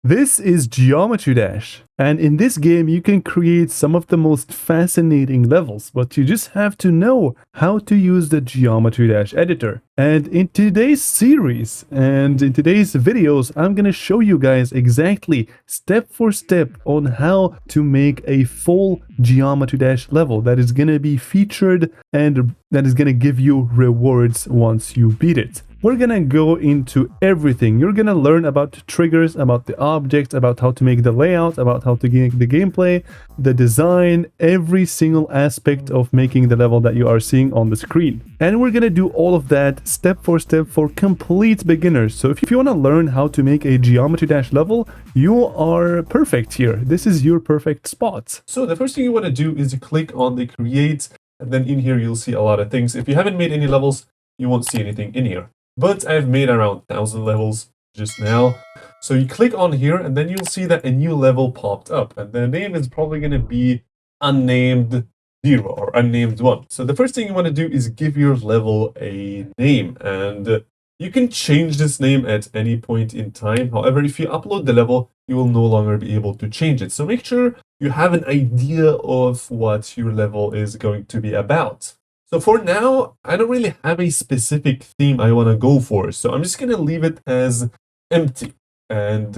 This is Geometry Dash, and in this game you can create some of the most fascinating levels, but you just have to know how to use the Geometry Dash editor. And in today's series and in today's videos, I'm gonna show you guys exactly step for step on how to make a full Geometry Dash level that is gonna be featured and that is gonna give you rewards once you beat it. We're gonna go into everything. You're gonna learn about triggers, about the objects, about how to make the layout, about how to make the gameplay, the design, every single aspect of making the level that you are seeing on the screen. And we're gonna do all of that step for complete beginners. So if you wanna learn how to make a Geometry Dash level, you are perfect here. This is your perfect spot. So the first thing you wanna do is you click on the create, and then in here you'll see a lot of things. If you haven't made any levels, you won't see anything in here. But I've made around 1,000 levels just now. So you click on here and then you'll see that a new level popped up. And the name is probably going to be unnamed 0 or unnamed 1. So the first thing you want to do is give your level a name. And you can change this name at any point in time. However, if you upload the level, you will no longer be able to change it. So make sure you have an idea of what your level is going to be about. So for now, I don't really have a specific theme I want to go for, so I'm just going to leave it as empty. And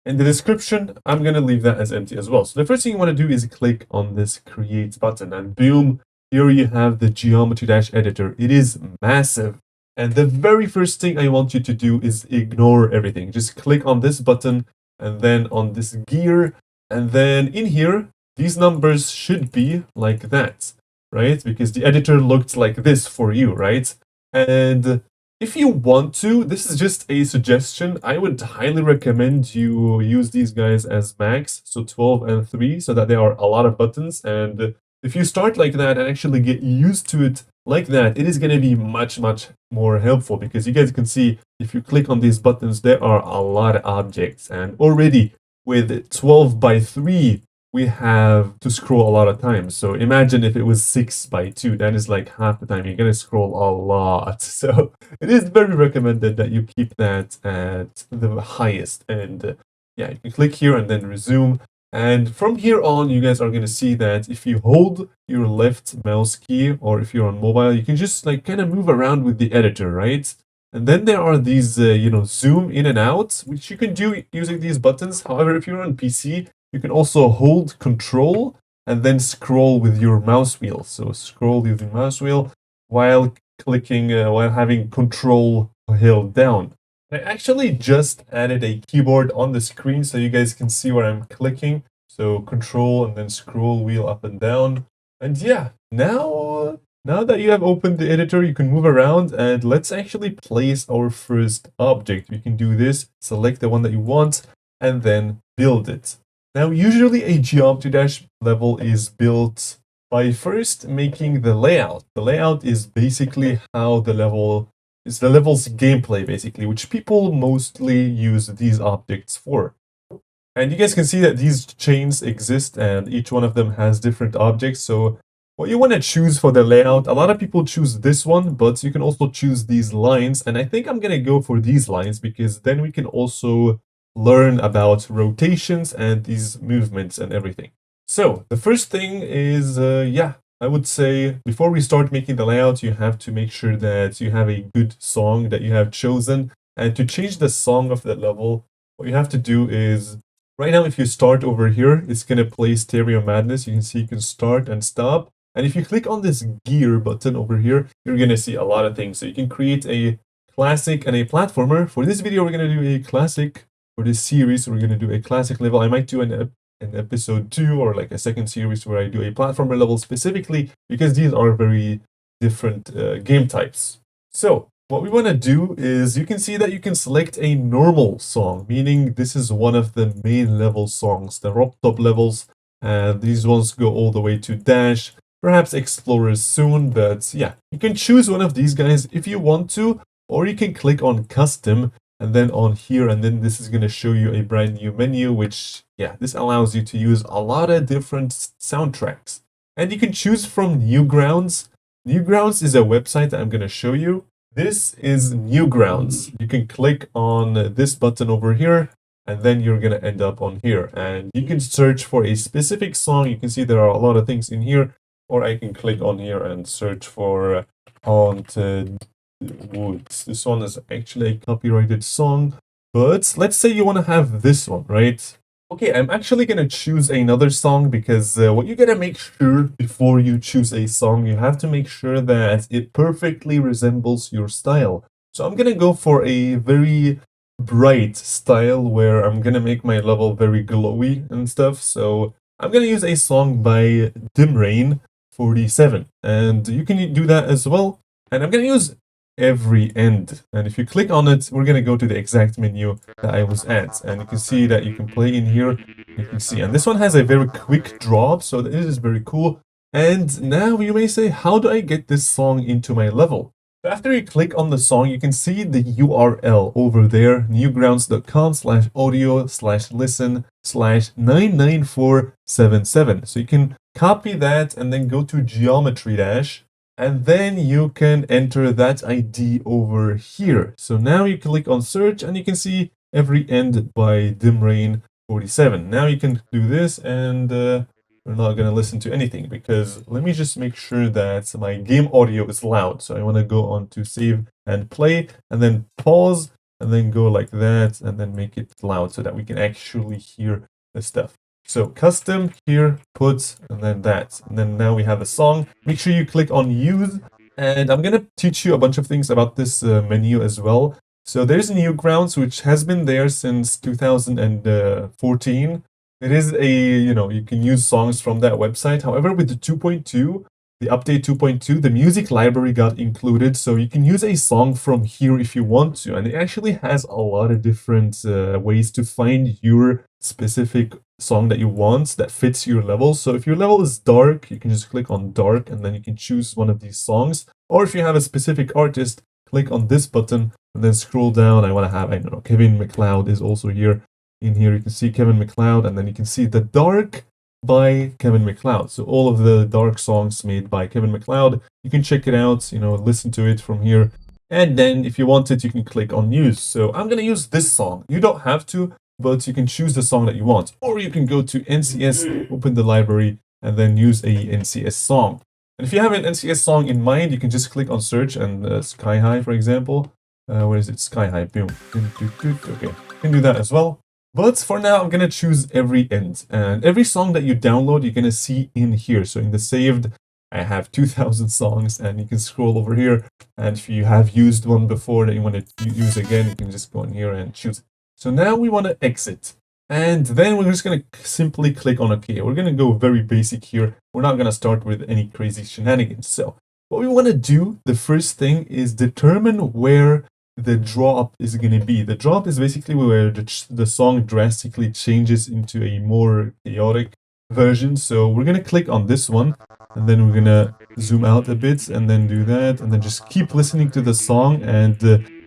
in the description, I'm going to leave that as empty as well. So the first thing you want to do is click on this create button, and boom, here you have the Geometry Dash editor. It is massive. And the very first thing I want you to do is ignore everything. Just click on this button and then on this gear. And then in here, these numbers should be like that. Right? Because the editor looked like this for you, right? And if you want to, this is just a suggestion. I would highly recommend you use these guys as max, so 12 and 3, so that there are a lot of buttons. And if you start like that and actually get used to it like that, it is going to be much more helpful, because you guys can see if you click on these buttons, there are a lot of objects. And already with 12 by 3, we have to scroll a lot of times. So imagine if it was 6 by 2, that is like half the time. You're going to scroll a lot. So it is very recommended that you keep that at the highest. And yeah, you can click here and then resume. And from here on, you guys are going to see that if you hold your left mouse key, or if you're on mobile, you can just like kind of move around with the editor, right? And then there are these, zoom in and out, which you can do using these buttons. However, if you're on PC, you can also hold Control and then scroll with your mouse wheel. So scroll with your mouse wheel while clicking, while having Control held down. I actually just added a keyboard on the screen so you guys can see where I'm clicking. So Control and then scroll wheel up and down. And yeah, now that you have opened the editor, you can move around, and let's actually place our first object. We can do this, select the one that you want, and then build it. Now, usually a Geometry Dash level is built by first making the layout. The layout is basically how the level is, the level's gameplay, basically, which people mostly use these objects for. And you guys can see that these chains exist, and each one of them has different objects. So what you want to choose for the layout, a lot of people choose this one, but you can also choose these lines. And I think I'm going to go for these lines, because then we can also learn about rotations and these movements and everything. So the first thing is, I would say before we start making the layout, you have to make sure that you have a good song that you have chosen. And to change the song of that level, what you have to do is, right now, if you start over here, it's going to play Stereo Madness. You can see you can start and stop. And if you click on this gear button over here, you're going to see a lot of things. So you can create a classic and a platformer. For this video, we're going to do a classic. For this series, we're going to do a classic level. I might do an episode 2 or like a second series where I do a platformer level specifically, because these are very different game types. So what we want to do is, you can see that you can select a normal song, meaning this is one of the main level songs, the rock top levels. And these ones go all the way to Dash, perhaps Explorers soon. But yeah, you can choose one of these guys if you want to, or you can click on Custom and then on here, and then this is going to show you a brand new menu, which, yeah, this allows you to use a lot of different soundtracks. And you can choose from Newgrounds. Newgrounds is a website that I'm going to show you. This is Newgrounds. You can click on this button over here, and then you're going to end up on here. And you can search for a specific song. You can see there are a lot of things in here, or I can click on here and search for Haunted Woods. This one is actually a copyrighted song, but let's say you want to have this one, right? Okay, I'm actually going to choose another song because what you got to make sure before you choose a song, you have to make sure that it perfectly resembles your style. So I'm going to go for a very bright style where I'm going to make my level very glowy and stuff. So I'm going to use a song by Dimrain 47, and you can do that as well. And I'm going to use every end, and if you click on it, we're going to go to the exact menu that I was at, and you can see that you can play in here. You can see, and this one has a very quick drop, so this is very cool. And now you may say, how do I get this song into my level? After you click on the song, you can see the URL over there, newgrounds.com/audio/listen/99477. So you can copy that and then go to Geometry Dash, and then you can enter that ID over here. So now you click on search and you can see every end by Dimrain 47. Now you can do this, and we're not going to listen to anything because let me just make sure that my game audio is loud. So I want to go on to save and play, and then pause, and then go like that, and then make it loud so that we can actually hear the stuff. So custom here, put, and then that. And then now we have a song. Make sure you click on use. And I'm going to teach you a bunch of things about this menu as well. So there's Newgrounds, which has been there since 2014. It is you can use songs from that website. However, with the 2.2, the update 2.2, the music library got included, so you can use a song from here if you want to. And it actually has a lot of different ways to find your specific song that you want that fits your level. So if your level is dark, you can just click on dark, and then you can choose one of these songs. Or if you have a specific artist, click on this button and then scroll down. I want to have, I don't know, Kevin MacLeod is also here. In here you can see Kevin MacLeod, and then you can see the dark by Kevin MacLeod. So all of the dark songs made by Kevin MacLeod, you can check it out, listen to it from here. And then if you want it, you can click on use. So I'm going to use this song. You don't have to, but you can choose the song that you want. Or you can go to NCS, open the library, and then use a NCS song. And if you have an NCS song in mind, you can just click on search and Sky High, for example. Where is it? Sky High, boom. Okay, you can do that as well. But for now, I'm going to choose every end. And every song that you download, you're going to see in here. So in the saved, I have 2,000 songs, and you can scroll over here. And if you have used one before that you want to use again, you can just go in here and choose it. So now we want to exit. And then we're just going to simply click on OK. We're going to go very basic here. We're not going to start with any crazy shenanigans. So what we want to do, the first thing is determine where the drop is going to be. The drop is basically where the song drastically changes into a more chaotic version. So we're going to click on this one, and then we're going to zoom out a bit, and then do that, and then just keep listening to the song, and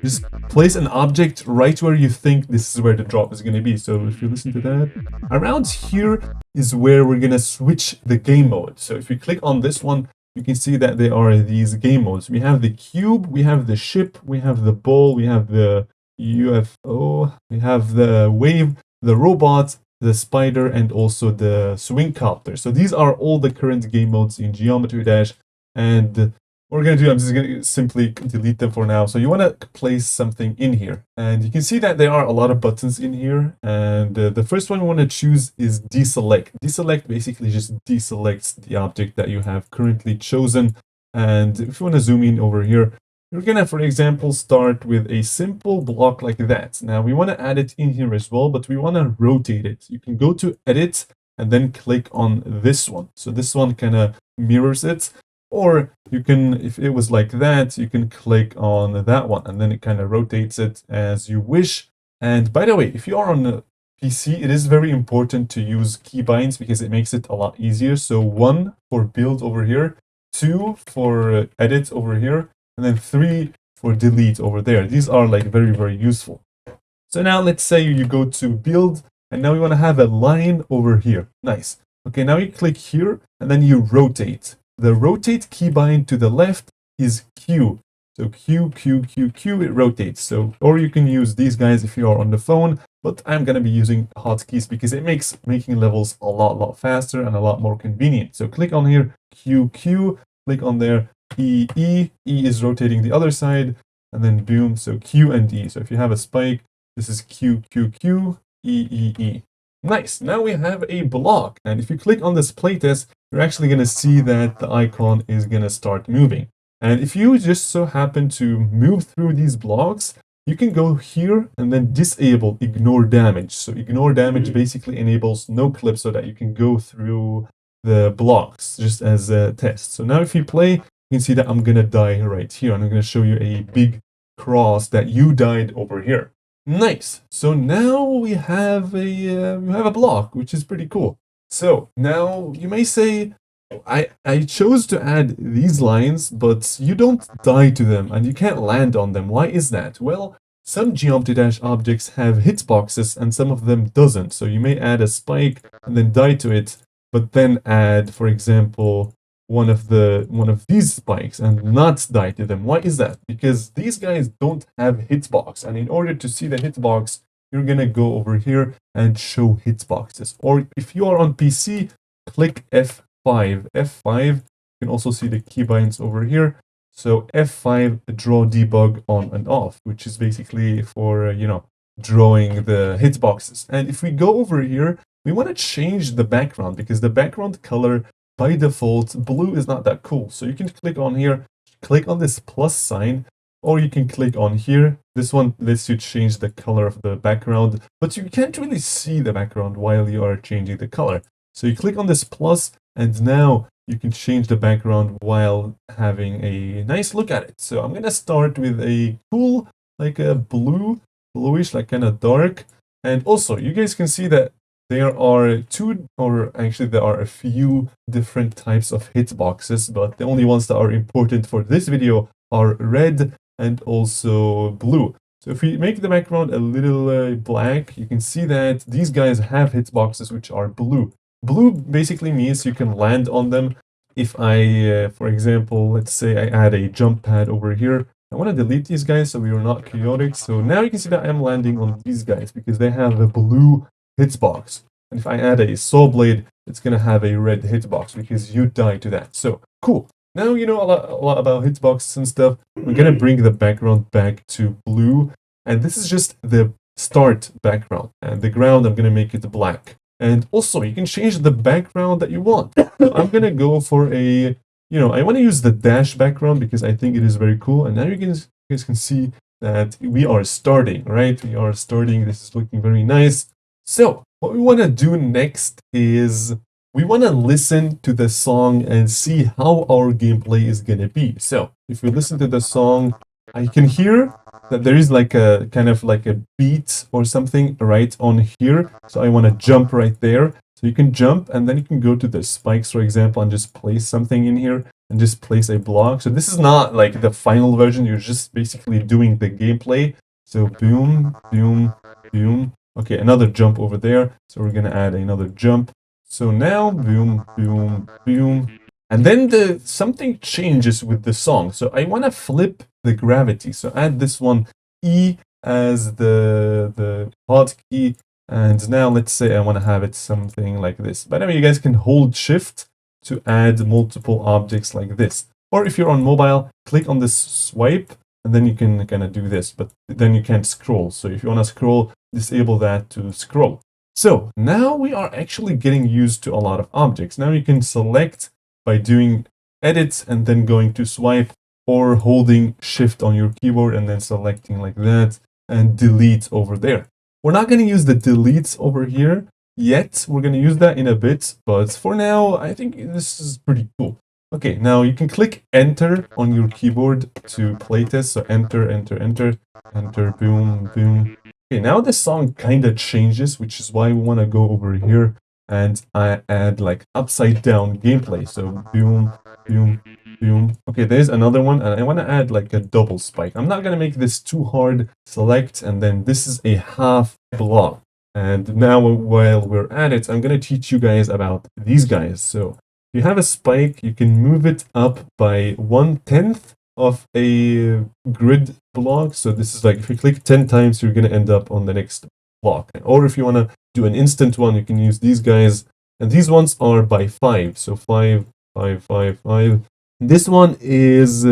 just place an object right where you think this is where the drop is going to be. So if you listen to that, around here is where we're going to switch the game mode. So if you click on this one, you can see that there are these game modes. We have the cube, we have the ship, we have the ball, we have the UFO, we have the wave, the robot, the spider, and also the swing copter. So these are all the current game modes in Geometry Dash. And what we're going to do, I'm just going to simply delete them for now. So you want to place something in here. And you can see that there are a lot of buttons in here. And the first one we want to choose is deselect. Deselect basically just deselects the object that you have currently chosen. And if you want to zoom in over here, we're going to, for example, start with a simple block like that. Now we want to add it in here as well, but we want to rotate it. You can go to edit and then click on this one. So this one kind of mirrors it. Or you can, if it was like that, you can click on that one, and then it kind of rotates it as you wish. And by the way, if you are on a PC, it is very important to use keybinds because it makes it a lot easier. So 1 for build over here, 2 for edit over here, and then 3 for delete over there. These are like very, very useful. So now let's say you go to build, and now we want to have a line over here. Nice. Okay, now you click here, and then you rotate. The rotate keybind to the left is Q. So Q, Q, Q, Q, it rotates. So, or you can use these guys if you are on the phone. but I'm going to be using hotkeys because it makes making levels a lot faster and a lot more convenient. So click on here, Q, Q, click on there, E, E. E is rotating the other side, and then boom, so Q and E. So if you have a spike, this is Q, Q, Q, E, E, E. Nice, now we have a block, and if you click on this playtest, you're actually going to see that the icon is going to start moving. And if you just so happen to move through these blocks, you can go here and then disable ignore damage. So ignore damage basically enables no clip so that you can go through the blocks just as a test. So now if you play, you can see that I'm going to die right here, and I'm going to show you a big cross that you died over here. Nice. So now we have a block, which is pretty cool. So now you may say, I chose to add these lines, but you don't die to them and you can't land on them. Why is that? Well, some Geometry Dash objects have hitboxes and some of them doesn't. So you may add a spike and then die to it, but then add, for example, one of these spikes and not die to them. Why is that? Because these guys don't have hitbox, and in order to see the hitbox, you're gonna go over here and show hitboxes. Or if you are on PC, click F5. F5, you can also see the keybinds over here. So F5, draw debug on and off, which is basically for, drawing the hitboxes. And if we go over here, we want to change the background because the background color by default, blue is not that cool. So you can click on here, click on this plus sign, or you can click on here. This one lets you change the color of the background, but you can't really see the background while you are changing the color. So you click on this plus, and now you can change the background while having a nice look at it. So I'm going to start with a cool, like a bluish, like kind of dark. And also, you guys can see that there are there are a few different types of hitboxes, but the only ones that are important for this video are red and also blue. So if we make the background a little black, you can see that these guys have hitboxes which are blue. Blue basically means you can land on them. If I, for example, let's say I add a jump pad over here, I want to delete these guys so we are not chaotic. So now you can see that I'm landing on these guys because they have a blue hitbox. And if I add a saw blade, it's going to have a red hitbox because you die to that. So cool. Now you know a lot about hitboxes and stuff. We're going to bring the background back to blue. And this is just the start background. And the ground, I'm going to make it black. And also, you can change the background that you want. So I'm going to go for a, I want to use the dash background because I think it is very cool. And now you guys can see that we are starting, right? We are starting. This is looking very nice. So what we want to do next is we want to listen to the song and see how our gameplay is going to be. So if we listen to the song, I can hear that there is like a kind of like a beat or something right on here. So I want to jump right there. So you can jump and then you can go to the spikes, for example, and just place something in here and just place a block. So this is not like the final version. You're just basically doing the gameplay. So boom, boom, boom. Okay, another jump over there. So we're going to add another jump. So now boom, boom, boom. And then something changes with the song. So I want to flip the gravity. So add this one E as the hotkey. And now let's say I want to have it something like this. By the way, you guys can hold shift to add multiple objects like this. Or if you're on mobile, click on this swipe and then you can kind of do this, but then you can't scroll. So if you want to scroll, disable that to scroll. So now we are actually getting used to a lot of objects. Now you can select by doing edit and then going to swipe, or holding shift on your keyboard and then selecting like that and delete over there. We're not going to use the deletes over here yet. We're going to use that in a bit, but for now, I think this is pretty cool. Okay, now you can click enter on your keyboard to playtest. So enter, enter, enter, enter, boom, boom. Okay, now the song kind of changes, which is why we want to go over here and I add like upside down gameplay. So boom, boom, boom. Okay, there's another one, and I want to add like a double spike. I'm not going to make this too hard. Select, and then this is a half block. And now while we're at it, I'm going to teach you guys about these guys. So if you have a spike, you can move it up by 1/10 of a grid block. So this is like if you click 10 times, you're going to end up on the next block. Or if you want to do an instant one, you can use these guys. And these ones are by 5. So 5, 5, 5, 5. This one is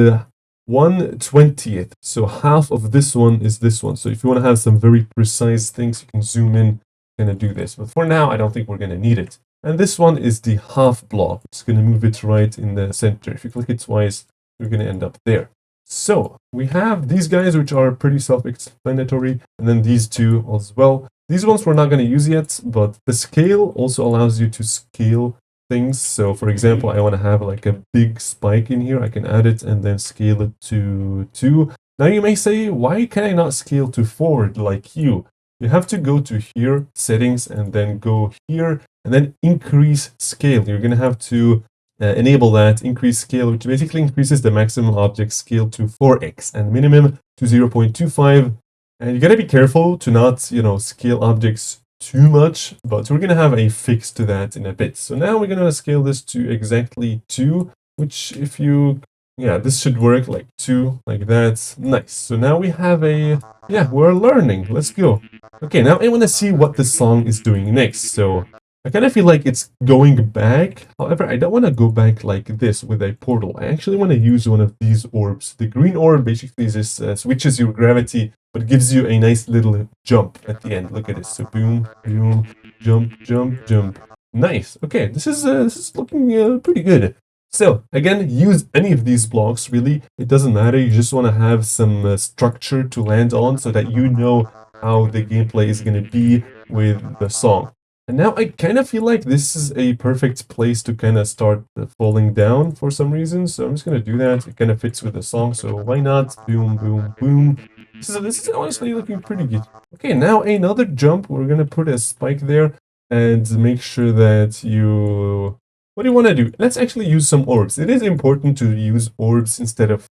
1/20th. So half of this one is this one. So if you want to have some very precise things, you can zoom in and do this. But for now, I don't think we're going to need it. And this one is the half block. It's going to move it right in the center. If you click it twice, you're going to end up there. So we have these guys, which are pretty self-explanatory, and then these two as well. These ones we're not going to use yet, but the scale also allows you to scale things. So for example, I want to have like a big spike in here. I can add it and then scale it to 2. Now you may say, why can I not scale to 4 like you? You have to go to here, settings, and then go here, and then increase scale. You're going to have to enable that increase scale, which basically increases the maximum object scale to 4x and minimum to 0.25. And you got to be careful to not, scale objects too much, but we're going to have a fix to that in a bit. So now we're going to scale this to exactly 2, which if you, this should work like 2, like that. Nice. So now we have we're learning. Let's go. Okay, now I want to see what the song is doing next. So I kind of feel like it's going back. However, I don't want to go back like this with a portal. I actually want to use one of these orbs. The green orb basically just switches your gravity, but gives you a nice little jump at the end. Look at this. So boom, boom, jump, jump, jump. Nice. Okay, this is looking pretty good. So again, use any of these blocks. Really, it doesn't matter. You just want to have some structure to land on so that you know how the gameplay is going to be with the song. And now I kind of feel like this is a perfect place to kind of start falling down for some reason. So I'm just going to do that. It kind of fits with the song. So why not? Boom, boom, boom. This is honestly looking pretty good. Okay, now another jump. We're going to put a spike there and make sure that you... What do you want to do? Let's actually use some orbs. It is important to use orbs instead of,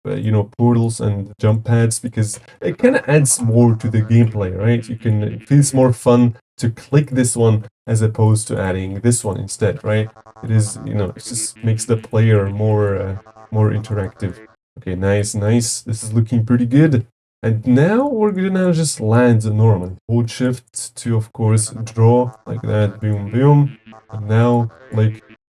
portals and jump pads because it kind of adds more to the gameplay, right? It feels more fun to click this one as opposed to adding this one instead, right? It is, it just makes the player more interactive. Okay, nice, nice. This is looking pretty good. And now we're gonna just land normally. Hold shift to, of course, draw like that, boom, boom. And now,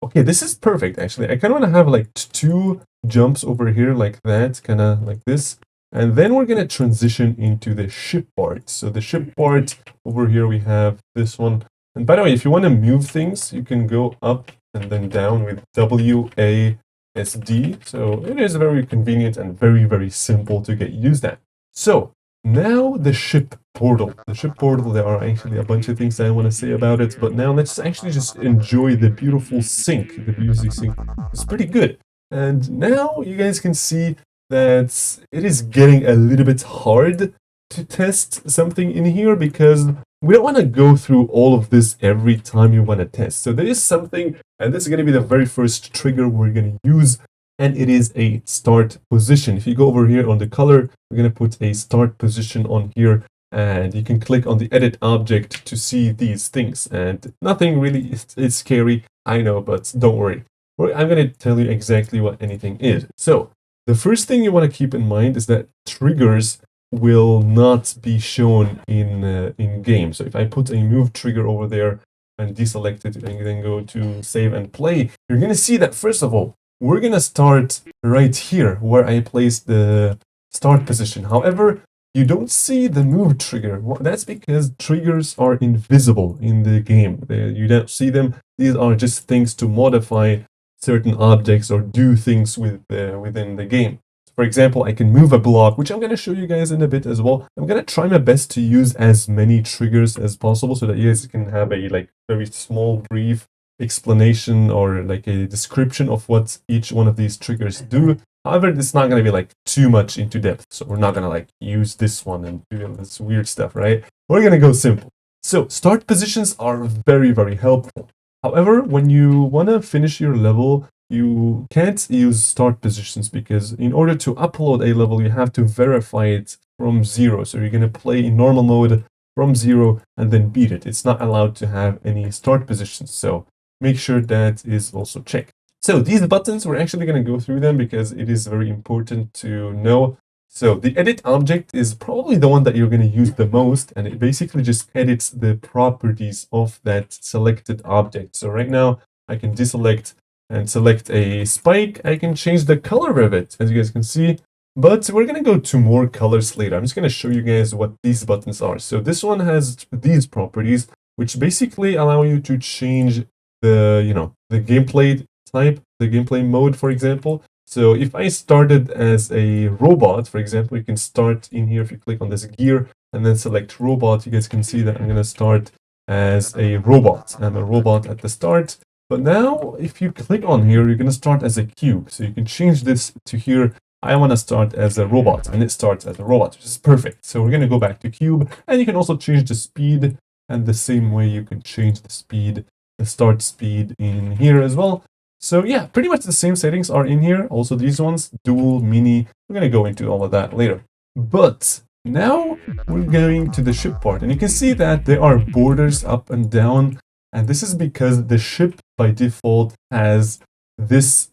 okay, this is perfect, actually. I kind of want to have, 2 jumps over here like that, kind of like this. And then we're going to transition into the ship part. So the ship part, over here we have this one. And by the way, if you want to move things, you can go up and then down with WASD. So it is very convenient and very, very simple to get used at. So now the ship portal. The ship portal, there are actually a bunch of things I want to say about it, but now let's actually just enjoy the beautiful sync. The music sync is pretty good. And now you guys can see that it is getting a little bit hard to test something in here because we don't want to go through all of this every time you want to test. So there is something, and this is going to be the very first trigger we're going to use, and it is a start position. If you go over here on the color, we're going to put a start position on here, and you can click on the edit object to see these things. And nothing really is scary, I know, but don't worry. I'm going to tell you exactly what anything is. So the first thing you want to keep in mind is that triggers will not be shown in game. So if I put a move trigger over there and deselect it and then go to save and play, you're going to see that first of all, we're going to start right here where I placed the start position. However, you don't see the move trigger. Well, that's because triggers are invisible in the game. You don't see them. These are just things to modify certain objects or do things within the game. For example, I can move a block, which I'm going to show you guys in a bit as well. I'm going to try my best to use as many triggers as possible so that you guys can have a very small, brief explanation or a description of what each one of these triggers do. However, it's not going to be too much into depth. So we're not going to use this one and do this weird stuff, right? We're going to go simple. So start positions are very, very helpful. However, when you want to finish your level, you can't use start positions because in order to upload a level, you have to verify it from 0. So you're going to play in normal mode from 0 and then beat it. It's not allowed to have any start positions. So make sure that is also checked. So these buttons, we're actually going to go through them because it is very important to know So the edit object is probably the one that you're going to use the most, and it basically just edits the properties of that selected object. So right now I can deselect and select a spike. I can change the color of it, as you guys can see, but we're going to go to more colors later. I'm just going to show you guys what these buttons are. So this one has these properties, which basically allow you to change the gameplay type, the gameplay mode, for example. So if I started as a robot, for example, you can start in here. If you click on this gear and then select robot, you guys can see that I'm going to start as a robot. I'm a robot at the start. But now if you click on here, you're going to start as a cube. So you can change this to here. I want to start as a robot, and it starts as a robot, which is perfect. So we're going to go back to cube, and you can also change the speed, and the same way you can change the speed, the start speed in here as well. So yeah, pretty much the same settings are in here. Also these ones, dual, mini, we're going to go into all of that later. But now we're going to the ship part, and you can see that there are borders up and down, and this is because the ship by default has this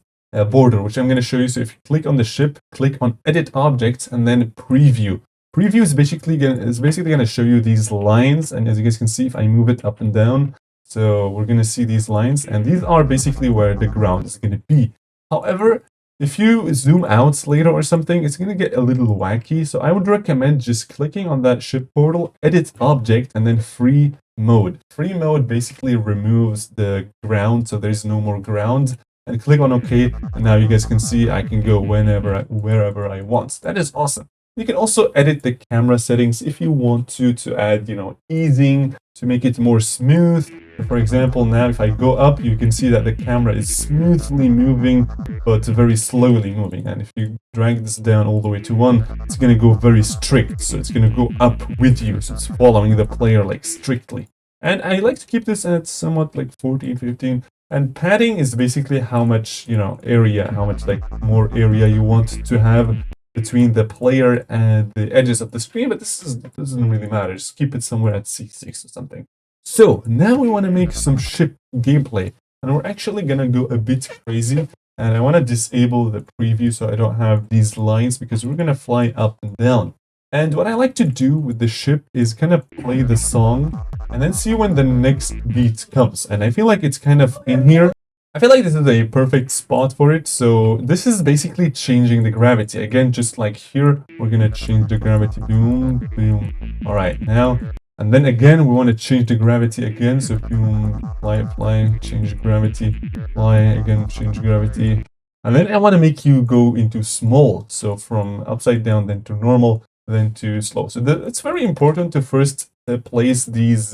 border, which I'm going to show you. So if you click on the ship, click on edit objects and then preview. Preview is basically going to show you these lines, and as you guys can see, if I move it up and down, so we're going to see these lines, and these are basically where the ground is going to be. However, if you zoom out later or something, it's going to get a little wacky. So I would recommend just clicking on that ship portal, edit object, and then free mode. Free mode basically removes the ground, so there's no more ground. And click on OK, and now you guys can see I can go wherever I want. That is awesome. You can also edit the camera settings if you want to add, easing, to make it more smooth. For example, now if I go up, you can see that the camera is smoothly moving, but very slowly moving. And if you drag this down all the way to 1, it's going to go very strict. So it's going to go up with you. So it's following the player like strictly. And I like to keep this at somewhat like 14, 15. And padding is basically how much, area, how much like more area you want to have between the player and the edges of the screen, but this doesn't really matter. Just keep it somewhere at C6 or something. So now we want to make some ship gameplay, and we're actually going to go a bit crazy, and I want to disable the preview so I don't have these lines, because we're going to fly up and down. And what I like to do with the ship is kind of play the song and then see when the next beat comes. And I feel like it's kind of in here. I feel like this is a perfect spot for it. So this is basically changing the gravity. Again, just like here, we're going to change the gravity. Boom, boom. All right, now. And then again, we want to change the gravity again. So boom, fly, fly, change gravity, fly, again, change gravity. And then I want to make you go into small. So from upside down, then to normal, then to slow. So it's very important to first place these,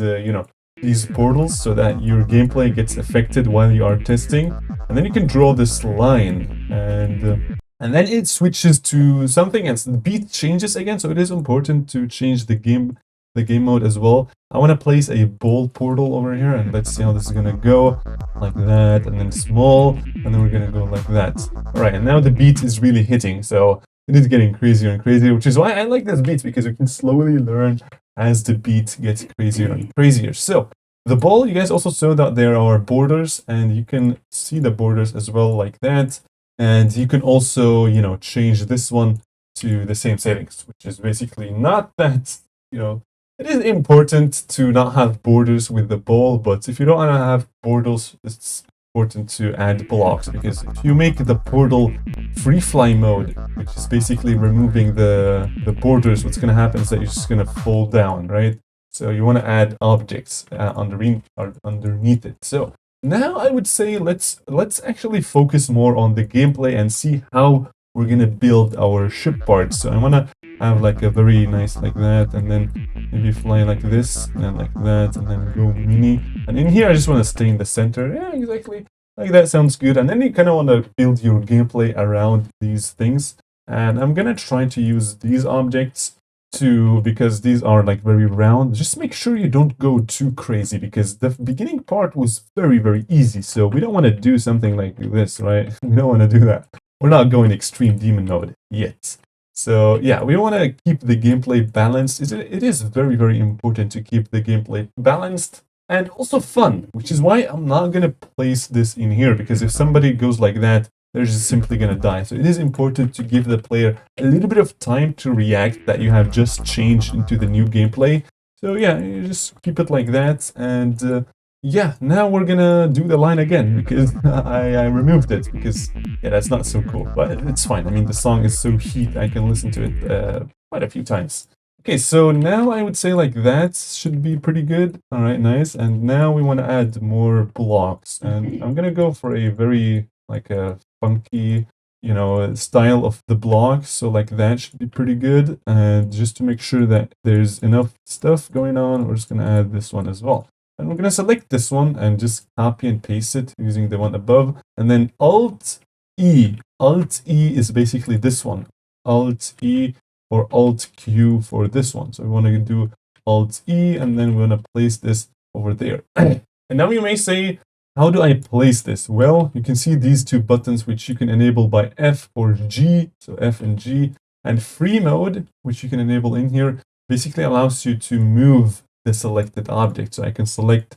these portals so that your gameplay gets affected while you are testing. And then you can draw this line, and then it switches to something else. The beat changes again, so it is important to change the game mode as well. I want to place a ball portal over here, and let's see how this is going to go. Like that, and then small, and then we're going to go like that. All right, and now the beat is really hitting, so it is getting crazier and crazier, which is why I like this beat, because you can slowly learn as the beat gets crazier and crazier. So the ball, you guys also saw that there are borders, and you can see the borders as well like that. And you can also, change this one to the same settings, which is basically not that, it is important to not have borders with the ball, but if you don't want to have borders, it's important to add blocks, because if you make the portal free fly mode, which is basically removing the borders, what's going to happen is that you're just going to fall down, right? So you want to add objects underneath it. So now I would say let's actually focus more on the gameplay and see how we're going to build our ship parts. So I want to have like a very nice like that, and then maybe fly like this, and like that, and then go mini. And in here, I just want to stay in the center. Yeah, exactly. Like that sounds good. And then you kind of want to build your gameplay around these things. And I'm going to try to use these objects too, because these are like very round. Just make sure you don't go too crazy, because the beginning part was very, very easy. So we don't want to do something like this, right? We don't want to do that. We're not going extreme demon mode yet. So yeah, we want to keep the gameplay balanced. It is very, very important to keep the gameplay balanced and also fun, which is why I'm not going to place this in here, because if somebody goes like that, they're just simply going to die. So it is important to give the player a little bit of time to react that you have just changed into the new gameplay. So yeah, you just keep it like that. And yeah, now we're gonna do the line again because I removed it because yeah, that's not so cool, but it's fine. I mean, the song is so heat, I can listen to it quite a few times. Okay, so now I would say like that should be pretty good. All right, nice. And now we want to add more blocks, and I'm gonna go for a very like a funky, you know, style of the blocks. So like that should be pretty good. And just to make sure that there's enough stuff going on, we're just gonna add this one as well. And we're gonna select this one and just copy and paste it using the one above, and then Alt E. Alt E is basically this one. Alt E or Alt Q for this one. So we want to do Alt E, and then we want to place this over there. And now you may say, how do I place this? Well, you can see these two buttons, which you can enable by F or G. So F and G. And free mode, which you can enable in here, basically allows you to move the selected object. So I can select,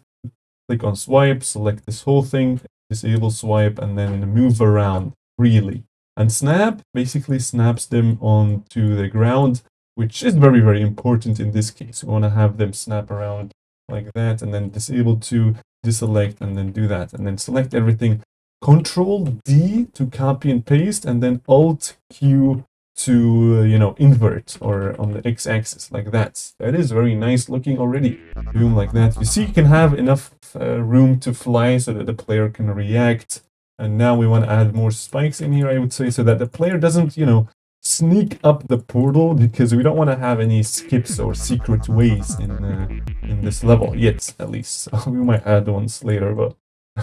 click on swipe, select this whole thing, disable swipe, and then move around freely. And snap basically snaps them onto the ground, which is very, very important in this case. We want to have them snap around like that, and then disable to deselect, and then do that, and then select everything. Control D to copy and paste, and then Alt Q to, you know, invert or on the x-axis like that. That is very nice looking already. Boom, like that. You see, you can have enough room to fly so that the player can react. And now we want to add more spikes in here, I would say, so that the player doesn't, you know, sneak up the portal, because we don't want to have any skips or secret ways in this level yet, at least. So we might add ones later, but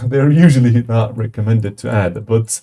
they're usually not recommended to add. But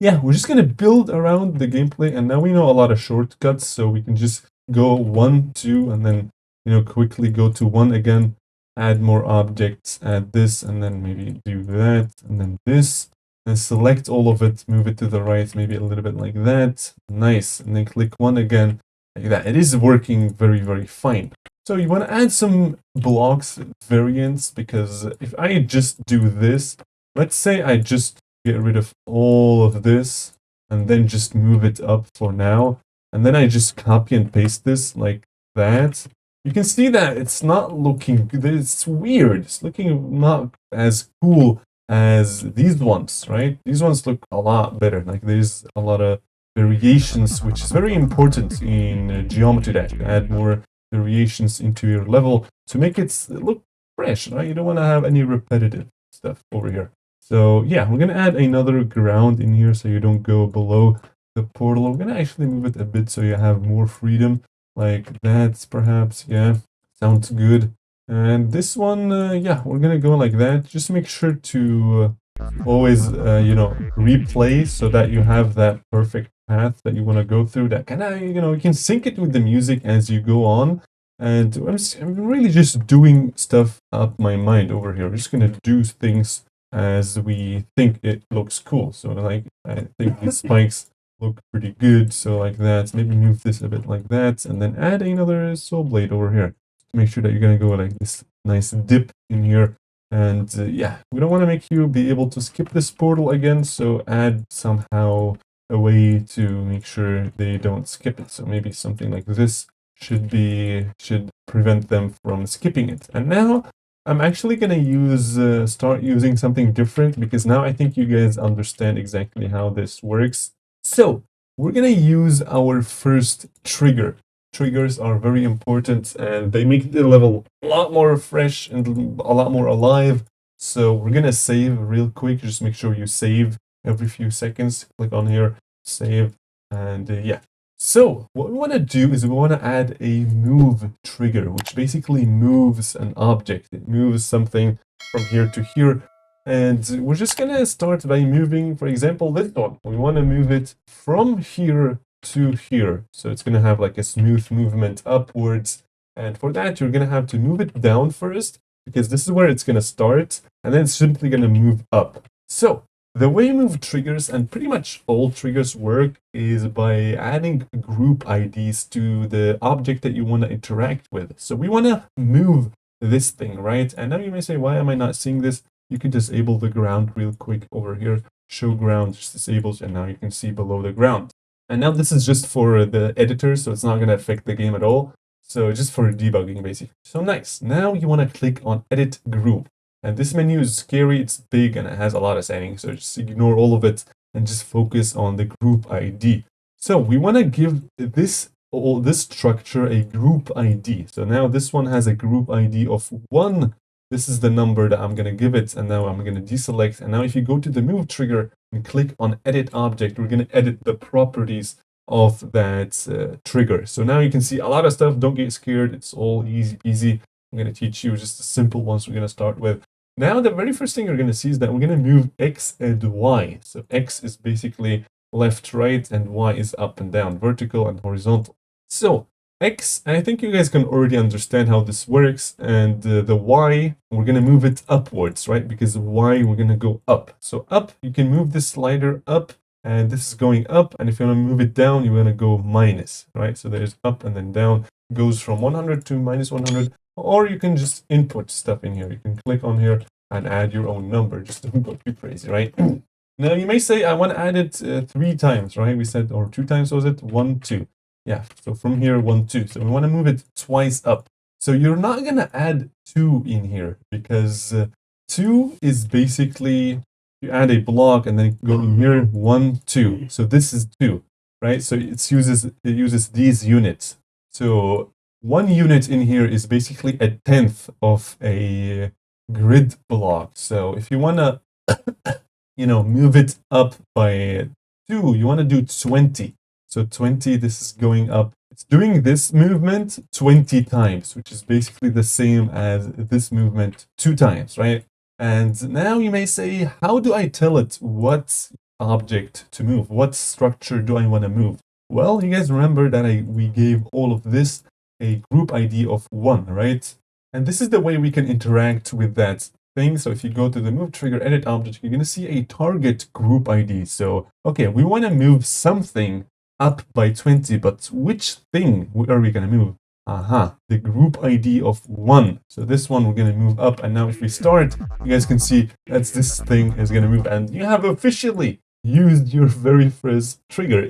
yeah, we're just going to build around the gameplay, and now we know a lot of shortcuts, so we can just go 1, 2, and then, you know, quickly go to 1 again, add more objects, add this, and then maybe do that, and then this, and select all of it, move it to the right, maybe a little bit like that. Nice. And then click 1 again, like that. It is working very, very fine. So you want to add some blocks variants, because if I just do this, let's say I just get rid of all of this and then just move it up for now, and then I just copy and paste this like that, you can see that it's not looking good. It's weird. It's looking not as cool as these ones, right? These ones look a lot better. Like there's a lot of variations, which is very important in Geometry Dash. To add more variations into your level to make it look fresh, right? You don't want to have any repetitive stuff over here. So yeah, we're gonna add another ground in here so you don't go below the portal. We're gonna actually move it a bit so you have more freedom, like that perhaps. Yeah, sounds good. And this one, yeah, we're gonna go like that. Just make sure to always, you know, replay so that you have that perfect path that you want to go through. That kind of, you know, you can sync it with the music as you go on. And I'm really just doing stuff up my mind over here. We're just gonna do things as we think it looks cool. So like, I think these spikes look pretty good. So like that, maybe move this a bit like that, and then add another saw blade over here. Make sure that you're gonna go like this nice dip in here. And yeah, we don't want to make you be able to skip this portal again, so add somehow a way to make sure they don't skip it. So maybe something like this should prevent them from skipping it. And now I'm actually gonna start using something different, because now I think you guys understand exactly how this works. So we're gonna use our first trigger. Triggers are very important, and they make the level a lot more fresh and a lot more alive. So we're gonna save real quick. Just make sure you save every few seconds. Click on here, save, and yeah. So what we want to do is we want to add a move trigger, which basically moves an object. It moves something from here to here. And we're just going to start by moving, for example, this one. We want to move it from here to here. So it's going to have like a smooth movement upwards. And for that, you're going to have to move it down first, because this is where it's going to start. And then it's simply going to move up. So the way move triggers and pretty much all triggers work is by adding group IDs to the object that you want to interact with. So we want to move this thing, right? And now you may say, why am I not seeing this? You can disable the ground real quick over here. show ground just disables, and now you can see below the ground. And now this is just for the editor, so it's not going to affect the game at all. So just for debugging, basically. So nice. Now you want to click on Edit Group. And this menu is scary, it's big, and it has a lot of settings. So just ignore all of it and just focus on the group ID. So we want to give this structure a group ID. So now this one has a group ID of 1. This is the number that I'm going to give it, and now I'm going to deselect. And now if you go to the move trigger and click on edit object, we're going to edit the properties of that trigger. So now you can see a lot of stuff. Don't get scared. It's all easy peasy. I'm going to teach you just the simple ones we're going to start with. Now the very first thing you're going to see is that we're going to move X and Y. So X is basically left, right, and Y is up and down, vertical and horizontal. So X, I think you guys can already understand how this works, and the Y, we're going to move it upwards, right? Because Y, we're going to go up. So up, you can move this slider up, and this is going up, and if you want to move it down, you're going to go minus, right? So there's up and then down, goes from 100 to minus 100, or you can just input stuff in here. You can click on here and add your own number, just don't go too crazy, right? Now you may say, I want to add it 3 times, right? We said, or 2 times, was it? 1, 2. Yeah, so from here, 1, 2. So we want to move it twice up. So you're not going to add 2 in here, because 2 is basically, you add a block and then go in here, 1, 2. So this is 2, right? So it uses these units. So 1 unit in here is basically a 1/10 of a grid block. So if you want to, move it up by 2, you want to do 20. So 20, this is going up. It's doing this movement 20 times, which is basically the same as this movement 2 times, right? And now you may say, how do I tell it what object to move? What structure do I want to move? Well, you guys remember that we gave all of this a group ID of 1, right? And this is the way we can interact with that thing. So if you go to the move trigger edit object, you're going to see a target group ID. So, okay, we want to move something up by 20, but which thing are we going to move? Aha, the group ID of 1. So this one we're going to move up, and now if we start, you guys can see that this thing is going to move, and you have officially used your very first trigger.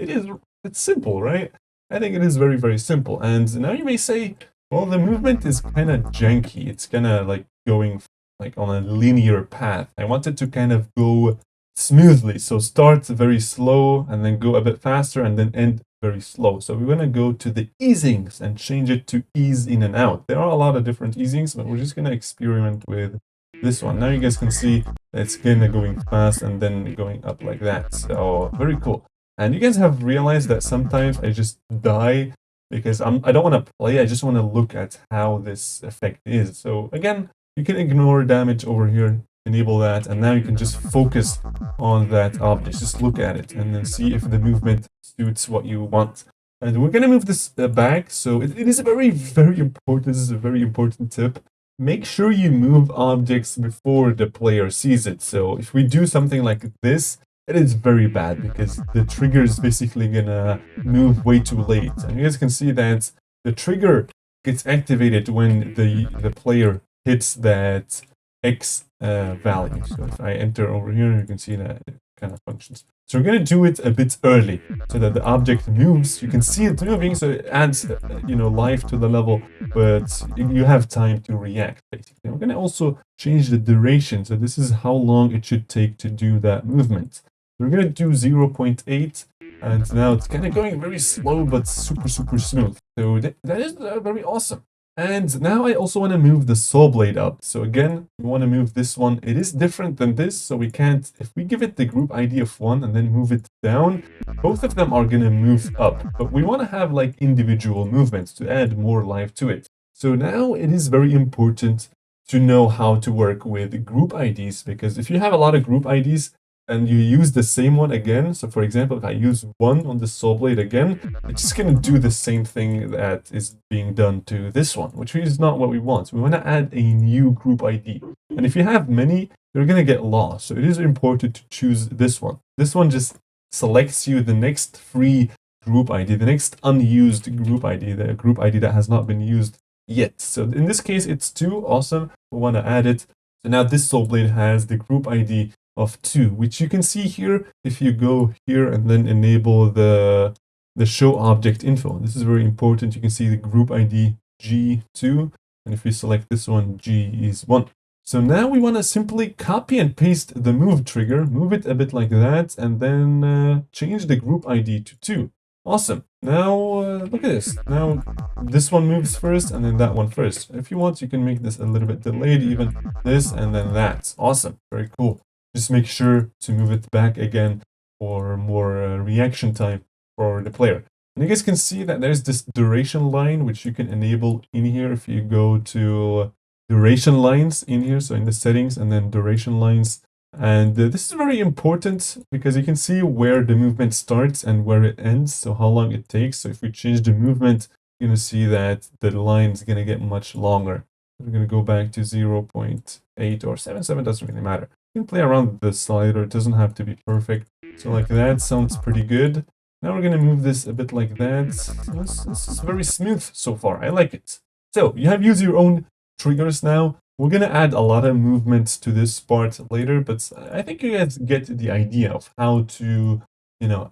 It's simple, right? I think it is very, very simple. And now you may say, well, the movement is kind of janky. It's kind of like going like on a linear path. I want it to kind of go smoothly. So start very slow and then go a bit faster and then end very slow. So we're going to go to the easings and change it to ease in and out. There are a lot of different easings, but we're just going to experiment with this one. Now you guys can see it's kind of going fast and then going up like that. So very cool. And you guys have realized that sometimes I just die because I don't want to play. I just want to look at how this effect is. So again, you can ignore damage over here, enable that, and now you can just focus on that object. Just look at it and then see if the movement suits what you want. And we're going to move this back. So it is very, very important. This is a very important tip. Make sure you move objects before the player sees it. So if we do something like this, it is very bad because the trigger is basically gonna move way too late. And you guys can see that the trigger gets activated when the player hits that X value. So if I enter over here, you can see that it kind of functions. So we're gonna do it a bit early so that the object moves. You can see it moving, so it adds life to the level, but you have time to react basically. We're gonna also change the duration. So this is how long it should take to do that movement. We're going to do 0.8, and now it's kind of going very slow, but super, super smooth. So that is very awesome. And now I also want to move the saw blade up. So again, we want to move this one. It is different than this, so we can't, if we give it the group ID of 1 and then move it down, both of them are going to move up. But we want to have like individual movements to add more life to it. So now it is very important to know how to work with group IDs, because if you have a lot of group IDs, and you use the same one again, so for example, if I use 1 on the saw blade again, it's just going to do the same thing that is being done to this one, which is not what we want. We want to add a new group ID. And if you have many, you're going to get lost. So it is important to choose this one. This one just selects you the next free group ID, the next unused group ID, the group ID that has not been used yet. So in this case, it's 2. Awesome. We want to add it. So now this saw blade has the group ID of 2, which you can see here if you go here and then enable the show object info. This is very important. You can see the group ID G2, and if we select this one, G is 1. So now we want to simply copy and paste the move trigger, move it a bit like that, and then change the group ID to 2. Awesome. Now, look at this. Now, this one moves first, and then that one first. If you want, you can make this a little bit delayed, even this, and then that. Awesome. Very cool. Just make sure to move it back again for more reaction time for the player. And you guys can see that there's this duration line, which you can enable in here if you go to duration lines in here. So in the settings, and then duration lines. And this is very important because you can see where the movement starts and where it ends, so how long it takes. So if we change the movement, you're going to see that the line is going to get much longer. We're going to go back to 0.8 or 7.7, doesn't really matter. You can play around with the slider, it doesn't have to be perfect. So like that sounds pretty good. Now we're going to move this a bit like that. This is very smooth so far, I like it. So you have used your own triggers now. We're going to add a lot of movements to this part later, but I think you guys get the idea of how to,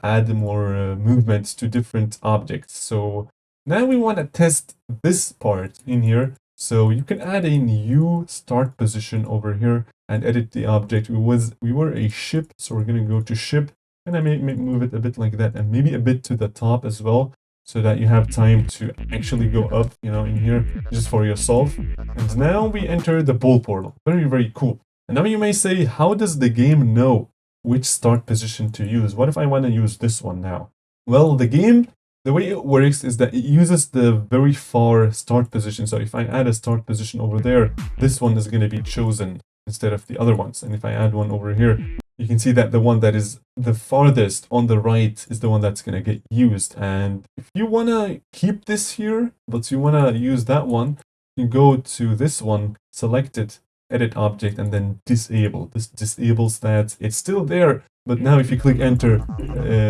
add more movements to different objects. So now we want to test this part in here. So you can add a new start position over here and edit the object. We were a ship, so we're going to go to ship, and I may move it a bit like that, and maybe a bit to the top as well, so that you have time to actually go up, in here, just for yourself. And now we enter the ball portal. Very, very cool. And now you may say, how does the game know which start position to use? What if I want to use this one now? Well, the game, the way it works is that it uses the very far start position. So if I add a start position over there, this one is going to be chosen instead of the other ones. And if I add one over here, you can see that the one that is the farthest on the right is the one that's going to get used. And if you want to keep this here, but you want to use that one, you go to this one, select it, edit object, and then disable. This disables that. It's still there, but now if you click enter,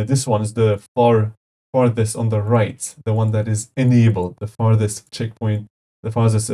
this one is the farthest on the right, the one that is enabled, the farthest checkpoint, the farthest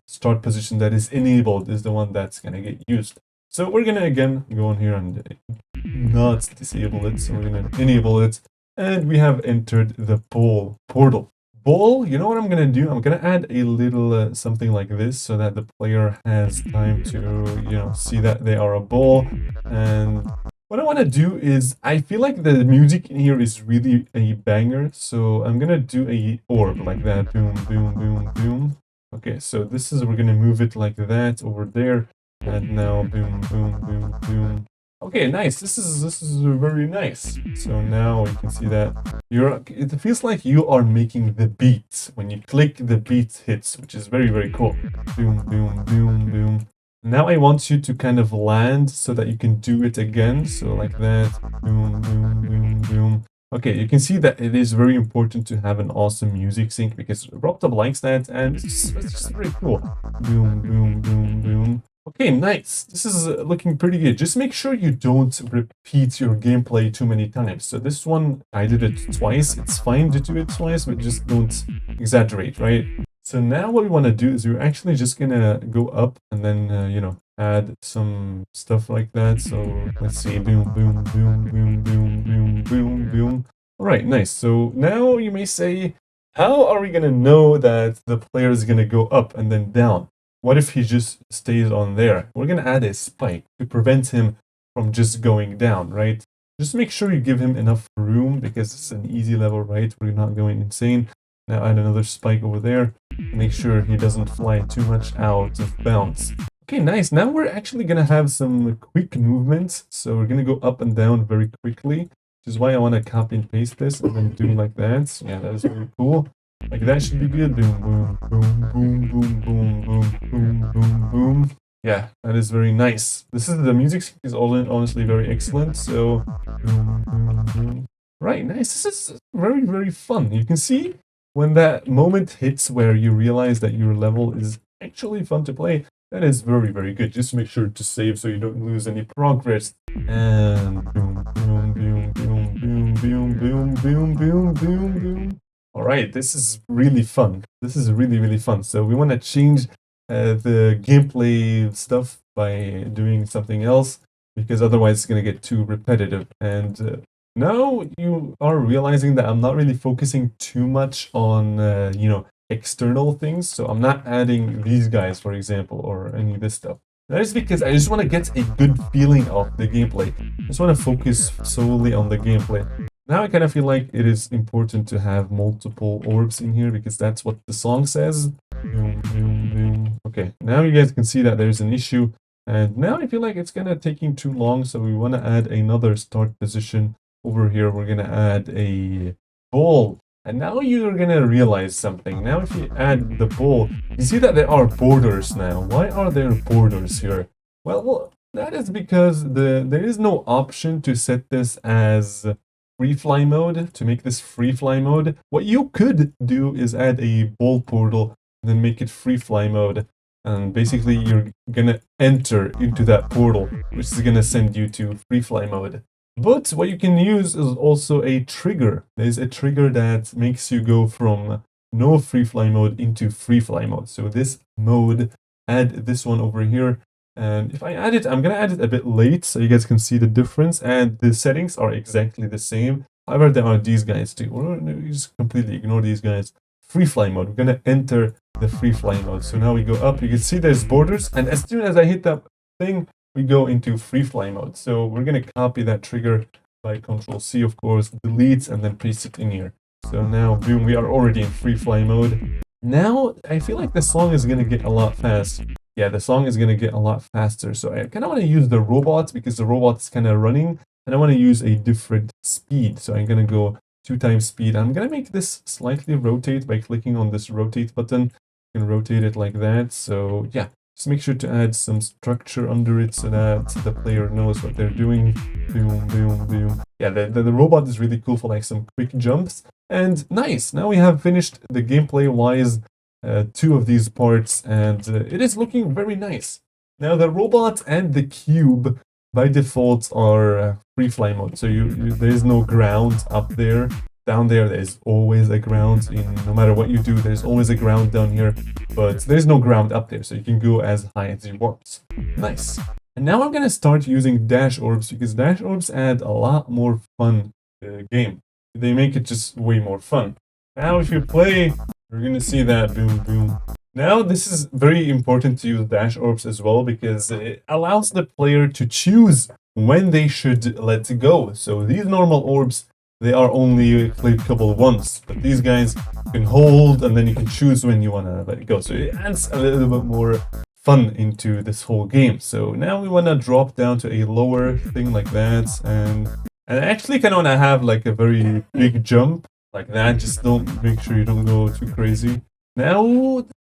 start position that is enabled is the one that's going to get used. So we're going to again go on here and not disable it. So we're going to enable it. And we have entered the ball portal. Ball, you know what I'm going to do? I'm going to add a little something like this so that the player has time to, see that they are a ball. And what I want to do is, I feel like the music in here is really a banger. So I'm going to do a orb like that. Boom, boom, boom, boom. Okay, so this is, we're going to move it like that over there. And now boom, boom, boom, boom. Okay, nice. This is very nice. So now you can see that it feels like you are making the beat when you click the beat hits, which is very, very cool. Boom, boom, boom, boom. Now I want you to kind of land so that you can do it again. So like that. Boom, boom, boom, boom. Okay, you can see that it is very important to have an awesome music sync because RobTop likes that, and it's just very cool. Boom, boom, boom, boom. Okay, nice. This is looking pretty good. Just make sure you don't repeat your gameplay too many times. So this one, I did it twice. It's fine to do it twice, but just don't exaggerate, right? So now what we want to do is we're actually just going to go up and then, add some stuff like that. So let's see. Boom, boom, boom, boom, boom, boom, boom, boom. All right, nice. So now you may say, how are we going to know that the player is going to go up and then down? What if he just stays on there? We're going to add a spike to prevent him from just going down, right? Just make sure you give him enough room because it's an easy level, right? We're not going insane. Now add another spike over there. Make sure he doesn't fly too much out of bounds. Okay, nice. Now we're actually going to have some quick movements. So we're going to go up and down very quickly, which is why I want to copy and paste this and then do like that. Yeah, that is very cool. Like that should be good. Boom, boom, boom, boom, boom, boom, boom, boom, boom, boom. Yeah, that is very nice. The music is honestly very excellent. So, boom, boom, boom. Right, nice. This is very, very fun. You can see when that moment hits where you realize that your level is actually fun to play. That is very, very good. Just make sure to save so you don't lose any progress. And boom, boom, boom, boom, boom, boom, boom, boom, boom, boom, boom. All right, this is really fun. This is really, really fun. So we want to change the gameplay stuff by doing something else. because otherwise it's going to get too repetitive. And now you are realizing that I'm not really focusing too much on, external things. So I'm not adding these guys, for example, or any of this stuff. That is because I just want to get a good feeling of the gameplay. I just want to focus solely on the gameplay. Now I kind of feel like it is important to have multiple orbs in here because that's what the song says. Boom, boom, boom. Okay, now you guys can see that there's an issue. And now I feel like it's gonna taking too long, so we want to add another start position over here. We're gonna add a ball. And now you're gonna realize something. Now if you add the ball, you see that there are borders now. Why are there borders here? Well, that is because there is no option to set this as free fly mode, to make this free fly mode. What you could do is add a ball portal and then make it free fly mode. And basically you're gonna enter into that portal, which is gonna send you to free fly mode. But what you can use is also a trigger. There's a trigger that makes you go from no free fly mode into free fly mode. So this mode, add this one over here. And if I add it, I'm going to add it a bit late so you guys can see the difference. And the settings are exactly the same. However, there are these guys too. You just completely ignore these guys. Free fly mode. We're going to enter the free fly mode. So now we go up. You can see there's borders. And as soon as I hit that thing, we go into free fly mode. So we're going to copy that trigger by Control C, of course, delete, and then paste it in here. So now, boom, we are already in free fly mode. Now, I feel like the song is going to get a lot faster. Yeah, the song is going to get a lot faster. So I kind of want to use the robot because the robot is kind of running. And I want to use a different speed. So I'm going to go 2 times speed. I'm going to make this slightly rotate by clicking on this rotate button. You can rotate it like that. So yeah, just make sure to add some structure under it so that the player knows what they're doing. Boom, boom, boom. Yeah, the robot is really cool for like some quick jumps. And nice, now we have finished the gameplay-wise 2 of these parts, and it is looking very nice. Now the robot and the cube by default are free fly mode, so there is no ground up there. Down there is always a ground. No matter what you do, there's always a ground down here, but there's no ground up there, so you can go as high as you want. Nice. And now I'm gonna start using dash orbs because dash orbs add a lot more fun to the game. They make it just way more fun. Now if you play, you're gonna see that boom boom. Now this is very important to use dash orbs as well because it allows the player to choose when they should let go. So these normal orbs, they are only clickable once, but these guys you can hold and then you can choose when you wanna let it go. So it adds a little bit more fun into this whole game. So now we wanna drop down to a lower thing like that, and I actually kind of wanna have like a very big jump like that. Just don't make sure you don't go too crazy. Now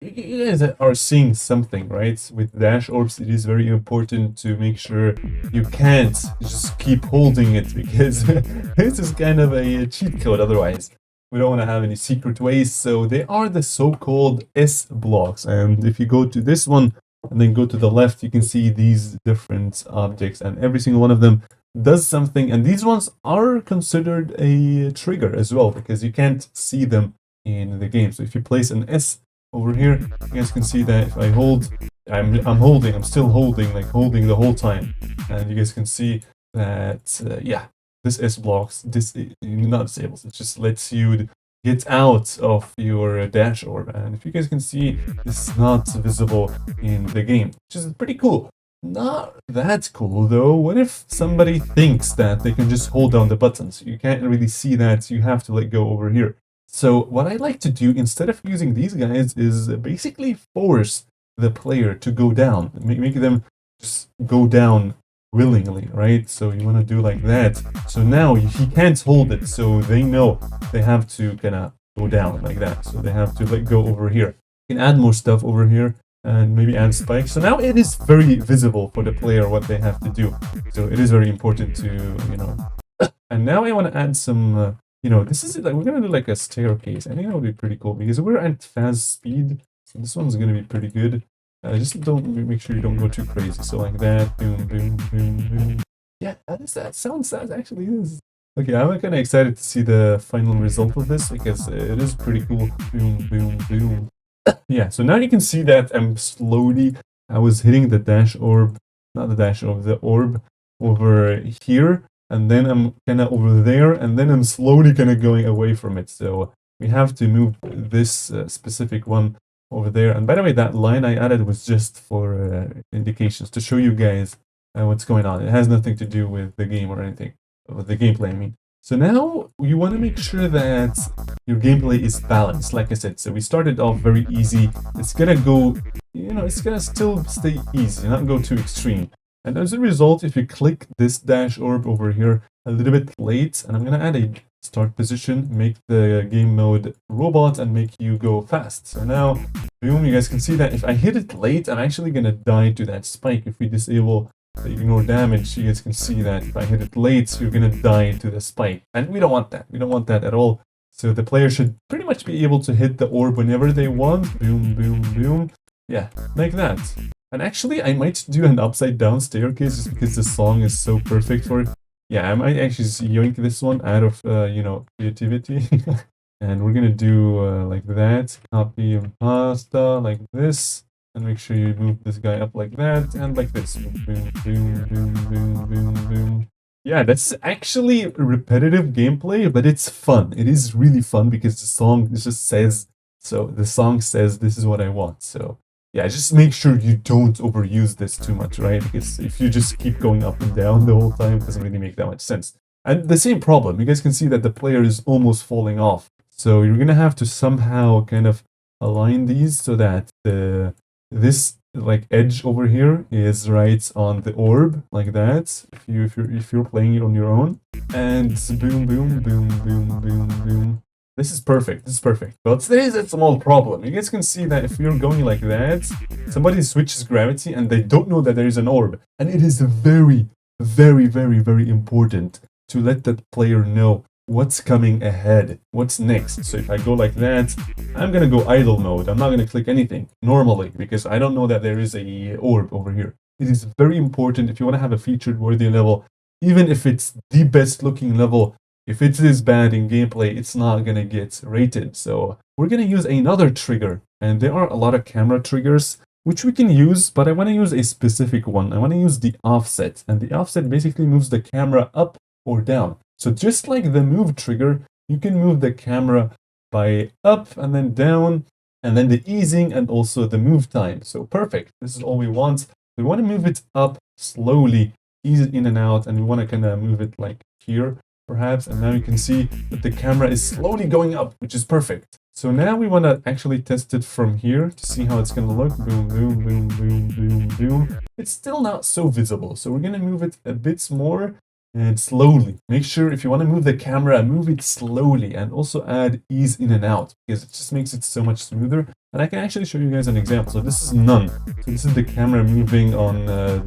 you guys are seeing something, right? With dash orbs, it is very important to make sure you can't just keep holding it because this is kind of a cheat code otherwise. We don't want to have any secret ways, so they are the so-called S blocks. And if you go to this one and then go to the left, you can see these different objects, and every single one of them does something. And these ones are considered a trigger as well because you can't see them in the game. So if you place an S over here, you guys can see that if I hold, I'm still holding, like holding the whole time. And you guys can see that, yeah, this S blocks, this not disables, it just lets you get out of your dash orb. And if you guys can see, this is not visible in the game, which is pretty cool. Not that cool though. What if somebody thinks that they can just hold down the buttons? You can't really see that, you have to let go over here. So what I like to do instead of using these guys is basically force the player to go down, make them just go down willingly, right? So you want to do like that. So now he can't hold it, so they know they have to kind of go down like that. So they have to let go over here. You can add more stuff over here and maybe add spikes. So now it is very visible for the player what they have to do. So it is very important to, and now I want to add some this is like, we're gonna do like a staircase. I think that would be pretty cool because we're at fast speed, so this one's gonna be pretty good. Just don't make sure you don't go too crazy. So like that, boom, boom, boom, boom. Yeah, that sounds actually is. Okay, I'm kind of excited to see the final result of this because it is pretty cool. Boom, boom, boom. Yeah, so now you can see that I was hitting the dash orb, not the dash orb, the orb. over here, and then I'm kind of over there, and then I'm slowly kind of going away from it. So we have to move this specific one over there. And by the way, that line I added was just for indications to show you guys what's going on. It has nothing to do with the game or anything, with the gameplay, I mean. So now you want to make sure that your gameplay is balanced, like I said. So we started off very easy. It's gonna go, it's gonna still stay easy, not go too extreme. And as a result, if you click this dash orb over here a little bit late, and I'm gonna add a start position, make the game mode robot, and make you go fast. So now, boom, you guys can see that if I hit it late, I'm actually gonna die to that spike. If we disable the ignore damage, you guys can see that if I hit it late, you're gonna die to the spike. And we don't want that. We don't want that at all. So the player should pretty much be able to hit the orb whenever they want. Boom, boom, boom. Yeah, like that. And actually, I might do an upside down staircase just because the song is so perfect for it. Yeah, I might actually yoink this one out of, creativity. And we're gonna do like that. Copy and pasta like this. And make sure you move this guy up like that, and like this. Boom, boom, boom, boom, boom, boom. Yeah, that's actually repetitive gameplay, but it's fun. It is really fun because the song just says, so the song says this is what I want. So yeah, just make sure you don't overuse this too much, right? Because if you just keep going up and down the whole time, it doesn't really make that much sense. And the same problem, you guys can see that the player is almost falling off. So you're gonna have to somehow kind of align these so that this like edge over here is right on the orb, like that. If you're playing it on your own, and boom, boom, boom, boom, boom, boom. This is perfect. This is perfect. But there is a small problem. You guys can see that if you're going like that, somebody switches gravity and they don't know that there is an orb. And it is very, very, very, very important to let the player know what's coming ahead, what's next. So if I go like that, I'm gonna go idle mode. I'm not gonna click anything normally because I don't know that there is a orb over here. It is very important if you want to have a featured worthy level, even if it's the best looking level. If it is bad in gameplay, it's not gonna get rated. So we're gonna use another trigger, and there are a lot of camera triggers which we can use, but I want to use a specific one. I want to use the offset, and the offset basically moves the camera up or down. So just like the move trigger, you can move the camera by up and then down, and then the easing and also the move time. So perfect. This is all we want. We want to move it up slowly, ease it in and out, and we want to kind of move it like here, perhaps. And now you can see that the camera is slowly going up, which is perfect. So now we want to actually test it from here to see how it's going to look. Boom, boom, boom, boom, boom, boom. It's still not so visible. So we're going to move it a bit more. And slowly. Make sure if you want to move the camera, move it slowly, and also add ease in and out because it just makes it so much smoother. And I can actually show you guys an example. So this is none. So this is the camera moving on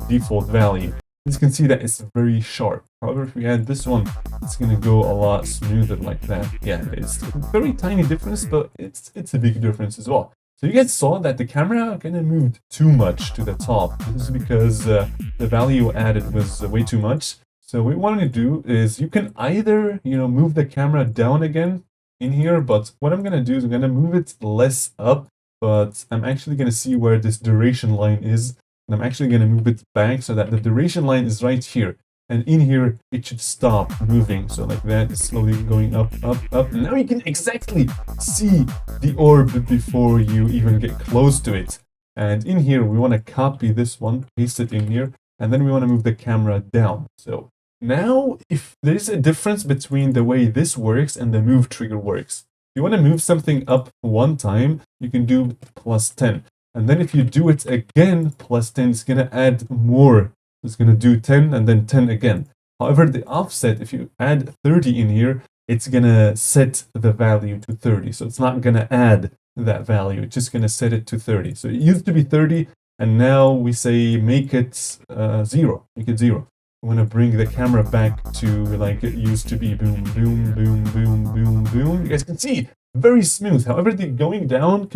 default value. As you can see that it's very sharp. However, if we add this one, it's going to go a lot smoother like that. Yeah, it's a very tiny difference, but it's a big difference as well. So you guys saw that the camera kind of moved too much to the top. This is because the value added was way too much. So what we want to do is you can either, move the camera down again in here, but what I'm going to do is I'm going to move it less up, but I'm actually going to see where this duration line is. And I'm actually going to move it back so that the duration line is right here. And in here, it should stop moving. So like that, it's slowly going up, up, up. And now you can exactly see the orb before you even get close to it. And in here, we want to copy this one, paste it in here, and then we want to move the camera down. So now, if there's a difference between the way this works and the move trigger works. If you want to move something up one time, you can do +10. And then if you do it again, +10, it's going to add more. It's going to do 10 and then 10 again. However, the offset, if you add 30 in here, it's going to set the value to 30. So it's not going to add that value. It's just going to set it to 30. So it used to be 30, and now we say make it 0. Make it 0. I want to bring the camera back to like it used to be. Boom, boom, boom, boom, boom, boom. You guys can see, very smooth. However, the going down,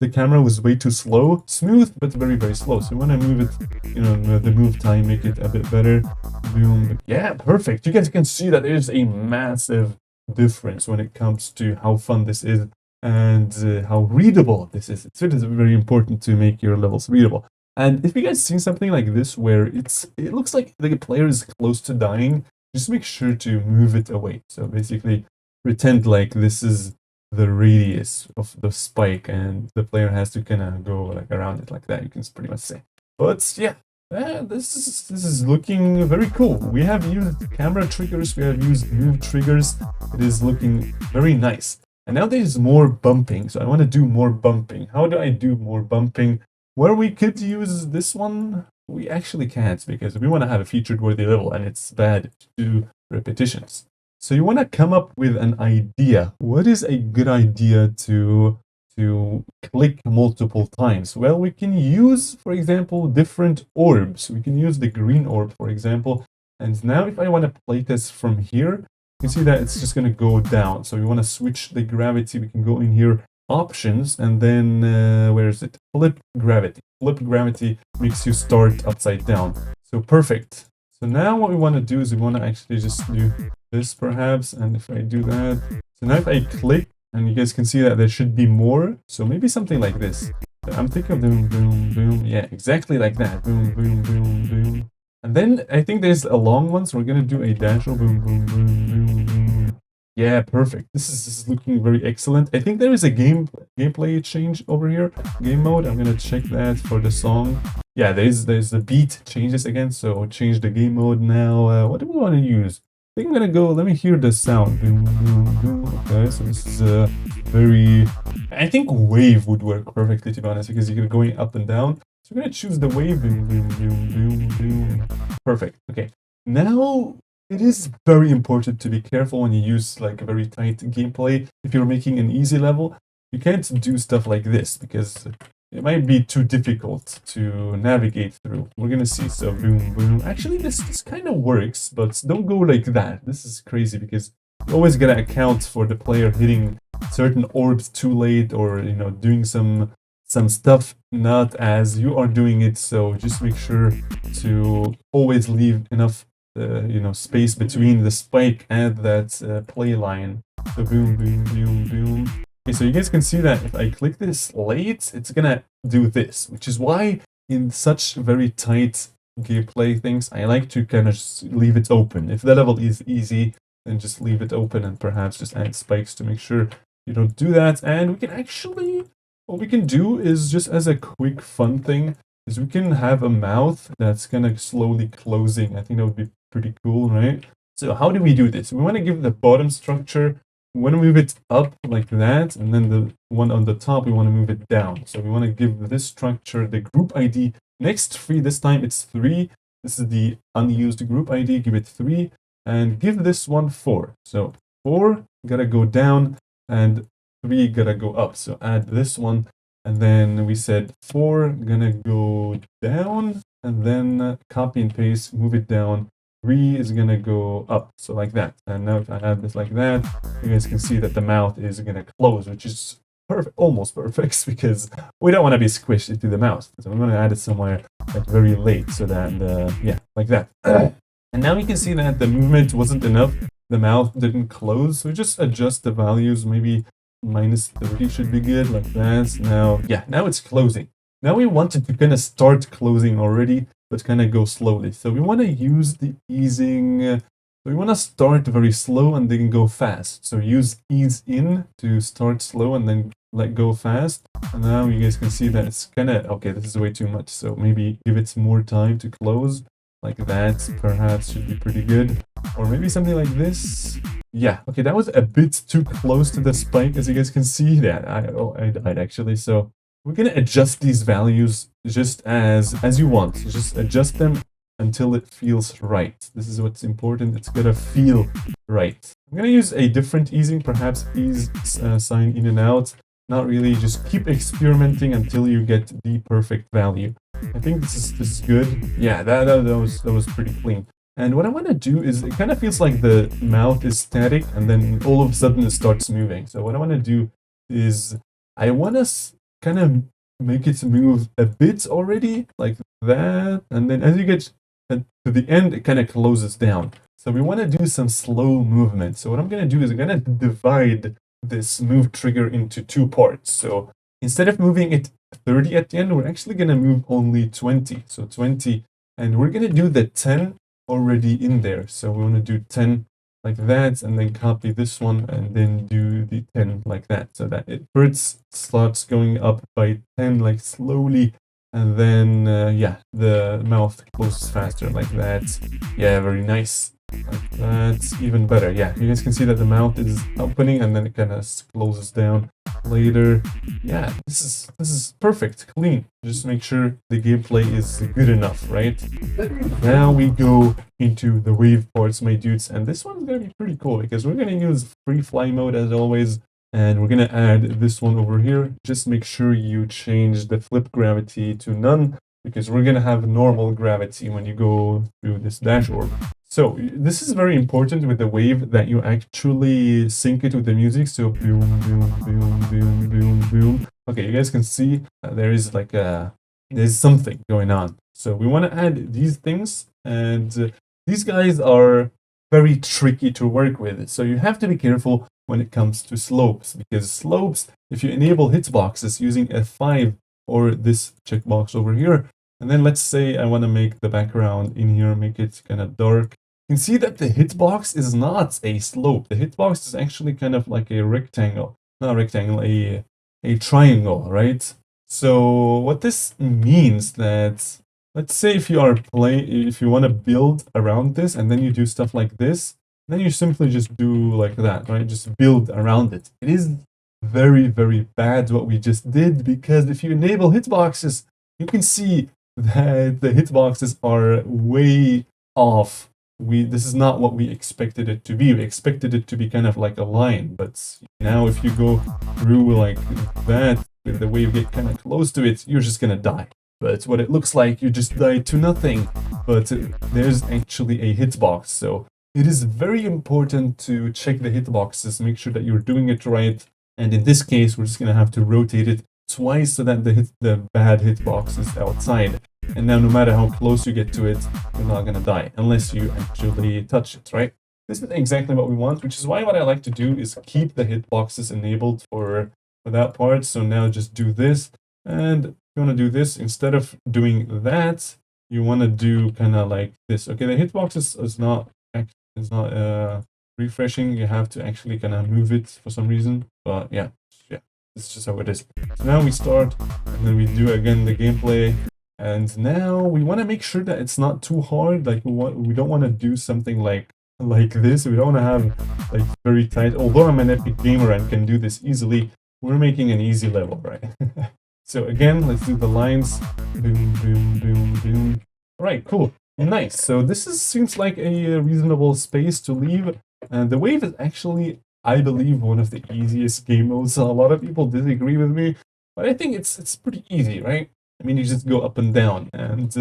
the camera was way too slow. Smooth, but very, very slow. So we want to move it, the move time, make it a bit better. Boom. Yeah, perfect. You guys can see that there's a massive difference when it comes to how fun this is and how readable this is. It is very important to make your levels readable. And if you guys see something like this where it looks like the player is close to dying, just make sure to move it away. So basically pretend like this is the radius of the spike and the player has to kind of go like around it like that, you can pretty much say. But yeah, this is looking very cool. We have used camera triggers, we have used move triggers. It is looking very nice. And now there's more bumping, so I want to do more bumping. How do I do more bumping? Where we could use this one, we actually can't, because we want to have a featured worthy level and it's bad to do repetitions. So you want to come up with an idea. What is a good idea to click multiple times? Well, we can use, for example, different orbs. We can use the green orb, for example. And now if I want to playtest from here, you can see that it's just going to go down. So we want to switch the gravity. We can go in here, options, and then where is it? Flip gravity. Flip gravity makes you start upside down. So perfect. So now what we want to do is we want to actually just do this perhaps. And if I do that, so now if I click, and you guys can see that there should be more. So maybe something like this. I'm thinking of boom, boom, boom. Yeah, exactly like that. Boom, boom, boom, boom. And then I think there's a long one, so we're gonna do a dash of boom, boom, boom, boom, boom. Yeah, perfect. This is looking very excellent. I think there is a gameplay change over here. Game mode. I'm gonna check that for the song. Yeah, there's the beat changes again. So change the game mode now. What do we want to use? I think I'm gonna go. Let me hear the sound. Boom, boom, boom. Okay, so this is very. I think wave would work perfectly, to be honest, because you're going up and down. So we're gonna choose the wave. Boom, boom, boom, boom, boom. Perfect. Okay. Now it is very important to be careful when you use like a very tight gameplay. If you're making an easy level, you can't do stuff like this because it might be too difficult to navigate through. We're gonna see. So boom, boom. Actually, this kind of works, but don't go like that. This is crazy because you always gotta account for the player hitting certain orbs too late, or doing some stuff not as you are doing it. So just make sure to always leave enough space between the spike and that play line. So boom, boom, boom, boom. Okay, so you guys can see that if I click this late, it's gonna do this, which is why in such very tight gameplay things, I like to kind of just leave it open. If the level is easy, then just leave it open and perhaps just add spikes to make sure you don't do that. And we can actually, what we can do is just as a quick fun thing, is we can have a mouth that's kind of slowly closing. I think that would be pretty cool, right? So how do we do this? We want to give the bottom structure, we want to move it up like that, and then the one on the top, we want to move it down. So we want to give this structure the group ID next 3. This time it's 3. This is the unused group ID. Give it 3, and give this one 4. So 4 gotta go down, and 3 gotta go up. So add this one, and then we said 4 gonna go down, and then copy and paste, move it down. 3 is gonna go up, so like that. And now if I add this like that, you guys can see that the mouth is gonna close, which is perfect, almost perfect, because we don't want to be squished into the mouth. So I'm gonna add it somewhere like very late, so that yeah, like that. And now you can see that the movement wasn't enough. The mouth didn't close, so just adjust the values. Maybe -30 should be good, like that. Now, yeah, now it's closing. Now we wanted to kind of start closing already, but kind of go slowly. So we want to use the easing. So we want to start very slow and then go fast. So use ease in to start slow and then let go fast. And now you guys can see that it's kind of, okay, this is way too much. So maybe give it more time to close. Like that, perhaps, should be pretty good. Or maybe something like this. Yeah, okay, that was a bit too close to the spike, as you guys can see. That I died actually. So we're gonna adjust these values just as you want. So just adjust them until it feels right. This is what's important. It's gonna feel right. I'm gonna use a different easing, perhaps ease sign in and out. Not really, just keep experimenting until you get the perfect value. I think this is good. Yeah, that was pretty clean. And what I want to do is, it kind of feels like the mouth is static and then all of a sudden it starts moving. So what I want to do is, I want to kind of make it move a bit already, like that. And then as you get to the end, it kind of closes down. So we want to do some slow movement. So what I'm going to do is I'm going to divide this move trigger into 2 parts. So instead of moving it 30 at the end, we're actually going to move only 20. So 20, and we're going to do the 10 already in there. So we want to do 10 like that, and then copy this one, and then do the 10 like that, so that it first starts going up by 10, like slowly, and then, yeah, the mouth closes faster like that. Yeah, very nice. Like that, even better. Yeah, you guys can see that the mouth is opening and then it kind of closes down later. Yeah, this is perfect, clean. Just make sure the gameplay is good enough, right? Now we go into the wave parts, my dudes, and this one's gonna be pretty cool because we're gonna use free fly mode as always, and we're gonna add this one over here. Just make sure you change the flip gravity to none, because we're gonna have normal gravity when you go through this dash orb. So this is very important with the wave, that you actually sync it with the music. So boom, boom, boom, boom, boom, boom. Okay, you guys can see there is like there's something going on. So we want to add these things, and these guys are very tricky to work with. So you have to be careful when it comes to slopes, because slopes, if you enable hitboxes using F5 or this checkbox over here, and then let's say I want to make the background in here, make it kind of dark. You can see that the hitbox is not a slope. The hitbox is actually kind of like a rectangle. Not a rectangle, a triangle, right? So what this means that, let's say if you want to build around this, and then you do stuff like this, then you simply just do like that, right? Just build around it. It is very, very bad what we just did, because if you enable hitboxes, you can see that the hitboxes are way off. This is not what we expected it to be. We expected it to be kind of like a line, but now if you go through like that, with the way you get kind of close to it, you're just gonna die. But what it looks like, you just died to nothing. But there's actually a hitbox, so it is very important to check the hitboxes, make sure that you're doing it right. And in this case, we're just gonna have to rotate it twice so that the bad hitbox is outside. And now no matter how close you get to it, you're not gonna die unless you actually touch it, right? This is exactly what we want, which is why what I like to do is keep the hitboxes enabled for that part. So now just do this, and you want to do this instead of doing that. You want to do kind of like this. Okay, the hitbox is not refreshing. You have to actually kind of move it for some reason. But yeah, this is just how it is. So now we start, and then we do again the gameplay. And now we want to make sure that it's not too hard. Like we don't want to do something like this. We don't want to have like very tight. Although I'm an epic gamer and can do this easily, we're making an easy level, right? So again, let's do the lines. Boom, boom, boom, boom. All right, cool, nice. So seems like a reasonable space to leave. And the wave is actually, I believe, one of the easiest game modes. A lot of people disagree with me, but I think it's pretty easy, right? I mean, you just go up and down, and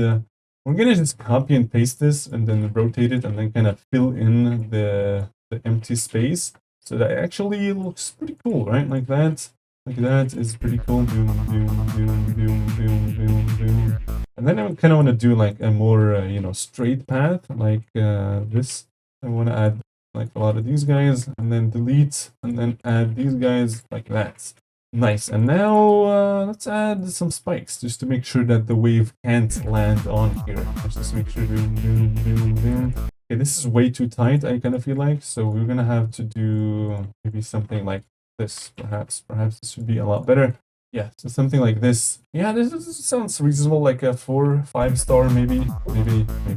we're gonna just copy and paste this, and then rotate it, and then kind of fill in the empty space, so that it actually looks pretty cool, right? Like that. Like that is pretty cool. Boom, boom, boom, boom, boom, boom, boom. And then I kind of want to do like a more, straight path, like this. I want to add like a lot of these guys, and then delete, and then add these guys like that. Nice. And now let's add some spikes just to make sure that the wave can't land on here. Let's just make sure. Boom, boom, boom, boom. Okay, this is way too tight, I kind of feel like. So we're gonna have to do maybe something like this. Perhaps this should be a lot better. Yeah, so something like this. Yeah, this sounds reasonable, like a 4-5 star, maybe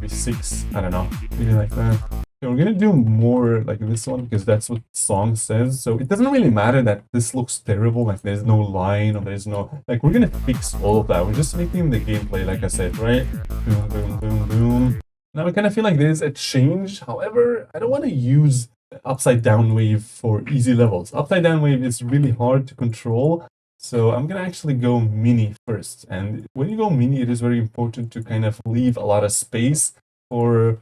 6. I don't know, maybe like that. Okay, we're gonna do more like this one because that's what the song says. So it doesn't really matter that this looks terrible, like there's no line or there's no, like, we're gonna fix all of that. We're just making the gameplay, like I said, right? Boom, boom, boom, boom. Now I kind of feel like there's a change. However, I don't want to use upside down wave for easy levels. Upside down wave is really hard to control. So I'm gonna actually go mini first. And when you go mini, it is very important to kind of leave a lot of space for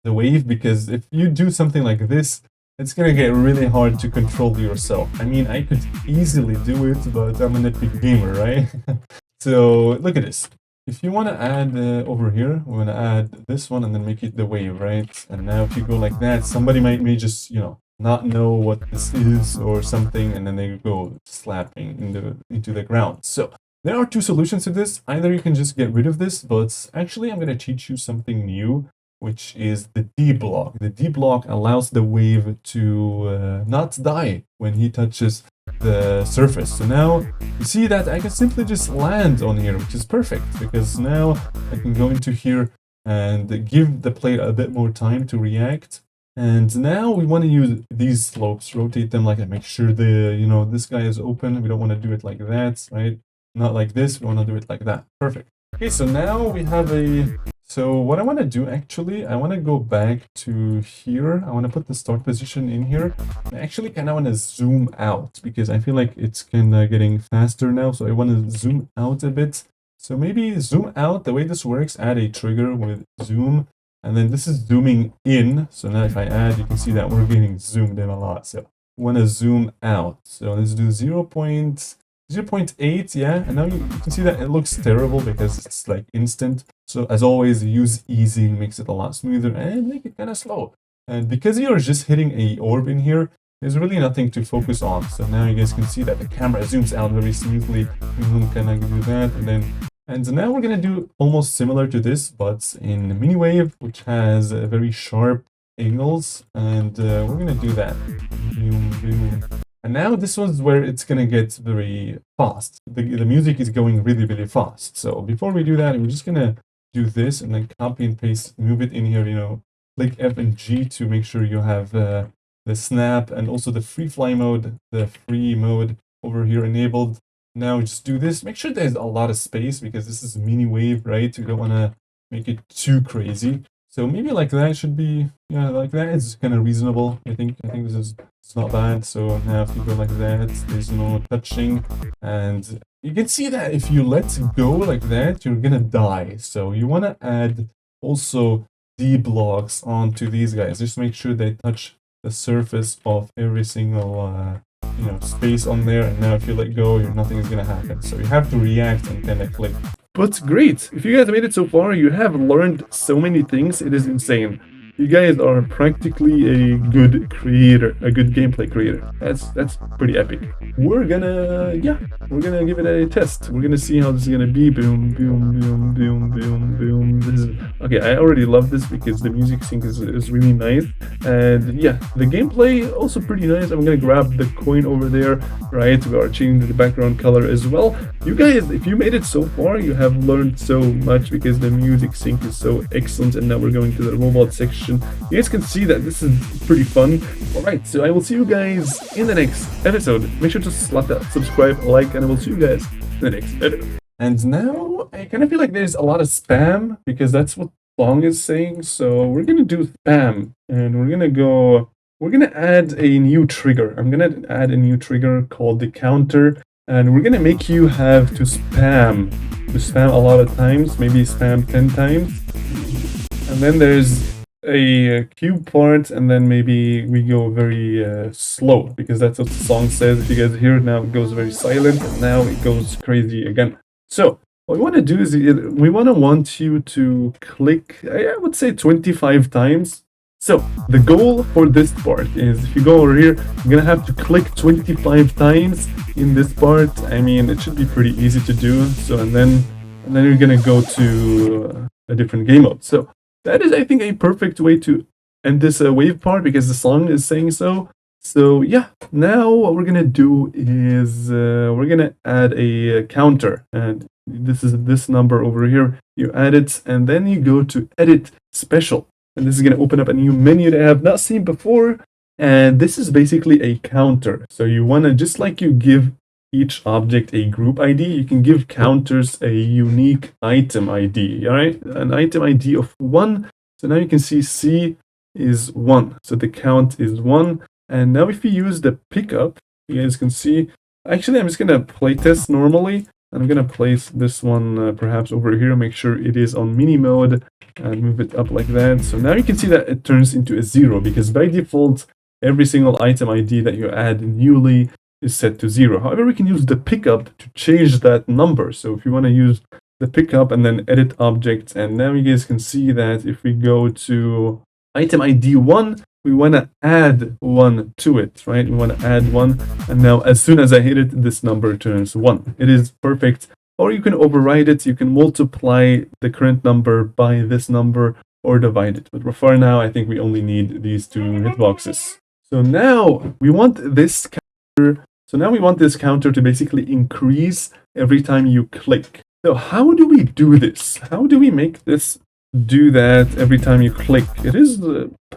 the wave, because if you do something like this, it's gonna get really hard to control yourself. I mean, I could easily do it, but I'm an epic gamer, right? So look at this. If you want to add over here, we're gonna add this one and then make it the wave, right? And now if you go like that, somebody may just, not know what this is or something, and then they go slapping into the ground. So There are two solutions to this. Either you can just get rid of this, but actually I'm going to teach you something new, which is the D block. The D block allows the wave to not die when he touches the surface. So now you see that I can simply just land on here, which is perfect, because now I can go into here and give the player a bit more time to react. And now we want to use these slopes, rotate them like that, make sure this guy is open. We don't want to do it like that, right? Not like this, we want to do it like that. Perfect. Okay, so now we have so what I want to do actually, I want to go back to here. I want to put the start position in here. I actually kind of want to zoom out because I feel like it's kind of getting faster now. So I want to zoom out a bit. So maybe zoom out. The way this works, add a trigger with zoom. And then this is zooming in. So now if I add, you can see that we're getting zoomed in a lot. So we want to zoom out. So let's do 0.8, yeah, and now you can see that it looks terrible because it's like instant. So as always, use easy, makes it a lot smoother, and make it kind of slow. And because you're just hitting a orb in here, there's really nothing to focus on. So now you guys can see that the camera zooms out very smoothly. You can do that, and now we're gonna do almost similar to this, but in mini wave, which has very sharp angles, and we're gonna do that. Boom, boom. And now this was where it's gonna get very fast. The music is going really, really fast. So before we do that, we're just gonna do this and then copy and paste, move it in here, click F and G to make sure you have the snap and also the free fly mode, the free mode over here enabled. Now just do this. Make sure there's a lot of space because this is mini wave, right? You don't wanna make it too crazy. So maybe like that should be, yeah, like that is kind of reasonable. I think this is, it's not bad. So now if you go like that, there's no touching, and you can see that if you let go like that, you're gonna die. So you want to add also D blocks onto these guys. Just make sure they touch the surface of every single space on there. And now if you let go, nothing is gonna happen. So you have to react and kind of click. But great, if you guys made it so far, you have learned so many things, it is insane. You guys are practically a good creator, a good gameplay creator. That's pretty epic. We're gonna give it a test. We're gonna see how this is gonna be. Boom, boom, boom, boom, boom, boom. Okay, I already love this because the music sync is really nice. And yeah, the gameplay also pretty nice. I'm gonna grab the coin over there, right? We are changing the background color as well. You guys, if you made it so far, you have learned so much because the music sync is so excellent. And now we're going to the robot section. You guys can see that this is pretty fun. Alright, so I will see you guys in the next episode. Make sure to slap that subscribe, like, and I will see you guys in the next episode. And now I kind of feel like there's a lot of spam because that's what song is saying. So we're gonna do spam, and we're gonna add a new trigger. I'm gonna add a new trigger called the counter, and we're gonna make you have to spam a lot of times, maybe spam 10 times. And then there's a cube part, and then maybe we go very slow because that's what the song says. If you guys hear it now, it goes very silent, and now it goes crazy again. So what we want to do is we want you to click, I would say 25 times. So the goal for this part is if you go over here, you're gonna have to click 25 times in this part. I mean, it should be pretty easy to do. So and then you're gonna go to a different game mode. So that is, I think, a perfect way to end this wave part because the song is saying so. So yeah, now what we're gonna do is we're gonna add a counter, and this is this number over here. You add it, and then you go to Edit Special, and this is gonna open up a new menu that I have not seen before. And this is basically a counter. So you wanna, just like you give each object a group ID, you can give counters a unique item ID, all right? An item ID of 1. So now you can see C is 1. So the count is 1. And now if you use the pickup, you guys can see, actually I'm just gonna play test normally. I'm gonna place this one perhaps over here, make sure it is on mini mode and move it up like that. So now you can see that it turns into a 0 because by default, every single item ID that you add newly is set to 0. However, we can use the pickup to change that number. So if you want to use the pickup and then edit object, and now you guys can see that if we go to item ID 1, we want to add 1 to it, right? We want to add 1, and now as soon as I hit it, this number turns 1. It is perfect. or you can override it. You can multiply the current number by this number or divide it. But for now, I think we only need these two hitboxes. So now we want this counter. So now we want this counter to basically increase every time you click. So how do we do this? How do we make this do that every time you click? It is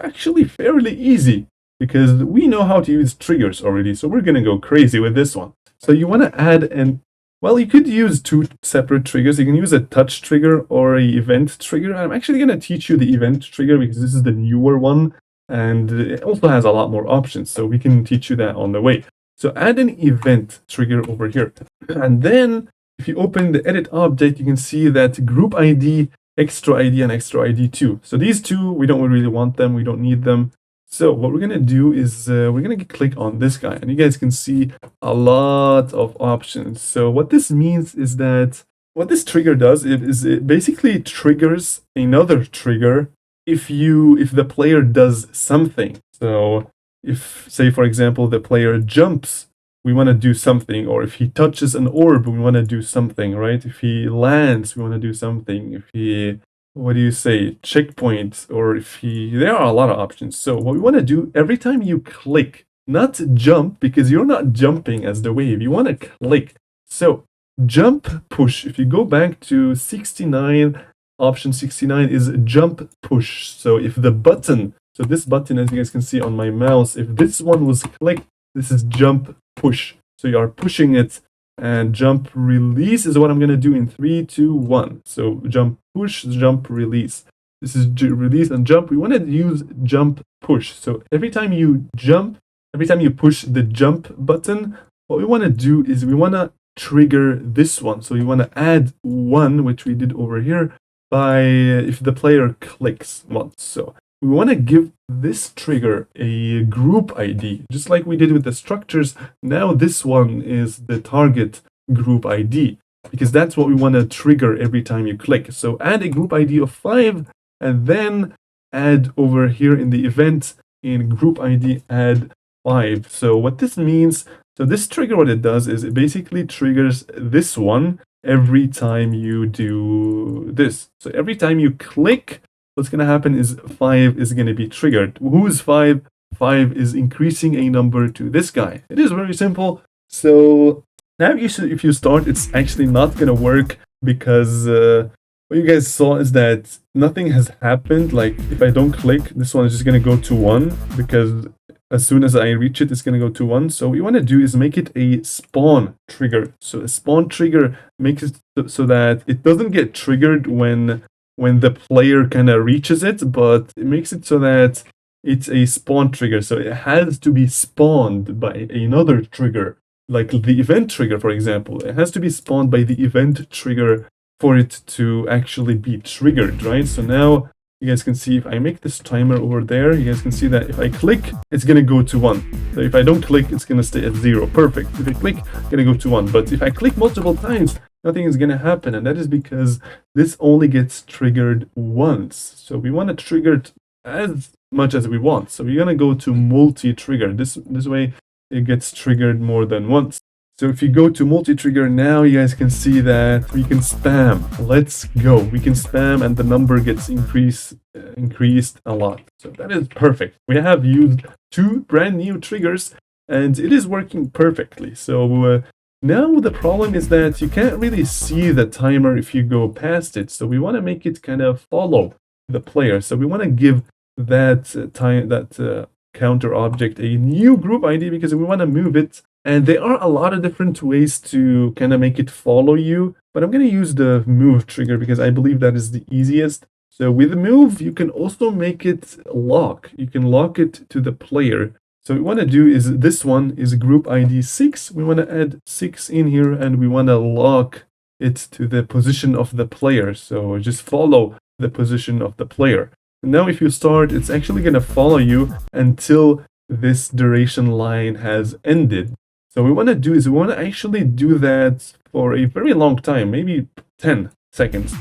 actually fairly easy because we know how to use triggers already. So we're going to go crazy with this one. So you want to add well, you could use two separate triggers. You can use a touch trigger or an event trigger. I'm actually going to teach you the event trigger because this is the newer one and it also has a lot more options. So we can teach you that on the way. So add an event trigger over here. And then if you open the edit object, you can see that group ID, extra ID, and extra ID 2. So these two, we don't really want them. We don't need them. So what we're going to do is we're going to click on this guy. And you guys can see a lot of options. So what this means is that what this trigger does is it basically triggers another trigger if the player does something. So if, say, for example, the player jumps, we want to do something. Or if he touches an orb, we want to do something, right? If he lands, we want to do something. If he, what do you say, checkpoint, or if he, there are a lot of options. So what we want to do every time you click, not jump, because you're not jumping as the wave, you want to click. So jump push, if you go back to 69, option 69 is jump push. So if the button, so this button, as you guys can see on my mouse, if this one was clicked, this is jump push. So you are pushing it, and jump release is what I'm going to do in 3, 2, 1. So jump push, jump release. This is release and jump. We want to use jump push. So every time you jump, every time you push the jump button, what we want to do is we want to trigger this one. So you want to add 1, which we did over here, by if the player clicks once. So we want to give this trigger a group ID, just like we did with the structures. Now this one is the target group ID, because that's what we want to trigger every time you click. So add a group ID of 5, and then add over here in the event, in group ID, add 5. So what this means, so this trigger, what it does is it basically triggers this one every time you do this. So every time you click, what's going to happen is 5 is going to be triggered. Who is 5? 5 is increasing a number to this guy. It is very simple. So now if you start, it's actually not going to work because what you guys saw is that nothing has happened. Like if I don't click, this one is just going to go to 1 because as soon as I reach it, it's going to go to 1. So what we want to do is make it a spawn trigger. So a spawn trigger makes it so that it doesn't get triggered when the player kind of reaches it, but it makes it so that it's a spawn trigger. So it has to be spawned by another trigger, like the event trigger, for example. It has to be spawned by the event trigger for it to actually be triggered, right? So now you guys can see if I make this timer over there, you guys can see that if I click, it's going to go to 1. So if I don't click, it's going to stay at 0. Perfect. If I click, it's going to go to 1. But if I click multiple times, nothing is going to happen. And that is because this only gets triggered once. So we want to trigger it as much as we want. So we're going to go to multi-trigger. This way it gets triggered more than once. So if you go to multi-trigger now, you guys can see that we can spam. Let's go. We can spam and the number gets increased a lot. So that is perfect. We have used 2 brand new triggers and it is working perfectly. So now the problem is that you can't really see the timer if you go past it. So we want to make it kind of follow the player. So we want to give that counter object a new group ID because we want to move it. And there are a lot of different ways to kind of make it follow you, but I'm going to use the move trigger because I believe that is the easiest. So with the move, you can also make it lock. You can lock it to the player. So what we want to do is this one is group ID 6. We want to add 6 in here and we want to lock it to the position of the player. So just follow the position of the player. And now if you start, it's actually going to follow you until this duration line has ended. So what we want to do is we want to actually do that for a very long time, maybe 10 seconds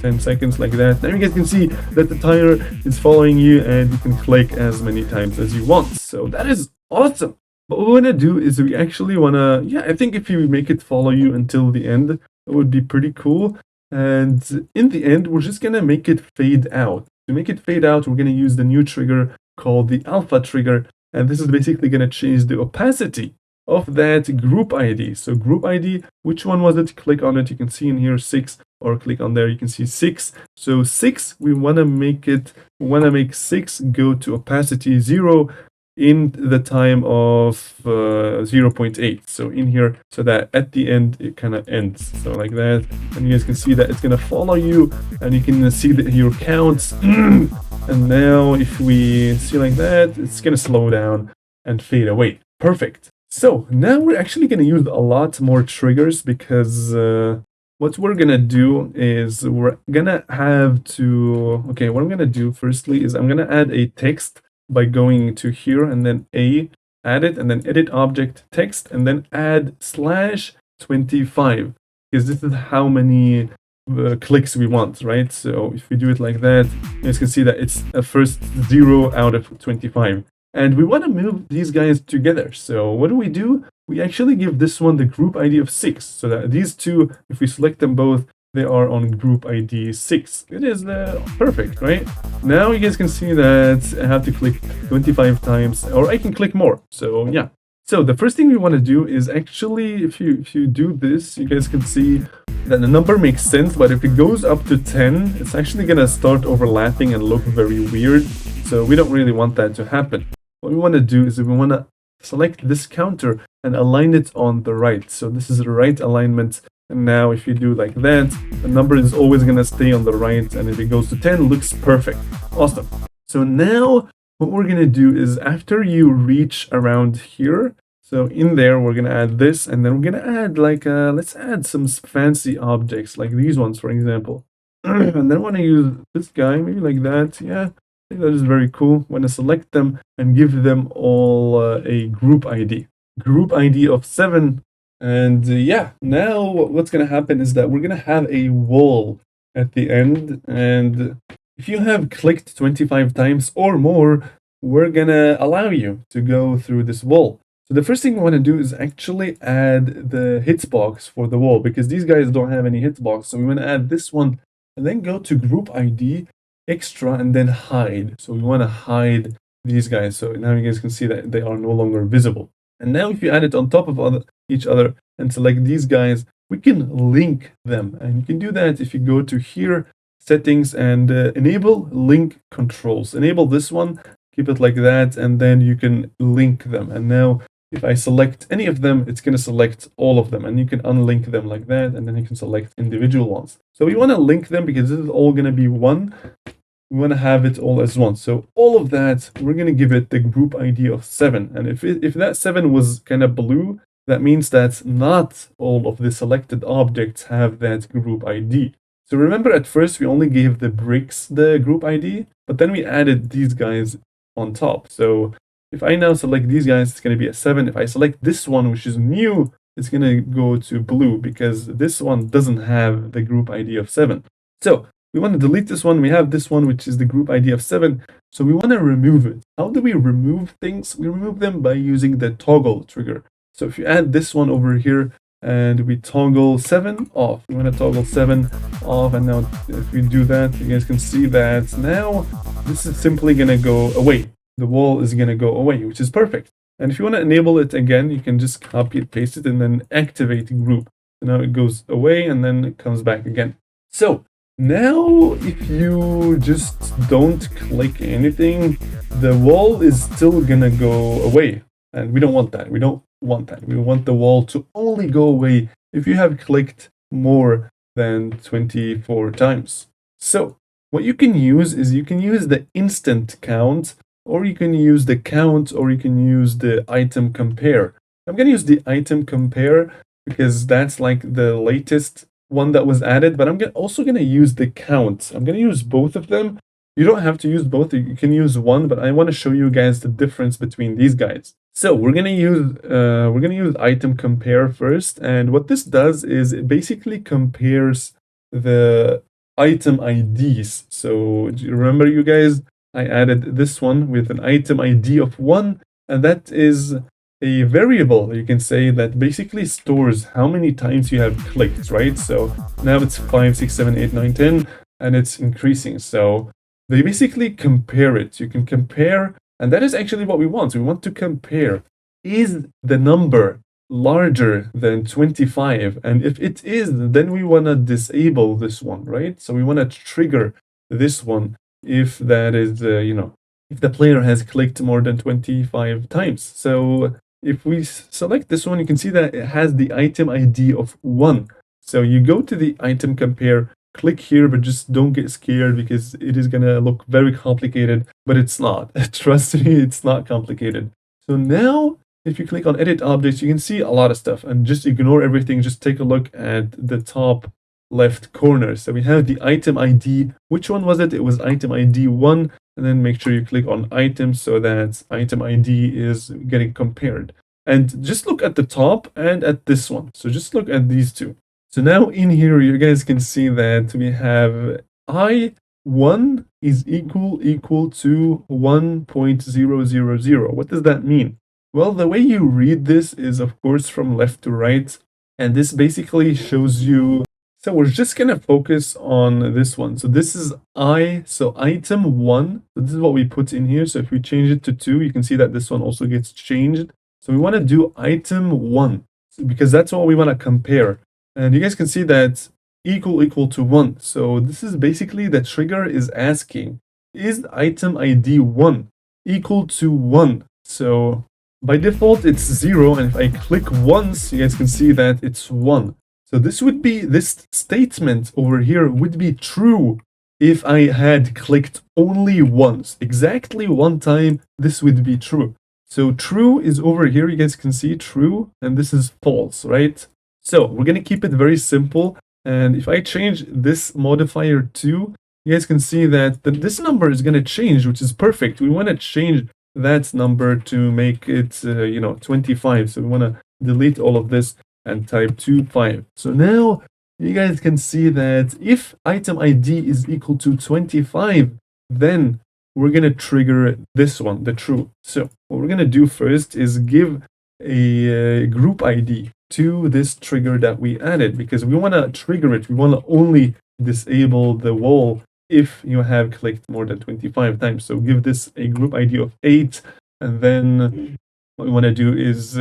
like that. Now you guys can see that the timer is following you and you can click as many times as you want. So that is awesome. But what we want to do is we actually want to, I think if you make it follow you until the end, It would be pretty cool. And in the end, we're just gonna make it fade out. To make it fade out, we're gonna use the new trigger called the alpha trigger, and this is basically gonna change the opacity of that group ID. So group ID, which one was it? Click on it, you can see in here 6, or click on there, you can see 6. So 6, we wanna make 6 go to opacity 0 in the time of 0.8. So in here, so that at the end it kind of ends. So like that, and you guys can see that it's gonna follow you, and you can see that your counts. And now if we see like that, it's gonna slow down and fade away. Perfect. So now we're actually gonna use a lot more triggers, because what we're gonna do is we're gonna have to, okay, what I'm gonna do firstly is I'm gonna add a text by going to here and then add it, and then edit object text, and then add /25, because this is how many clicks we want, right? So if we do it like that, you guys can see that it's a first 0 out of 25. And we want to move these guys together. So what do? We actually give this one the group ID of 6, so that these two, if we select them both, they are on group ID 6. It is perfect, right? Now you guys can see that I have to click 25 times, or I can click more. So yeah. So the first thing we want to do is actually, if you do this, you guys can see that the number makes sense, but if it goes up to 10, it's actually gonna start overlapping and look very weird. So we don't really want that to happen. What we want to do is we want to select this counter and align it on the right. So this is the right alignment. And now if you do like that, the number is always going to stay on the right. And if it goes to 10, looks perfect. Awesome. So now what we're going to do is after you reach around here, so in there, we're going to add this, and then we're going to add like, let's add some fancy objects like these ones, for example. And then I want to use this guy, maybe like that. Yeah, I think that is very cool. Want to select them and give them all a group ID. Group ID of 7. And yeah, now what's going to happen is that we're going to have a wall at the end. And if you have clicked 25 times or more, we're going to allow you to go through this wall. So the first thing we want to do is actually add the hitbox for the wall, because these guys don't have any hitbox. So we want to add this one, and then go to group ID, extra, and then hide. So we want to hide these guys. So now you guys can see that they are no longer visible. And now if you add it on top of each other and select these guys, we can link them. And you can do that if you go to here, settings, and enable link controls. Enable this one, keep it like that, and then you can link them. And now if I select any of them, it's going to select all of them, and you can unlink them like that, and then you can select individual ones. So we want to link them because this is all going to be one. We want to have it all as one. So all of that, we're going to give it the group ID of 7. And if that 7 was kind of blue, that means that not all of the selected objects have that group ID. So remember, at first we only gave the bricks the group ID, but then we added these guys on top. So if I now select these guys, it's going to be a 7. If I select this one, which is new, it's going to go to blue because this one doesn't have the group ID of 7. So we want to delete this one. We have this one, which is the group ID of 7. So we want to remove it. How do we remove things? We remove them by using the toggle trigger. So if you add this one over here and we toggle 7 off, we want to toggle 7 off. And now if we do that, you guys can see that now this is simply going to go away. The wall is going to go away, which is perfect. And if you want to enable it again, you can just copy it, paste it, and then activate group. So now it goes away and then it comes back again. So now, if you just don't click anything, the wall is still gonna go away. And we don't want that. We don't want that. We want the wall to only go away if you have clicked more than 24 times. So what you can use is you can use the instant count, or you can use the count, or you can use the item compare. I'm gonna use the item compare because that's like the latest one that was added, but I'm also going to use the count. I'm going to use both of them. You don't have to use both. You can use one, but I want to show you guys the difference between these guys. So we're going to use item compare first, and what this does is it basically compares the item IDs. So do you remember, you guys, I added this one with an item ID of 1, and that is a variable, you can say, that basically stores how many times you have clicked, right? So now it's 5, 6, 7, 8, 9, 10, and it's increasing. So they basically compare it. You can compare, and that is actually what we want. We want to compare, is the number larger than 25? And if it is, then we want to disable this one, right? So we want to trigger this one if that is, if the player has clicked more than 25 times. So if we select this one, you can see that it has the item ID of 1. So you go to the item compare, click here, but just don't get scared because it is gonna look very complicated, but it's not. Trust me, it's not complicated. So now, if you click on edit objects, you can see a lot of stuff, and just ignore everything. Just take a look at the top left corner. So we have the item ID. Which one was it? It was item ID 1. And then make sure you click on items so that item ID is getting compared. And just look at the top and at this one. So just look at these two. So now in here, you guys can see that we have I1 is equal to 1.000. What does that mean? Well, the way you read this is, of course, from left to right. And this basically shows you. So we're just going to focus on this one. So this is so item 1. So this is what we put in here. So if we change it to 2, you can see that this one also gets changed. So we want to do item 1 because that's what we want to compare. And you guys can see that equal to 1. So this is basically the trigger is asking, is item ID 1 equal to 1? So by default, it's 0. And if I click once, you guys can see that it's 1. So this statement over here would be true if I had clicked only once. Exactly one time, this would be true. So true is over here, you guys can see true, and this is false, right? So we're going to keep it very simple. And if I change this modifier to, you guys can see that this number is going to change, which is perfect. We want to change that number to make it, 25. So we want to delete all of this and type 25. So now you guys can see that if item ID is equal to 25, then we're going to trigger this one, the true. So what we're going to do first is give a group ID to this trigger that we added because we want to trigger it. We want to only disable the wall if you have clicked more than 25 times. So give this a group ID of 8. And then what we want to do is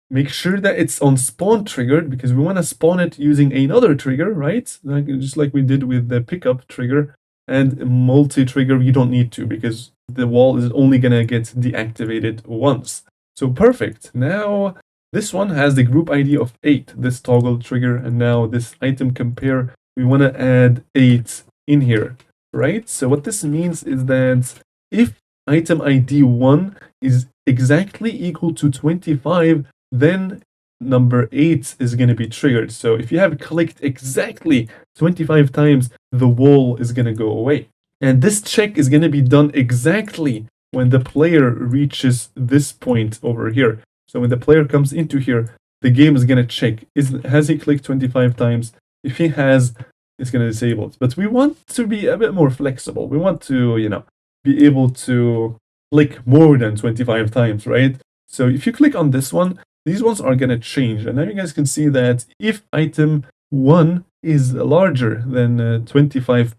make sure that it's on spawn triggered because we want to spawn it using another trigger, right? Just like we did with the pickup trigger. And multi-trigger, you don't need to because the wall is only going to get deactivated once. So perfect. Now this one has the group ID of 8, this toggle trigger. And now this item compare, we want to add 8 in here, right? So what this means is that if item ID 1 is exactly equal to 25, then number 8 is going to be triggered. So if you have clicked exactly 25 times, the wall is going to go away. And this check is going to be done exactly when the player reaches this point over here. So when the player comes into here, the game is going to check, has he clicked 25 times? If he has, it's going to disable it. But we want to be a bit more flexible. We want to, be able to click more than 25 times, right? So if you click on this one, these ones are going to change. And now you guys can see that if item 1 is larger than 25,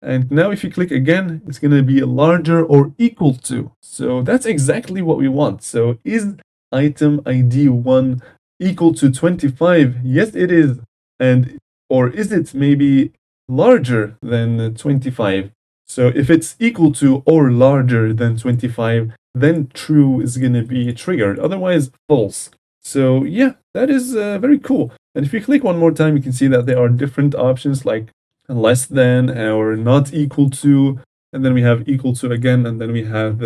and now if you click again, it's going to be larger or equal to. So that's exactly what we want. So is item ID 1 equal to 25? Yes, it is. Or is it maybe larger than 25? So if it's equal to or larger than 25, then true is going to be triggered, otherwise false. So yeah, that is very cool. And if you click one more time, you can see that there are different options like less than or not equal to, and then we have equal to again, and then we have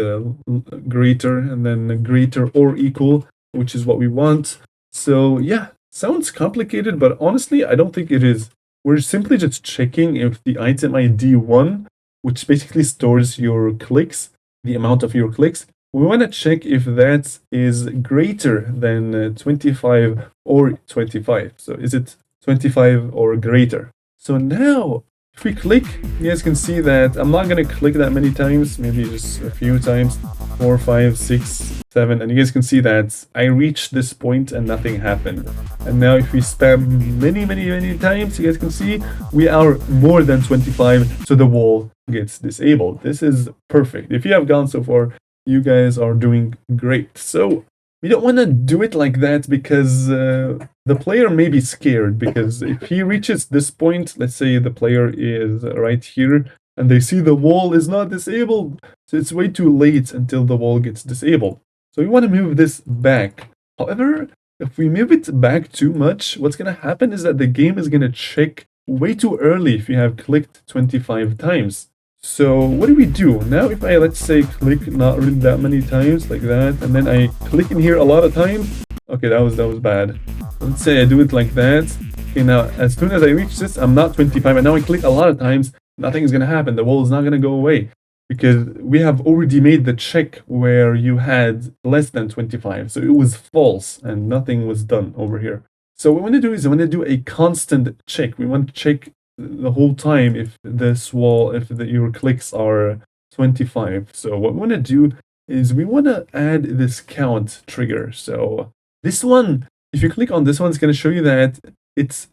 greater, and then greater or equal, which is what we want. So yeah, sounds complicated, but honestly, I don't think it is. We're simply just checking if the item ID 1, which basically stores your clicks, the amount of your clicks, we want to check if that is greater than 25 or 25. So is it 25 or greater? So now, if we click, you guys can see that I'm not going to click that many times, maybe just a few times, 4, 5, 6, 7, and you guys can see that I reached this point and nothing happened. And now if we spam many times, you guys can see we are more than 25, so the wall gets disabled. This is perfect. If you have gone so far, you guys are doing great. So we don't want to do it like that because the player may be scared, because if he reaches this point, let's say the player is right here and they see the wall is not disabled, so it's way too late until the wall gets disabled. So we want to move this back. However, if we move it back too much, what's going to happen is that the game is going to check way too early if you have clicked 25 times. So what do we do? Now if I, let's say, click not really that many times, like that, and then I click in here a lot of times. Okay, that was bad. Let's say I do it like that. Okay, now as soon as I reach this, I'm not 25, and now I click a lot of times, nothing is going to happen. The wall is not going to go away, because we have already made the check where you had less than 25. So it was false and nothing was done over here. So what we want to do is we want to do a constant check. We want to check the whole time if this wall, if your clicks are 25. So what we want to do is we want to add this count trigger. So this one, if you click on this one, it's going to show you that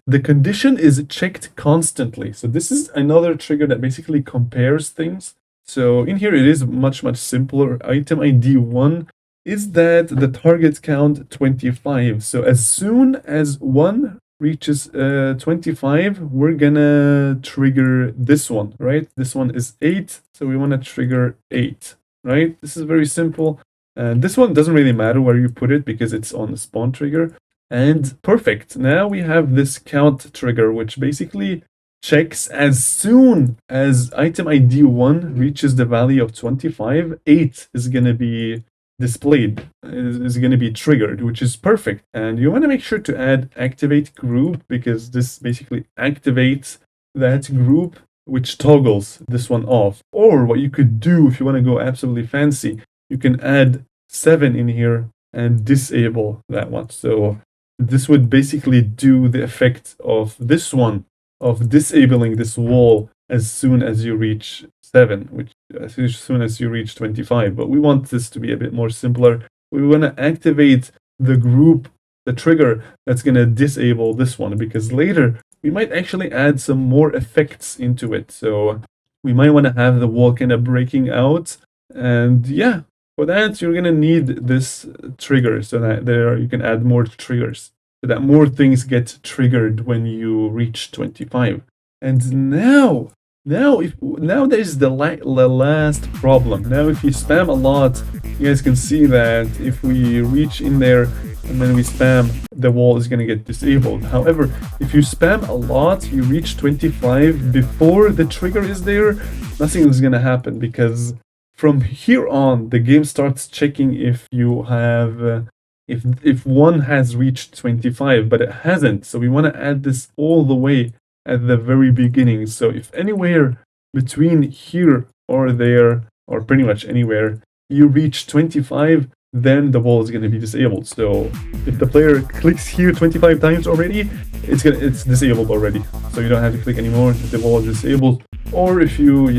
the condition is checked constantly. So this is another trigger that basically compares things. So in here it is much simpler. Item ID 1 is that the target count 25. So as soon as 1 reaches 25, we're gonna trigger this one, right? This one is 8, so we want to trigger 8, right? This is very simple. And this one doesn't really matter where you put it because it's on the spawn trigger. And perfect. Now we have this count trigger, which basically checks as soon as item ID 1 reaches the value of 25, 8 is going to be displayed, is going to be triggered, which is perfect. And you want to make sure to add activate group, because this basically activates that group, which toggles this one off. Or what you could do, if you want to go absolutely fancy, you can add 7 in here and disable that one. So this would basically do the effect of this one, of disabling this wall as soon as you reach 7, which as soon as you reach 25. But we want this to be a bit more simpler. We want to activate the group, the trigger that's going to disable this one, because later we might actually add some more effects into it. So we might want to have the wall kind of breaking out. And yeah, for that, you're going to need this trigger so that you can add more triggers, so that more things get triggered when you reach 25. And now there's the last problem. Now, if you spam a lot, you guys can see that if we reach in there and then we spam, the wall is going to get disabled. However, if you spam a lot, you reach 25 before the trigger is there, nothing is going to happen, because from here on, the game starts checking if you have, if one has reached 25, but it hasn't. So we want to add this all the way at the very beginning. So if anywhere between here or there, or pretty much anywhere, you reach 25, then the wall is going to be disabled. So if the player clicks here 25 times already, it's disabled already. So you don't have to click anymore. The wall is disabled. Or if you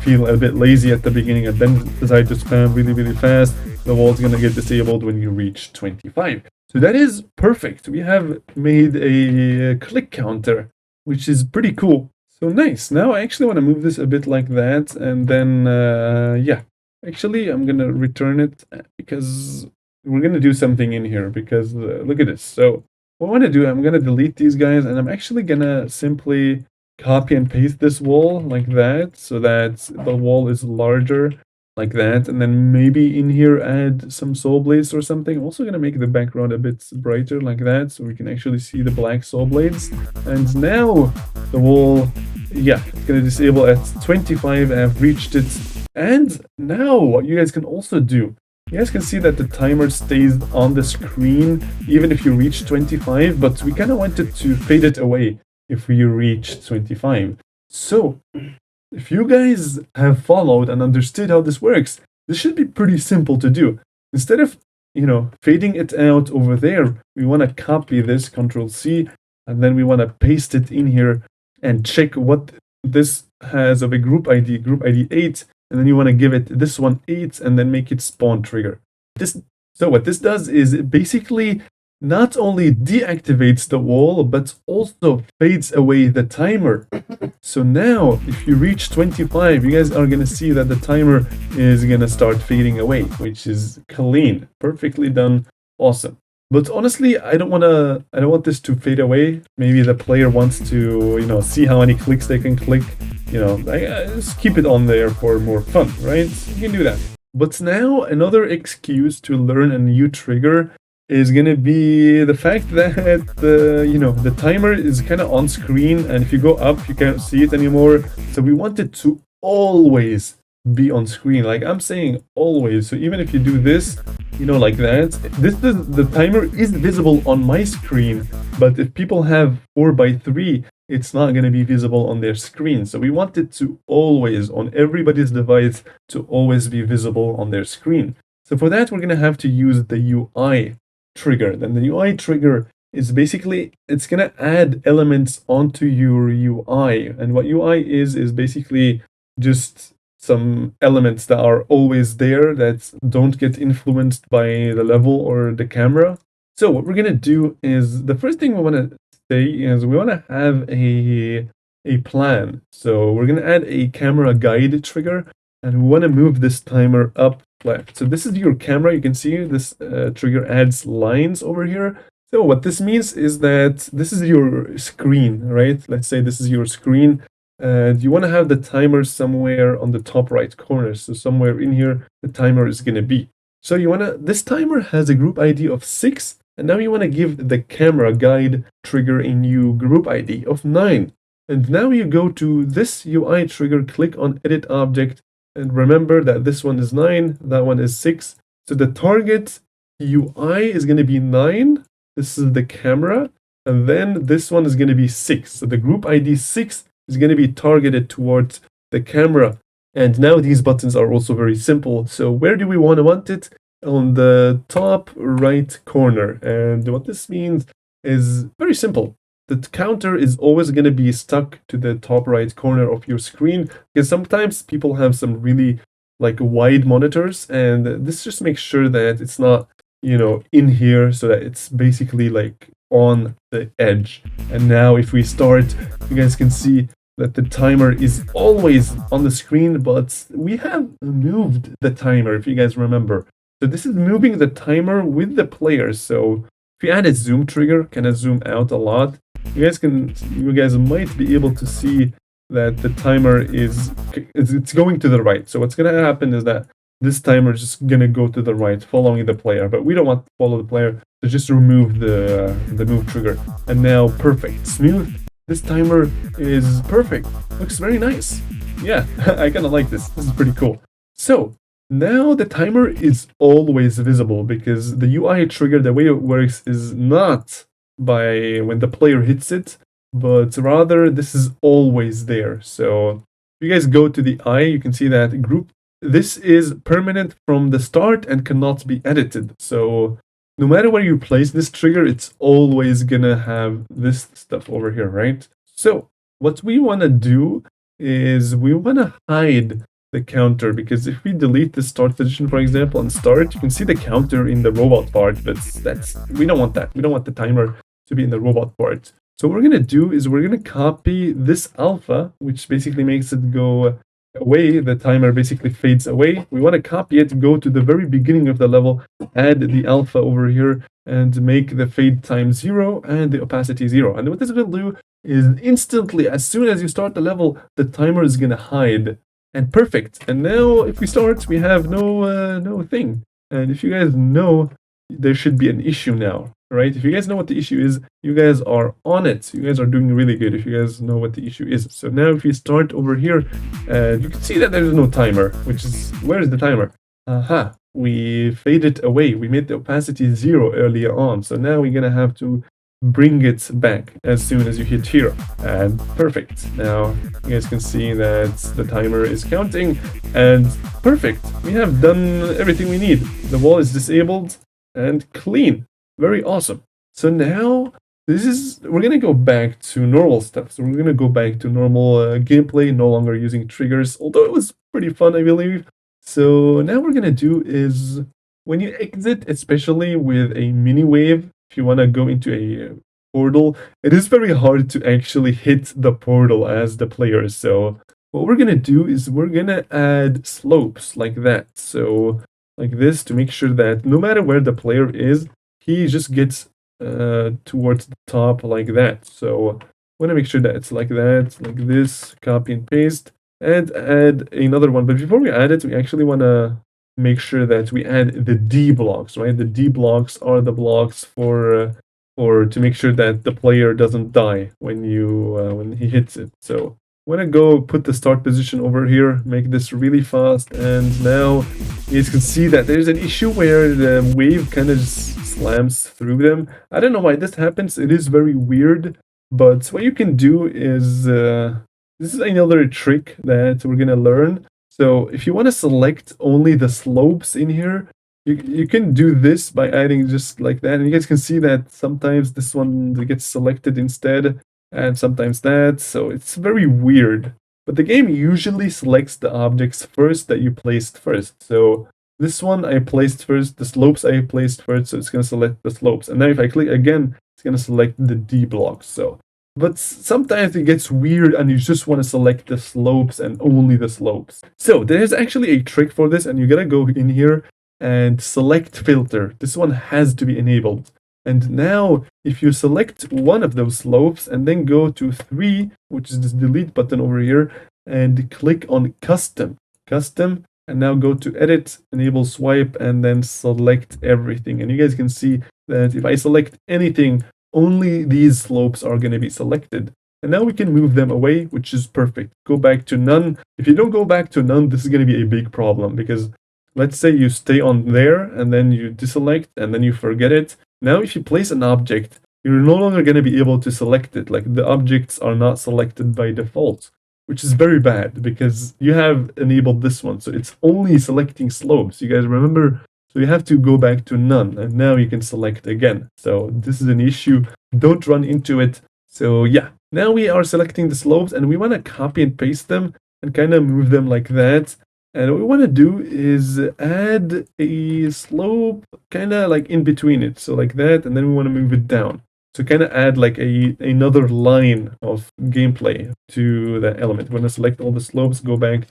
feel a bit lazy at the beginning and then decide to spam really fast, the wall is going to get disabled when you reach 25. So that is perfect. We have made a click counter, which is pretty cool. So nice. Now I actually want to move this a bit like that, and then yeah, actually I'm gonna return it because we're gonna do something in here, because look at this. So what I want to do, I'm gonna delete these guys, and I'm actually gonna simply copy and paste this wall like that, so that the wall is larger like that, and then maybe in here add some soul blades or something. I'm also gonna make the background a bit brighter like that, so we can actually see the black soul blades. And now the wall, yeah, it's gonna disable at 25. I've reached it. And now what you guys can also do, you guys can see that the timer stays on the screen even if you reach 25, but we kind of wanted to fade it away if we reach 25. So if you guys have followed and understood how this works, this should be pretty simple to do. Instead of, fading it out over there, we want to copy this, Control C, and then we want to paste it in here and check what this has of a group ID 8, and then you want to give it this one 8, and then make it spawn trigger. So what this does is it basically not only deactivates the wall, but also fades away the timer. So now, if you reach 25, you guys are gonna see that the timer is gonna start fading away, which is clean, perfectly done, awesome. But honestly, I don't want this to fade away. Maybe the player wants to, see how many clicks they can click. Just keep it on there for more fun, right? You can do that. But now another excuse to learn a new trigger is gonna be the fact that the timer is kind of on screen, and if you go up, you can't see it anymore. So we want it to always be on screen. Like I'm saying, always. So even if you do this, like that, the timer is visible on my screen. But if people have 4x3, it's not going to be visible on their screen. So we want it to always, on everybody's device, to always be visible on their screen. So for that, we're going to have to use the UI trigger. Then the UI trigger is basically, it's going to add elements onto your UI. And what UI is basically just some elements that are always there that don't get influenced by the level or the camera. So what we're going to do is, the first thing we want to say is we want to have a plan. So we're going to add a camera guide trigger, and we want to move this timer up left. So this is your camera. You can see this trigger adds lines over here. So what this means is that this is your screen, right? Let's say this is your screen, and you want to have the timer somewhere on the top right corner. So somewhere in here, the timer is going to be. So this timer has a group ID of 6, and now you want to give the camera guide trigger a new group ID of 9. And now you go to this UI trigger, click on edit object, and remember that this one is 9, that one is 6. So the target UI is going to be 9. This is the camera. And then this one is going to be 6. So the group ID 6 is going to be targeted towards the camera. And now these buttons are also very simple. So where do we want it? On the top right corner. And what this means is very simple. The counter is always going to be stuck to the top right corner of your screen, because sometimes people have some really wide monitors, and this just makes sure that it's not in here, so that it's basically on the edge. And now if we start, you guys can see that the timer is always on the screen, but we have moved the timer, if you guys remember. So this is moving the timer with the player. So if you add a zoom trigger, kind of zoom out a lot, you guys might be able to see that the timer it's going to the right. So what's going to happen is that this timer is just going to go to the right, following the player. But we don't want to follow the player, so just remove the move trigger. And now, perfect, smooth. This timer is perfect. Looks very nice. Yeah, I kind of like this. This is pretty cool. So now the timer is always visible, because the UI trigger, the way it works is not by when the player hits it, but rather this is always there. So if you guys go to the eye, you can see that this is permanent from the start and cannot be edited. So no matter where you place this trigger, it's always gonna have this stuff over here, right? So what we want to do is we want to hide the counter, because if we delete the start position, for example, and start, you can see the counter in the robot part, but we don't want that. We don't want the timer to be in the robot part. So what we're going to do is we're going to copy this alpha, which basically makes it go away. The timer basically fades away. We want to copy it, go to the very beginning of the level, add the alpha over here, and make the fade time 0 and the opacity 0. And what this will do is instantly, as soon as you start the level, the timer is going to hide. And perfect. And now if we start, we have no thing. And if you guys know, there should be an issue now, right? If you guys know what the issue is, you guys are on it. You guys are doing really good if you guys know what the issue is. So now if we start over here, you can see that there is no timer, which is, where is the timer? Aha, we faded away. We made the opacity 0 earlier on. So now we're gonna have to bring it back as soon as you hit here. And perfect. Now you guys can see that the timer is counting, and perfect. We have done everything we need. The wall is disabled and clean. Very awesome. So now we're gonna go back to normal stuff. So we're gonna go back to normal gameplay, no longer using triggers, although it was pretty fun, I believe. So now we're gonna do is when you exit, especially with a mini wave, if you wanna go into a portal, it is very hard to actually hit the portal as the player. So what we're gonna do is we're gonna add slopes like that. So like this to make sure that no matter where the player is, he just gets towards the top like that. So I want to make sure that it's like that, like this, copy and paste, and add another one. But before we add it, we actually want to make sure that we add the D blocks, right? The D blocks are the blocks for to make sure that the player doesn't die when he hits it. So I'm gonna go put the start position over here, make this really fast, and now you guys can see that there's an issue where the wave kind of slams through them. I don't know why this happens, it is very weird, but what you can do is, this is another trick that we're gonna learn. So if you want to select only the slopes in here, you can do this by adding just like that, and you guys can see that sometimes this one gets selected instead, and sometimes that, so it's very weird. But the game usually selects the objects first that you placed first. So this one I placed first, the slopes I placed first, so it's going to select the slopes. And now if I click again, it's going to select the D blocks. So, but sometimes it gets weird and you just want to select the slopes and only the slopes. So there's actually a trick for this, and you gotta go in here and select filter. This one has to be enabled. And now if you select one of those slopes and then go to 3, which is this delete button over here, and click on custom, and now go to edit, enable swipe, and then select everything. And you guys can see that if I select anything, only these slopes are going to be selected. And now we can move them away, which is perfect. Go back to none. If you don't go back to none, this is going to be a big problem, because let's say you stay on there and then you deselect and then you forget it. Now if you place an object, you're no longer going to be able to select it. Like, the objects are not selected by default, which is very bad because you have enabled this one. So it's only selecting slopes. You guys remember? So you have to go back to none, and now you can select again. So this is an issue. Don't run into it. So yeah, now we are selecting the slopes and we want to copy and paste them and kind of move them like that. And what we want to do is add a slope kind of like in between it. So like that, and then we want to move it down. So kind of add like another line of gameplay to the element. We're going to select all the slopes, go back,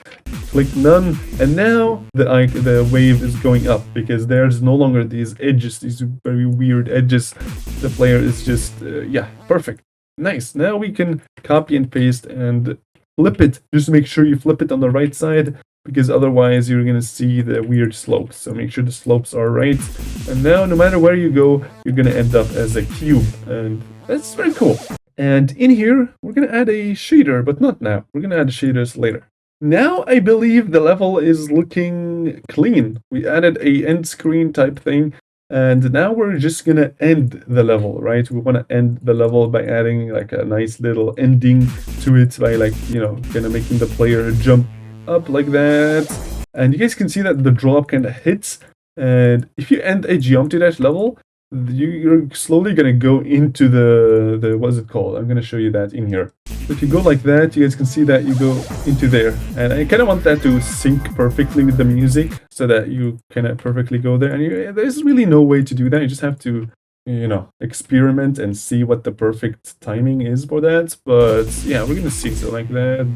click none, and now the wave is going up because there's no longer these edges, these very weird edges. The player is just, yeah, perfect. Nice. Now we can copy and paste and flip it. Just make sure you flip it on the right side, because otherwise you're going to see the weird slopes. So make sure the slopes are right. And now no matter where you go, you're going to end up as a cube. And that's very cool. And in here, we're going to add a shader, but not now. We're going to add shaders later. Now I believe the level is looking clean. We added a end screen type thing. And now we're just going to end the level, right? We want to end the level by adding like a nice little ending to it by, like, you know, kind of making the player jump up like that. And you guys can see that the drop kind of hits. And if you end a Geometry Dash level, you're slowly going to go into the what's it called? I'm going to show you that in here. So if you go like that, you guys can see that you go into there. And I kind of want that to sync perfectly with the music so that you kind of perfectly go there. And there's really no way to do that. You just have to, you know, experiment and see what the perfect timing is for that. But yeah, we're gonna see. So like that.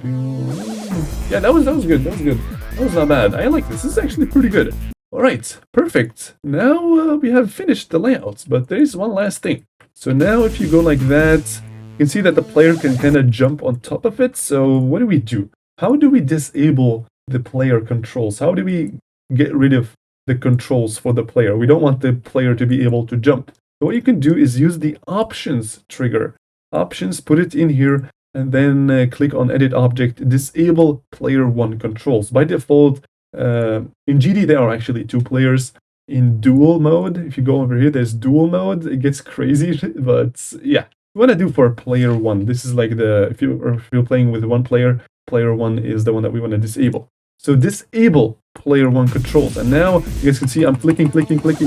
Yeah, that was good. That was good. That was not bad. I like this. This is actually pretty good. All right, perfect. Now we have finished the layouts, but there is one last thing. So now if you go like that, you can see that the player can kind of jump on top of it. So what do? How do we disable the player controls? How do we get rid of the controls for the player? We don't want the player to be able to jump. So what you can do is use the options trigger. Options, put it in here, and then click on edit object, disable player 1 controls. By default, in GD there are actually 2 players. In dual mode, if you go over here, there's dual mode. It gets crazy, but yeah, you want to do for player 1. This is like if you're playing with one player, player 1 is the one that we want to disable. So disable player 1 controls. And now you guys can see I'm clicking,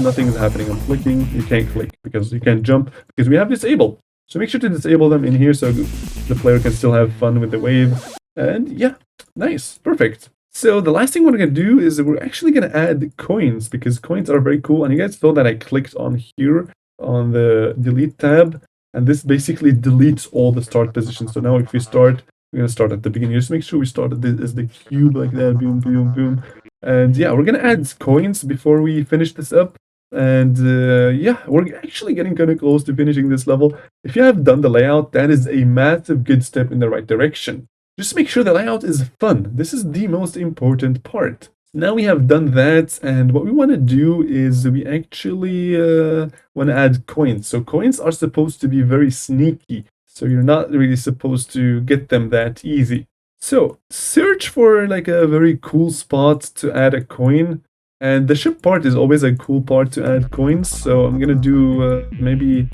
nothing is happening. I'm clicking, you can't click because you can't jump because we have disabled. So make sure to disable them in here so the player can still have fun with the wave. And yeah, nice, perfect. So the last thing we're going to do is we're actually going to add coins, because coins are very cool. And you guys saw that I clicked on here on the delete tab, and this basically deletes all the start positions. So now if we start, we're going to start at the beginning. Just make sure we start as the cube like that, boom, boom, boom. And yeah, we're going to add coins before we finish this up. And yeah, we're actually getting kind of close to finishing this level. If you have done the layout, that is a massive good step in the right direction. Just make sure the layout is fun. This is the most important part. Now we have done that, and what we want to do is we actually want to add coins. So coins are supposed to be very sneaky, so you're not really supposed to get them that easy. So search for like a very cool spot to add a coin. And the ship part is always a cool part to add coins. So I'm gonna do maybe,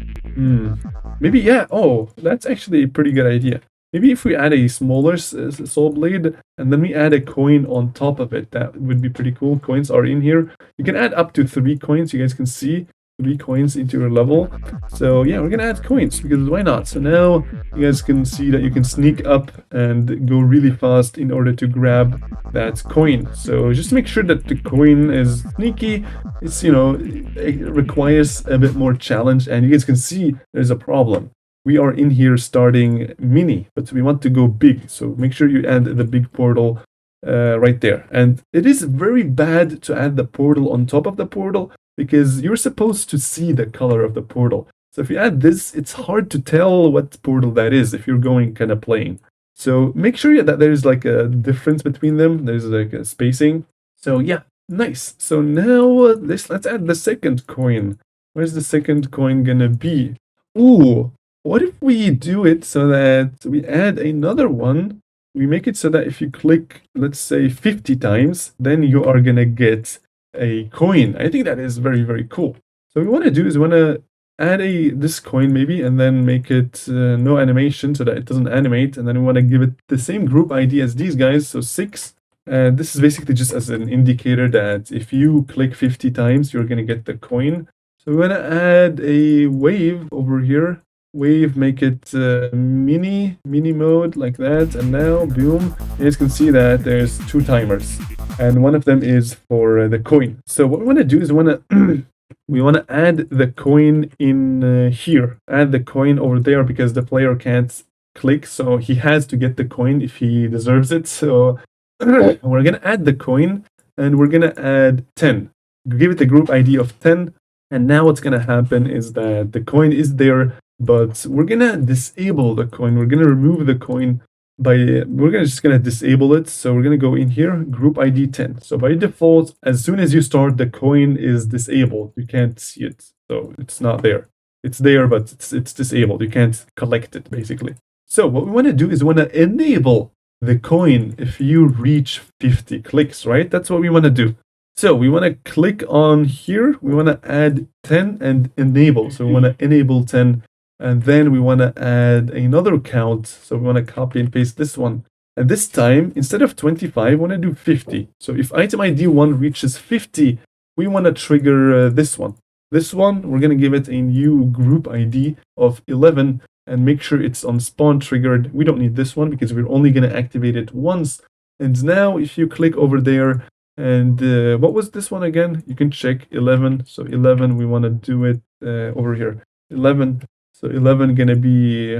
yeah. Oh, that's actually a pretty good idea. Maybe if we add a smaller soul blade and then we add a coin on top of it, that would be pretty cool. Coins are in here. You can add up to 3 coins. You guys can see 3 coins into your level. So yeah, we're gonna add coins because why not? So now you guys can see that you can sneak up and go really fast in order to grab that coin. So just make sure that the coin is sneaky. It's, you know, it requires a bit more challenge, and you guys can see there's a problem. We are in here starting mini, but we want to go big. So make sure you add the big portal right there. And it is very bad to add the portal on top of the portal because you're supposed to see the color of the portal. So if you add this, it's hard to tell what portal that is if you're going kind of playing. So make sure that there's like a difference between them. There's like a spacing. So yeah, nice. So now let's add the second coin. Where's the second coin gonna be? Ooh. What if we do it so that we add another one? We make it so that if you click, let's say 50 times, then you are gonna get a coin. I think that is very, very cool. So what we want to do is we want to add this coin maybe, and then make it no animation so that it doesn't animate. And then we want to give it the same group ID as these guys, so 6. And this is basically just as an indicator that if you click 50 times, you're gonna get the coin. So we want to add a wave over here. Wave, make it mini mode like that, and now boom, you guys can see that there's 2 timers, and one of them is for the coin. So what we want to do is we want to add the coin in here, add the coin over there, because the player can't click, so he has to get the coin if he deserves it. So we're gonna add the coin, and we're gonna add 10, give it a group ID of 10. And now what's gonna happen is that the coin is there, but we're gonna disable the coin. We're gonna remove the coin just gonna disable it. So we're gonna go in here, group ID 10. So by default, as soon as you start, the coin is disabled. You can't see it, so it's not there. It's there, but it's disabled. You can't collect it, basically. So what we want to do is we want to enable the coin if you reach 50 clicks, right? That's what we want to do. So we want to click on here. We want to add 10 and enable. So we want to enable 10. And then we want to add another count. So we want to copy and paste this one. And this time, instead of 25, we want to do 50. So if item ID 1 reaches 50, we want to trigger this one. This one, we're going to give it a new group ID of 11 and make sure it's on spawn triggered. We don't need this one because we're only going to activate it once. And now if you click over there, and what was this one again? You can check 11. So 11, we want to do it over here. 11. So 11 gonna be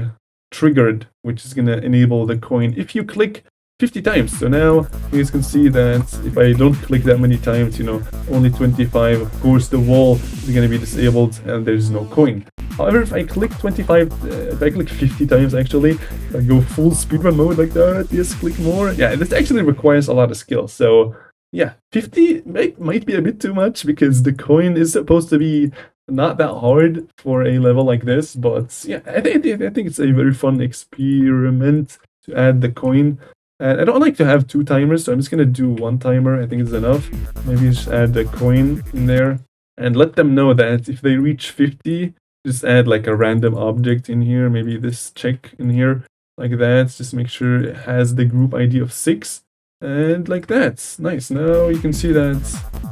triggered, which is gonna enable the coin if you click 50 times. So now you guys can see that if I don't click that many times, you know, only 25, of course the wall is gonna be disabled and there's no coin. However, if I click 25, if I click 50 times actually, I go full speedrun mode like that, yes, click more. Yeah, this actually requires a lot of skill. So yeah, 50 might be a bit too much because the coin is supposed to be not that hard for a level like this, but yeah, I think it's a very fun experiment to add the coin. And I don't like to have 2 timers, so I'm just gonna do 1 timer. I think it's enough. Maybe just add the coin in there and let them know that if they reach 50, just add like a random object in here, maybe this check in here, like that. Just make sure it has the group ID of 6, and like that. Nice. Now you can see that,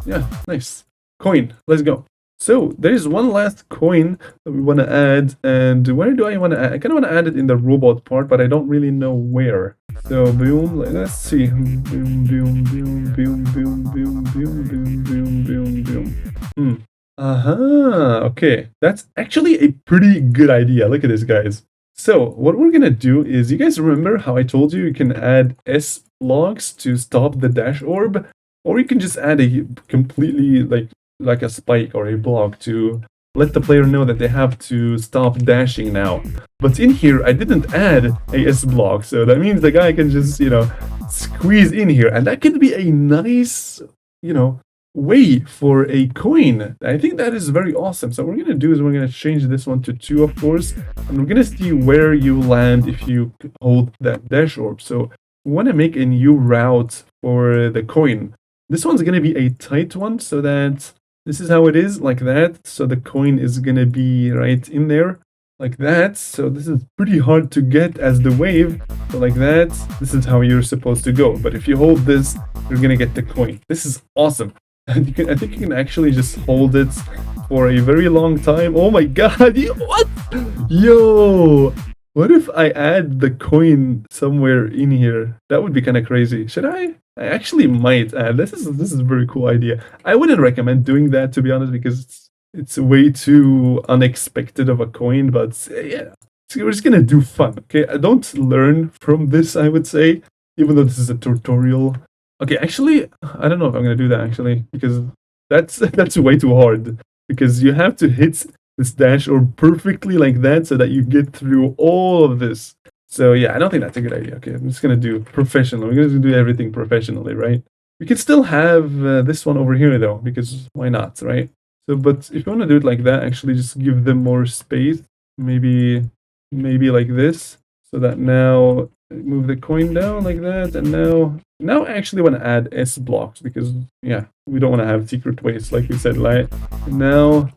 yeah, nice. Coin, let's go. So there's one last coin that we want to add, and where do I want to add? I kind of want to add it in the robot part, but I don't really know where. So boom, let's see. Boom, boom, boom, boom, boom, boom, boom, boom, boom, boom, boom. Okay, that's actually a pretty good idea. Look at this, guys. So what we're gonna do is, you guys remember how I told you can add S blocks to stop the dash orb, or you can just add a completely like a spike or a block to let the player know that they have to stop dashing now. But in here, I didn't add a S block, so that means the guy can just, squeeze in here, and that could be a nice, way for a coin. I think that is very awesome. So what we're gonna do is we're gonna change this one to 2, of course, and we're gonna see where you land if you hold that dash orb. So we want to make a new route for the coin. This one's gonna be a tight one, so that this is how it is, like that. So the coin is gonna be right in there, like that. So this is pretty hard to get as the wave. So like that, this is how you're supposed to go. But if you hold this, you're gonna get the coin. This is awesome. And I think you can actually just hold it for a very long time. Oh my god, what? Yo! What if I add the coin somewhere in here? That would be kind of crazy. Should I? I actually might add. This is a very cool idea. I wouldn't recommend doing that, to be honest, because it's way too unexpected of a coin. But yeah, we're just gonna do fun. Okay, I don't learn from this, I would say, even though this is a tutorial. Okay, actually, I don't know if I'm gonna do that actually, because that's way too hard. Because you have to hit this dash or perfectly like that so that you get through all of this. So yeah, I don't think that's a good idea. Okay, I'm just gonna do professional. We're gonna do everything professionally, right? We can still have this one over here though, because why not, right? So, but if you want to do it like that, actually just give them more space. Maybe like this, so that now move the coin down like that, and now I actually want to add S blocks because yeah, we don't want to have secret ways like we said, right? Now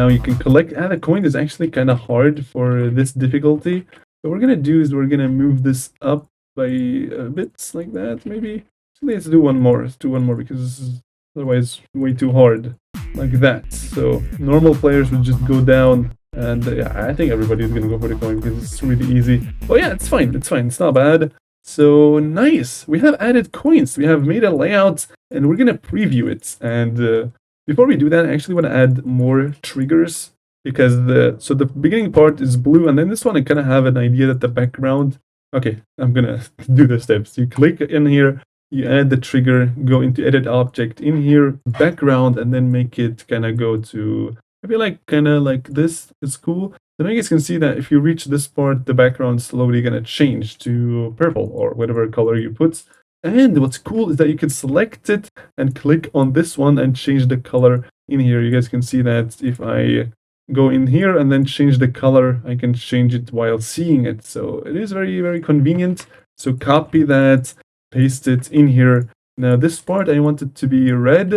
you can collect. The coin is actually kind of hard for this difficulty. What we're gonna do is we're gonna move this up by bits like that, maybe. Actually, let's do one more. Let's do one more because this is otherwise way too hard, like that. So normal players would just go down, and yeah, I think everybody's gonna go for the coin because it's really easy. Oh yeah, it's fine. It's fine. It's not bad. So nice. We have added coins. We have made a layout, and we're gonna preview it. And before we do that, I actually want to add more triggers because the beginning part is blue, and then this one I kind of have an idea that the background. Okay, I'm gonna do the steps. You click in here, you add the trigger, go into edit object in here, background, and then make it kind of go to maybe like kind of like this. It's cool. Then you guys can see that if you reach this part, the background's slowly gonna change to purple or whatever color you put. And what's cool is that you can select it and click on this one and change the color in here. You guys can see that if I go in here and then change the color, I can change it while seeing it. So it is very, very convenient. So copy that, paste it in here. Now this part, I want it to be red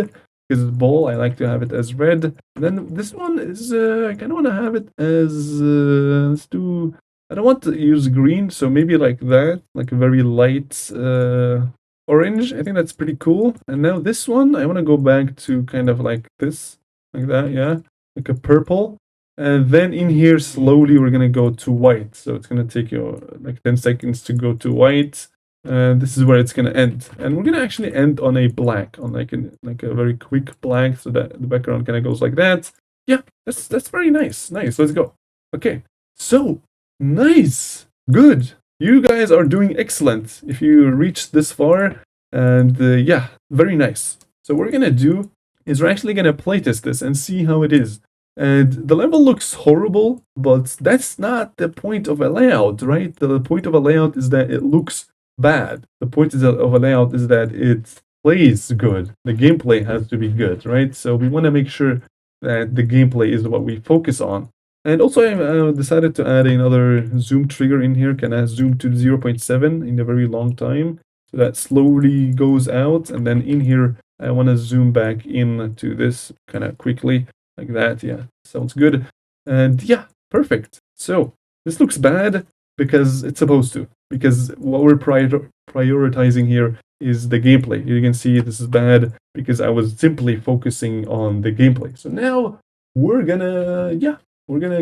because it's ball. I like to have it as red. And then this one is, I kind of want to have it as, let's do, I don't want to use green, so maybe like that, like a very light orange. I think that's pretty cool. And now this one, I want to go back to kind of like this, like that, yeah, like a purple. And then in here, slowly, we're going to go to white. So it's going to take you like 10 seconds to go to white. And this is where it's going to end. And we're going to actually end on a black, on like a very quick black, so that the background kind of goes like that. Yeah, that's very nice. Nice, let's go. Okay, so nice, good. You guys are doing excellent if you reached this far. And yeah, very nice. So what we're going to do is we're actually going to playtest this and see how it is. And the level looks horrible, but that's not the point of a layout, right? The point of a layout is that it looks bad. The point of a layout is that it plays good. The gameplay has to be good, right? So we want to make sure that the gameplay is what we focus on. And also I decided to add another zoom trigger in here. Can I zoom to 0.7 in a very long time? So that slowly goes out. And then in here, I want to zoom back in to this kind of quickly. Like that, yeah, sounds good. And yeah, perfect. So this looks bad because it's supposed to, because what we're prioritizing here is the gameplay. You can see this is bad because I was simply focusing on the gameplay. So now we're gonna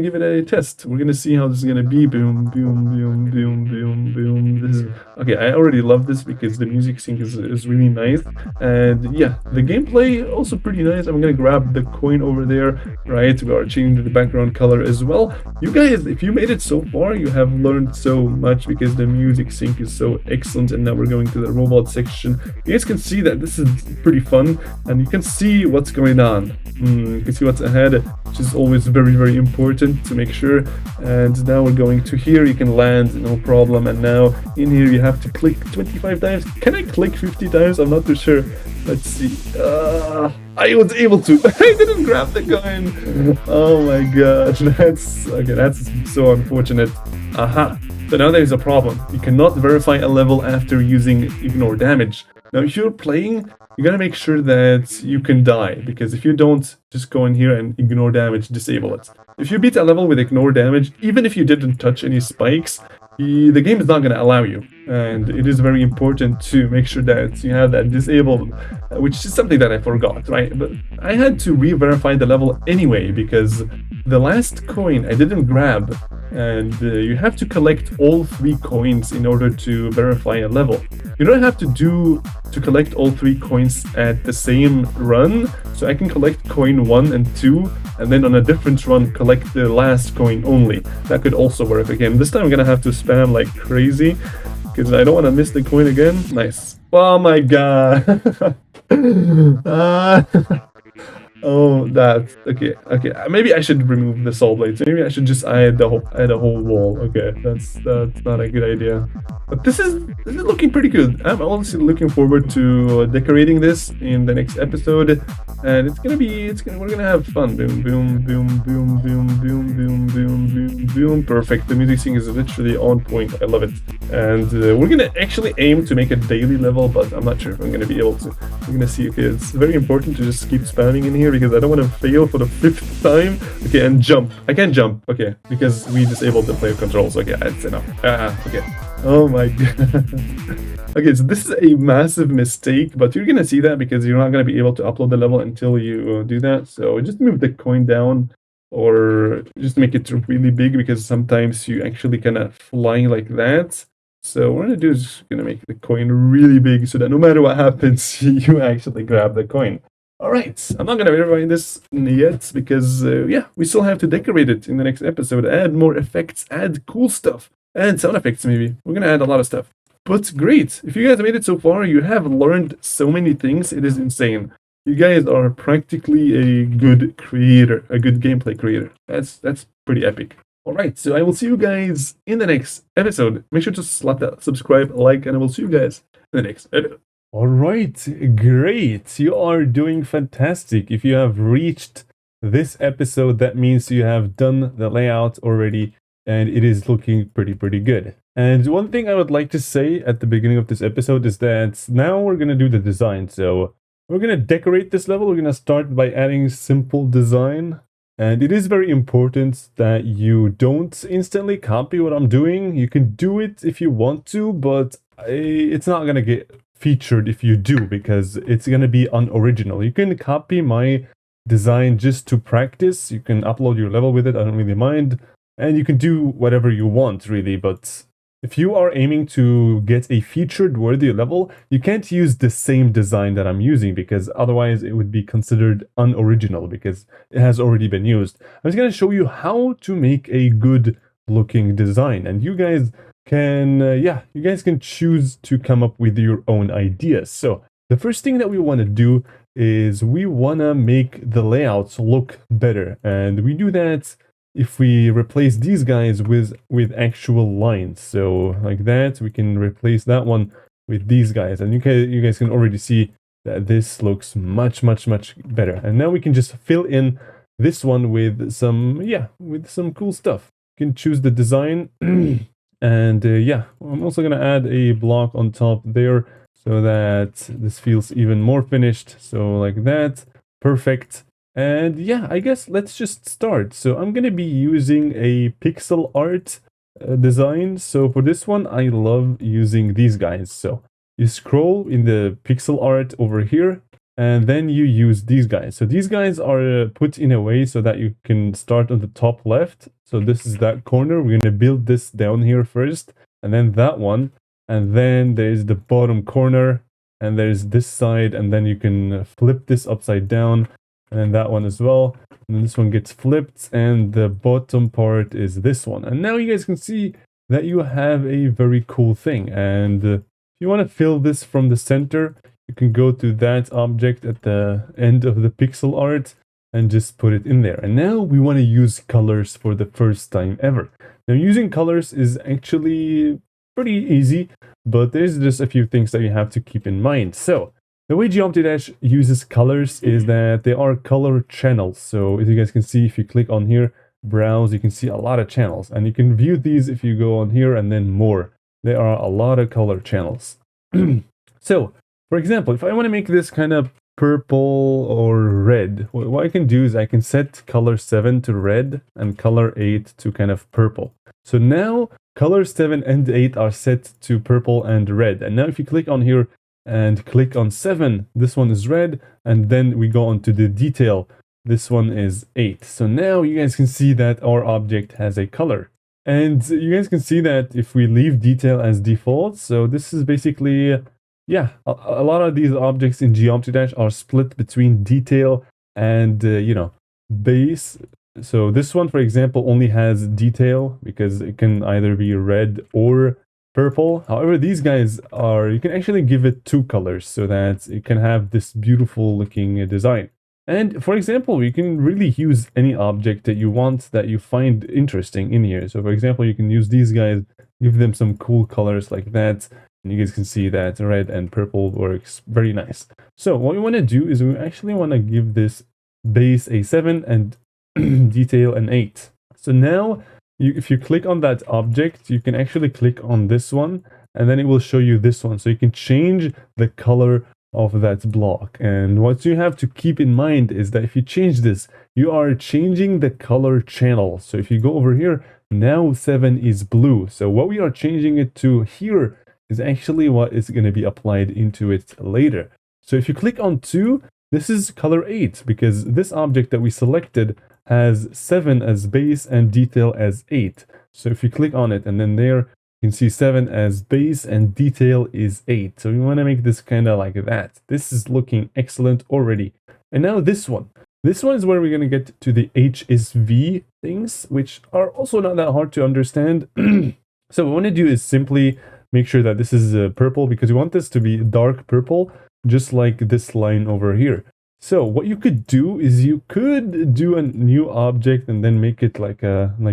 give it a test. We're gonna see how this is gonna be. Boom, boom, boom, boom, boom, boom. This is okay. I already love this because the music sync is really nice, and yeah, the gameplay also pretty nice. I'm gonna grab the coin over there, right? We are changing the background color as well. You guys, if you made it so far, you have learned so much because the music sync is so excellent. And now we're going to the robot section. You guys can see that this is pretty fun, and you can see what's going on. You can see what's ahead, which is always very, very important to make sure. And now we're going to here. You can land, no problem. And now in here, you have to click 25 times. Can I click 50 times? I'm not too sure. Let's see. I was able to. I didn't grab the coin. Oh my gosh. That's okay. That's so unfortunate. Aha. So now there's a problem. You cannot verify a level after using ignore damage. Now, if you're playing, you gotta make sure that you can die, because if you don't, just go in here and ignore damage, disable it. If you beat a level with ignore damage, even if you didn't touch any spikes, the game is not gonna allow you. And it is very important to make sure that you have that disabled, which is something that I forgot, right? But I had to re-verify the level anyway, because the last coin I didn't grab, and you have to collect all 3 coins in order to verify a level. You don't have to collect all 3 coins at the same run, so I can collect coin 1 and 2, and then on a different run collect the last coin only. That could also work again. This time I'm gonna have to spam like crazy, because I don't want to miss the coin again. Nice. Oh my god. Oh, that's okay. Okay, maybe I should remove the saw blades. Maybe I should just add a whole wall. Okay, that's not a good idea. But this is looking pretty good. I'm honestly looking forward to decorating this in the next episode, and we're gonna have fun. Boom, boom, boom, boom, boom, boom, boom, boom, boom, boom. Perfect. The music sync is literally on point. I love it. And we're gonna actually aim to make a daily level, but I'm not sure if I'm gonna be able to. We're gonna see. Okay, it's very important to just keep spamming in here, because I don't want to fail for the 5th time. Okay, and jump. I can't jump. Okay, because we disabled the player controls. Okay, that's enough. Okay. Oh my god. Okay, so this is a massive mistake, but you're gonna see that because you're not gonna be able to upload the level until you do that. So just move the coin down, or just make it really big, because sometimes you actually kind of fly like that. So what we're gonna do is just gonna make the coin really big, so that no matter what happens, you actually grab the coin. Alright, I'm not gonna verify this yet, because yeah, we still have to decorate it in the next episode, add more effects, add cool stuff, and sound effects maybe. We're gonna add a lot of stuff. But great, if you guys made it so far, you have learned so many things, it is insane. You guys are practically a good creator, a good gameplay creator. That's pretty epic. Alright, so I will see you guys in the next episode. Make sure to slap that subscribe, like, and I will see you guys in the next episode. Alright, great. You are doing fantastic. If you have reached this episode, that means you have done the layout already, and it is looking pretty good. And one thing I would like to say at the beginning of this episode is that now we're going to do the design. So we're going to decorate this level. We're going to start by adding simple design. And it is very important that you don't instantly copy what I'm doing. You can do it if you want to, but it's not going to get featured if you do, because it's going to be unoriginal. You can copy my design just to practice. You can upload your level with it. I don't really mind. And you can do whatever you want, really. But if you are aiming to get a featured worthy level, you can't use the same design that I'm using, because otherwise it would be considered unoriginal, because it has already been used. I'm just going to show you how to make a good looking design, and you guys can, you guys can choose to come up with your own ideas. So the first thing that we want to do is we want to make the layouts look better, and we do that if we replace these guys with actual lines. So like that, we can replace that one with these guys, and you guys can already see that this looks much better. And now we can just fill in this one with some cool stuff. You can choose the design and I'm also gonna add a block on top there so that this feels even more finished. So like that, perfect. And yeah, I guess let's just start. So I'm going to be using a pixel art design. So for this one, I love using these guys. So you scroll in the pixel art over here, and then you use these guys. So these guys are put in a way so that you can start on the top left. So this is that corner. We're going to build this down here first, and then that one, and then there's the bottom corner, and there's this side, and then you can flip this upside down, and then that one as well. And then this one gets flipped, and the bottom part is this one. And now you guys can see that you have a very cool thing. And if you want to fill this from the center, you can go to that object at the end of the pixel art and just put it in there. And now we want to use colors for the first time ever. Now using colors is actually pretty easy, but there's just a few things that you have to keep in mind. So the way Geometry Dash uses colors is that there are color channels. So as you guys can see, if you click on here, browse, you can see a lot of channels, and you can view these if you go on here and then more. There are a lot of color channels. So for example, if I want to make this kind of purple or red, what I can do is I can set color 7 to red and color 8 to kind of purple. So now color 7 and 8 are set to purple and red. And now if you click on here and click on 7, this one is red, and then we go on to the detail. This one is 8. So now you guys can see that our object has a color. And you guys can see that if we leave detail as default, so this is basically, yeah, a lot of these objects in Geometry Dash are split between detail and, you know, base. So this one, for example, only has detail because it can either be red or purple. However, these guys are, you can actually give it 2 colors so that it can have this beautiful looking design. And for example, you can really use any object that you want that you find interesting in here. So for example, you can use these guys, give them some cool colors like that. And you guys can see that red and purple works very nice. So what we want to do is we actually want to give this base a 7 and detail an 8. So now if you click on that object, you can actually click on this one, and then it will show you this one. So you can change the color of that block. And what you have to keep in mind is that if you change this, you are changing the color channel. So if you go over here, now 7 is blue. So what we are changing it to here is actually what is going to be applied into it later. So if you click on 2, this is color 8, because this object that we selected has 7 as base and detail as 8. So if you click on it and then there, you can see 7 as base and detail is 8. So we want to make this kind of like that. This is looking excellent already. And now this one. This one is where we're going to get to the HSV things, which are also not that hard to understand. So what we want to do is simply make sure that this is purple, because we want this to be dark purple, just like this line over here. So what you could do is you could do a new object and then make it like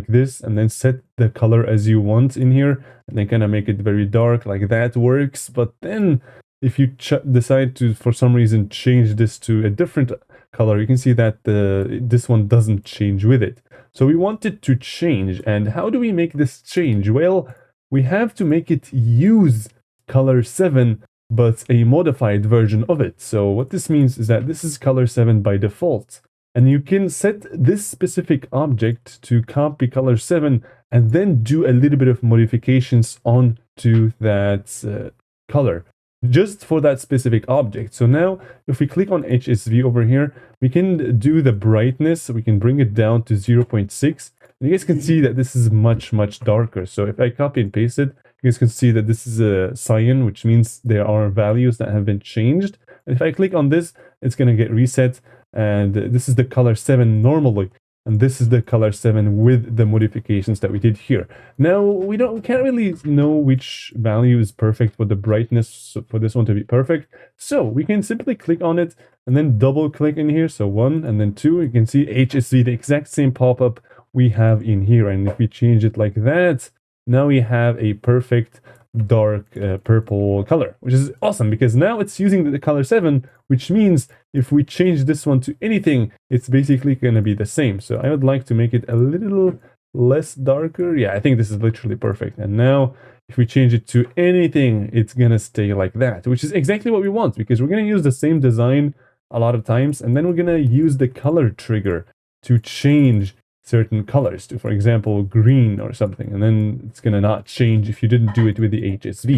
this, and then set the color as you want in here, and then kind of make it very dark, like that works. But then if you decide to, for some reason, change this to a different color, you can see that this one doesn't change with it. So we want it to change. And how do we make this change? Well, we have to make it use color 7, but a modified version of it. So what this means is that this is color 7 by default. And you can set this specific object to copy color 7 and then do a little bit of modifications onto that color, just for that specific object. So now if we click on HSV over here, we can do the brightness. We can bring it down to 0.6. And you guys can see that this is much, much darker. So if I copy and paste it, you guys can see that this is a cyan, which means there are values that have been changed. And if I click on this, it's going to get reset. And this is the color 7 normally. And this is the color 7 with the modifications that we did here. Now, we can't really know which value is perfect for the brightness for this one to be perfect. So we can simply click on it and then double click in here. So 1 and then 2, you can see HSV, the exact same pop-up we have in here. And if we change it like that, now we have a perfect dark purple color, which is awesome, because now it's using the color 7, which means if we change this one to anything, it's basically going to be the same. So I would like to make it a little less darker. Yeah, I think this is literally perfect. And now if we change it to anything, it's going to stay like that, which is exactly what we want, because we're going to use the same design a lot of times, and then we're going to use the color trigger to change certain colors to, for example, green or something, and then it's gonna not change if you didn't do it with the HSV.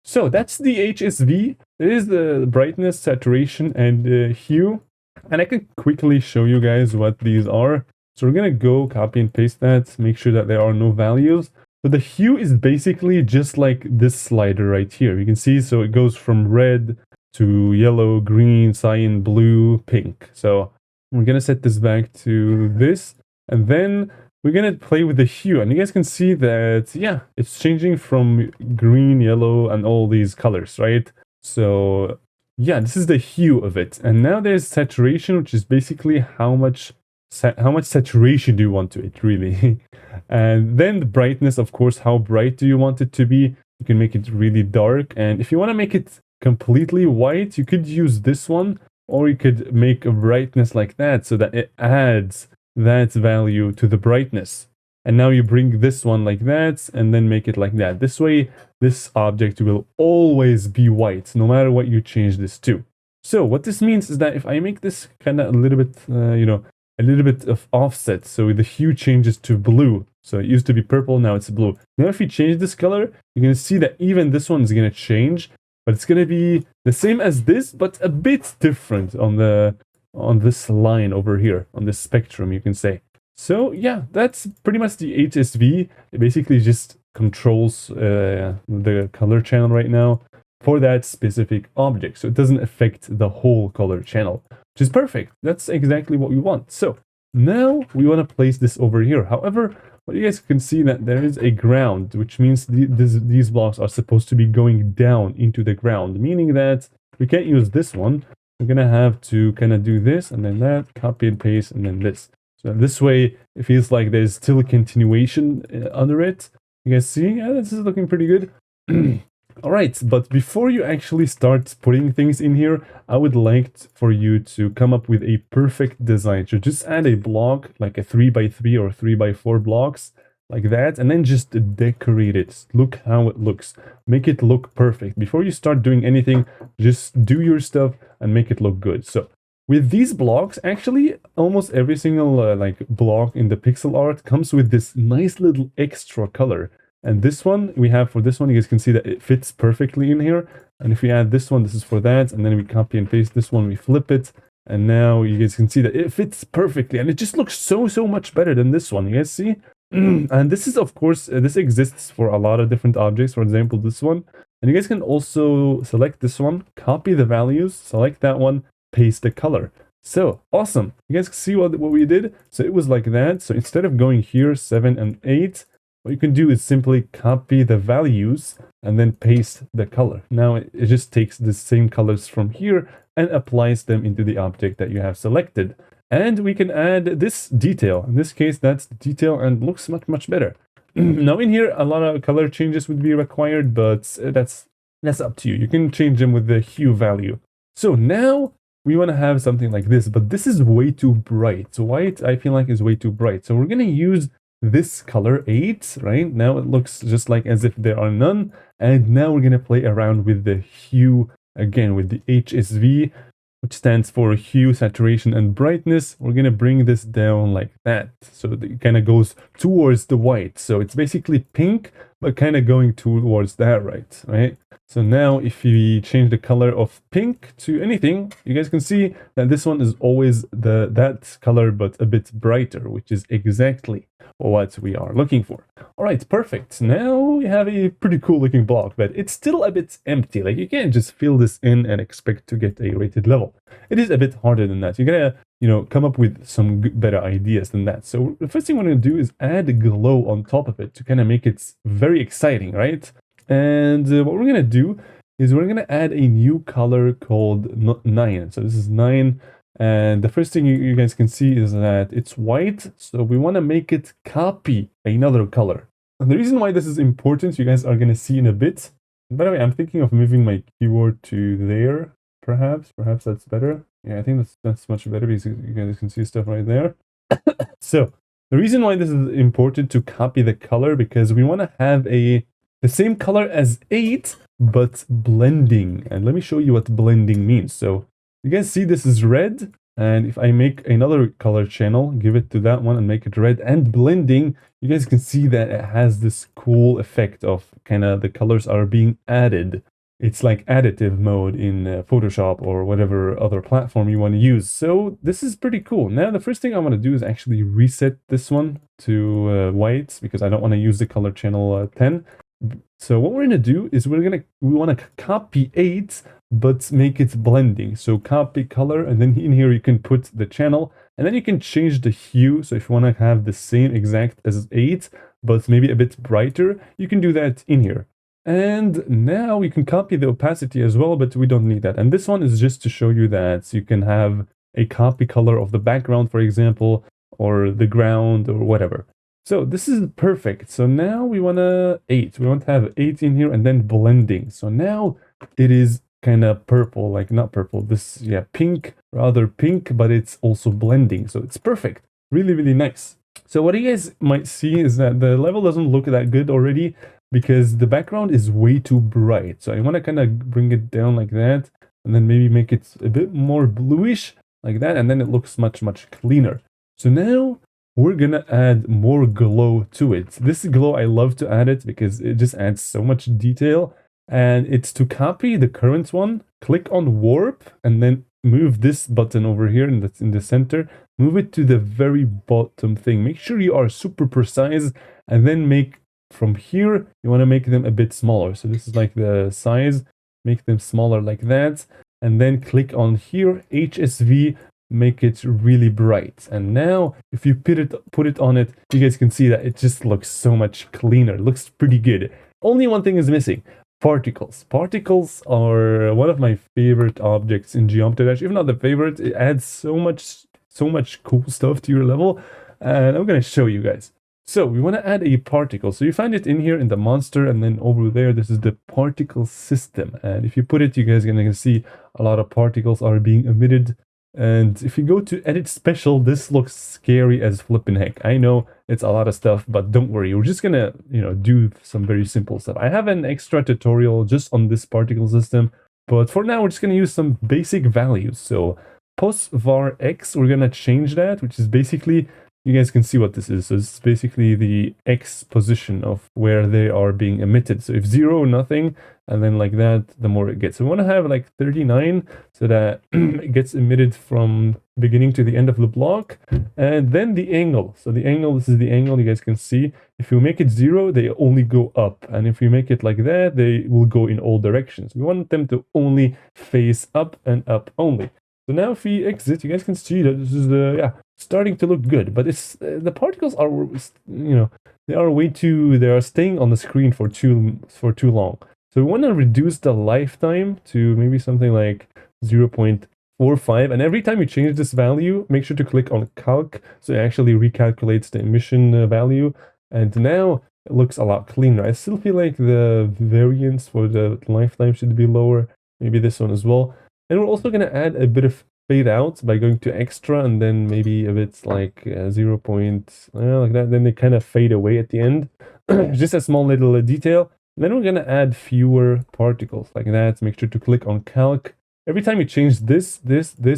So that's the HSV. There is the brightness, saturation, and hue. And I can quickly show you guys what these are. So we're gonna go copy and paste that, make sure that there are no values. So the hue is basically just like this slider right here. You can see, so it goes from red to yellow, green, cyan, blue, pink. So we're gonna set this back to this, and then we're gonna play with the hue. And you guys can see that, yeah, it's changing from green, yellow, and all these colors, right? So yeah, this is the hue of it. And now there's saturation, which is basically how much saturation do you want to it, really. And then the brightness, of course, how bright do you want it to be? You can make it really dark, and if you want to make it completely white, you could use this one, or you could make a brightness like that so that it adds that value to the brightness. And now you bring this one like that, and then make it like that. This way, this object will always be white, no matter what you change this to. So what this means is that if I make this kind of a little bit, a little bit of offset, so the hue changes to blue. So it used to be purple, now it's blue. Now if you change this color, you're going to see that even this one is going to change, but it's going to be the same as this, but a bit different on this line over here, on this spectrum, you can say. So yeah, that's pretty much the HSV. It basically just controls the color channel right now for that specific object. So it doesn't affect the whole color channel, which is perfect. That's exactly what we want. So now we want to place this over here. However, what you guys can see that there is a ground, which means these blocks are supposed to be going down into the ground, meaning that we can't use this one. We're going to have to kind of do this and then that, copy and paste, and then this. So this way, it feels like there's still a continuation under it. You guys see? Yeah, this is looking pretty good. Alright, but before you actually start putting things in here, I would like for you to come up with a perfect design. So just add a block, like a 3x3 or 3x4 blocks, like that, and then just decorate it. Look how it looks. Make it look perfect. Before you start doing anything, just do your stuff and make it look good. So with these blocks, actually, almost every single block in the pixel art comes with this nice little extra color. And this one, we have for this one, you guys can see that it fits perfectly in here. And if we add this one, this is for that. And then we copy and paste this one, we flip it. And now you guys can see that it fits perfectly. And it just looks so much better than this one. You guys see? And this is, of course, this exists for a lot of different objects. For example, this one. And you guys can also select this one, copy the values, select that one, paste the color. So, awesome. You guys see what we did? So it was like that. So instead of going here, 7 and 8, what you can do is simply copy the values and then paste the color. Now it just takes the same colors from here and applies them into the object that you have selected. And we can add this detail. In this case, that's the detail and looks much better. Now in here, a lot of color changes would be required, but that's up to you. You can change them with the hue value. So now we want to have something like this, but this is way too bright. So white, I feel like, is way too bright. So we're going to use this color 8, right? Now it looks just like as if there are none. And now we're going to play around with the hue again with the HSV, which stands for hue, saturation, and brightness. We're going to bring this down like that. So it kind of goes towards the white. So it's basically pink, but kind of going towards that right? So now if we change the color of pink to anything, you guys can see that this one is always that color, but a bit brighter, which is exactly what we are looking for. All right, perfect. Now we have a pretty cool looking block, but it's still a bit empty. Like, you can't just fill this in and expect to get a rated level. It is a bit harder than that. You're gonna, come up with some better ideas than that. So the first thing we're gonna do is add a glow on top of it to kind of make it very exciting, right? And what we're gonna do is we're gonna add a new color called 9. So this is 9. And the first thing you guys can see is that it's white, so we want to make it copy another color. And the reason why this is important, you guys are going to see in a bit. By the way, I'm thinking of moving my keyboard to there, perhaps that's better. Yeah, I think that's much better because you guys can see stuff right there. So the reason why this is important to copy the color, because we want to have the same color as 8, but blending. And let me show you what blending means. So you guys see this is red, And if I make another color channel, give it to that one and make it red and blending, you guys can see that it has this cool effect of kind of the colors are being added. It's like additive mode in Photoshop or whatever other platform you want to use. So this is pretty cool. Now the first thing I want to do is actually reset this one to white because I don't want to use the color channel 10. So what we're going to do is we want to copy 8 but make it blending. So copy color, and then in here you can put the channel, and then you can change the hue. So if you want to have the same exact as 8 but maybe a bit brighter, you can do that in here. And now we can copy the opacity as well, but we don't need that. And this one is just to show you that you can have a copy color of the background, for example, or the ground or whatever. So this is perfect. So now we want to 8. We want to have 8 in here and then blending. So now it is kind of purple, like not purple, this, yeah, pink, rather pink, but it's also blending. So it's perfect. Really, really nice. So what you guys might see is that the level doesn't look that good already because the background is way too bright. So I want to kind of bring it down like that and then maybe make it a bit more bluish like that. And then it looks much, much cleaner. So now we're gonna add more glow to it. This glow, I love to add it because it just adds so much detail. And it's to copy the current one, click on warp, and then move this button over here in the center, move it to the very bottom thing. Make sure you are super precise, and then make from here, you want to make them a bit smaller. So this is like the size, make them smaller like that, and then click on here, HSV, make it really bright. And now if you put it on it, you guys can see that it just looks so much cleaner. It looks pretty good. Only one thing is missing. Particles. Particles are one of my favorite objects in Geometry Dash. If not the favorite, it adds so much cool stuff to your level, and I'm gonna show you guys. So we want to add a particle. So you find it in here in the monster, and then over there, this is the particle system. And if you put it, you guys are gonna see a lot of particles are being emitted. And if you go to edit special, this looks scary as flippin' heck. I know it's a lot of stuff, but don't worry. We're just gonna, do some very simple stuff. I have an extra tutorial just on this particle system, but for now, we're just gonna use some basic values. So post var x, we're gonna change that, which is basically, you guys can see what this is. So it's basically the x position of where they are being emitted. So if 0, nothing, and then like that, the more it gets. So we want to have like 39 so that it gets emitted from beginning to the end of the block. And then the angle. So the angle, this is the angle you guys can see. If you make it 0, they only go up. And if you make it like that, they will go in all directions. We want them to only face up and up only. So now if we exit, you guys can see that this is starting to look good. But it's the particles are, they are staying on the screen for too long. So we want to reduce the lifetime to maybe something like 0.45. And every time you change this value, make sure to click on calc. So it actually recalculates the emission value. And now it looks a lot cleaner. I still feel like the variance for the lifetime should be lower. Maybe this one as well. And we're also going to add a bit of fade out by going to extra and then maybe a bit like 0. Like that. Then they kind of fade away at the end. Just a small little detail. Then we're going to add fewer particles like that. Make sure to click on calc. Every time you change this,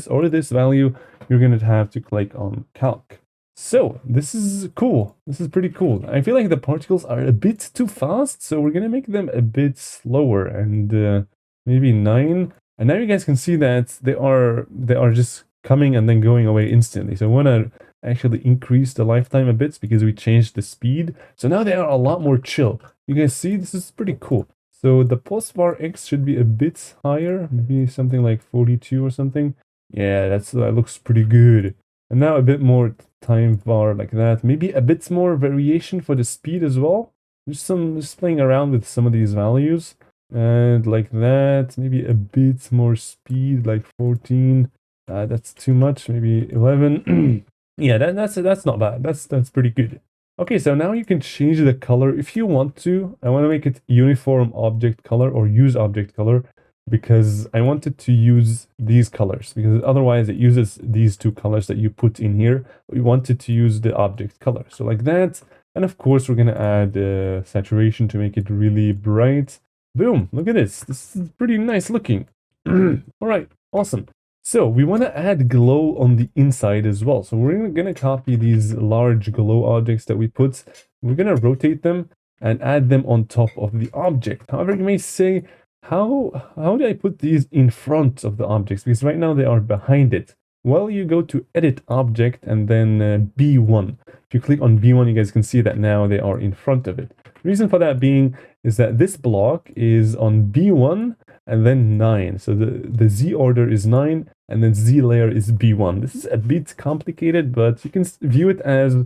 or this value, you're going to have to click on calc. So this is cool. This is pretty cool. I feel like the particles are a bit too fast, so we're going to make them a bit slower and maybe 9. And now you guys can see that they are just coming and then going away instantly. So I want to actually increase the lifetime a bit because we changed the speed. So now they are a lot more chill. You guys see, this is pretty cool. So the post var x should be a bit higher, maybe something like 42 or something. Yeah, that looks pretty good. And now a bit more time var like that. Maybe a bit more variation for the speed as well. Just playing around with some of these values. And like that, maybe a bit more speed, like 14. That's too much, maybe 11. Yeah, that's not bad. That's pretty good. Okay, so now you can change the color if you want to. I want to make it uniform object color or use object color because I wanted to use these colors because otherwise it uses these two colors that you put in here. We wanted to use the object color. So like that. And of course, we're going to add saturation to make it really bright. Boom, look at this. This is pretty nice looking. All right, awesome. So we want to add glow on the inside as well. So we're going to copy these large glow objects that we put. We're going to rotate them and add them on top of the object. However, you may say, how do I put these in front of the objects? Because right now they are behind it. Well, you go to Edit Object and then B1. If you click on B1, you guys can see that now they are in front of it. The reason for that being is that this block is on B1 and then 9. So the Z order is 9 and then Z layer is B1. This is a bit complicated, but you can view it as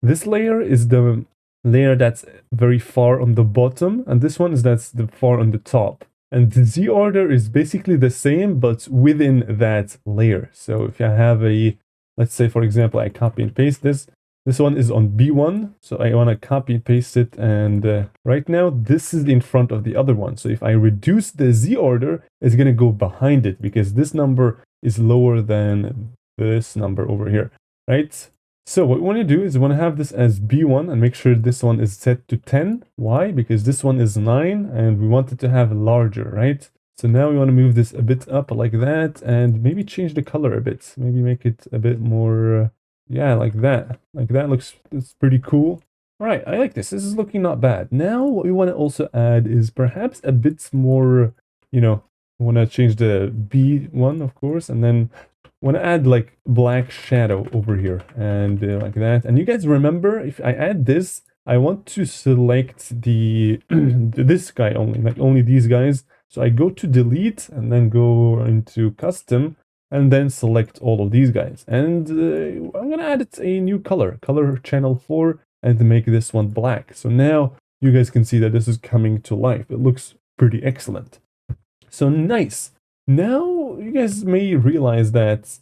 this layer is the layer that's very far on the bottom, and this one is that's the far on the top. And the Z order is basically the same, but within that layer. So if I have let's say for example, I copy and paste this. This one is on B1, so I want to copy and paste it, and right now this is in front of the other one. So if I reduce the Z order, it's going to go behind it because this number is lower than this number over here, right? So what we want to do is we want to have this as B1 and make sure this one is set to 10. Why? Because this one is 9 and we want it to have larger, right? So now we want to move this a bit up like that and maybe change the color a bit. Maybe make it a bit more... yeah, like that. Like that it's pretty cool. All right, I like this. This is looking not bad. Now, what we want to also add is perhaps a bit more, we want to change the B1, of course, and then want to add like black shadow over here and like that. And you guys remember, if I add this, I want to select this guy only, like only these guys. So I go to delete and then go into custom and then select all of these guys. And I'm going to add a new color channel 4, and make this one black. So now you guys can see that this is coming to life. It looks pretty excellent. So nice. Now you guys may realize that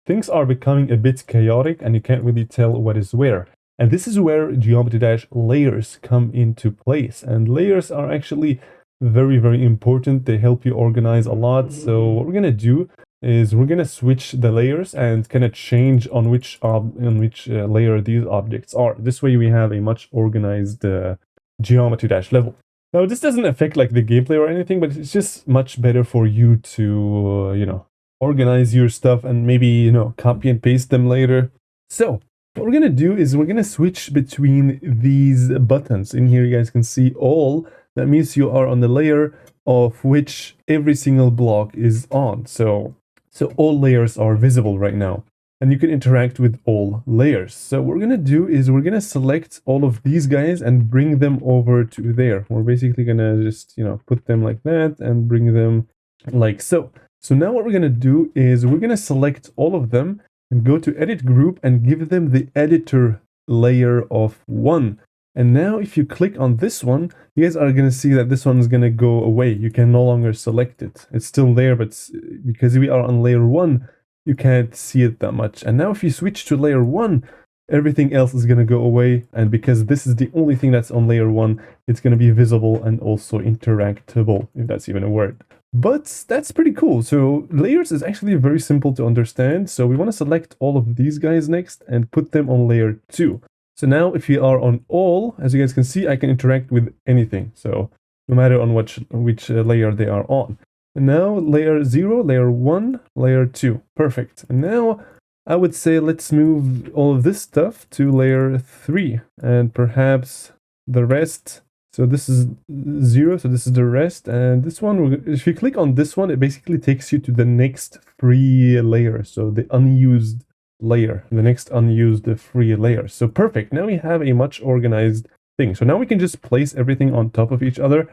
things are becoming a bit chaotic and you can't really tell what is where. And this is where Geometry Dash layers come into place. And layers are actually very, very important. They help you organize a lot. So what we're going to do is we're going to switch the layers and kind of change on which layer these objects are. This way we have a much organized Geometry Dash level. Now, this doesn't affect like the gameplay or anything, but it's just much better for you to, organize your stuff and maybe, copy and paste them later. So what we're going to do is we're going to switch between these buttons. In here, you guys can see all. That means you are on the layer of which every single block is on. So all layers are visible right now. And you can interact with all layers. So what we're going to do is we're going to select all of these guys and bring them over to there. We're basically going to just, put them like that and bring them like so. So now what we're going to do is we're going to select all of them and go to edit group and give them the editor layer of 1. And now if you click on this one, you guys are going to see that this one is going to go away. You can no longer select it. It's still there, but because we are on layer 1, you can't see it that much. And now if you switch to layer 1, everything else is going to go away. And because this is the only thing that's on layer 1, it's going to be visible and also interactable, if that's even a word. But that's pretty cool. So layers is actually very simple to understand. So we want to select all of these guys next and put them on layer 2. So now if you are on all, as you guys can see, I can interact with anything. So no matter on which layer they are on. And now layer 0, layer 1, layer 2. Perfect. And now I would say let's move all of this stuff to layer 3 and perhaps the rest. So this is 0, so this is the rest. And this one, if you click on this one, it basically takes you to the next free layer. So the unused layer, the next unused free layer. So perfect. Now we have a much organized thing. So now we can just place everything on top of each other.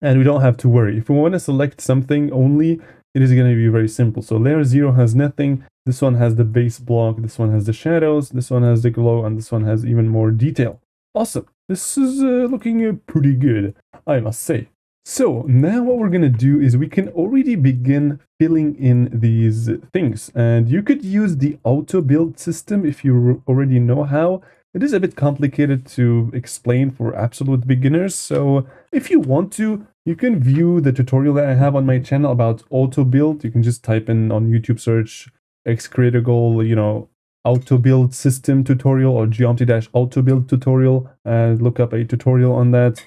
And we don't have to worry. If we want to select something only, it is going to be very simple. So layer 0 has nothing. This one has the base block. This one has the shadows. This one has the glow. And this one has even more detail. Awesome. This is looking pretty good, I must say. So now what we're going to do is we can already begin filling in these things. And you could use the auto build system if you already know how. It is a bit complicated to explain for absolute beginners, so if you want to, you can view the tutorial that I have on my channel about auto build. You can just type in on YouTube search xcritical, auto build system tutorial or Geometry Dash auto build tutorial and look up a tutorial on that.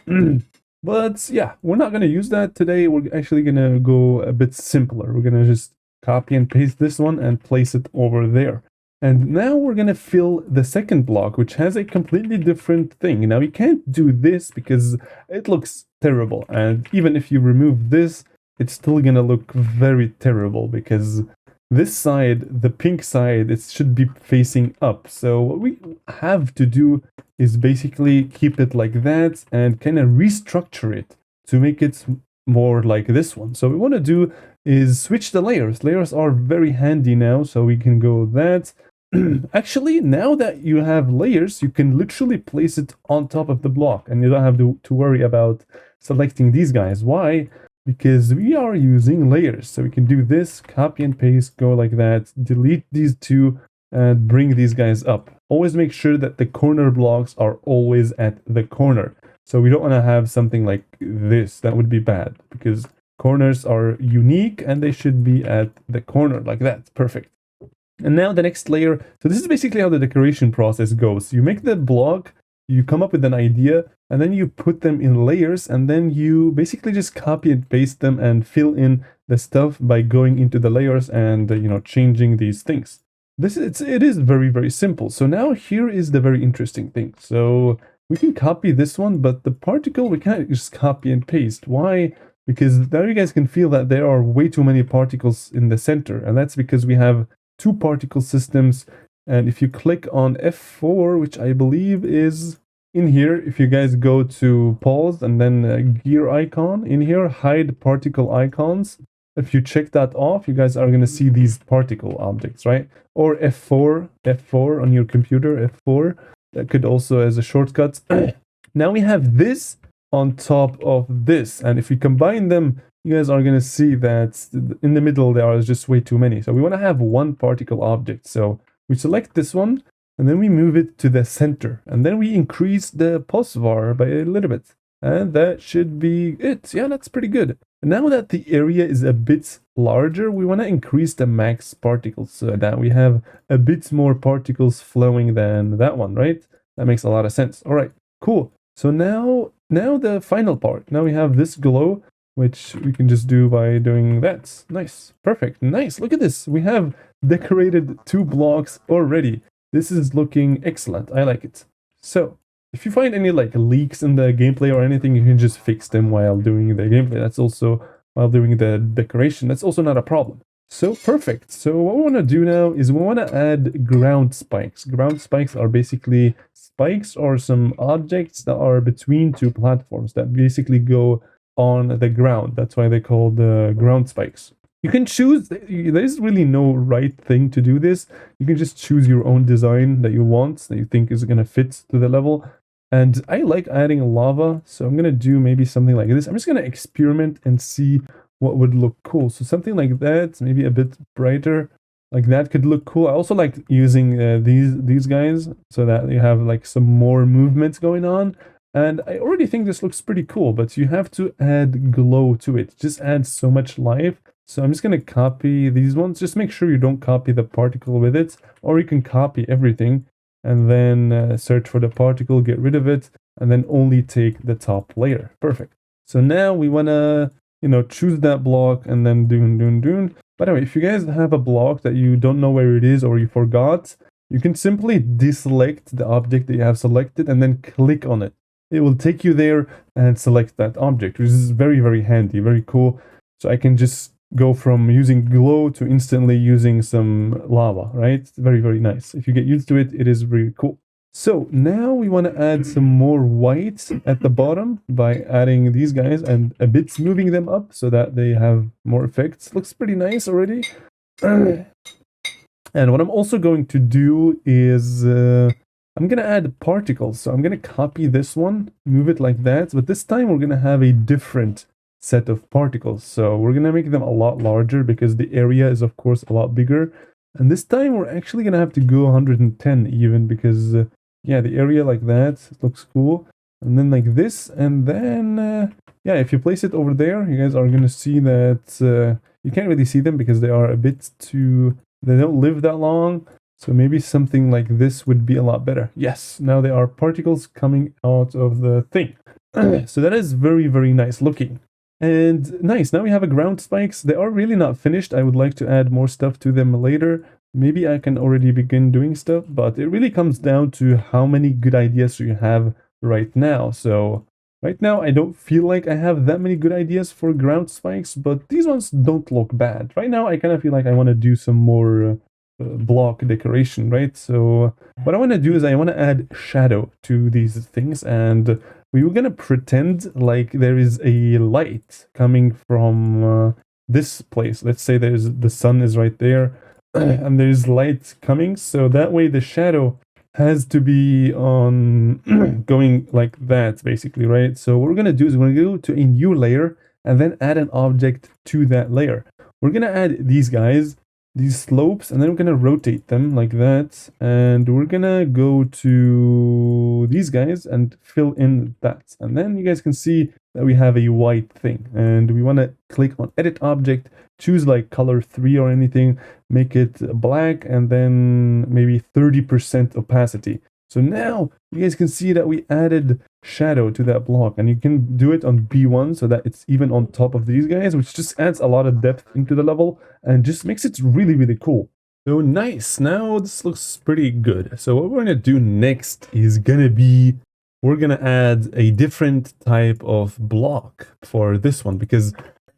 But yeah, we're not going to use that today. We're actually going to go a bit simpler. We're going to just copy and paste this one and place it over there. And now we're going to fill the second block, which has a completely different thing. Now you can't do this because it looks terrible. And even if you remove this, it's still going to look very terrible because this side, the pink side, it should be facing up. So what we have to do is basically keep it like that and kind of restructure it to make it more like this one. So what we want to do is switch the layers. Layers are very handy now, so we can go that. Actually, now that you have layers, you can literally place it on top of the block and you don't have to worry about selecting these guys. Why? Because we are using layers. So we can do this, copy and paste, go like that, delete these two, and bring these guys up. Always make sure that the corner blocks are always at the corner. So we don't want to have something like this. That would be bad because corners are unique and they should be at the corner like that. Perfect. And now the next layer. So this is basically how the decoration process goes. You make the block, you come up with an idea, and then you put them in layers, and then you basically just copy and paste them and fill in the stuff by going into the layers and changing these things. It is very, very simple. So now here is the very interesting thing. So we can copy this one, but the particle we can't just copy and paste. Why? Because now you guys can feel that there are way too many particles in the center, and that's because we have two particle systems. And if you click on F4, which I believe is in here, if you guys go to pause and then gear icon in here, hide particle icons. If you check that off, you guys are going to see these particle objects, right? Or F4 on your computer, F4. That could also as a shortcut. Now we have this on top of this. And if we combine them, you guys are going to see that in the middle there are just way too many. So we want to have one particle object. So we select this one and then we move it to the center. And then we increase the pulse var by a little bit. And that should be it. Yeah, that's pretty good. Now that the area is a bit larger, we want to increase the max particles so that we have a bit more particles flowing than that one, right? That makes a lot of sense. All right, cool. So now the final part. Now we have this glow, which we can just do by doing that. Nice, perfect, nice. Look at this. We have decorated 2 blocks already. This is looking excellent. I like it. So if you find any like leaks in the gameplay or anything, you can just fix them while doing the gameplay. That's also while doing the decoration. That's also not a problem. So perfect. So what we want to do now is we want to add ground spikes. Ground spikes are basically spikes or some objects that are between 2 platforms that basically go on the ground. That's why they're called ground spikes. You can choose, there's really no right thing to do this. You can just choose your own design that you want, that you think is going to fit to the level. And I like adding lava, so I'm going to do maybe something like this. I'm just going to experiment and see what would look cool. So something like that, maybe a bit brighter, like that could look cool. I also like using these guys so that you have like some more movements going on. And I already think this looks pretty cool, but you have to add glow to it. Just adds so much life. So I'm just going to copy these ones. Just make sure you don't copy the particle with it, or you can copy everything and then search for the particle, get rid of it, and then only take the top layer. Perfect. So now we want to, choose that block and then doon. By the way, if you guys have a block that you don't know where it is or you forgot, you can simply deselect the object that you have selected and then click on it. It will take you there and select that object, which is very, very handy, very cool. So I can just go from using glow to instantly using some lava, right? It's very, very nice. If you get used to it, it is really cool. So now we want to add some more white at the bottom by adding these guys and a bit moving them up so that they have more effects. Looks pretty nice already. And what I'm also going to do is I'm going to add particles. So I'm going to copy this one, move it like that. But this time we're going to have a different set of particles. So we're going to make them a lot larger because the area is of course a lot bigger. And this time we're actually going to have to go 110 even because yeah, the area like that looks cool. And then like this, and then yeah, if you place it over there, you guys are going to see that you can't really see them because they are a bit too, they don't live that long. So maybe something like this would be a lot better. Yes, now there are particles coming out of the thing. So that is very, very nice looking. And nice, now we have a ground spikes. They are really not finished. I would like to add more stuff to them later. Maybe I can already begin doing stuff, but it really comes down to how many good ideas you have right now. So right now, I don't feel like I have that many good ideas for ground spikes, but these ones don't look bad. Right now, I kind of feel like I want to do some more block decoration, right? So what I want to do is I want to add shadow to these things, and we were going to pretend like there is a light coming from this place. Let's say the sun is right there, and there's light coming, so that way the shadow has to be on going like that, basically, right? So what we're going to do is we're going to go to a new layer and then add an object to that layer. We're going to add these guys, these slopes, and then we're going to rotate them like that, and we're going to go to these guys and fill in that, and then you guys can see that we have a white thing, and we want to click on edit object, choose like color 3 or anything, make it black, and then maybe 30% opacity. So now you guys can see that we added shadow to that block, and you can do it on B1 so that it's even on top of these guys, which just adds a lot of depth into the level and just makes it really, really cool. So nice, now this looks pretty good. So what we're gonna do next is gonna be, we're gonna add a different type of block for this one, because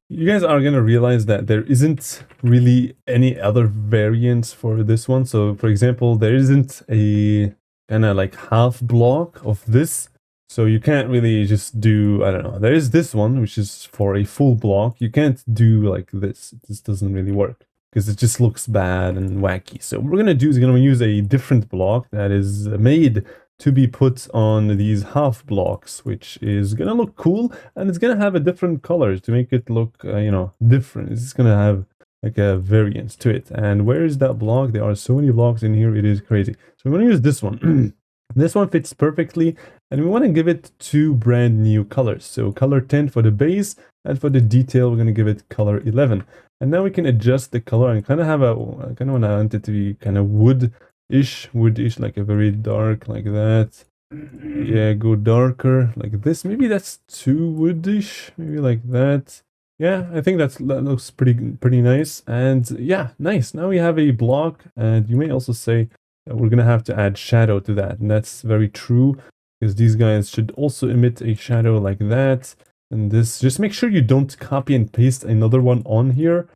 you guys are gonna realize that there isn't really any other variants for this one. So for example, there isn't a kind of like half block of this, so you can't really just do, I don't know, there is this one which is for a full block. You can't do like this, this doesn't really work because it just looks bad and wacky. So what we're gonna do is gonna use a different block that is made to be put on these half blocks, which is gonna look cool, and it's gonna have a different color to make it look you know, different. It's gonna have like a variance to it. And where is that block? There are so many blocks in here, it is crazy. So we're gonna use this one. This one fits perfectly, and we want to give it 2 brand new colors. So color 10 for the base, and for the detail we're going to give it color 11. And now we can adjust the color and kind of have a, I kind of want it to be kind of woodish, like a very dark, like that. Yeah, go darker like this. Maybe that's too woodish, maybe like that. Yeah, I think that looks pretty nice. And yeah, nice. Now we have a block, and you may also say we're gonna have to add shadow to that, and that's very true, because these guys should also emit a shadow like that. And this, just make sure you don't copy and paste another one on here,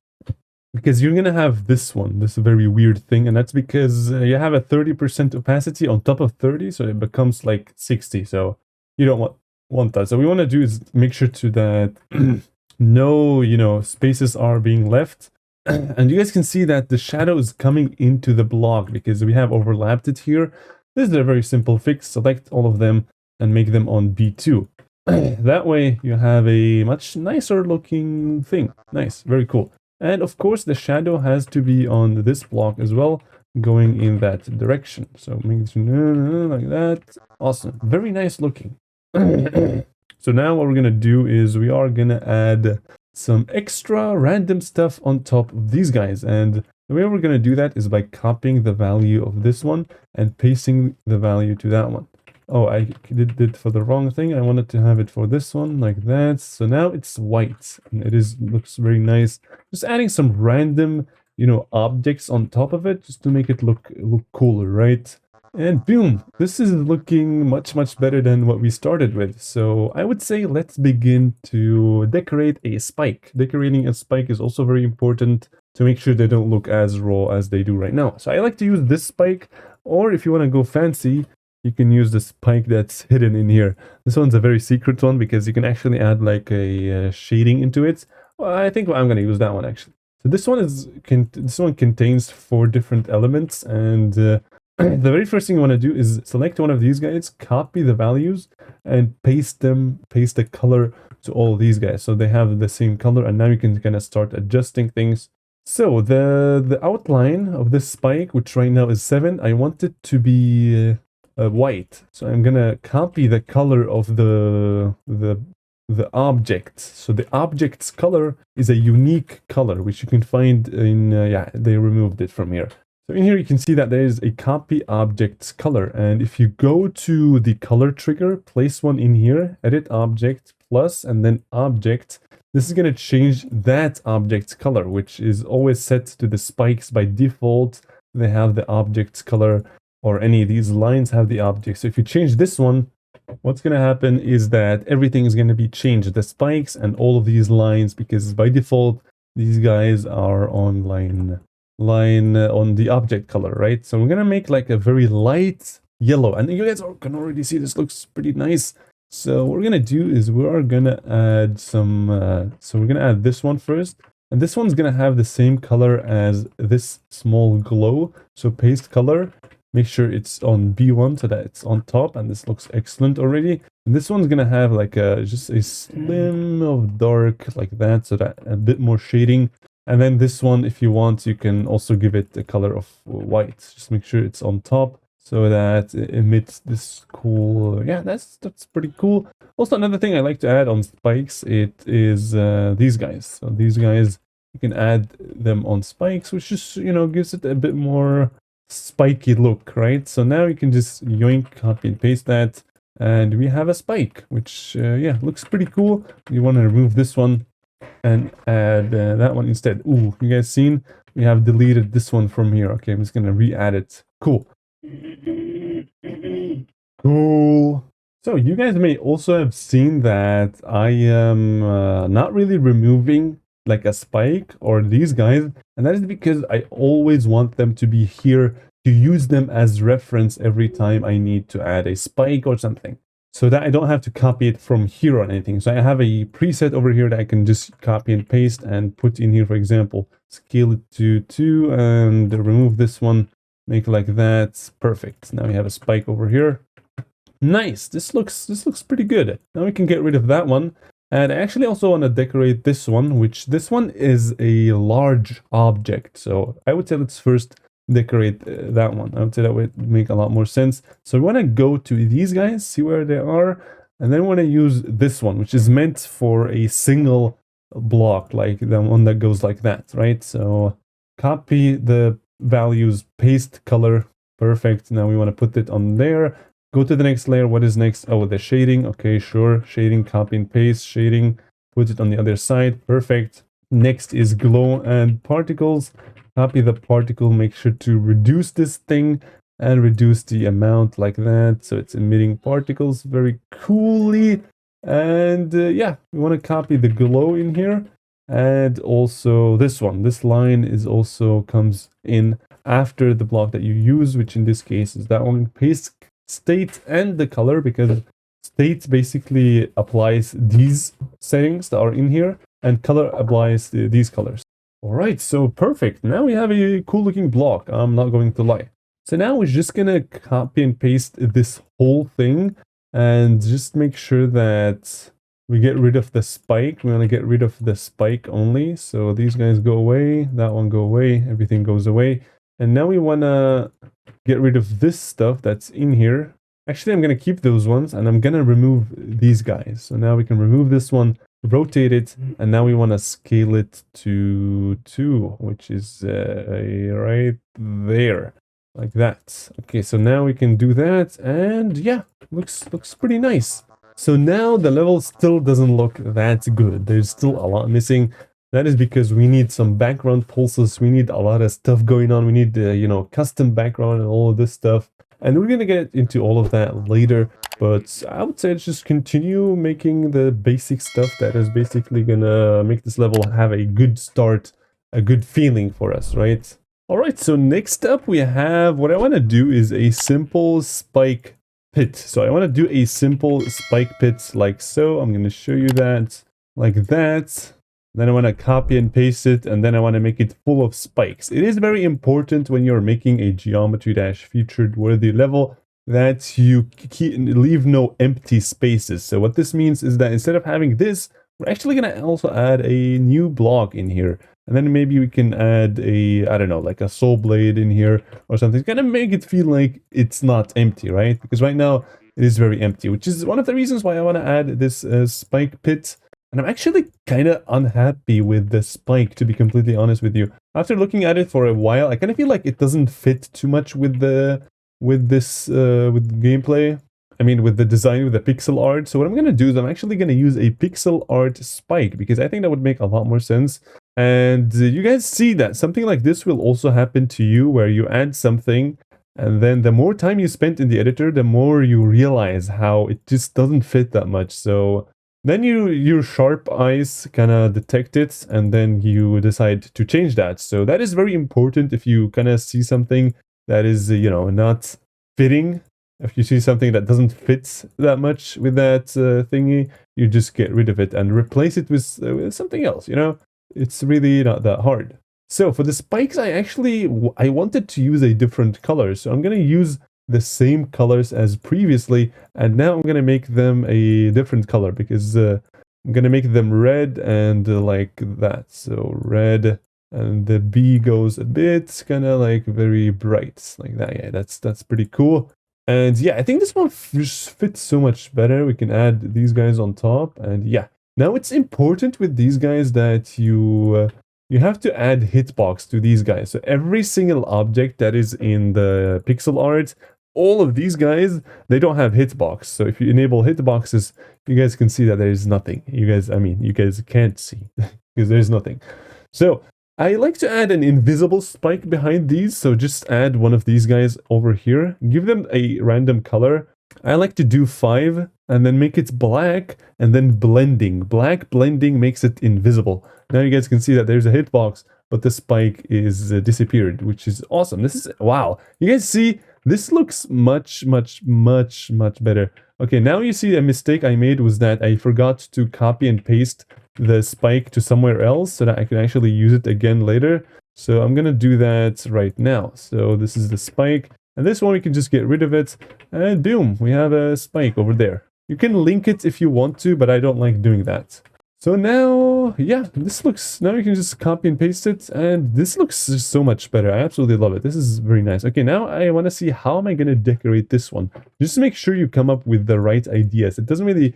because you're gonna have this one, this very weird thing, and that's because you have a 30% opacity on top of 30, so it becomes like 60. So you don't want that. So what we want to do is make sure to that no, you know, spaces are being left. And you guys can see that the shadow is coming into the block because we have overlapped it here. This is a very simple fix. Select all of them and make them on B2. That way you have a much nicer looking thing. Nice, very cool. And of course the shadow has to be on this block as well, going in that direction. So make it like that. Awesome, very nice looking. So now what we're gonna do is we are gonna add some extra random stuff on top of these guys, and the way we're going to do that is by copying the value of this one and pasting the value to that one. Oh, I did it for the wrong thing. I wanted to have it for this one like that. So now it's white, and it looks very nice. Just adding some random, you know, objects on top of it just to make it look cooler, right? And boom, this is looking much better than what we started with. So I would say let's begin to decorate a spike. Decorating a spike is also very important to make sure they don't look as raw as they do right now. So I like to use this spike, or if you want to go fancy, you can use the spike that's hidden in here. This one's a very secret one because you can actually add like a shading into it. Well, I think I'm going to use that one actually. So this one contains 4 different elements, and the very first thing you want to do is select one of these guys, copy the values, and paste the color to all these guys so they have the same color, and now you can kind of start adjusting things. So the outline of this spike, which right now is 7, I want it to be white. So I'm gonna copy the color of the object. So the object's color is a unique color, which you can find in, yeah, they removed it from here. So in here you can see that there is a copy object's color, and if you go to the color trigger, place one in here, edit object, plus and then object, this is going to change that object's color, which is always set to the spikes by default. They have the object's color, or any of these lines have the object. So if you change this one, what's going to happen is that everything is going to be changed. The spikes and all of these lines, because by default, these guys are on line on the object color, right? So we're going to make like a very light yellow. And you guys can already see this looks pretty nice. So what we're going to do is we are going to add some, so we're going to add this one first. And this one's going to have the same color as this small glow. So paste color. Make sure it's on B1 so that it's on top, and this looks excellent already. And this one's gonna have like just a slim of dark like that, so that a bit more shading. And then this one, if you want, you can also give it the color of white. Just make sure it's on top so that it emits this cool, yeah, that's pretty cool. Also, another thing I like to add on spikes, it is these guys. So these guys, you can add them on spikes, which just, you know, gives it a bit more spiky look, right? So now you can just yoink, copy and paste that, and we have a spike, which yeah, looks pretty cool. You want to remove this one and add that one instead. Ooh, you guys seen? We have deleted this one from here. Okay, I'm just gonna re-add it. Cool. Cool. So you guys may also have seen that I am not really removing like a spike or these guys, and that is because I always want them to be here to use them as reference every time I need to add a spike or something, so that I don't have to copy it from here or anything. So I have a preset over here that I can just copy and paste and put in here. For example, scale it to 2 and remove this one, make it like that. Perfect. Now we have a spike over here. Nice. This looks pretty good. Now we can get rid of that one. And I actually also want to decorate this one, which this one is a large object. So I would say let's first decorate that one. I would say that would make a lot more sense. So we want to go to these guys, see where they are, and then we want to use this one, which is meant for a single block, like the one that goes like that, right? So copy the values, paste color, perfect. Now we want to put it on there. Go to the next layer. What is next? Oh, the shading. Okay, sure. Shading, copy and paste, shading, put it on the other side. Perfect. Next is glow and particles. Copy the particle, make sure to reduce this thing and reduce the amount like that. So it's emitting particles very coolly. And yeah, we want to copy the glow in here. And also this one. This line is also comes in after the block that you use, which in this case is that one. Paste state and the color, because state basically applies these settings that are in here and color applies these colors. All right, so perfect. Now we have a cool looking block. I'm not going to lie. So now we're just gonna copy and paste this whole thing and just make sure that we get rid of the spike. We want to get rid of the spike only. So these guys go away, that one go away, everything goes away. And now we want to get rid of this stuff that's in here. Actually, I'm going to keep those ones and I'm going to remove these guys. So now we can remove this one, rotate it, and now we want to scale it to 2, which is right there, like that. Okay, so now we can do that, and yeah, looks pretty nice. So now the level still doesn't look that good. There's still a lot missing. That is because we need some background pulses. We need a lot of stuff going on. We need, you know, custom background and all of this stuff. And we're going to get into all of that later. But I would say let's just continue making the basic stuff that is basically going to make this level have a good start, a good feeling for us, right? All right, so next up we have, what I want to do is a simple spike pit. So I want to do a simple spike pit like so. I'm going to show you that like that. Then I want to copy and paste it, and then I want to make it full of spikes. It is very important when you're making a Geometry Dash featured worthy level that you leave no empty spaces. So what this means is that instead of having this, we're actually going to also add a new block in here. And then maybe we can add a, I don't know, like a soul blade in here or something. It's going to make it feel like it's not empty, right? Because right now it is very empty, which is one of the reasons why I want to add this spike pit. And I'm actually kind of unhappy with the spike, to be completely honest with you. After looking at it for a while, I kind of feel like it doesn't fit too much with the with gameplay. I mean, with the design with the pixel art. So what I'm going to do is I'm actually going to use a pixel art spike because I think that would make a lot more sense. And you guys see that something like this will also happen to you where you add something and then the more time you spend in the editor, the more you realize how it just doesn't fit that much. So then your sharp eyes kind of detect it and then you decide to change that. So that is very important if you kind of see something that is, you know, not fitting. If you see something that doesn't fit that much with that thingy, you just get rid of it and replace it with something else, you know? It's really not that hard. So for the spikes, I wanted to use a different color. So I'm going to use the same colors as previously, and now I'm going to make them a different color because I'm going to make them red and like that. So red, and the B goes a bit kind of like very bright like that. Yeah, that's pretty cool. And yeah, I think this one just fits so much better. We can add these guys on top, and yeah. Now it's important with these guys that you have to add hitbox to these guys. So every single object that is in the pixel art, all of these guys, they don't have hitbox. So if you enable hitboxes, you guys can see that there is nothing. You guys can't see because there's nothing. So I like to add an invisible spike behind these. So just add one of these guys over here. Give them a random color. I like to do 5 and then make it black and then blending. Black blending makes it invisible. Now you guys can see that there's a hitbox, but the spike is disappeared, which is awesome. This is, wow. You guys see, this looks much better. Okay, now you see a mistake I made was that I forgot to copy and paste the spike to somewhere else so that I can actually use it again later. So I'm gonna do that right now. So this is the spike. And this one we can just get rid of it, and boom, we have a spike over there. You can link it if you want to, but I don't like doing that. So now, yeah, now you can just copy and paste it, and this looks just so much better. I absolutely love it. This is very nice. Okay, now I want to see how am I going to decorate this one. Just make sure you come up with the right ideas. It doesn't really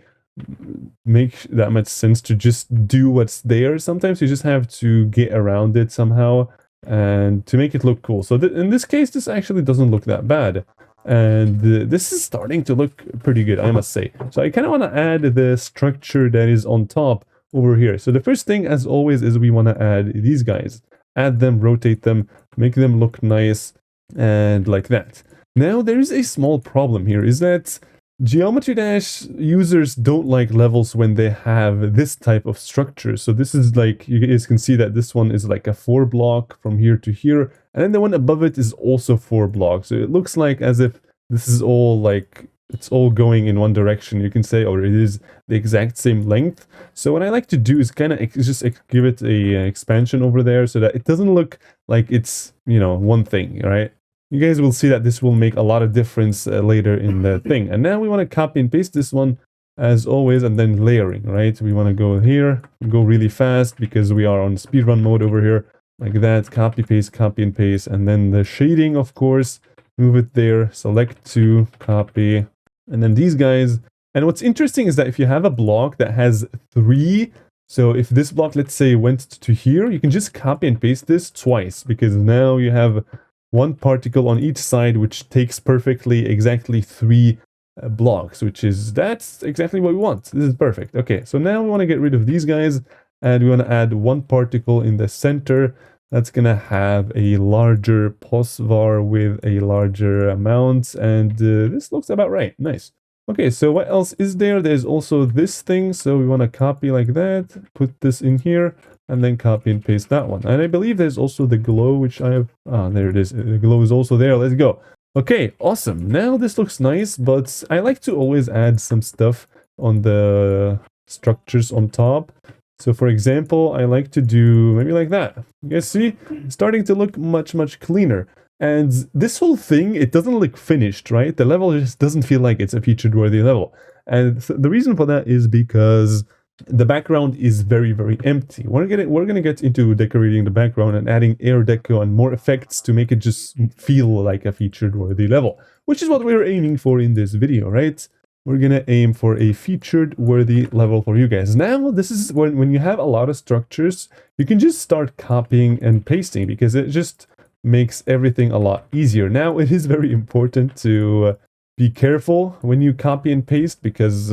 make that much sense to just do what's there. Sometimes you just have to get around it somehow and to make it look cool. So in this case, this actually doesn't look that bad. And this is starting to look pretty good, I must say. So I kind of want to add the structure that is on top over here. So the first thing, as always, is we want to add these guys. Add them, rotate them, make them look nice, and like that. Now, there is a small problem here, is that Geometry Dash users don't like levels when they have this type of structure. So this is like, you guys can see that this one is like a 4 block from here to here. And then the one above it is also 4 blocks. So it looks like as if this is all like, it's all going in one direction, you can say, or it is the exact same length. So what I like to do is kind of just give it a expansion over there so that it doesn't look like it's, you know, one thing, right? You guys will see that this will make a lot of difference later in the thing. And now we want to copy and paste this one as always, and then layering, right? We want to go here, go really fast because we are on speedrun mode over here, like that. Copy and paste, and then the shading, of course, move it there, select 2, copy, and then these guys. And what's interesting is that if you have a block that has 3, so if this block, let's say, went to here, you can just copy and paste this twice because now you have 1 particle on each side, which takes perfectly exactly 3 blocks, that's exactly what we want. This is perfect. Okay, so now we want to get rid of these guys, and we want to add 1 particle in the center. That's going to have a larger pos var with a larger amount, and this looks about right. Nice. Okay, so what else is there? There's also this thing, so we want to copy like that, put this in here, and then copy and paste that one. And I believe there's also the glow, which I have... there it is. The glow is also there. Let's go. Okay, awesome. Now this looks nice, but I like to always add some stuff on the structures on top. So for example, I like to do maybe like that. You guys see? It's starting to look much cleaner. And this whole thing, it doesn't look finished, right? The level just doesn't feel like it's a featured-worthy level. And the reason for that is because the background is very empty. We're gonna get into decorating the background and adding air deco and more effects to make it just feel like a featured-worthy level, which is what we're aiming for in this video, right? We're gonna aim for a featured-worthy level for you guys. Now, this is when you have a lot of structures, you can just start copying and pasting because it just makes everything a lot easier. Now, it is very important to be careful when you copy and paste because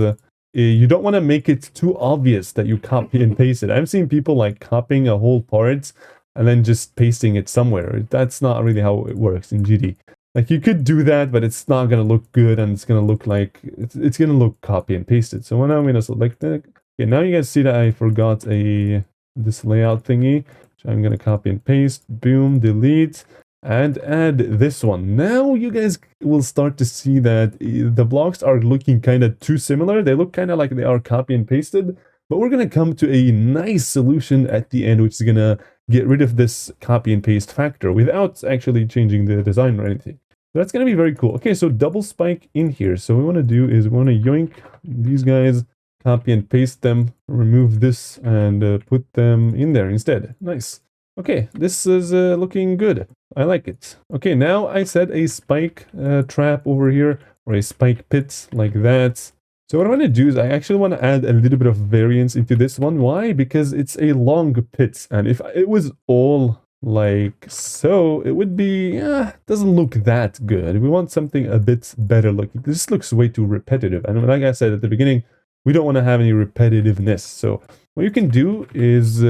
you don't want to make it too obvious that you copy and paste it. I've seen people like copying a whole part and then just pasting it somewhere. That's not really how it works in GD. Like you could do that, but it's not going to look good and it's going to look like it's going to look copy and pasted. So now I'm going to select that. Okay, now you guys see that I forgot this layout thingy. So I'm going to copy and paste, boom, delete, and add this one. Now you guys will start to see that the blocks are looking kind of too similar. They look kind of like they are copy and pasted, but we're going to come to a nice solution at the end, which is going to get rid of this copy and paste factor without actually changing the design or anything. So that's going to be very cool. Okay, so double spike in here. So what we want to do is we want to yoink these guys, copy and paste them, remove this, and put them in there instead. Nice. Okay, this is looking good. I like it. Okay, now I set a spike trap over here, or a spike pit like that. So what I want to do is I actually want to add a little bit of variance into this one. Why? Because it's a long pit, and if it was all like so, it would be, doesn't look that good. We want something a bit better looking. This looks way too repetitive. And like I said at the beginning, we don't want to have any repetitiveness. So what you can do is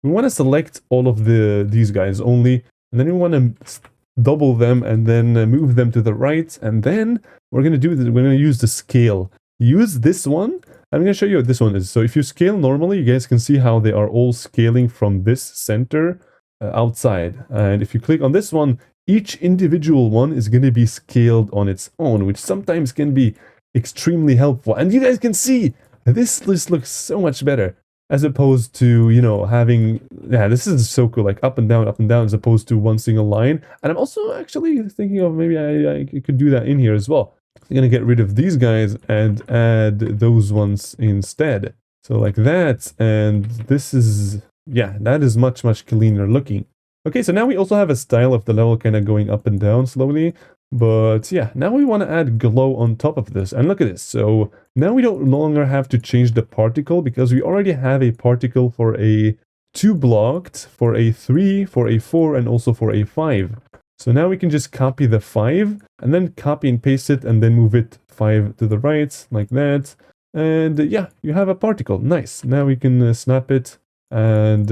we want to select all of these guys only, and then we want to double them and then move them to the right. And then we're going to do this. We're going to use the scale. Use this one. I'm going to show you what this one is. So if you scale normally, you guys can see how they are all scaling from this center outside. And if you click on this one, each individual one is going to be scaled on its own, which sometimes can be extremely helpful. And you guys can see this looks so much better as opposed to, you know, having, this is so cool, like up and down, as opposed to one single line. And I'm also actually thinking of maybe I could do that in here as well. I'm going to get rid of these guys and add those ones instead. So like that, and this is, that is much, much cleaner looking. Okay, so now we also have a style of the level kind of going up and down slowly. But yeah, now we want to add glow on top of this. And look at this. So now we don't no longer have to change the particle because we already have a particle for a 2 blocked, for a 3, for a 4, and also for a 5. So now we can just copy the 5 and then copy and paste it and then move it 5 to the right like that. And you have a particle. Nice. Now we can snap it. And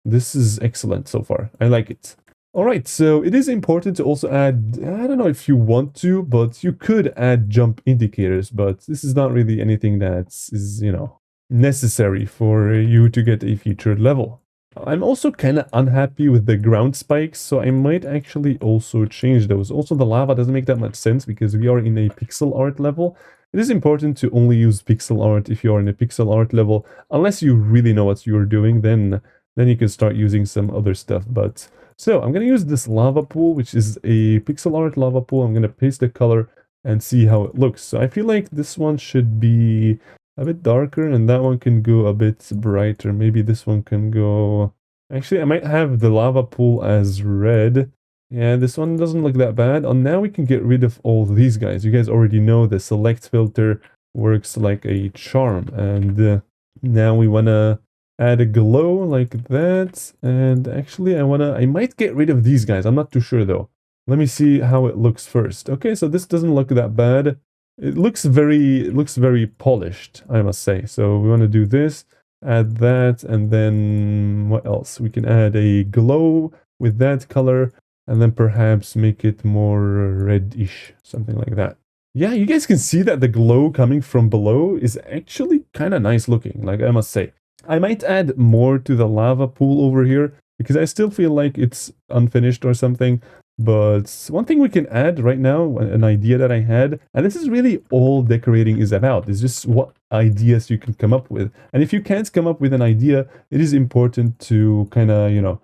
this is excellent so far. I like it. Alright, so it is important to also add, I don't know if you want to, but you could add jump indicators, but this is not really anything that is, you know, necessary for you to get a featured level. I'm also kind of unhappy with the ground spikes, so I might actually also change those. Also, the lava doesn't make that much sense because we are in a pixel art level. It is important to only use pixel art if you are in a pixel art level. Unless you really know what you're doing, then you can start using some other stuff. But so I'm going to use this lava pool, which is a pixel art lava pool. I'm going to paste the color and see how it looks. So I feel like this one should be a bit darker and that one can go a bit brighter. Maybe this one can go... Actually, I might have the lava pool as red. Yeah, this one doesn't look that bad. And now we can get rid of all these guys. You guys already know the select filter works like a charm. And now we want to add a glow like that. And actually, I might get rid of these guys. I'm not too sure though. Let me see how it looks first. Okay, so this doesn't look that bad. It looks very polished, I must say. So we want to do this, add that, and then what else? We can add a glow with that color, and then perhaps make it more reddish, something like that. Yeah, you guys can see that the glow coming from below is actually kind of nice looking, like I must say. I might add more to the lava pool over here, because I still feel like it's unfinished or something. But one thing we can add right now, an idea that I had, and this is really all decorating is about, is just what ideas you can come up with. And if you can't come up with an idea, it is important to kind of,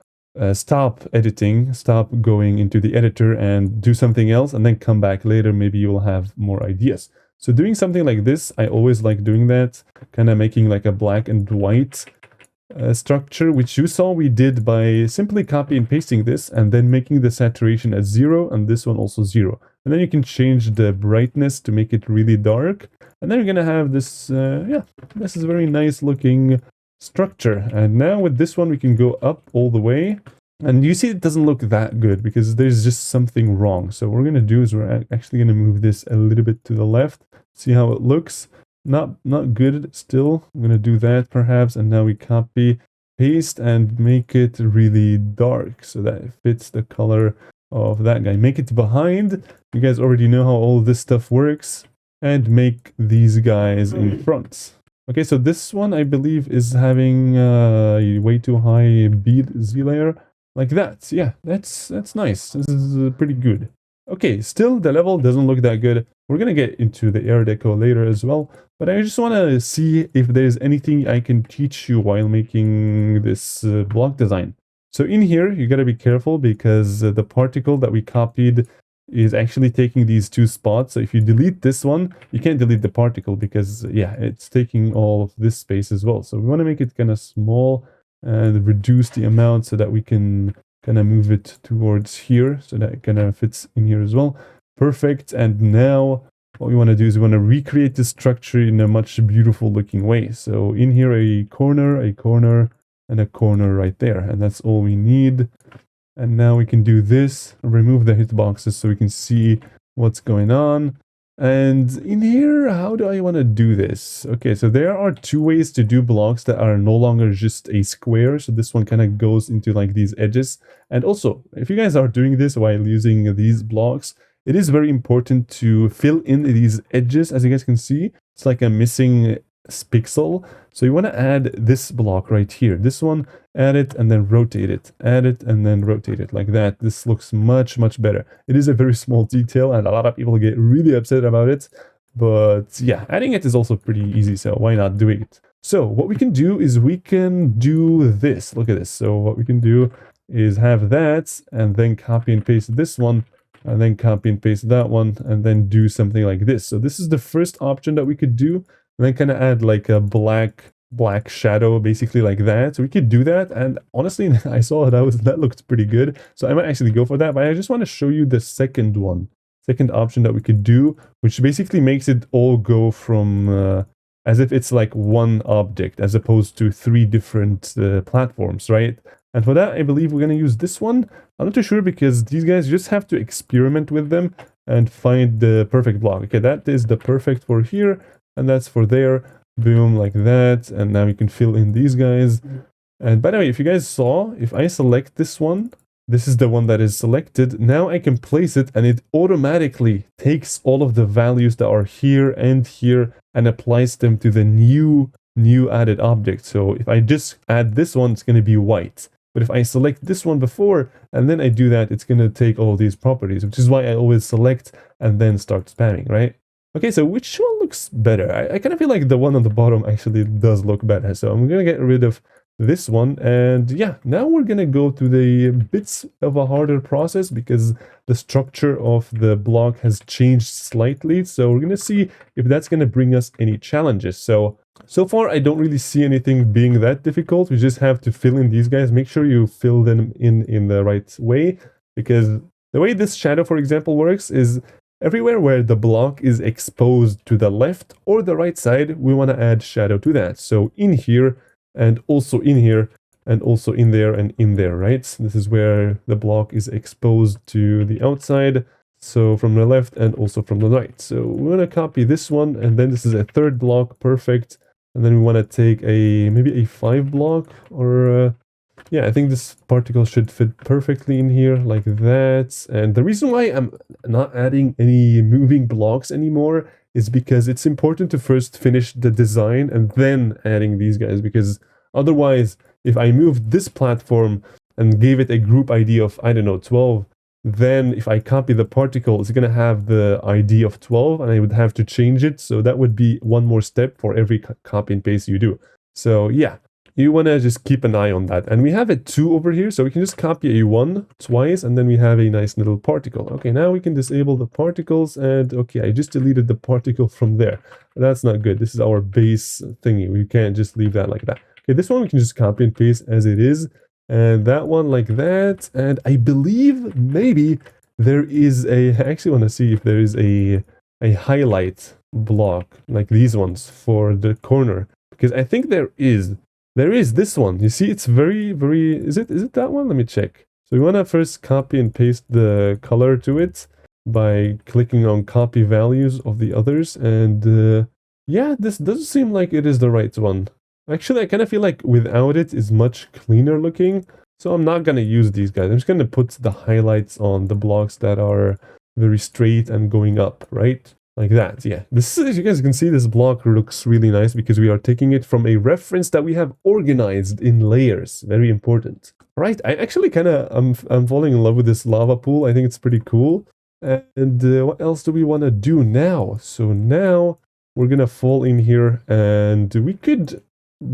stop editing, stop going into the editor and do something else, and then come back later. Maybe you'll have more ideas. So doing something like this, I always like doing that, kind of making like a black and white structure, which you saw we did by simply copy and pasting this and then making the saturation at 0 and this one also 0. And then you can change the brightness to make it really dark. And then you're going to have this, this is a very nice looking structure. And now with this one, we can go up all the way. And you see it doesn't look that good because there's just something wrong. So what we're going to do is we're actually going to move this a little bit to the left, see how it looks. Not good still. I'm going to do that perhaps, and now we copy, paste, and make it really dark so that it fits the color of that guy. Make it behind. You guys already know how all this stuff works. And make these guys in front. Okay, so this one I believe is having a way too high bead Z layer. Like that. Yeah, that's nice. This is pretty good. Okay, still the level doesn't look that good. We're gonna get into the air deco later as well, but I just want to see if there's anything I can teach you while making this block design. So in here, you gotta be careful because the particle that we copied is actually taking these two spots. So if you delete this one, you can't delete the particle because, yeah, it's taking all of this space as well. So we want to make it kind of small and reduce the amount so that we can kind of move it towards here so that it kind of fits in here as well. Perfect. And now what we want to do is we want to recreate this structure in a much beautiful looking way. So in here, a corner, and a corner right there. And that's all we need. And now we can do this, remove the hitboxes so we can see what's going on. And in here, how do I want to do this? Okay, so there are two ways to do blocks that are no longer just a square. So this one kind of goes into like these edges. And also, if you guys are doing this while using these blocks, it is very important to fill in these edges. As you guys can see, it's like a missing pixel. So you want to add this block right here. This one, add it and then rotate it. Add it and then rotate it like that. This looks much better. It is a very small detail and a lot of people get really upset about it. But yeah, adding it is also pretty easy. So why not doing it? So what we can do is we can do this. Look at this. So what we can do is have that and then copy and paste this one. And then copy and paste that one and then do something like this. So this is the first option that we could do. And then kind of add like a black shadow, basically like that. So we could do that. And honestly, I saw that looked pretty good. So I might actually go for that. But I just want to show you the second option that we could do, which basically makes it all go from as if it's like one object as opposed to three different platforms, right? And for that, I believe we're going to use this one. I'm not too sure because these guys just have to experiment with them and find the perfect block. Okay, that is the perfect for here. And that's for there, boom, like that. And now you can fill in these guys. And by the way, if you guys saw, if I select this one, this is the one that is selected. Now I can place it and it automatically takes all of the values that are here and applies them to the new added object. So if I just add this one, it's going to be white. But if I select this one before and then I do that, it's going to take all these properties, which is why I always select and then start spamming, right? Okay, so which one looks better? I kind of feel like the one on the bottom actually does look better. So I'm going to get rid of this one. And yeah, now we're going to go to the bits of a harder process because the structure of the block has changed slightly. So we're going to see if that's going to bring us any challenges. So far, I don't really see anything being that difficult. We just have to fill in these guys. Make sure you fill them in the right way, because the way this shadow, for example, works is everywhere where the block is exposed to the left or the right side, we want to add shadow to that. So in here, and also in here, and also in there and in there, right? This is where the block is exposed to the outside. So from the left and also from the right. So we want to copy this one, and then this is a third block, perfect. And then we want to take maybe a 5 block, or yeah, I think this particle should fit perfectly in here like that. And the reason why I'm not adding any moving blocks anymore is because it's important to first finish the design and then adding these guys, because otherwise, if I move this platform and gave it a group ID of, I don't know, 12, then if I copy the particle, it's going to have the ID of 12 and I would have to change it. So that would be one more step for every copy and paste you do. So yeah, you want to just keep an eye on that. And we have a 2 over here, so we can just copy a 1 twice and then we have a nice little particle. Okay, now we can disable the particles, and okay, I just deleted the particle from there. That's not good. This is our base thingy. We can't just leave that like that. Okay, this one we can just copy and paste as it is. And that one like that. And I believe maybe there is I actually want to see if there is a highlight block like these ones for the corner, because I think there is this one. You see, it's very is it that one? Let me check. So we want to first copy and paste the color to it by clicking on copy values of the others. And yeah, this does seem like it is the right one. Actually, I kind of feel like without it is much cleaner looking. So I'm not going to use these guys. I'm just going to put the highlights on the blocks that are very straight and going up, right? Like that, yeah. This is, as you guys can see, this block looks really nice because we are taking it from a reference that we have organized in layers. Very important. Right, I actually kind of, I'm falling in love with this lava pool. I think it's pretty cool. And what else do we want to do now? So now we're going to fall in here and we could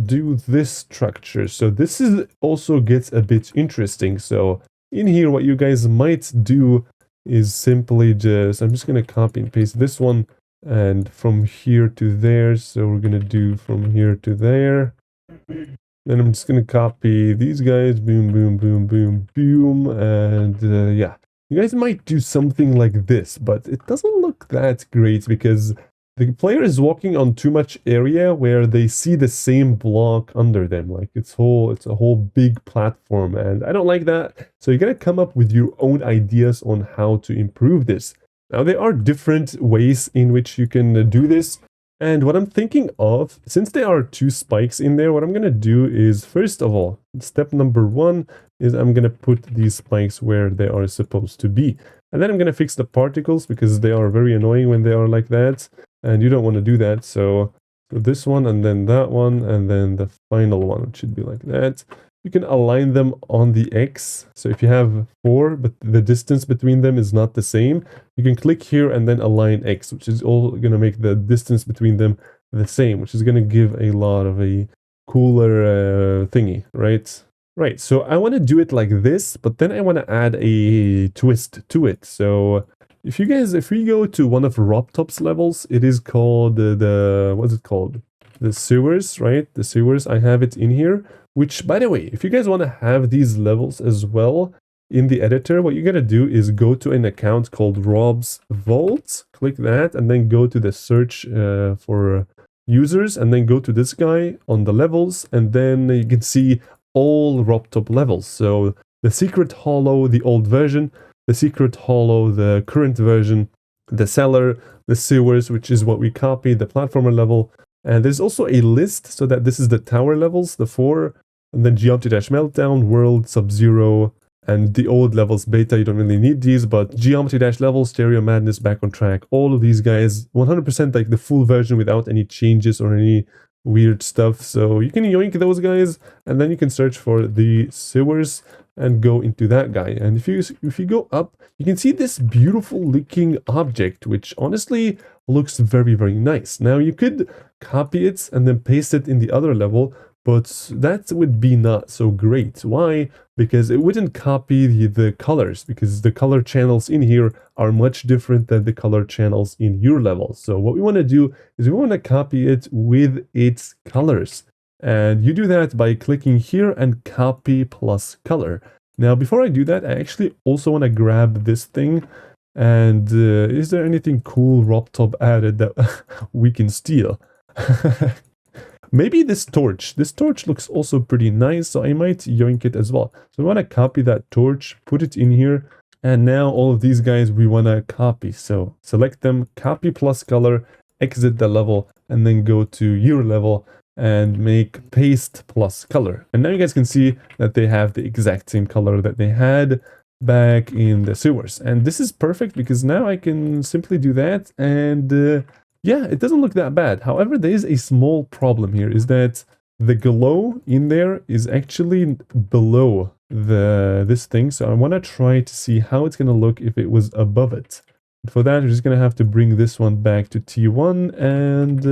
do this structure. So this is also gets a bit interesting. So in here, what you guys might do is simply just, I'm just going to copy and paste this one and from here to there. So we're going to do from here to there. Then I'm just going to copy these guys, boom, boom, boom, boom, boom. And yeah, you guys might do something like this, but it doesn't look that great because the player is walking on too much area where they see the same block under them. Like it's a whole big platform, and I don't like that. So you gotta come up with your own ideas on how to improve this. Now there are different ways in which you can do this. And what I'm thinking of, since there are two spikes in there, what I'm gonna do is, first of all, step number one is I'm gonna put these spikes where they are supposed to be. And then I'm gonna fix the particles because they are very annoying when they are like that. And you don't want to do that, so this one, and then that one, and then the final one, it should be like that. You can align them on the X, so if you have 4, but the distance between them is not the same, you can click here and then align X, which is all going to make the distance between them the same, which is going to give a lot of a cooler thingy, right? Right, so I want to do it like this, but then I want to add a twist to it, so if we go to one of RobTop's levels, it is called what's it called? The sewers, right? The sewers, I have it in here, which, by the way, if you guys want to have these levels as well in the editor, what you gotta do is go to an account called Rob's Vault, click that, and then go to the search for users, and then go to this guy on the levels, and then you can see all RobTop levels. So the Secret Hollow, the old version, the Secret Hollow, the current version, the cellar, the sewers, which is what we copied, the platformer level. And there's also a list so that this is the tower levels, the 4, and then Geometry Dash Meltdown, World, Sub-Zero, and the old levels beta. You don't really need these, but Geometry Dash Level, Stereo Madness, Back on Track, all of these guys, 100% like the full version without any changes or any weird stuff. So you can yoink those guys, and then you can search for the sewers and go into that guy. And if you go up, you can see this beautiful looking object, which honestly looks very, very nice. Now you could copy it and then paste it in the other level, but that would be not so great. Why? Because it wouldn't copy the colors, because the color channels in here are much different than the color channels in your level. So what we want to do is we want to copy it with its colors. And you do that by clicking here and copy plus color. Now, before I do that, I actually also want to grab this thing. And is there anything cool RobTop added that we can steal? Maybe this torch. This torch looks also pretty nice, so I might yoink it as well. So we want to copy that torch, put it in here. And now all of these guys we want to copy. So select them, copy plus color, exit the level, and then go to your level and make paste plus color. And now you guys can see that they have the exact same color that they had back in the sewers. And this is perfect because now I can simply do that, and yeah, it doesn't look that bad. However, there is a small problem here, is that the glow in there is actually below this thing. So I want to try to see how it's going to look if it was above it. For that, we're just going to have to bring this one back to T1, and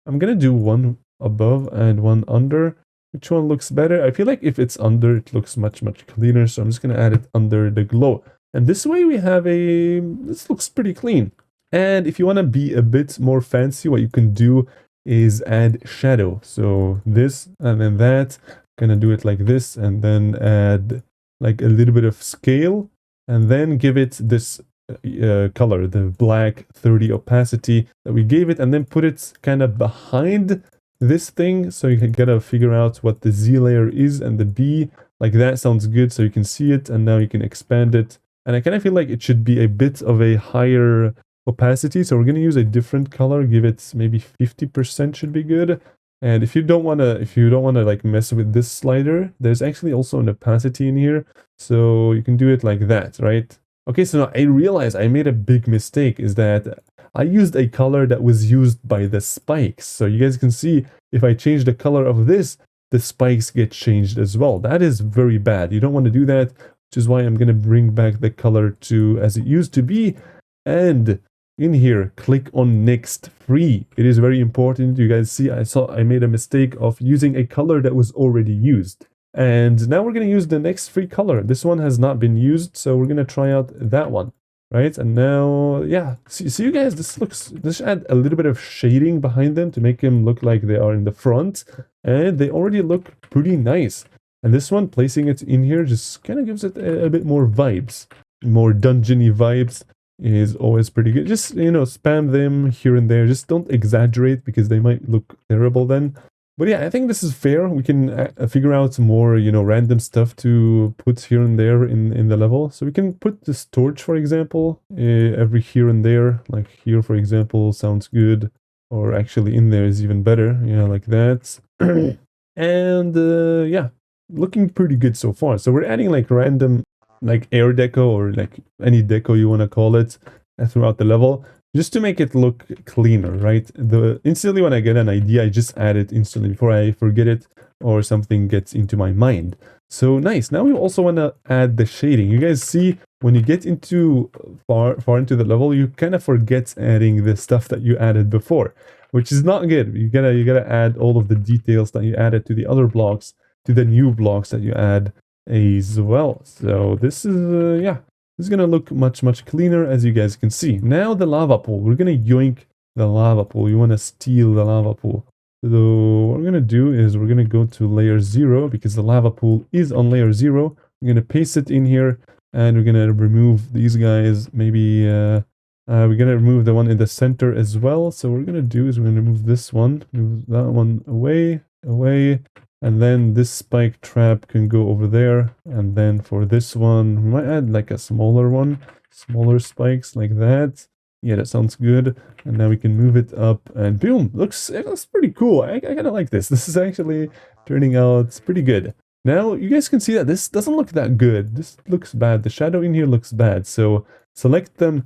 I'm going to do one above and one under. Which one looks better? I feel like if it's under, it looks much, much cleaner. So I'm just going to add it under the glow. And this way we have this looks pretty clean. And if you want to be a bit more fancy, what you can do is add shadow. So this and then that. Gonna do it like this, and then add like a little bit of scale, and then give it this color, the black 30 opacity that we gave it, and then put it kind of behind this thing, so you can gotta figure out what the Z layer is and the B, Like that sounds good, so you can see it, and now you can expand it. And I kind of feel like it should be a bit of a higher opacity, so we're going to use a different color, give it maybe 50% should be good. And if you don't want to like mess with this slider, there's actually also an opacity in here, so you can do it like that, right? Okay, so now I realize I made a big mistake, is that I used a color that was used by the spikes. So you guys can see if I change the color of this, the spikes get changed as well. That is very bad. You don't want to do that, which is why I'm going to bring back the color to as it used to be. And in here, click on next free. It is very important. You guys see, I made a mistake of using a color that was already used. And now we're going to use the next free color. This one has not been used, so we're going to try out that one. Right, and now, yeah, see you guys, this add a little bit of shading behind them to make them look like they are in the front, and they already look pretty nice. And this one, placing it in here, just kind of gives it a bit more vibes. More dungeony vibes is always pretty good. Just, you know, spam them here and there. Just don't exaggerate, because they might look terrible then. But yeah, I think this is fair. We can figure out some more, you know, random stuff to put here and there in the level. So we can put this torch, for example, every here and there. Like here, for example, sounds good. Or actually in there is even better. Yeah, like that. And yeah, looking pretty good so far. So we're adding like random, like air deco, or like any deco you want to call it, throughout the level, just to make it look cleaner, right? Instantly when I get an idea, I just add it instantly before I forget it or something gets into my mind. So nice. Now we also want to add the shading. You guys see, when you get into far into the level, you kind of forget adding the stuff that you added before, which is not good. You gotta add all of the details that you added to the other blocks, to the new blocks that you add as well. So this is yeah. This is going to look much cleaner, as you guys can see. Now the lava pool. We're going to yoink the lava pool. You want to steal the lava pool. So what we're going to do is we're going to go to layer 0, because the lava pool is on layer 0. We're going to paste it in here, and we're going to remove these guys. Maybe we're going to remove the one in the center as well. So what we're going to do is we're going to remove this one, move that one away. And then this spike trap can go over there. And then for this one, we might add like a smaller one. Smaller spikes like that. Yeah, that sounds good. And now we can move it up and boom, it looks pretty cool. I kind of like this. This is actually turning out pretty good. Now you guys can see that this doesn't look that good. This looks bad. The shadow in here looks bad. So select them.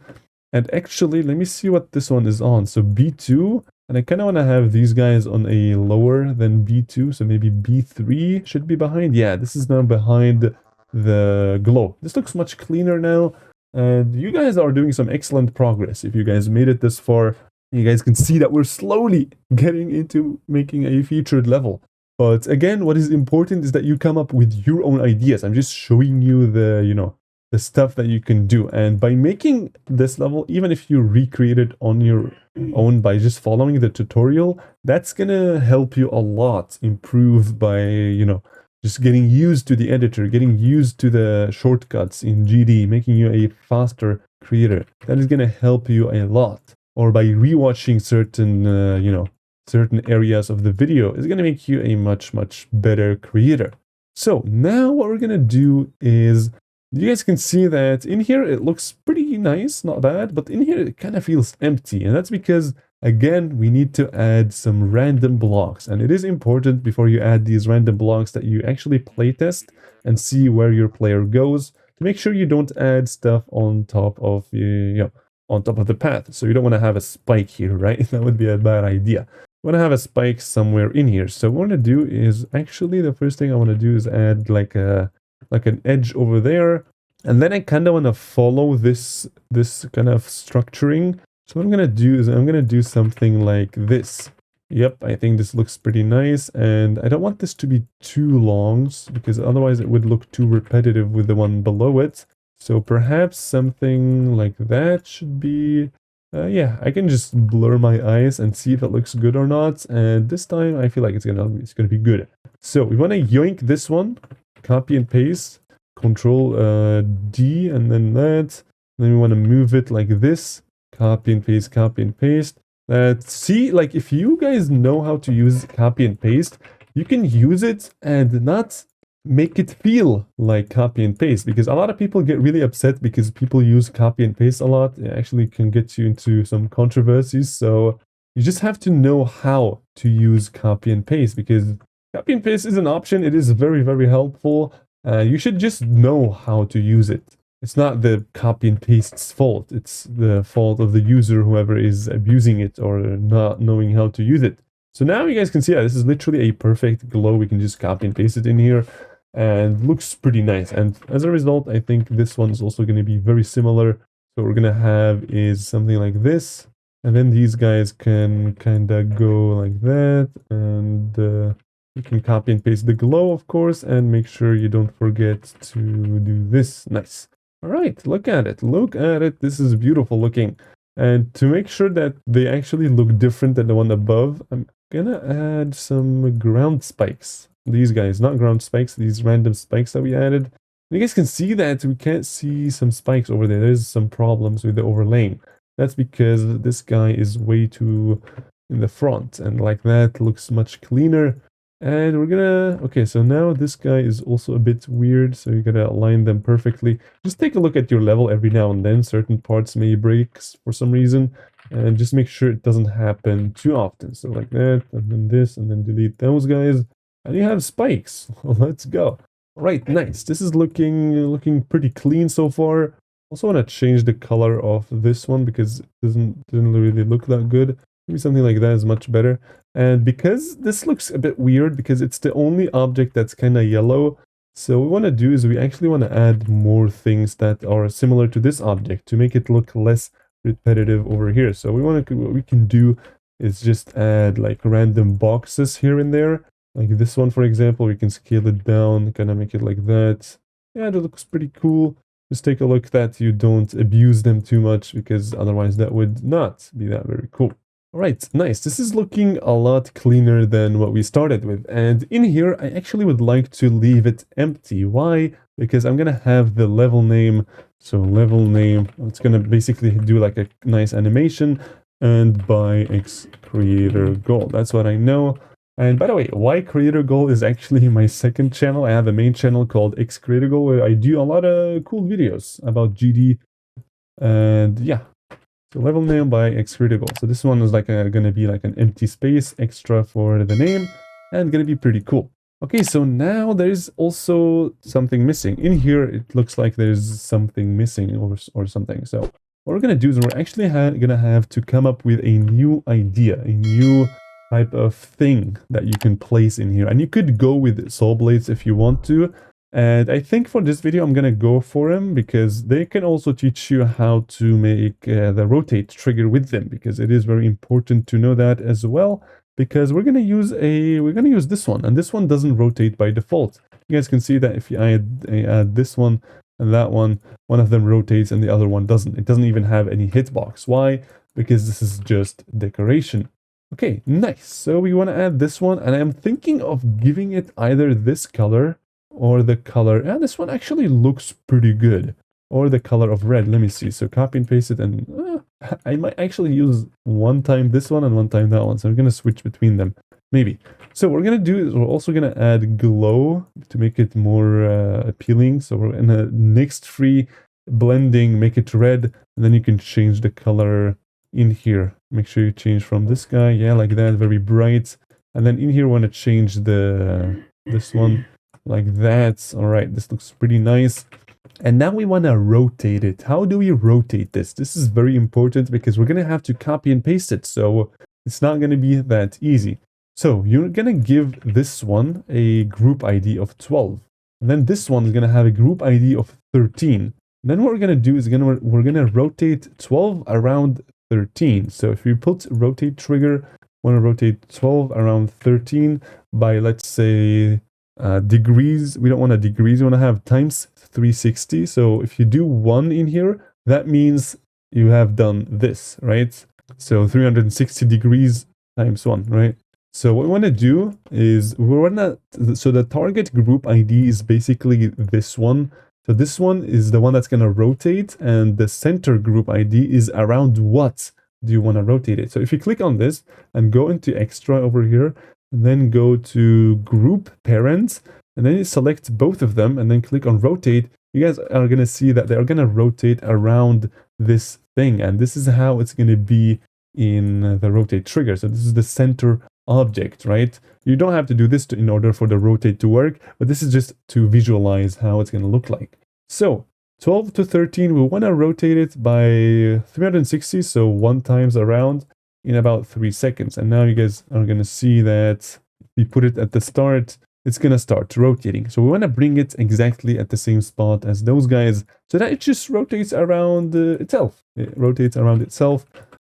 And actually, let me see what this one is on. So B2. And I kind of want to have these guys on a lower than B2, so maybe B3 should be behind. Yeah, this is now behind the glow. This looks much cleaner now, and you guys are doing some excellent progress. If you guys made it this far, you guys can see that we're slowly getting into making a featured level. But again, what is important is that you come up with your own ideas. I'm just showing you the, you know, the stuff that you can do. And by making this level, even if you recreate it on your own by just following the tutorial, that's gonna help you a lot improve by, you know, just getting used to the editor, getting used to the shortcuts in GD, making you a faster creator. That is gonna help you a lot. Or by rewatching certain, you know, certain areas of the video is gonna make you a much better creator. So now what we're gonna do is, you guys can see that in here it looks pretty nice, not bad, but in here it kind of feels empty, and that's because, again, we need to add some random blocks, and it is important before you add these random blocks that you actually playtest and see where your player goes, to make sure you don't add stuff on top of, you know, on top of the path. So you don't want to have a spike here, right? That would be a bad idea. You want to have a spike somewhere in here. So what I want to do is, actually the first thing I want to do is add like an edge over there, and then I kind of want to follow this kind of structuring. So what I'm gonna do is I'm gonna do something like this. Yep, I think this looks pretty nice, and I don't want this to be too long, because otherwise it would look too repetitive with the one below it. So perhaps something like that should be, yeah, I can just blur my eyes and see if it looks good or not, and this time I feel like it's gonna be good. So we want to yoink this one, copy and paste, Control D, and then that. Then we want to move it like this, copy and paste, copy and paste. See, like, if you guys know how to use copy and paste, you can use it and not make it feel like copy and paste, because a lot of people get really upset because people use copy and paste a lot. It actually can get you into some controversies. So you just have to know how to use copy and paste, because copy and paste is an option. It is very, very helpful. You should just know how to use it. It's not the copy and paste's fault. It's the fault of the user, whoever is abusing it or not knowing how to use it. So now you guys can see that this is literally a perfect glow. We can just copy and paste it in here and looks pretty nice. And as a result, I think this one is also going to be very similar. So what we're going to have is something like this. And then these guys can kind of go like that. And you can copy and paste the glow, of course, and make sure you don't forget to do this. Nice. All right, look at it. Look at it. This is beautiful looking. And to make sure that they actually look different than the one above, I'm gonna add some ground spikes. These guys, not ground spikes, these random spikes that we added. You guys can see that we can't see some spikes over there. There's some problems with the overlaying. That's because this guy is way too in the front, and like that looks much cleaner. And we're gonna, okay, so now this guy is also a bit weird, so you gotta align them perfectly. Just take a look at your level every now and then. Certain parts may break for some reason, and just make sure it doesn't happen too often. So like that, and then this, and then delete those guys, and you have spikes. Let's go. All right, nice. This is looking pretty clean so far. Also want to change the color of this one because it doesn't really look that good. Maybe something like that is much better. And because this looks a bit weird, because it's the only object that's kind of yellow, so what we want to do is we actually want to add more things that are similar to this object to make it look less repetitive over here. So what we can do is just add like random boxes here and there. Like this one, for example, we can scale it down, kind of make it like that. Yeah, that looks pretty cool. Just take a look that you don't abuse them too much, because otherwise that would not be that very cool. All right, nice. This is looking a lot cleaner than what we started with. And in here, I actually would like to leave it empty. Why? Because I'm going to have the level name. So level name, it's going to basically do like a nice animation, and by X creator goal. That's what I know. And by the way, Y Creator Goal is actually my second channel. I have a main channel called X Creator Goal where I do a lot of cool videos about GD. And yeah, so level name by X Creator Goal. So this one is like gonna be like an empty space extra for the name, and gonna be pretty cool. Okay, so now there's also something missing. In here, it looks like there's something missing or something. So what we're gonna do is we're actually gonna have to come up with a new idea, a new type of thing that you can place in here. And you could go with saw blades if you want to. And I think for this video, I'm going to go for them because they can also teach you how to make the rotate trigger with them, because it is very important to know that as well, because we're going to use this one, and this one doesn't rotate by default. You guys can see that if you add this one and that one of them rotates and the other one doesn't. It doesn't even have any hitbox. Why? Because this is just decoration. Okay, nice. So we want to add this one, and I'm thinking of giving it either this color or the color. Yeah, this one actually looks pretty good. Or the color of red. Let me see. So copy and paste it, and I might actually use one time this one and one time that one. So I'm going to switch between them. Maybe. So what we're going to do is we're also going to add glow to make it more appealing. So we're in a next free blending, make it red, and then you can change the color in here. Make sure you change from this guy, yeah, like that, very bright. And then in here, we want to change this one like that. All right, this looks pretty nice. And now we want to rotate it. How do we rotate this? This is very important because we're going to have to copy and paste it. So it's not going to be that easy. So you're going to give this one a group ID of 12. And then this one is going to have a group ID of 13. And then what we're going to do is we're going to rotate 12 around 13. So if we put rotate trigger, want to rotate 12 around 13 by, let's say, degrees. We don't want a degrees, we want to have times 360. So if you do 1 in here, that means you have done this, right? So 360 degrees times 1, right? So what we want to do is so the target group ID is basically this one. So this one is the one that's going to rotate, and the center group ID is around what do you want to rotate it. So if you click on this and go into extra over here, and then go to group parent, and then you select both of them and then click on rotate, you guys are going to see that they're going to rotate around this thing. And this is how it's going to be in the rotate trigger. So this is the center object, right? You don't have to do this in order for the rotate to work, but this is just to visualize how it's going to look like. So 12 to 13, we want to rotate it by 360, so 1 times around in about 3 seconds. And now you guys are going to see that if you put it at the start, it's going to start rotating. So we want to bring it exactly at the same spot as those guys so that it just rotates around itself. It rotates around itself.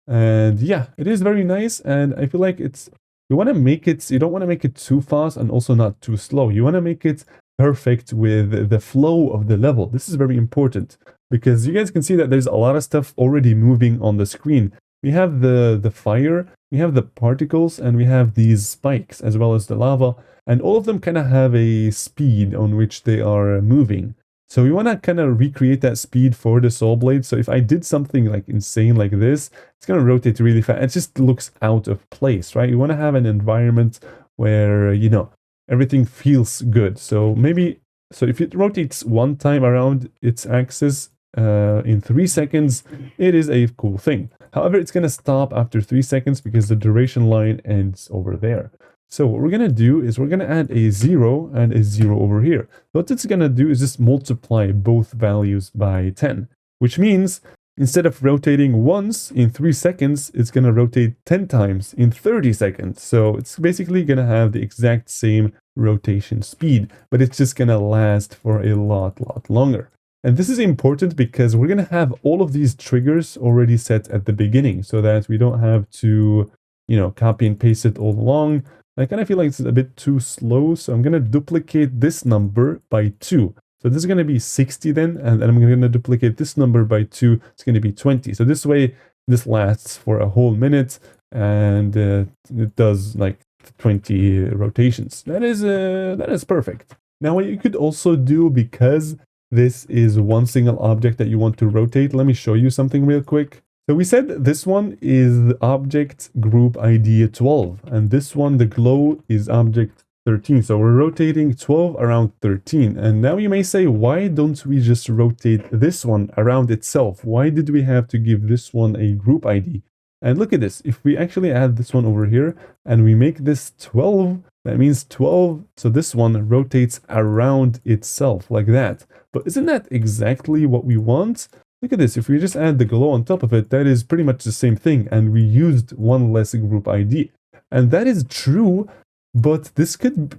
And yeah, it is very nice. And I feel like you want to make it, you don't want to make it too fast and also not too slow. You want to make it perfect with the flow of the level. This is very important because you guys can see that there's a lot of stuff already moving on the screen. We have the fire, we have the particles, and we have these spikes as well as the lava, and all of them kind of have a speed on which they are moving. So we want to kind of recreate that speed for the saw blade. So if I did something like insane like this, it's going to rotate really fast. It just looks out of place, right? You want to have an environment where, you know, everything feels good. So maybe, so if it rotates 1 time around its axis in 3 seconds, it is a cool thing. However, it's going to stop after 3 seconds because the duration line ends over there. So what we're going to do is we're going to add a 0 and a 0 over here. What it's going to do is just multiply both values by 10, which means instead of rotating once in 3 seconds, it's going to rotate 10 times in 30 seconds. So it's basically going to have the exact same rotation speed, but it's just going to last for a lot longer. And this is important because we're going to have all of these triggers already set at the beginning so that we don't have to, you know, copy and paste it all along. I kind of feel like it's a bit too slow, so I'm going to duplicate this number by 2. So this is going to be 60 then, and then I'm going to duplicate this number by 2. It's going to be 20. So this way, this lasts for a whole minute, and it does like 20 rotations. That is perfect. Now what you could also do, because this is one single object that you want to rotate, let me show you something real quick. So we said this one is object group ID 12, and this one, the glow, is object 13. So we're rotating 12 around 13. And now you may say, why don't we just rotate this one around itself? Why did we have to give this one a group ID? And look at this. If we actually add this one over here and we make this 12, that means 12. So this one rotates around itself like that. But isn't that exactly what we want? Look at this. If we just add the glow on top of it, that is pretty much the same thing. And we used one less group ID. And that is true. But this could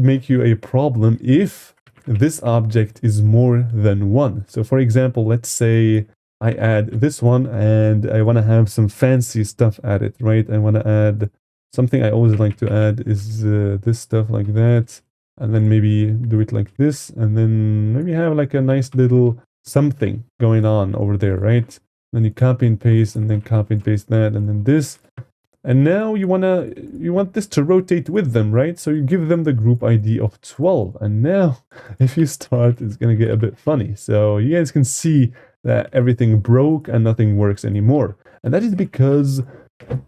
make you a problem if this object is more than 1. So for example, let's say I add this one and I want to have some fancy stuff added, right? I want to add something I always like to add is this stuff like that. And then maybe do it like this. And then maybe have like a nice little something going on over there, right? Then you copy and paste and then copy and paste that and then this. And now you want this to rotate with them, right? So you give them the group ID of 12. And now if you start, it's going to get a bit funny. So you guys can see that everything broke and nothing works anymore. And that is because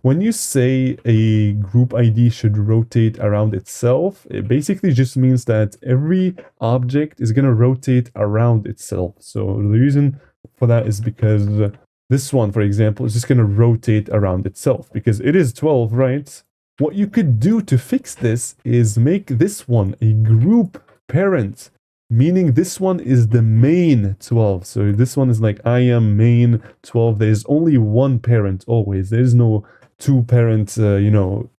when you say a group ID should rotate around itself, it basically just means that every object is going to rotate around itself. So the reason for that is because this one, for example, is just going to rotate around itself because it is 12, right? What you could do to fix this is make this one a group parent, meaning this one is the main 12. So this one is like I am main 12. There's only one parent always. There's no two parent,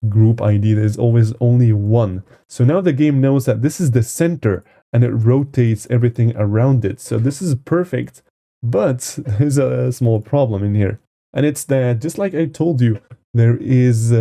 group ID. There's always only one. So now the game knows that this is the center and it rotates everything around it. So this is perfect. But there's a small problem in here. And it's that, just like I told you, there is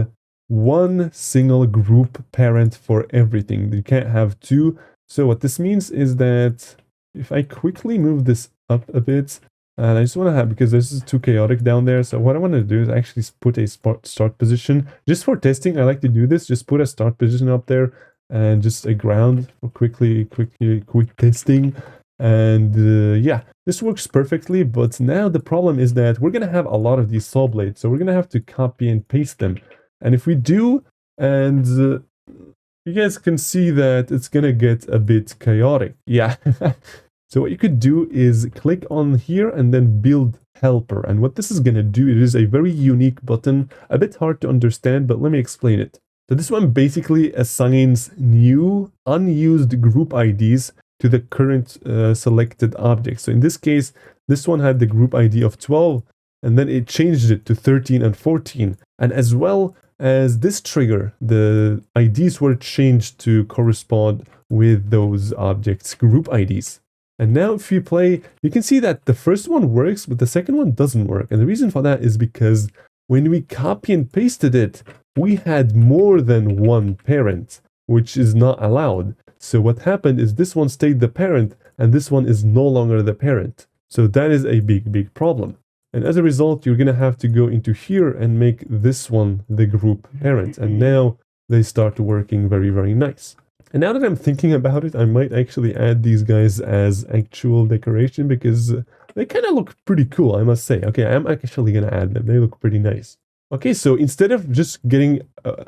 one single group parent for everything. You can't have two. So what this means is that if I quickly move this up a bit, and I just want to have, because this is too chaotic down there. So what I want to do is actually put a start position. Just for testing, I like to do this. Just put a start position up there and just a ground for quick testing. And yeah, this works perfectly, but now the problem is that we're going to have a lot of these saw blades, so we're going to have to copy and paste them. And if we do, and you guys can see that it's gonna get a bit chaotic. Yeah. So what you could do is click on here and then build helper. And what this is gonna do, it is a very unique button, a bit hard to understand, but let me explain it. So this one basically assigns new unused group IDs to the current selected object. So in this case, this one had the group ID of 12, and then it changed it to 13 and 14. And as well as this trigger, the IDs were changed to correspond with those objects' group IDs. And now if you play, you can see that the first one works, but the second one doesn't work. And the reason for that is because when we copy and pasted it, we had more than one parent, which is not allowed. So what happened is this one stayed the parent, and this one is no longer the parent. So that is a big problem. And as a result, you're going to have to go into here and make this one the group parent. And now they start working very nice. And now that I'm thinking about it, I might actually add these guys as actual decoration because they kind of look pretty cool, I must say. Okay, I'm actually going to add them. They look pretty nice. Okay, so instead of just getting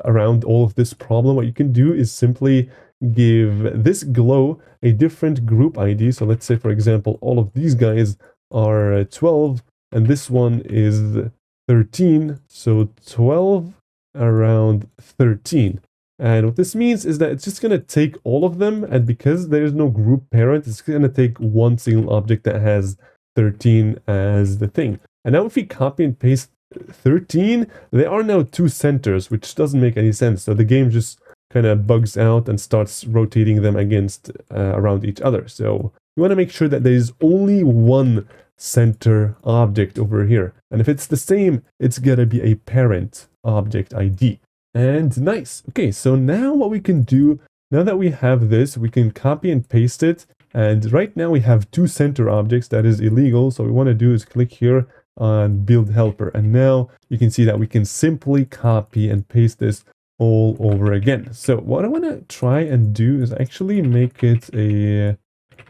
around all of this problem, what you can do is simply give this glow a different group ID. So let's say, for example, all of these guys are 12, and this one is 13. So 12 around 13. And what this means is that it's just going to take all of them, and because there is no group parent, it's going to take one single object that has 13 as the thing. And now if we copy and paste 13, there are now two centers, which doesn't make any sense. So the game just kind of bugs out and starts rotating them against around each other. So you want to make sure that there is only one center object over here. And if it's the same, it's going to be a parent object ID. And nice. Okay, so now what we can do, now that we have this, we can copy and paste it. And right now we have two center objects. That is illegal. So what we want to do is click here on build helper. And now you can see that we can simply copy and paste this all over again. So what I want to try and do is actually make it a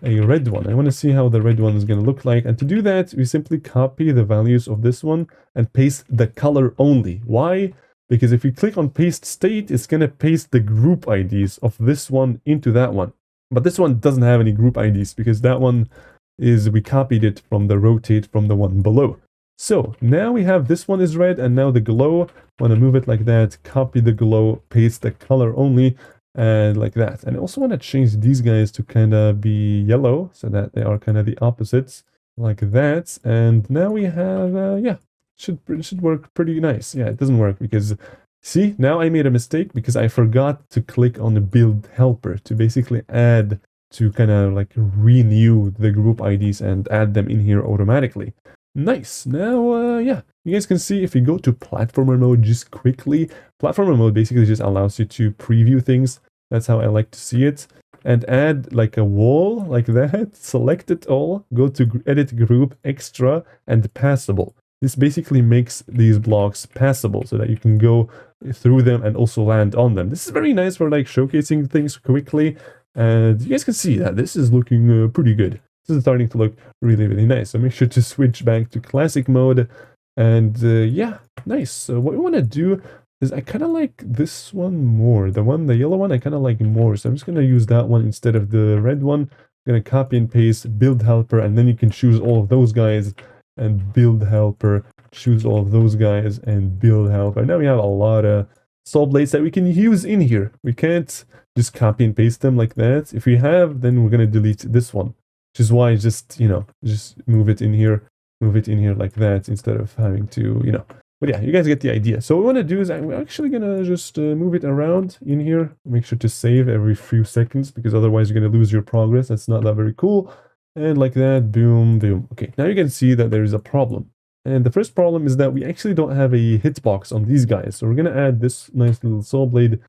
red one. I want to see how the red one is going to look like. And to do that, we simply copy the values of this one and paste the color only. Why? Because if you click on paste state, it's going to paste the group IDs of this one into that one. But this one doesn't have any group IDs because that one is, we copied it from the rotate from the one below. So now we have this one is red, and now the glow, want to move it like that, copy the glow, paste the color only, and like that. And I also want to change these guys to kind of be yellow so that they are kind of the opposites, like that. And now we have, yeah. Should work pretty nice. Yeah, it doesn't work because, see, now I made a mistake because I forgot to click on the build helper to basically add, to kind of like renew the group IDs and add them in here automatically. Nice. Now, yeah, you guys can see if you go to platformer mode just quickly, platformer mode basically just allows you to preview things. That's how I like to see it. And add like a wall like that, select it all, go to edit group, extra, and passable. This basically makes these blocks passable so that you can go through them and also land on them. This is very nice for like showcasing things quickly. And you guys can see that this is looking pretty good. This is starting to look really nice. So make sure to switch back to classic mode. And yeah, nice. So what we want to do is I kind of like this one more. The yellow one, I kind of like more. So I'm just going to use that one instead of the red one. I'm going to copy and paste, build helper, and then you can choose all of those guys and build helper, choose all of those guys and build helper. Now we have a lot of saw blades that we can use in here. We can't just copy and paste them like that. If we have, then we're going to delete this one, which is why just, you know, just move it in here like that instead of having to, you know. But yeah, you guys get the idea. So what we want to do is I'm actually going to just move it around in here. Make sure to save every few seconds because otherwise you're going to lose your progress. That's not that very cool. And like that, boom, boom. Okay, now you can see that there is a problem. And the first problem is that we actually don't have a hitbox on these guys. So we're going to add this nice little saw blade.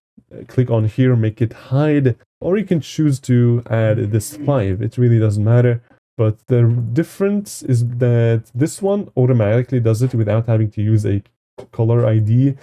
Click on here, make it hide. Or you can choose to add this 5. It really doesn't matter. But the difference is that this one automatically does it without having to use a color ID.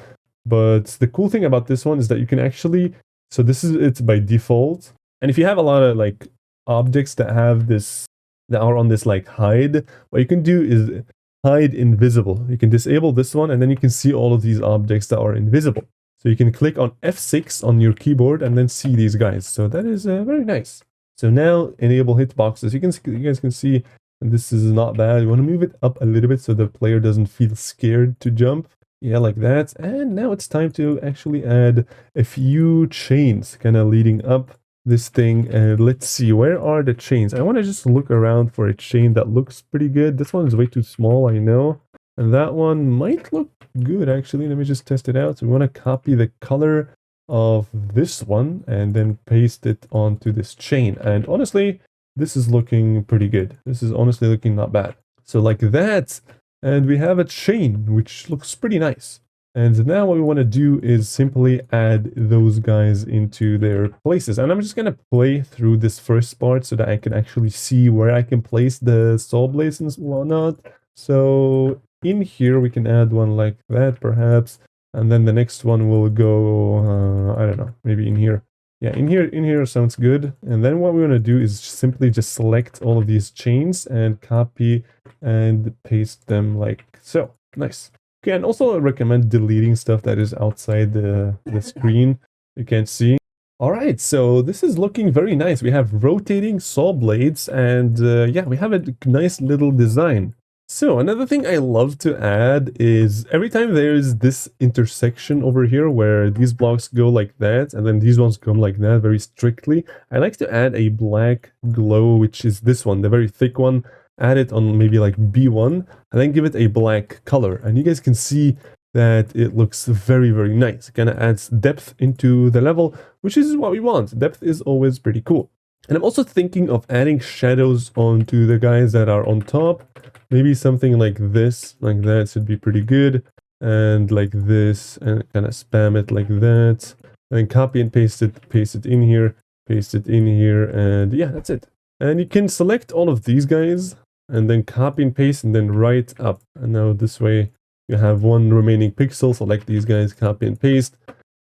But the cool thing about this one is that you can actually, so this is it by default. And if you have a lot of like objects that have this, that are on this like hide, what you can do is hide invisible. You can disable this one and then you can see all of these objects that are invisible. So you can click on F6 on your keyboard and then see these guys. So that is very nice. So now enable hitboxes. You guys can see this is not bad. You want to move it up a little bit so the player doesn't feel scared to jump. Yeah, like that. And now it's time to actually add a few chains kind of leading up this thing. And let's see, where are the chains? I want to just look around for a chain that looks pretty good. This one is way too small, I know. And that one might look good, actually. Let me just test it out. So we want to copy the color of this one and then paste it onto this chain. And honestly, this is looking pretty good. This is honestly looking not bad. So like that. And we have a chain, which looks pretty nice. And now what we want to do is simply add those guys into their places. And I'm just going to play through this first part so that I can actually see where I can place the saw blades and whatnot. So in here, we can add one like that, perhaps. And then the next one will go, I don't know, maybe in here. Yeah, in here sounds good. And then what we want to do is simply just select all of these chains and copy and paste them like so. Nice. Okay, and also I recommend deleting stuff that is outside the screen. You can't see. All right, so this is looking very nice. We have rotating saw blades and yeah, we have a nice little design. So another thing I love to add is every time there's this intersection over here where these blocks go like that and then these ones come like that very strictly, I like to add a black glow, which is this one, the very thick one. Add it on maybe like B1 and then give it a black color. And you guys can see that it looks very, very nice. It kind of adds depth into the level, which is what we want. Depth is always pretty cool. And I'm also thinking of adding shadows onto the guys that are on top. Maybe something like this, like that should be pretty good. And like this, and kind of spam it like that. And copy and paste it in here, paste it in here, and yeah, that's it. And you can select all of these guys, and then copy and paste, and then right up. And now this way, you have one remaining pixel, select these guys, copy and paste.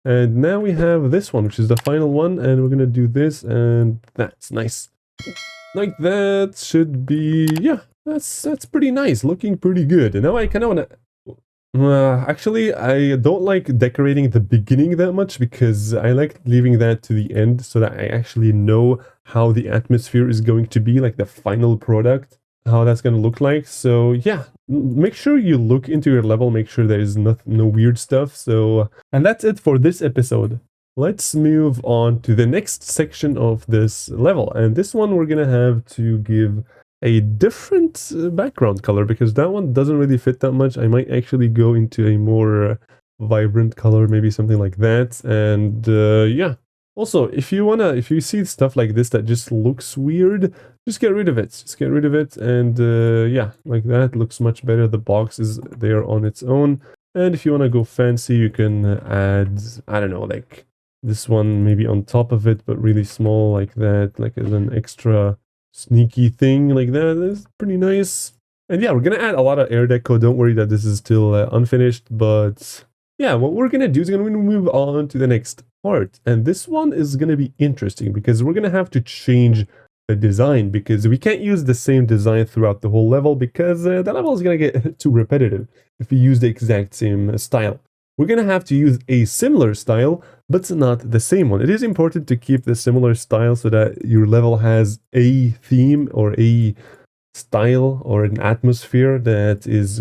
And now we have this one, which is the final one, and we're gonna do this, and that's nice. Like that should be, yeah, that's pretty nice, looking pretty good. And now I kind of want to, actually, I don't like decorating the beginning that much because I like leaving that to the end so that I actually know how the atmosphere is going to be, like the final product, how that's going to look like. So yeah, make sure you look into your level, make sure there's no weird stuff. So, and that's it for this episode. Let's move on to the next section of this level. And this one we're going to have to give a different background color because that one doesn't really fit that much. I might actually go into a more vibrant color, maybe something like that. And yeah. Also, if you see stuff like this that just looks weird, just get rid of it. Just get rid of it. And yeah, like that looks much better. The box is there on its own. And if you want to go fancy, you can add, I don't know, like this one maybe on top of it, but really small like that, like as an extra sneaky thing like that. Is pretty nice. And yeah, we're gonna add a lot of air deco. Don't worry that this is still unfinished, but yeah, what we're gonna do is gonna move on to the next part. And this one is gonna be interesting because we're gonna have to change the design because we can't use the same design throughout the whole level because the level is gonna get too repetitive if we use the exact same style. We're gonna have to use a similar style, but not the same one. It is important to keep the similar style so that your level has a theme or a style or an atmosphere that is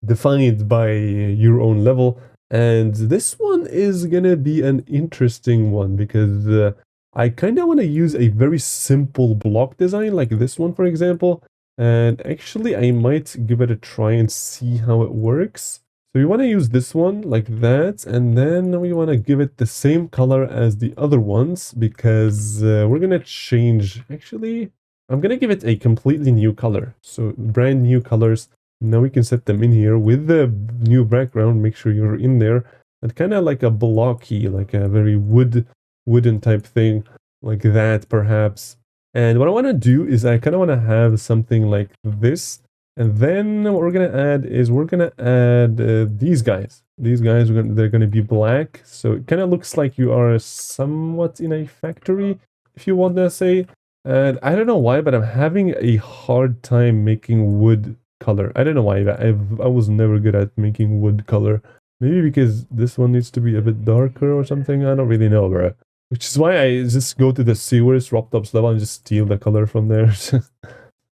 defined by your own level. And this one is gonna be an interesting one because I kind of want to use a very simple block design like this one, for example. And actually, I might give it a try and see how it works. So we want to use this one like that, and then we want to give it the same color as the other ones because we're going to change. Actually, I'm going to give it a completely new color. So brand new colors. Now we can set them in here with the new background. Make sure you're in there. And kind of like a blocky, like a very wooden type thing, like that perhaps. And what I want to do is I kind of want to have something like this. And then what we're going to add is we're going to add these guys. These guys, they're going to be black. So it kind of looks like you are somewhat in a factory, if you want to say. And I don't know why, but I'm having a hard time making wood color. I don't know why, but I was never good at making wood color. Maybe because this one needs to be a bit darker or something. I don't really know, bro. Which is why I just go to the sewers, Roptops level, and just steal the color from there.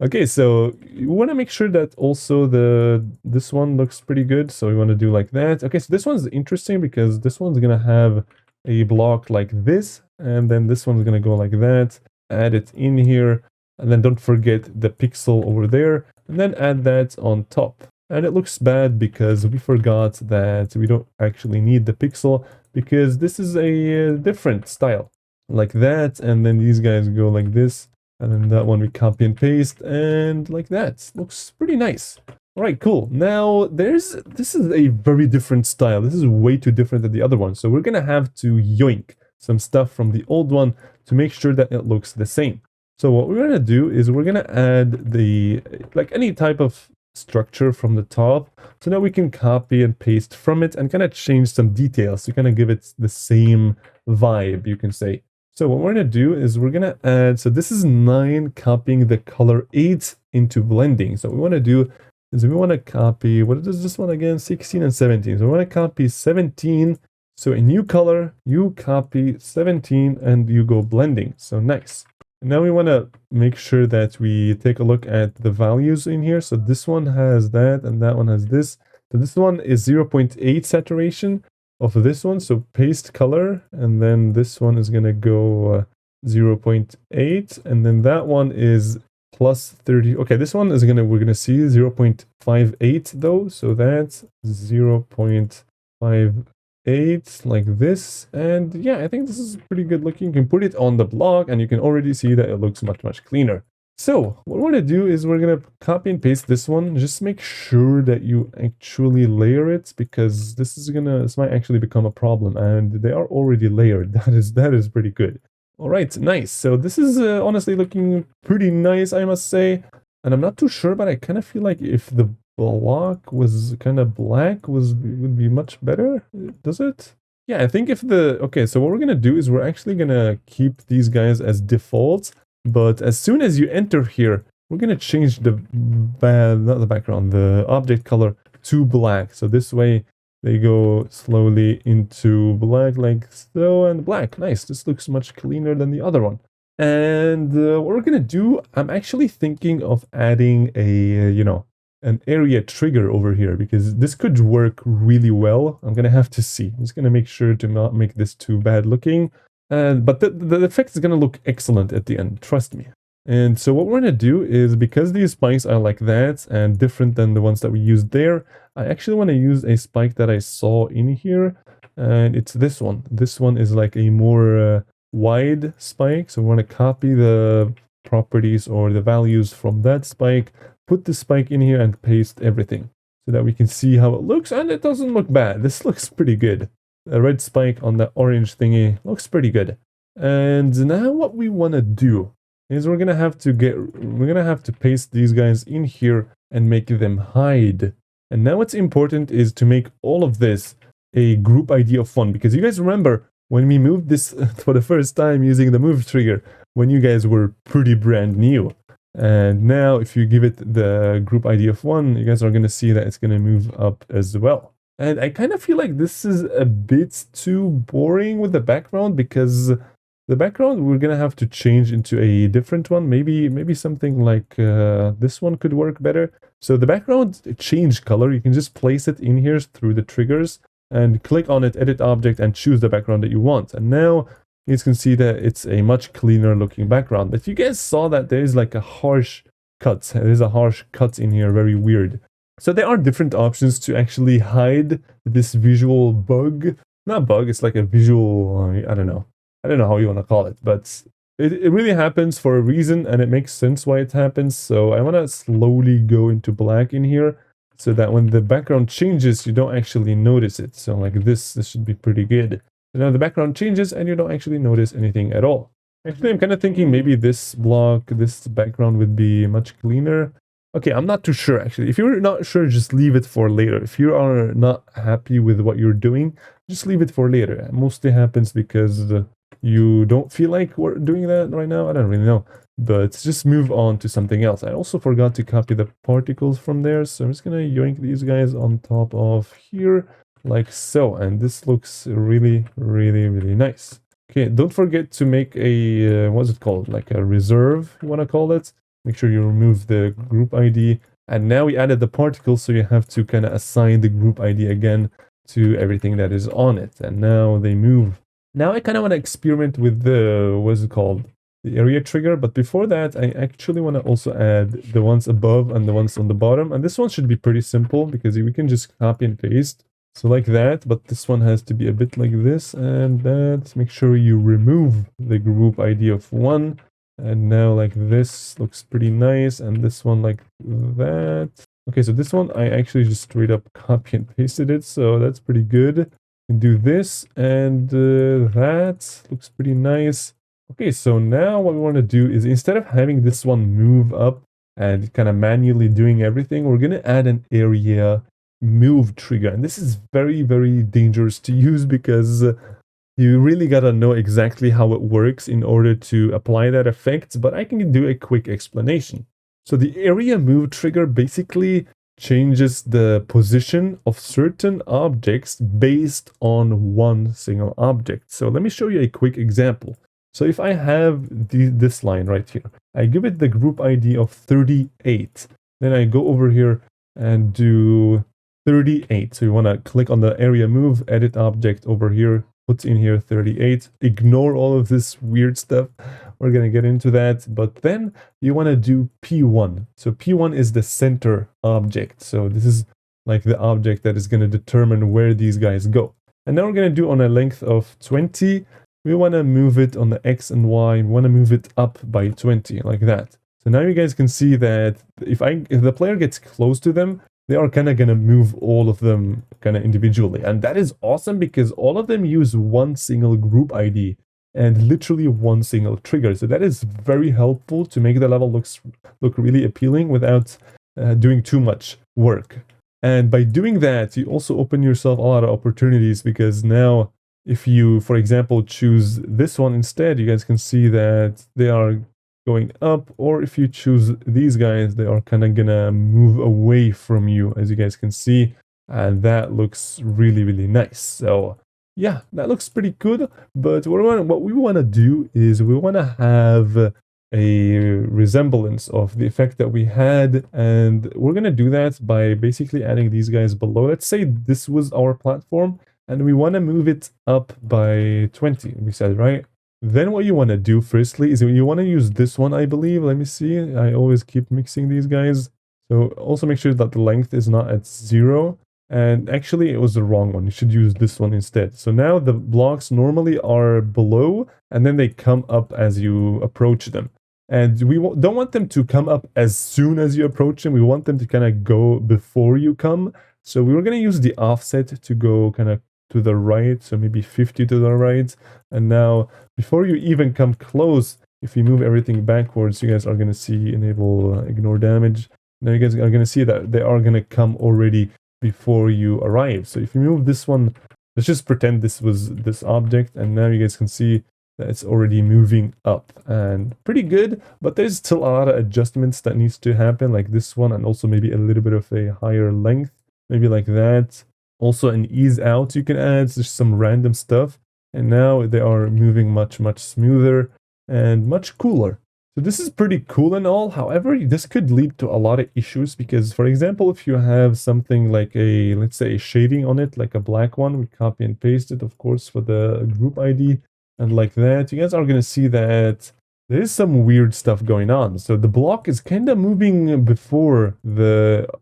Okay, so you want to make sure that also this one looks pretty good. So we want to do like that. Okay, so this one's interesting because this one's gonna have a block like this, and then this one's gonna go like that. Add it in here, and then don't forget the pixel over there, and then add that on top. And it looks bad because we forgot that we don't actually need the pixel because this is a different style. Like that, and then these guys go like this. And then that one we copy and paste, and like that. Looks pretty nice. All right, cool. Now, this is a very different style. This is way too different than the other one. So we're going to have to yoink some stuff from the old one to make sure that it looks the same. So what we're going to do is we're going to add like any type of structure from the top. So now we can copy and paste from it and kind of change some details to kind of give it the same vibe, you can say. So what we're going to do is we're going to add, so this is 9 copying the color 8 into blending. So what we want to do is we want to copy, what is this one again? 16 and 17. So we want to copy 17. So a new color, you copy 17 and you go blending. So nice. And now we want to make sure that we take a look at the values in here. So this one has that and that one has this. So this one is 0.8 saturation of this one, so paste color, and then this one is gonna go 0.8, and then that one is plus 30. Okay, this one is we're gonna see 0.58 though, so that's 0.58 like this. And yeah, I think this is pretty good looking. You can put it on the block and you can already see that it looks much cleaner. So what we're going to do is we're going to copy and paste this one. Just make sure that you actually layer it, because this might actually become a problem, and they are already layered. That is pretty good. All right, nice. So this is honestly looking pretty nice, I must say. And I'm not too sure, but I kind of feel like if the block was kind of black would be much better. Does it? Yeah, I think okay, so what we're going to do is we're actually going to keep these guys as defaults. But as soon as you enter here, we're going to change not the background, the object color to black. So this way they go slowly into black like so, and black. Nice. This looks much cleaner than the other one. And what we're going to do, I'm actually thinking of adding an area trigger over here, because this could work really well. I'm going to have to see. I'm just going to make sure to not make this too bad looking. But the effect is going to look excellent at the end, trust me. And so what we're going to do is, because these spikes are like that and different than the ones that we used there, I actually want to use a spike that I saw in here, and it's this one. This one is like a more wide spike, so we want to copy the properties or the values from that spike, put the spike in here and paste everything so that we can see how it looks, and it doesn't look bad. This looks pretty good. A red spike on the orange thingy looks pretty good. And now what we want to do is we're gonna have to paste these guys in here and make them hide. And now what's important is to make all of this a group ID of 1, because you guys remember when we moved this for the first time using the move trigger, when you guys were pretty brand new. And now if you give it the group ID of 1, you guys are gonna see that it's gonna move up as well. And I kind of feel like this is a bit too boring with the background, because the background we're gonna have to change into a different one. Maybe something like this one could work better. So the background change color, you can just place it in here through the triggers and click on it, edit object, and choose the background that you want. And now you guys can see that it's a much cleaner looking background. But you guys saw that there is like a harsh cut. There's a harsh cut in here, very weird. So there are different options to actually hide this visual bug. Not bug, it's like a visual, I don't know how you want to call it, but it really happens for a reason, and it makes sense why it happens. So I want to slowly go into black in here so that when the background changes, you don't actually notice it. So like this should be pretty good. So now the background changes and you don't actually notice anything at all. Actually, I'm kind of thinking maybe this background would be much cleaner. Okay, I'm not too sure actually. If you're not sure, just leave it for later. If you are not happy with what you're doing, just leave it for later. It mostly happens because you don't feel like we're doing that right now. I don't really know. But just move on to something else. I also forgot to copy the particles from there, so I'm just gonna yoink these guys on top of here. like so. And this looks really, really, really nice. Okay, don't forget to make a, what's it called? Like a reserve, you want to call it. Make sure you remove the group ID. And now we added the particle, so you have to kind of assign the group ID again to everything that is on it. And now they move. Now I kind of want to experiment with the, what's it called? The area trigger. But before that, I actually want to also add the ones above and the ones on the bottom. And this one should be pretty simple because we can just copy and paste. So like that, but this one has to be a bit like this and that. Make sure you remove the group ID of 1. And now like this looks pretty nice. And this one like that. Okay, so this one I actually just straight up copy and pasted it. So that's pretty good. And do this and that looks pretty nice. Okay, so now what we want to do is instead of having this one move up and kind of manually doing everything, we're going to add an area move trigger. And this is very, very dangerous to use because you really got to know exactly how it works in order to apply that effect. But I can do a quick explanation. So the area move trigger basically changes the position of certain objects based on one single object. So let me show you a quick example. So if I have this line right here, I give it the group ID of 38. Then I go over here and do 38. So you want to click on the area move, edit object over here, put in here 38. Ignore all of this weird stuff. We're going to get into that. But then you want to do P1. So P1 is the center object. So this is like the object that is going to determine where these guys go. And now we're going to do on a length of 20. We want to move it on the X and Y. We want to move it up by 20, like that. So now you guys can see that if the player gets close to them, they are kind of going to move all of them kind of individually. And that is awesome because all of them use one single group ID and literally one single trigger. So that is very helpful to make the level look really appealing without doing too much work. And by doing that, you also open yourself a lot of opportunities because now if you, for example, choose this one instead, you guys can see that they are going up, or if you choose these guys, they are kind of gonna move away from you, as you guys can see, and that looks really, really nice. So yeah, that looks pretty good, but what we want to do is we want to have a resemblance of the effect that we had, and we're gonna do that by basically adding these guys below. Let's say this was our platform, and we want to move it up by 20, we said, right? Then what you want to do firstly is you want to use this one, I believe. Let me see. I always keep mixing these guys. So also make sure that the length is not at 0. And actually it was the wrong one. You should use this one instead. So now the blocks normally are below and then they come up as you approach them. And we don't want them to come up as soon as you approach them. We want them to kind of go before you come. So we were going to use the offset to go kind of to the right, so maybe 50 to the right. And now before you even come close, if you move everything backwards, you guys are going to see enable ignore damage. Now you guys are going to see that they are going to come already before you arrive. So if you move this one, let's just pretend this was this object, and now you guys can see that it's already moving up, and pretty good. But there's still a lot of adjustments that needs to happen, like this one, and also maybe a little bit of a higher length, maybe like that. Also an ease out you can add, just some random stuff. And now they are moving much, much smoother and much cooler. So this is pretty cool and all. However, this could lead to a lot of issues because, for example, if you have something like a, let's say, a shading on it, like a black one, we copy and paste it, of course, for the group ID. And like that, you guys are going to see that there is some weird stuff going on. So the block is kind of moving before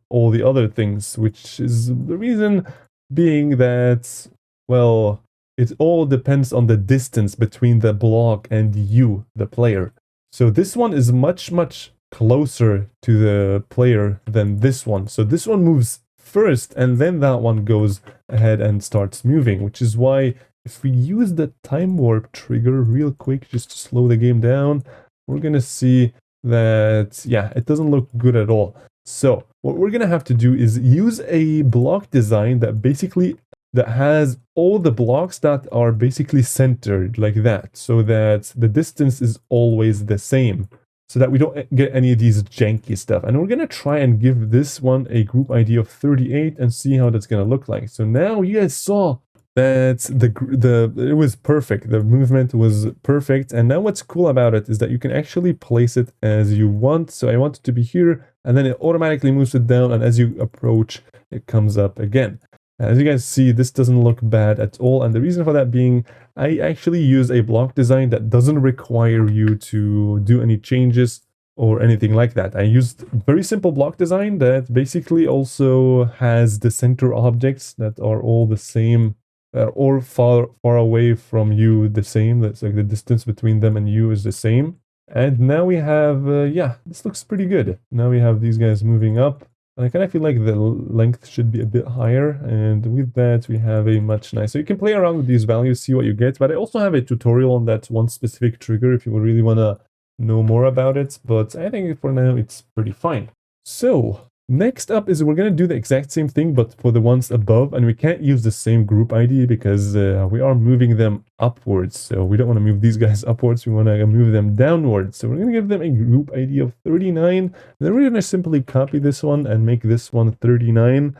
all the other things, which is the reason being that, well, it all depends on the distance between the block and you, the player. So this one is much, much closer to the player than this one. So this one moves first, and then that one goes ahead and starts moving, which is why if we use the time warp trigger real quick, just to slow the game down, we're going to see that, yeah, it doesn't look good at all. So what we're going to have to do is use a block design that has all the blocks that are basically centered like that, so that the distance is always the same. so that we don't get any of these janky stuff. And we're going to try and give this one a group ID of 38 and see how that's going to look like. So now you guys saw that it was perfect. The movement was perfect. And now what's cool about it is that you can actually place it as you want. So I want it to be here, and then it automatically moves it down. And as you approach, it comes up again. As you guys see, this doesn't look bad at all. And the reason for that being, I actually use a block design that doesn't require you to do any changes or anything like that. I used very simple block design that basically also has the center objects that are all the same, or far away from you the same. That's like the distance between them and you is the same. And now we have, yeah, this looks pretty good. Now we have these guys moving up. And I kind of feel like the length should be a bit higher, and with that we have a much nicer. So you can play around with these values, see what you get, but I also have a tutorial on that one specific trigger if you really want to know more about it, but I think for now it's pretty fine. So next up is we're going to do the exact same thing, but for the ones above, and we can't use the same group ID because we are moving them upwards. So we don't want to move these guys upwards, we want to move them downwards. So we're going to give them a group ID of 39, and then we're going to simply copy this one and make this one 39,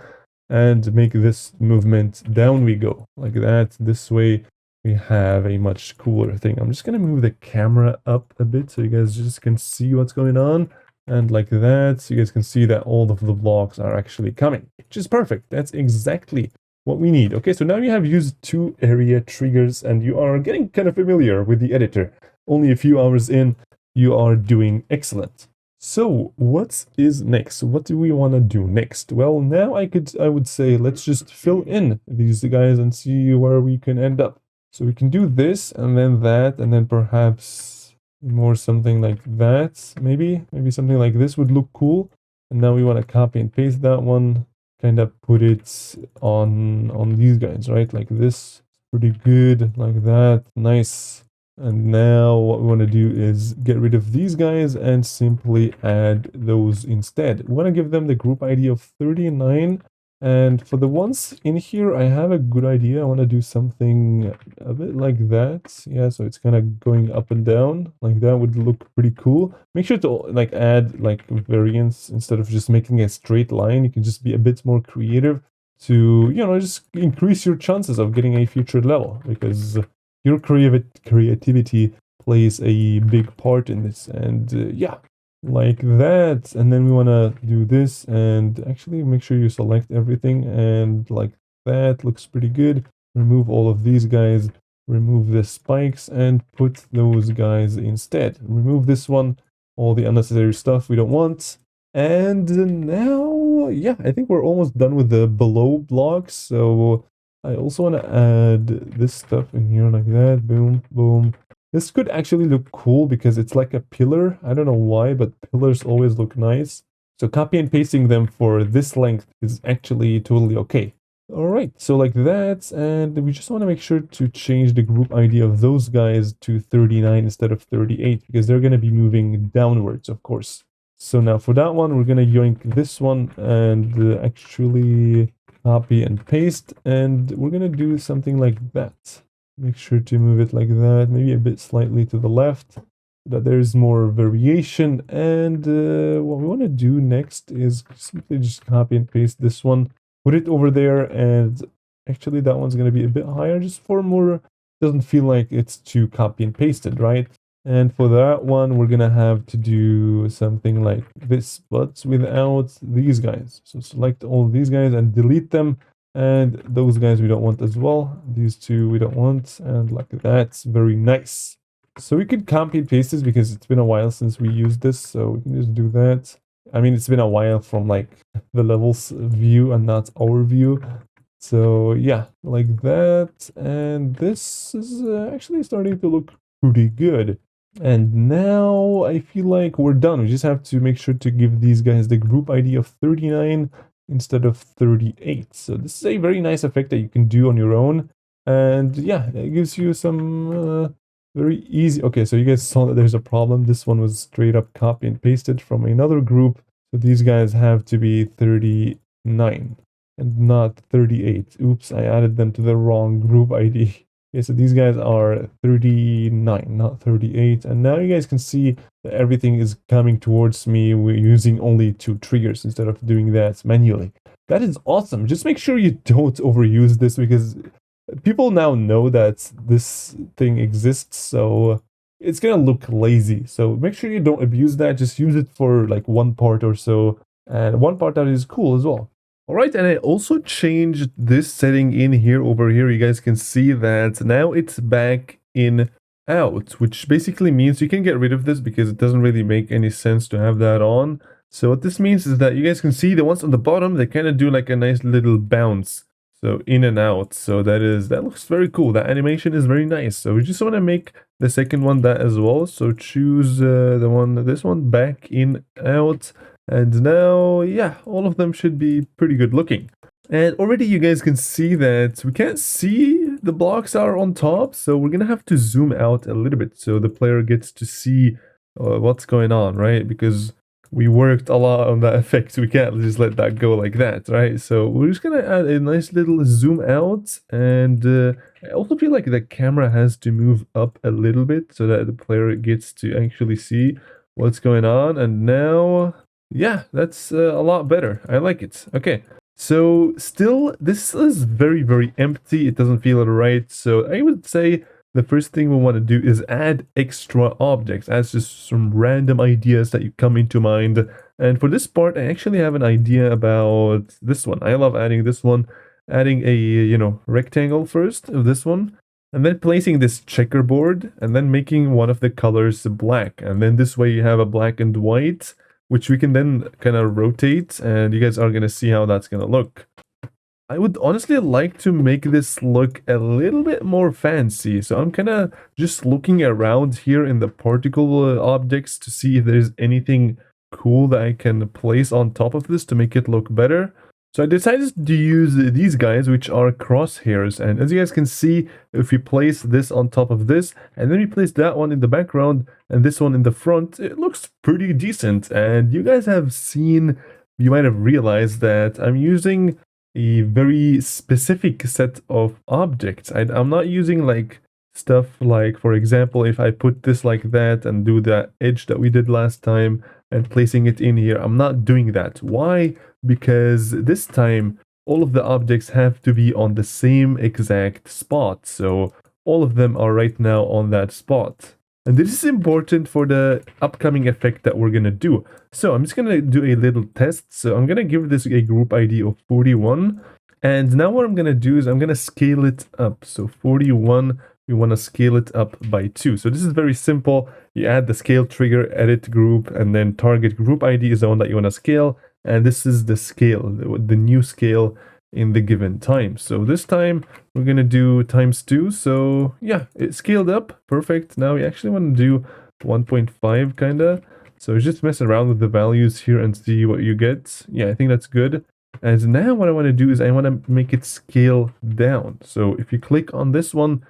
and make this movement down we go, like that. This way we have a much cooler thing. I'm just going to move the camera up a bit so you guys just can see what's going on. And like that, so you guys can see that all of the blocks are actually coming, which is perfect. That's exactly what we need. Okay, so now you have used 2 area triggers and you are getting kind of familiar with the editor. Only a few hours in, you are doing excellent. So what is next? What do we want to do next? Well, now I would say let's just fill in these guys and see where we can end up. So we can do this and then that, and then perhaps more something like that. Maybe something like this would look cool. And now we want to copy and paste that one, kind of put it on these guys, right? Like this, pretty good, like that, nice. And now what we want to do is get rid of these guys and simply add those instead. We want to give them the group ID of 39. And for the ones in here, I have a good idea. I want to do something a bit like that. Yeah, so it's kind of going up and down. Like that would look pretty cool. Make sure to like add like variance instead of just making a straight line. You can just be a bit more creative to, you know, just increase your chances of getting a featured level, because your creativity plays a big part in this. And yeah, like that. And then we want to do this, and actually make sure you select everything, and like that looks pretty good. Remove all of these guys, remove the spikes, and put those guys instead. Remove this one, all the unnecessary stuff we don't want. And now, yeah, I think we're almost done with the below blocks. So I also want to add this stuff in here like that. Boom, boom. This could actually look cool because it's like a pillar. I don't know why, but pillars always look nice. So copy and pasting them for this length is actually totally okay. All right, so like that, and we just want to make sure to change the group ID of those guys to 39 instead of 38, because they're going to be moving downwards, of course. So now for that one, we're going to yoink this one and actually copy and paste, and we're going to do something like that. Make sure to move it like that, maybe a bit slightly to the left, so that there's more variation. And what we want to do next is simply just copy and paste this one, put it over there, and actually that one's going to be a bit higher, just for more, doesn't feel like it's too copy and pasted, right? And for that one, we're going to have to do something like this, but without these guys. So select all of these guys and delete them. And those guys we don't want as well. These two we don't want. And like that's very nice. So we could copy and paste this because it's been a while since we used this. So we can just do that. I mean, it's been a while from like the levels view and not our view. So yeah, like that. And this is actually starting to look pretty good. And now I feel like we're done. We just have to make sure to give these guys the group ID of 39 instead of 38. So this is a very nice effect that you can do on your own. And yeah, it gives you some very easy. Okay, so you guys saw that there's a problem. This one was straight up copy and pasted from another group. So these guys have to be 39 and not 38. Oops, I added them to the wrong group ID. Okay, so these guys are 39, not 38. And now you guys can see that everything is coming towards me. We're using only 2 triggers instead of doing that manually. That is awesome. Just make sure you don't overuse this because people now know that this thing exists, so it's gonna look lazy. So make sure you don't abuse that. Just use it for like one part or so, and one part that is cool as well. All right, and I also changed this setting in here over here. You guys can see that now it's back in out, which basically means you can get rid of this because it doesn't really make any sense to have that on. So what this means is that you guys can see the ones on the bottom, they kind of do like a nice little bounce. So in and out. So that looks very cool. That animation is very nice. So we just want to make the second one that as well. So choose this one, back, in, out. And now, yeah, all of them should be pretty good looking. And already you guys can see that we can't see the blocks are on top. So we're going to have to zoom out a little bit so the player gets to see what's going on, right? Because we worked a lot on that effect. We can't just let that go like that, right? So we're just gonna add a nice little zoom out, and I also feel like the camera has to move up a little bit so that the player gets to actually see what's going on. And now, yeah, that's a lot better. I like it. Okay. So still, this is very, very empty. It doesn't feel right. So I would say the first thing we want to do is add extra objects, as just some random ideas that you come into mind. And for this part, I actually have an idea about this one. I love adding this one, adding a, rectangle first of this one, and then placing this checkerboard, and then making one of the colors black. And then this way you have a black and white, which we can then kind of rotate, and you guys are going to see how that's going to look. I would honestly like to make this look a little bit more fancy. So I'm kind of just looking around here in the particle objects to see if there's anything cool that I can place on top of this to make it look better. So I decided to use these guys, which are crosshairs. And as you guys can see, if we place this on top of this, and then we place that one in the background and this one in the front, it looks pretty decent. And you guys have seen, you might have realized that I'm using a very specific set of objects. I'm not using like stuff like, for example, if I put this like that and do that edge that we did last time and placing it in here, I'm not doing that. Why? Because this time all of the objects have to be on the same exact spot. So all of them are right now on that spot. And this is important for the upcoming effect that we're going to do. So I'm just going to do a little test. So I'm going to give this a group ID of 41. And now what I'm going to do is I'm going to scale it up. So 41, we want to scale it up by 2. So this is very simple. You add the scale trigger, edit group, and then target group ID is the one that you want to scale. And this is the scale, the new scale in the given time. So this time we're going to do ×2. So yeah, it scaled up. Perfect. Now we actually want to do 1.5 kind of. So just mess around with the values here and see what you get. Yeah, I think that's good. And now what I want to do is I want to make it scale down. So if you click on this one,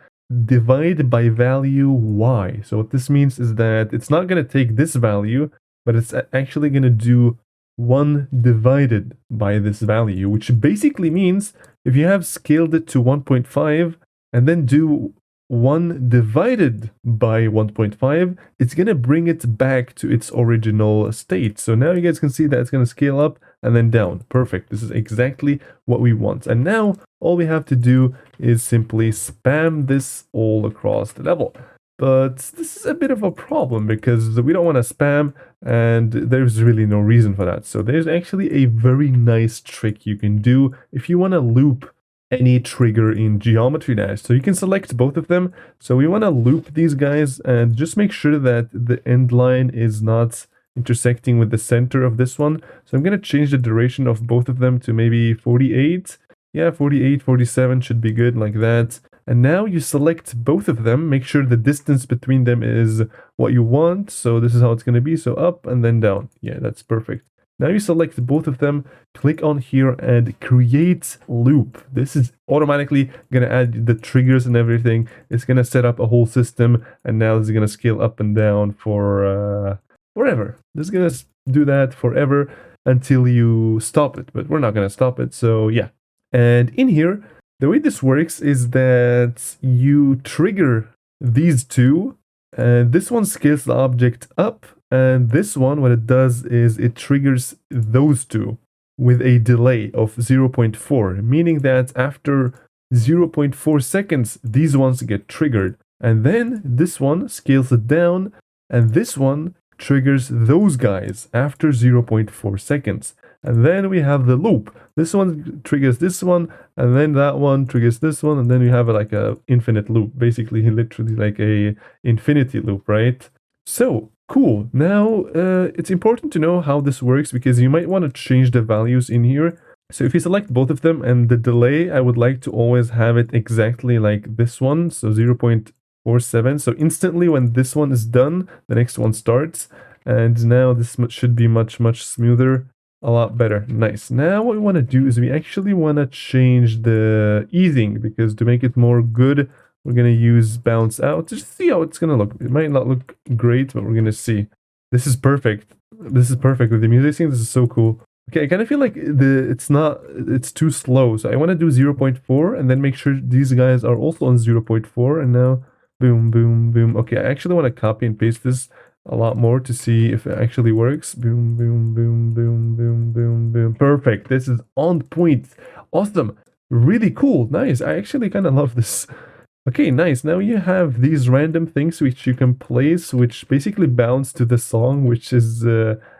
divide by value y. So what this means is that it's not going to take this value, but it's actually going to do 1 divided by this value, which basically means if you have scaled it to 1.5 and then do 1 divided by 1.5, it's going to bring it back to its original state. So now you guys can see that it's going to scale up and then down. Perfect. This is exactly what we want. And now all we have to do is simply spam this all across the level. But this is a bit of a problem because we don't want to spam and there's really no reason for that. So there's actually a very nice trick you can do if you want to loop any trigger in Geometry Dash. So you can select both of them. So we want to loop these guys and just make sure that the end line is not intersecting with the center of this one. So I'm going to change the duration of both of them to maybe 48. Yeah, 48, 47 should be good like that. And now you select both of them, make sure the distance between them is what you want. So this is how it's going to be. So up and then down. Yeah, that's perfect. Now you select both of them, click on here and create loop. This is automatically going to add the triggers and everything. It's going to set up a whole system. And now this is going to scale up and down for forever. This is going to do that forever until you stop it. But we're not going to stop it. So yeah. And in here, the way this works is that you trigger these two, and this one scales the object up, and this one, what it does is it triggers those two with a delay of 0.4, meaning that after 0.4 seconds, these ones get triggered. And then this one scales it down, and this one triggers those guys after 0.4 seconds. And then we have the loop. This one triggers this one, and then that one triggers this one, and then you have like a infinite loop, basically literally like a infinity loop, right? So cool. Now it's important to know how this works because you might want to change the values in here. So if you select both of them and the delay, I would like to always have it exactly like this one, so 0.47. So instantly when this one is done, the next one starts. And now this should be much smoother. A lot better. Nice. Now what we want to do is we actually want to change the easing, because to make it more good, we're going to use bounce out to just see how it's going to look. It might not look great, but we're going to see. This is perfect. This is perfect with the music scene. This is so cool. Okay, I kind of feel like it's too slow. So I want to do 0.4 and then make sure these guys are also on 0.4. And now boom, boom, boom. Okay, I actually want to copy and paste this a lot more to see if it actually works. Boom, boom, boom, boom, boom, boom, boom. Perfect. This is on point. Awesome. Really cool. Nice. I actually kind of love this. Okay, nice. Now you have these random things which you can place, which basically bounce to the song, which is,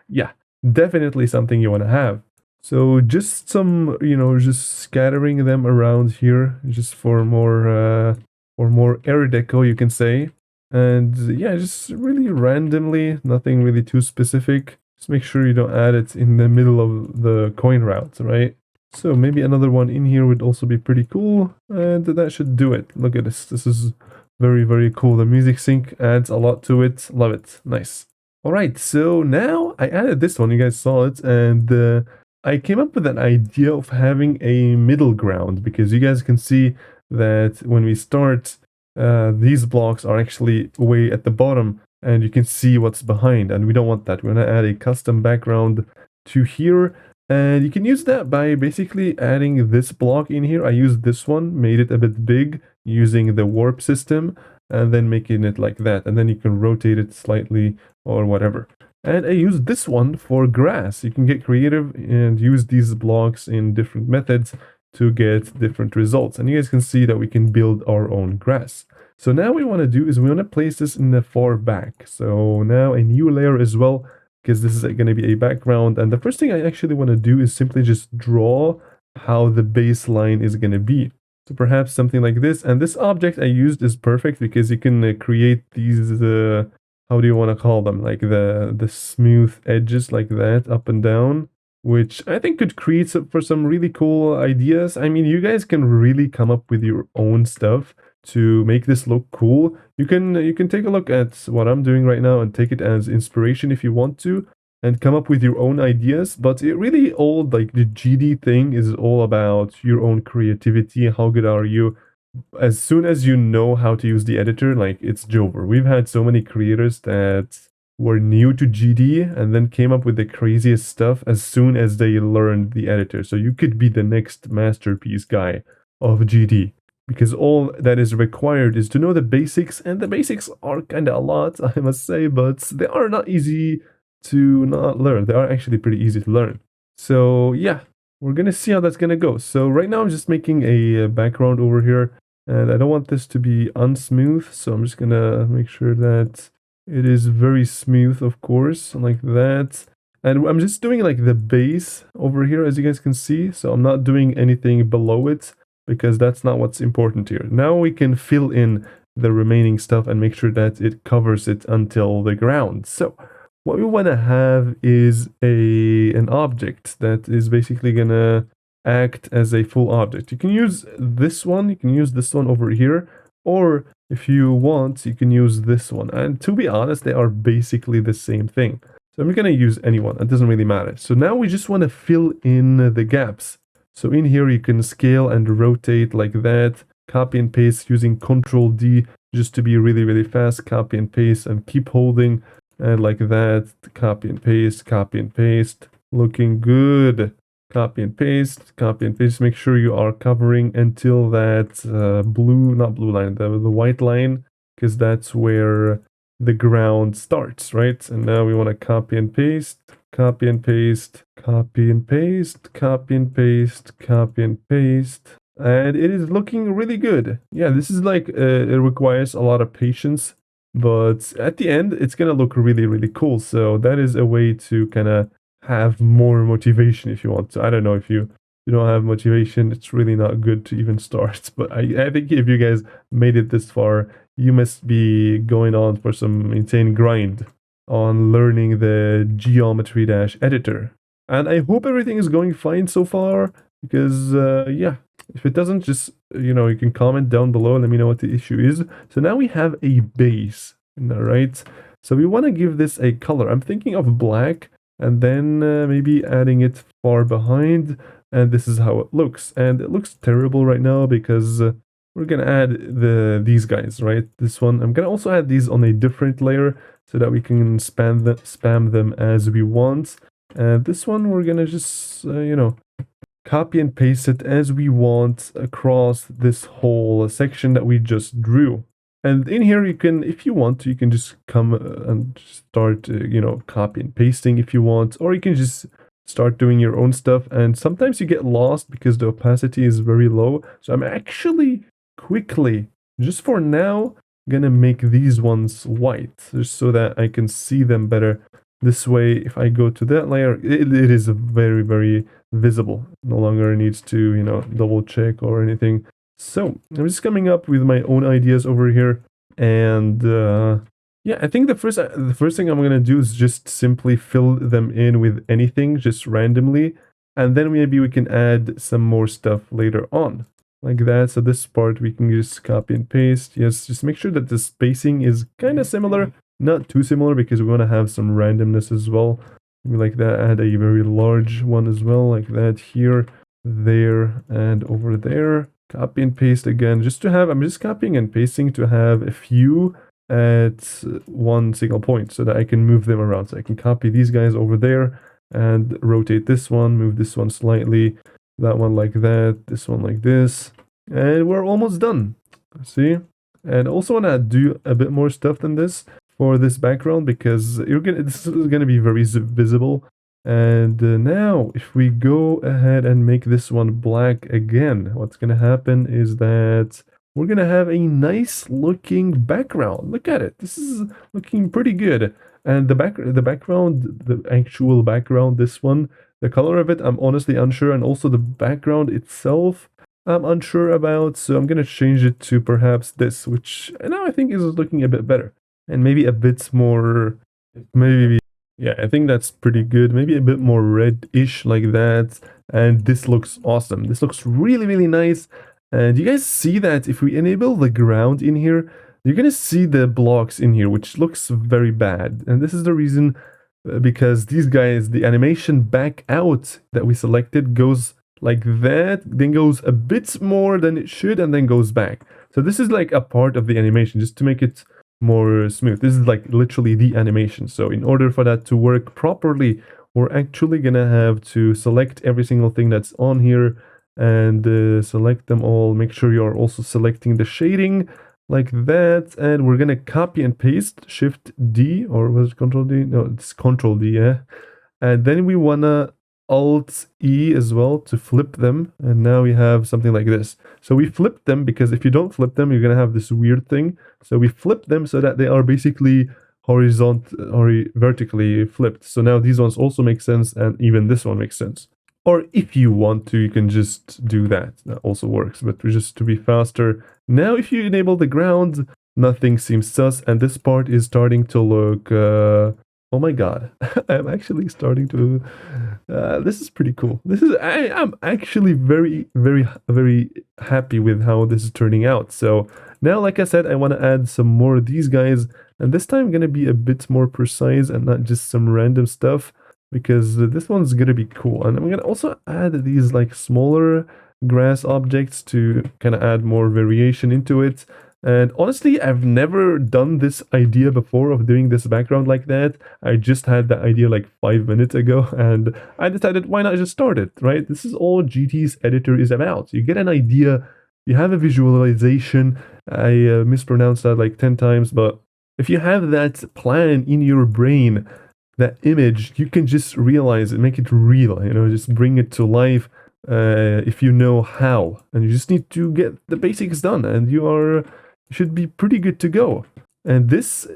yeah, definitely something you want to have. So just some, just scattering them around here, just for more air deco, you can say. And yeah, just really randomly, nothing really too specific. Just make sure you don't add it in the middle of the coin route, right? So maybe another one in here would also be pretty cool. And that should do it. Look at this. This is very cool. The music sync adds a lot to it. Love it. Nice. All right, so now I added this one. You guys saw it. And I came up with an idea of having a middle ground, because you guys can see that when we start, these blocks are actually way at the bottom, and you can see what's behind, and we don't want that. We want to add a custom background to here, and you can use that by basically adding this block in here. I used this one, made it a bit big using the warp system, and then making it like that, and then you can rotate it slightly or whatever. And I used this one for grass. You can get creative and use these blocks in different methods to get different results. And you guys can see that we can build our own grass. So now what we want to do is we want to place this in the far back. So now a new layer as well, because this is going to be a background. And the first thing I actually want to do is simply just draw how the baseline is going to be. So perhaps something like this. And this object I used is perfect because you can create these, how do you want to call them? Like the smooth edges like that, up and down, which I think could create for some really cool ideas. I mean, you guys can really come up with your own stuff to make this look cool. You can take a look at what I'm doing right now and take it as inspiration if you want to, and come up with your own ideas. But it really all, like the GD thing is all about your own creativity. How good are you? As soon as you know how to use the editor, like, it's Jover. We've had so many creators that were new to GD and then came up with the craziest stuff as soon as they learned the editor. So you could be the next masterpiece guy of GD, because all that is required is to know the basics, and the basics are kind of a lot, I must say, but they are not easy to not learn. They are actually pretty easy to learn. So yeah, we're gonna see how that's gonna go. So right now I'm just making a background over here, and I don't want this to be unsmooth, so I'm just gonna make sure that it is very smooth, of course, like that. And I'm just doing like the base over here, as you guys can see. So I'm not doing anything below it, because that's not what's important here. Now we can fill in the remaining stuff and make sure that it covers it until the ground. So what we want to have is an object that is basically gonna act as a full object. You can use this one, you can use this one over here, or if you want, you can use this one. And to be honest, they are basically the same thing. So I'm going to use any one. It doesn't really matter. So now we just want to fill in the gaps. So in here, you can scale and rotate like that. Copy and paste using Control D just to be really fast. Copy and paste and keep holding. And like that. Copy and paste. Copy and paste. Looking good. copy and paste, copy and paste. Make sure you are covering until that not blue line, the white line, because that's where the ground starts, right? And now we want to copy and paste, copy and paste, copy and paste, copy and paste, copy and paste. And it is looking really good. Yeah, this is like, it requires a lot of patience, but at the end, it's gonna look really, really cool. So that is a way to kind of have more motivation if you want to. I don't know, if you don't have motivation, it's really not good to even start. But I think if you guys made it this far, you must be going on for some insane grind on learning the Geometry Dash editor. And I hope everything is going fine so far, because yeah, if it doesn't, just, you can comment down below and let me know what the issue is. So now we have a base, all right? So we want to give this a color. I'm thinking of black, and then maybe adding it far behind, and this is how it looks. And it looks terrible right now because we're gonna add these guys, right? This one, I'm gonna also add these on a different layer so that we can spam them as we want. And this one, we're gonna just, copy and paste it as we want across this whole section that we just drew. And in here, you can, if you want to, you can just come and start, copy and pasting if you want, or you can just start doing your own stuff. And sometimes you get lost because the opacity is very low. So I'm actually quickly, just for now, gonna make these ones white, just so that I can see them better. This way, if I go to that layer, it is very, very visible. No longer needs to, double check or anything. So I'm just coming up with my own ideas over here, and yeah, I think the first thing I'm gonna do is just simply fill them in with anything, just randomly, and then maybe we can add some more stuff later on, like that. So this part we can just copy and paste. Yes, just make sure that the spacing is kind of similar, not too similar, because we want to have some randomness as well. Maybe like that. Add a very large one as well, like that here, there, and over there. Copy and paste again, just to have, I'm just copying and pasting to have a few at one single point so that I can move them around. So I can copy these guys over there and rotate this one, move this one slightly, that one like that, this one like this, and we're almost done. See? And also want to do a bit more stuff than this for this background, because this is gonna be very visible. And now, if we go ahead and make this one black again, what's going to happen is that we're going to have a nice looking background. Look at it. This is looking pretty good. And the background, the actual background, this one, the color of it, I'm honestly unsure. And also the background itself, I'm unsure about. So I'm going to change it to perhaps this, which now I think is looking a bit better. And maybe a bit more, maybe... Yeah, I think that's pretty good. Maybe a bit more red-ish like that. And this looks awesome. This looks really, really nice. And you guys see that if we enable the ground in here, you're going to see the blocks in here, which looks very bad. And this is the reason, because these guys, the animation back out that we selected goes like that, then goes a bit more than it should, and then goes back. So this is like a part of the animation, just to make it more smooth. This is like literally the animation. So in order for that to work properly, we're actually gonna have to select every single thing that's on here and select them all. Make sure you're also selecting the shading like that, and we're gonna copy and paste, Shift D, or was it Control D? No, it's Control D, yeah. And then we wanna Alt E as well to flip them, and now we have something like this. So we flip them because if you don't flip them, you're gonna have this weird thing. So we flip them so that they are basically horizontal or vertically flipped. So now these ones also make sense, and even this one makes sense. Or if you want to, you can just do that. That also works, but just to be faster. Now if you enable the ground, nothing seems sus, and this part is starting to look oh my god, I'm actually starting to... this is pretty cool. I'm actually very, very, very happy with how this is turning out. So now, like I said, I want to add some more of these guys. And this time I'm going to be a bit more precise and not just some random stuff, because this one's going to be cool. And I'm going to also add these like smaller grass objects to kind of add more variation into it. And honestly, I've never done this idea before of doing this background like that. I just had that idea like 5 minutes ago, and I decided why not just start it, right? This is all GT's editor is about. You get an idea, you have a visualization. I mispronounced that like 10 times, but if you have that plan in your brain, that image, you can just realize it, make it real, just bring it to life if you know how. And you just need to get the basics done, and you should be pretty good to go. And this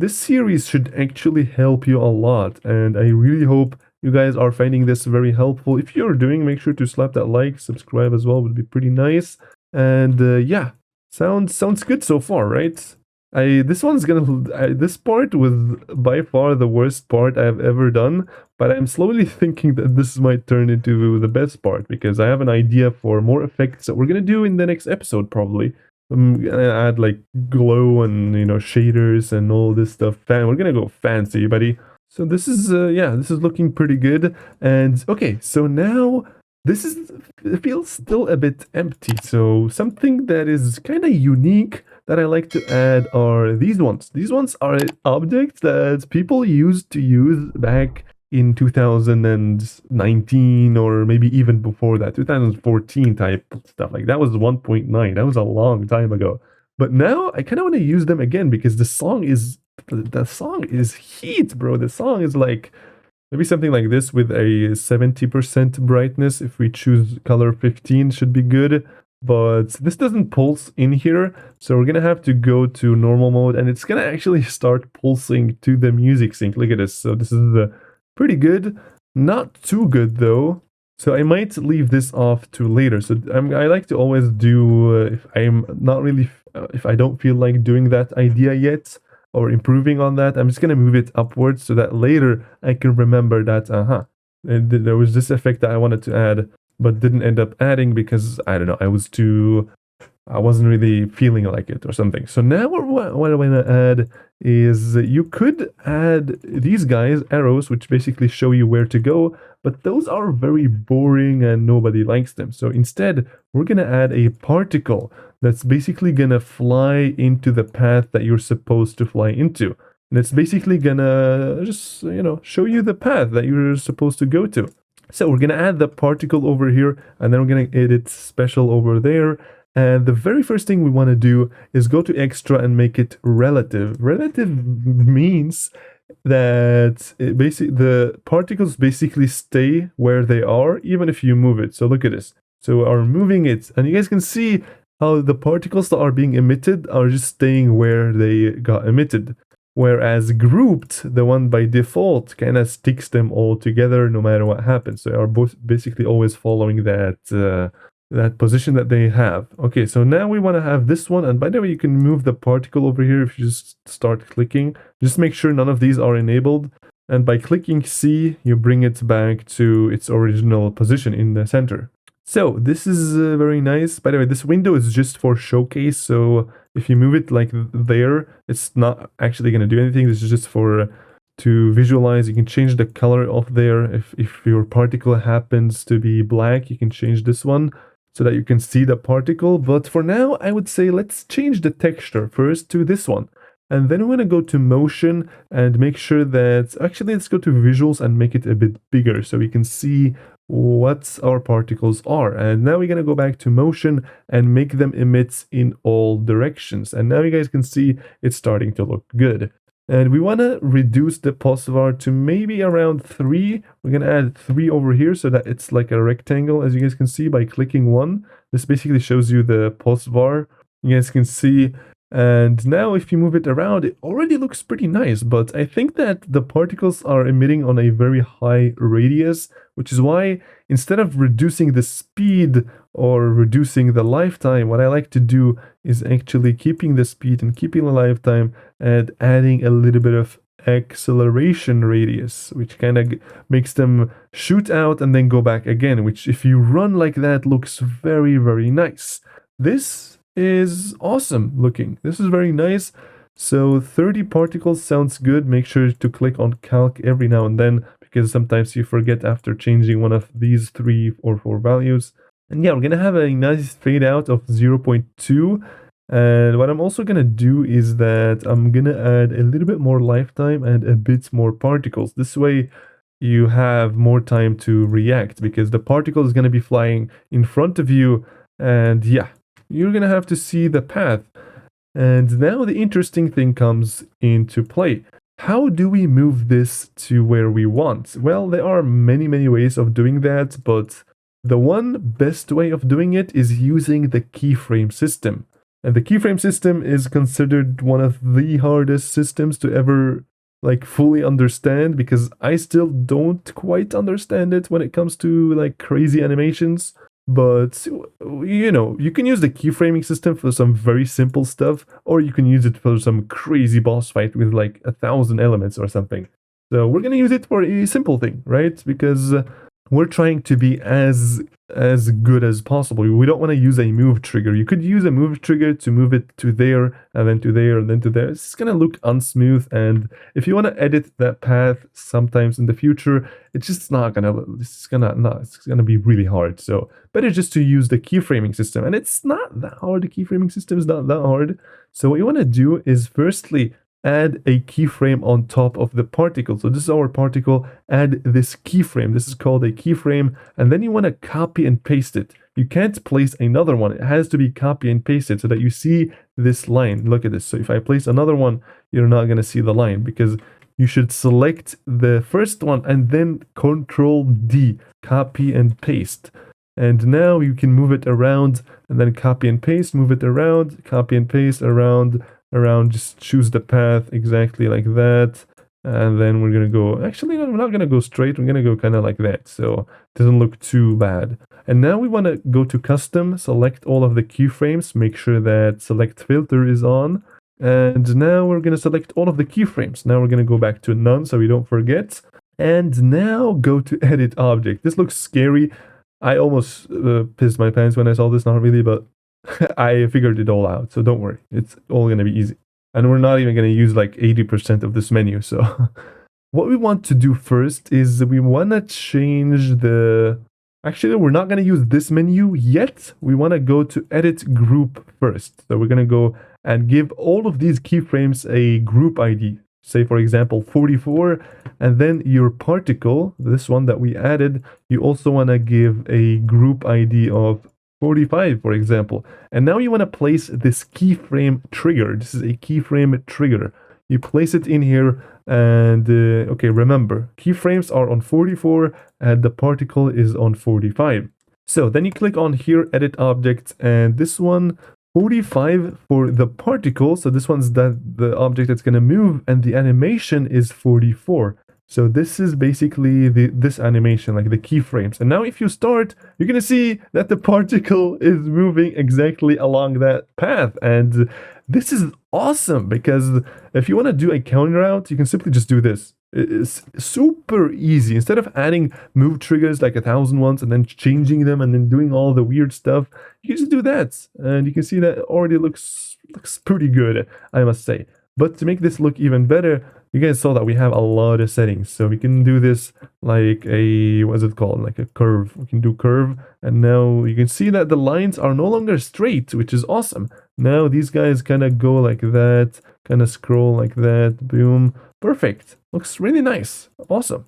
series should actually help you a lot, and I really hope you guys are finding this very helpful. If you're doing, make sure to slap that like, subscribe as well, would be pretty nice. And yeah, sounds good so far, right? This part was by far the worst part I've ever done, but I'm slowly thinking that this might turn into the best part because I have an idea for more effects that we're gonna do in the next episode probably. I'm gonna add like glow and shaders and all this stuff. We're gonna go fancy, buddy. So this is this is looking pretty good. And okay, so now it feels still a bit empty. So something that is kind of unique that I like to add are these ones. These ones are objects that people used to use back in 2019 or maybe even before that, 2014 type stuff. Like that was 1.9. That was a long time ago. But now I kind of want to use them again because the song is heat, bro. The song is like maybe something like this with a 70% brightness. If we choose color 15 should be good. But this doesn't pulse in here, so we're gonna have to go to normal mode, and it's gonna actually start pulsing to the music sync. Look at this. So this is pretty good. Not too good though. So I might leave this off to later. So I like to always do if I'm not really if I don't feel like doing that idea yet or improving on that, I'm just gonna move it upwards so that later I can remember that there was this effect that I wanted to add but didn't end up adding because I don't know, I wasn't really feeling like it or something. So now what I want to add is you could add these guys, arrows, which basically show you where to go, but those are very boring and nobody likes them. So instead, we're going to add a particle that's basically going to fly into the path that you're supposed to fly into. And it's basically going to just, show you the path that you're supposed to go to. So we're going to add the particle over here, and then we're going to edit special over there. And the very first thing we want to do is go to extra and make it relative. Relative means that the particles basically stay where they are, even if you move it. So look at this. So we're moving it, and you guys can see how the particles that are being emitted are just staying where they got emitted. Whereas grouped, the one by default, kind of sticks them all together no matter what happens. So they are both basically always following that position that they have. Okay, so now we want to have this one. And by the way, you can move the particle over here if you just start clicking. Just make sure none of these are enabled. And by clicking C, you bring it back to its original position in the center. So this is very nice. By the way, this window is just for showcase. So if you move it like there, it's not actually going to do anything. This is just to visualize. You can change the color of there. If your particle happens to be black, you can change this one so that you can see the particle. But for now, I would say let's change the texture first to this one. And then we're going to go to motion and make sure that, actually let's go to visuals and make it a bit bigger so we can see what our particles are. And now we're going to go back to motion and make them emit in all directions. And now you guys can see it's starting to look good. And we want to reduce the pulsar to maybe around 3. We're going to add 3 over here so that it's like a rectangle, as you guys can see by clicking 1. This basically shows you the pulsar. You guys can see. And now if you move it around, it already looks pretty nice, but I think that the particles are emitting on a very high radius, which is why instead of reducing the speed or reducing the lifetime, what I like to do is actually keeping the speed and keeping the lifetime and adding a little bit of acceleration radius, which kind of makes them shoot out and then go back again, which if you run like that looks very, very nice. This is awesome looking. This is very nice. So 30 particles sounds good. Make sure to click on calc every now and then because sometimes you forget after changing one of these 3 or 4 values. And yeah, we're gonna have a nice fade out of 0.2. And what I'm also gonna do is that I'm gonna add a little bit more lifetime and a bit more particles. This way you have more time to react because the particle is gonna be flying in front of you, and yeah, you're gonna have to see the path. And now the interesting thing comes into play. How do we move this to where we want? Well, there are many ways of doing that, but the one best way of doing it is using the keyframe system. And the keyframe system is considered one of the hardest systems to ever like fully understand, because I still don't quite understand it when it comes to like crazy animations. But you know, you can use the keyframing system for some very simple stuff, or you can use it for some crazy boss fight with like 1,000 elements or something. So we're gonna use it for a simple thing, right? Because we're trying to be as good as possible. We don't want to use a move trigger. You could use a move trigger to move it to there, and then to there, and then to there. It's gonna look unsmooth, and if you want to edit that path sometimes in the future, it's just not gonna. It's gonna be really hard. So better just to use the keyframing system, and it's not that hard. The keyframing system is not that hard. So what you want to do is firstly add a keyframe on top of the particle. So this is our particle, add this keyframe. This is called a keyframe, and then you want to copy and paste it. You can't place another one. It has to be copy and pasted so that you see this line. Look at this. So if I place another one, you're not going to see the line, because you should select the first one and then Control D, copy and paste. And now you can move it around and then copy and paste, move it around, copy and paste, around, just choose the path exactly like that. And then we're gonna go, actually no, we're not gonna go straight, we're gonna go kind of like that, so it doesn't look too bad. And now we want to go to custom, select all of the keyframes, make sure that select filter is on, and now we're gonna select all of the keyframes. Now we're gonna go back to none so we don't forget, and now go to edit object. This looks scary. I almost pissed my pants when I saw this, not really, but I figured it all out, so don't worry. It's all going to be easy. And we're not even going to use like 80% of this menu, so... What we want to do first is we want to change the... Actually, we're not going to use this menu yet. We want to go to edit group first. So we're going to go and give all of these keyframes a group ID. Say, for example, 44, and then your particle, this one that we added, you also want to give a group ID of 45, for example. And now you want to place this keyframe trigger. This is a keyframe trigger. You place it in here, and okay, remember, keyframes are on 44 and the particle is on 45. So then you click on here, edit object, and this one, 45 for the particle. So this one's the object that's going to move, and the animation is 44. So this is basically this animation, like the keyframes. And now if you start, you're going to see that the particle is moving exactly along that path. And this is awesome, because if you want to do a counter out, you can simply just do this. It's super easy. Instead of adding move triggers like 1,000 ones and then changing them and then doing all the weird stuff, you just do that. And you can see that already looks pretty good, I must say. But to make this look even better, you guys saw that we have a lot of settings. So we can do this like a, what is it called? Like a curve. We can do curve. And now you can see that the lines are no longer straight, which is awesome. Now these guys kind of go like that, kind of scroll like that, boom. Perfect. Looks really nice. Awesome.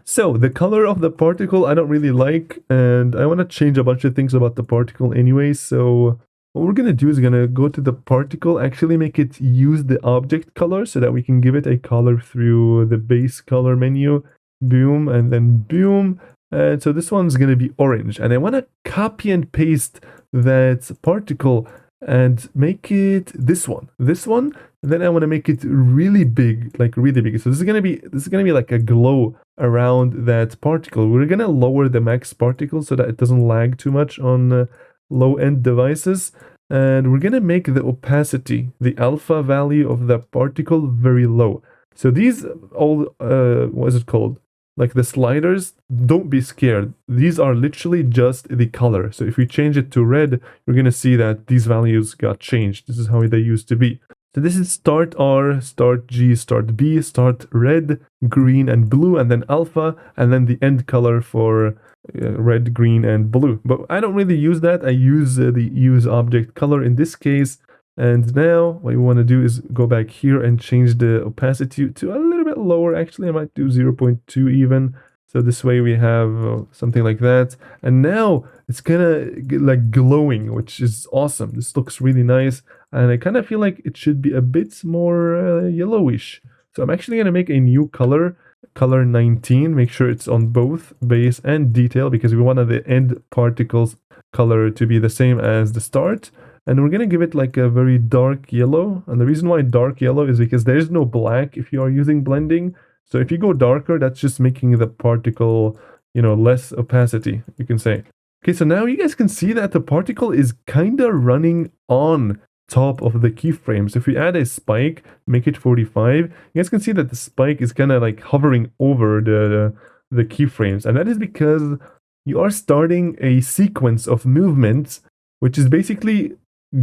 So the color of the particle I don't really like, and I want to change a bunch of things about the particle anyway. So what we're going to do is going to go to the particle, actually make it use the object color so that we can give it a color through the base color menu. Boom, and then boom. And so this one's going to be orange. And I want to copy and paste that particle and make it this one. And then I want to make it really big, like really big. So this is gonna be like a glow around that particle. We're gonna lower the max particle so that it doesn't lag too much on low-end devices, and we're gonna make the opacity, the alpha value of the particle, very low. So these all what is it called? Like the sliders, don't be scared. These are literally just the color. So if we change it to red, you're gonna see that these values got changed. This is how they used to be. So this is start R, start G, start B, start red, green, and blue, and then alpha, and then the end color for red, green, and blue. But I don't really use that. I use the use object color in this case. And now what we want to do is go back here and change the opacity to a little bit lower. Actually, I might do 0.2 even. So this way we have something like that. And now it's kind of like glowing, which is awesome. This looks really nice. And I kind of feel like it should be a bit more yellowish. So I'm actually going to make a new color, color 19. Make sure it's on both base and detail because we want the end particles color to be the same as the start. And we're going to give it like a very dark yellow. And the reason why dark yellow is because there is no black if you are using blending. So if you go darker, that's just making the particle, you know, less opacity, you can say. Okay, so now you guys can see that the particle is kind of running on top of the keyframe. So if we add a spike, make it 45, you guys can see that the spike is kind of like hovering over the keyframes. And that is because you are starting a sequence of movements, which is basically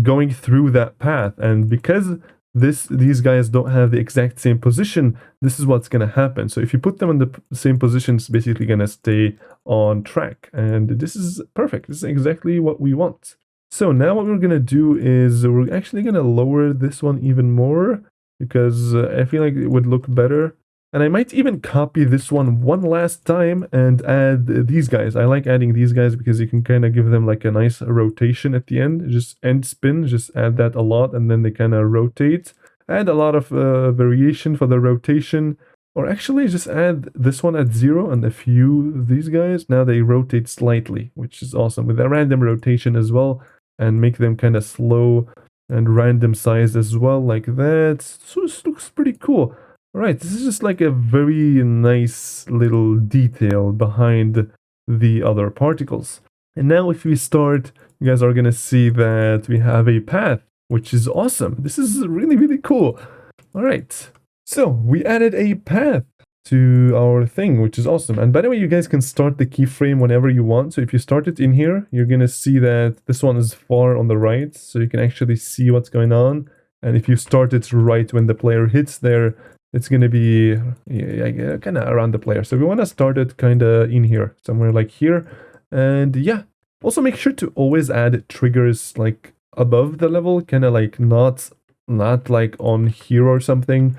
going through that path. And because these guys don't have the exact same position, this is what's going to happen. So if you put them in the same position, it's basically going to stay on track. And this is perfect. This is exactly what we want. So now what we're going to do is we're actually going to lower this one even more because I feel like it would look better. And I might even copy this one last time and add these guys. I like adding these guys because you can kind of give them like a nice rotation at the end. Just end spin, just add that a lot and then they kind of rotate. Add a lot of variation for the rotation. Or actually just add this one at 0 and a few of these guys. Now they rotate slightly, which is awesome. With a random rotation as well. And make them kind of slow and random size as well, like that. So this looks pretty cool. Alright, this is just like a very nice little detail behind the other particles. And now if we start, you guys are going to see that we have a path, which is awesome. This is really, really cool. Alright, so we added a path to our thing, which is awesome. And by the way, you guys can start the keyframe whenever you want. So if you start it in here, you're going to see that this one is far on the right, so you can actually see what's going on. And if you start it right when the player hits there, it's going to be kind of around the player. So we want to start it kind of in here, somewhere like here. And yeah, also make sure to always add triggers like above the level, kind of like not like on here or something.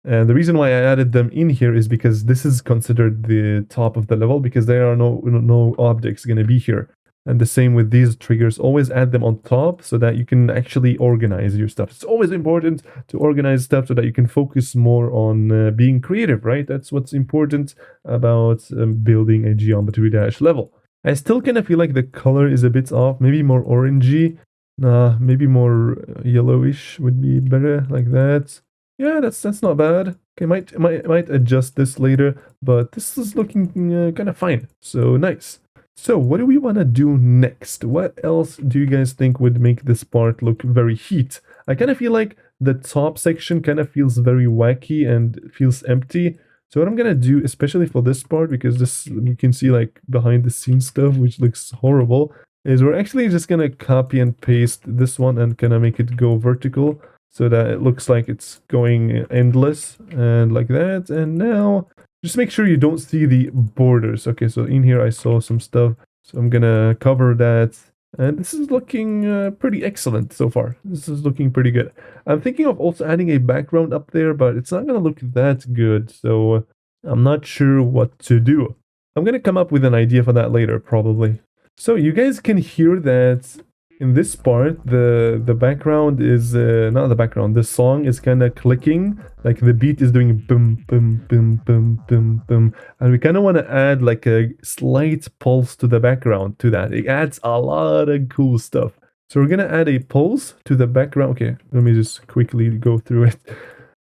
And the reason why I added them in here is because this is considered the top of the level because there are no objects going to be here. And the same with these triggers, always add them on top so that you can actually organize your stuff. It's always important to organize stuff so that you can focus more on being creative, right? That's what's important about building a Geometry Dash level. I still kind of feel like the color is a bit off, maybe more orangey. Maybe more yellowish would be better, like that. Yeah, that's not bad. Okay, might adjust this later, but this is looking kind of fine. So nice. So what do we want to do next? What else do you guys think would make this part look very heat? I kind of feel like the top section kind of feels very wacky and feels empty. So what I'm going to do, especially for this part, because this you can see like behind the scenes stuff, which looks horrible, is we're actually just going to copy and paste this one and kind of make it go vertical so that it looks like it's going endless and like that. And now just make sure you don't see the borders. Okay, so in here I saw some stuff, so I'm gonna cover that. And this is looking pretty excellent so far. This is looking pretty good. I'm thinking of also adding a background up there, but it's not gonna look that good, so I'm not sure what to do. I'm gonna come up with an idea for that later, probably. So you guys can hear that in this part, the background is, not the background, the song is kind of clicking, like the beat is doing boom, boom, boom, boom, boom, boom. And we kind of want to add like a slight pulse to the background to that. It adds a lot of cool stuff. So we're going to add a pulse to the background. Okay, let me just quickly go through it.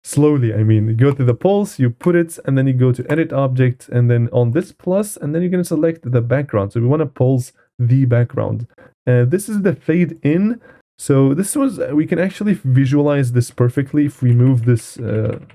Slowly, I mean, you go to the pulse, you put it, and then you go to edit object, and then on this plus, and then you're going to select the background. So we want to pulse the background. This is the fade in. So this was, we can actually visualize this perfectly if we move this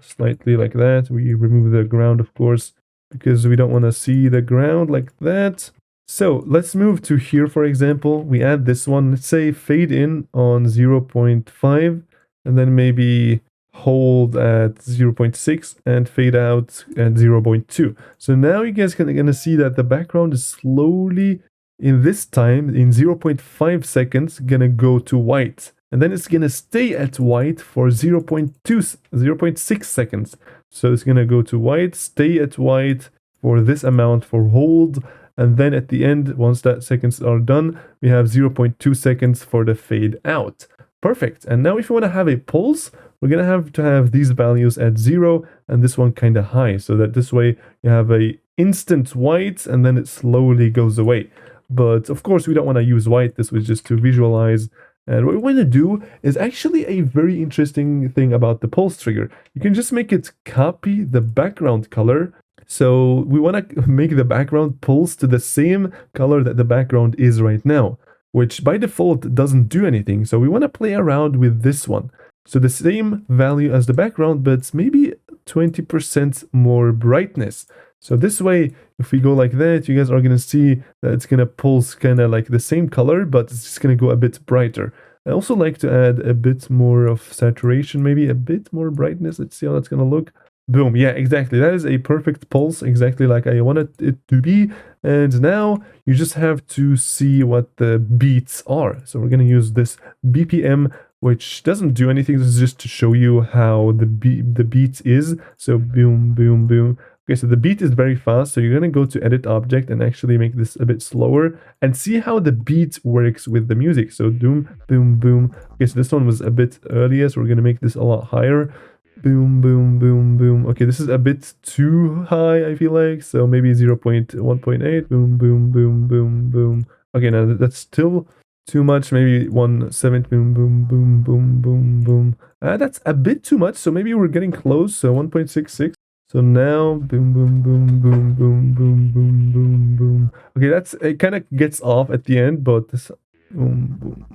slightly like that. We remove the ground, of course, because we don't want to see the ground like that. So let's move to here, for example. We add this one, let's say fade in on 0.5, and then maybe hold at 0.6 and fade out at 0.2. So now you guys are gonna see that the background is slowly, in this time, in 0.5 seconds, gonna go to white. and then it's gonna stay at white for 0.6 seconds. So it's gonna go to white, stay at white for this amount for hold, and then at the end, once that seconds are done, we have 0.2 seconds for the fade out. Perfect. And now if you want to have a pulse, we're gonna have to have these values at 0 and this one kind of high, so that this way you have a instant white and then it slowly goes away. But of course we don't want to use white. This was just to visualize. And what we want to do is actually a very interesting thing about the pulse trigger. You can just make it copy the background color. So we want to make the background pulse to the same color that the background is right now, which by default doesn't do anything. So we want to play around with this one. So the same value as the background, but maybe 20% more brightness. So this way, if we go like that, you guys are going to see that it's going to pulse kind of like the same color, but it's just going to go a bit brighter. I also like to add a bit more of saturation, maybe a bit more brightness. Let's see how that's going to look. Boom. Yeah, exactly. That is a perfect pulse, exactly like I wanted it to be. And now you just have to see what the beats are. So we're going to use this BPM, which doesn't do anything. This is just to show you how the beat is. So boom, boom, boom. Okay, so the beat is very fast, so you're going to go to edit object and actually make this a bit slower and see how the beat works with the music. So boom, boom, boom. Okay, so this one was a bit earlier, so we're going to make this a lot higher. Boom, boom, boom, boom. Okay, this is a bit too high, I feel like, so maybe 0.1.8. Boom, boom, boom, boom, boom. Okay, now that's still too much. Maybe 1/7. Boom, boom, boom, boom, boom, boom. That's a bit too much, so maybe we're getting close, so 1.66. So now, boom, boom, boom, boom, boom, boom, boom, boom, boom. Okay, it kind of gets off at the end, but this, boom, boom.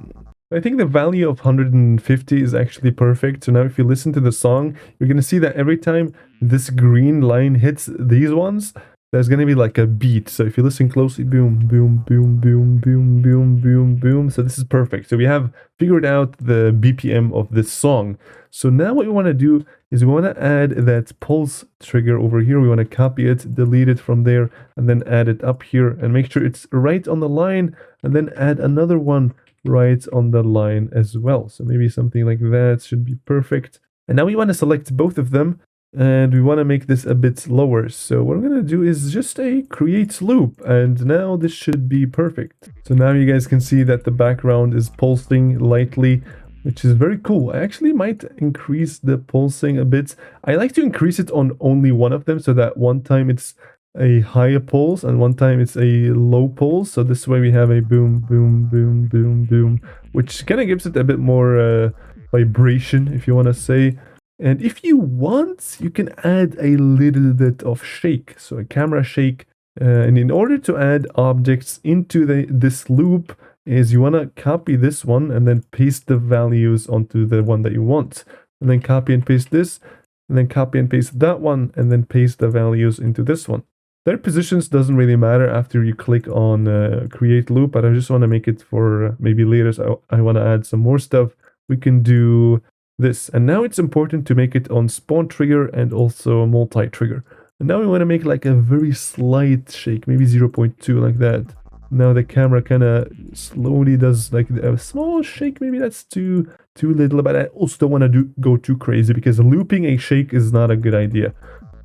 I think the value of 150 is actually perfect. So now if you listen to the song, you're going to see that every time this green line hits these ones, there's going to be like a beat. So if you listen closely, boom, boom, boom, boom, boom, boom, boom, boom. So this is perfect. So we have figured out the BPM of this song. So now what we want to do is we want to add that pulse trigger over here. We want to copy it, delete it from there, and then add it up here and make sure it's right on the line, and then add another one right on the line as well. So maybe something like that should be perfect. And now we want to select both of them, and we want to make this a bit lower. So what I'm going to do is just a create loop, and now this should be perfect. So now you guys can see that the background is pulsing lightly, which is very cool. I actually might increase the pulsing a bit. I like to increase it on only one of them, so that one time it's a higher pulse and one time it's a low pulse. So this way we have a boom, boom, boom, boom, boom, which kind of gives it a bit more vibration, if you want to say. And if you want, you can add a little bit of shake, so a camera shake. And in order to add objects into this loop, is you want to copy this one and then paste the values onto the one that you want. And then copy and paste this, and then copy and paste that one, and then paste the values into this one. Their positions doesn't really matter after you click on create loop, but I just want to make it for maybe later. So I want to add some more stuff. We can do this. And now it's important to make it on spawn trigger and also multi-trigger. And now we want to make like a very slight shake, maybe 0.2 like that. Now the camera kind of slowly does like a small shake. Maybe that's too little, but I also don't want to go too crazy because looping a shake is not a good idea.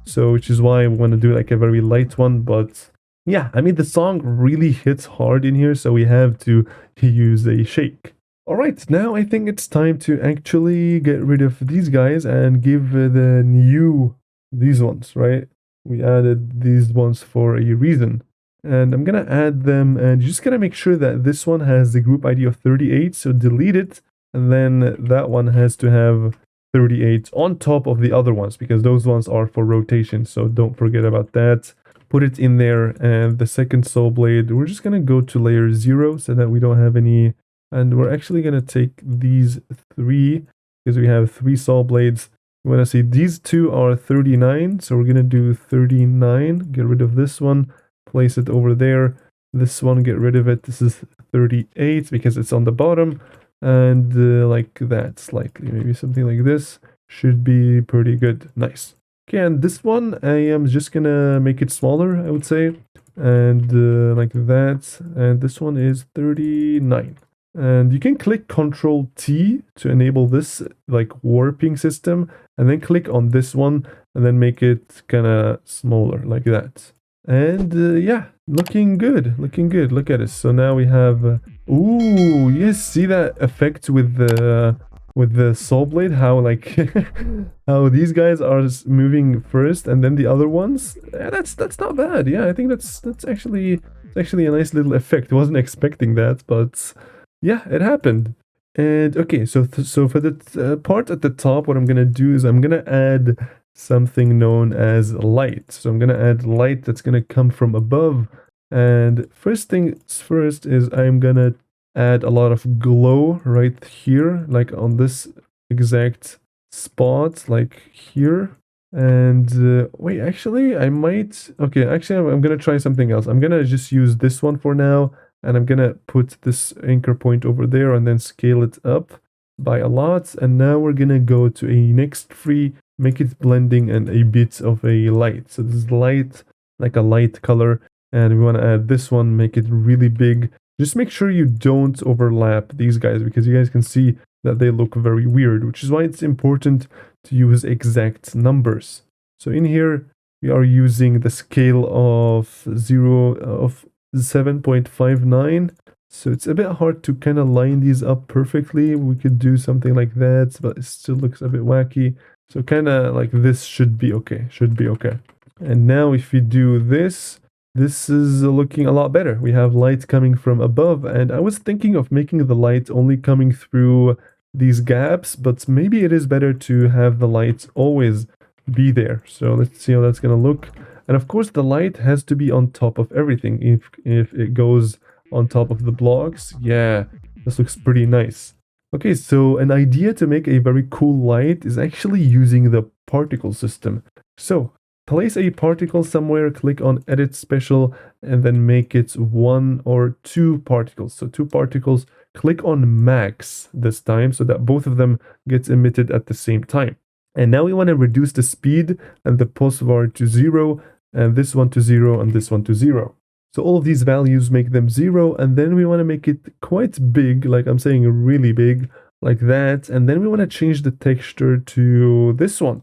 So which is why I want to do like a very light one. But yeah, I mean the song really hits hard in here, so we have to use a shake. Alright, now I think it's time to actually get rid of these guys and give these ones, right? We added these ones for a reason. And I'm gonna add them, and you're just gonna make sure that this one has the group ID of 38, so delete it, and then that one has to have 38 on top of the other ones, because those ones are for rotation, so don't forget about that. Put it in there, and the second soul blade, we're just gonna go to layer 0 so that we don't have any, and we're actually gonna take these 3, because we have 3 saw blades. We wanna see these 2 are 39, so we're gonna do 39, get rid of this one, place it over there. This one, get rid of it. This is 38 because it's on the bottom, and like that slightly, maybe something like this should be pretty good. Nice. Okay, and this one I am just gonna make it smaller, I would say, and like that. And this one is 39. And you can click Control T to enable this like warping system, and then click on this one and then make it kind of smaller like that. And yeah, looking good, looking good. Look at it. So now we have ooh, yes, see that effect with the saw blade, how like how these guys are moving first and then the other ones. Yeah, that's not bad. Yeah, I think that's actually a nice little effect. I wasn't expecting that, but yeah, it happened. And okay, so so for the part at the top, what I'm gonna do is I'm gonna add something known as light. So I'm gonna add light that's gonna come from above. And first things first is I'm gonna add a lot of glow right here, like on this exact spot, like here. And wait, actually, I might. Okay, actually, I'm gonna try something else. I'm gonna just use this one for now, and I'm gonna put this anchor point over there and then scale it up by a lot. And now we're gonna go to a next free, make it blending and a bit of a light. So this is light, like a light color, and we want to add this one, make it really big. Just make sure you don't overlap these guys, because you guys can see that they look very weird, which is why it's important to use exact numbers. So in here, we are using the scale of 7.59. So it's a bit hard to kind of line these up perfectly. We could do something like that, but it still looks a bit wacky. So kind of like this should be okay, And now if we do this, this is looking a lot better. We have light coming from above, and I was thinking of making the light only coming through these gaps, but maybe it is better to have the light always be there. So let's see how that's gonna look. And of course the light has to be on top of everything. If it goes on top of the blocks, yeah, this looks pretty nice. Okay, so an idea to make a very cool light is actually using the particle system. So place a particle somewhere, click on Edit Special, and then make it 1 or 2 particles. So 2 particles, click on Max this time so that both of them get emitted at the same time. And now we want to reduce the speed and the pulse var to 0, and this one to 0, and this one to 0. So all of these values make them 0, and then we want to make it quite big, like I'm saying really big, like that. And then we want to change the texture to this one,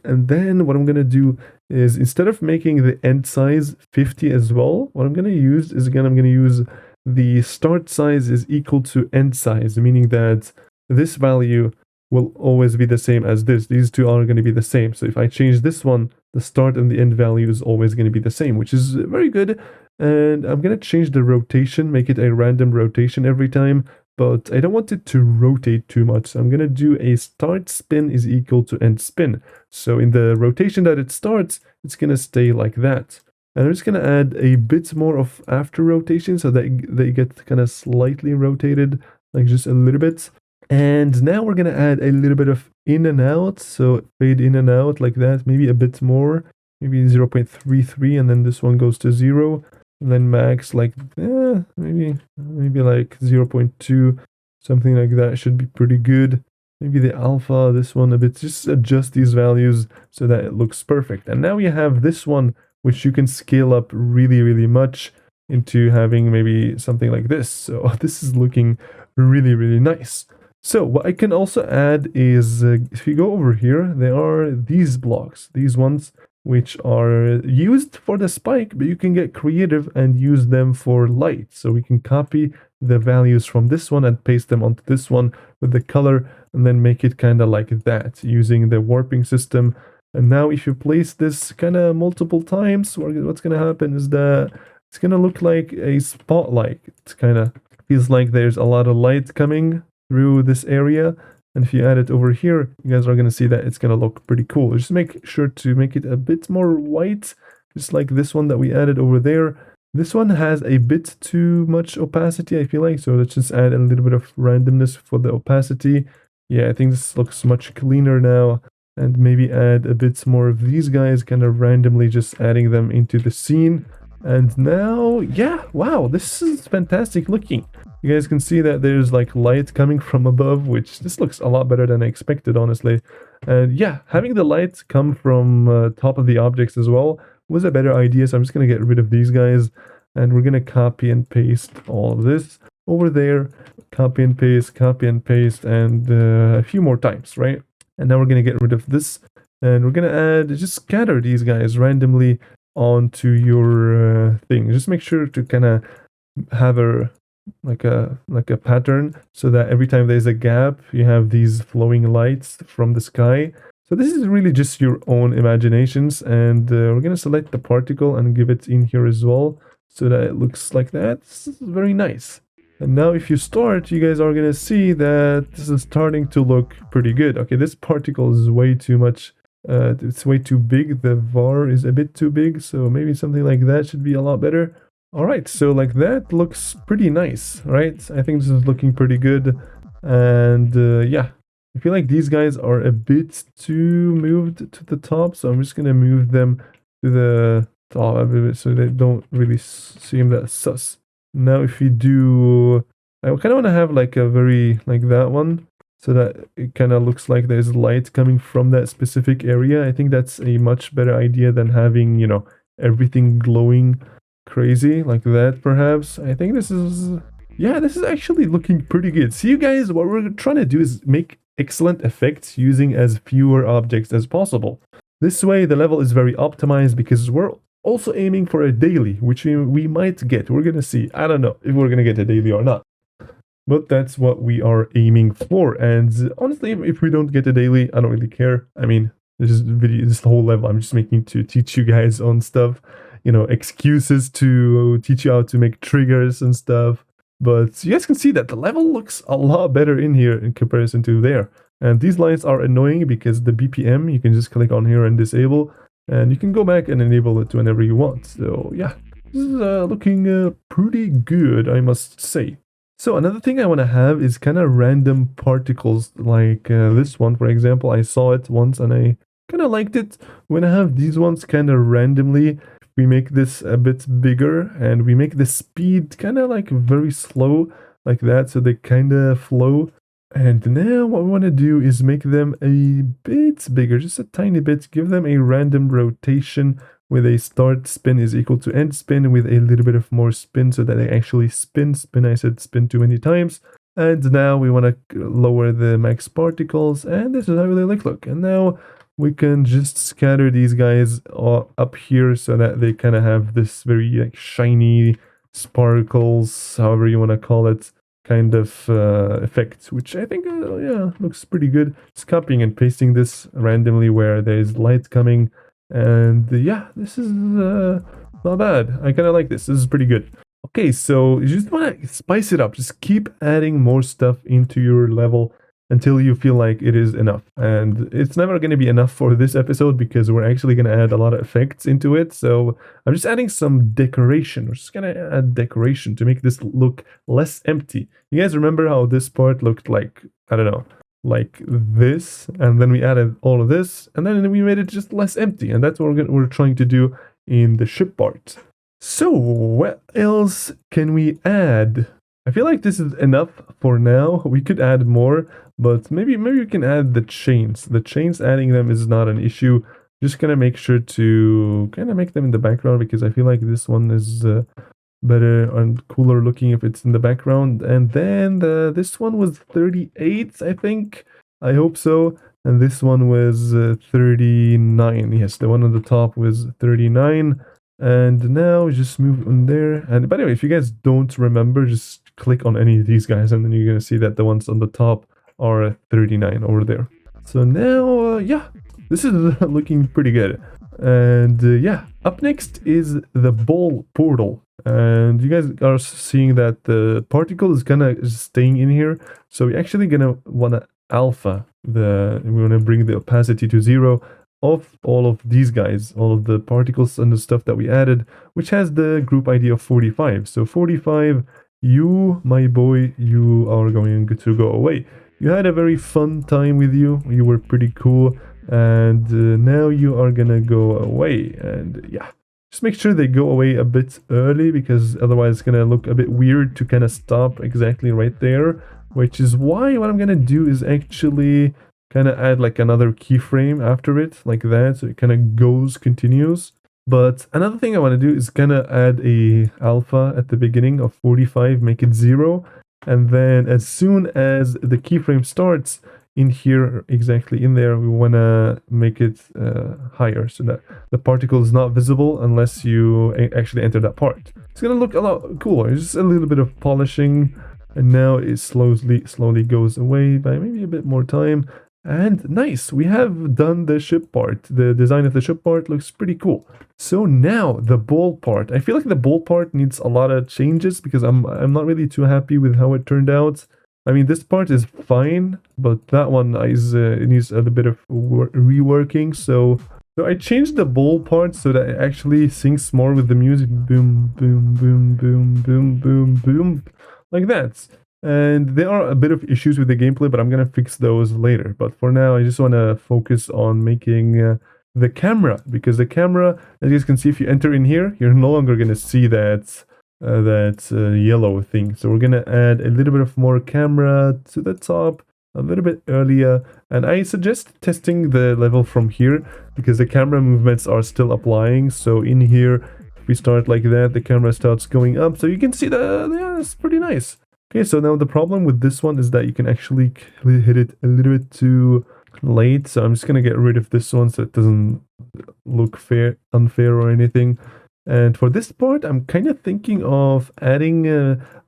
and then what I'm going to do is, instead of making the end size 50 as well, what I'm going to use is, again, I'm going to use the start size is equal to end size, meaning that this value will always be the same as this. These two are going to be the same. So if I change this one, the start and the end value is always going to be the same, which is very good. And I'm going to change the rotation, make it a random rotation every time, but I don't want it to rotate too much. So I'm going to do a start spin is equal to end spin. So in the rotation that it starts, it's going to stay like that. And I'm just going to add a bit more of after rotation so that they get kind of slightly rotated, like just a little bit. And now we're going to add a little bit of in and out. So fade in and out like that, maybe a bit more, maybe 0.33, and then this one goes to 0. And then max like maybe like 0.2, something like that should be pretty good. Maybe the alpha, this one a bit, just adjust these values so that it looks perfect. And now we have this one, which you can scale up really, really much into having maybe something like this. So this is looking really, really nice. So what I can also add is, if you go over here, there are these blocks, these ones, which are used for the spike, but you can get creative and use them for light. So we can copy the values from this one and paste them onto this one with the color, and then make it kind of like that using the warping system. And now if you place this kind of multiple times, what's going to happen is that it's going to look like a spotlight. It kind of feels like there's a lot of light coming through this area. And if you add it over here, you guys are going to see that it's going to look pretty cool. Just make sure to make it a bit more white, just like this one that we added over there. This one has a bit too much opacity, I feel like, so let's just add a little bit of randomness for the opacity. Yeah, I think this looks much cleaner now. And maybe add a bit more of these guys, kind of randomly just adding them into the scene. And now, yeah, wow, this is fantastic looking. You guys can see that there's like light coming from above, which this looks a lot better than I expected, honestly. And yeah, having the light come from top of the objects as well was a better idea. So I'm just going to get rid of these guys, and we're going to copy and paste all of this. over there, copy and paste, and a few more times, right? And now we're going to get rid of this, and we're going to add, just scatter these guys randomly onto your thing. Just make sure to kind of have a like a pattern, so that every time there's a gap, you have these flowing lights from the sky. So this is really just your own imaginations, and we're going to select the particle and give it in here as well, so that it looks like that. This is very nice. And now if you start, you guys are going to see that this is starting to look pretty good. Okay, this particle is way too much. It's way too big. The var is a bit too big, so maybe something like that should be a lot better. All right, so like that looks pretty nice, right? I think this is looking pretty good. And yeah, I feel like these guys are a bit too moved to the top, so I'm just going to move them to the top a bit so they don't really seem that sus. Now if you do, I kind of want to have like a very, like that one, so that it kind of looks like there's light coming from that specific area. I think that's a much better idea than having, you know, everything glowing crazy like that, perhaps. I think this is, yeah, this is actually looking pretty good. See, you guys, what we're trying to do is make excellent effects using as fewer objects as possible. This way, the level is very optimized because we're also aiming for a daily, which we might get. We're gonna see. I don't know if we're gonna get a daily or not, but that's what we are aiming for. And honestly, if we don't get a daily, I don't really care. I mean, this whole level, I'm just making to teach you guys on stuff, you know, excuses to teach you how to make triggers and stuff. But you guys can see that the level looks a lot better in here in comparison to there. And these lines are annoying because the BPM, you can just click on here and disable, and you can go back and enable it whenever you want. So yeah, this is looking pretty good, I must say. So another thing I want to have is kind of random particles, like this one, for example. I saw it once and I kind of liked it. When I have these ones kind of randomly, we make this a bit bigger and we make the speed kind of like very slow, like that, so they kind of flow. And now what we want to do is make them a bit bigger, just a tiny bit. Give them a random rotation with a start spin is equal to end spin with a little bit of more spin, so that they actually spin. I said spin too many times. And now we want to lower the max particles, and this is how they look. And now we can just scatter these guys up here so that they kind of have this very like shiny sparkles, however you want to call it, kind of effect, which I think yeah, looks pretty good. Just copying and pasting this randomly where there's light coming, and yeah, this is not bad. I kind of like this. This is pretty good. Okay, so you just want to spice it up. Just keep adding more stuff into your level until you feel like it is enough. And it's never going to be enough for this episode because we're actually going to add a lot of effects into it. So I'm just adding some decoration. We're just going to add decoration to make this look less empty. You guys remember how this part looked like, I don't know, like this, and then we added all of this, and then we made it just less empty. And that's what we're trying to do in the ship part. So what else can we add? I feel like this is enough for now. We could add more, but maybe we can add the chains. The chains, adding them is not an issue. Just gonna make sure to kind of make them in the background, because I feel like this one is better and cooler looking if it's in the background. And then this one was 38, I think. I hope so. And this one was 39. Yes, the one on the top was 39. And now just move on there. And by the way, if you guys don't remember, just click on any of these guys, and then you're gonna see that the ones on the top are 39 over there. So now, yeah, this is looking pretty good. And yeah, up next is the ball portal. And you guys are seeing that the particle is kind of staying in here. So we're actually gonna wanna alpha we wanna bring the opacity to 0 of all of these guys, all of the particles and the stuff that we added, which has the group ID of 45. So 45, you, my boy, you are going to go away. You had a very fun time with you. You were pretty cool. And now you are gonna go away. And yeah, just make sure they go away a bit early, because otherwise it's gonna look a bit weird to kind of stop exactly right there. Which is why what I'm gonna do is actually kind of add like another keyframe after it, like that, so it kind of continues. But another thing I want to do is kind of add a alpha at the beginning of 45, make it 0. And then as soon as the keyframe starts, in here, exactly in there, we want to make it higher so that the particle is not visible unless you actually enter that part. It's going to look a lot cooler. Just a little bit of polishing, and now it slowly goes away by maybe a bit more time. And nice, we have done the ship part. The design of the ship part looks pretty cool. So now the ball part. I feel like the ball part needs a lot of changes because I'm not really too happy with how it turned out. I mean, this part is fine, but that one is it needs a little bit of reworking. So I changed the ball part so that it actually syncs more with the music. Boom, boom, boom, boom, boom, boom, boom, like that. And there are a bit of issues with the gameplay, but I'm gonna fix those later. But for now, I just want to focus on making the camera, because the camera, as you can see, if you enter in here, you're no longer gonna see that yellow thing. So we're gonna add a little bit of more camera to the top a little bit earlier, and I suggest testing the level from here because the camera movements are still applying. So in here, if we start like that, the camera starts going up, so you can see yeah, it's pretty nice. Okay, so now the problem with this one is that you can actually hit it a little bit too late, so I'm just gonna get rid of this one so it doesn't look unfair or anything. And for this part, I'm kind of thinking of adding,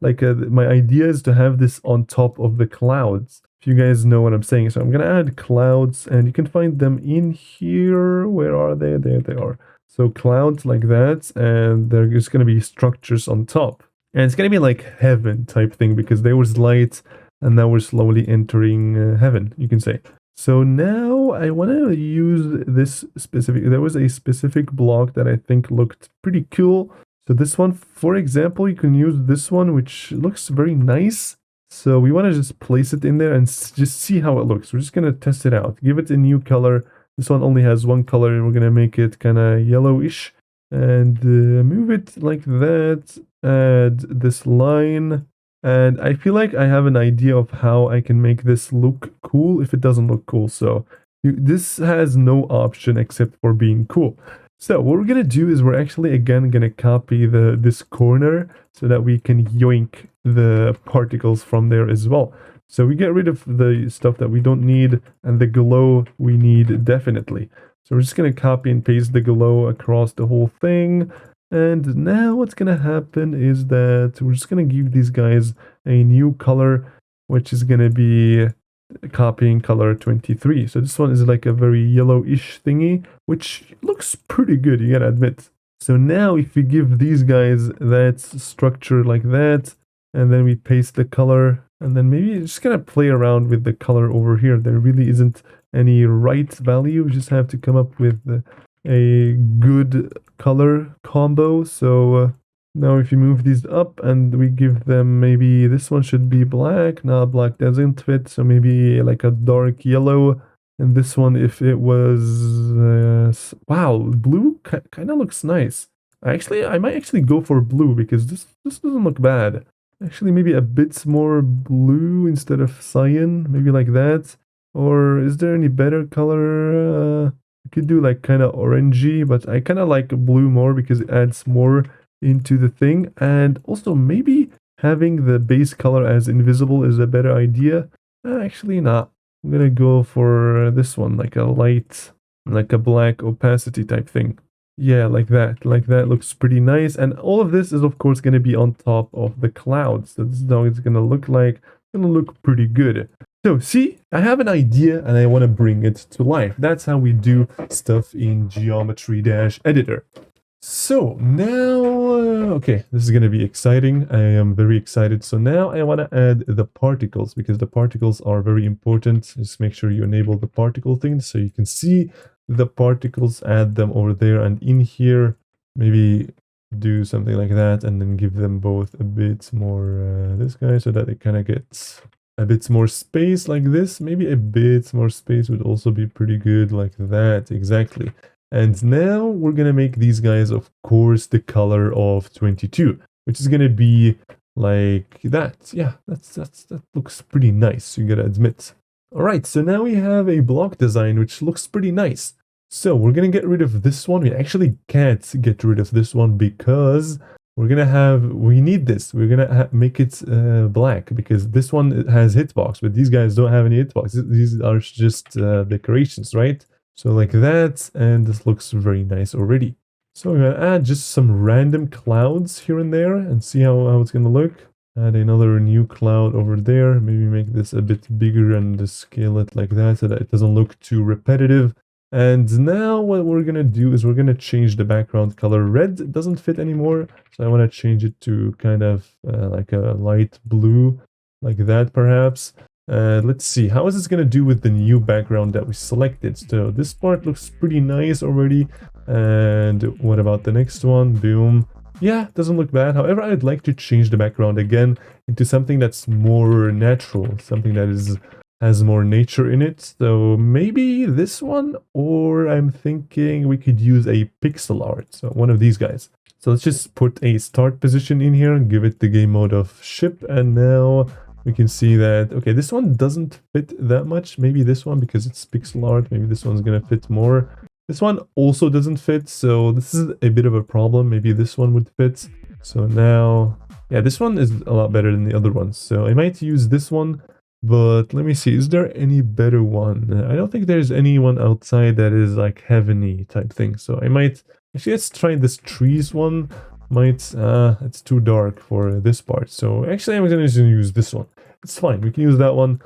my idea is to have this on top of the clouds, if you guys know what I'm saying. So I'm going to add clouds, and you can find them in here. Where are they? There they are. So clouds like that, and there's going to be structures on top. And it's going to be like heaven type thing, because there was light, and now we're slowly entering heaven, you can say. So now I want to use this specific, there was a specific block that I think looked pretty cool. So this one, for example, you can use this one, which looks very nice. So we want to just place it in there and just see how it looks. We're just going to test it out, give it a new color. This one only has one color, and we're going to make it kind of yellowish and move it like that. Add this line. And I feel like I have an idea of how I can make this look cool if it doesn't look cool. So this has no option except for being cool. So what we're going to do is we're actually again going to copy this corner so that we can yoink the particles from there as well. So we get rid of the stuff that we don't need, and the glow we need definitely. So we're just going to copy and paste the glow across the whole thing. And now what's going to happen is that we're just going to give these guys a new color, which is going to be copying color 23. So this one is like a very yellowish thingy, which looks pretty good, you gotta admit. So now if we give these guys that structure like that, and then we paste the color, and then maybe just gonna play around with the color over here. There really isn't any right value. We just have to come up with a good color combo. So now if you move these up and we give them, maybe this one should be black. Now black doesn't fit, so maybe like a dark yellow. And this one, if it was wow, blue kind of looks nice. I might actually go for blue, because this doesn't look bad. Actually, maybe a bit more blue instead of cyan, maybe like that. Or is there any better color? You could do like kind of orangey, but I kind of like blue more because it adds more into the thing. And also maybe having the base color as invisible is a better idea. Actually not. I'm gonna go for this one, like a light, like a black opacity type thing. Yeah, like that looks pretty nice. And all of this is of course gonna be on top of the clouds. So this is how it's gonna look like. It's gonna look pretty good. So see, I have an idea and I want to bring it to life. That's how we do stuff in Geometry Dash Editor. So now, okay, this is going to be exciting. I am very excited. So now I want to add the particles, because the particles are very important. Just make sure you enable the particle thing so you can see the particles, add them over there, and in here, maybe do something like that, and then give them both a bit more this guy, so that it kind of gets a bit more space like this. Maybe a bit more space would also be pretty good, like that, exactly. And now we're gonna make these guys, of course, the color of 22, which is gonna be like that. Yeah, that looks pretty nice, you gotta admit. All right, so now we have a block design which looks pretty nice. So we're gonna get rid of this one. We actually can't get rid of this one because we need this. We're gonna make it black because this one has hitbox, but these guys don't have any hitbox. These are just decorations, right? So like that, and this looks very nice already. So we're gonna add just some random clouds here and there and see how it's gonna look. Add another new cloud over there. Maybe make this a bit bigger and scale it like that so that it doesn't look too repetitive. And now what we're gonna do is we're gonna change the background color. Red doesn't fit anymore, so I want to change it to kind of like a light blue, like that perhaps. Let's see, how is this gonna do with the new background that we selected? So this part looks pretty nice already. And what about the next one? Boom. Yeah, doesn't look bad. However, I'd like to change the background again into something that's more natural, something that has more nature in it. So maybe this one, or I'm thinking we could use a pixel art. So one of these guys. So let's just put a start position in here and give it the game mode of ship. And now we can see that, okay, this one doesn't fit that much. Maybe this one, because it's pixel art, maybe this one's gonna fit more. This one also doesn't fit, so this is a bit of a problem. Maybe this one would fit. So now, yeah, this one is a lot better than the other ones. So I might use this one, but let me see, is there any better one? I don't think there's anyone outside that is like heavenly type thing. So I might, actually let's try this trees one. It's too dark for this part. So actually I'm gonna just use this one. It's fine, we can use that one.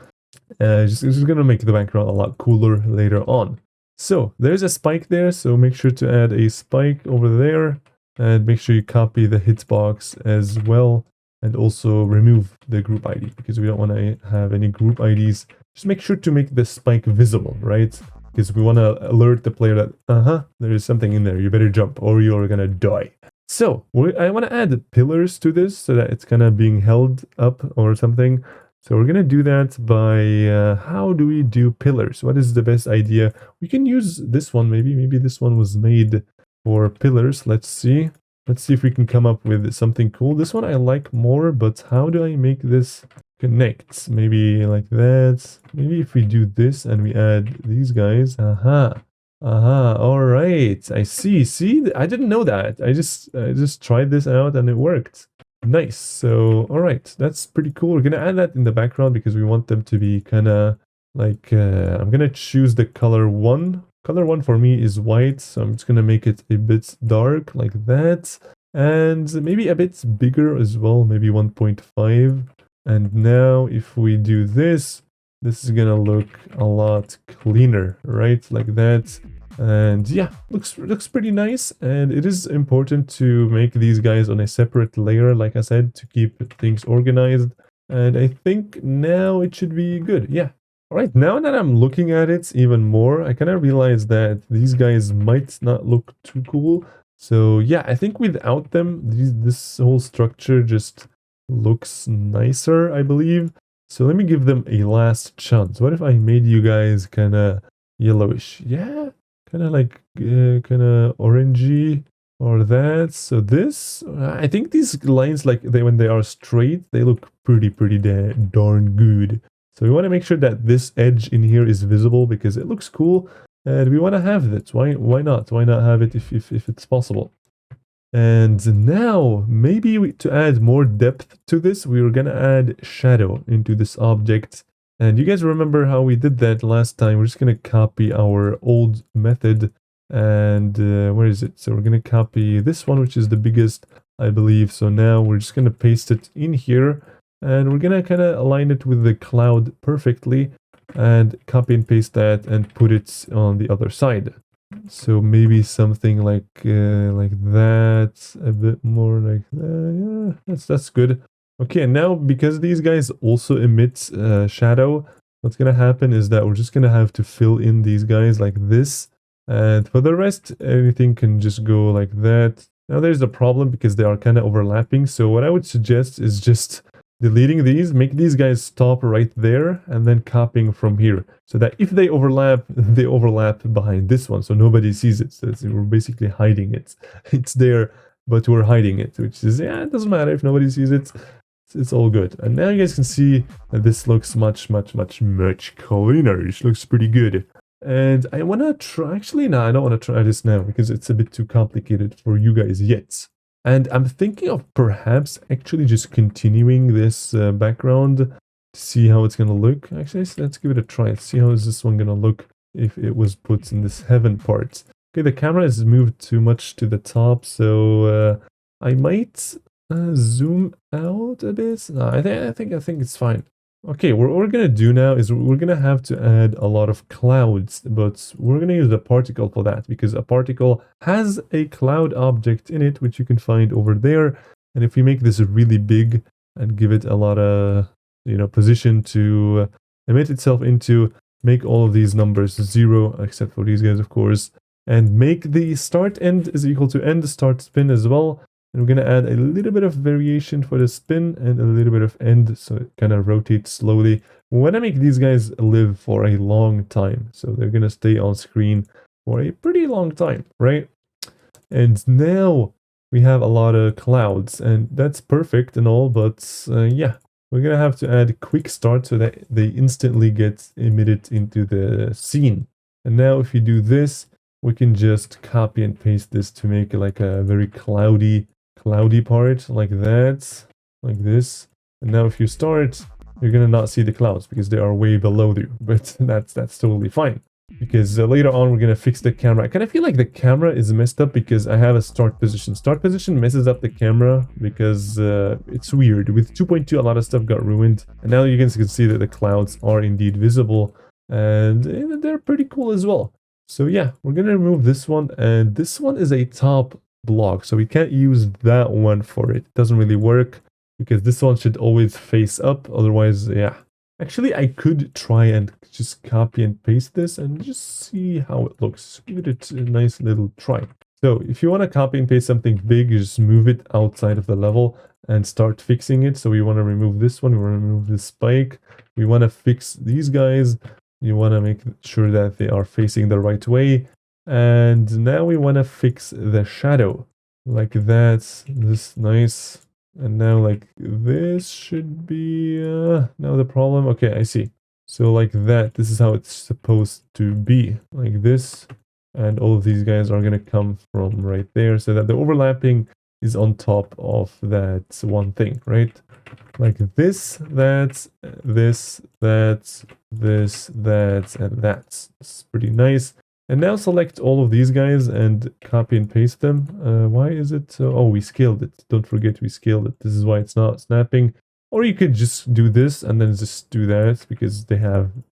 It's just gonna make the background a lot cooler later on. So there's a spike there, so make sure to add a spike over there and make sure you copy the hitbox as well, and also remove the group ID because we don't want to have any group IDs. Just make sure to make the spike visible, right? Because we want to alert the player that there is something in there, you better jump or you're gonna die. So I want to add pillars to this so that it's kind of being held up or something. So we're going to do that by, how do we do pillars? What is the best idea? We can use this one, maybe this one was made for pillars. Let's see. Let's see if we can come up with something cool. This one I like more, but how do I make this connect? Maybe like that. Maybe if we do this and we add these guys. All right. I see. See, I didn't know that. I just tried this out and it worked. Nice. So, all right, that's pretty cool. We're gonna add that in the background because we want them to be kind of like, I'm gonna choose the color 1. Color 1 for me is white, so I'm just gonna make it a bit dark like that. And maybe a bit bigger as well, maybe 1.5. And now if we do this, this is gonna look a lot cleaner, right? Like that. And yeah, looks pretty nice, and it is important to make these guys on a separate layer, like I said, to keep things organized. And I think now it should be good. Yeah. All right, now that I'm looking at it even more, I kind of realize that these guys might not look too cool. So yeah, I think without them, this whole structure just looks nicer, I believe. So let me give them a last chance. What if I made you guys kind of yellowish? Yeah. Kind of like kind of orangey or that. So this, I think these lines, like when they are straight, they look pretty darn good. So we want to make sure that this edge in here is visible because it looks cool, and we want to have it. Why not? Why not have it if it's possible? And now maybe to add more depth to this, we're gonna add shadow into this object. And you guys remember how we did that last time. We're just going to copy our old method. And where is it? So we're going to copy this one, which is the biggest, I believe. So now we're just going to paste it in here. And we're going to kind of align it with the cloud perfectly. And copy and paste that and put it on the other side. So maybe something like that. A bit more like that. Yeah, that's good. Okay, now because these guys also emit shadow, what's gonna happen is that we're just gonna have to fill in these guys like this. And for the rest, everything can just go like that. Now there's a problem because they are kind of overlapping. So what I would suggest is just deleting these, make these guys stop right there, and then copying from here. So that if they overlap behind this one, so nobody sees it. So we're basically hiding it. It's there, but we're hiding it, which is, yeah, it doesn't matter if nobody sees it. It's all good. And now you guys can see that this looks much cleaner. It looks pretty good. And I want to try, actually, no, I don't want to try this now because it's a bit too complicated for you guys yet. And I'm thinking of perhaps actually just continuing this background to see how it's going to look. Actually, let's give it a try. Let's see how is this one going to look if it was put in this heaven part. Okay, the camera is moved too much to the top, so I might zoom out a bit. No, I think it's fine. Okay, what we're gonna do now is we're gonna have to add a lot of clouds, but we're gonna use a particle for that because a particle has a cloud object in it, which you can find over there. And if we make this really big and give it a lot of, position to emit itself into, make all of these numbers 0, except for these guys, of course, and make the start end is equal to end start spin as well. And we're going to add a little bit of variation for the spin and a little bit of end, so it kind of rotates slowly. We want to make these guys live for a long time, so they're going to stay on screen for a pretty long time, right? And now we have a lot of clouds, and that's perfect and all, but yeah, we're going to have to add quick start so that they instantly get emitted into the scene. And now if you do this, we can just copy and paste this to make it like a very cloudy part, like that, like this. And now if you start, you're gonna not see the clouds because they are way below you, but that's totally fine. Because later on we're gonna fix the camera. I kind of feel like the camera is messed up because I have a start position. Start position messes up the camera because it's weird. With 2.2 a lot of stuff got ruined, and now you guys can see that the clouds are indeed visible, and they're pretty cool as well. So yeah, we're gonna remove this one, and this one is a top block, so we can't use that one for it. It doesn't really work because this one should always face up, otherwise, yeah. Actually, I could try and just copy and paste this and just see how it looks. Give it a nice little try. So if you want to copy and paste something big, you just move it outside of the level and start fixing it. So we want to remove this one, we want to remove this spike, we want to fix these guys, you want to make sure that they are facing the right way. And now we want to fix the shadow like that. This nice. And now like this should be now the problem. Okay, I see. So like that, this is how it's supposed to be, like this. And all of these guys are going to come from right there so that the overlapping is on top of that one thing, right? Like this, that, this, that, this, that, and that. It's pretty nice. And now select all of these guys and copy and paste them. Why is it? Oh, we scaled it. Don't forget we scaled it. This is why it's not snapping. Or you could just do this and then just do that because they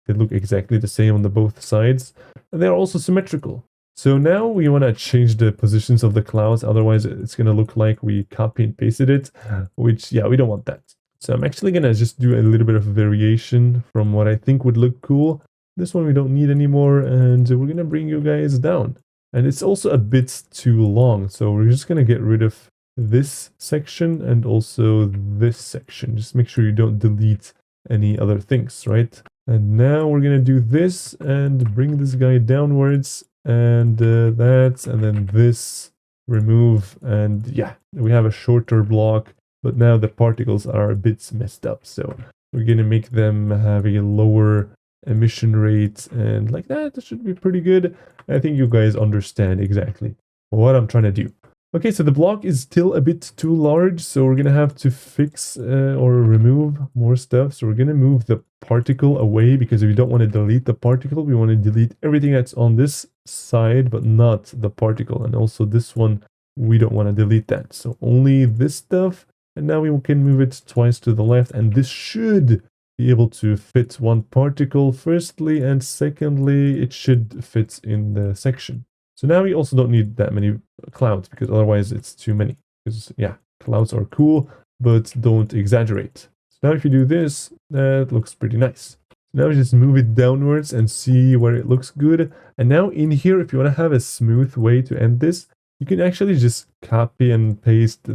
look exactly the same on the both sides. And they're also symmetrical. So now we want to change the positions of the clouds. Otherwise, it's going to look like we copy and pasted it, which, yeah, we don't want that. So I'm actually going to just do a little bit of variation from what I think would look cool. This one we don't need anymore, and we're going to bring you guys down. And it's also a bit too long, so we're just going to get rid of this section and also this section. Just make sure you don't delete any other things, right? And now we're going to do this and bring this guy downwards, and that, and then this, remove, and yeah, we have a shorter block, but now the particles are a bit messed up, so we're going to make them have a lower emission rate, and like that should be pretty good. I think you guys understand exactly what I'm trying to do. Okay, so the block is still a bit too large, so we're gonna have to fix or remove more stuff. So we're gonna move the particle away because we don't want to delete the particle. We want to delete everything that's on this side, but not the particle. And also this one, we don't want to delete that. So only this stuff. And now we can move it twice to the left, and this should be able to fit one particle firstly, and secondly it should fit in the section. So now we also don't need that many clouds because otherwise it's too many, because yeah, clouds are cool but don't exaggerate. So now if you do this, that looks pretty nice. So now we just move it downwards and see where it looks good. And now in here, if you want to have a smooth way to end this, you can actually just copy and paste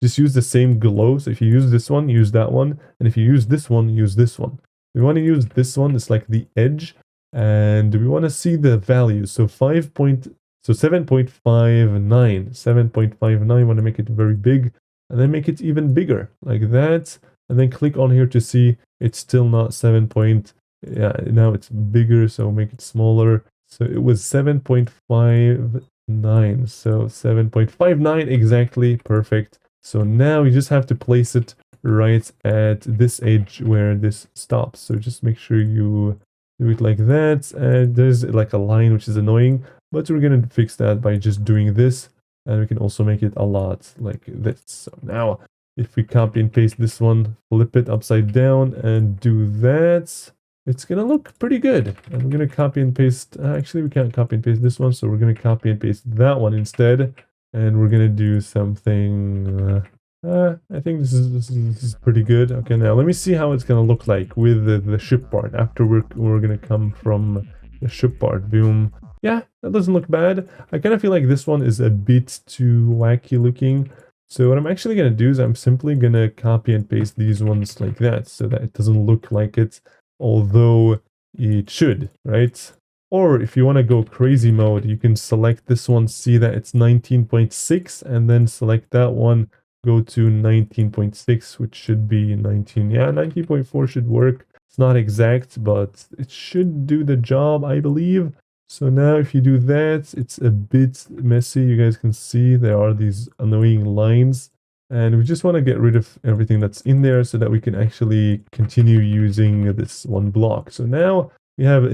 just use the same glow. So if you use this one, use that one. And if you use this one, use this one. We want to use this one. It's like the edge. And we want to see the values. So 7.59. 7.59. Want to make it very big. And then make it even bigger. Like that. And then click on here to see it's still not 7.59. Yeah, now it's bigger, so make it smaller. So it was 7.59, so 7.59 exactly, perfect. So now you just have to place it right at this edge where this stops. So just make sure you do it like that, and there's like a line which is annoying, but we're gonna fix that by just doing this, and we can also make it a lot like this. So now if we copy and paste this one, flip it upside down and do that, it's gonna look pretty good. And we're gonna copy and paste, actually we can't copy and paste this one, so we're gonna copy and paste that one instead. And we're gonna do something, I think this is pretty good. Okay, now let me see how it's gonna look like with the ship part after we're gonna come from the ship part. Boom. Yeah, that doesn't look bad. I kind of feel like this one is a bit too wacky looking. So what I'm actually gonna do is I'm simply gonna copy and paste these ones like that so that it doesn't look like it, although it should, right? Or if you want to go crazy mode, you can select this one, see that it's 19.6, and then select that one, go to 19.6, which should be 19. Yeah, 19.4 should work. It's not exact, but it should do the job, I believe. So now if you do that, it's a bit messy. You guys can see there are these annoying lines. And we just want to get rid of everything that's in there so that we can actually continue using this one block. So now we have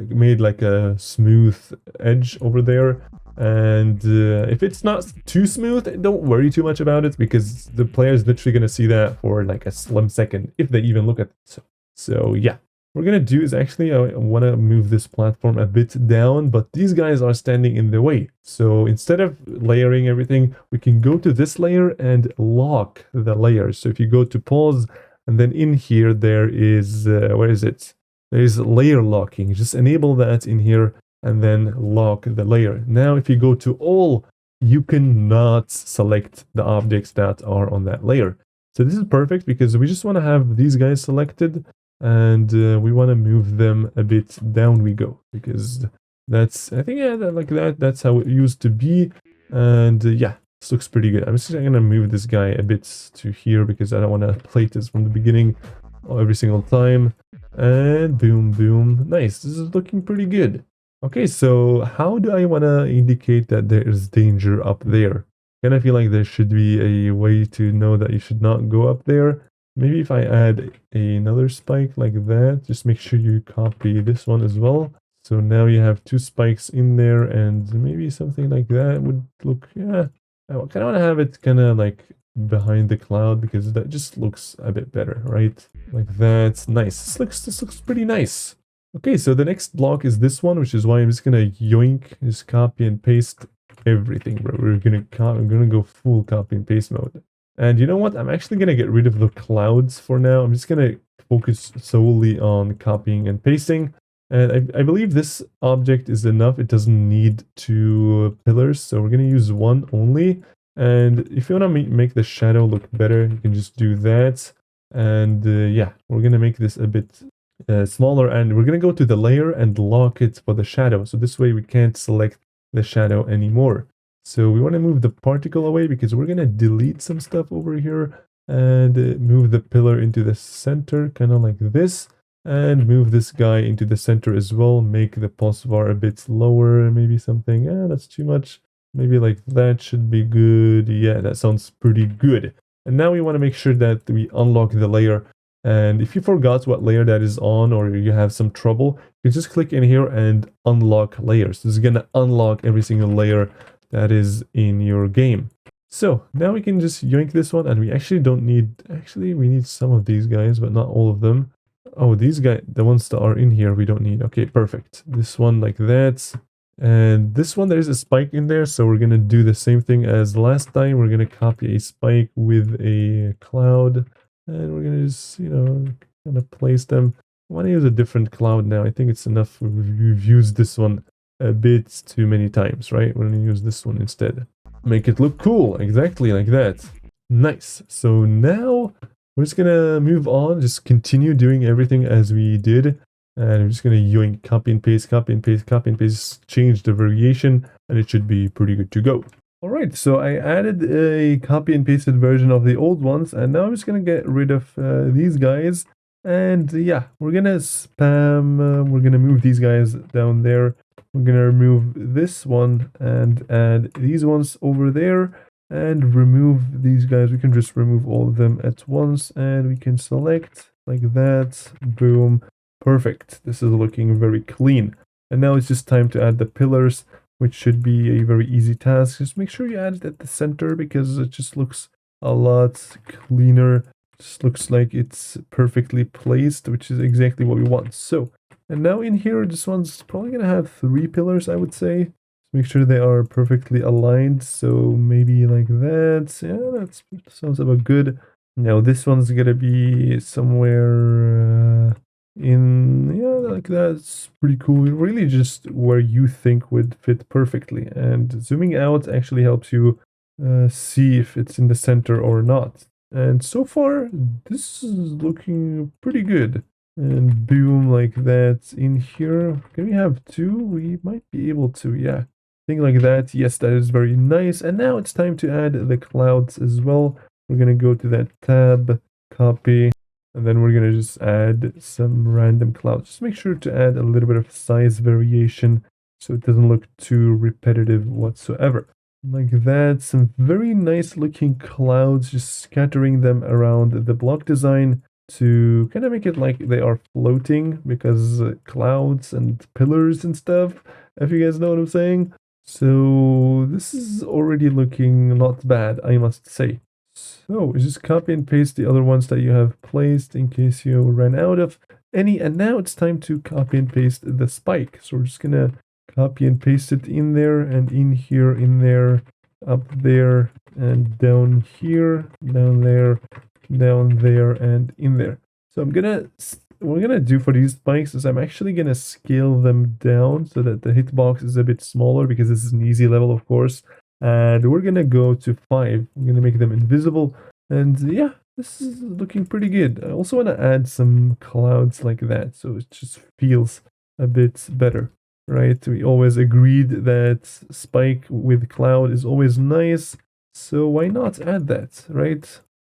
made like a smooth edge over there. And if it's not too smooth, don't worry too much about it because the player is literally going to see that for like a slim second if they even look at it. So yeah. What we're going to do is actually, I want to move this platform a bit down, but these guys are standing in the way. So instead of layering everything, we can go to this layer and lock the layers. So if you go to pause, and then in here, there is, where is it? There is layer locking. Just enable that in here and then lock the layer. Now, if you go to all, you cannot select the objects that are on that layer. So this is perfect because we just want to have these guys selected, and we want to move them a bit down we go, because that's, I think, yeah, like that's how it used to be. And yeah, this looks pretty good. I'm just gonna move this guy a bit to here because I don't want to plate this from the beginning every single time. And boom, boom. Nice, this is looking pretty good. Okay, so how do I want to indicate that there is danger up there? Kind of feel like there should be a way to know that you should not go up there. Maybe if I add another spike like that, just make sure you copy this one as well. So now you have two spikes in there, and maybe something like that would look, yeah. I kind of want to have it kind of like behind the cloud because that just looks a bit better, right? Like that. Nice. This looks pretty nice. Okay, so the next block is this one, which is why I'm just gonna yoink, just copy and paste everything, bro. I'm gonna go full copy and paste mode. And you know what? I'm actually going to get rid of the clouds for now. I'm just going to focus solely on copying and pasting. And I believe this object is enough. It doesn't need two pillars. So we're going to use one only. And if you want to make the shadow look better, you can just do that. And yeah, we're going to make this a bit smaller. And we're going to go to the layer and lock it for the shadow. So this way we can't select the shadow anymore. So we want to move the particle away because we're going to delete some stuff over here and move the pillar into the center, kind of like this, and move this guy into the center as well. Make the pulse bar a bit lower, maybe something. Yeah, that's too much. Maybe like that should be good. Yeah, that sounds pretty good. And now we want to make sure that we unlock the layer. And if you forgot what layer that is on, or you have some trouble, you can just click in here and unlock layers. This is going to unlock every single layer that is in your game. So now we can just yoink this one, and we actually don't need, actually we need some of these guys, but not all of them. Oh, these guys, the ones that are in here, we don't need. Okay, perfect. This one like that. And this one, there's a spike in there, so we're going to do the same thing as last time. We're going to copy a spike with a cloud, and we're going to just, you know, kind of place them. I want to use a different cloud now. I think it's enough. We've used this one a bit too many times, right? We're going to use this one instead. Make it look cool, exactly like that. Nice. So now we're just going to move on, just continue doing everything as we did. And I'm just going to yoink, copy and paste, copy and paste, copy and paste, change the variation, and it should be pretty good to go. All right, so I added a copy and pasted version of the old ones, and now I'm just going to get rid of these guys. And yeah, we're gonna spam, we're gonna move these guys down there. We're gonna remove this one and add these ones over there and remove these guys. We can just remove all of them at once and we can select like that. Boom. Perfect. This is looking very clean. And now it's just time to add the pillars, which should be a very easy task. Just make sure you add it at the center because it just looks a lot cleaner. Just looks like it's perfectly placed, which is exactly what we want. So, and now in here, this one's probably gonna have 3 pillars, I would say. Make sure they are perfectly aligned. So maybe like that. Yeah, that sounds about good. Now this one's gonna be somewhere yeah, like that's pretty cool. Really just where you think would fit perfectly. And zooming out actually helps you see if it's in the center or not. And so far, this is looking pretty good. And boom, like that in here. Can we have 2? We might be able to, yeah. Thing like that. Yes, that is very nice. And now it's time to add the clouds as well. We're going to go to that tab, copy, and then we're going to just add some random clouds. Just make sure to add a little bit of size variation so it doesn't look too repetitive whatsoever. Like that, some very nice looking clouds, just scattering them around the block design to kind of make it like they are floating because clouds and pillars and stuff, if you guys know what I'm saying. So this is already looking not bad, I must say. So just copy and paste the other ones that you have placed in case you ran out of any. And now it's time to copy and paste the spike. So we're just gonna copy and paste it in there and in here, in there, up there, and down here, down there, down there, and in there. So we're gonna do for these spikes is I'm actually gonna scale them down so that the hitbox is a bit smaller because this is an easy level, of course. And we're gonna go to 5. I'm gonna make them invisible. And yeah, this is looking pretty good. I also want to add some clouds like that so it just feels a bit better. Right, we always agreed that spike with cloud is always nice, so why not add that, right?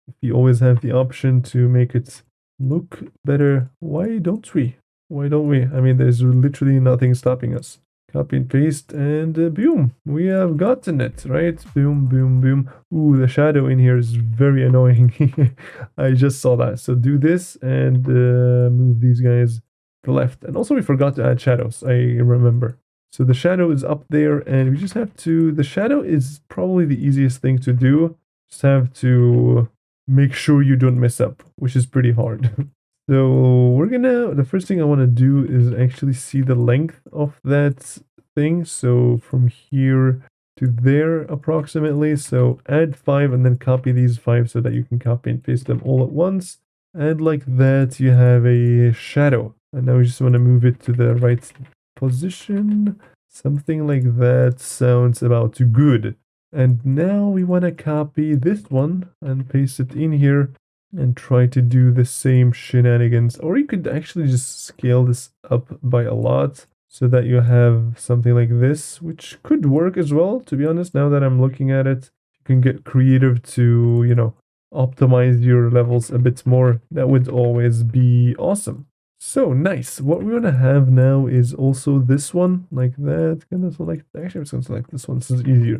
If you always have the option to make it look better, why don't we? Why don't we? I mean, there's literally nothing stopping us. Copy and paste, and boom, we have gotten it, right? Boom, boom, boom. Ooh, the shadow in here is very annoying. I just saw that. So do this and move these guys the left. And also we forgot to add shadows, I remember. So the shadow is up there and we just have to, the shadow is probably the easiest thing to do. Just have to make sure you don't mess up, which is pretty hard. So we're gonna, the first thing I want to do is actually see the length of that thing. So from here to there approximately. So add 5 and then copy these 5 so that you can copy and paste them all at once. And like that, you have a shadow. And now we just want to move it to the right position. Something like that sounds about good. And now we want to copy this one and paste it in here and try to do the same shenanigans. Or you could actually just scale this up by a lot so that you have something like this, which could work as well, to be honest. Now that I'm looking at it, you can get creative to, you know, optimize your levels a bit more. That would always be awesome. So nice. What we want to have now is also this one, like that. Gonna select, actually I'm just gonna select this one, this is easier.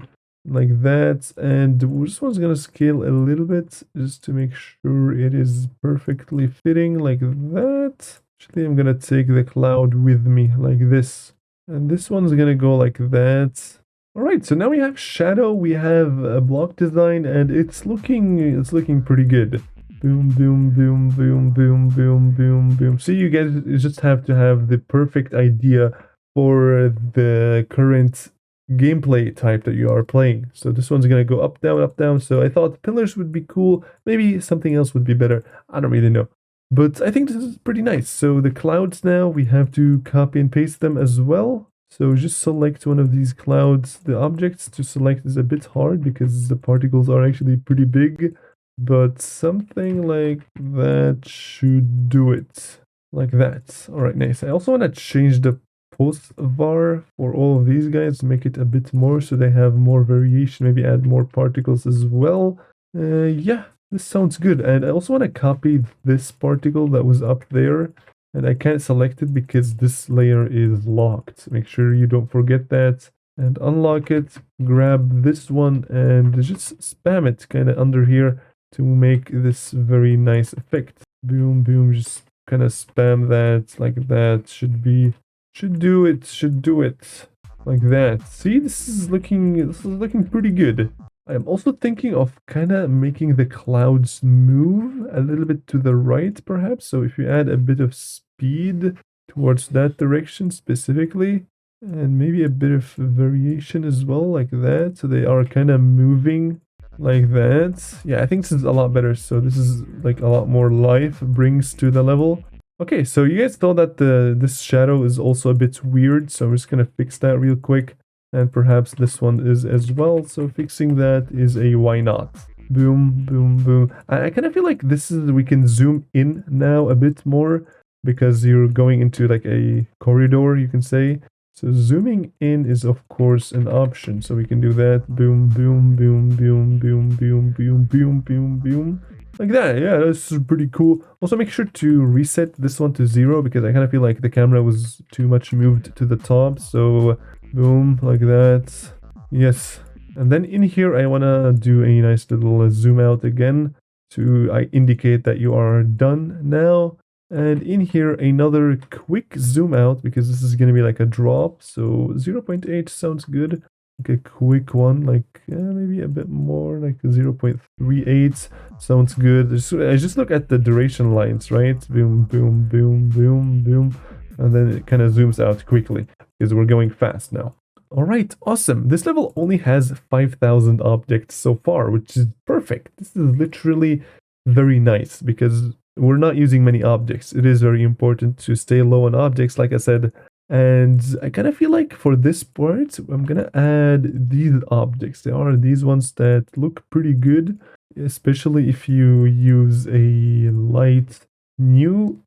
Like that, and this one's gonna scale a little bit just to make sure it is perfectly fitting, like that. Actually, I'm gonna take the cloud with me, like this. And this one's gonna go like that. Alright, so now we have shadow, we have a block design, and it's looking pretty good. Boom, boom, boom, boom, boom, boom, boom, boom. See, you guys just have to have the perfect idea for the current gameplay type that you are playing. So this one's gonna go up, down, up, down. So I thought pillars would be cool. Maybe something else would be better. I don't really know. But I think this is pretty nice. So the clouds now, we have to copy and paste them as well. So just select one of these clouds. The objects to select is a bit hard because the particles are actually pretty big. But something like that should do it. Like that. Alright, nice. I also want to change the post var for all of these guys, make it a bit more so they have more variation, maybe add more particles as well. Yeah, This sounds good. And I also want to copy this particle that was up there. And I can't select it because this layer is locked. Make sure you don't forget that. And unlock it. Grab this one and just spam it kind of under here to make this very nice effect. Boom, boom. Just kind of spam that like that. Should do it. Like that. See, this is looking pretty good. I'm also thinking of kind of making the clouds move a little bit to the right, perhaps. So if you add a bit of speed towards that direction specifically, and maybe a bit of variation as well, like that. So they are kind of moving like that. Yeah, I think this is a lot better. So this is like a lot more life brings to the level. Okay, so you guys know that this shadow is also a bit weird. So I'm just going to fix that real quick. And perhaps this one is as well. So fixing that is a why not. Boom, boom, boom. I kind of feel like this is, we can zoom in now a bit more because you're going into like a corridor, you can say. So zooming in is of course an option. So we can do that. Boom, boom, boom, boom, boom, boom, boom, boom, boom, boom. Like that. Yeah, that's pretty cool. Also make sure to reset this one to 0 because I kind of feel like the camera was too much moved to the top. So boom, like that. Yes. And then in here, I want to do a nice little zoom out again to indicate that you are done now. And in here, another quick zoom out because this is going to be like a drop. So 0.8 sounds good. Like a quick one, like maybe a bit more, like 0.38 sounds good. I just look at the duration lines, right? Boom, boom, boom, boom, boom. And then it kind of zooms out quickly because we're going fast now. All right, awesome. This level only has 5,000 objects so far, which is perfect. This is literally very nice because we're not using many objects. It is very important to stay low on objects, like I said. And I kind of feel like for this part, I'm going to add these objects. There are these ones that look pretty good, especially if you use a light new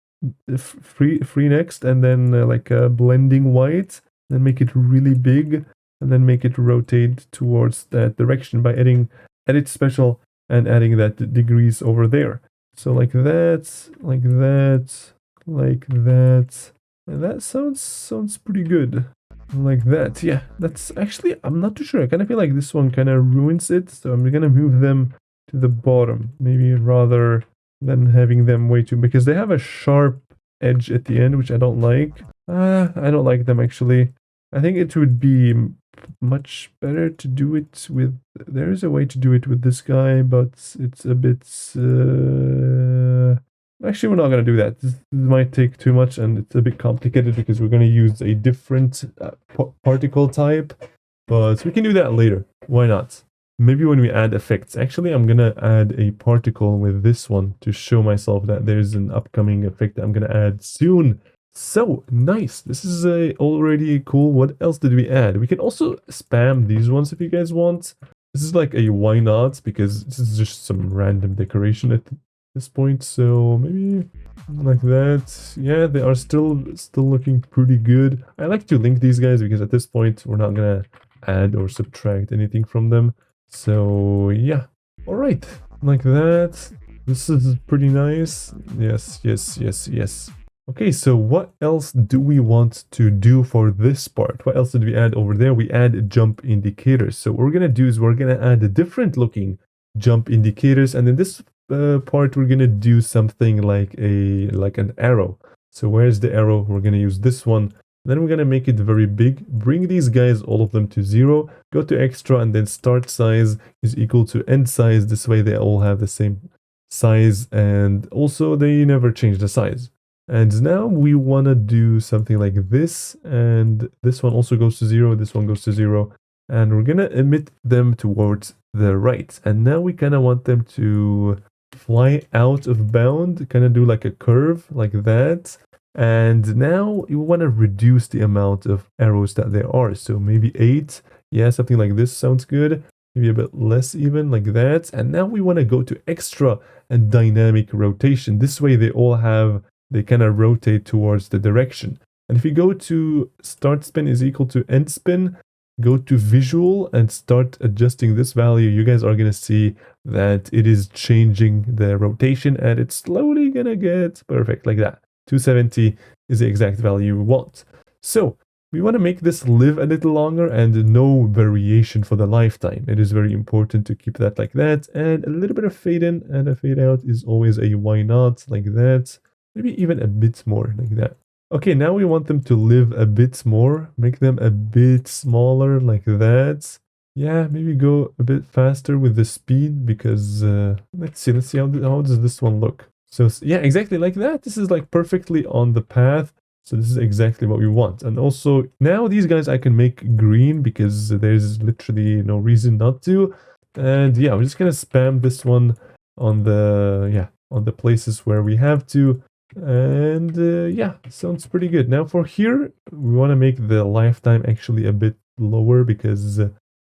free next and then like a blending white, then make it really big and then make it rotate towards that direction by adding edit special and adding that degrees over there. So like that, like that, like that. And that sounds pretty good. Like that. Yeah, that's actually, I'm not too sure. I kind of feel like this one kind of ruins it. So I'm going to move them to the bottom, maybe rather than having them way too, because they have a sharp edge at the end, which I don't like. I don't like them actually. I think it would be much better to do it with, there is a way to do it with this guy, but it's a bit, actually we're not going to do that. This might take too much and it's a bit complicated because we're going to use a different particle type, but we can do that later. Why not? Maybe when we add effects. Actually, I'm going to add a particle with this one to show myself that there's an upcoming effect that I'm going to add soon. So nice. This is already cool. What else did we add? We can also spam these ones if you guys want. This is like a why not, because this is just some random decoration at this point. So maybe like that. Yeah, they are still looking pretty good. I like to link these guys because at this point we're not gonna add or subtract anything from them. So yeah. All right, like that. This is pretty nice. Yes, yes, yes, yes. Okay, so what else do we want to do for this part? What else did we add over there? We add jump indicators. So what we're going to do is we're going to add different looking jump indicators. And in this part, we're going to do something like an arrow. So where's the arrow? We're going to use this one. Then we're going to make it very big. Bring these guys, all of them to 0. Go to extra and then start size is equal to end size. This way they all have the same size and also they never change the size. And now we want to do something like this, and this one also goes to 0, this one goes to 0, and we're going to emit them towards the right. And now we kind of want them to fly out of bound, kind of do like a curve like that. And now you want to reduce the amount of arrows that there are. So maybe 8, yeah, something like this sounds good. Maybe a bit less even, like that. And now we want to go to extra and dynamic rotation. This way they kind of rotate towards the direction. And if you go to start spin is equal to end spin, go to visual and start adjusting this value, you guys are gonna see that it is changing the rotation and it's slowly gonna get perfect like that. 270 is the exact value we want. So we want to make this live a little longer and no variation for the lifetime. It is very important to keep that like that, and a little bit of fade in and a fade out is always a why not, like that. Maybe even a bit more like that. Okay, now we want them to live a bit more, make them a bit smaller like that. Yeah, maybe go a bit faster with the speed because let's see how does this one look. So yeah, exactly like that. This is like perfectly on the path. So this is exactly what we want. And also now these guys I can make green because there's literally no reason not to. And yeah, I'm just gonna spam this one on the places where we have to. And yeah, sounds pretty good. Now for here, we want to make the lifetime actually a bit lower because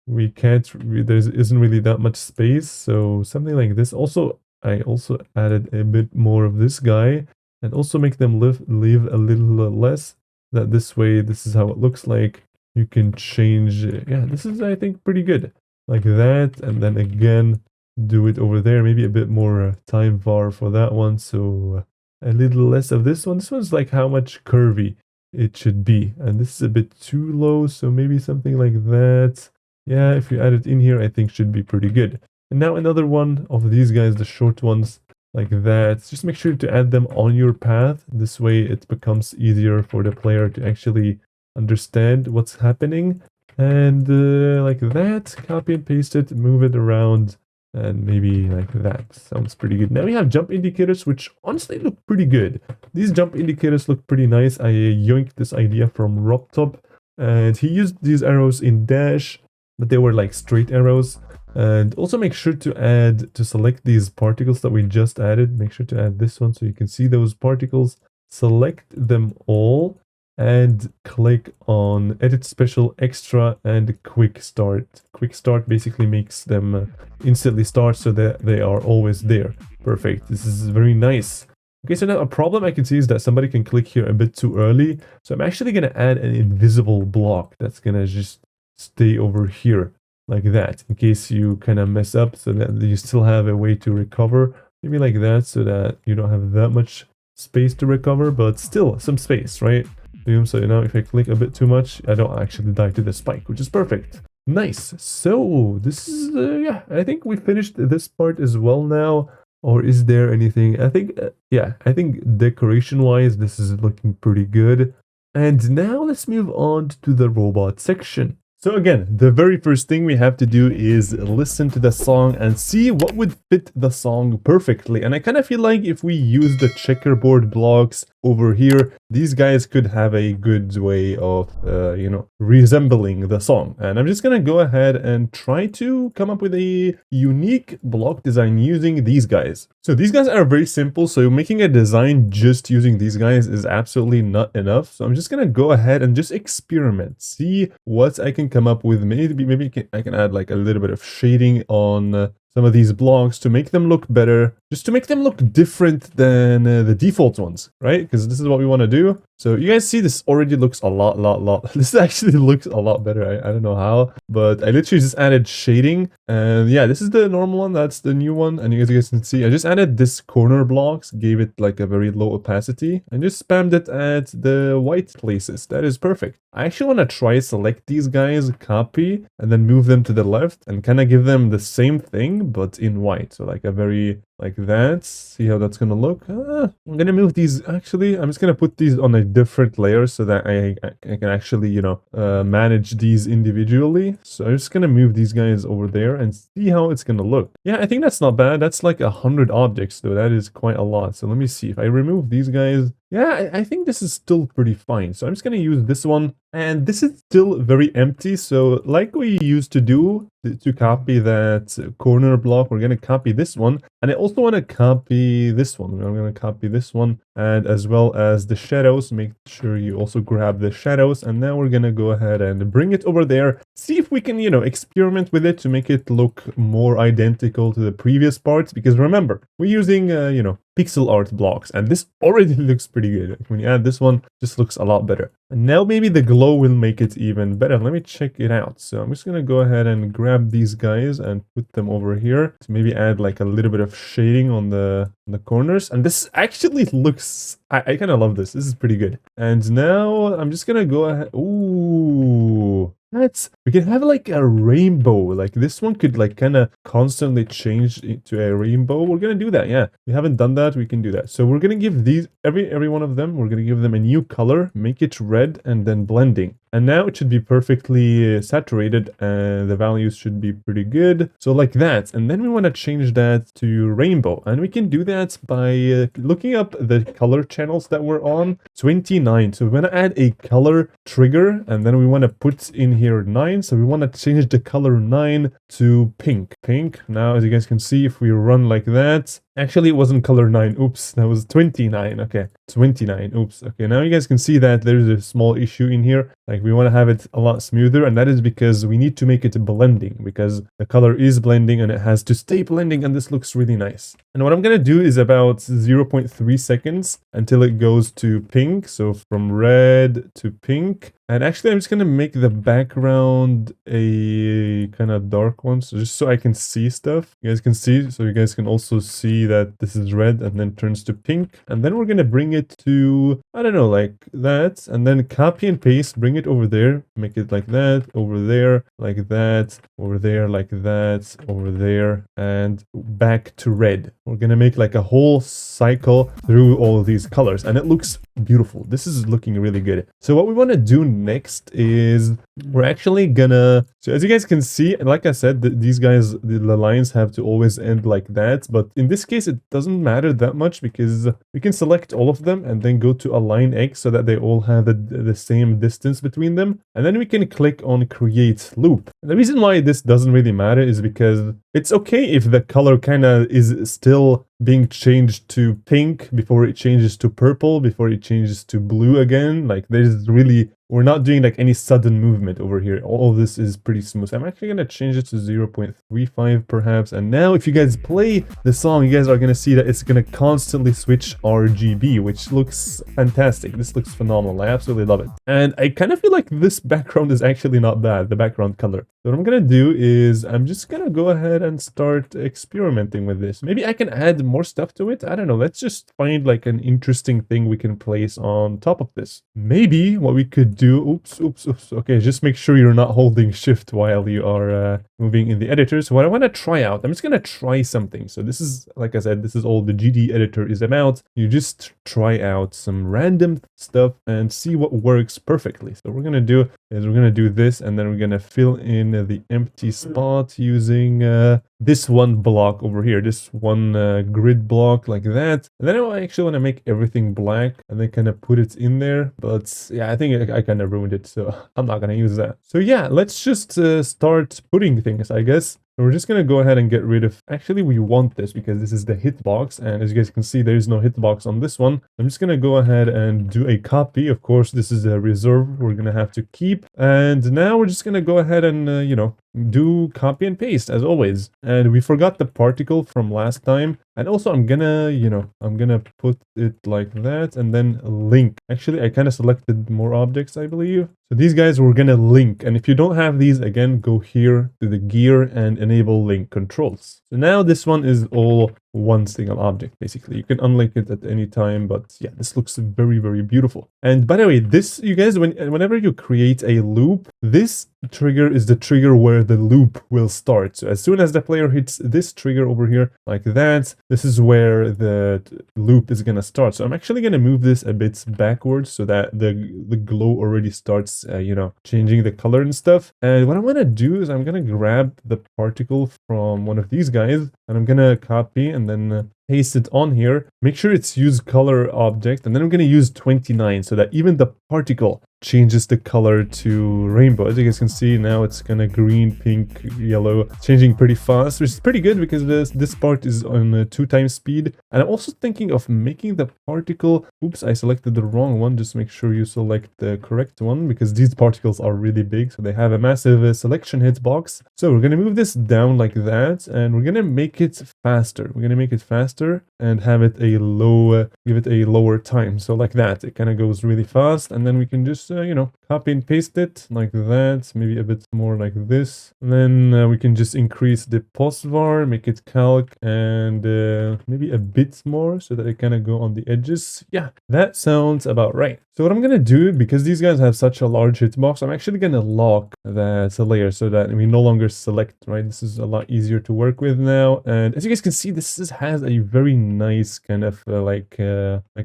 we can't, there isn't really that much space. So something like this. Also, I also added a bit more of this guy and also make them live a little less. That this way, this is how it looks like. You can change, yeah, this is, I think, pretty good. Like that, and then again, do it over there. Maybe a bit more time var for that one. So a little less of this one. This one's like how much curvy it should be. And this is a bit too low, so maybe something like that. Yeah, if you add it in here, I think should be pretty good. And now another one of these guys, the short ones, like that. Just make sure to add them on your path. This way it becomes easier for the player to actually understand what's happening. And like that, copy and paste it, move it around. And maybe like that. Sounds pretty good. Now we have jump indicators, which honestly look pretty good. These jump indicators look pretty nice. I yoinked this idea from RobTop, and he used these arrows in Dash, but they were like straight arrows. And also make sure to select these particles that we just added. Make sure to add this one so you can see those particles. Select them all and click on Edit Special Extra and Quick Start. Quick Start basically makes them instantly start so that they are always there. Perfect. This is very nice. Okay, so now a problem I can see is that somebody can click here a bit too early. So I'm actually going to add an invisible block that's going to just stay over here like that in case you kind of mess up so that you still have a way to recover. Maybe like that so that you don't have that much space to recover, but still some space, right? Boom. So now if I click a bit too much, I don't actually die to the spike, which is perfect. Nice. So this is, yeah, I think we finished this part as well now. Or is there anything? I think, yeah, I think decoration-wise, this is looking pretty good. And now let's move on to the robot section. So again, the very first thing we have to do is listen to the song and see what would fit the song perfectly. And I kind of feel like if we use the checkerboard blocks over here, these guys could have a good way of, you know, resembling the song. And I'm just going to go ahead and try to come up with a unique block design using these guys. So these guys are very simple. So making a design just using these guys is absolutely not enough. So I'm just going to go ahead and just experiment, see what I can come up with. Maybe I can add like a little bit of shading on some of these blocks to make them look better, just to make them look different than the default ones, right? Because this is what we want to do. So you guys see this already looks a lot. This actually looks a lot better. I don't know how, but I literally just added shading. And yeah, this is the normal one. That's the new one. And you guys can see I just added this corner blocks, gave it like a very low opacity and just spammed it at the white places. That is perfect. I actually want to try select these guys, copy, and then move them to the left and kind of give them the same thing, but in white. So like a very, like that. See how that's going to look? I'm going to move these, actually, I'm just going to put these on a different layer so that I can actually, you know, manage these individually. So I'm just going to move these guys over there and see how it's going to look. Yeah, I think that's not bad. That's like 100 objects, though. That is quite a lot. So let me see. If I remove these guys, yeah, I think this is still pretty fine. So I'm just going to use this one. And this is still very empty. So like we used to do to copy that corner block, we're going to copy this one. And I also want to copy this one. I'm going to copy this one and as well as the shadows. Make sure you also grab the shadows. And now we're going to go ahead and bring it over there. See if we can, you know, experiment with it to make it look more identical to the previous parts. Because remember, we're using, you know, pixel art blocks. And this already looks pretty good. When you add this one, it just looks a lot better. And now maybe the glow will make it even better. Let me check it out. So I'm just gonna go ahead and grab these guys and put them over here to maybe add like a little bit of shading on the corners. And this actually looks, I kind of love this. This is pretty good. And now I'm just gonna go ahead. Ooh. We can have like a rainbow. Like this one could like kind of constantly change into a rainbow. We're gonna do that. Yeah, we haven't done that. We can do that. So we're gonna give these every one of them. We're gonna give them a new color, make it red, and then blending. And now it should be perfectly saturated and the values should be pretty good. So like that. And then we want to change that to rainbow. And we can do that by looking up the color channels that we're on. 29. So we want to add a color trigger and then we want to put in here 9. So we want to change the color 9 to pink. Pink. Now, as you guys can see, if we run like that, actually, it wasn't color 9. Oops, that was 29. Okay, 29. Oops. Okay, now you guys can see that there's a small issue in here. Like, we want to have it a lot smoother, and that is because we need to make it blending, because the color is blending and it has to stay blending, and this looks really nice. And what I'm going to do is about 0.3 seconds until it goes to pink. So from red to pink. And actually, I'm just going to make the background a kind of dark one. So just so I can see stuff. You guys can see. So you guys can also see that this is red and then turns to pink. And then we're going to bring it to, I don't know, like that. And then copy and paste, bring it over there. Make it like that, over there, like that, over there, like that, over there, and back to red. We're going to make like a whole cycle through all of these colors. And it looks beautiful. This is looking really good. So what we want to do next is we're actually gonna, so as you guys can see, like I said, these guys, the lines have to always end like that, but in this case it doesn't matter that much because we can select all of them and then go to align X so that they all have the same distance between them, and then we can click on create loop. And the reason why this doesn't really matter is because it's okay if the color kind of is still being changed to pink before it changes to purple, before it changes to blue again. Like there's really, we're not doing like any sudden movement over here. All of this is pretty smooth. I'm actually going to change it to 0.35 perhaps. And now if you guys play the song, you guys are going to see that it's going to constantly switch RGB, which looks fantastic. This looks phenomenal. I absolutely love it. And I kind of feel like this background is actually not bad, the background color. So what I'm going to do is I'm just going to go ahead and start experimenting with this. Maybe I can add more stuff to it. I don't know. Let's just find like an interesting thing we can place on top of this. Maybe what we could do, oops. Okay, just make sure you're not holding shift while you are moving in the editor. So what I want to try out, I'm just going to try something. So this is, like I said, this is all the GD editor is about. You just try out some random stuff and see what works perfectly. So what we're going to do is we're going to do this, and then we're going to fill in the empty spot using this one block over here, this one grid block like that. And then I actually want to make everything black and then kind of put it in there. But yeah, I think I kind of ruined it, so I'm not going to use that. So yeah, let's just start putting things, I guess. We're just going to go ahead and get rid of, actually we want this because this is the hitbox, and as you guys can see there is no hitbox on this one. I'm just going to go ahead and do a copy. Of course this is a reserve we're going to have to keep, and now we're just going to go ahead and you know, do copy and paste as always. And we forgot the particle from last time, and also I'm gonna, you know, I'm gonna put it like that and then link. Actually I kind of selected more objects, I believe. So these guys we're gonna link, and if you don't have these, again go here to the gear and enable link controls. So now this one is all one single object basically. You can unlink it at any time, but yeah, this looks very, very beautiful. And by the way, this, you guys, whenever you create a loop, this trigger is the trigger where the loop will start. So as soon as the player hits this trigger over here like that, this is where the loop is gonna start. So I'm actually gonna move this a bit backwards so that the glow already starts you know, changing the color and stuff. And what I'm gonna do is I'm gonna grab the particle from one of these guys and I'm gonna copy and then paste it on here. Make sure it's use color object, and then I'm going to use 29 so that even the particle changes the color to rainbow. As you guys can see now, it's kind of green, pink, yellow, changing pretty fast, which is pretty good because this part is on 2x speed. And I'm also thinking of making the particle, oops, I selected the wrong one. Just make sure you select the correct one because these particles are really big, so they have a massive selection hitbox. So we're going to move this down like that, and we're going to make it faster. We're going to make it faster and have it a low, give it a lower time. So like that, it kind of goes really fast, and then we can just you know, copy and paste it like that, maybe a bit more like this. And then we can just increase the post var, make it calc, and maybe a bit more so that it kind of go on the edges. Yeah, that sounds about right. So what I'm gonna do, because these guys have such a large hitbox, I'm actually gonna lock that layer so that we no longer select, right? This is a lot easier to work with now. And as you guys can see, has a very nice kind of like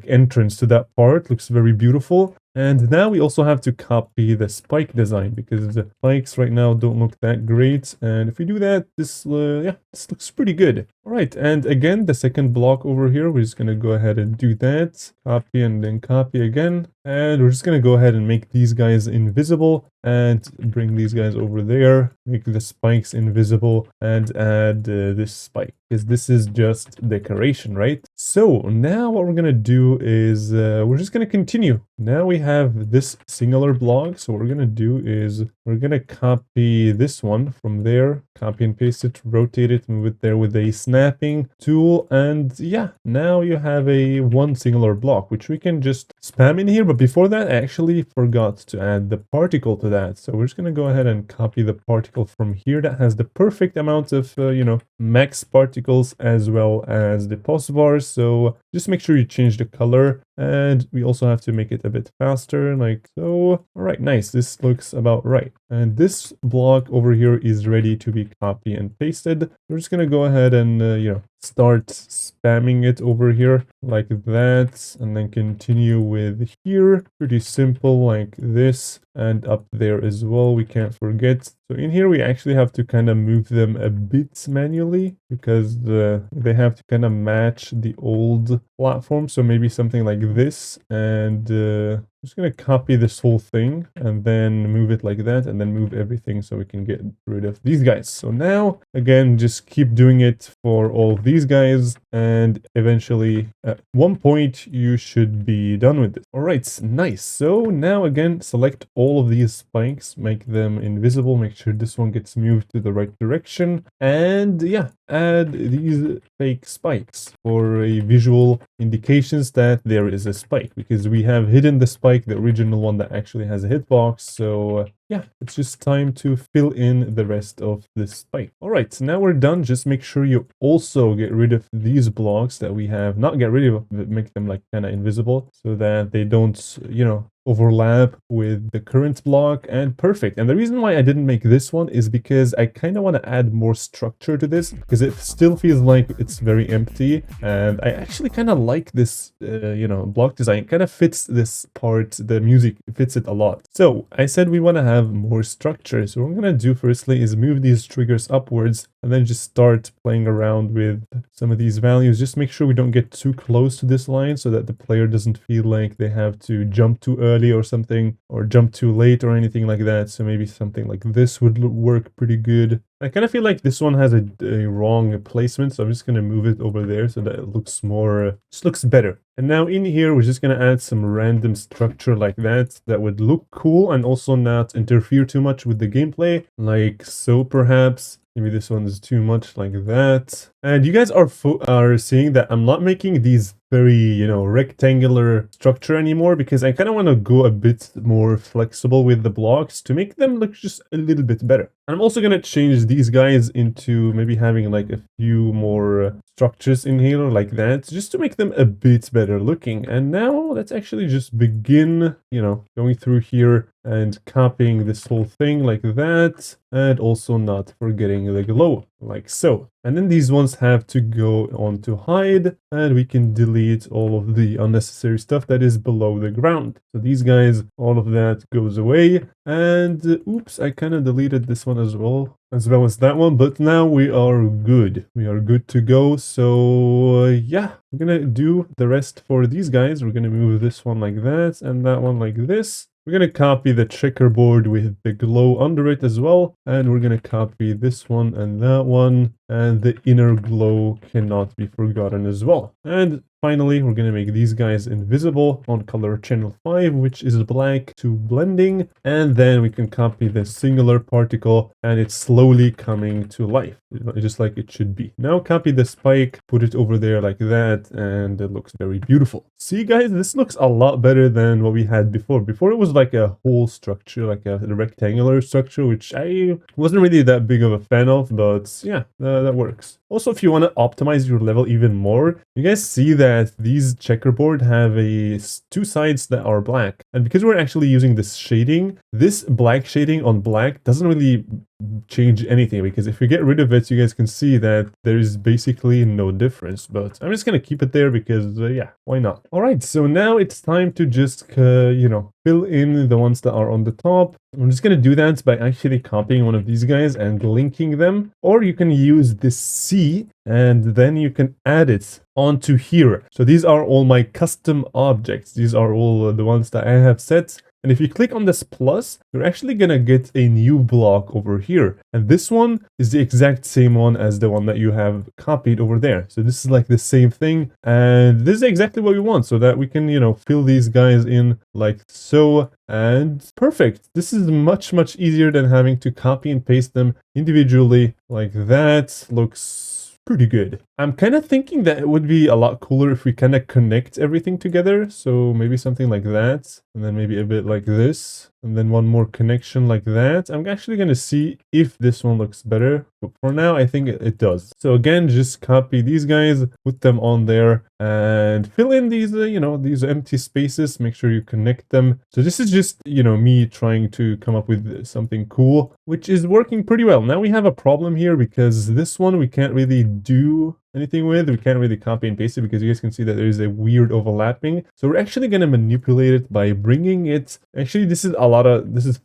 entrance to that part. Looks very beautiful. And now we also have to copy the spike design because the spikes right now don't look that great. And if we do that, this looks pretty good. All right, and again, the second block over here, we're just gonna go ahead and do that. Copy and then copy again. And we're just gonna go ahead and make these guys invisible and bring these guys over there, make the spikes invisible and add this spike because this is just decoration, right? So now what we're gonna do is we're just gonna continue. Now we have this singular block. So what we're gonna do is we're gonna copy this one from there, copy and paste it, rotate it, move it there with a snapping tool. And yeah, now you have a one singular block, which we can just spam in here. But before that, I actually forgot to add the particle to that. So we're just gonna go ahead and copy the particle from here that has the perfect amount of, you know, max particles as well as the pulse bars. So just make sure you change the color. And we also have to make it a bit faster, like so. All right, nice. This looks about right. And this block over here is ready to be copy and pasted. We're just gonna go ahead and, you know, start spamming it over here like that, and then continue with here. Pretty simple like this, and up there as well, we can't forget. So in here we actually have to kind of move them a bit manually because they have to kind of match the old platform. So maybe something like this, and I'm just gonna copy this whole thing and then move it like that, and then move everything so we can get rid of these guys. So now again, just keep doing it for all these guys, and eventually at one point you should be done with this. All right, nice. So now again, select all of these spikes, make them invisible, make sure this one gets moved to the right direction, and yeah, add these fake spikes for a visual indications that there is a spike, because we have hidden the spike, the original one that actually has a hitbox. So yeah, it's just time to fill in the rest of this spike. All right, so now we're done. Just make sure you also get rid of these blocks that we have, not get rid of, but make them like kind of invisible so that they don't, you know, overlap with the current block. And perfect. And the reason why I didn't make this one is because I kind of want to add more structure to this, because it still feels like it's very empty. And I actually kind of like this, you know, block design. It kind of fits this part, the music fits it a lot. So I said we want to have more structure. So what I'm going to do firstly is move these triggers upwards and then just start playing around with some of these values. Just make sure we don't get too close to this line so that the player doesn't feel like they have to jump too early or something, or jump too late or anything like that. So maybe something like this would work pretty good. I kind of feel like this one has a wrong placement, so I'm just going to move it over there so that it looks more, just looks better. And now in here, we're just going to add some random structure like that would look cool and also not interfere too much with the gameplay, like so perhaps. Maybe this one is too much like that. And you guys are seeing that I'm not making these very, you know, rectangular structure anymore, because I kind of want to go a bit more flexible with the blocks to make them look just a little bit better. And I'm also going to change these guys into maybe having like a few more structures in here like that, just to make them a bit better looking. And now let's actually just begin, you know, going through here and copying this whole thing like that, and also not forgetting the glow like so. And then these ones have to go on to hide, and we can delete all of the unnecessary stuff that is below the ground. So these guys, all of that goes away. And oops, I kind of deleted this one as well as that one, but now we are good. We are good to go. So yeah, we're gonna do the rest for these guys. We're gonna move this one like that and that one like this. We're going to copy the checkerboard with the glow under it as well. And we're going to copy this one and that one. And the inner glow cannot be forgotten as well. And finally, we're going to make these guys invisible on color channel 5, which is black to blending. And then we can copy the singular particle and it's slowly coming to life, just like it should be. Now copy the spike, put it over there like that, and it looks very beautiful. See guys, this looks a lot better than what we had before. Before it was like a whole structure, like a rectangular structure, which I wasn't really that big of a fan of, but yeah, that works. Also, if you want to optimize your level even more, you guys see that these checkerboard have two sides that are black. And because we're actually using this shading, this black shading on black doesn't really change anything, because if you get rid of it, you guys can see that there is basically no difference. But I'm just gonna keep it there because yeah, why not? All right, so now it's time to just you know, fill in the ones that are on the top. I'm just gonna do that by actually copying one of these guys and linking them, or you can use this C and then you can add it onto here. So these are all my custom objects. These are all the ones that I have set. And if you click on this plus, you're actually gonna get a new block over here. And this one is the exact same one as the one that you have copied over there. So this is like the same thing. And this is exactly what we want, so that we can, you know, fill these guys in like so. And perfect. This is much, much easier than having to copy and paste them individually like that. Looks pretty good. I'm kind of thinking that it would be a lot cooler if we kind of connect everything together. So maybe something like that, and then maybe a bit like this, and then one more connection like that. I'm actually going to see if this one looks better, but for now I think it does. So again, just copy these guys, put them on there, and fill in these you know, these empty spaces. Make sure you connect them. So this is just, you know, me trying to come up with something cool, which is working pretty well. Now we have a problem here because this one we can't really do anything with. We can't really copy and paste it because you guys can see that there is a weird overlapping. So we're actually going to manipulate it by bringing it. Actually, this is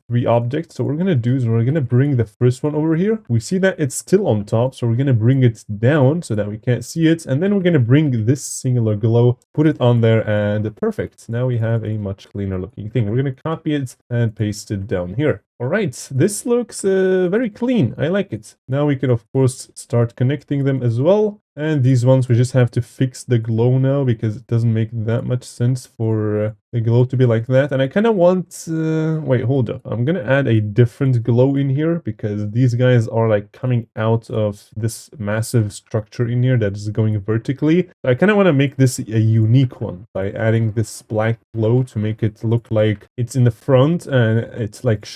3 objects. So what we're going to do is we're going to bring the first one over here. We see that it's still on top, so we're going to bring it down so that we can't see it. And then we're going to bring this singular glow, put it on there, and perfect. Now we have a much cleaner looking thing. We're going to copy it and paste it down here. All right, this looks very clean. I like it. Now we can, of course, start connecting them as well. And these ones, we just have to fix the glow now because it doesn't make that much sense for the glow to be like that. And I kind of want... wait, hold up. I'm going to add a different glow in here because these guys are like coming out of this massive structure in here that is going vertically. So I kind of want to make this a unique one by adding this black glow to make it look like it's in the front and it's like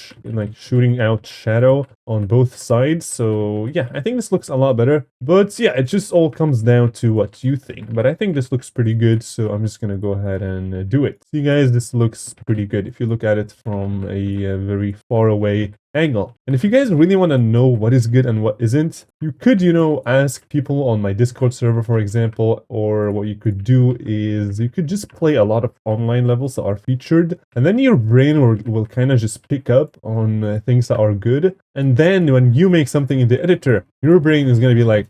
shooting out shadow on both sides. So yeah, I think this looks a lot better. But yeah, it just all comes down to what you think. But I think this looks pretty good, so I'm just gonna go ahead and do it. See guys, this looks pretty good if you look at it from a very far away angle. And if you guys really want to know what is good and what isn't, you could, you know, ask people on my Discord server, for example, or what you could do is you could just play a lot of online levels that are featured, and then your brain will kind of just pick up on things that are good. And then when you make something in the editor, your brain is going to be like,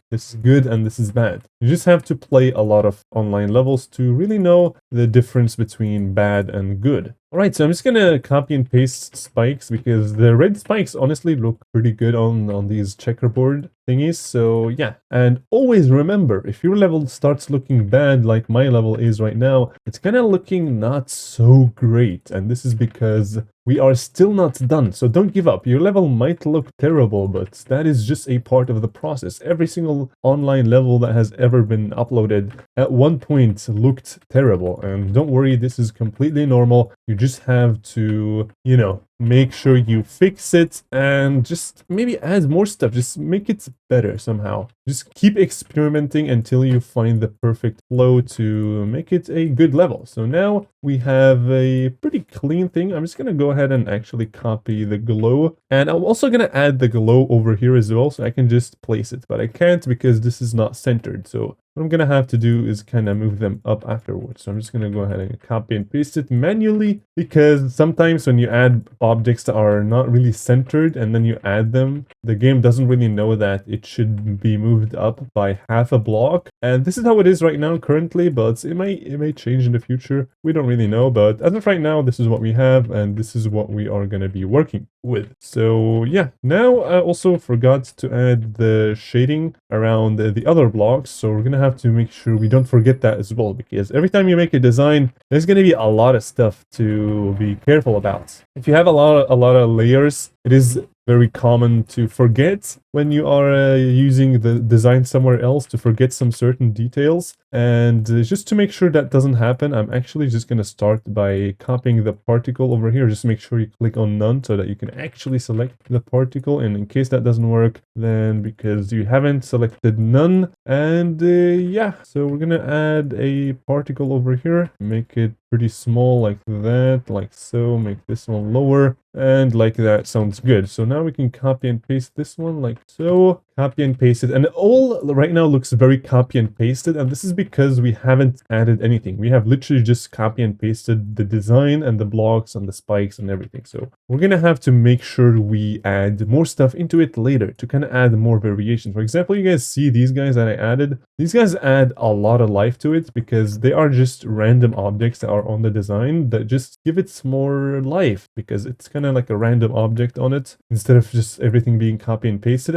this is good and this is bad. You just have to play a lot of online levels to really know the difference between bad and good. Alright, so I'm just gonna copy and paste spikes because the red spikes honestly look pretty good on these checkerboard thingies. So yeah, and always remember, if your level starts looking bad like my level is right now, it's kind of looking not so great. And this is because we are still not done. So don't give up. Your level might look terrible, but that is just a part of the process. Every single online level that has ever been uploaded at one point looked terrible. And don't worry, this is completely normal. You just have to, you know, make sure you fix it and just maybe add more stuff. Just make it better somehow. Just keep experimenting until you find the perfect flow to make it a good level. So now we have a pretty clean thing. I'm just going to go ahead and actually copy the glow. And I'm also going to add the glow over here as well, so I can just place it. But I can't because this is not centered. So what I'm going to have to do is kind of move them up afterwards. So I'm just going to go ahead and copy and paste it manually, because sometimes when you add objects that are not really centered and then you add them, the game doesn't really know that it should be moved up by half a block. And this is how it is right now currently, but it may change in the future. We don't really know, but as of right now, this is what we have, and this is what we are going to be working with. So yeah, now I also forgot to add the shading around the other blocks, so we're gonna have to make sure we don't forget that as well, because every time you make a design, there's gonna be a lot of stuff to be careful about. If you have a lot of layers, it is very common to forget when you are using the design somewhere else, to forget some certain details. And just to make sure that doesn't happen, I'm actually just going to start by copying the particle over here. Just make sure you click on none so that you can actually select the particle. And in case that doesn't work, then because you haven't selected none. And yeah, so we're going to add a particle over here, make it pretty small like that, like so. Make this one lower, and like that. Sounds good. So now we can copy and paste this one like so. Copy and paste it, and all right now looks very copy and pasted, and this is because we haven't added anything. We have literally just copy and pasted the design and the blocks and the spikes and everything. So we're gonna have to make sure we add more stuff into it later to kind of add more variations. For example, you guys see these guys that I added. These guys add a lot of life to it because they are just random objects that are on the design that just give it more life, because it's kind of like a random object on it instead of just everything being copy and pasted.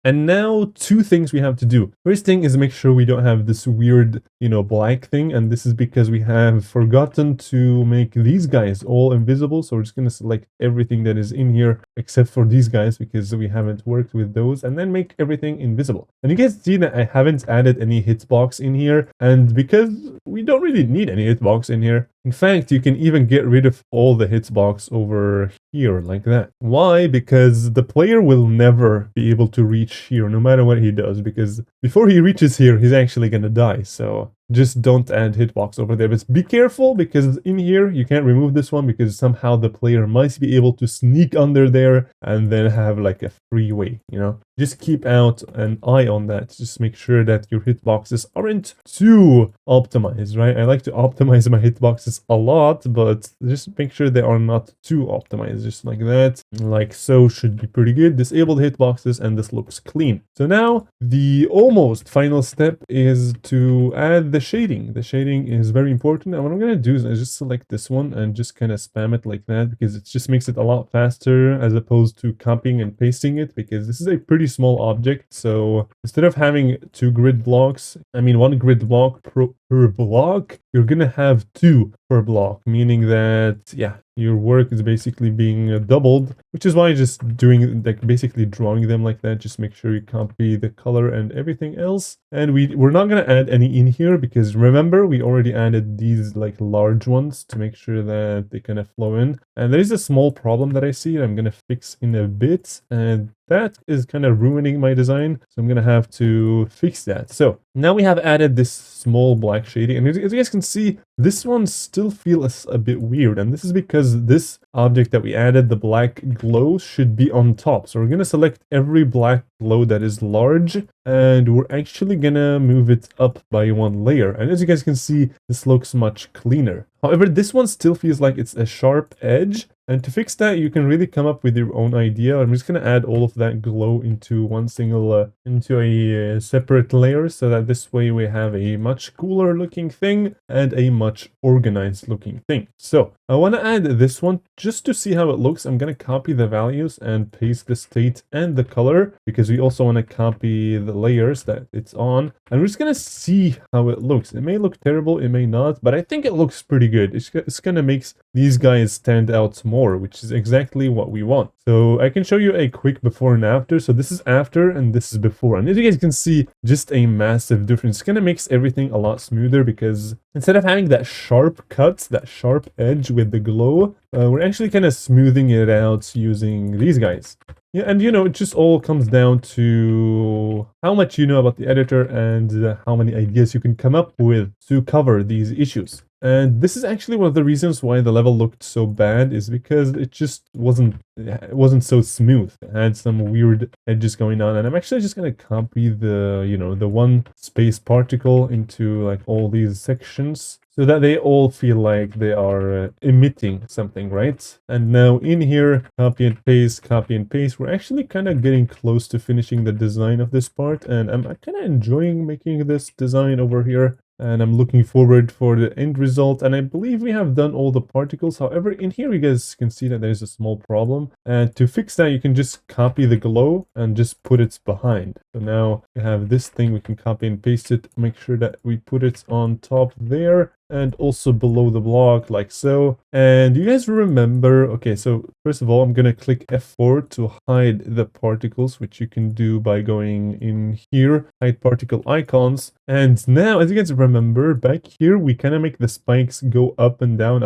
And now two things we have to do. First thing is make sure we don't have this weird, black thing. And this is because we have forgotten to make these guys all invisible. So we're just going to select everything that is in here except for these guys because we haven't worked with those, and then make everything invisible. And you guys see that I haven't added any hitbox in here. And because we don't really need any hitbox in here. In fact, you can even get rid of all the hitbox over here like that. Why? Because the player will never be able to reach here no matter what he does, because before he reaches here, he's actually gonna die. So just don't add hitbox over there. But be careful, because in here you can't remove this one because somehow the player might be able to sneak under there and then have like a freeway, Just keep out an eye on that. Just make sure that your hitboxes aren't too optimized, right? I like to optimize my hitboxes a lot, but just make sure they are not too optimized. Just like that, like so, should be pretty good. Disable the hitboxes, and this looks clean. So now the almost final step is to add the shading. The shading is very important, and what I'm going to do is just select this one and just kind of spam it like that, because it just makes it a lot faster as opposed to copying and pasting it, because this is a pretty small object. So instead of having one grid block per block, you're gonna have two per block, meaning that your work is basically being doubled, which is why just doing basically drawing them like that. Just make sure you copy the color and everything else. And we're not gonna add any in here because remember we already added these large ones to make sure that they kind of flow in. And there is a small problem that I see that I'm gonna fix in a bit, and that is kind of ruining my design. So I'm gonna have to fix that. So now we have added this small black shading, and as you guys can see, this one still feels a bit weird, and this is because this object that we added, the black glow, should be on top. So we're gonna select every black glow that is large, and we're actually gonna move it up by one layer. And as you guys can see, this looks much cleaner. However, this one still feels like it's a sharp edge. And to fix that, you can really come up with your own idea. I'm just going to add all of that glow into one single, into a separate layer, so that this way we have a much cooler looking thing and a much organized looking thing. So I want to add this one just to see how it looks. I'm going to copy the values and paste the state and the color, because we also want to copy the layers that it's on. And we're just going to see how it looks. It may look terrible, it may not, but I think it looks pretty good. It's going to make these guys stand out more, which is exactly what we want. So I can show you a quick before and after. So this is after and this is before. And as you guys can see, just a massive difference. It's going to make everything a lot smoother, because instead of having that sharp cut, that sharp edge with the glow, we're actually kind of smoothing it out using these guys. Yeah, and it just all comes down to how much you know about the editor and how many ideas you can come up with to cover these issues. And this is actually one of the reasons why the level looked so bad, is because it just wasn't so smooth. It had some weird edges going on, and I'm actually just gonna copy the the one space particle into all these sections, so that they all feel like they are emitting something, right? And now in here, copy and paste, copy and paste. We're actually kind of getting close to finishing the design of this part, and I'm kind of enjoying making this design over here. And I'm looking forward for the end result, and I believe we have done all the particles. However, in here you guys can see that there's a small problem, and to fix that you can just copy the glow and just put it behind. So now we have this thing, we can copy and paste it, make sure that we put it on top there and also below the block like so. And you guys remember, okay, so first of all I'm gonna click F4 to hide the particles, which you can do by going in here, hide particle icons. And now, as you guys remember, back here we kind of make the spikes go up and down,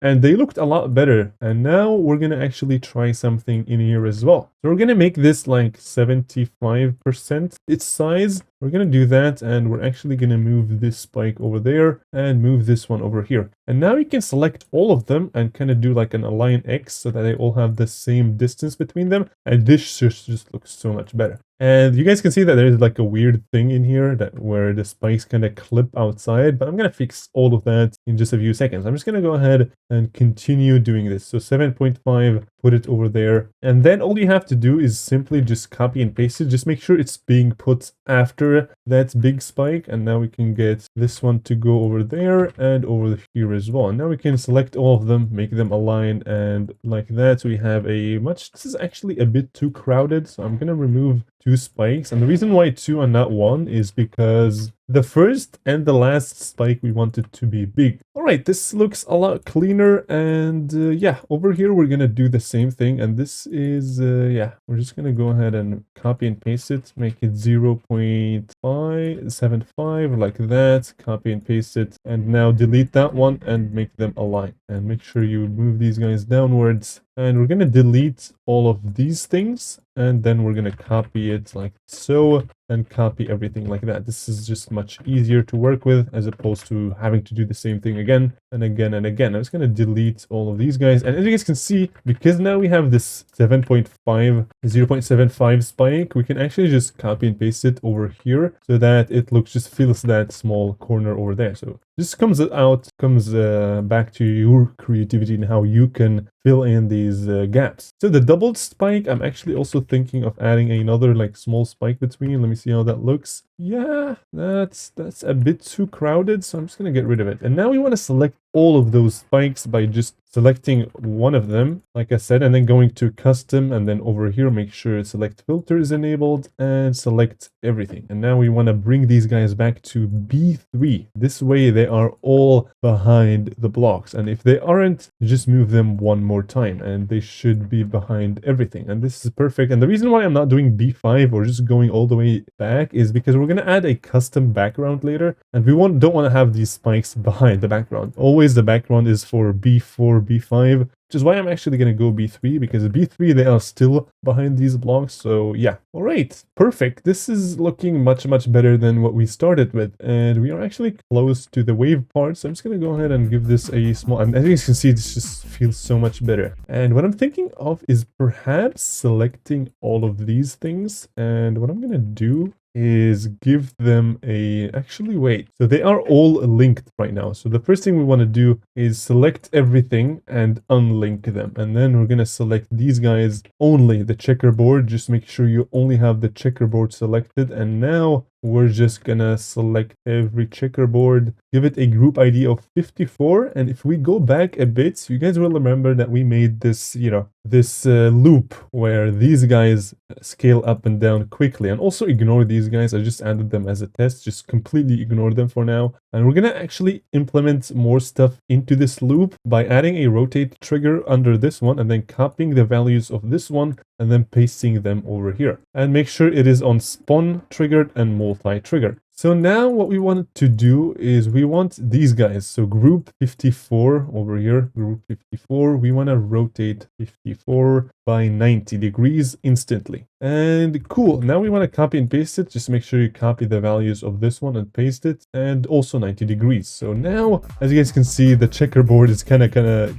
and they looked a lot better. And now we're gonna actually try something in here as well. So we're gonna make this like 75% its size. We're gonna do that, and we're actually gonna move this spike over there and move this one over here. And now you can select all of them and kind of do like an align X so that they all have the same distance between them, and this just looks so much better. And you guys can see that there's like a weird thing in here that where the spikes kind of clip outside, but I'm gonna fix all of that in just a few seconds. I'm just gonna go ahead and continue doing this. So 7.5, put it over there, and then all you have to do is simply just copy and paste it. Just make sure it's being put after that big spike, and now we can get this one to go over there and over here as well. And now we can select all of them, make them align, and like that we have a much, this is actually a bit too crowded, so I'm gonna remove 2 spikes. And the reason why 2 and not 1 is because the first and the last spike we want it to be big. Alright, this looks a lot cleaner, and yeah, over here we're gonna do the same thing, and this is, yeah, we're just gonna go ahead and copy and paste it, make it 0.575 like that, copy and paste it, and now delete that one and make them align. And make sure you move these guys downwards, and we're gonna delete all of these things, and then we're gonna copy it like so, and copy everything like that. This is just much easier to work with as opposed to having to do the same thing again and again and again. I'm just gonna delete all of these guys, and as you guys can see, because now we have this 0.75 spike, we can actually just copy and paste it over here so that it looks, just fills that small corner over there. So this comes back to your creativity and how you can fill in these gaps. So the doubled spike, I'm actually also thinking of adding another like small spike between. Let me see how that looks. Yeah, that's a bit too crowded, so I'm just gonna get rid of it. And now we want to select all of those spikes by just selecting one of them, like I said, and then going to custom, and then over here make sure select filter is enabled and select everything. And now we want to bring these guys back to B3. This way they are all behind the blocks, and if they aren't, just move them one more time and they should be behind everything. And this is perfect. And the reason why I'm not doing B5 or just going all the way back is because we're going to add a custom background later, and we don't want to have these spikes behind the background. Always the background is for B4, B5, which is why I'm actually going to go B3, because B3 they are still behind these blocks. So yeah, all right, perfect. This is looking much better than what we started with, and we are actually close to the wave part. So I'm just going to go ahead and give this a small, and as you can see, this just feels so much better. And what I'm thinking of is perhaps selecting all of these things, and what I'm going to do is give them a, actually wait, so they are all linked right now. So the first thing we want to do is select everything and unlink them, and then we're going to select these guys only, the checkerboard. Just make sure you only have the checkerboard selected, and now we're just gonna select every checkerboard, give it a group ID of 54, and if we go back a bit, you guys will remember that we made this, this loop where these guys scale up and down quickly. And also ignore these guys, I just added them as a test, just completely ignore them for now. And we're gonna actually implement more stuff into this loop by adding a rotate trigger under this one, and then copying the values of this one and then pasting them over here. And make sure it is on spawn triggered and multi-trigger. So now what we want to do is we want these guys. So group 54 over here, group 54, we want to rotate 54 by 90 degrees instantly. And cool, now we want to copy and paste it. Just make sure you copy the values of this one and paste it, and also 90 degrees. So now, as you guys can see, the checkerboard is kind of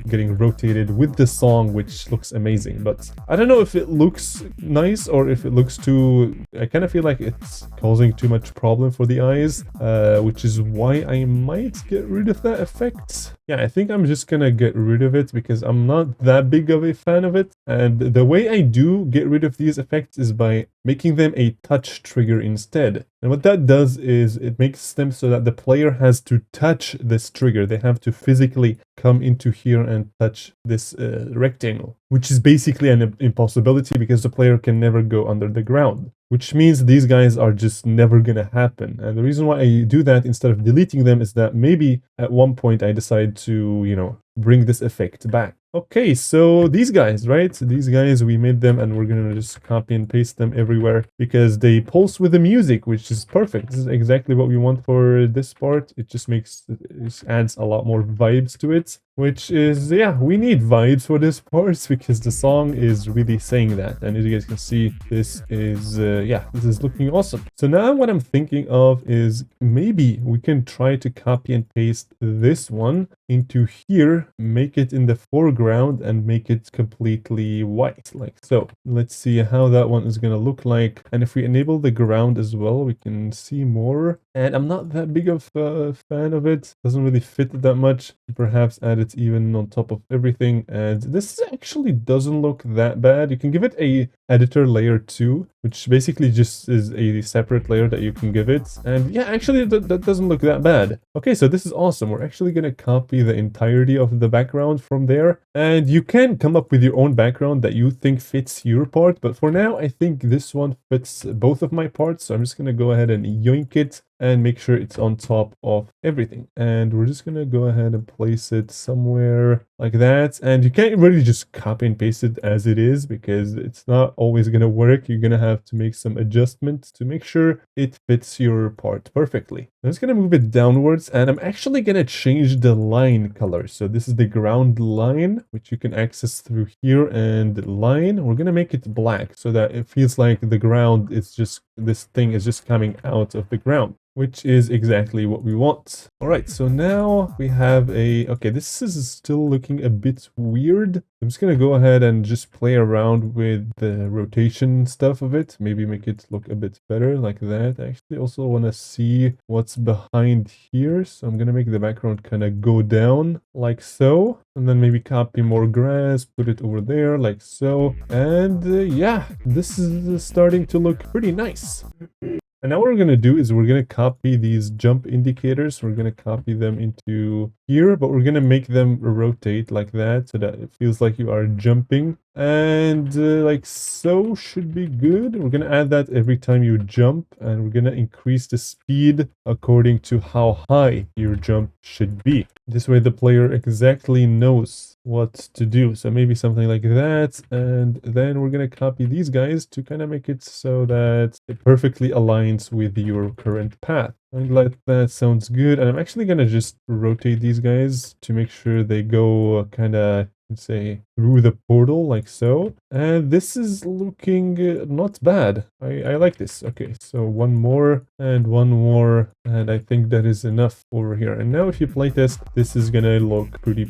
getting rotated with the song, which looks amazing. But I don't know if it looks nice or if it looks too... I kind of feel like it's causing too much problem for the eyes, which is why I might get rid of that effect. Yeah, I think I'm just gonna get rid of it because I'm not that big of a fan of it. And the way I do get rid of these effects is by making them a touch trigger instead. And what that does is it makes them so that the player has to touch this trigger. They have to physically come into here and touch this rectangle, which is basically an impossibility because the player can never go under the ground, which means these guys are just never gonna happen. And the reason why I do that instead of deleting them is that maybe at one point I decide to, you know, bring this effect back. Okay, so these guys, right? These guys, we made them and we're gonna just copy and paste them everywhere because they pulse with the music, which is perfect. This is exactly what we want for this part. It just adds a lot more vibes to it, which is, yeah, we need vibes for this part because the song is really saying that. And as you guys can see, this is, yeah, this is looking awesome. So now what I'm thinking of is maybe we can try to copy and paste this one into here, make it in the foreground and make it completely white like so. Let's see how that one is gonna look like. And if we enable the ground as well, we can see more. And I'm not that big of a fan of it. Doesn't really fit that much. Perhaps add it even on top of everything. And this actually doesn't look that bad. You can give it a editor layer 2, which basically just is a separate layer that you can give it. And yeah, actually that doesn't look that bad. Okay, so this is awesome. We're actually gonna copy the entirety of the background from there. And you can come up with your own background that you think fits your part. But for now, I think this one fits both of my parts. So I'm just gonna go ahead and yoink it and make sure it's on top of everything. And we're just gonna go ahead and place it somewhere like that. And you can't really just copy and paste it as it is because it's not always gonna work. You're gonna have to make some adjustments to make sure it fits your part perfectly. I'm just gonna move it downwards and I'm actually gonna change the line color. So this is the ground line, which you can access through here, and line. We're gonna make it black so that it feels like the ground is just, this thing is just coming out of the ground, which is exactly what we want. All right, so now we have a, okay, this is still looking a bit weird. I'm just gonna go ahead and just play around with the rotation stuff of it. Maybe make it look a bit better like that. I actually also want to see what's behind here. So I'm gonna make the background kind of go down like so. And then maybe copy more grass, put it over there like so. And yeah, this is starting to look pretty nice. And now what we're going to do is we're going to copy these jump indicators. We're going to copy them into here, but we're going to make them rotate like that so that it feels like you are jumping. And like so should be good. We're going to add that every time you jump, and we're going to increase the speed according to how high your jump should be. This way the player exactly knows what to do. So maybe something like that. And then we're going to copy these guys to kind of make it so that it perfectly aligns with your current path. I'm glad that sounds good. And I'm actually going to just rotate these guys to make sure they go kind of, say, through the portal like so. And this is looking not bad. I like this. Okay, so one more and one more, and I think that is enough over here. And now if you playtest, this is gonna look pretty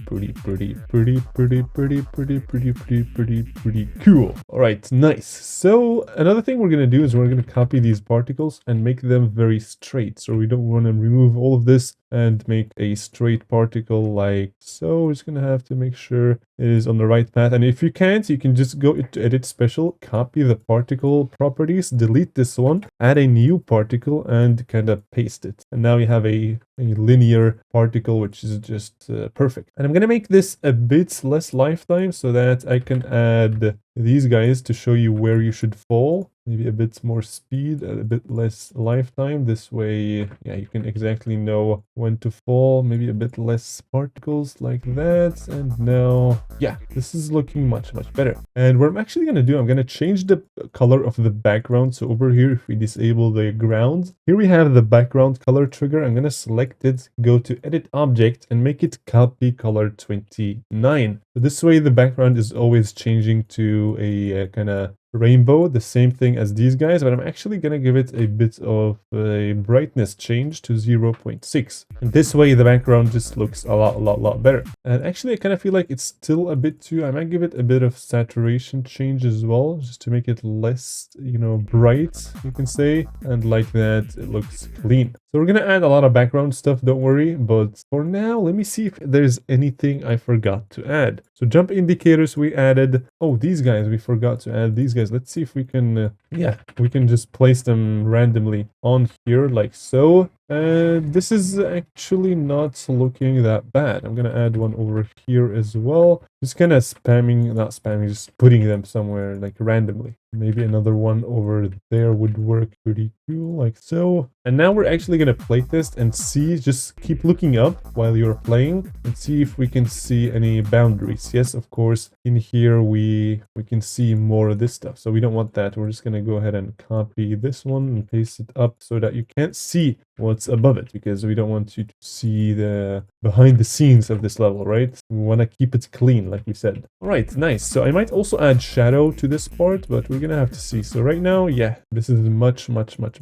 cool. All right, nice. So another thing we're gonna do is we're gonna copy these particles and make them very straight. So we don't want to remove all of this and make a straight particle like so. We're just gonna have to make sure it is on the right path. And if you can't, you can just go to edit special, copy the particle properties, delete this one, add a new particle, and kind of paste it. And now you have a linear particle, which is just perfect. And I'm gonna make this a bit less lifetime so that I can add these guys to show you where you should fall. Maybe a bit more speed, a bit less lifetime. This way, yeah, you can exactly know when to fall. Maybe a bit less particles like that. And now, yeah, this is looking much better. And what I'm actually going to do, I'm going to change the color of the background. So over here, if we disable the ground, here we have the background color trigger. I'm going to select it, go to edit object, and make it copy color 29. So this way, the background is always changing to a kind of rainbow, the same thing as these guys, but I'm actually gonna give it a bit of a brightness change to 0.6. And this way the background just looks a lot better. And actually I kind of feel like it's still a bit too, I might give it a bit of saturation change as well, just to make it less, you know, bright, you can say. And like that, it looks clean. So we're gonna add a lot of background stuff, don't worry. But for now, let me see if there's anything I forgot to add. So jump indicators we added. Oh, these guys, we forgot to add these guys. Let's see if we can, yeah, we can just place them randomly on here like so. This is actually not looking that bad. I'm gonna add one over here as well. Just kind of spamming, not spamming, just putting them somewhere like randomly. Maybe another one over there would work pretty cool, like so. And now we're actually gonna playtest and see, just keep looking up while you're playing and see if we can see any boundaries. Yes, of course, in here we can see more of this stuff. So we don't want that. We're just gonna go ahead and copy this one and paste it up so that you can't see what's above it, because we don't want you to see the behind the scenes of this level, right? We want to keep it clean, like we said. All right, nice. So I might also add shadow to this part, but we're gonna have to see. So right now, yeah, this is much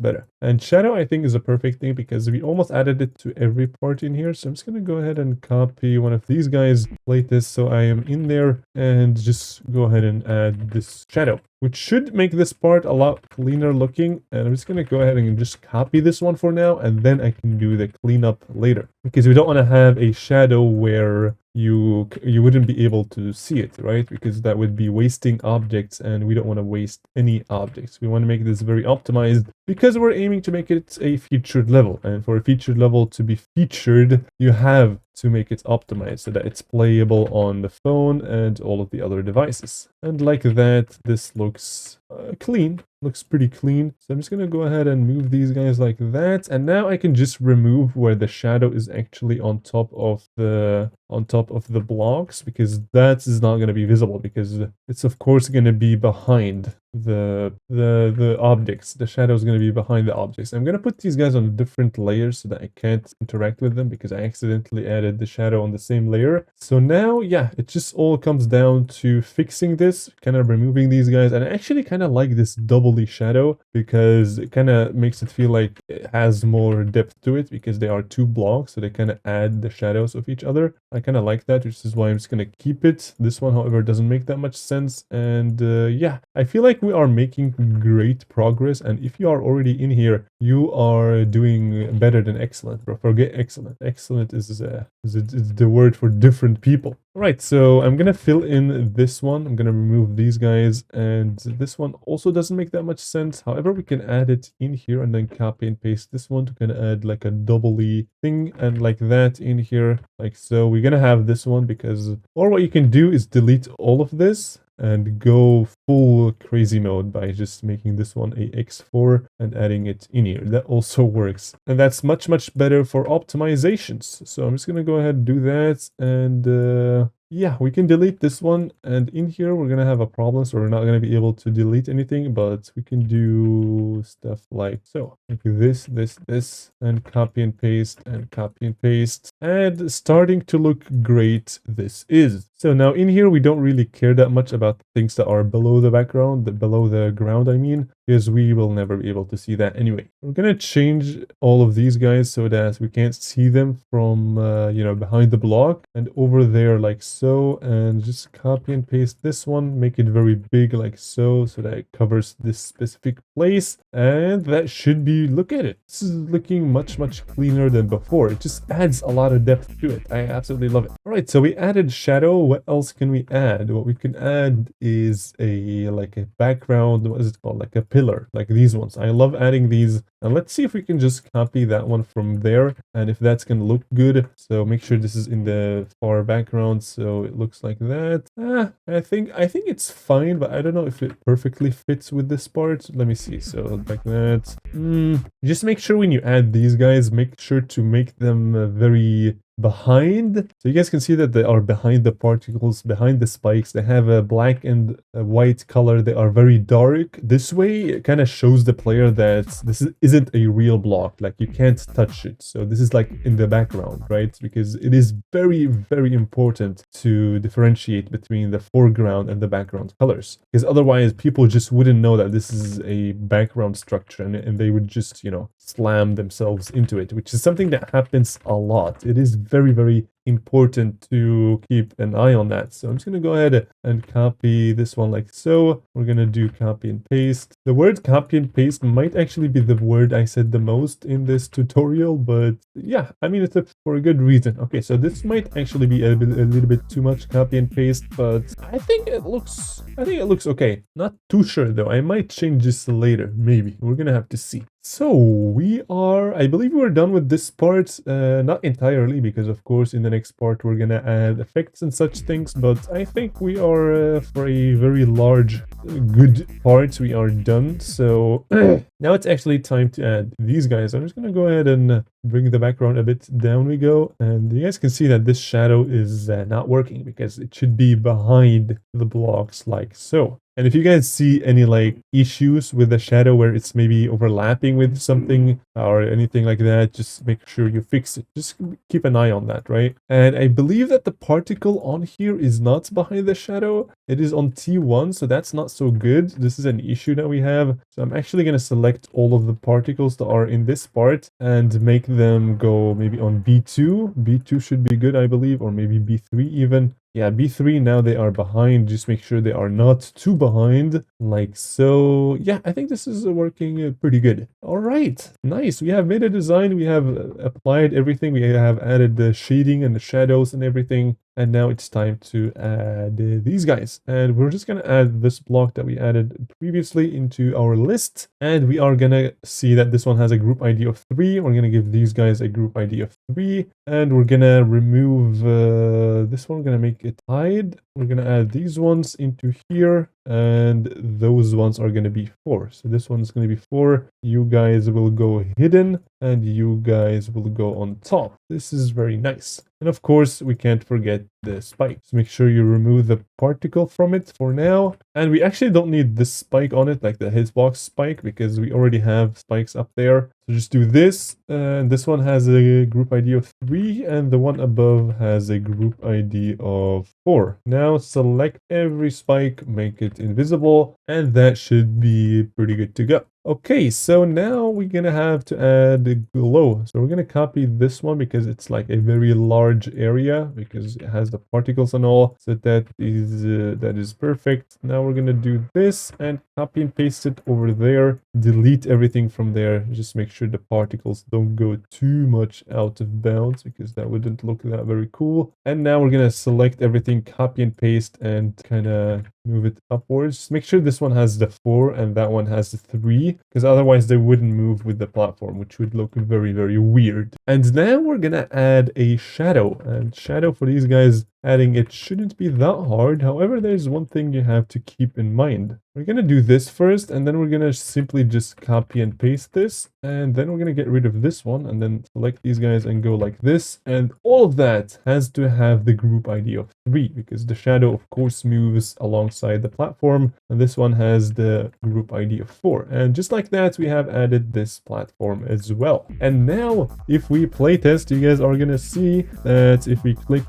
better. And shadow, I think, is a perfect thing because we almost added it to every part in here. So I'm just gonna go ahead and copy one of these guys, playtest, so I am in there, and just go ahead and add this shadow, which should make this part a lot cleaner looking. And I'm just going to go ahead and just copy this one for now, and then I can do the cleanup later, because we don't want to have a shadow where you wouldn't be able to see it, right? Because that would be wasting objects, and we don't want to waste any objects. We want to make this very optimized because we're aiming to make it a featured level, and for a featured level to be featured, you have to make it optimized so that it's playable on the phone and all of the other devices. And like that, this looks clean. Looks pretty clean. So I'm just gonna go ahead and move these guys like that, and now I can just remove where the shadow is actually on top of the blocks, because that is not going to be visible, because it's of course going to be behind the objects. The shadow is going to be behind the objects. I'm going to put these guys on different layers so that I can't interact with them, because I accidentally added the shadow on the same layer. So now, yeah, it just all comes down to fixing this, kind of removing these guys. And I actually kind of like this doubly shadow, because it kind of makes it feel like it has more depth to it, because they are two blocks, so they kind of add the shadows of each other. I kind of like that, which is why I'm just going to keep it. This one, however, doesn't make that much sense. And yeah, I feel like we are making great progress. And if you are already in here, you are doing better than excellent, bro. Forget excellent. Excellent is the word for different people. All right, so I'm going to fill in this one. I'm going to remove these guys. And this one also doesn't make that much sense. However, we can add it in here and then copy and paste this one to kind of add like a doubly thing, and like that in here, like so. We're going to have this one, because, or what you can do is delete all of this and go full crazy mode by just making this one a X4 and adding it in here. That also works. And that's much better for optimizations. So I'm just going to go ahead and do that. And yeah, we can delete this one, and in here we're gonna have a problem, so we're not gonna be able to delete anything, but we can do stuff like so, like this, and copy and paste, and copy and paste, and starting to look great this is. So now in here we don't really care that much about things that are below the background, below the ground, I mean, because we will never be able to see that anyway. We're gonna change all of these guys so that we can't see them from you know, behind the block, and over there like so, and just copy and paste this one, make it very big like so that it covers this specific place, and that should be, look at it, this is looking much cleaner than before. It just adds a lot of depth to it. I absolutely love it. All right, so we added shadow. What else can we add? What we can add is like a background, what is it called, like a pillar, like these ones. I love adding these, and let's see if we can just copy that one from there, and if that's gonna look good. So make sure this is in the far background, so it looks like that. I think it's fine, but I don't know if it perfectly fits with this part. Let me see. So like that. Just make sure when you add these guys, make sure to make them very behind. So you guys can see that they are behind the particles, behind the spikes. They have a black and a white color. They are very dark. This way, it kind of shows the player that this isn't a real block. Like, you can't touch it. So this is like in the background, right? Because it is very, very important to differentiate between the foreground and the background colors. Because otherwise, people just wouldn't know that this is a background structure, and they would just, you know, slam themselves into it, which is something that happens a lot. It is very, very important to keep an eye on that. So I'm just going to go ahead and copy this one like so. We're going to do copy and paste. The word copy and paste might actually be the word I said the most in this tutorial, but yeah, I mean, it's for a good reason. Okay, so this might actually be a little bit too much copy and paste, but I think it looks okay. Not too sure though. I might change this later, maybe. We're gonna have to see. So I believe we're done with this part, not entirely, because of course in the next part we're gonna add effects and such things, but I think we are, for a very large, good part, we are done. So now it's actually time to add these guys. I'm just gonna go ahead and bring the background a bit down we go, and you guys can see that this shadow is not working because it should be behind the blocks like so. And if you guys see any like issues with the shadow where it's maybe overlapping with something or anything like that, just make sure you fix it. Just keep an eye on that, right? And I believe that the particle on here is not behind the shadow. It is on T1, so that's not so good. This is an issue that we have. So I'm actually going to select all of the particles that are in this part and make them go maybe on B2. B2 should be good, I believe, or maybe B3 even. Yeah, B3, now they are behind. Just make sure they are not too behind, like so. Yeah, I think this is working pretty good. All right, nice. We have made a design. We have applied everything. We have added the shading and the shadows and everything. And now it's time to add these guys. And we're just going to add this block that we added previously into our list. And we are going to see that this one has a group ID of 3. We're going to give these guys a group ID of 3. And we're going to remove this one. We're going to make it hide. We're going to add these ones into here. And those ones are going to be 4. So this one's going to be 4. You guys will go hidden. And you guys will go on top. This is very nice. And of course, we can't forget the spike. So make sure you remove the particle from it for now. And we actually don't need this spike on it, like the hitbox spike, because we already have spikes up there. So just do this. And this one has a group ID of 3, and the one above has a group ID of 4. Now select every spike, make it invisible, and that should be pretty good to go. Okay, so now we're gonna have to add the glow. So we're gonna copy this one because it's like a very large area because it has the particles and all. So that is perfect. Now we're gonna do this and copy and paste it over there. Delete everything from there. Just make sure the particles don't go too much out of bounds because that wouldn't look that very cool. And now we're gonna select everything, copy and paste, and kind of move it upwards. Just make sure this one has the 4 and that one has the 3, because otherwise they wouldn't move with the platform, which would look very, very weird. And now we're gonna add a shadow, and shadow for these guys, adding it shouldn't be that hard. However, there's one thing you have to keep in mind. We're gonna do this first, and then we're gonna simply just copy and paste this, and then we're gonna get rid of this one, and then select these guys and go like this, and all of that has to have the group ID of 3, because the shadow of course moves alongside the platform, and this one has the group ID of 4. And just like that, we have added this platform as well. And now, if we playtest, you guys are gonna see that if we click,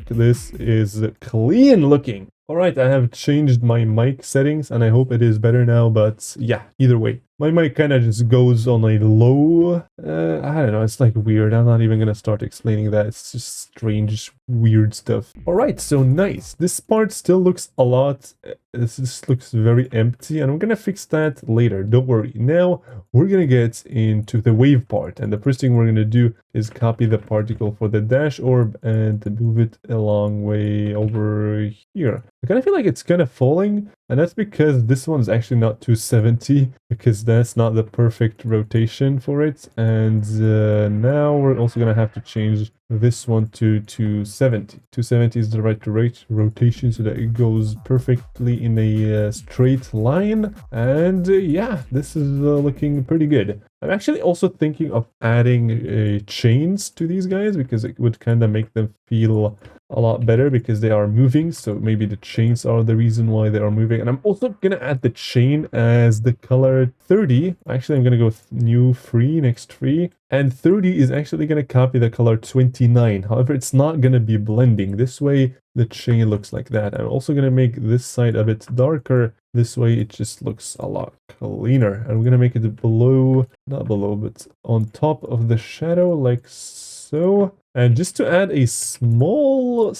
this is clean looking. Alright, I have changed my mic settings and I hope it is better now, but yeah, either way. My mic kind of just goes on a low, I don't know, it's like weird. I'm not even gonna start explaining that. It's just strange, weird stuff. Alright, so nice. This part still looks a lot, this looks very empty, and I'm gonna fix that later, don't worry. Now, we're gonna get into the wave part, and the first thing we're gonna do is copy the particle for the dash orb and move it a long way over here. I kind of feel like it's kind of falling, and that's because this one's actually not 270, because that's not the perfect rotation for it. And now we're also gonna have to change this one to 270. 270 is the right rotation so that it goes perfectly in a straight line. And yeah, this is looking pretty good. I'm actually also thinking of adding chains to these guys because it would kind of make them feel a lot better because they are moving. So maybe the chains are the reason why they are moving. And I'm also going to add the chain as the color 30. Actually, I'm going to go with new free, next free. And 30 is actually going to copy the color 29. However, it's not going to be blending. This way, the chain looks like that. I'm also going to make this side a bit darker. This way, it just looks a lot cleaner. I'm going to make it below, not below, but on top of the shadow, like so. And just to add a small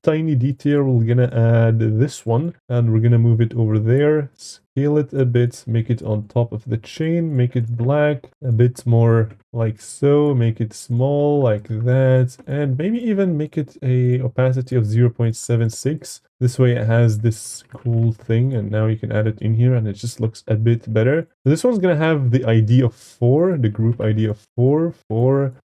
tiny detail, we're gonna add this one, and we're gonna move it over there, scale it a bit, make it on top of the chain, make it black, a bit more like so, make it small like that, and maybe even make it a opacity of 0.76. This way it has this cool thing, and now you can add it in here, and it just looks a bit better. So this one's gonna have the ID of 4, the group ID of 4,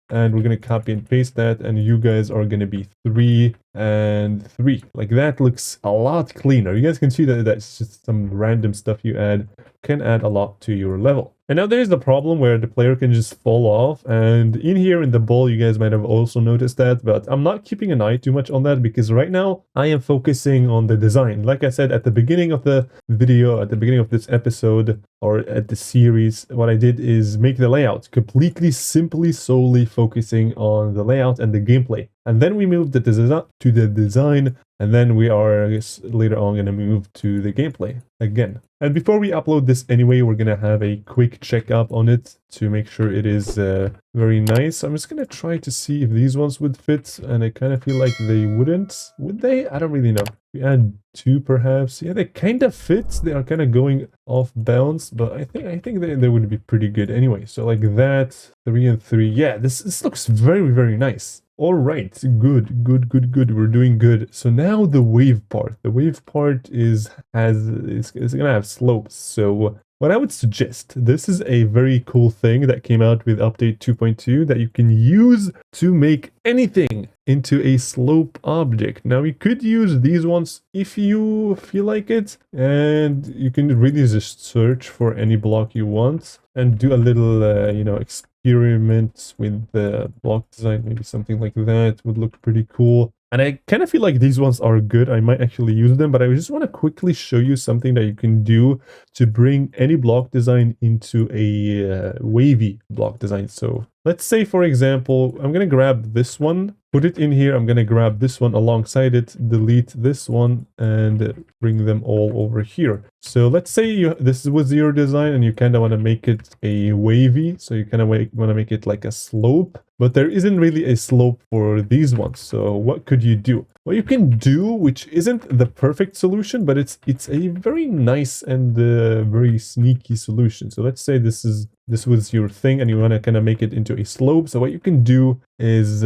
and we're gonna copy and paste that, and you guys are gonna be 3 and 3. Like that looks a lot cleaner. You guys can see that that's just some random stuff you add, can add a lot to your level. And now there's the problem where the player can just fall off, and in here in the ball you guys might have also noticed that, but I'm not keeping an eye too much on that because right now I am focusing on the design. Like I said at the beginning of the video, at the beginning of this episode, or at the series, what I did is make the layout completely simply solely focusing on the layout and the gameplay. And then we moved to the design, and then we are later on going to move to the gameplay again. And before we upload this anyway, we're going to have a quick checkup on it to make sure it is very nice. I'm just going to try to see if these ones would fit, and I kind of feel like they wouldn't. Would they? I don't really know. We add 2 perhaps. Yeah, they kind of fit. They are kind of going off bounds, but I think they would be pretty good anyway. So like that, 3 and 3. Yeah, this looks very, very nice. All right, good. We're doing good. So now the wave part. The wave part is gonna have slopes. So what I would suggest, this is a very cool thing that came out with update 2.2 that you can use to make anything into a slope object. Now you could use these ones if you feel like it, and you can really just search for any block you want and do a little, experiment with the block design. Maybe something like that would look pretty cool. And I kind of feel like these ones are good. I might actually use them, but I just want to quickly show you something that you can do to bring any block design into a wavy block design. So let's say, for example, I'm going to grab this one, put it in here. I'm going to grab this one alongside it, delete this one, and bring them all over here. So let's say this was your design and you kind of want to make it a wavy. So you kind of want to make it like a slope, but there isn't really a slope for these ones. So what could you do? What you can do, which isn't the perfect solution, but it's a very nice and very sneaky solution. So let's say this was your thing and you want to kind of make it into a slope. So what you can do is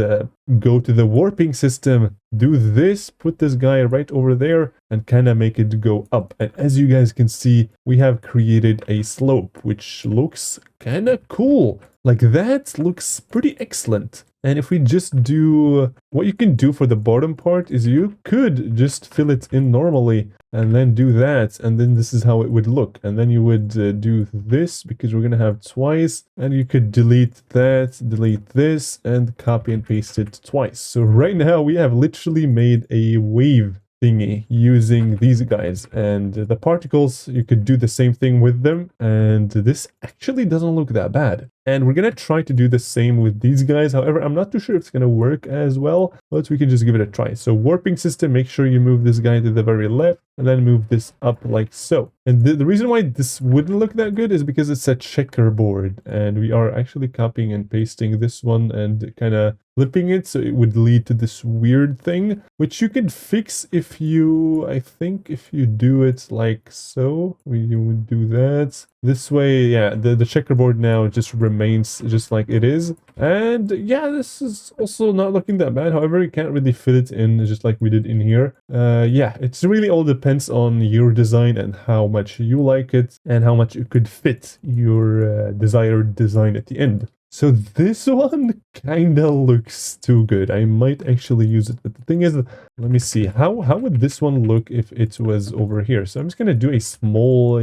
go to the warping system, do this, put this guy right over there, and kind of make it go up. And as you guys can see, we have created a slope, which looks kind of cool. Like that looks pretty excellent. And if we just do, what you can do for the bottom part is you could just fill it in normally and then do that. And then this is how it would look. And then you would do this because we're going to have twice. And you could delete that, delete this, and copy and paste it twice. So right now we have literally made a wave thingy using these guys, and the particles, you could do the same thing with them, and this actually doesn't look that bad. And we're gonna try to do the same with these guys. However, I'm not too sure if it's gonna work as well, but we can just give it a try. So warping system, make sure you move this guy to the very left and then move this up like so. And the reason why this wouldn't look that good is because it's a checkerboard, and we are actually copying and pasting this one and kind of flipping it, so it would lead to this weird thing, which you can fix if you, I think if you do it like so, you would do that. This way, yeah, the checkerboard now just remains just like it is. And yeah, this is also not looking that bad. However, you can't really fit it in just like we did in here. Yeah, it's really all depends on your design and how much you like it and how much it could fit your desired design at the end. So this one kinda looks too good. I might actually use it. But the thing is, let me see. How would this one look if it was over here? So I'm just gonna do a small,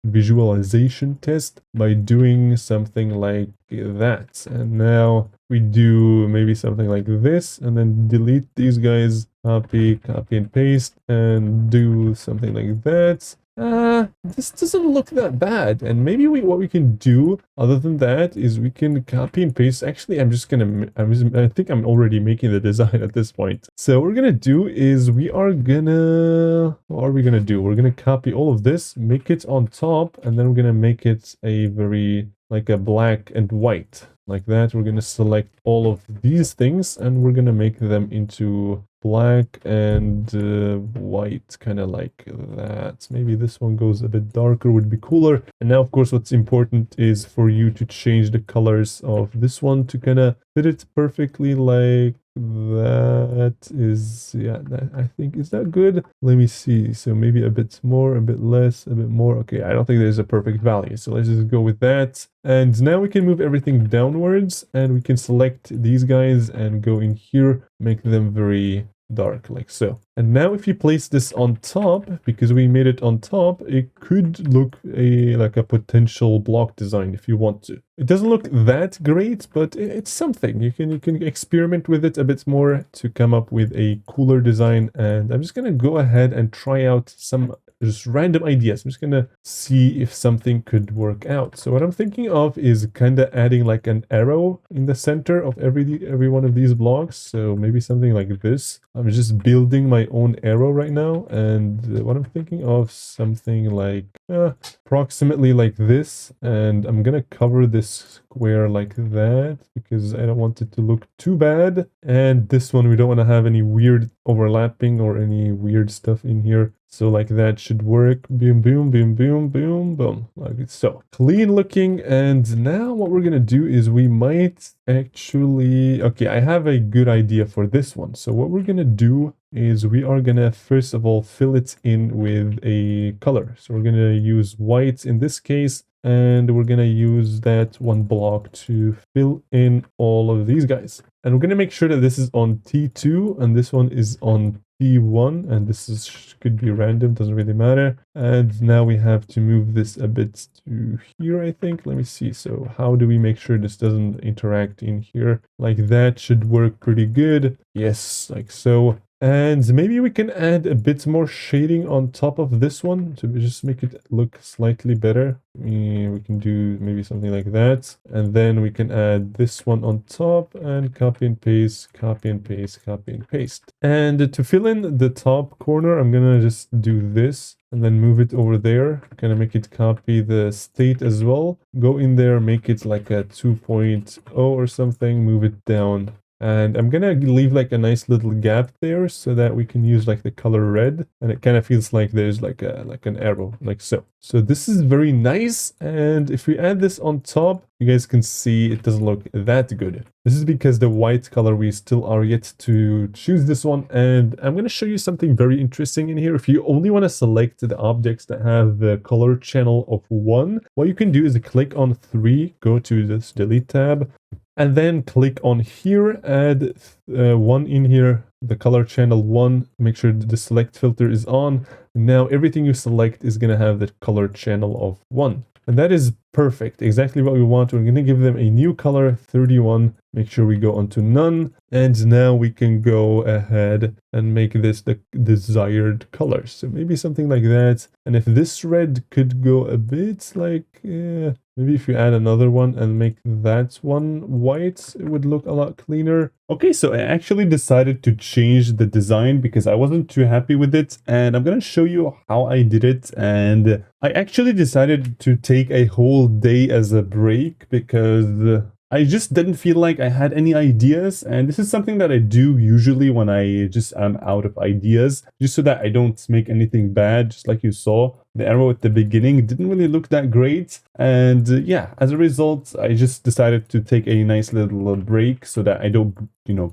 visualization test by doing something like that. And now we do maybe something like this, and then delete these guys, copy and paste, and do something like that. This doesn't look that bad. And maybe what we can do other than that is we can copy and paste. Actually, I think I'm already making the design at this point. So what we're gonna do is what are we gonna do? We're gonna copy all of this, make it on top, and then we're gonna make it a very, like a black and white. Like that, we're gonna select all of these things and we're gonna make them into black and white, kind of like that. Maybe this one goes a bit darker, would be cooler. And now, of course, what's important is for you to change the colors of this one to kind of fit it perfectly like that. Is, yeah, that, I think, is that good? Let me see. So maybe a bit more, a bit less, a bit more. Okay, I don't think there's a perfect value, so let's just go with that. And now we can move everything downwards and we can select these guys and go in here, make them very dark, like so. And now if you place this on top, because we made it on top, it could look like a potential block design if you want to. It doesn't look that great, but it's something. You can experiment with it a bit more to come up with a cooler design. And I'm just gonna go ahead and try out some just random ideas. I'm just gonna see if something could work out. So what I'm thinking of is kind of adding like an arrow in the center of every one of these blocks. So maybe something like this. I'm just building my own arrow right now, and what I'm thinking of something like approximately like this, and I'm gonna cover this square like that because I don't want it to look too bad. And this one, we don't want to have any weird overlapping or any weird stuff in here. So like that should work. Boom, boom, boom, boom, boom, boom. Like so. Clean looking. And now what we're gonna do is we might actually... Okay, I have a good idea for this one. So what we're gonna do is we are gonna first of all fill it in with a color. So we're gonna use white in this case, and we're gonna use that one block to fill in all of these guys. And we're gonna make sure that this is on T2 and this one is on T1, and this could be random, doesn't really matter. And now we have to move this a bit to here, I think. Let me see. So how do we make sure this doesn't interact in here? Like that should work pretty good. Yes, like so. And maybe we can add a bit more shading on top of this one to just make it look slightly better. We can do maybe something like that. And then we can add this one on top and copy and paste, copy and paste, copy and paste. And to fill in the top corner, I'm gonna just do this and then move it over there. Gonna make it copy the state as well. Go in there, make it like a 2.0 or something, move it down. And I'm gonna leave like a nice little gap there so that we can use like the color red, and it kind of feels like there's like an arrow, like so. So this is very nice, and if we add this on top, you guys can see it doesn't look that good. This is because the white color, we still are yet to choose this one, and I'm gonna show you something very interesting in here. If you only want to select the objects that have the color channel of 1, what you can do is click on 3, go to this delete tab, and then click on here, add 1 in here, the color channel 1, make sure the select filter is on. Now everything you select is going to have the color channel of 1. And that is perfect, exactly what we want. We're going to give them a new color, 31. Make sure we go onto none. And now we can go ahead and make this the desired color. So maybe something like that. And if this red could go a bit like, maybe if you add another one and make that one white, it would look a lot cleaner. Okay, so I actually decided to change the design because I wasn't too happy with it. And I'm going to show you how I did it. And I actually decided to take a whole day as a break because I just didn't feel like I had any ideas, and this is something that I do usually when I just am out of ideas, just so that I don't make anything bad. Just like you saw, the arrow at the beginning didn't really look that great, and yeah, as a result, I just decided to take a nice little break so that I don't,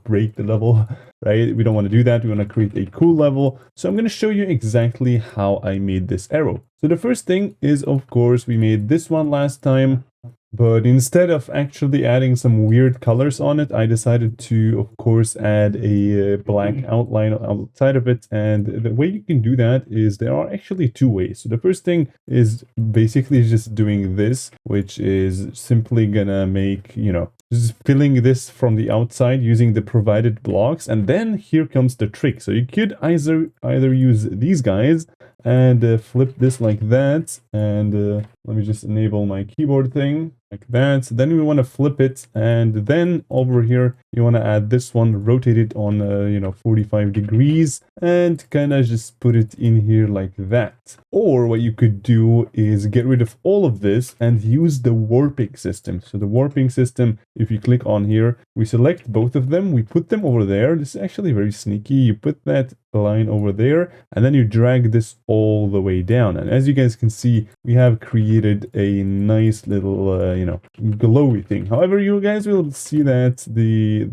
break the level, right? We don't want to do that. We want to create a cool level. So I'm going to show you exactly how I made this arrow. So the first thing is, of course, we made this one last time. But instead of actually adding some weird colors on it, I decided to, of course, add a black outline outside of it. And the way you can do that is there are actually two ways. So the first thing is basically just doing this, which is simply gonna make, just filling this from the outside using the provided blocks. And then here comes the trick. So you could either use these guys and flip this like that, and let me just enable my keyboard thing like that. Then we want to flip it, and then over here you want to add this one, rotate it on 45 degrees, and kind of just put it in here like that. Or what you could do is get rid of all of this and use the warping system. So the warping system, if you click on here, we select both of them, we put them over there. This is actually very sneaky. You put that line over there, and then you drag this all the way down. And as you guys can see, we have created a nice little, glowy thing. However, you guys will see that the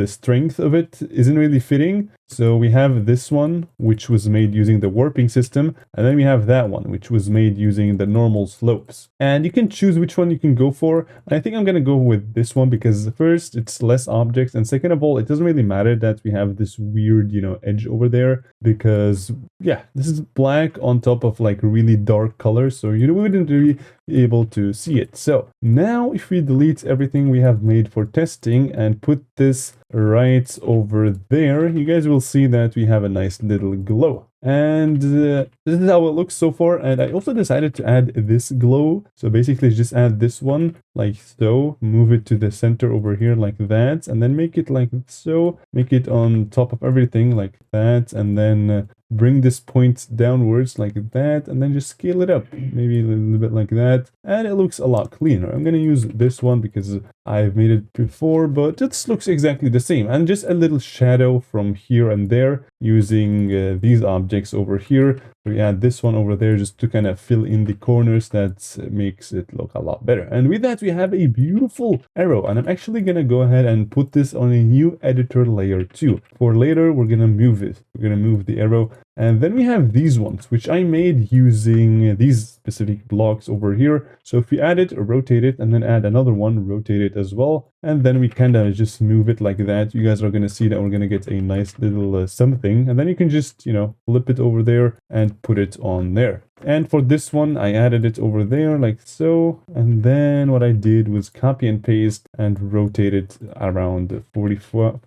strength of it isn't really fitting. So we have this one, which was made using the warping system, and then we have that one, which was made using the normal slopes. And you can choose which one you can go for. I think I'm going to go with this one because first, it's less objects, and second of all, it doesn't really matter that we have this weird, edge over there, because yeah, this is black on top of like really dark colors, so you wouldn't really be able to see it. So now if we delete everything we have made for testing and put this right over there, you guys will see that we have a nice little glow. And this is how it looks so far. And I also decided to add this glow. So basically just add this one like so, move it to the center over here like that, and then make it like so, make it on top of everything like that, and then bring this point downwards like that, and then just scale it up, maybe a little bit like that, and it looks a lot cleaner. I'm going to use this one because I've made it before, but it looks exactly the same, and just a little shadow from here and there using these objects over here. We add this one over there just to kind of fill in the corners. That makes it look a lot better. And with that, we have a beautiful arrow, and I'm actually going to go ahead and put this on a new editor layer too. For later, we're going to move it. We're going to move the arrow. And then we have these ones, which I made using these specific blocks over here. So if we add it, rotate it, and then add another one, rotate it as well. And then we kind of just move it like that. You guys are going to see that we're going to get a nice little something. And then you can just, flip it over there and put it on there. And for this one, I added it over there like so. And then what I did was copy and paste and rotate it around 45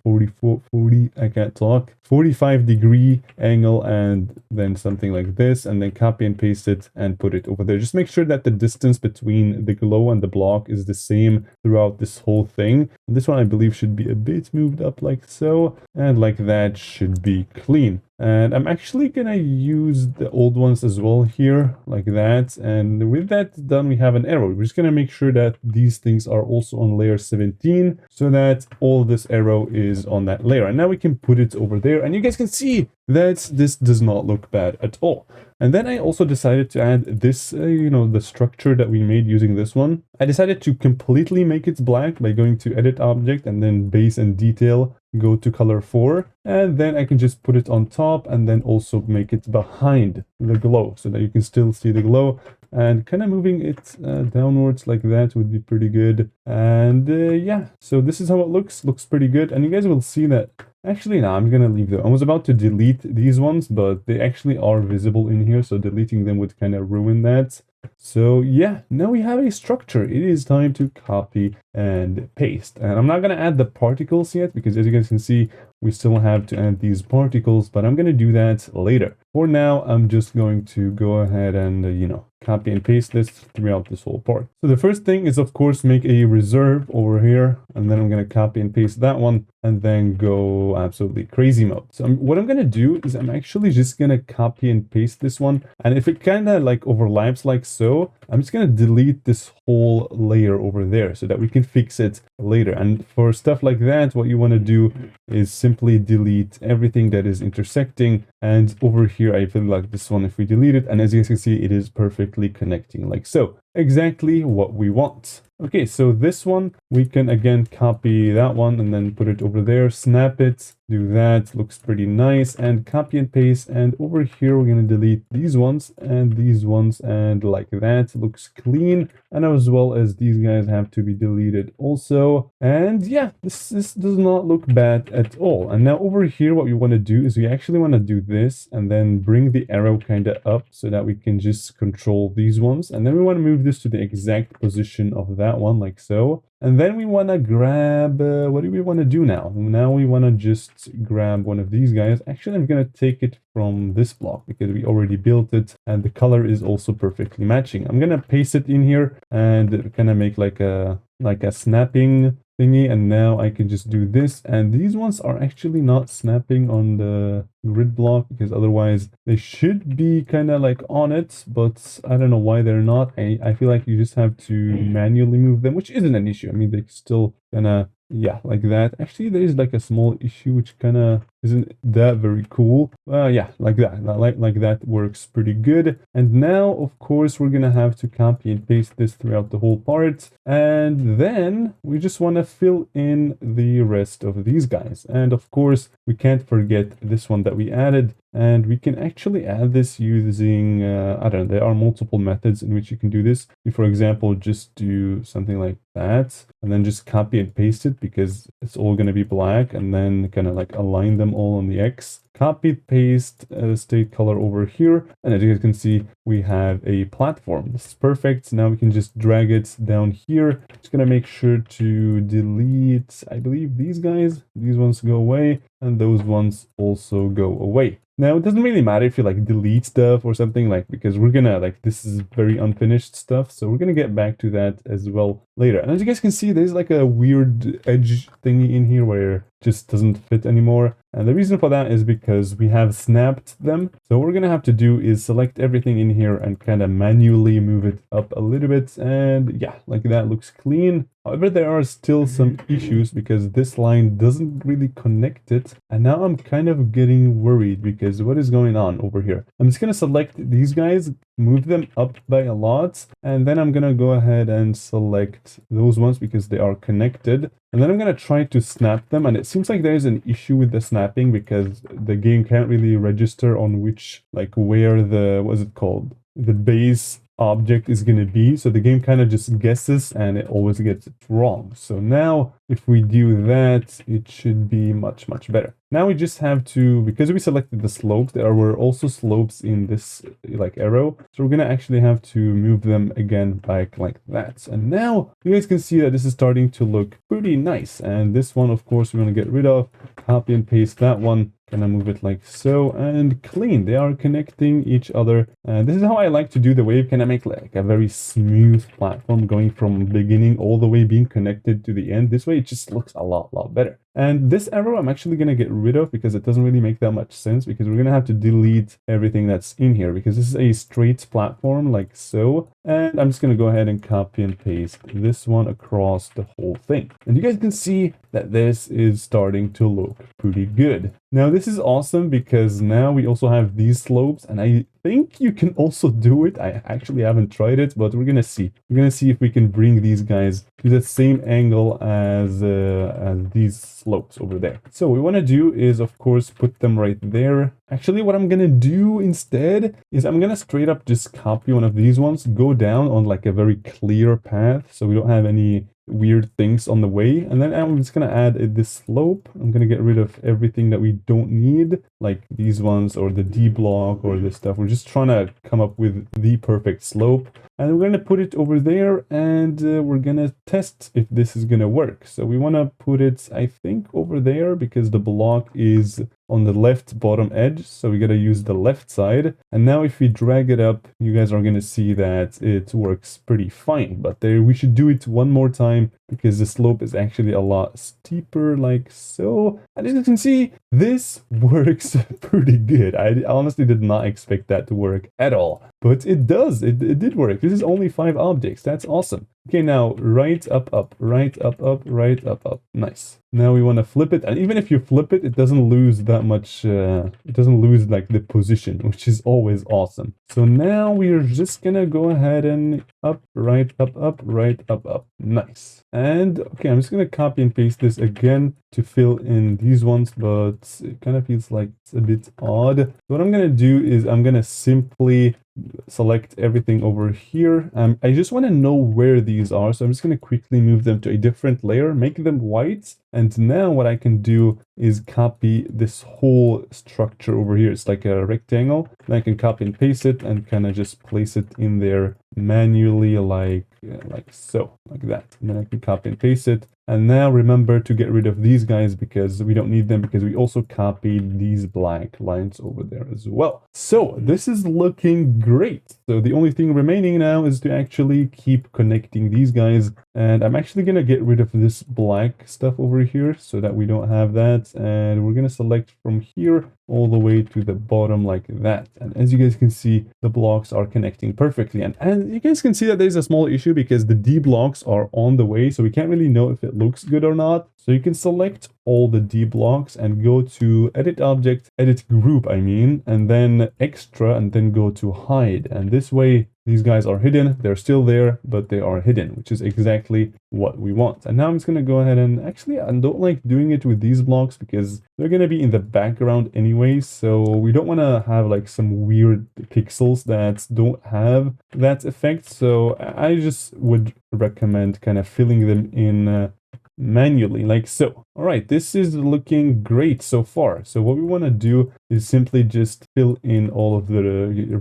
degree angle, and then something like this, and then copy and paste it and put it over there. Just make sure that the distance between the glow and the block is the same throughout this whole thing. And this one I believe should be a bit moved up like so, and like that should be clean. And I'm actually gonna use the old ones as well here, like that. And with that done, we have an arrow. We're just gonna make sure that these things are also on layer 17, so that all this arrow is on that layer. And now we can put it over there, and you guys can see that this does not look bad at all. And then I also decided to add this, the structure that we made using this one. I decided to completely make it black by going to edit object and then base and detail, go to color 4, and then I can just put it on top and then also make it behind the glow so that you can still see the glow. And kind of moving it downwards like that would be pretty good. And yeah, so this is how it looks pretty good. And you guys will see that. Actually, no, I'm gonna leave them. I was about to delete these ones, but they actually are visible in here, so deleting them would kind of ruin that. So yeah, now we have a structure. It is time to copy and paste. And I'm not gonna add the particles yet, because as you guys can see, we still have to add these particles, but I'm gonna do that later. For now, I'm just going to go ahead and, copy and paste this throughout this whole part. So the first thing is, of course, make a reserve over here, and then I'm going to copy and paste that one, and then go absolutely crazy mode. So what I'm going to do is I'm actually just going to copy and paste this one, and if it kind of like overlaps like so, I'm just going to delete this whole layer over there so that we can fix it later. And for stuff like that, what you want to do is simply delete everything that is intersecting. And over here, I feel like this one, if we delete it, and as you guys can see, it is perfectly connecting like so. exactly what we want. Okay, so this one, we can again copy that one and then put it over there, snap it, do that, looks pretty nice, and copy and paste, and over here we're going to delete these ones, and like that, looks clean, and as well as these guys have to be deleted also, and yeah, this does not look bad at all. And now over here, what we want to do is we actually want to do this, and then bring the arrow kind of up so that we can just control these ones, and then we want to move this to the exact position of that one, like so. And then we want to grab, what do we want to do now? Now we want to just grab one of these guys. Actually, I'm going to take it from this block because we already built it and the color is also perfectly matching. I'm going to paste it in here and kind of make like a snapping thingy, and now I can just do this, and these ones are actually not snapping on the grid block because otherwise they should be kind of like on it, but I don't know why they're not. I feel like you just have to manually move them, which isn't an issue. I mean, they still gonna, yeah, like that. Actually, there is like a small issue which kind of isn't that very cool. Yeah, like that. Like that works pretty good. And now, of course, we're gonna have to copy and paste this throughout the whole part. And then we just want to fill in the rest of these guys. And of course, we can't forget this one that we added. And we can actually add this using, I don't know, there are multiple methods in which you can do this. You, for example, just do something like that, and then just copy and paste it because it's all going to be black, and then kind of like align them all on the X. Copy, paste state color over here, and as you guys can see, we have a platform. This is perfect. Now we can just drag it down here. Just gonna make sure to delete, I believe, these guys. These ones go away, and those ones also go away. Now, it doesn't really matter if you like delete stuff or something, like, because we're gonna, like, this is very unfinished stuff, so we're gonna get back to that as well later. And as you guys can see, there's like a weird edge thingy in here where it just doesn't fit anymore. And the reason for that is because we have snapped them. So what we're gonna have to do is select everything in here and kind of manually move it up a little bit. And yeah, like that looks clean. However, there are still some issues because this line doesn't really connect it. And now I'm kind of getting worried because what is going on over here? I'm just going to select these guys, move them up by a lot. And then I'm going to go ahead and select those ones because they are connected. And then I'm going to try to snap them. And it seems like there's an issue with the snapping because the game can't really register on which, like where the, what is it called? The base object is going to be, so the game kind of just guesses and it always gets it wrong. So now if we do that, it should be much better. Now we just have to, because we selected the slopes, there were also slopes in this like arrow, so we're gonna actually have to move them again back like that. And now you guys can see that this is starting to look pretty nice. And this one, of course, we're gonna get rid of, copy and paste that one, gonna move it like so, and clean. They are connecting each other. And this is how I like to do the wave. Can I make like a very smooth platform going from beginning all the way being connected to the end? This way it just looks a lot better. And this arrow I'm actually going to get rid of because it doesn't really make that much sense, because we're going to have to delete everything that's in here because this is a straight platform like so. And I'm just going to go ahead and copy and paste this one across the whole thing. And you guys can see that this is starting to look pretty good. Now this is awesome because now we also have these slopes, and I think you can also do it. I actually haven't tried it, but we're gonna see. We're gonna see if we can bring these guys to the same angle as these slopes over there. So what we want to do is, of course, put them right there. Actually, what I'm gonna do instead is I'm gonna straight up just copy one of these ones, go down on like a very clear path so we don't have any weird things on the way, and then I'm just gonna add this slope. I'm gonna get rid of everything that we don't need, like these ones or the D block or this stuff. We're just trying to come up with the perfect slope, and we're gonna put it over there, and we're gonna test if this is gonna work. So we want to put it, I think, over there because the block is on the left bottom edge, so we gotta use the left side. And now if we drag it up, you guys are gonna see that it works pretty fine. But there, we should do it one more time because the slope is actually a lot steeper, like so. And as you can see, this works pretty good. I honestly did not expect that to work at all, but it does. It did work. This is only 5 objects. That's awesome. Okay, now right up, right up, right up. Nice. Now we want to flip it, and even if you flip it, it doesn't lose the that much, it doesn't lose like the position, which is always awesome. So now we're just gonna go ahead and up, right, up, right, up. Nice. And okay, I'm just gonna copy and paste this again to fill in these ones, but it kind of feels like it's a bit odd. So what I'm gonna do is I'm gonna simply select everything over here. I just want to know where these are, so I'm just going to quickly move them to a different layer, make them white, and now what I can do is copy this whole structure over here. It's like a rectangle, and I can copy and paste it and kind of just place it in there manually, like so, like that. And then I can copy and paste it. And now remember to get rid of these guys because we don't need them, because we also copied these black lines over there as well. So this is looking great. So the only thing remaining now is to actually keep connecting these guys. And I'm actually going to get rid of this black stuff over here so that we don't have that. And we're going to select from here all the way to the bottom like that. And as you guys can see, the blocks are connecting perfectly. And you guys can see that there's a small issue because the D blocks are on the way, so we can't really know if it looks good or not. So you can select all the D blocks and go to edit object, edit group, and then extra, and then go to hide. And this way, these guys are hidden. They're still there, but they are hidden, which is exactly what we want. And now I'm just going to go ahead and actually, I don't like doing it with these blocks because they're going to be in the background anyway. So we don't want to have like some weird pixels that don't have that effect. So I just would recommend kind of filling them in manually, like so. All right, this is looking great so far. So what we want to do is simply just fill in all of the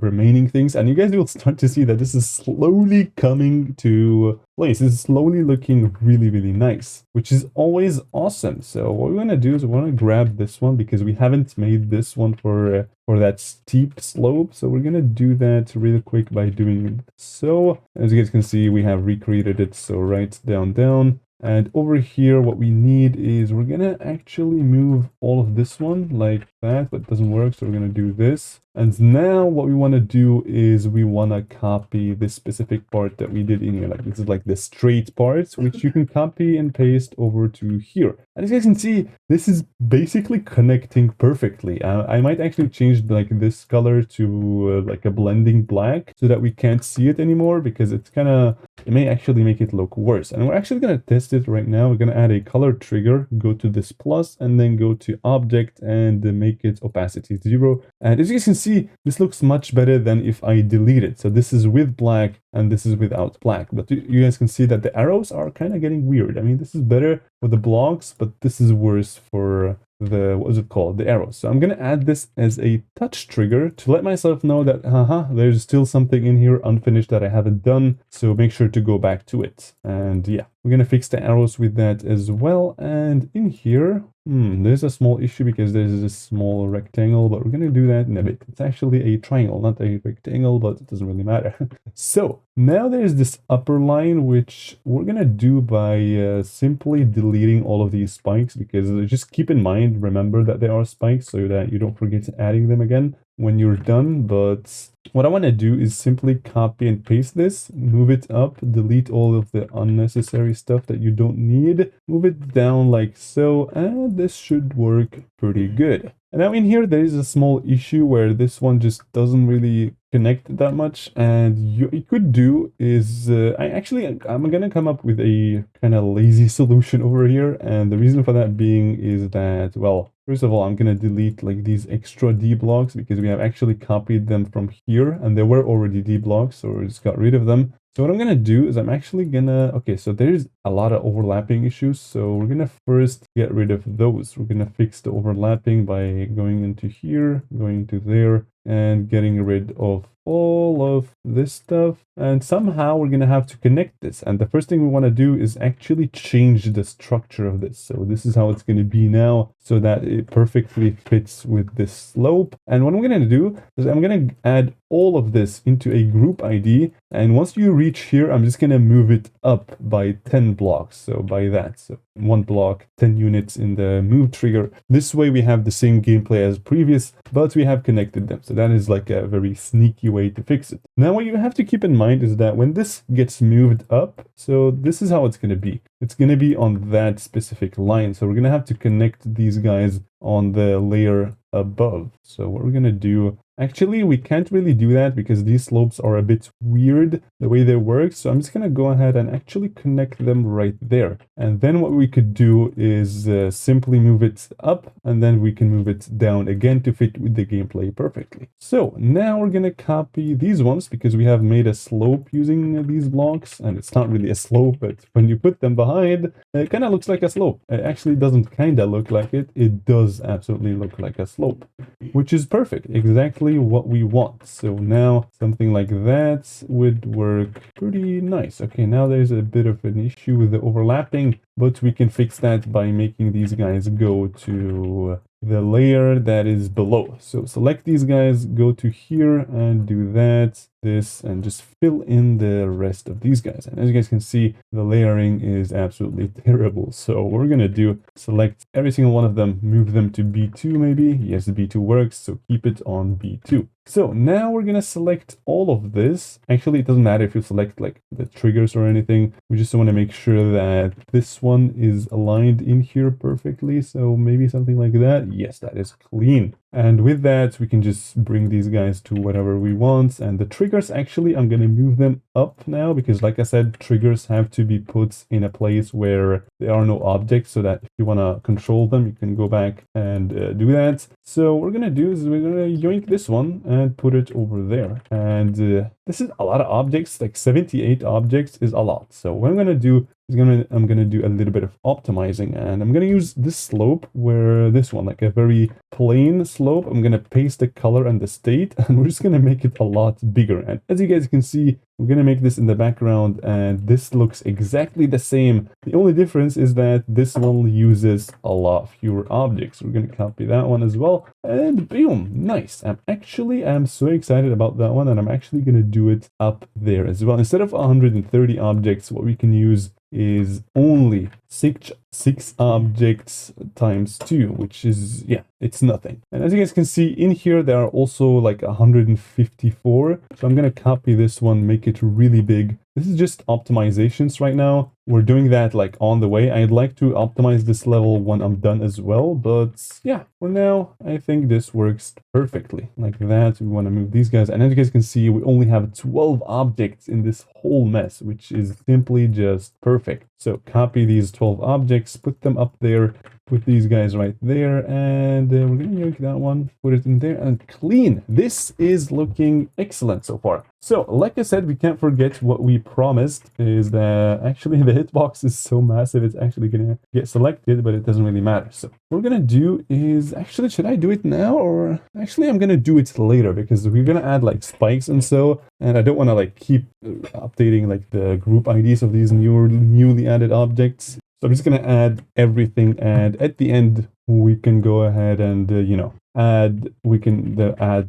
remaining things, and you guys will start to see that this is slowly coming to place. This is slowly looking really, really nice, which is always awesome. So what we want to do is we want to grab this one because we haven't made this one for that steep slope. So we're going to do that really quick by doing it. So as you guys can see, we have recreated it. So right down. And over here, what we need is we're going to actually move all of this one like that, but it doesn't work. So we're going to do this. And now what we want to do is we want to copy this specific part that we did in here. Like this is like the straight parts, which you can copy and paste over to here. And as you guys can see, this is basically connecting perfectly. I might actually change like this color to like a blending black so that we can't see it anymore, because it's it may actually make it look worse. And we're actually going to test it right now. We're going to add a color trigger, go to this plus, and then go to object and make it opacity 0. And as you guys can see, this looks much better than if I delete it. So this is with black and this is without black. But you guys can see that the arrows are kind of getting weird. I mean, this is better for the blocks, but this is worse for the arrows. So I'm going to add this as a touch trigger to let myself know that there's still something in here unfinished that I haven't done, so make sure to go back to it. And yeah, we're going to fix the arrows with that as well. And in here, there's a small issue because there's this small rectangle, but we're going to do that in a bit. It's actually a triangle, not a rectangle, but it doesn't really matter. So now there's this upper line, which we're going to do by simply deleting all of these spikes, because just keep in mind, remember that they are spikes so that you don't forget adding them again when you're done. But what I want to do is simply copy and paste this, move it up, delete all of the unnecessary stuff that you don't need, move it down like so, and this should work pretty good. And now in here, there is a small issue where this one just doesn't really connect that much. And you could do is, I'm going to come up with a kind of lazy solution over here. And the reason for that being is that, well, first of all, I'm going to delete like these extra D blocks because we have actually copied them from here and they were already D blocks, so we just got rid of them. So what I'm going to do is I'm actually going to, okay, so there's a lot of overlapping issues. So we're going to first get rid of those. We're going to fix the overlapping by going into here, going to there, and getting rid of all of this stuff. And somehow we're going to have to connect this. And the first thing we want to do is actually change the structure of this. So this is how it's going to be now, so that it perfectly fits with this slope. And what I'm going to do is I'm going to add all of this into a group ID. And once you reach here, I'm just going to move it up by 10 blocks. So by that, so 1 block, 10 units in the move trigger. This way we have the same gameplay as previous, but we have connected them. So that is like a very sneaky way to fix it. Now what you have to keep in mind is that when this gets moved up, so this is how it's going to be. it's going to be on that specific line. So we're going to have to connect these guys on the layer above. So what we're going to do, actually, we can't really do that because these slopes are a bit weird the way they work. So I'm just going to go ahead and actually connect them right there. And then what we could do is simply move it up, and then we can move it down again to fit with the gameplay perfectly. So now we're going to copy these ones because we have made a slope using these blocks, and it's not really a slope, but when you put them behind, it kind of looks like a slope. It actually doesn't kind of look like it. It does absolutely look like a slope, which is perfect. Exactly what we want. So now something like that would work pretty nice. Okay, now there's a bit of an issue with the overlapping, but we can fix that by making these guys go to the layer that is below. So select these guys, go to here and do that, this, and just fill in the rest of these guys. And as you guys can see, the layering is absolutely terrible. So what we're gonna do, select every single one of them, move them to B2 maybe. Yes, the B2 works, so keep it on B2. So now we're gonna select all of this. Actually, it doesn't matter if you select like the triggers or anything. We just want to make sure that this one is aligned in here perfectly. So maybe something like that. Yes, that is clean. And with that, we can just bring these guys to whatever we want. And the triggers, actually, I'm going to move them up now because, like I said, triggers have to be put in a place where there are no objects so that if you want to control them, you can go back and do that. So what we're going to do is we're going to yoink this one and put it over there. And this is a lot of objects, like 78 objects is a lot. So what I'm going to do is I'm gonna do a little bit of optimizing, and I'm gonna use this slope where this one, like a very plain slope. I'm gonna paste the color and the state, and we're just gonna make it a lot bigger. And as you guys can see, we're gonna make this in the background, and this looks exactly the same. The only difference is that this one uses a lot fewer objects. We're gonna copy that one as well, and boom, nice. I'm so excited about that one, and I'm actually gonna do it up there as well. Instead of 130 objects, what we can use is only six objects times 2, which is, yeah, it's nothing. And as you guys can see in here, there are also like 154. So I'm going to copy this one, make it really big. This is just optimizations right now. We're doing that like on the way. I'd like to optimize this level when I'm done as well. But yeah, for now, I think this works perfectly. Like that, we want to move these guys. And as you guys can see, we only have 12 objects in this whole mess, which is simply just perfect. So copy these 12 objects, put them up there, put these guys right there, and we're going to yank that one, put it in there, and clean. This is looking excellent so far. So, like I said, we can't forget what we promised, is that actually the hitbox is so massive, it's actually going to get selected, but it doesn't really matter. So, what we're going to do is, actually, should I do it now? Or, actually, I'm going to do it later, because we're going to add, like, spikes and so, and I don't want to, like, keep updating, like, the group IDs of these newly added objects. So I'm just going to add everything, and at the end, we can go ahead and, add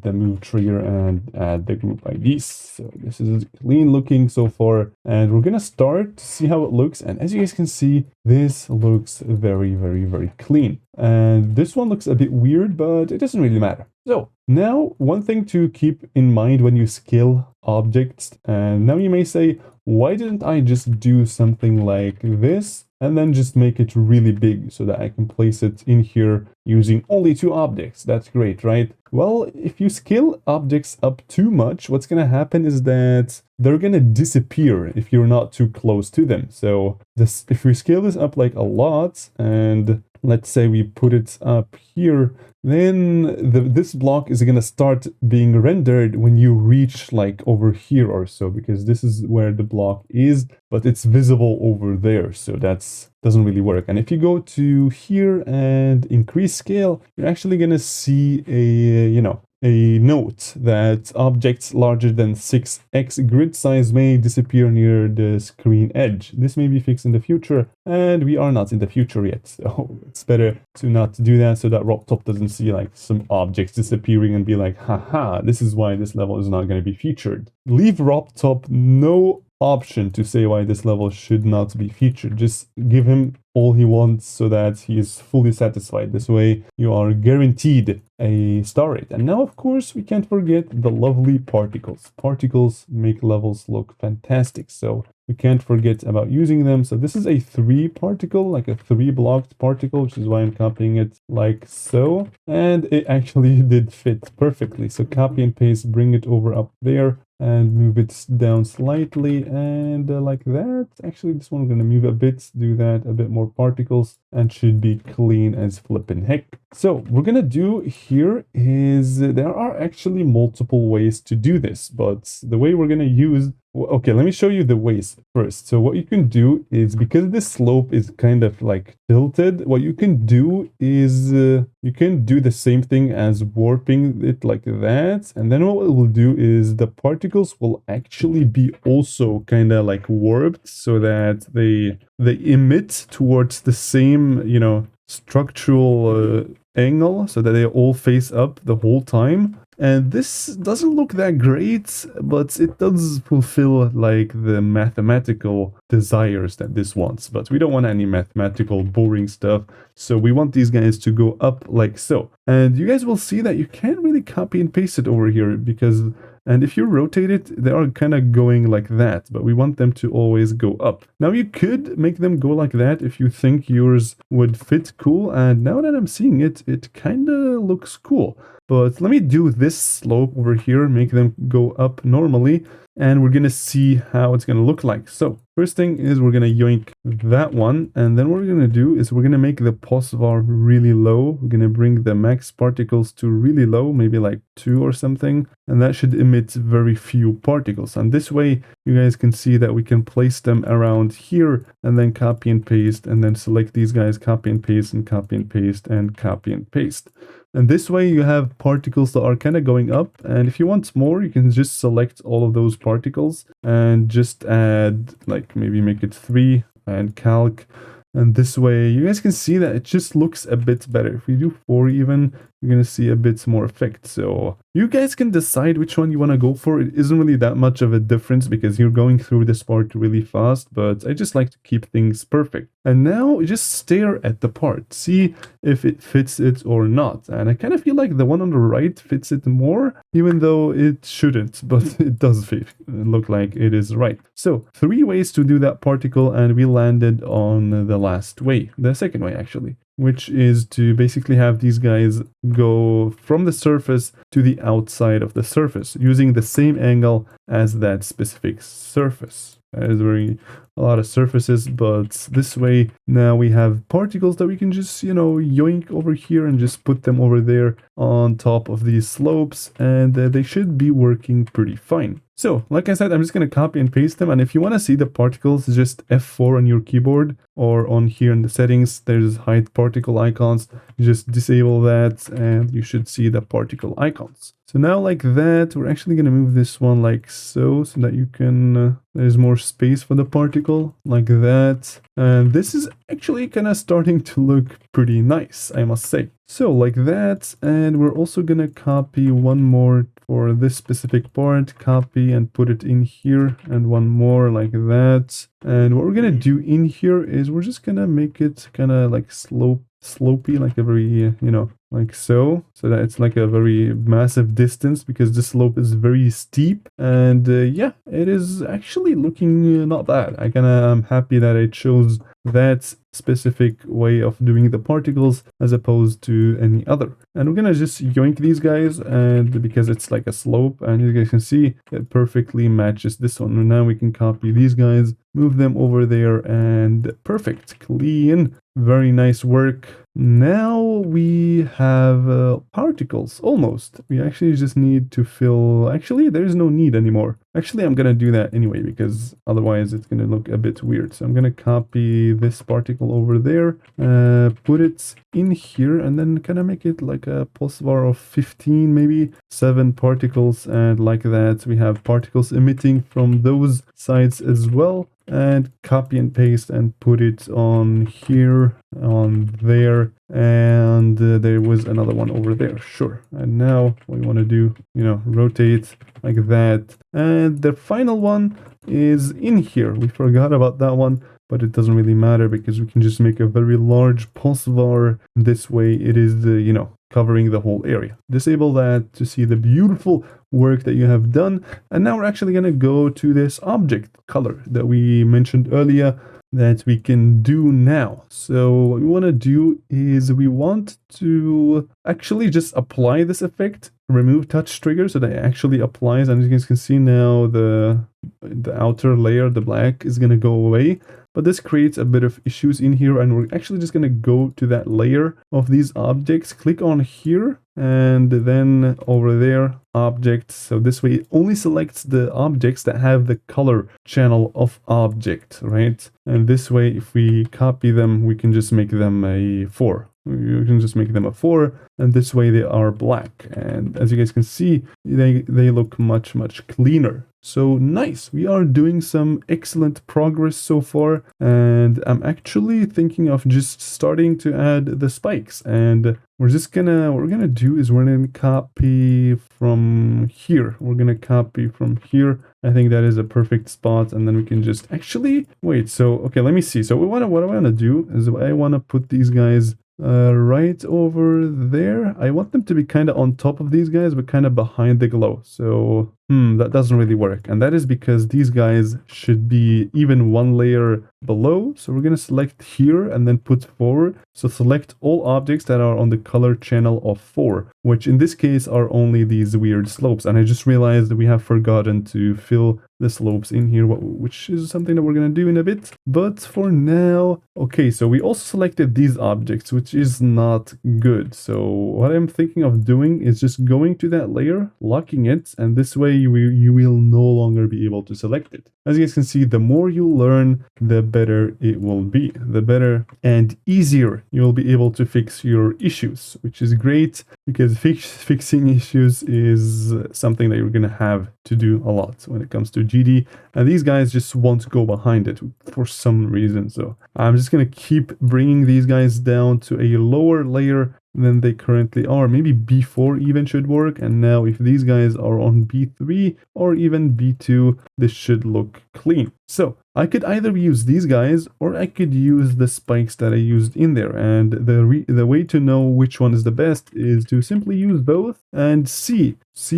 the move trigger and add the group IDs. So this is clean looking so far, and we're gonna start to see how it looks. And as you guys can see, this looks very, very, very clean. And this one looks a bit weird, but it doesn't really matter. So now one thing to keep in mind when you scale objects, and now you may say, why didn't I just do something like this and then just make it really big so that I can place it in here using only 2 objects? That's great, right? Well, if you scale objects up too much, what's going to happen is that they're going to disappear if you're not too close to them. So if we scale this up like a lot, and let's say we put it up here, then this block is going to start being rendered when you reach like over here or so, because this is where the block is, but it's visible over there. So that's doesn't really work. And if you go to here and increase scale, you're actually going to see a note that objects larger than 6x grid size may disappear near the screen edge. This may be fixed in the future, and we are not in the future yet, so it's better to not do that so that RobTop doesn't see like some objects disappearing and be like, haha, this is why this level is not going to be featured. Leave RobTop no option to say why this level should not be featured. Just give him all he wants so that he is fully satisfied. This way you are guaranteed a star rate. And now, of course, we can't forget the lovely particles. Particles make levels look fantastic, so we can't forget about using them. So this is a 3 particle, like a 3 blocked particle, which is why I'm copying it like so. And it actually did fit perfectly. So copy and paste, bring it over up there and move it down slightly and like that. Actually, this one I'm going to move a bit, do that, a bit more particles, and should be clean as flippin' heck. So we're going to do here is there are actually multiple ways to do this, but the way we're going to use okay, let me show you the ways first. So what you can do is, because this slope is kind of like tilted, what you can do is you can do the same thing as warping it like that. And then what it will do is the particles will actually be also kind of like warped so that they emit towards the same, you know, structural angle so that they all face up the whole time. And this doesn't look that great, but it does fulfill like the mathematical desires that this wants. But we don't want any mathematical boring stuff. So we want these guys to go up like so. And you guys will see that you can't really copy and paste it over here because, and if you rotate it, they are kind of going like that, but we want them to always go up. Now you could make them go like that if you think yours would fit cool. And now that I'm seeing it, it kind of looks cool. But let me do this slope over here, make them go up normally, and we're going to see how it's going to look like. So first thing is we're going to yoink that one, and then what we're going to do is we're going to make the pos var really low. We're going to bring the max particles to really low, maybe like 2 or something, and that should emit very few particles. And this way you guys can see that we can place them around here and then copy and paste, and then select these guys, copy and paste and copy and paste and copy and paste. And this way you have particles that are kind of going up. And if you want more, you can just select all of those particles and just add, like maybe make it 3 and calc. And this way you guys can see that it just looks a bit better. If we do 4 even, you're going to see a bit more effect. So you guys can decide which one you want to go for. It isn't really that much of a difference because you're going through this part really fast, but I just like to keep things perfect. And now just stare at the part, see if it fits it or not. And I kind of feel like the one on the right fits it more, even though it shouldn't, but it does fit, look like it is right. So 3 ways to do that particle, and we landed on the last way, the second way actually, which is to basically have these guys go from the surface to the outside of the surface using the same angle as that specific surface. That is a lot of surfaces, but this way now we have particles that we can just, you know, yoink over here and just put them over there on top of these slopes, and they should be working pretty fine. So, like I said, I'm just going to copy and paste them, and if you want to see the particles, just F4 on your keyboard, or on here in the settings, there's hide particle icons. You just disable that, and you should see the particle icons. So now like that, we're actually going to move this one like so that you can, there's more space for the particle, like that. And this is actually kind of starting to look pretty nice, I must say. So like that, and we're also going to copy one more for this specific part, copy and put it in here, and one more like that. And what we're going to do in here is we're just going to make it kind of like slopey, like a very, you know, like so that it's like a very massive distance, because the slope is very steep. And yeah, it is actually looking not bad. I kind of am happy that it shows that specific way of doing the particles as opposed to any other. And we're gonna just yoink these guys, and because it's like a slope, and you guys can see it perfectly matches this one. And now we can copy these guys, move them over there, and perfect, clean, very nice work. Now we have particles, almost. We actually just need to fill, actually there's no need anymore. Actually, I'm gonna do that anyway, because otherwise it's gonna look a bit weird. So I'm gonna copy this particle over there, put it in here, and then kind of make it like a pulse bar of 15, maybe 7 particles, and like that we have particles emitting from those sides as well. and copy and paste and put it on here, on there, and there was another one over there. Sure. And now we want to do, rotate like that. And the final one is in here. We forgot about that one, but it doesn't really matter because we can just make a very large pulsar. This way it is, covering the whole area. Disable that to see the beautiful work that you have done. And now we're actually going to go to this object color that we mentioned earlier that we can do now. So what we want to do is we want to actually just apply this effect, remove touch trigger so that it actually applies. And as you guys can see now, the outer layer, the black, is going to go away. But this creates a bit of issues in here, and we're actually just going to go to that layer of these objects, click on here, and then over there, objects. So this way it only selects the objects that have the color channel of object, right? And this way, if we copy them, we can just make them a 4. You can just make them a 4, and this way they are black. And as you guys can see, they look much, much cleaner. So nice, we are doing some excellent progress so far, and I'm actually thinking of just starting to add the spikes. And what we're gonna do is we're gonna copy from here. We're gonna copy from here. I think that is a perfect spot, and then we can just actually wait. So okay, let me see. So what I want to do is I want to put these guys right over there. I want them to be kind of on top of these guys, but kind of behind the glow. So that doesn't really work, and that is because these guys should be even one layer below. So we're going to select here and then put 4. So select all objects that are on the color channel of 4, which in this case are only these weird slopes. And I just realized that we have forgotten to fill the slopes in here, which is something that we're going to do in a bit. But for now, okay, so we also selected these objects, which is not good. So what I'm thinking of doing is just going to that layer, locking it, and this way you will no longer be able to select it. As you guys can see, the more you learn, the better it will be. The better and easier you'll be able to fix your issues, which is great because fixing issues is something that you're going to have to do a lot when it comes to GD. And these guys just won't go behind it for some reason. So I'm just going to keep bringing these guys down to a lower layer than they currently are. Maybe B4 even should work. And now if these guys are on B3 or even B2, this should look clean. So I could either use these guys or I could use the spikes that I used in there. And the way to know which one is the best is to simply use both and see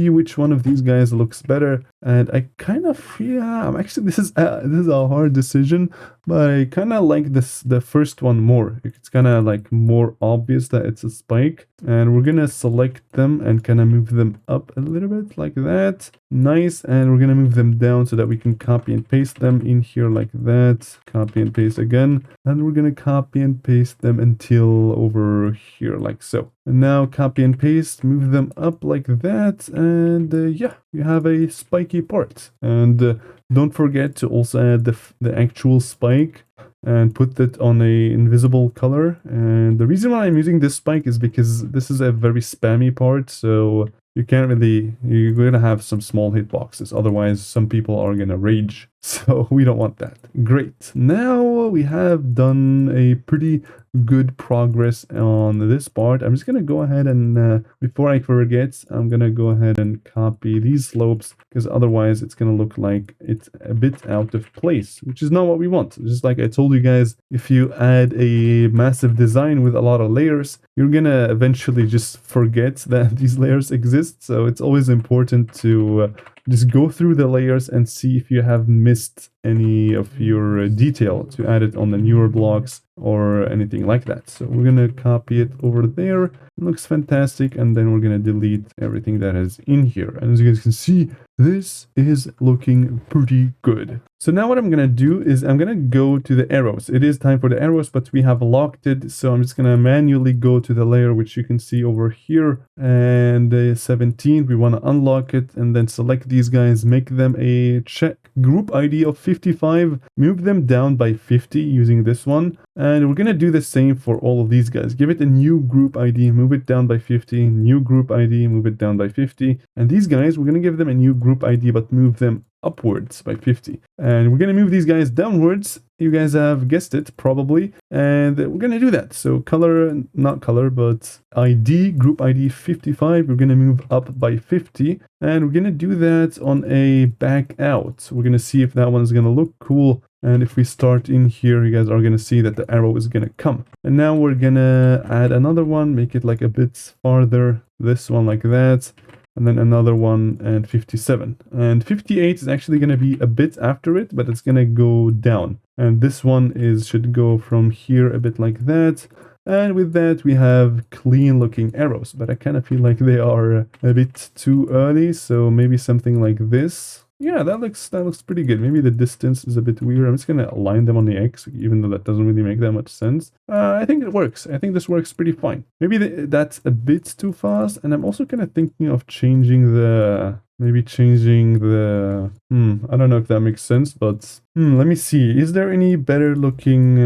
which one of these guys looks better. And I kind of, I'm actually, this is a hard decision, but I kind of like the first one more. It's kind of like more obvious that it's a spike, and we're gonna select them and kind of move them up a little bit like that. Nice. And we're gonna move them down so that we can copy and paste them in here like that. Copy and paste again, and we're gonna copy and paste them until over here like so. And now copy and paste, move them up like that, and yeah, you have a spiky part. And don't forget to also add the actual spike and put that on a invisible color. And the reason why I'm using this spike is because this is a very spammy part, so you can't really, you're gonna have some small hitboxes, otherwise some people are gonna rage. So we don't want that. Great. Now we have done a pretty good progress on this part. I'm just gonna go ahead and before I forget, I'm gonna go ahead and copy these slopes, because otherwise it's gonna look like it's a bit out of place, which is not what we want. Just like I told you guys, if you add a massive design with a lot of layers, you're gonna eventually just forget that these layers exist. So it's always important to just go through the layers and see if you have missed any of your detail to add it on the newer blocks or anything like that. So we're gonna copy it over there. It looks fantastic, and then we're gonna delete everything that is in here. And as you guys can see, this is looking pretty good. So now what I'm gonna do is I'm gonna go to the arrows. It is time for the arrows, but we have locked it. So I'm just gonna manually go to the layer, which you can see over here. And 17, we wanna unlock it and then select these guys, make them a check group ID of 55, move them down by 50 using this one. And we're going to do the same for all of these guys. Give it a new group ID, move it down by 50, new group ID, move it down by 50. And these guys, we're going to give them a new group ID, but move them upwards by 50. And we're going to move these guys downwards. You guys have guessed it, probably. And we're going to do that. So color, not color, but ID, group ID 55. We're going to move up by 50. And we're going to do that on a back out. We're going to see if that one's going to look cool. And if we start in here, you guys are going to see that the arrow is going to come. And now we're going to add another one, make it like a bit farther. This one like that. And then another one, and 57. And 58 is actually going to be a bit after it, but it's going to go down. And this one should go from here a bit like that. And with that, we have clean looking arrows, but I kind of feel like they are a bit too early. So maybe something like this. Yeah, that looks pretty good. Maybe the distance is a bit weird. I'm just going to align them on the X, even though that doesn't really make that much sense. I think it works. I think this works pretty fine. Maybe that's a bit too fast. And I'm also kind of thinking of changing the... Maybe changing the... I don't know if that makes sense, but... let me see. Is there any better looking...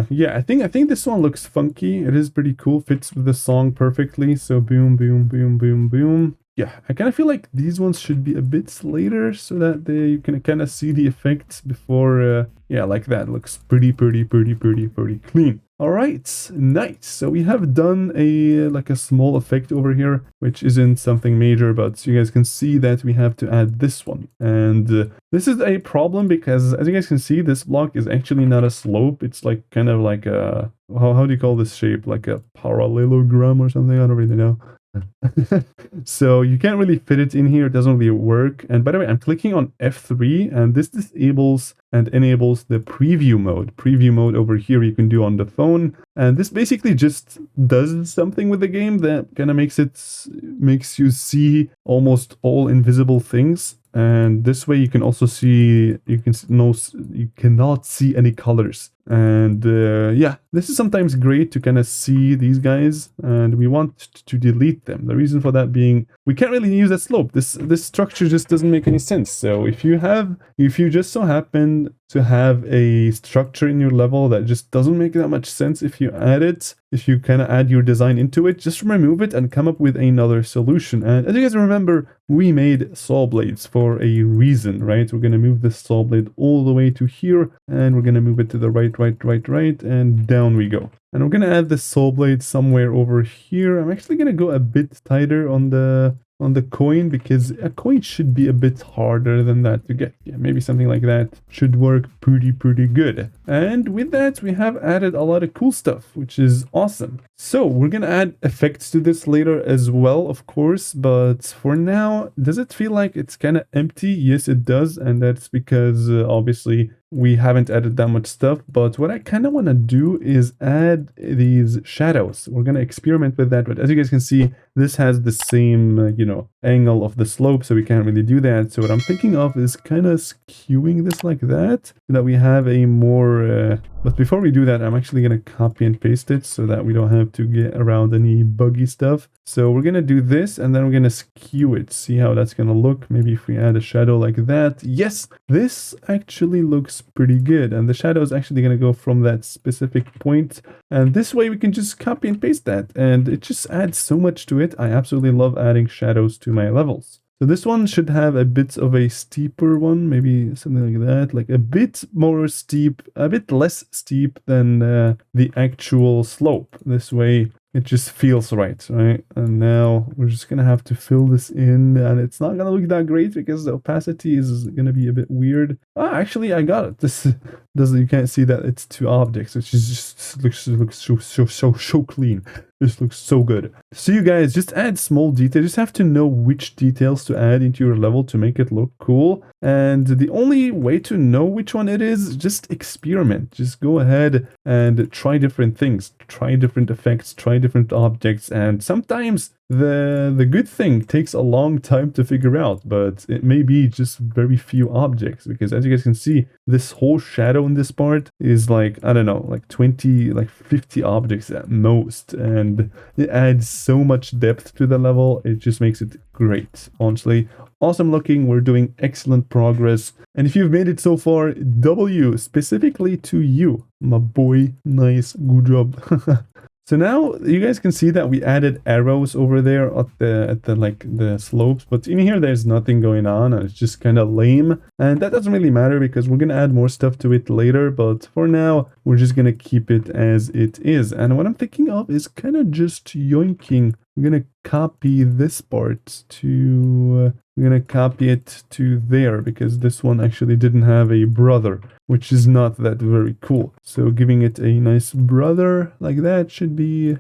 Yeah, I think this one looks funky. It is pretty cool. Fits with the song perfectly. So boom, boom, boom, boom, boom. Yeah, I kind of feel like these ones should be a bit later so that you can kind of see the effects before, yeah, like that. Looks pretty clean. All right, nice. So we have done a small effect over here, which isn't something major, but you guys can see that we have to add this one. And this is a problem because, as you guys can see, this block is actually not a slope. It's like kind of like a, how do you call this shape? Like a parallelogram or something? I don't really know. So you can't really fit it in here. It doesn't really work. And by the way, I'm clicking on F3 and this disables and enables the preview mode. Preview mode over here you can do on the phone. And this basically just does something with the game that kind of makes you see almost all invisible things. And this way you can also see, you cannot see any colors. And yeah, this is sometimes great to kind of see these guys, and we want to delete them. The reason for that being, we can't really use that slope. This structure just doesn't make any sense. So if you just so happen to have a structure in your level that just doesn't make that much sense, if you kind of add your design into it, just remove it and come up with another solution. And as you guys remember, we made saw blades for a reason, right? We're going to move this saw blade all the way to here, and we're going to move it to the right, and down we go. And we're going to add the saw blade somewhere over here. I'm actually going to go a bit tighter on the coin, because a coin should be a bit harder than that to get. Yeah, maybe something like that should work pretty good. And with that, we have added a lot of cool stuff, which is awesome. So we're gonna add effects to this later as well, of course, but for now, does it feel like it's kind of empty? Yes, it does, and that's because obviously we haven't added that much stuff. But what I kind of want to do is add these shadows. We're going to experiment with that, but as you guys can see, this has the same angle of the slope, so we can't really do that. So what I'm thinking of is kind of skewing this like that, so that we have a more but before we do that, I'm actually going to copy and paste it so that we don't have to get around any buggy stuff. So we're going to do this, and then we're going to skew it. See how that's going to look. Maybe if we add a shadow like that. Yes, this actually looks pretty good. And the shadow is actually going to go from that specific point. And this way we can just copy and paste that. And it just adds so much to it. I absolutely love adding shadows to my levels. So this one should have a bit of a steeper one, maybe something like that, like a bit more steep, a bit less steep than the actual slope. This way it just feels right? And now we're just gonna have to fill this in, and it's not gonna look that great because the opacity is gonna be a bit weird. Actually, I got it. This doesn't, you can't see that it's two objects, which is just looks so clean. This looks so good. So you guys just add small details. You just have to know which details to add into your level to make it look cool. And the only way to know which one it is, just experiment. Just go ahead and try different things, try different effects, try different objects, and sometimes The good thing takes a long time to figure out, but it may be just very few objects, because as you guys can see, this whole shadow in this part is like, I don't know, like 20, like 50 objects at most, and it adds so much depth to the level. It just makes it great. Honestly, awesome looking. We're doing excellent progress, and if you've made it so far, W specifically to you, my boy. Nice, good job. So now you guys can see that we added arrows over there at the like the slopes, but in here there's nothing going on, and it's just kind of lame. And that doesn't really matter because we're gonna add more stuff to it later, but for now we're just gonna keep it as it is. And what I'm thinking of is kind of just yoinking. I'm gonna copy this part to I'm gonna copy it to there, because this one actually didn't have a brother, which is not that very cool. So giving it a nice brother like that should be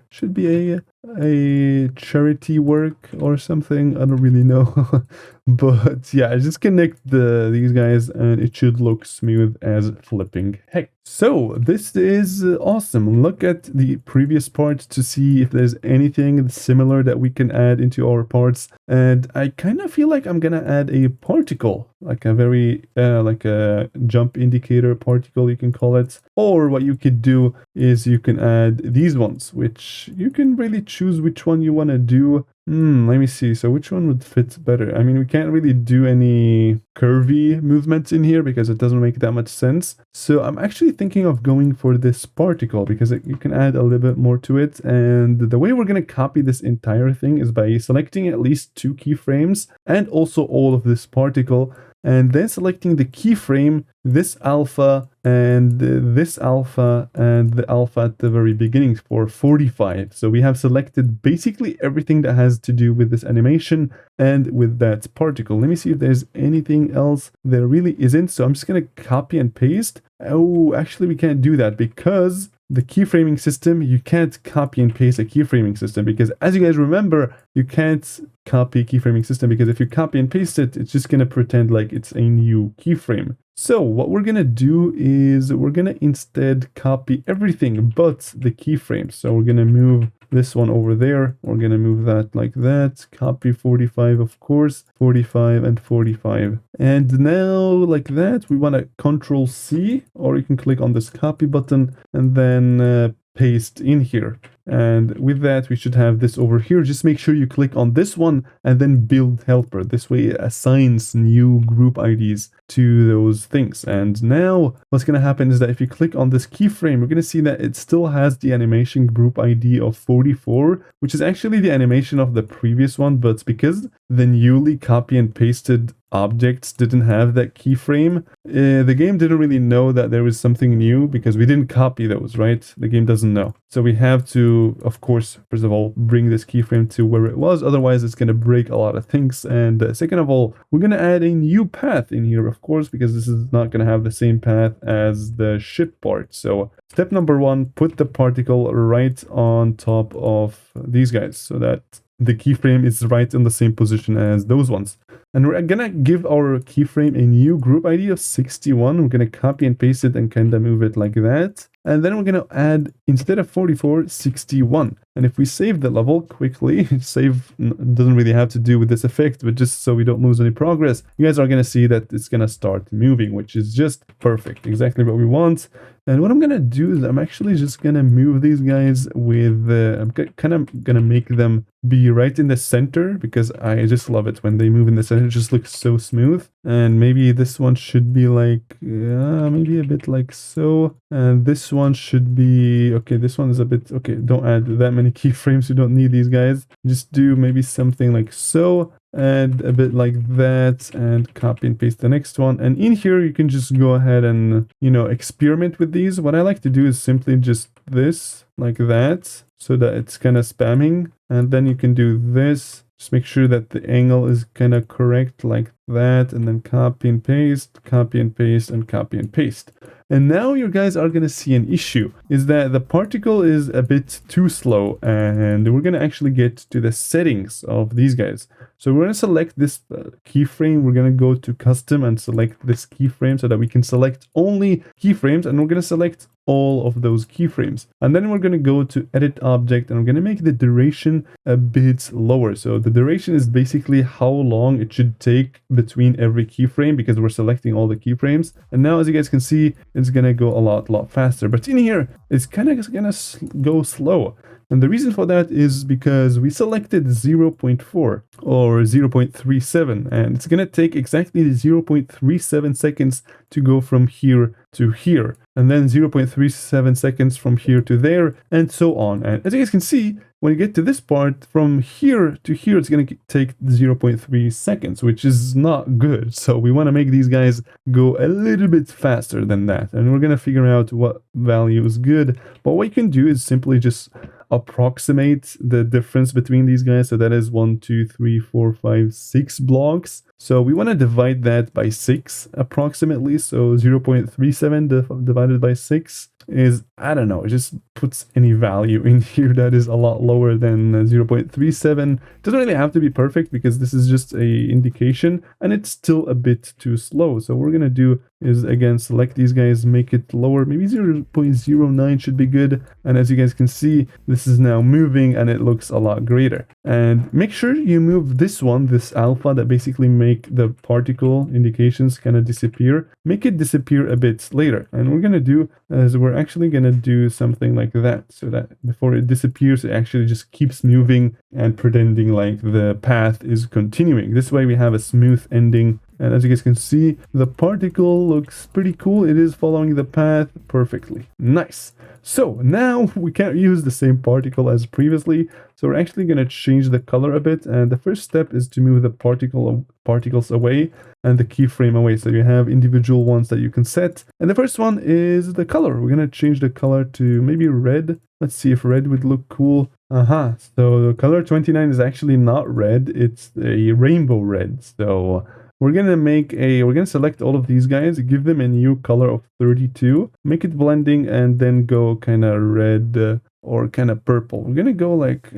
a charity work or something. I don't really know. But yeah, I just connect these guys and it should look smooth as flipping heck. So this is awesome. Look at the previous part to see if there's anything similar that we can add into our parts. And I kind of feel like I'm gonna add a particle, like a very like a jump indicator particle, you can call it. Or what you could do is you can add these ones, which you can really choose which one you want to do. Let me see. So which one would fit better? I mean, we can't really do any curvy movements in here because it doesn't make that much sense. So I'm actually thinking of going for this particle because you can add a little bit more to it. And the way we're going to copy this entire thing is by selecting at least 2 keyframes and also all of this particle, and then selecting the keyframe, this alpha, and this alpha, and the alpha at the very beginning for 45. So we have selected basically everything that has to do with this animation and with that particle. Let me see if there's anything else there really isn't. So I'm just going to copy and paste. Oh, actually we can't do that because the keyframing system, you can't copy and paste a keyframing system, because as you guys remember, you can't copy keyframing system, because if you copy and paste it, it's just going to pretend like it's a new keyframe. So what we're going to do is we're going to instead copy everything but the keyframes. So we're going to move this one over there. We're going to move that like that. Copy 45, of course, 45 and 45. And now like that, we want to Control C, or you can click on this copy button and then paste in here. And with that, we should have this over here. Just make sure you click on this one and then build helper. This way it assigns new group IDs to those things. And now what's going to happen is that if you click on this keyframe, we're going to see that it still has the animation group ID of 44, which is actually the animation of the previous one. But because the newly copy and pasted objects didn't have that keyframe, the game didn't really know that there was something new because we didn't copy those, right? The game doesn't know. So we have to, of course, first of all, bring this keyframe to where it was. Otherwise, it's going to break a lot of things. And second of all, we're going to add a new path in here, of course, because this is not going to have the same path as the ship part. So step number 1, put the particle right on top of these guys so that the keyframe is right in the same position as those ones. And we're gonna give our keyframe a new group ID of 61. We're gonna copy and paste it and kind of move it like that. And then we're gonna add, instead of 44, 61. And if we save the level quickly, save doesn't really have to do with this effect, but just so we don't lose any progress, you guys are gonna see that it's gonna start moving, which is just perfect, exactly what we want. And what I'm gonna do is I'm actually just gonna move these guys with, I'm kind of gonna make them be right in the center, because I just love it when they move in the center. It just looks so smooth. And maybe this one should be like, maybe a bit like so. And this one should be, okay, this one is a bit, okay, don't add that many keyframes. You don't need these guys. Just do maybe something like so. And a bit like that, and copy and paste the next one. And in here, you can just go ahead and, you know, experiment with these. What I like to do is simply just this, like that, so that it's kind of spamming. And then you can do this. Just make sure that the angle is kind of correct, like that, and then copy and paste, copy and paste, and copy and paste. And now you guys are going to see an issue, is that the particle is a bit too slow, and we're going to actually get to the settings of these guys. So we're going to select this keyframe, we're going to go to custom and select this keyframe so that we can select only keyframes, and we're going to select all of those keyframes. And then we're going to go to edit object, and we're going to make the duration a bit lower. So the duration is basically how long it should take between every keyframe, because we're selecting all the keyframes. And now, as you guys can see, it's going to go a lot faster. But in here, it's kind of going to go slow. And the reason for that is because we selected 0.4 or 0.37, and it's going to take exactly 0.37 seconds to go from here to here, and then 0.37 seconds from here to there, and so on. And as you guys can see, when you get to this part, from here to here, it's going to take 0.3 seconds, which is not good. So we want to make these guys go a little bit faster than that. And we're going to figure out what value is good. But what you can do is simply just approximate the difference between these guys. So that is 1, 2, 3, 4, 5, 6 blocks. So we want to divide that by 6 approximately. So 0.37 divided by 6 is, I don't know, it just puts any value in here that is a lot lower than 0.37. It doesn't really have to be perfect, because this is just a indication and it's still a bit too slow. So what we're gonna do is, again, select these guys, make it lower, maybe 0.09 should be good. And as you guys can see, this is now moving and it looks a lot greater. And make sure you move this one, this alpha that basically make the particle indications kind of disappear, make it disappear a bit later. And what we're gonna do is we're actually gonna do something like that, so that before it disappears, it actually just keeps moving and pretending like the path is continuing. This way we have a smooth ending. And as you guys can see, the particle looks pretty cool. It is following the path perfectly. Nice. So now we can't use the same particle as previously. So we're actually going to change the color a bit. And the first step is to move the particles away and the keyframe away. So you have individual ones that you can set. And the first one is the color. We're going to change the color to maybe red. Let's see if red would look cool. So color 29 is actually not red. It's a rainbow red. So we're gonna select all of these guys, give them a new color of 32, make it blending, and then go kind of red or kind of purple. We're gonna go like,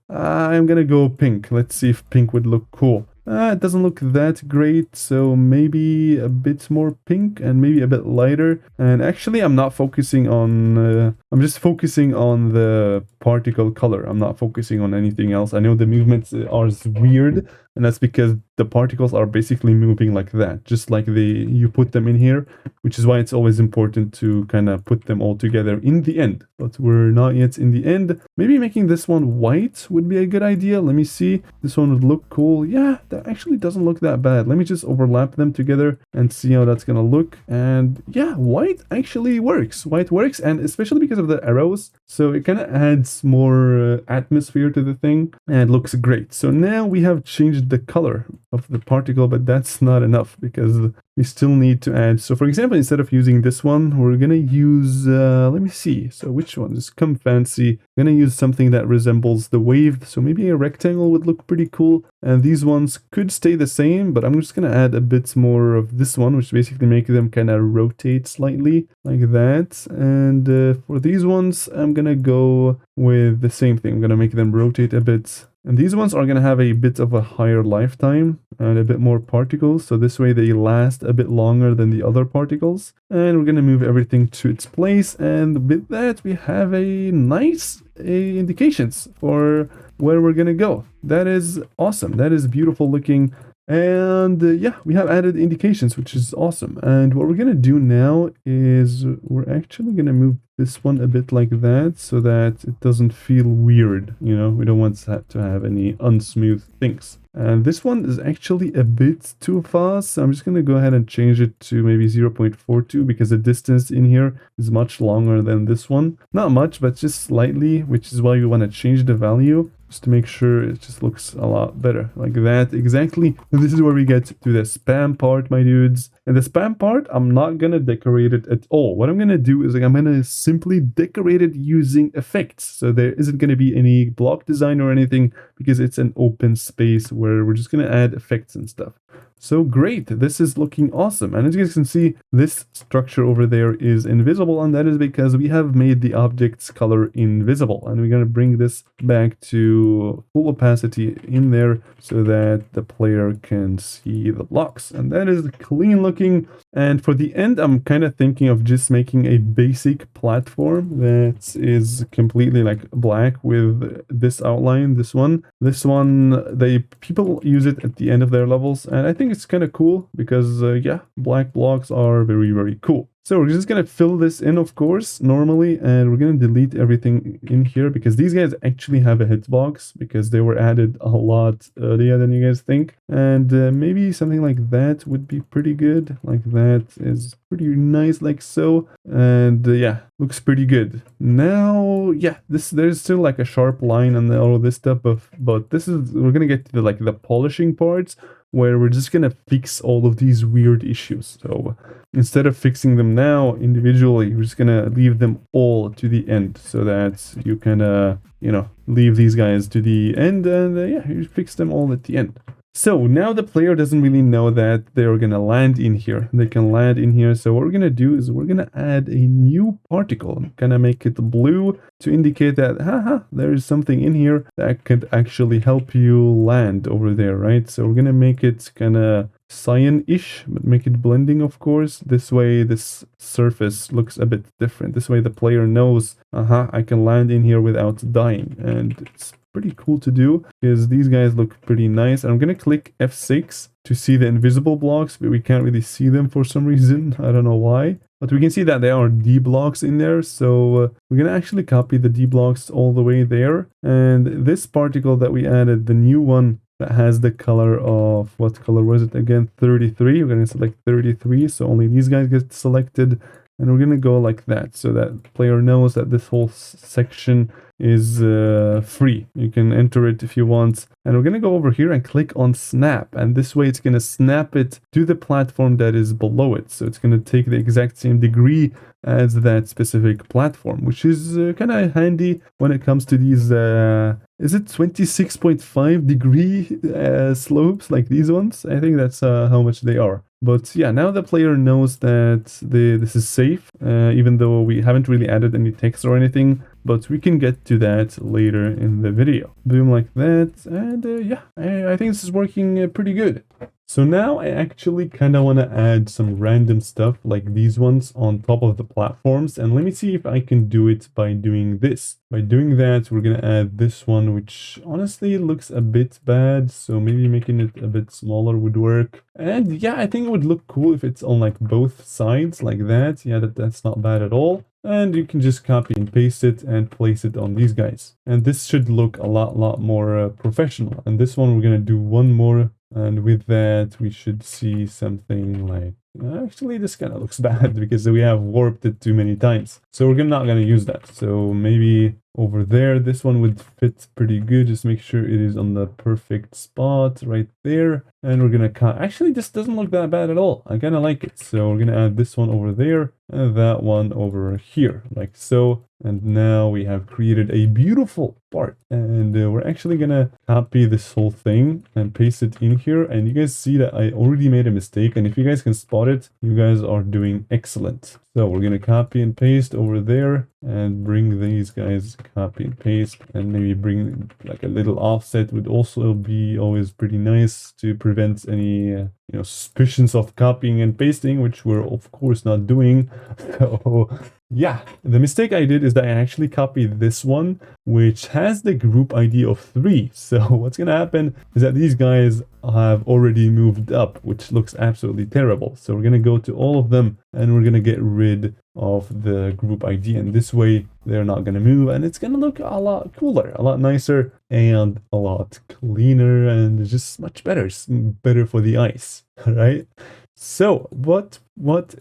I'm gonna go pink. Let's see if pink would look cool. It doesn't look that great, so maybe a bit more pink and maybe a bit lighter. And actually, I'm not focusing on, I'm just focusing on the particle color. I'm not focusing on anything else. I know the movements are weird, and that's because the particles are basically moving like that, just like you put them in here, which is why it's always important to kind of put them all together in the end. But we're not yet in the end. Maybe making this one white would be a good idea. Let me see. This one would look cool. Yeah, that actually doesn't look that bad. Let me just overlap them together and see how that's gonna look. And yeah, white actually works. White works, and especially because of the arrows. So it kind of adds more atmosphere to the thing and looks great. So now we have changed the color of the particle, but that's not enough because we still need to add. So for example, instead of using this one, we're gonna use, let me see. So which one? Just come fancy. I'm gonna use something that resembles the wave. So maybe a rectangle would look pretty cool. And these ones could stay the same, but I'm just gonna add a bit more of this one, which basically make them kind of rotate slightly like that. And for these ones, I'm gonna go with the same thing. I'm gonna make them rotate a bit. And these ones are going to have a bit of a higher lifetime and a bit more particles. So this way they last a bit longer than the other particles. And we're going to move everything to its place. And with that, we have a nice indications for where we're going to go. That is awesome. That is beautiful looking. And yeah, we have added indications, which is awesome. And what we're going to do now is we're actually going to move this one a bit like that so that it doesn't feel weird. You know, we don't want to have any unsmooth things. And this one is actually a bit too fast. So I'm just going to go ahead and change it to maybe 0.42 because the distance in here is much longer than this one. Not much, but just slightly, which is why we want to change the value. just to make sure it just looks a lot better, like that, exactly. And this is where we get to the spam part, my dudes. And the spam part, I'm not gonna decorate it at all. What I'm gonna do is, like, I'm gonna simply decorate it using effects. So there isn't gonna be any block design or anything, because it's an open space where we're just gonna add effects and stuff. So great, this is looking awesome. And as you guys can see, this structure over there is invisible, and that is because we have made the object's color invisible. And we're going to bring this back to full opacity in there so that the player can see the blocks. And that is clean looking. And for the end, I'm kind of thinking of just making a basic platform that is completely like black with this outline, this one. This one, people use it at the end of their levels, and I think it's kind of cool because, yeah, black blocks are very, very cool. So we're just going to fill this in, of course, normally, and we're going to delete everything in here because these guys actually have a hitbox because they were added a lot earlier than you guys think. And maybe something like that would be pretty good. Like that is pretty nice, like so. And yeah, looks pretty good. Now, yeah, there's still like a sharp line and all this stuff, but this is, we're going to get to the polishing parts, where we're just gonna fix all of these weird issues. So instead of fixing them now individually, we're just gonna leave them all to the end so that you can, leave these guys to the end, and yeah, you fix them all at the end. So now the player doesn't really know that they're gonna land in here. They can land in here. So what we're gonna do is we're gonna add a new particle. I'm gonna make it blue to indicate that, there is something in here that could actually help you land over there, right? So we're gonna make it kind of cyan-ish, but make it blending, of course. This way this surface looks a bit different. This way the player knows, I can land in here without dying. And it's pretty cool to do because these guys look pretty nice. And I'm gonna click F6 to see the invisible blocks, but we can't really see them for some reason. I don't know why, but we can see that there are D blocks in there. So we're gonna actually copy the D blocks all the way there. And this particle that we added, the new one that has the color of, what color was it again? 33. We're gonna select 33, so only these guys get selected. And we're gonna go like that so that the player knows that this whole section is free. You can enter it if you want. And we're gonna go over here and click on snap, and this way it's gonna snap it to the platform that is below it. So it's gonna take the exact same degree as that specific platform, which is kind of handy when it comes to these is it 26.5 degree slopes like these ones? I think that's how much they are. But yeah, now the player knows that this is safe, even though we haven't really added any text or anything, but we can get to that later in the video. Boom, like that, and yeah, I think this is working pretty good. So now I actually kind of want to add some random stuff like these ones on top of the platforms, and let me see if I can do it by doing this. By doing that, we're going to add this one, which honestly looks a bit bad, so maybe making it a bit smaller would work. And yeah, I think it would look cool if it's on like both sides like that. Yeah, that's not bad at all. And you can just copy and paste it and place it on these guys. And this should look a lot more professional. And this one, we're going to do one more. And with that, we should see something like, actually, this kind of looks bad because we have warped it too many times. So we're not going to use that. So maybe over there, this one would fit pretty good. Just make sure it is on the perfect spot right there. And we're going to actually, this doesn't look that bad at all. I kind of like it. So we're going to add this one over there and that one over here, like so. And now we have created a beautiful part. And we're actually going to copy this whole thing and paste it in here. And you guys see that I already made a mistake. And if you guys can spot it, you guys are doing excellent. So we're going to copy and paste over there and bring these guys, copy and paste, and maybe bring like a little offset would also be always pretty nice to prevent any suspicions of copying and pasting, which we're of course not doing. So yeah, the mistake I did is that I actually copied this one, which has the group ID of 3. So what's gonna happen is that these guys have already moved up, which looks absolutely terrible. So we're gonna go to all of them and we're gonna get rid of the group ID, and this way they're not gonna move, and it's gonna look a lot cooler, a lot nicer, and a lot cleaner, and just much better. It's better for the eyes, right? So what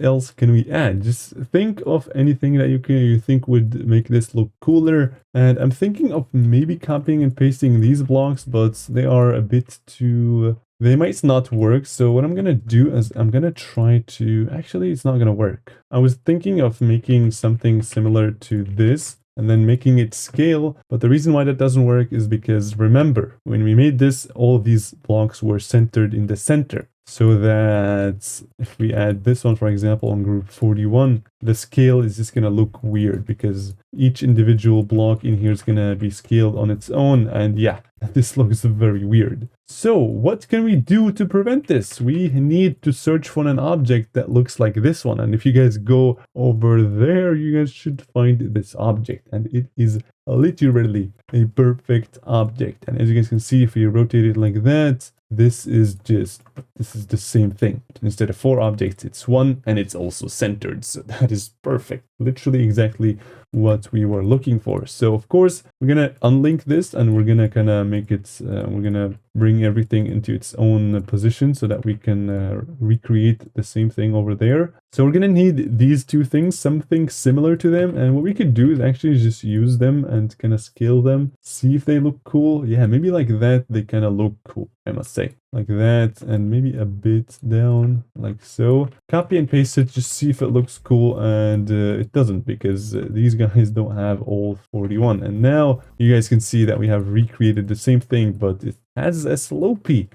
else can we add? Just think of anything that you think would make this look cooler. And I'm thinking of maybe copying and pasting these blocks, but they are a bit too, they might not work. So what I'm gonna do is I'm gonna try to, actually it's not gonna work. I was thinking of making something similar to this and then making it scale. But the reason why that doesn't work is because remember, when we made this, all of these blocks were centered in the center. So that if we add this one, for example, on group 41, the scale is just going to look weird because each individual block in here is going to be scaled on its own. And yeah, this looks very weird. So what can we do to prevent this? We need to search for an object that looks like this one. And if you guys go over there, you guys should find this object. And it is literally a perfect object. And as you guys can see, if we rotate it like that, this is the same thing. Instead of 4 objects, it's 1, and it's also centered. So that is perfect. Literally exactly what we were looking for. So of course, we're gonna unlink this and we're gonna kind of make it, we're gonna bring everything into its own position so that we can recreate the same thing over there. So we're gonna need these two things, something similar to them. And what we could do is actually just use them and kind of scale them, see if they look cool. Yeah, maybe like that, they kind of look cool, I must say. Like that, and maybe a bit down, like so. Copy and paste it, just see if it looks cool, and it doesn't, because these guys don't have all 41. And now you guys can see that we have recreated the same thing, but it has a slopey,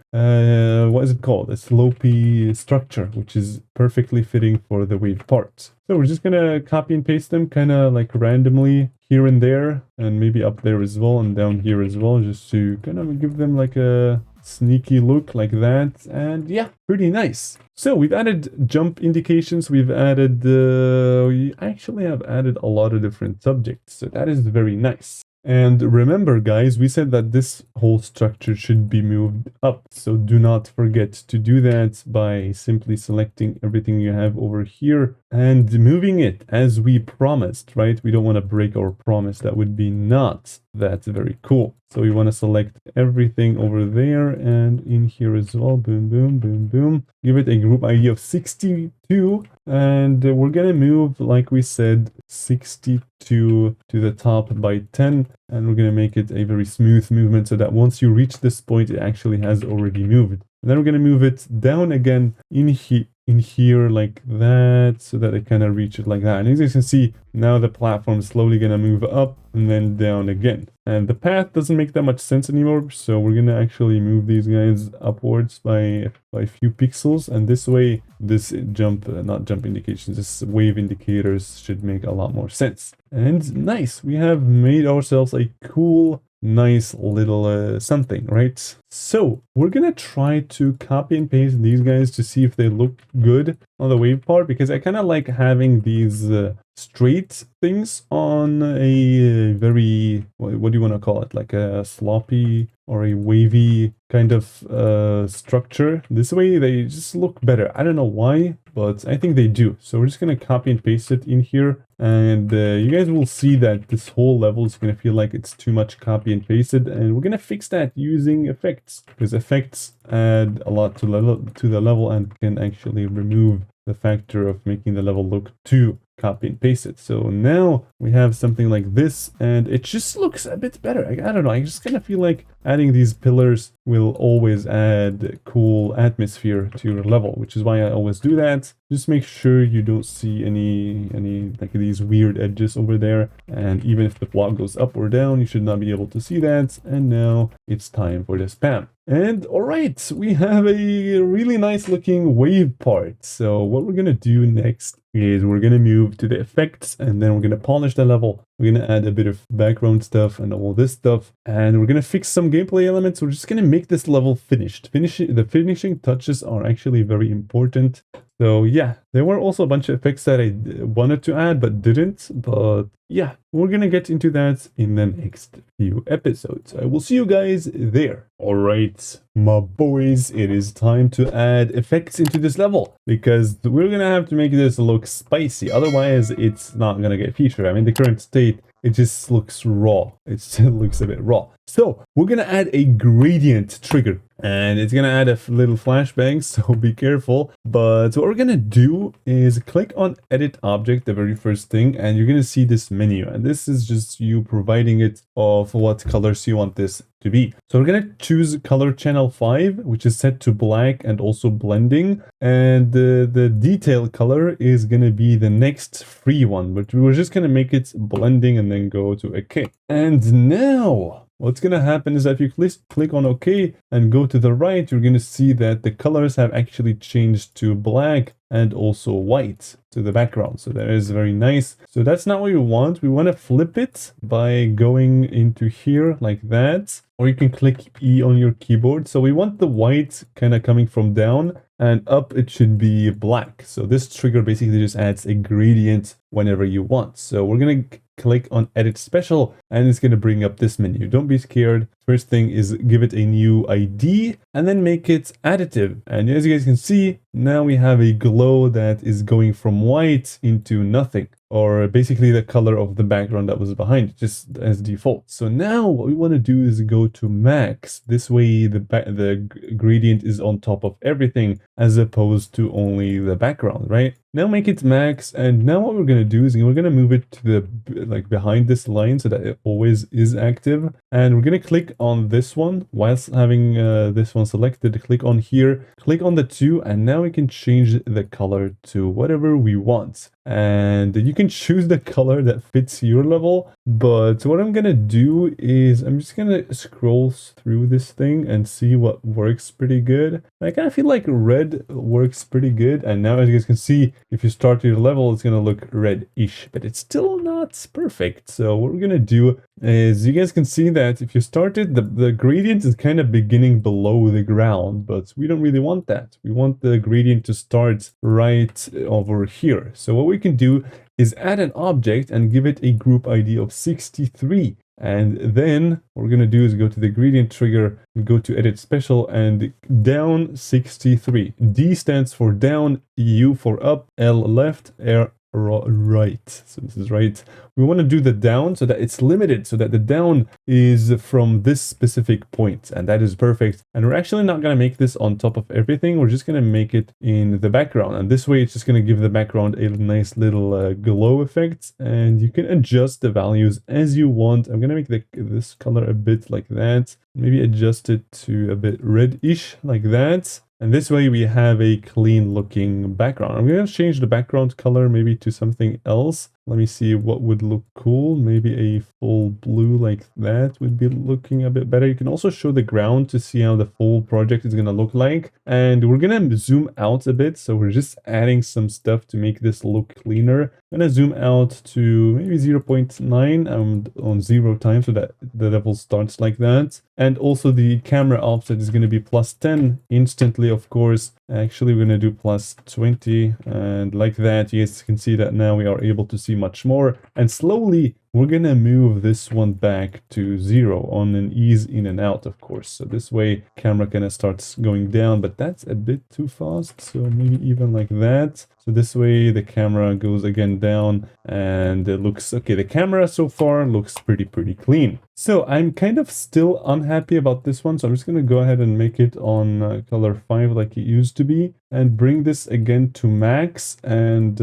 what is it called? A slopey structure, which is perfectly fitting for the wave part. So we're just gonna copy and paste them kind of like randomly here and there, and maybe up there as well, and down here as well, just to kind of give them like a sneaky look like that. And yeah, pretty nice. So we've added jump indications, we've added we actually have added a lot of different subjects, so that is very nice. And remember guys, we said that this whole structure should be moved up, so do not forget to do that by simply selecting everything you have over here and moving it as we promised, right? We don't want to break our promise. That would be not that very cool. So we want to select everything over there and in here as well. Boom, boom, boom, boom. Give it a group ID of 62. And we're going to move, like we said, 62 to the top by 10. And we're going to make it a very smooth movement so that once you reach this point, it actually has already moved. And then we're going to move it down again in here like that, so that it kind of reaches like that. And as you can see, now the platform is slowly going to move up and then down again. And the path doesn't make that much sense anymore, so we're going to actually move these guys upwards by a few pixels. And this way, this not jump indications, this wave indicators should make a lot more sense. And nice, we have made ourselves a cool, nice little something, right? So we're gonna try to copy and paste these guys to see if they look good on the wave part, because I kind of like having these straight things on a very, what do you want to call it, like a sloppy or a wavy kind of structure. This way they just look better. I don't know why, but I think they do. So we're just going to copy and paste it in here, and you guys will see that this whole level is going to feel like it's too much copy and pasted, and we're going to fix that using effects, because effects add a lot to the level and can actually remove the factor of making the level look too copy and paste it. So now we have something like this, and it just looks a bit better. I don't know, I just kind of feel like adding these pillars will always add cool atmosphere to your level, which is why I always do that. Just make sure you don't see any like these weird edges over there, and even if the block goes up or down, you should not be able to see that. And now it's time for the spam. And all right, we have a really nice looking wave part. So what we're gonna do next is we're gonna move to the effects, and then we're gonna polish the level. We're gonna add a bit of background stuff and all this stuff, and we're gonna fix some gameplay elements. We're just gonna make this level finished. The finishing touches are actually very important. So yeah, there were also a bunch of effects that I wanted to add but didn't. But yeah, we're gonna get into that in the next few episodes. I will see you guys there. Alright, my boys, it is time to add effects into this level, because we're gonna have to make this look spicy. Otherwise, it's not gonna get featured. I mean, the current state, it just looks raw. It still looks a bit raw. So we're gonna add a gradient trigger. and it's gonna add a little flashbang, so be careful. But what we're gonna do is click on edit object, the very first thing, and you're gonna see this menu, and this is just you providing it of what colors you want this to be. So we're gonna choose color channel 5, which is set to black and also blending, and the detail color is gonna be the next free one, but we're just gonna make it blending and then go to OK. And now what's going to happen is that if you click on OK and go to the right, you're going to see that the colors have actually changed to black and also white to the background. So that is very nice. So that's not what we want. We want to flip it by going into here like that, or you can click E on your keyboard. So we want the white kind of coming from down, and up it should be black. So this trigger basically just adds a gradient whenever you want. So we're going to click on edit special, and it's going to bring up this menu. Don't be scared. First thing is give it a new ID and then make it additive. And as you guys can see, now we have a glow that is going from white into nothing, or basically the color of the background that was behind, just as default. So now what we want to do is go to max. This way the gradient is on top of everything as opposed to only the background, right? Now make it max, and now what we're going to do is we're going to move it to the behind this line so that it always is active, and we're going to click on this one whilst having this one selected. Click on here, click on the 2, and now we can change the color to whatever we want. And you can choose the color that fits your level, but what I'm gonna do is I'm just gonna scroll through this thing and see what works pretty good. I kind of feel like red works pretty good, and now as you guys can see, if you start your level, it's gonna look red-ish, but it's still not perfect. So what we're gonna do is, you guys can see that if you started, the gradient is kind of beginning below the ground, but we don't really want that. We want the gradient to start right over here. So what we can do is add an object and give it a group ID of 63. And then what we're going to do is go to the gradient trigger and go to edit special and down 63. D stands for down, U for up, L left, R right. So this is right. We want to do the down so that it's limited, so that the down is from this specific point, and that is perfect. And we're actually not going to make this on top of everything. We're just going to make it in the background, and this way it's just going to give the background a nice little glow effect, and you can adjust the values as you want. I'm going to make this color a bit like that, maybe adjust it to a bit reddish like that. And this way we have a clean looking background. I'm going to change the background color maybe to something else. Let me see what would look cool. Maybe a full blue like that would be looking a bit better. You can also show the ground to see how the full project is going to look like. And we're going to zoom out a bit. So we're just adding some stuff to make this look cleaner. I'm going to zoom out to maybe 0.9 on 0 times so that the level starts like that. And also the camera offset is going to be +10 instantly, of course. Actually, we're going to do +20, and like that, you guys can see that now we are able to see much more. And slowly, we're going to move this one back to 0 on an ease in and out, of course. So this way, camera kind of starts going down, but that's a bit too fast. So maybe even like that. So this way, the camera goes again down, and it looks okay. The camera so far looks pretty clean. So I'm kind of still unhappy about this one. So I'm just going to go ahead and make it on color 5 like it used to be, and bring this again to max, and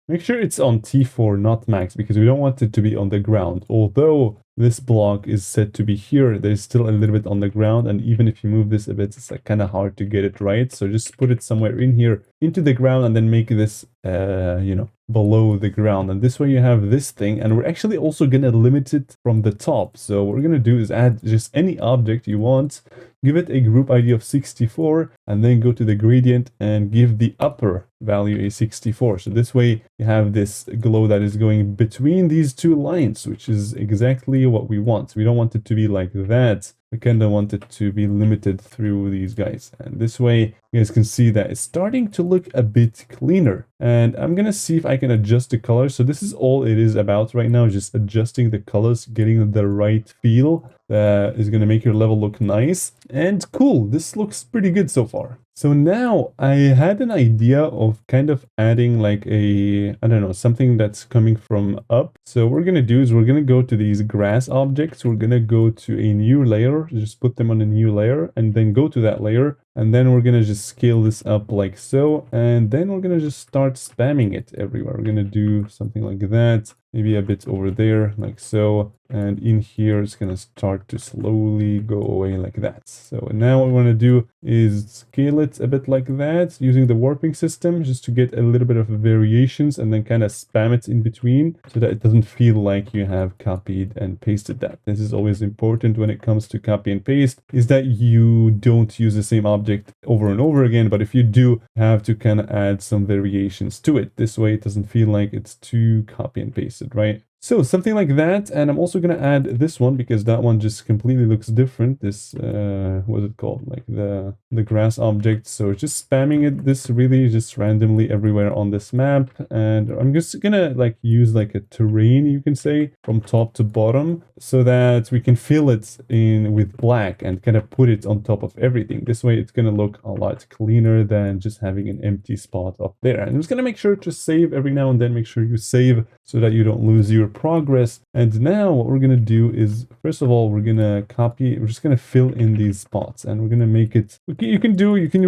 make sure it's on T4, not max, because we don't want it to be on the ground. Although this block is set to be here, there's still a little bit on the ground, and even if you move this a bit, it's like kind of hard to get it right. So just put it somewhere in here into the ground, and then make this you know, below the ground, and this way you have this thing. And we're actually also going to limit it from the top. So what we're going to do is add just any object you want, give it a group ID of 64, and then go to the gradient and give the upper value a 64. So this way you have this glow that is going between these two lines, which is exactly what we want. We don't want it to be like that. We kind of want it to be limited through these guys. And this way you guys can see that it's starting to look a bit cleaner. And I'm gonna see if I can adjust the color. So this is all it is about right now, just adjusting the colors, getting the right feel that is gonna make your level look nice and cool. This looks pretty good so far. So now I had an idea of kind of adding like a, I don't know, something that's coming from up. So what we're going to do is we're going to go to these grass objects. We're going to go to a new layer, just put them on a new layer and then go to that layer. And then we're going to just scale this up like so. And then we're going to just start spamming it everywhere. We're going to do something like that. Maybe a bit over there like so. And in here, it's going to start to slowly go away like that. So now what we want to do is scale it a bit like that using the warping system just to get a little bit of variations and then kind of spam it in between so that it doesn't feel like you have copied and pasted that. This is always important when it comes to copy and paste, is that you don't use the same object over and over again, but if you do, have to kind of add some variations to it. This way it doesn't feel like it's too copy and pasted, right? So something like that, and I'm also going to add this one because that one just completely looks different. This, what's it called? Like the grass object. So just spamming it, this really just randomly everywhere on this map. And I'm just going to like use like a terrain, you can say, from top to bottom so that we can fill it in with black and kind of put it on top of everything. This way it's going to look a lot cleaner than just having an empty spot up there. And I'm just going to make sure to save every now and then, make sure you save so that you don't lose your progress. And now what we're going to do is, first of all, we're going to copy, we're just going to fill in these spots and we're going to make it, you can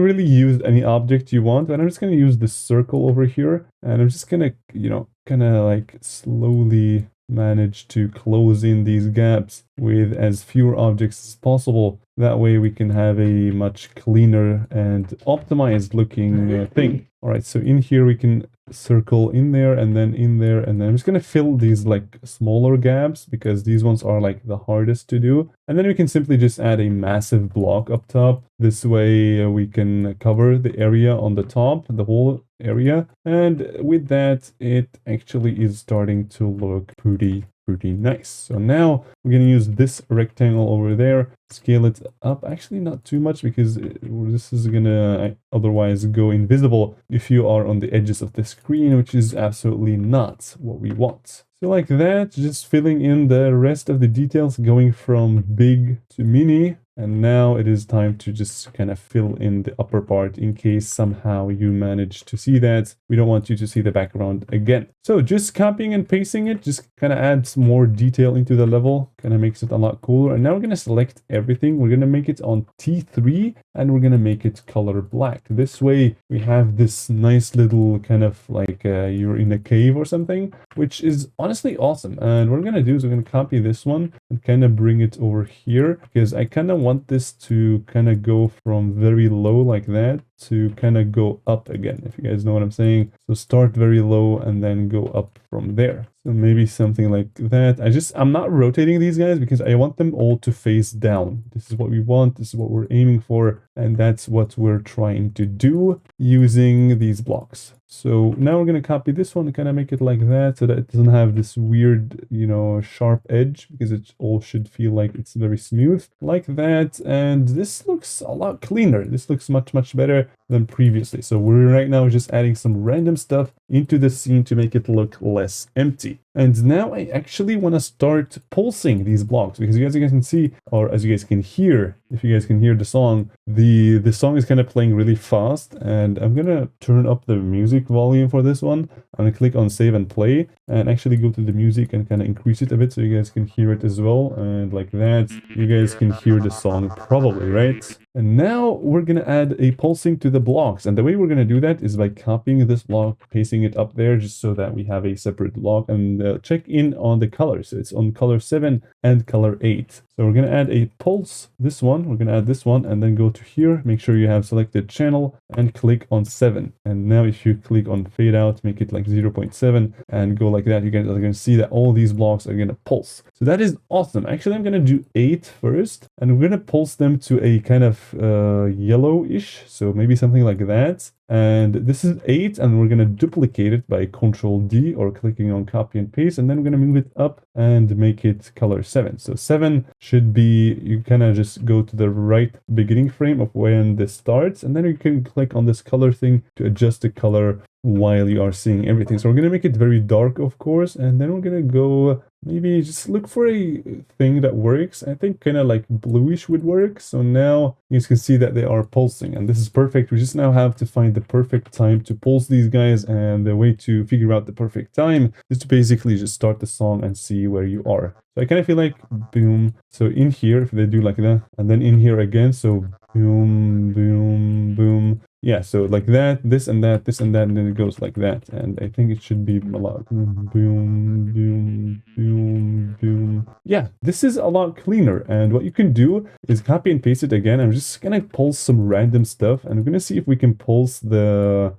really use any object you want. And I'm just going to use this circle over here. And I'm just going to, you know, kind of like slowly manage to close in these gaps with as fewer objects as possible. That way we can have a much cleaner and optimized looking thing. All right, so in here we can circle in there and then in there, and then I'm just going to fill these like smaller gaps because these ones are like the hardest to do. And then we can simply just add a massive block up top. This way we can cover the area on the top, the whole area. And with that, it actually is starting to look pretty nice. So now we're going to use this rectangle over there, scale it up, actually not too much because this is going to otherwise go invisible if you are on the edges of the screen, which is absolutely not what we want. So like that, just filling in the rest of the details, going from big to mini. And now it is time to just kind of fill in the upper part in case somehow you manage to see that. We don't want you to see the background again. So just copying and pasting it, just kind of adds more detail into the level, kind of makes it a lot cooler. And now we're going to select everything. We're going to make it on T3 and we're going to make it color black. This way we have this nice little kind of like you're in a cave or something, which is honestly awesome. And what we're going to do is we're going to copy this one and kind of bring it over here because I kind of want this to kind of go from very low like that to kind of go up again, if you guys know what I'm saying. So start very low and then go up from there. So maybe something like that. I'm not rotating these guys because I want them all to face down. This is what we want. This is what we're aiming for. And that's what we're trying to do using these blocks. So now we're going to copy this one and kind of make it like that so that it doesn't have this weird, you know, sharp edge because it all should feel like it's very smooth like that. And this looks a lot cleaner. This looks much better than previously. So we're right now just adding some random stuff into the scene to make it look less empty. And now I actually want to start pulsing these blocks because you guys can see, or as you guys can hear, if you guys can hear the song, the song is kind of playing really fast. And I'm going to turn up the music volume for this one. I'm going to click on save and play and actually go to the music and kind of increase it a bit so you guys can hear it as well. And like that, you guys can hear the song probably, right? And now we're going to add a pulsing to the blocks. And the way we're going to do that is by copying this block, pasting it up there just so that we have a separate block, and check in on the colors. So it's on color 7 and color 8. So we're going to add a pulse, this one, we're going to add this one, and then go to here, make sure you have selected channel and click on 7. And now if you click on fade out, make it like 0.7 and go like that, you guys are going to see that all these blocks are going to pulse. So that is awesome. Actually, I'm going to do 8 first, and we're going to pulse them to a kind of yellowish, so maybe something like that. And this is 8, and we're going to duplicate it by Control D or clicking on copy and paste, and then we're going to move it up and make it color 7. So 7 should be, you kind of just go to the right beginning frame of when this starts, and then you can click on this color thing to adjust the color while you are seeing everything. So we're going to make it very dark, of course, and then we're going to go maybe just look for a thing that works. I think kind of like bluish would work. So now you can see that they are pulsing, and this is perfect. We just now have to find the perfect time to pulse these guys, and the way to figure out the perfect time is to basically just start the song and see where you are. So I kind of feel like boom. So in here, if they do like that, and then in here again, so boom, boom, boom. Yeah, so like that, this and that, this and that, and then it goes like that. And I think it should be a lot. Boom, boom, boom, boom. Yeah, this is a lot cleaner. And what you can do is copy and paste it again. I'm just gonna pulse some random stuff, and I'm gonna see if we can pulse the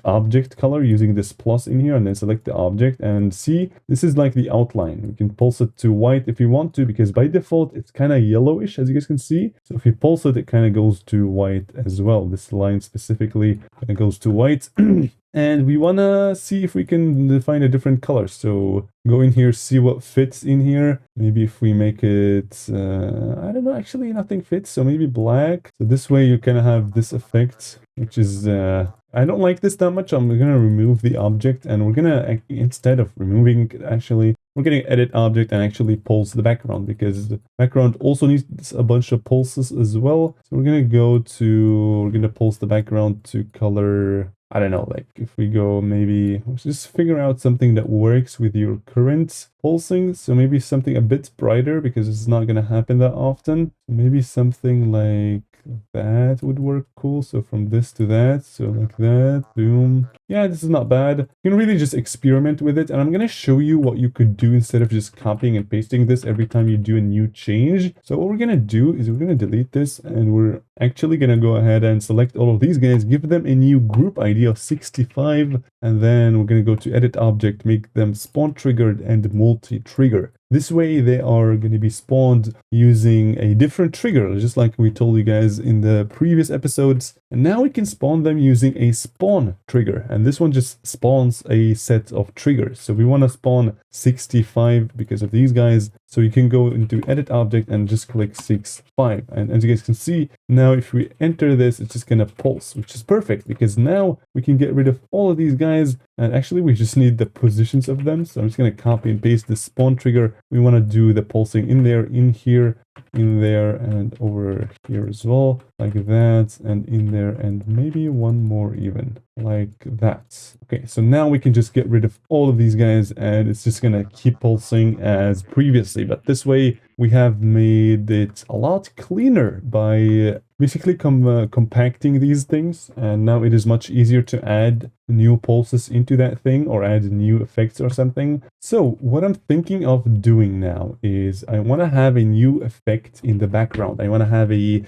object color using this plus in here, and then select the object and see, this is like the outline. We can pulse it to white if you want to, because by default it's kind of yellowish, as you guys can see. So if you pulse it, it kind of goes to white as well. This line specifically kind of goes to white. And we want to see if we can define a different color. So go in here, see what fits in here. Maybe if we make it, I don't know, actually nothing fits. So maybe black. So this way you kind of have this effect, which is, I don't like this that much. I'm going to remove the object, and we're going to, instead of removing it, actually, we're going to edit object and actually pulse the background, because the background also needs a bunch of pulses as well. So we're going to pulse the background to color, I don't know, like if we go maybe, let's just figure out something that works with your current pulsing. So maybe something a bit brighter, because it's not going to happen that often. Maybe something like that would work cool. So from this to that, so like that, boom. Yeah, this is not bad. You can really just experiment with it, and I'm going to show you what you could do instead of just copying and pasting this every time you do a new change. So what we're going to do is we're going to delete this, and we're actually going to go ahead and select all of these guys, give them a new group ID of 65, and then we're going to go to edit object, make them spawn triggered and multi-trigger. This way they are going to be spawned using a different trigger, just like we told you guys in the previous episodes. And now we can spawn them using a spawn trigger. And this one just spawns a set of triggers. So we want to spawn 65 because of these guys. So you can go into edit object and just click 65. And as you guys can see, now if we enter this, it's just going to pulse, which is perfect, because now we can get rid of all of these guys. And actually we just need the positions of them. So I'm just going to copy and paste the spawn trigger. We want to do the pulsing in there, in here, in there, and over here as well, like that, and in there, and maybe one more even, like that. Okay, so now we can just get rid of all of these guys, and it's just gonna keep pulsing as previously. But this way we have made it a lot cleaner by basically compacting these things, and now it is much easier to add new pulses into that thing or add new effects or something. So what I'm thinking of doing now is I want to have a new effect in the background. I want to have a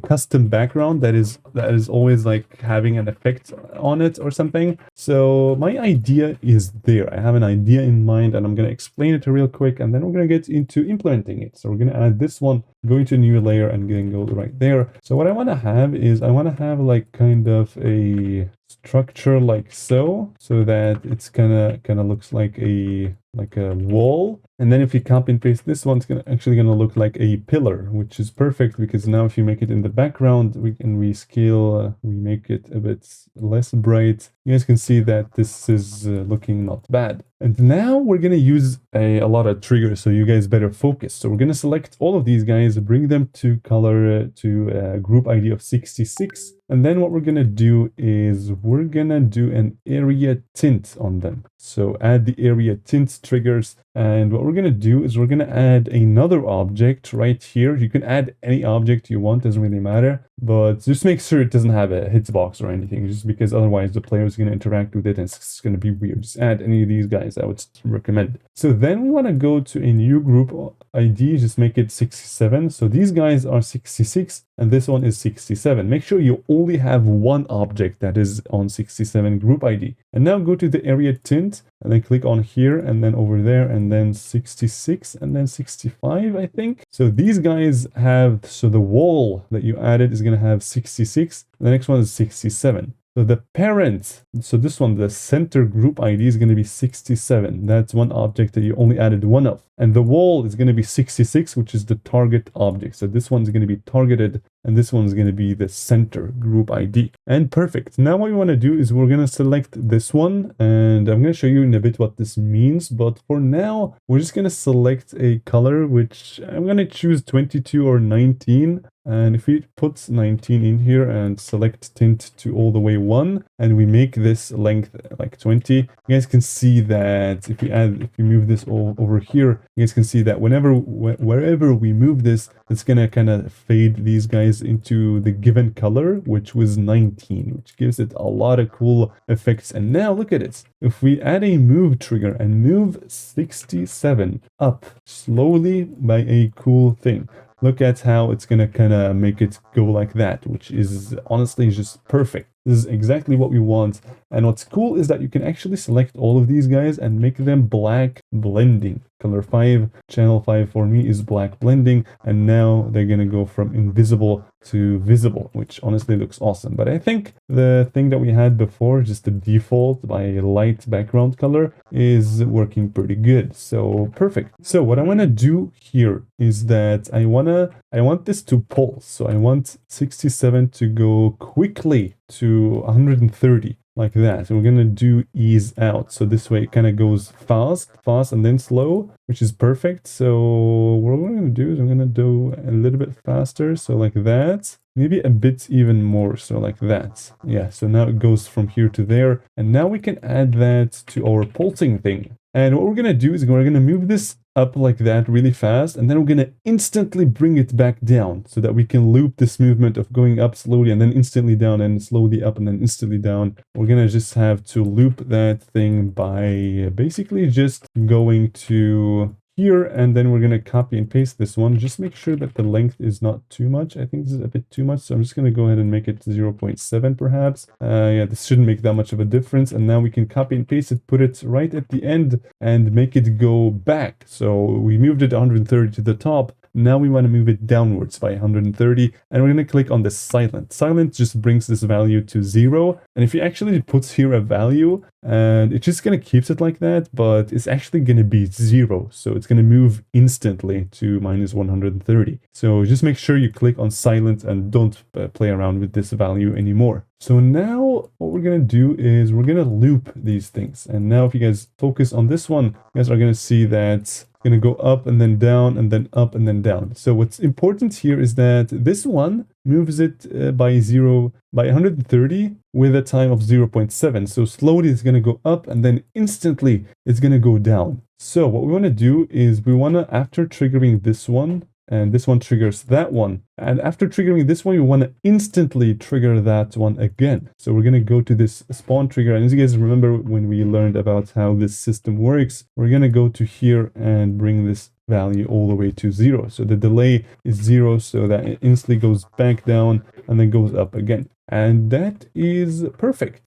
custom background that is always like having an effect on it or something. So my idea is there. I have an idea in mind, and I'm going to explain it real quick, and then we're going to get into implementing it. So we're going to add this one, go into a new layer, and then go right there. So what I want to have is I want to have like kind of a structure like so that it's kind of looks like a wall. And then if you copy and paste this one, it's actually gonna look like a pillar, which is perfect, because now if you make it in the background, we can rescale, we make it a bit less bright. You guys can see that this is looking not bad. And now we're gonna use a lot of triggers, so you guys better focus. So we're gonna select all of these guys, bring them to color to group ID of 66. And then what we're gonna do is we're gonna do an area tint on them. So add the area tint triggers. And what we're going to do is we're going to add another object right here. You can add any object you want, doesn't really matter. But just make sure it doesn't have a hitbox or anything, just because otherwise the player is going to interact with it and it's going to be weird. Just add any of these guys, I would recommend. So then we want to go to a new group ID, just make it 67. So these guys are 66 and this one is 67. Make sure you only have one object that is on 67 group ID. And now go to the area tint and then click on here and then over there and and then 66, and then 65, I think. So these guys have, so the wall that you added is going to have 66. The next one is 67. So the parent, so this one, the center group ID is going to be 67. That's one object that you only added one of. And the wall is going to be 66, which is the target object. So this one's going to be targeted, and this one's going to be the center group ID. And perfect. Now what we want to do is we're going to select this one, and I'm going to show you in a bit what this means. But for now, we're just going to select a color, which I'm going to choose 22 or 19. And if we put 19 in here and select tint to all the way 1, and we make this length like 20, you guys can see that if we move this all over here, you guys can see that wherever we move this, it's gonna kind of fade these guys into the given color, which was 19, which gives it a lot of cool effects. And now look at it. If we add a move trigger and move 67 up slowly by a cool thing, look at how it's gonna kind of make it go like that, which is honestly just perfect. This is exactly what we want. And what's cool is that you can actually select all of these guys and make them black blending. Color 5, channel 5 for me is black blending. And now they're going to go from invisible to visible, which honestly looks awesome. But I think the thing that we had before, just the default by light background color, is working pretty good. So perfect. So what I want to do here is that I want this to pulse. So I want 67 to go quickly to 130. Like that. So we're going to do ease out. So this way it kind of goes fast, and then slow, which is perfect. So what we're going to do is I'm going to do a little bit faster. So like that. Maybe a bit even more. So like that. Yeah. So now it goes from here to there. And now we can add that to our pulsing thing. And what we're going to do is we're going to move this up like that really fast, and then we're going to instantly bring it back down so that we can loop this movement of going up slowly and then instantly down and slowly up and then instantly down. We're going to just have to loop that thing by basically just going to here, and then we're going to copy and paste this one. Just make sure that the length is not too much. I think this is a bit too much, so I'm just going to go ahead and make it 0.7 perhaps. Yeah, this shouldn't make that much of a difference. And now we can copy and paste it, put it right at the end, and make it go back. So we moved it 130 to the top. Now we want to move it downwards by 130, and we're going to click on the silent. Silent just brings this value to 0. And if you actually put here a value, and it just kind of keeps it like that, but it's actually going to be 0. So it's going to move instantly to minus 130. So just make sure you click on silent and don't play around with this value anymore. So now what we're going to do is we're going to loop these things. And now if you guys focus on this one, you guys are going to see that going to go up and then down and then up and then down. So what's important here is that this one moves it by 130 with a time of 0.7. So slowly it's going to go up and then instantly it's going to go down. So what we want to do is we want to, after triggering this one, and this one triggers that one. And after triggering this one, you want to instantly trigger that one again. So we're going to go to this spawn trigger. And as you guys remember when we learned about how this system works, we're going to go to here and bring this value all the way to 0. So the delay is 0, so that it instantly goes back down and then goes up again. And that is perfect.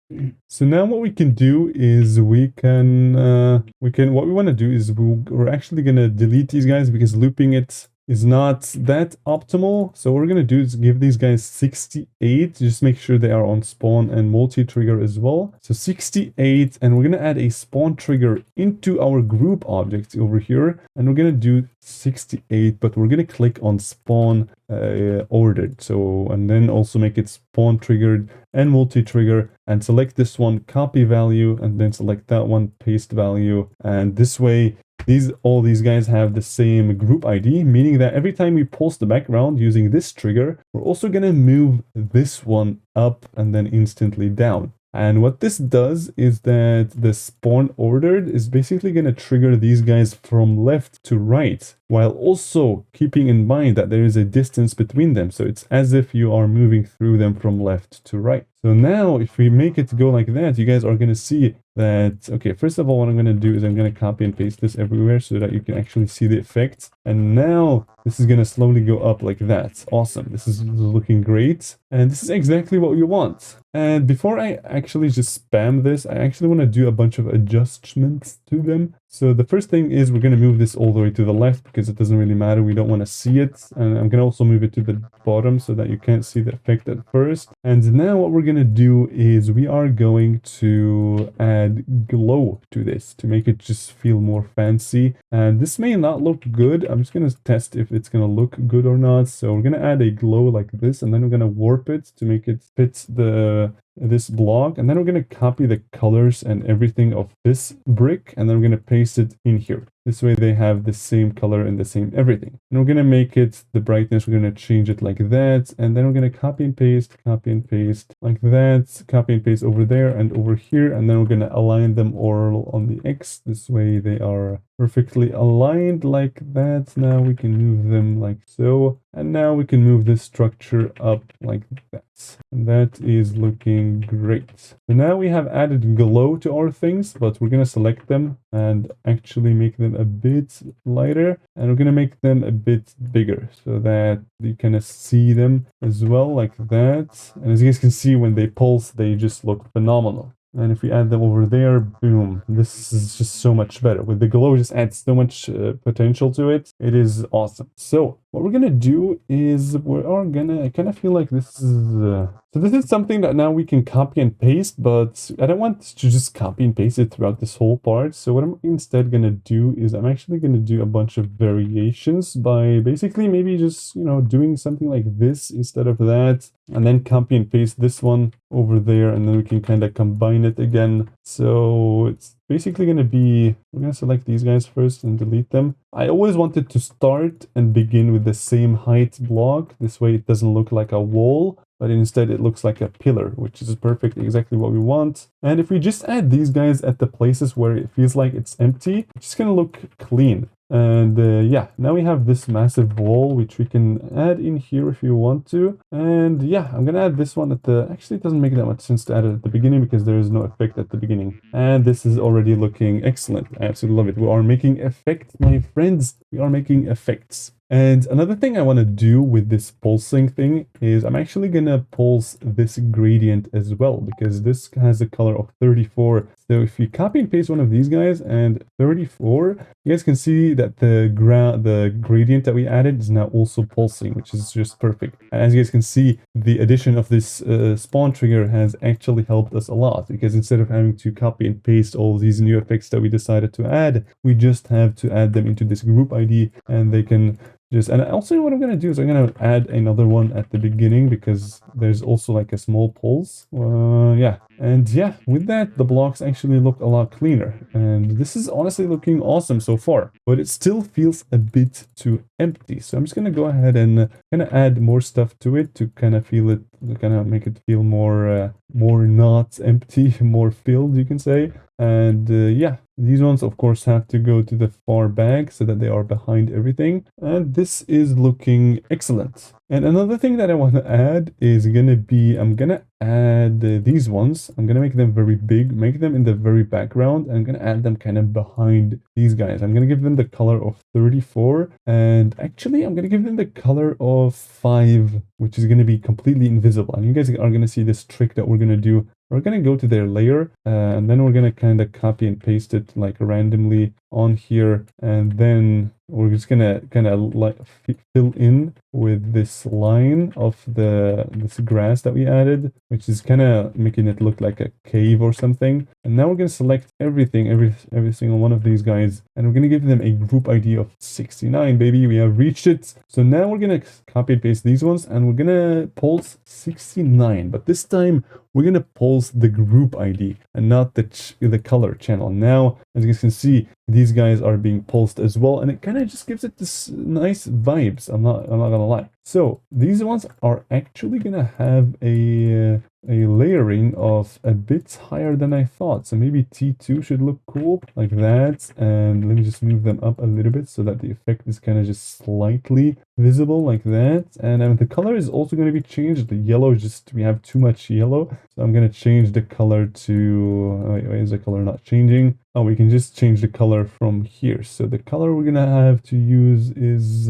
So now what we can do is what we want to do is we're actually going to delete these guys because looping it is not that optimal. So what we're going to do is give these guys 68. Just make sure they are on spawn and multi-trigger as well. So 68, and we're going to add a spawn trigger into our group object over here. And we're going to do 68, but we're going to click on spawn ordered. So, and then also make it spawn triggered and multi-trigger, and select this one, copy value, and then select that one, paste value. And this way, all these guys have the same group ID, meaning that every time we pulse the background using this trigger, we're also going to move this one up and then instantly down. And what this does is that the spawn ordered is basically going to trigger these guys from left to right, while also keeping in mind that there is a distance between them. So it's as if you are moving through them from left to right. So now if we make it go like that, you guys are going to see that, okay, first of all, what I'm going to do is I'm going to copy and paste this everywhere so that you can actually see the effects. And now this is going to slowly go up like that. Awesome. This is looking great. And this is exactly what we want. And before I actually just spam this, I actually want to do a bunch of adjustments to them. So the first thing is we're going to move this all the way to the left because it doesn't really matter. We don't want to see it. And I'm going to also move it to the bottom so that you can't see the effect at first. And now what we're going to do is we are going to add glow to this to make it just feel more fancy. And this may not look good. I'm just going to test if it's going to look good or not. So we're going to add a glow like this, and then we're going to warp it to make it fit this block, and then we're going to copy the colors and everything of this brick, and then we're going to paste it in here. This way they have the same color and the same everything. And we're going to make it the brightness, we're going to change it like that, and then we're going to copy and paste like that, copy and paste over there and over here, and then we're going to align them all on the X. This way they are perfectly aligned like that. Now we can move them like so, and now we can move this structure up like that. And that is looking great. So now we have added glow to our things, but we're going to select them and actually make them a bit lighter, and we're going to make them a bit bigger so that you kind of see them as well like that. And as you guys can see, when they pulse, they just look phenomenal. And if we add them over there, boom, this is just so much better. With the glow, just adds so much potential to it. It is awesome. So what we're gonna do is we are gonna, I kind of feel like this is, so this is something that now we can copy and paste, but I don't want to just copy and paste it throughout this whole part. So what I'm instead gonna do is I'm actually gonna do a bunch of variations by basically maybe just, you know, doing something like this instead of that, and then copy and paste this one over there, and then we can kind of combine it again. So it's basically going to be, we're going to select these guys first and delete them. I always wanted to start and begin with the same height block. This way it doesn't look like a wall, but instead it looks like a pillar, which is perfect, exactly what we want. And if we just add these guys at the places where it feels like it's empty, it's just going to look clean. And yeah, now we have this massive wall, which we can add in here if you want to. And yeah, I'm gonna add this one at the, actually it doesn't make that much sense to add it at the beginning because there is no effect at the beginning. And this is already looking excellent. I absolutely love it. We are making effects, my friends. We are making effects. And another thing I want to do with this pulsing thing is I'm actually going to pulse this gradient as well, because this has a color of 34. So if you copy and paste one of these guys and 34, you guys can see that the gradient that we added is now also pulsing, which is just perfect. And as you guys can see, the addition of this spawn trigger has actually helped us a lot, because instead of having to copy and paste all these new effects that we decided to add, we just have to add them into this group ID, and they can and also what I'm going to do is I'm going to add another one at the beginning, because there's also like a small pulse. Yeah. And yeah, with that, the blocks actually look a lot cleaner. And this is honestly looking awesome so far, but it still feels a bit too empty. So I'm just going to go ahead and kind of add more stuff to it to kind of feel it, kind of make it feel more not empty, more filled, you can say. And yeah, these ones of course have to go to the far back so that they are behind everything. And this is looking excellent. And another thing that I want to add is gonna be, I'm gonna add these ones. I'm gonna make them very big, make them in the very background, and I'm gonna add them kind of behind these guys. I'm gonna give them the color of 34, and actually I'm gonna give them the color of 5, which is gonna be completely invisible. And you guys are gonna see this trick that we're gonna do. We're going to go to their layer, and then we're going to kind of copy and paste it like randomly on here. And then we're just going to kind of like fill in with this line of this grass that we added, which is kind of making it look like a cave or something. And now we're going to select everything, every single one of these guys, and we're going to give them a group ID of 69, baby. We have reached it. So now we're going to copy and paste these ones, and we're going to pulse 69, but this time we're going to pulse the group ID and not the color channel. Now, as you guys can see, these guys are being pulsed as well, and it kind of just gives it this nice vibes. I'm not gonna lie. So these ones are actually gonna have a layering of a bit higher than I thought. So maybe T2 should look cool like that. And let me just move them up a little bit so that the effect is kind of just slightly visible like that. And the color is also going to be changed. The yellow is just, we have too much yellow. So I'm going to change the color to, wait, is the color not changing? Oh, we can just change the color from here. So the color we're gonna have to use is,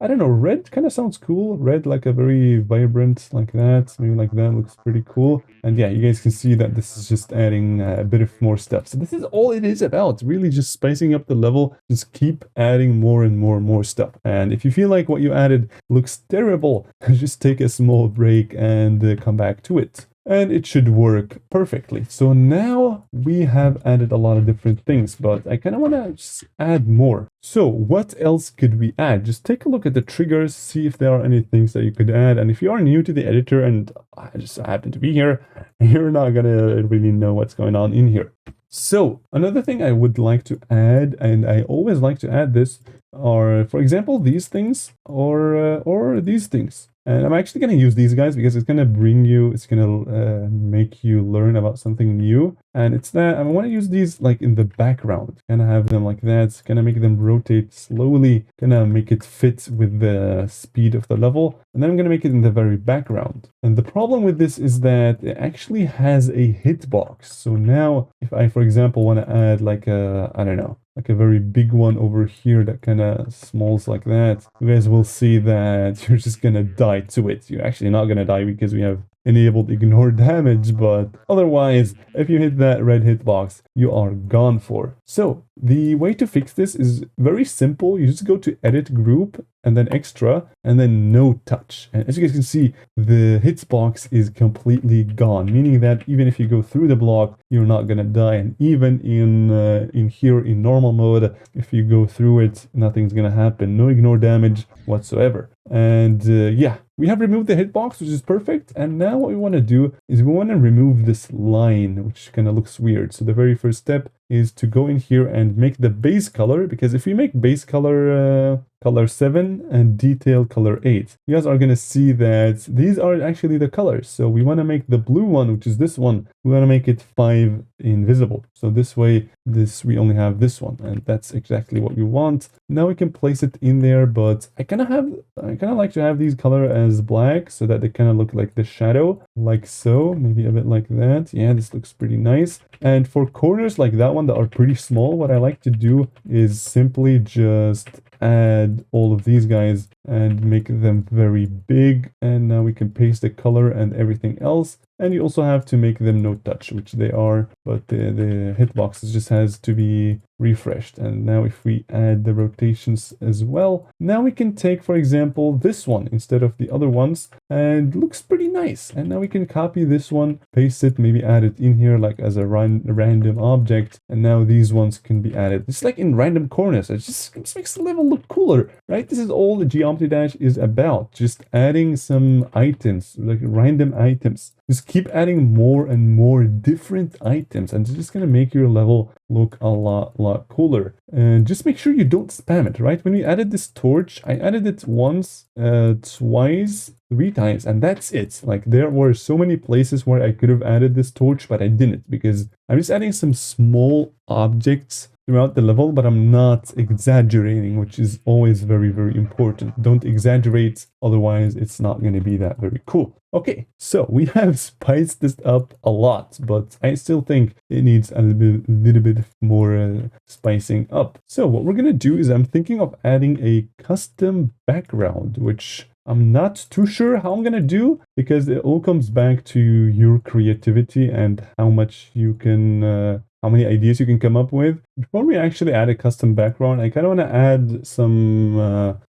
I don't know, red kind of sounds cool. Red, like a very vibrant, like that. Maybe like that looks pretty cool. And yeah, you guys can see that this is just adding a bit of more stuff. So this is all it is about, really just spicing up the level. Just keep adding more and more and more stuff. And if you feel like what you added looks terrible, just take a small break and come back to it. And it should work perfectly. So now we have added a lot of different things, but I kind of want to just add more. So what else could we add? Just take a look at the triggers, see if there are any things that you could add. And if you are new to the editor and I just happen to be here, you're not gonna really know what's going on in here. So another thing I would like to add, and I always like to add this, are, for example, these things or these things. And I'm actually going to use these guys because it's going to bring you, it's going to make you learn about something new. And it's that I want to use these like in the background, kind of have them like that. It's going to make them rotate slowly, going to make it fit with the speed of the level. And then I'm going to make it in the very background. And the problem with this is that it actually has a hitbox. So now if I, for example, want to add like a, I don't know, like a very big one over here that kind of smalls like that, you guys will see that you're just gonna die to it. You're actually not gonna die because we have enabled ignore damage, but otherwise, if you hit that red hitbox, you are gone for. So the way to fix this is very simple. You just go to edit group and then extra and then no touch. And as you guys can see, the hitbox is completely gone, meaning that even if you go through the block, you're not gonna die. And even in here in normal mode, if you go through it, nothing's gonna happen. No ignore damage whatsoever. And yeah, we have removed the hitbox, which is perfect. And now what we want to do is we want to remove this line, which kind of looks weird. So the very first step is to go in here and make the base color, because if we make base color color 7 and detail color 8, you guys are going to see that these are actually the colors. So we want to make the blue one, which is this one, we want to make it 5 invisible. So this way, we only have this one, and that's exactly what we want. Now we can place it in there, but I kind of like to have these color as black so that they kind of look like the shadow, like so, maybe a bit like that. Yeah, this looks pretty nice. And for corners like that one that are pretty small, what I like to do is simply just add all of these guys and make them very big. And now we can paste the color and everything else. And you also have to make them no touch, which they are, but the hitbox just has to be refreshed. And now if we add the rotations as well, now we can take, for example, this one instead of the other ones, and looks pretty nice. And now we can copy this one, paste it, maybe add it in here like as a random object. And now these ones can be added. It's like in random corners. It just makes the level look cooler, right? This is all the Geometry Dash is about. Just adding some items, like random items. Just keep adding more and more different items, and it's just going to make your level look a lot cooler. And just make sure you don't spam it, right? When we added this torch, I added it once, twice, 3 times, and that's it. Like, there were so many places where I could have added this torch, but I didn't, because I'm just adding some small objects throughout the level, but I'm not exaggerating, which is always very important. Don't exaggerate, otherwise it's not going to be that very cool. Okay, so we have spiced this up a lot, but I still think it needs a little bit more spicing up. So what we're going to do is I'm thinking of adding a custom background, which I'm not too sure how I'm going to do, because it all comes back to your creativity and how much you can how many ideas you can come up with. Before we actually add a custom background, I kind of want to add some,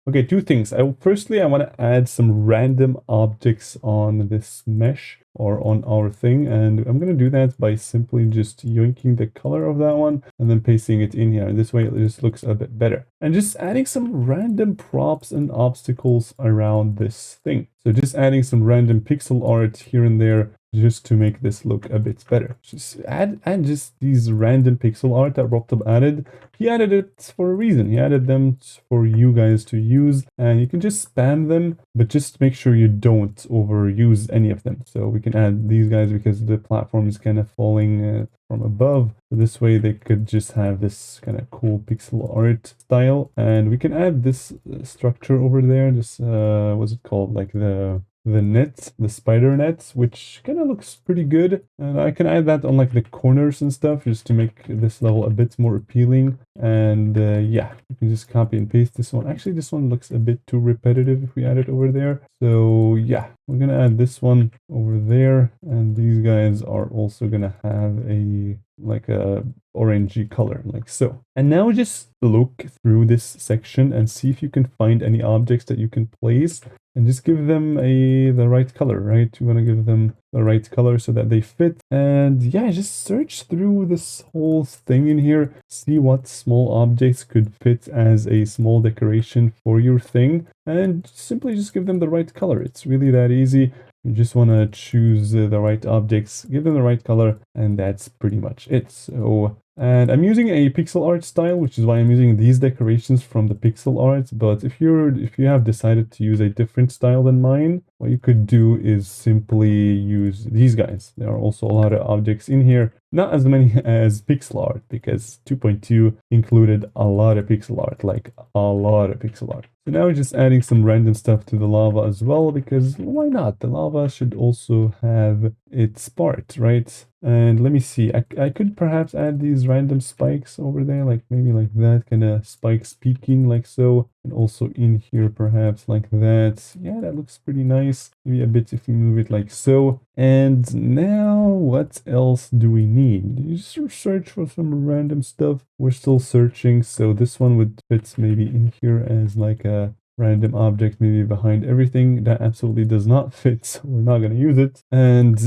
okay, 2 things. Firstly, I want to add some random objects on this mesh or on our thing. And I'm going to do that by simply just yoinking the color of that one and then pasting it in here. And this way it just looks a bit better. And just adding some random props and obstacles around this thing. So just adding some random pixel art here and there, just to make this look a bit better. Just add just these random pixel art that Robtop added. He added it for a reason. He added them for you guys to use, and you can just spam them, but just make sure you don't overuse any of them. So we can add these guys because the platform is kind of falling from above. So this way they could just have this kind of cool pixel art style. And we can add this structure over there. This, what's it called? Like the the net, the spider net, which kind of looks pretty good. And I can add that on like the corners and stuff just to make this level a bit more appealing. And yeah, you can just copy and paste this one. Actually, this one looks a bit too repetitive if we add it over there. So yeah, we're gonna add this one over there, and these guys are also gonna have a like a orangey color like so. And now just look through this section and see if you can find any objects that you can place and just give them the right color, right? You want to give them the right color so that they fit. And yeah, just search through this whole thing in here, see what small objects could fit as a small decoration for your thing, and simply just give them the right color. It's really that easy. You just want to choose the right objects, give them the right color, and that's pretty much it. So, and I'm using a pixel art style, which is why I'm using these decorations from the pixel art. But if you have decided to use a different style than mine, what you could do is simply use these guys. There are also a lot of objects in here, not as many as pixel art, because 2.2 included a lot of pixel art, like a lot of pixel art. So now we're just adding some random stuff to the lava as well, because why not? The lava should also have its part, right? And let me see, I could perhaps add these random spikes over there, like maybe like that, kind of spikes peaking like so. And also in here, perhaps like that. Yeah, that looks pretty nice. Maybe a bit if we move it like so. And now what else do we need? You just search for some random stuff. We're still searching. So this one would fit maybe in here as like a random object maybe behind everything. That absolutely does not fit, so we're not going to use it. And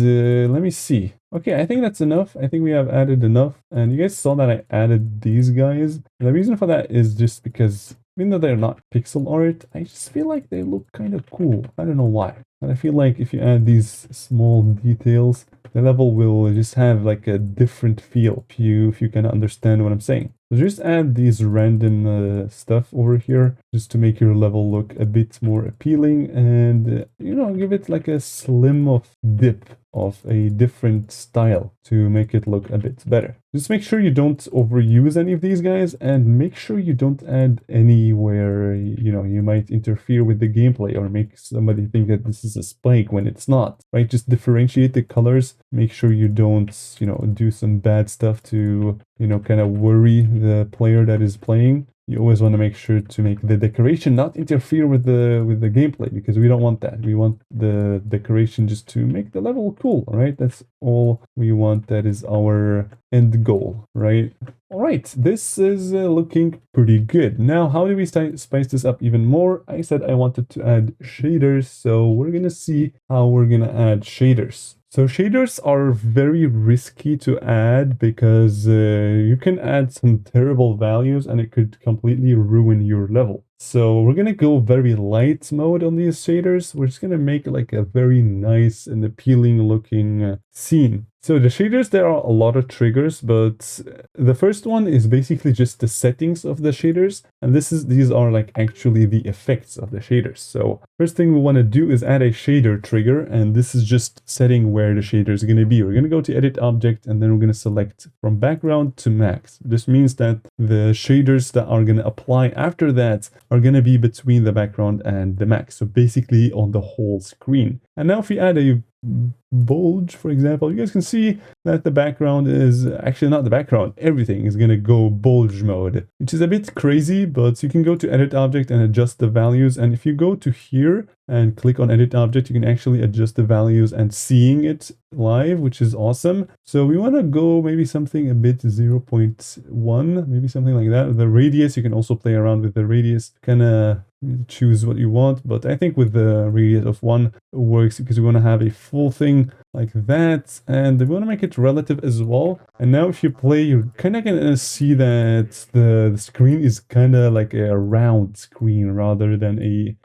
let me see. Okay, I think that's enough. I think we have added enough. And you guys saw that I added these guys. And the reason for that is just because even though they're not pixel art, I just feel like they look kind of cool. I don't know why. And I feel like if you add these small details, the level will just have like a different feel if you can understand what I'm saying. So just add these random stuff over here just to make your level look a bit more appealing and, you know, give it like a slim of dip of a different style to make it look a bit better. Just make sure you don't overuse any of these guys and make sure you don't add anywhere, you know, you might interfere with the gameplay or make somebody think that this is a spike when it's not, right? Just differentiate the colors. Make sure you don't, you know, do some bad stuff to, you know, kind of worry the player that is playing. You always want to make sure to make the decoration not interfere with the gameplay, because we don't want that. We want the decoration just to make the level cool, right? That's all we want. That is our end goal, right? All right, this is looking pretty good. Now, how do we spice this up even more? I said I wanted to add shaders, so we're gonna see how we're gonna add shaders. So shaders are very risky to add because you can add some terrible values and it could completely ruin your level. So we're gonna go very light mode on these shaders. We're just gonna make like a very nice and appealing looking scene. So the shaders, there are a lot of triggers, but the first one is basically just the settings of the shaders. And these are like actually the effects of the shaders. So first thing we want to do is add a shader trigger. And this is just setting where the shader is going to be. We're going to go to edit object and then we're going to select from background to max. This means that the shaders that are going to apply after that are going to be between the background and the max. So basically on the whole screen. And now if we add a bulge, for example, you guys can see that the background is actually not the background. Everything is going to go bulge mode, which is a bit crazy, but you can go to edit object and adjust the values. And if you go to here and click on edit object, you can actually adjust the values and seeing it live, which is awesome. So we want to go maybe something a bit 0.1, maybe something like that. The radius, you can also play around with the radius, kind of choose what you want, but I think with the radius of 1 works because we want to have a full thing like that, and we want to make it relative as well. And now if you play, you're kind of gonna see that the screen is kind of like a round screen rather than a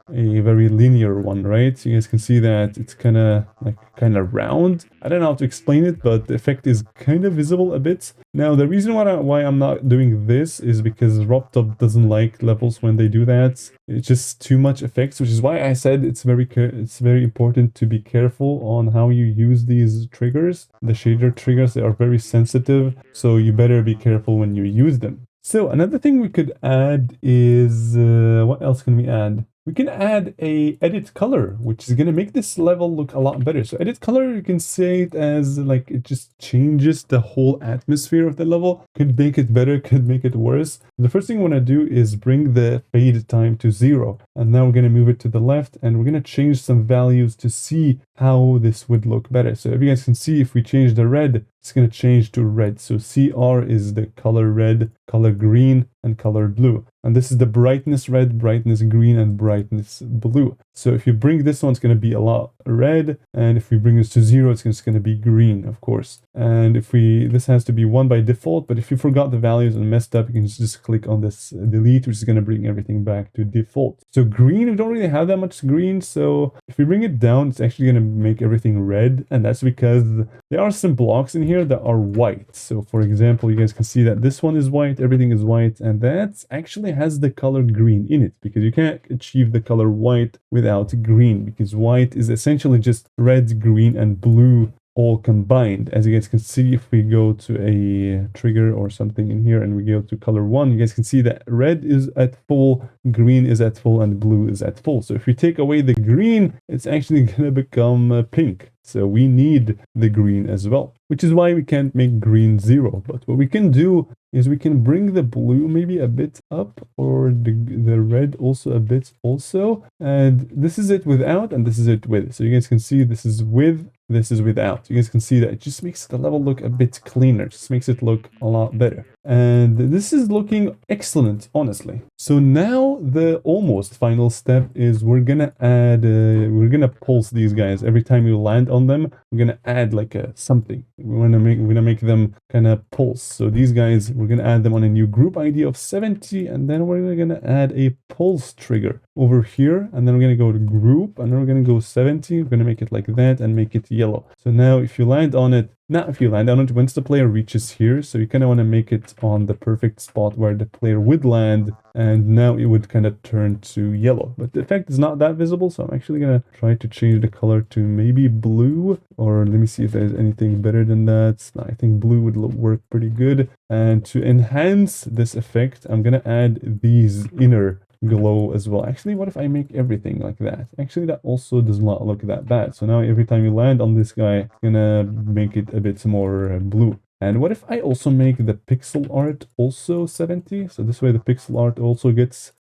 very linear one, right? So you guys can see that it's kind of round. I don't know how to explain it, but the effect is kind of visible a bit. Now the reason why I'm not doing this is because RobTop doesn't like levels when they do that. It's just too much effects, which is why I said it's very important to be careful on how you use these triggers. The shader triggers, they are very sensitive, so you better be careful when you use them. So another thing we could add is, what else can we add? we can add a edit color, which is going to make this level look a lot better. So edit color, you can say it as like it just changes the whole atmosphere of the level. Could make it better, could make it worse. The first thing I want to do is bring the fade time to 0. And now we're going to move it to the left, and we're going to change some values to see how this would look better. So if you guys can see, if we change the red, it's going to change to red. So CR is the color red, color green, and color blue. And this is the brightness red, brightness green, and brightness blue. So if you bring this one, it's going to be a lot red. And if we bring this to 0, it's just going to be green, of course. And if this has to be 1 by default, but if you forgot the values and messed up, you can just click on this delete, which is going to bring everything back to default. So green, we don't really have that much green. So if we bring it down, it's actually going to make everything red. And that's because there are some blocks in here that are white. So for example, you guys can see that this one is white, everything is white, and that actually has the color green in it, because you can't achieve the color white without green, because white is essentially just red, green, and blue all combined. As you guys can see, if we go to a trigger or something in here and we go to color 1, you guys can see that red is at full, green is at full, and blue is at full. So if we take away the green, it's actually gonna become pink. So we need the green as well, which is why we can't make green 0. But what we can do is we can bring the blue maybe a bit up, or the red also a bit also. And this is it without, and this is it with. So you guys can see this is with, this is without. You guys can see that it just makes the level look a bit cleaner, just makes it look a lot better. And this is looking excellent, honestly. So now the almost final step is we're gonna add, we're gonna pulse these guys. Every time you land on them, we're gonna add like a something. We're gonna make them kind of pulse. So these guys, we're gonna add them on a new group ID of 70, and then we're gonna add a pulse trigger over here, and then we're gonna go to group, and then we're gonna go 70. We're gonna make it like that and make it yellow. So now if you land on it, once the player reaches here, so you kind of want to make it on the perfect spot where the player would land, and now it would kind of turn to yellow. But the effect is not that visible, so I'm actually going to try to change the color to maybe blue, or let me see if there's anything better than that. No, I think blue would work pretty good. And to enhance this effect, I'm going to add these inner glow as well. Actually, what if I make everything like that? Actually, that also does not look that bad. So now every time you land on this guy, it's gonna make it a bit more blue. And what if I also make the pixel art also 70? So this way the pixel art also gets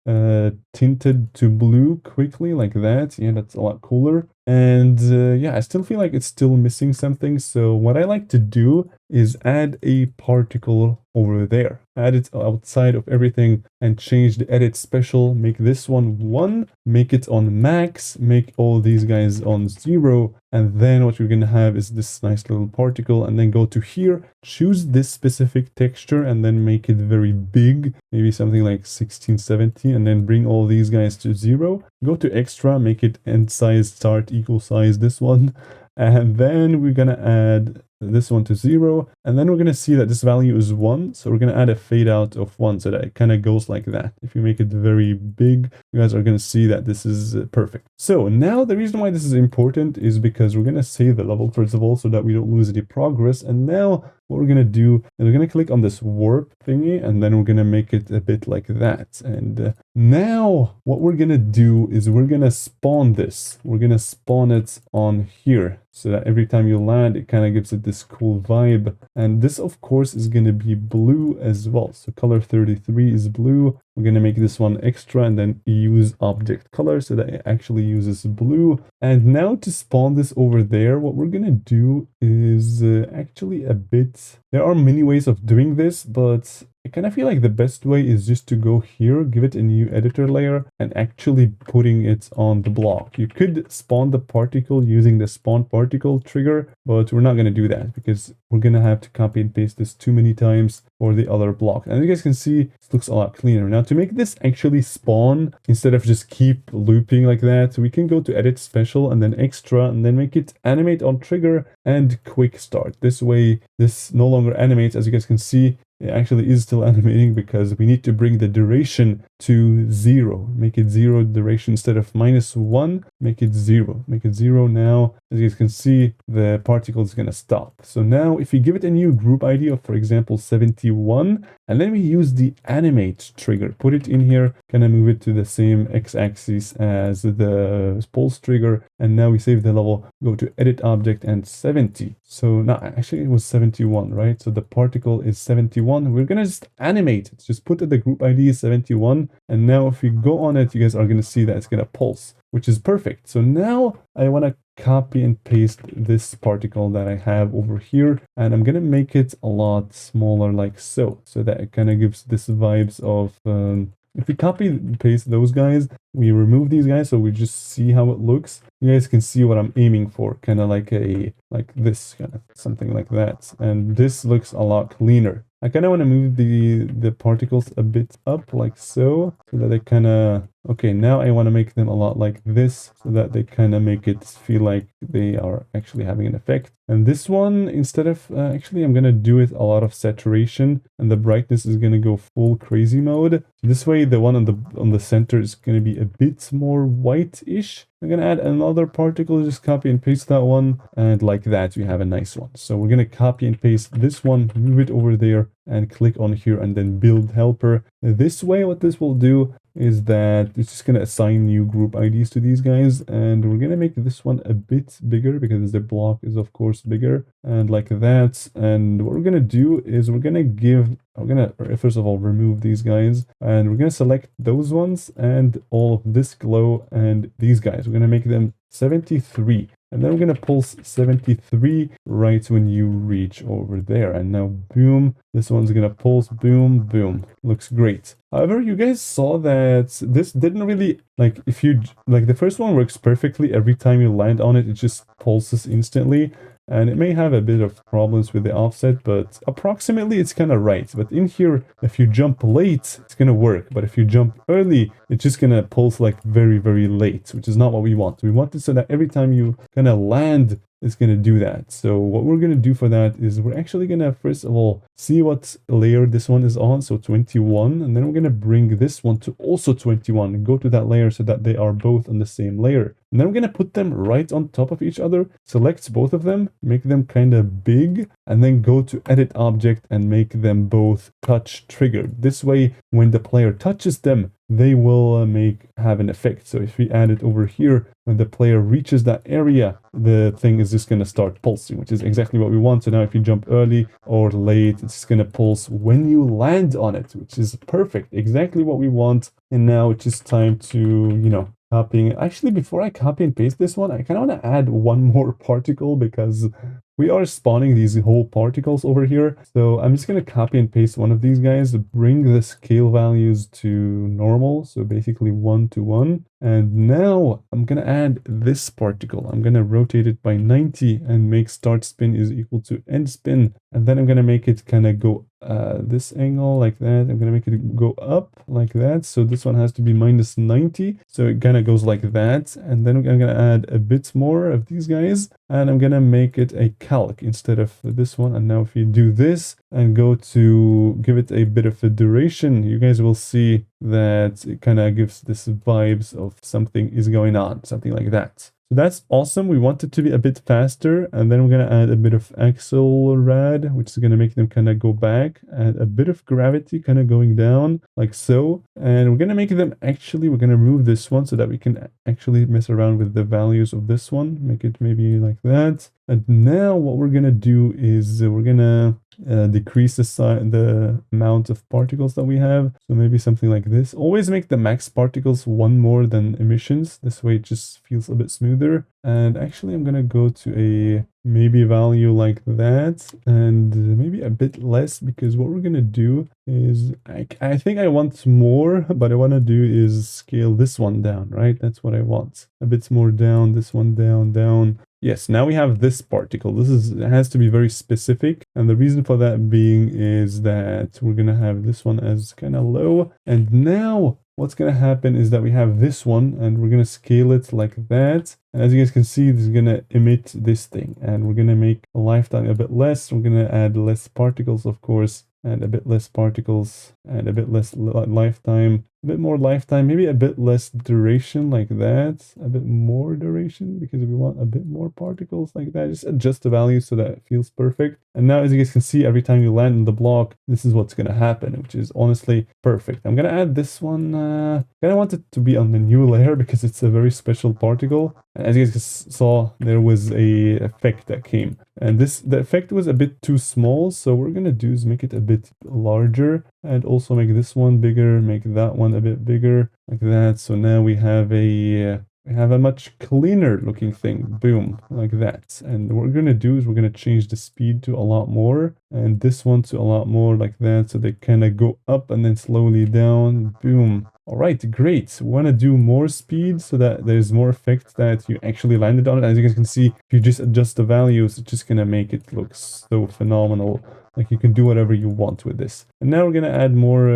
tinted to blue quickly like that. Yeah, that's a lot cooler. And yeah, I still feel like it's still missing something. So what I like to do is add a particle over there. Add it outside of everything and change the edit special. Make this one 1, make it on max, make all these guys on 0. And then what you're going to have is this nice little particle, and then go to here, choose this specific texture, and then make it very big, maybe something like 1670, and then bring all these guys to 0. Go to extra, make it end size start equal size this one, and then we're going to add this one to 0, and then we're going to see that this value is 1, so we're going to add a fade out of 1 so that it kind of goes like that. If you make it very big, you guys are going to see that this is perfect. So now the reason why this is important is because we're going to save the level first of all, so that we don't lose any progress. And now what we're going to do is we're going to click on this warp thingy, and then we're going to make it a bit like that. And now what we're going to do is we're going to spawn this. We're going to spawn it on here, so that every time you land, it kind of gives it this cool vibe. And this, of course, is going to be blue as well. So color 33 is blue. We're going to make this one extra and then use object color so that it actually uses blue. And now to spawn this over there, what we're going to do is actually a bit... There are many ways of doing this, but I kind of feel like the best way is just to go here, give it a new editor layer, and actually putting it on the block. You could spawn the particle using the spawn particle trigger, but we're not going to do that because we're going to have to copy and paste this too many times for the other block. And you guys can see this looks a lot cleaner. Now to make this actually spawn, instead of just keep looping like that, we can go to edit special and then extra, and then make it animate on trigger and quick start. This way, this no longer animates. As you guys can see, it actually is still animating because we need to bring the duration to 0. Make it 0 duration instead of -1, make it 0. Make it 0 now. As you guys can see, the particle is going to stop. So now if you give it a new group ID of, for example, 71, and then we use the animate trigger, put it in here, kind of move it to the same x-axis as the pulse trigger, and now we save the level, go to edit object and 70. So now actually it was 71, right? So the particle is 71. We're gonna just animate it, just put the group ID is 71, and now if you go on it, you guys are gonna see that it's gonna pulse, which is perfect. So now I want to copy and paste this particle that I have over here, and I'm gonna make it a lot smaller like so that it kind of gives this vibes of if we copy and paste those guys, we remove these guys so we just see how it looks. You guys can see what I'm aiming for, kind of like this, kind of something like that, and this looks a lot cleaner. I kind of want to move the particles a bit up like so that they kind of, okay, now I want to make them a lot like this so that they kind of make it feel like they are actually having an effect. And this one, instead of, actually I'm going to do it a lot of saturation, and the brightness is going to go full crazy mode. This way the one on the center is going to be a bit more white-ish. I'm going to add another particle, just copy and paste that one, and like that we have a nice one. So we're going to copy and paste this one, move it over there, and click on here, and then build helper. This way what this will do is that it's just going to assign new group IDs to these guys, and we're going to make this one a bit bigger because the block is of course bigger, and like that. And what we're going to do is we're going to first of all remove these guys, and we're going to select those ones and all of this glow and these guys. We're going to make them 73. And then we're going to pulse 73 right when you reach over there. And now, boom, this one's going to pulse, boom, boom. Looks great. However, you guys saw that this didn't really, like, the first one works perfectly. Every time you land on it, it just pulses instantly. And it may have a bit of problems with the offset, but approximately it's kind of right. But in here, if you jump late, it's going to work. But if you jump early, it's just going to pulse like very, very late, which is not what we want. We want it so that every time you kind of land, it's going to do that. So what we're going to do for that is we're actually going to, first of all, see what layer this one is on, so 21, and then we're going to bring this one to also 21 and go to that layer so that they are both on the same layer. And then we're going to put them right on top of each other, select both of them, make them kind of big, and then go to edit object and make them both touch triggered. This way, when the player touches them, they will have an effect. So if we add it over here, when the player reaches that area, the thing is just going to start pulsing, which is exactly what we want. So now if you jump early or late, it's going to pulse when you land on it, which is perfect, exactly what we want. And now it's just time to, copying. Actually, before I copy and paste this one, I kind of want to add one more particle because we are spawning these whole particles over here. So I'm just going to copy and paste one of these guys, bring the scale values to normal. So basically 1 to 1. And now I'm going to add this particle. I'm going to rotate it by 90 and make start spin is equal to end spin. And then I'm going to make it kind of go this angle like that. I'm going to make it go up like that. So this one has to be minus 90. So it kind of goes like that. And then I'm going to add a bit more of these guys. And I'm going to make it a calc instead of this one. And now if you do this and go to give it a bit of a duration, you guys will see that it kind of gives this vibes of something is going on, something like that. So that's awesome. We want it to be a bit faster, and then we're going to add a bit of accelerad, which is going to make them kind of go back, and a bit of gravity kind of going down like so. And we're going to make them actually, we're going to remove this one so that we can actually mess around with the values of this one, make it maybe like that. And now what we're going to do is we're going to decrease the amount of particles that we have. So maybe something like this. Always make the max particles one more than emissions. This way it just feels a bit smoother. And actually I'm going to go to a maybe value like that, and maybe a bit less, because what we're going to do is I think I want more, but I want to do is scale this one down, right? That's what I want. A bit more down, this one down, down. Yes, now we have this particle. It has to be very specific. And the reason for that being is that we're going to have this one as kind of low. And now what's going to happen is that we have this one and we're going to scale it like that. And as you guys can see, this is going to emit this thing. And we're going to make a lifetime a bit less. We're going to add less particles, of course. and a bit less particles, and a bit less lifetime, a bit more lifetime, maybe a bit less duration like that, a bit more duration because we want a bit more particles like that. Just adjust the value so that it feels perfect. And now, as you guys can see, every time you land on the block, this is what's going to happen, which is honestly perfect. I'm going to add this one. Kind of want it to be on the new layer because it's a very special particle. And as you guys saw, there was a effect that came. And the effect was a bit too small, so what we're going to do is make it a bit larger and also make this one bigger, make that one a bit bigger, like that. So now we have a much cleaner looking thing. Boom, like that. And what we're going to do is we're going to change the speed to a lot more and this one to a lot more like that. So they kind of go up and then slowly down. Boom. All right, great. We want to do more speed so that there's more effect that you actually landed on it. As you guys can see, if you just adjust the values, it's just going to make it look so phenomenal. Like you can do whatever you want with this. And now we're going to add more,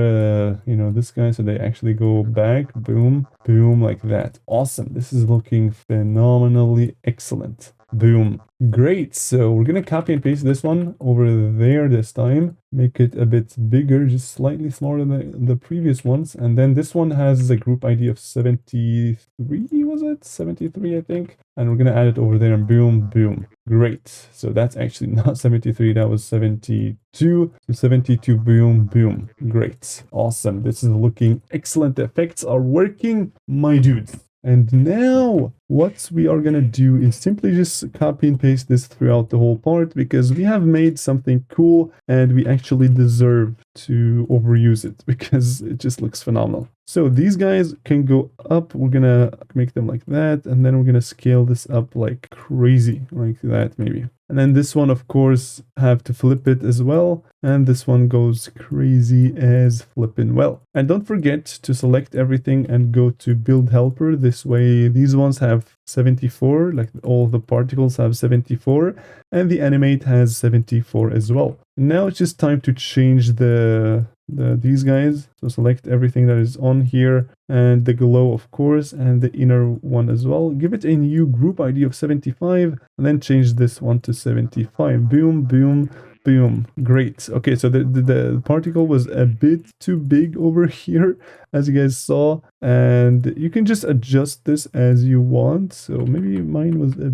this guy so they actually go back. Boom, boom, like that. Awesome. This is looking phenomenally excellent. Boom. Great. So we're going to copy and paste this one over there this time. Make it a bit bigger, just slightly smaller than the previous ones. And then this one has a group ID of 73, was it? 73, I think. And we're going to add it over there and boom, boom. Great. So that's actually not 73, that was 72. So 72, boom, boom. Great. Awesome. This is looking excellent. The effects are working, my dudes. And now what we are going to do is simply just copy and paste this throughout the whole part because we have made something cool and we actually deserve to overuse it because it just looks phenomenal. So these guys can go up. We're going to make them like that. And then we're going to scale this up like crazy, like that maybe. And then this one, of course, have to flip it as well. And this one goes crazy as flipping well. And don't forget to select everything and go to build helper. This way, these ones have 74, like all the particles have 74, and the animate has 74 as well. Now it's just time to change these guys. So select everything that is on here and the glow, of course, and the inner one as well. Give it a new group ID of 75 and then change this one to 75. Boom, boom, boom. Great. Okay, so the particle was a bit too big over here, as you guys saw, and you can just adjust this as you want. So maybe mine was a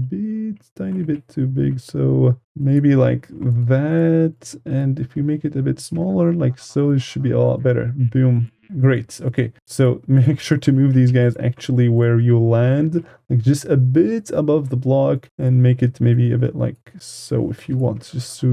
tiny bit too big, so maybe like that. And if you make it a bit smaller, like so, it should be a lot better. Boom. Great. Okay, so make sure to move these guys actually where you land, like just a bit above the block, and make it maybe a bit like so if you want, just so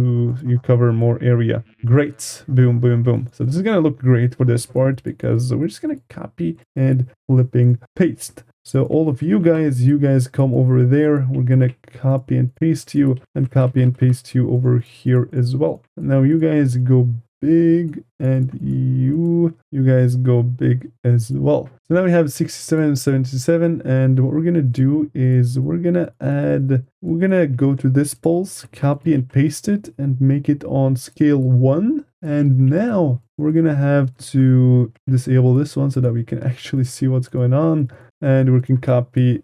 you cover more area. Great. Boom, boom, boom. So this is gonna look great for this part because we're just gonna copy and flipping paste. So all of you guys come over there. We're gonna copy and paste you and copy and paste you over here as well. Now you guys go big and you guys go big as well. So now we have 67 and 77, and what we're gonna do is we're gonna go to this pulse, copy and paste it and make it on scale 1. And now we're gonna have to disable this one so that we can actually see what's going on. And we can copy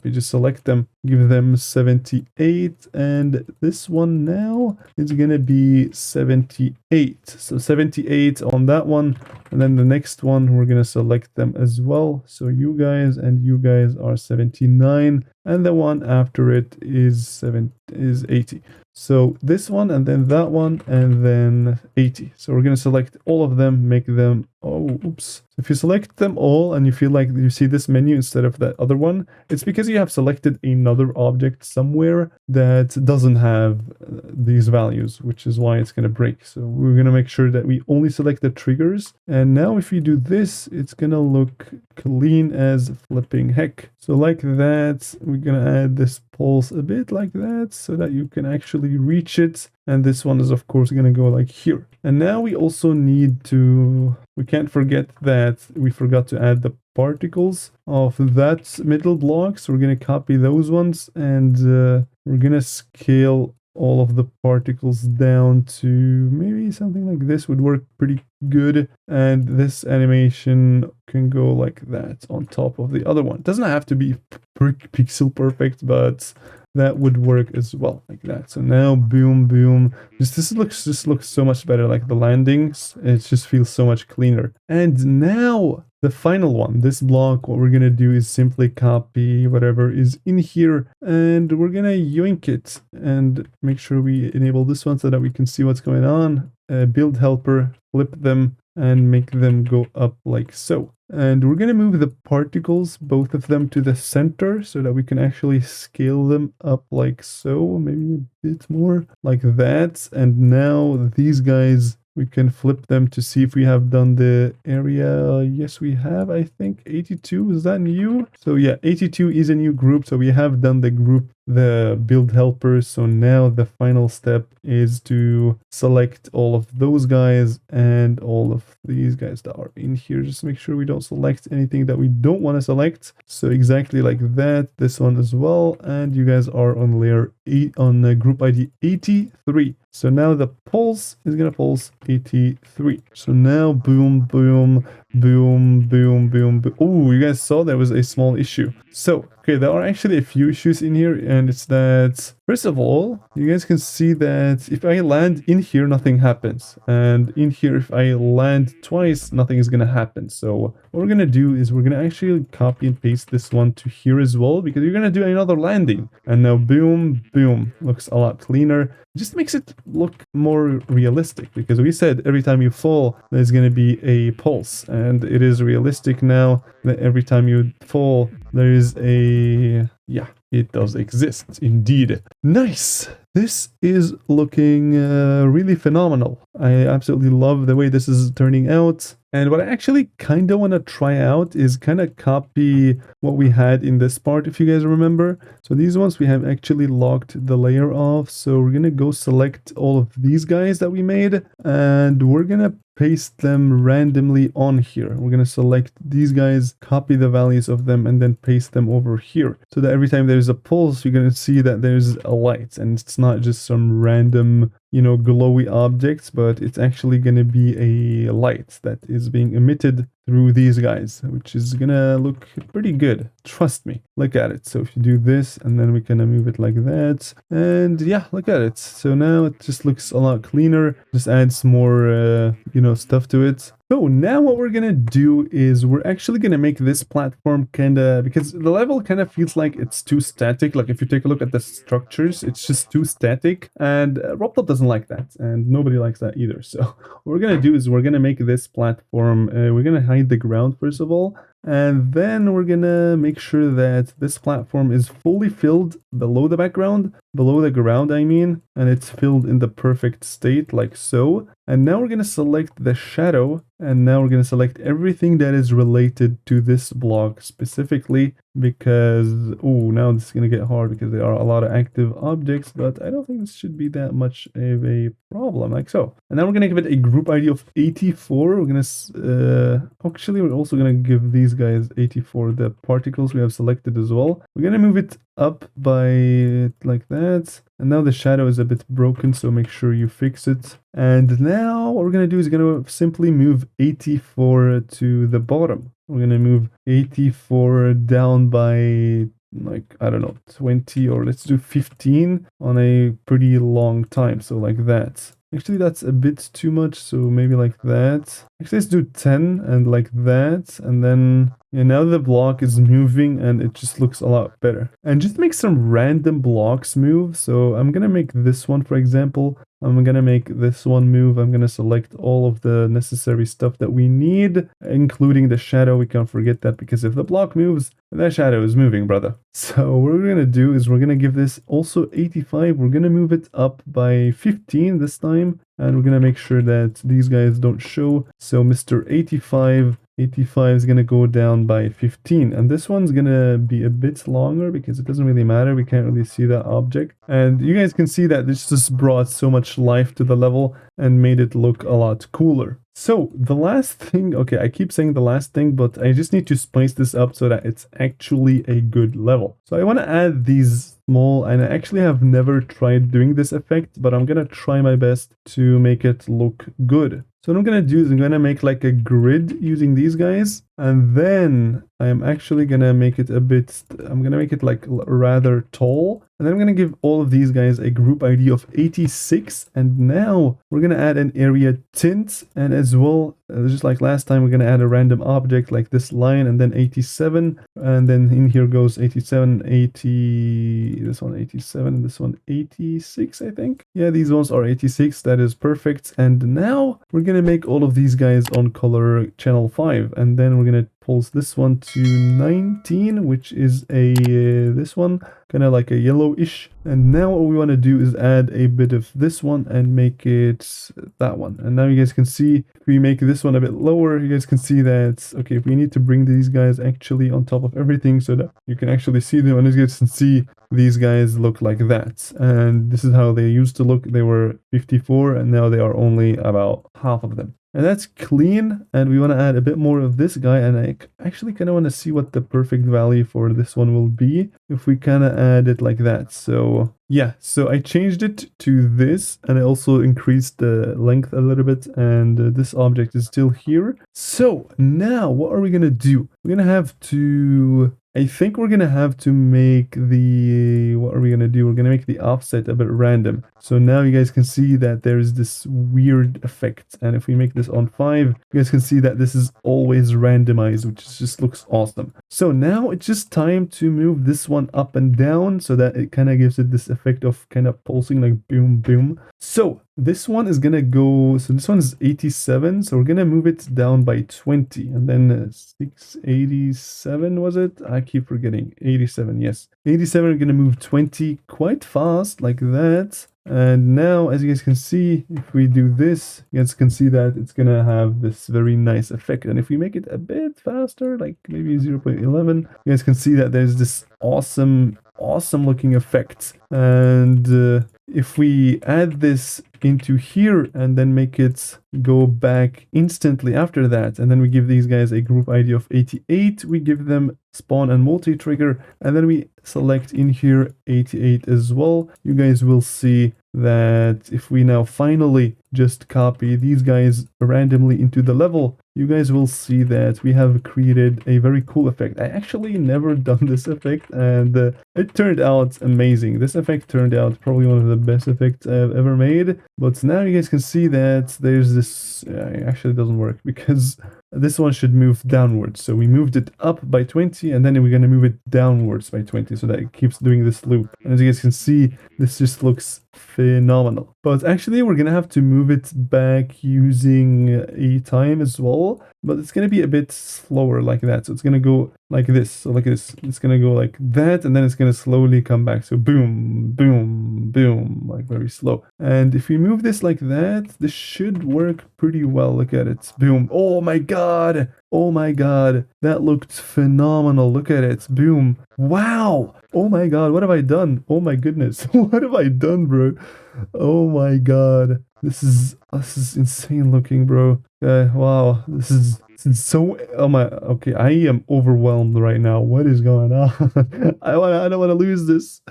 just select them, give them 78, and this one now is gonna be 78. So 78 on that one, and then the next one we're gonna select them as well. So you guys and you guys are 79, and the one after it is 80. So this one and then that one and then 80. So we're gonna select all of them, make them, if you select them all and you feel like you see this menu instead of that other one, it's because you have selected another object somewhere that doesn't have these values, which is why it's going to break. So we're going to make sure that we only select the triggers. And now if you do this, it's going to look clean as flipping heck. So like that, we're going to add this pulse a bit like that so that you can actually reach it. And this one is of course going to go like here. And now we also need to, we can't forget that we forgot to add the particles of that middle block. So we're going to copy those ones and we're going to scale all of the particles down to maybe something like this would work pretty good. And this animation can go like that on top of the other one. It doesn't have to be pixel perfect, but that would work as well, like that. So now, boom, boom. This looks so much better. Like the landings, it just feels so much cleaner. And now the final one, this block, what we're gonna do is simply copy whatever is in here, and we're gonna yoink it and make sure we enable this one so that we can see what's going on. Build helper, flip them, and make them go up like so. And we're going to move the particles, both of them, to the center so that we can actually scale them up like so, maybe a bit more like that. And now these guys, we can flip them to see if we have done the area. Yes, we have, I think. 82, is that new? So yeah, 82 is a new group. So we have done the group, the build helpers. So now the final step is to select all of those guys and all of these guys that are in here. Just make sure we don't select anything that we don't want to select. So exactly like that, this one as well. And you guys are on layer 8 on group ID 83. So now the pulse is gonna pulse 83. So now boom, boom, boom, boom, boom, boom. Oh, you guys saw there was a small issue. So, okay, there are actually a few issues in here, and it's that, first of all, you guys can see that if I land in here, nothing happens. And in here, if I land twice, nothing is gonna happen. So what we're gonna do is we're gonna actually copy and paste this one to here as well, because you're gonna do another landing. And now boom, boom, looks a lot cleaner. It just makes it look more realistic, because we said every time you fall, there's gonna be a pulse. And it is realistic now that every time you fall, there is a... yeah, it does exist, indeed. Nice! This is looking really phenomenal. I absolutely love the way this is turning out. And what I actually kind of want to try out is kind of copy what we had in this part, if you guys remember. So these ones we have actually locked the layer off. So we're going to go select all of these guys that we made, and we're going to paste them randomly on here. We're going to select these guys, copy the values of them, and then paste them over here. So that every time there's a pulse, you're going to see that there's a light, and it's not just some random, you know, glowy objects, but it's actually going to be a light that is being emitted through these guys, which is gonna look pretty good. Trust me. Look at it. So if you do this, and then we can move it like that, and yeah, look at it. So now it just looks a lot cleaner. Just adds more, you know, stuff to it. So now what we're gonna do is we're actually gonna make this platform kinda, because the level kind of feels like it's too static. Like if you take a look at the structures, it's just too static, and Roblox doesn't like that, and nobody likes that either. So what we're gonna do is we're gonna make this platform, we're gonna hide the ground first of all, and then we're gonna make sure that this platform is fully filled below the background, below the ground I mean, and it's filled in the perfect state like so. And now we're gonna select the shadow, and now we're gonna select everything that is related to this block specifically, because oh, now this is gonna get hard because there are a lot of active objects, but I don't think this should be that much of a problem, like so. And now we're gonna give it a group ID of 84. We're gonna actually we're also gonna give these guys 84, the particles we have selected as well. We're gonna move it up by like that, and now the shadow is a bit broken, so make sure you fix it. And now what we're gonna do is gonna simply move 84 to the bottom. We're gonna move 84 down by, like, I don't know, 20, or let's do 15 on a pretty long time, so like that. Actually, that's a bit too much, so maybe like that. Actually, let's do 10 and like that, and then yeah, now the block is moving and it just looks a lot better. And just make some random blocks move. So I'm gonna make this one, for example. I'm gonna make this one move. I'm gonna select all of the necessary stuff that we need, including the shadow. We can't forget that, because if the block moves, that shadow is moving, brother. So what we're gonna do is we're gonna give this also 85. We're gonna move it up by 15 this time, and we're gonna make sure that these guys don't show. So Mr. 85 is gonna go down by 15, and this one's gonna be a bit longer because it doesn't really matter. We can't really see that object, and you guys can see that this just brought so much life to the level and made it look a lot cooler. So the last thing, okay, I keep saying the last thing, but I just need to spice this up so that it's actually a good level. So I want to add these small, and I actually have never tried doing this effect, but I'm gonna try my best to make it look good. So what I'm gonna do is I'm gonna make like a grid using these guys. And then I'm actually gonna make it a bit, I'm gonna make it like rather tall. And then I'm gonna give all of these guys a group ID of 86. And now we're gonna add an area tint, and as well, just like last time, we're gonna add a random object like this line, and then 87. And then in here goes 87, 80, this one 87, and this one 86, I think. Yeah, these ones are 86. That is perfect. And now we're gonna make all of these guys on color channel 5, and then we're gonna pulse this one to 19, which is a this one, kind of like a yellowish. And now what we want to do is add a bit of this one and make it that one. And now you guys can see, if we make this one a bit lower, you guys can see that, okay, if we need to bring these guys actually on top of everything so that you can actually see them, and as you guys can see, these guys look like that. And this is how they used to look. They were 54, and now they are only about half of them. And that's clean, and we want to add a bit more of this guy, and I actually kind of want to see what the perfect value for this one will be if we kind of add it like that. So yeah, so I changed it to this, and I also increased the length a little bit, and this object is still here. So now what are we going to do? We're going to have to, I think we're going to have to make the, what are we going to do? We're going to make the offset a bit random. So now you guys can see that there's this weird effect. And if we make this on 5, you guys can see that this is always randomized, which just looks awesome. So now it's just time to move this one up and down so that it kind of gives it this effect of kind of pulsing like boom, boom. So this one is going to go, so this one is 87. So we're going to move it down by 20, and then 687 was it? I keep forgetting. 87, yes. 87, we're going to move 20 quite fast like that. And now, as you guys can see, if we do this, you guys can see that it's going to have this very nice effect. And if we make it a bit faster, like maybe 0.11, you guys can see that there's this awesome looking effect. And if we add this into here and then make it go back instantly after that, and then we give these guys a group ID of 88, we give them spawn and multi-trigger, and then we select in here 88 as well, you guys will see that if we now finally just copy these guys randomly into the level, you guys will see that we have created a very cool effect. I actually never done this effect, and it turned out amazing. This effect turned out probably one of the best effects I've ever made. But now you guys can see that there's this, it actually doesn't work because this one should move downwards. So we moved it up by 20, and then we're going to move it downwards by 20 so that it keeps doing this loop. And as you guys can see, this just looks phenomenal. But actually we're going to have to move it back using a time as well, but it's going to be a bit slower like that. So it's going to go like this. So like this, it's going to go like that, and then it's going to slowly come back. So boom, boom, boom, like very slow. And if we move this like that, this should work pretty well. Look at it. Boom. Oh my God. Oh my God. That looked phenomenal. Look at it. Boom. Wow. Oh my God. What have I done? Oh my goodness. What have I done, bro? Oh my God. This is insane looking, bro. Wow. This is so, oh my, okay, I am overwhelmed right now. What is going on? I don't want to lose this.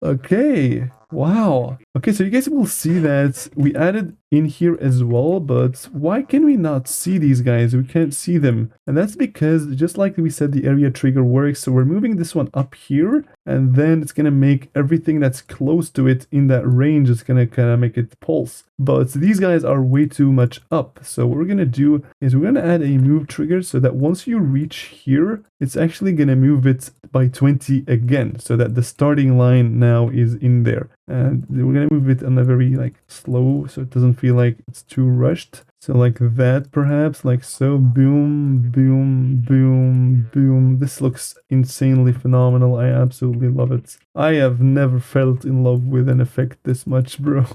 Okay. Wow. Okay, so you guys will see that we added in here as well, but why can we not see these guys? We can't see them. And that's because, just like we said, the area trigger works. So we're moving this one up here, and then it's going to make everything that's close to it in that range, it's going to kind of make it pulse. But these guys are way too much up. So what we're going to do is we're going to add a move trigger so that once you reach here, it's actually going to move it by 20 again, so that the starting line now is in there. And we're going to move it on a very like slow, so it doesn't feel like it's too rushed. So like that, perhaps, like so. Boom, boom, boom, boom. This looks insanely phenomenal. I absolutely love it. I have never felt in love with an effect this much, bro.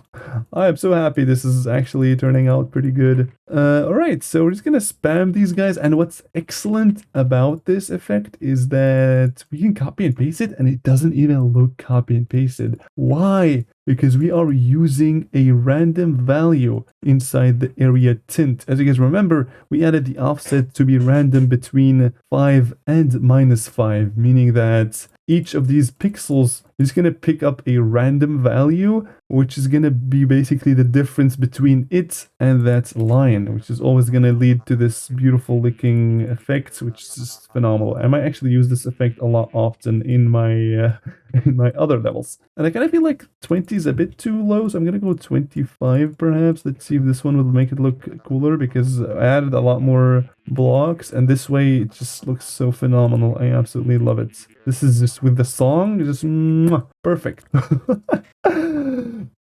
I am so happy this is actually turning out pretty good. Alright, so we're just gonna spam these guys, and what's excellent about this effect is that we can copy and paste it, and it doesn't even look copy and pasted. Why? Because we are using a random value inside the area tint. As you guys remember, we added the offset to be random between 5 and -5, meaning that each of these pixels is going to pick up a random value, which is going to be basically the difference between it and that line, which is always going to lead to this beautiful looking effect, which is just phenomenal. I might actually use this effect a lot often in my in my other levels. And I kind of feel like 20 is a bit too low, so I'm going to go 25 perhaps. Let's see if this one will make it look cooler, because I added a lot more blocks, and this way it just looks so phenomenal. I absolutely love it. This is just with the song, just mwah, perfect.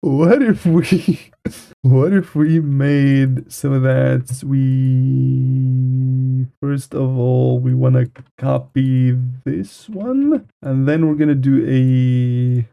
What if we made so that we first of all we want to copy this one, and then we're gonna delete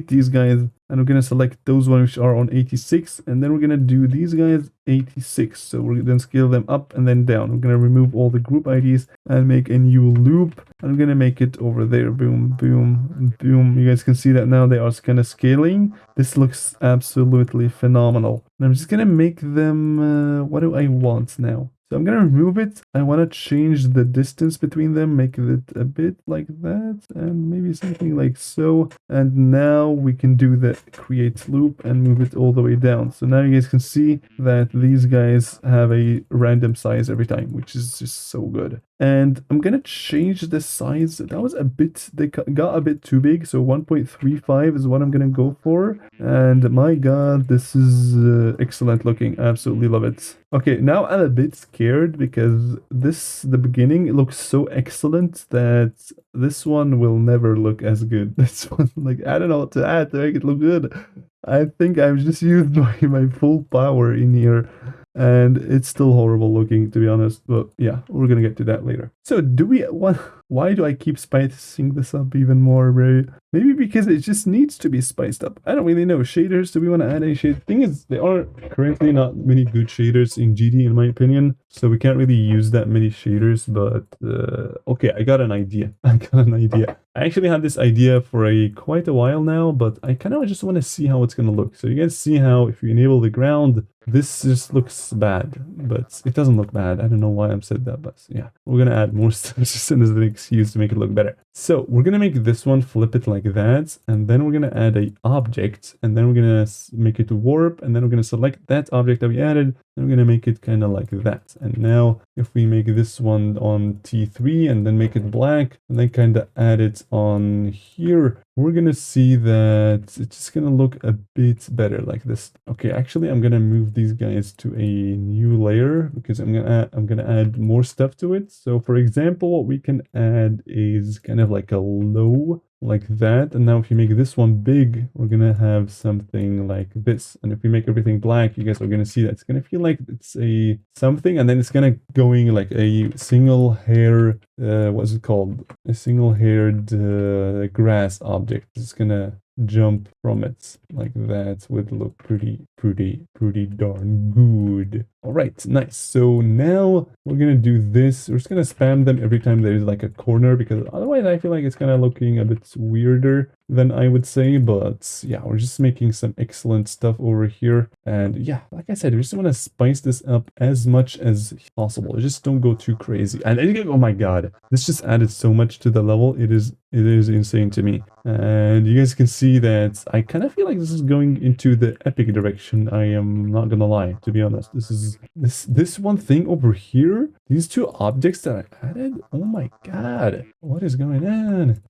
these guys, and we're gonna select those ones which are on 86, and then we're gonna do these guys 86. So we're gonna scale them up and then down. We're gonna remove all the group IDs and make a new loop. I'm gonna make it over there. Boom, boom, boom. You guys can see that now they are kind of scaling. This looks absolutely phenomenal. And I'm just gonna make them. What do I want now? So I'm gonna remove it. I want to change the distance between them, make it a bit like that, and maybe something like so. And now we can do the create loop and move it all the way down. So now you guys can see that these guys have a random size every time, which is just so good. And I'm gonna change the size. That was a bit, they got a bit too big, so 1.35 is what I'm gonna go for. And my god, this is excellent looking. I absolutely love it. Okay, now I'm a bit scared because the beginning, it looks so excellent that this one will never look as good. This one, like, I don't know what to add to make it look good. I think I've just used my full power in here, and it's still horrible looking, to be honest. But yeah, we're gonna get to that later. So why do I keep spicing this up even more, bro? Maybe because it just needs to be spiced up. I don't really know. Shaders, do we want to add any shade? Thing is, there are currently not many good shaders in GD, in my opinion. So we can't really use that many shaders, but okay, I got an idea. I actually had this idea for quite a while now, but I kind of just want to see how it's going to look. So you guys see how if you enable the ground, this just looks bad, but it doesn't look bad. I don't know why I'm said that, but yeah, we're going to add more stuff just as an excuse to make it look better. So we're going to make this one, flip it like that, and then we're going to add a object, and then we're going to make it warp, and then we're going to select that object that we added, and we're going to make it kind of like that. And now if we make this one on T3 and then make it black, and then kind of add it on here, we're going to see that it's just going to look a bit better like this. Okay, actually, I'm going to move these guys to a new layer because I'm going to add more stuff to it. So for example, what we can add is kind of like a low like that. And now if you make this one big, we're gonna have something like this. And if we make everything black, you guys are gonna see that it's gonna feel like it's a something, and then it's gonna going like a single hair, what's it called? A single haired grass object. It's gonna jump from it like that. Would look pretty darn good. All right, nice. So now we're gonna do this. We're just gonna spam them every time there's like a corner, because otherwise I feel like it's kind of looking a bit weirder than I would say. But yeah, we're just making some excellent stuff over here. And yeah, like I said, we just want to spice this up as much as possible. Just don't go too crazy. And oh my god, this just added so much to the level. It is insane to me. And you guys can see that I kind of feel like this is going into the epic direction. I am not gonna lie, to be honest. This one thing over here, these two objects that I added, oh my god, what is going on?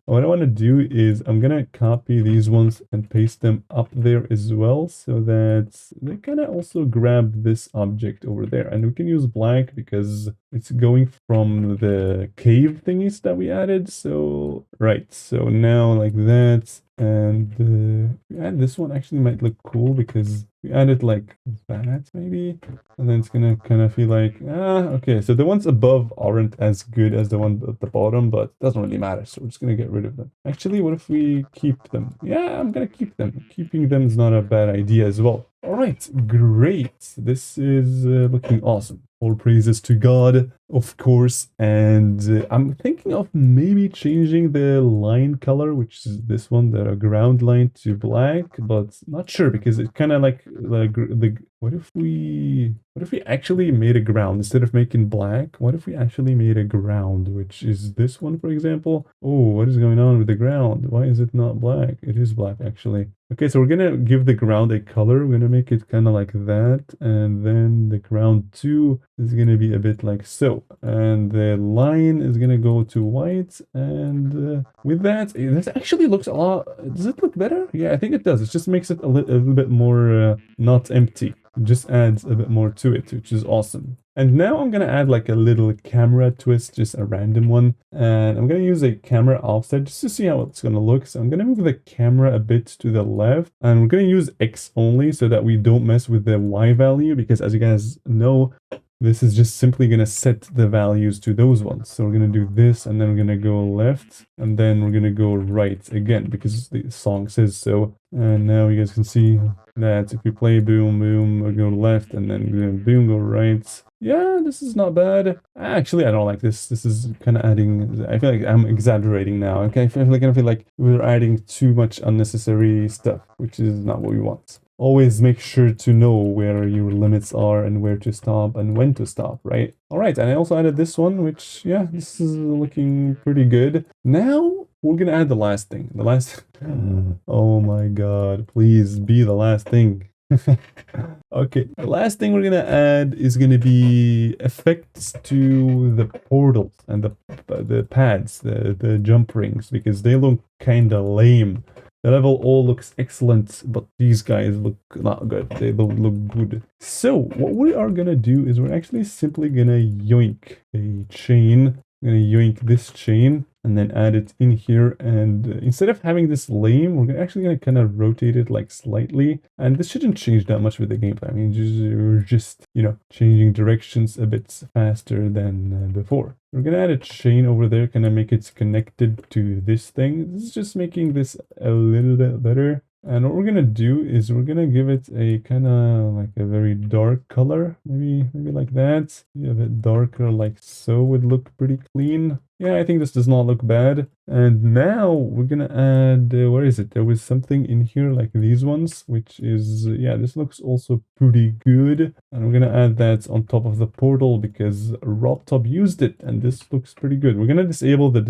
What I want to do is I'm gonna copy these ones and paste them up there as well, so that they kind of also grab this object over there. And we can use black because it's going from the cave thingies that we added. So right, so now like that. And add this one actually might look cool because we add it like that maybe, and then it's gonna kind of feel like okay, so the ones above aren't as good as the one at the bottom, but it doesn't really matter, so we're just gonna get rid of them. Actually, what if we keep them? Yeah, I'm gonna keep them. Keeping them is not a bad idea as well. All right, great. This is looking awesome. All praises to God, of course. And I'm thinking of maybe changing the line color, which is this one, the ground line, to black, but not sure because it kind of like the what if we actually made a ground instead of making black? What if we actually made a ground, which is this one, for example? Oh, what is going on with the ground? Why is it not black? It is black actually. Okay, so we're gonna give the ground a color. We're gonna make it kind of like that, and then the ground 2 is gonna be a bit like so, and the line is gonna go to white, and with that, this actually looks a lot. Does it look better? Yeah, I think it does. It just makes it a little bit more not empty. It just adds a bit more to it, which is awesome. And now I'm gonna add like a little camera twist, just a random one. And I'm gonna use a camera offset just to see how it's gonna look. So I'm gonna move the camera a bit to the left, and we're gonna use X only so that we don't mess with the Y value, because as you guys know, this is just simply going to set the values to those ones. So we're going to do this, and then we're going to go left, and then we're going to go right again, because the song says so. And now you guys can see that if we play boom, boom, we go left, and then boom, go right. Yeah, this is not bad. Actually, I don't like this. This is kind of adding, I feel like I'm exaggerating now. Okay, I feel like we're adding too much unnecessary stuff, which is not what we want. Always make sure to know where your limits are and where to stop and when to stop, right? All right, and I also added this one, which, yeah, this is looking pretty good. Now, we're gonna add the last thing. The last... Oh my god, please be the last thing. Okay, the last thing we're gonna add is gonna be effects to the portals and the pads, the jump rings, because they look kinda lame. The level all looks excellent, but these guys look not good. They don't look good. So what we are gonna do is we're actually simply gonna yoink a chain. We're gonna yoink this chain and then add it in here. And instead of having this lame, we're actually gonna kind of rotate it like slightly. And this shouldn't change that much with the gameplay. I mean, we're just, you know, changing directions a bit faster than before. We're gonna add a chain over there, kind of make it connected to this thing. This is just making this a little bit better. And what we're gonna do is we're gonna give it a kind of like a very dark color, maybe like that. Yeah, a bit darker, like so would look pretty clean. Yeah, I think this does not look bad. And now we're gonna add, where is it? There was something in here like these ones, which is, yeah, this looks also pretty good. And we're gonna add that on top of the portal because RobTop used it, and this looks pretty good. We're gonna disable the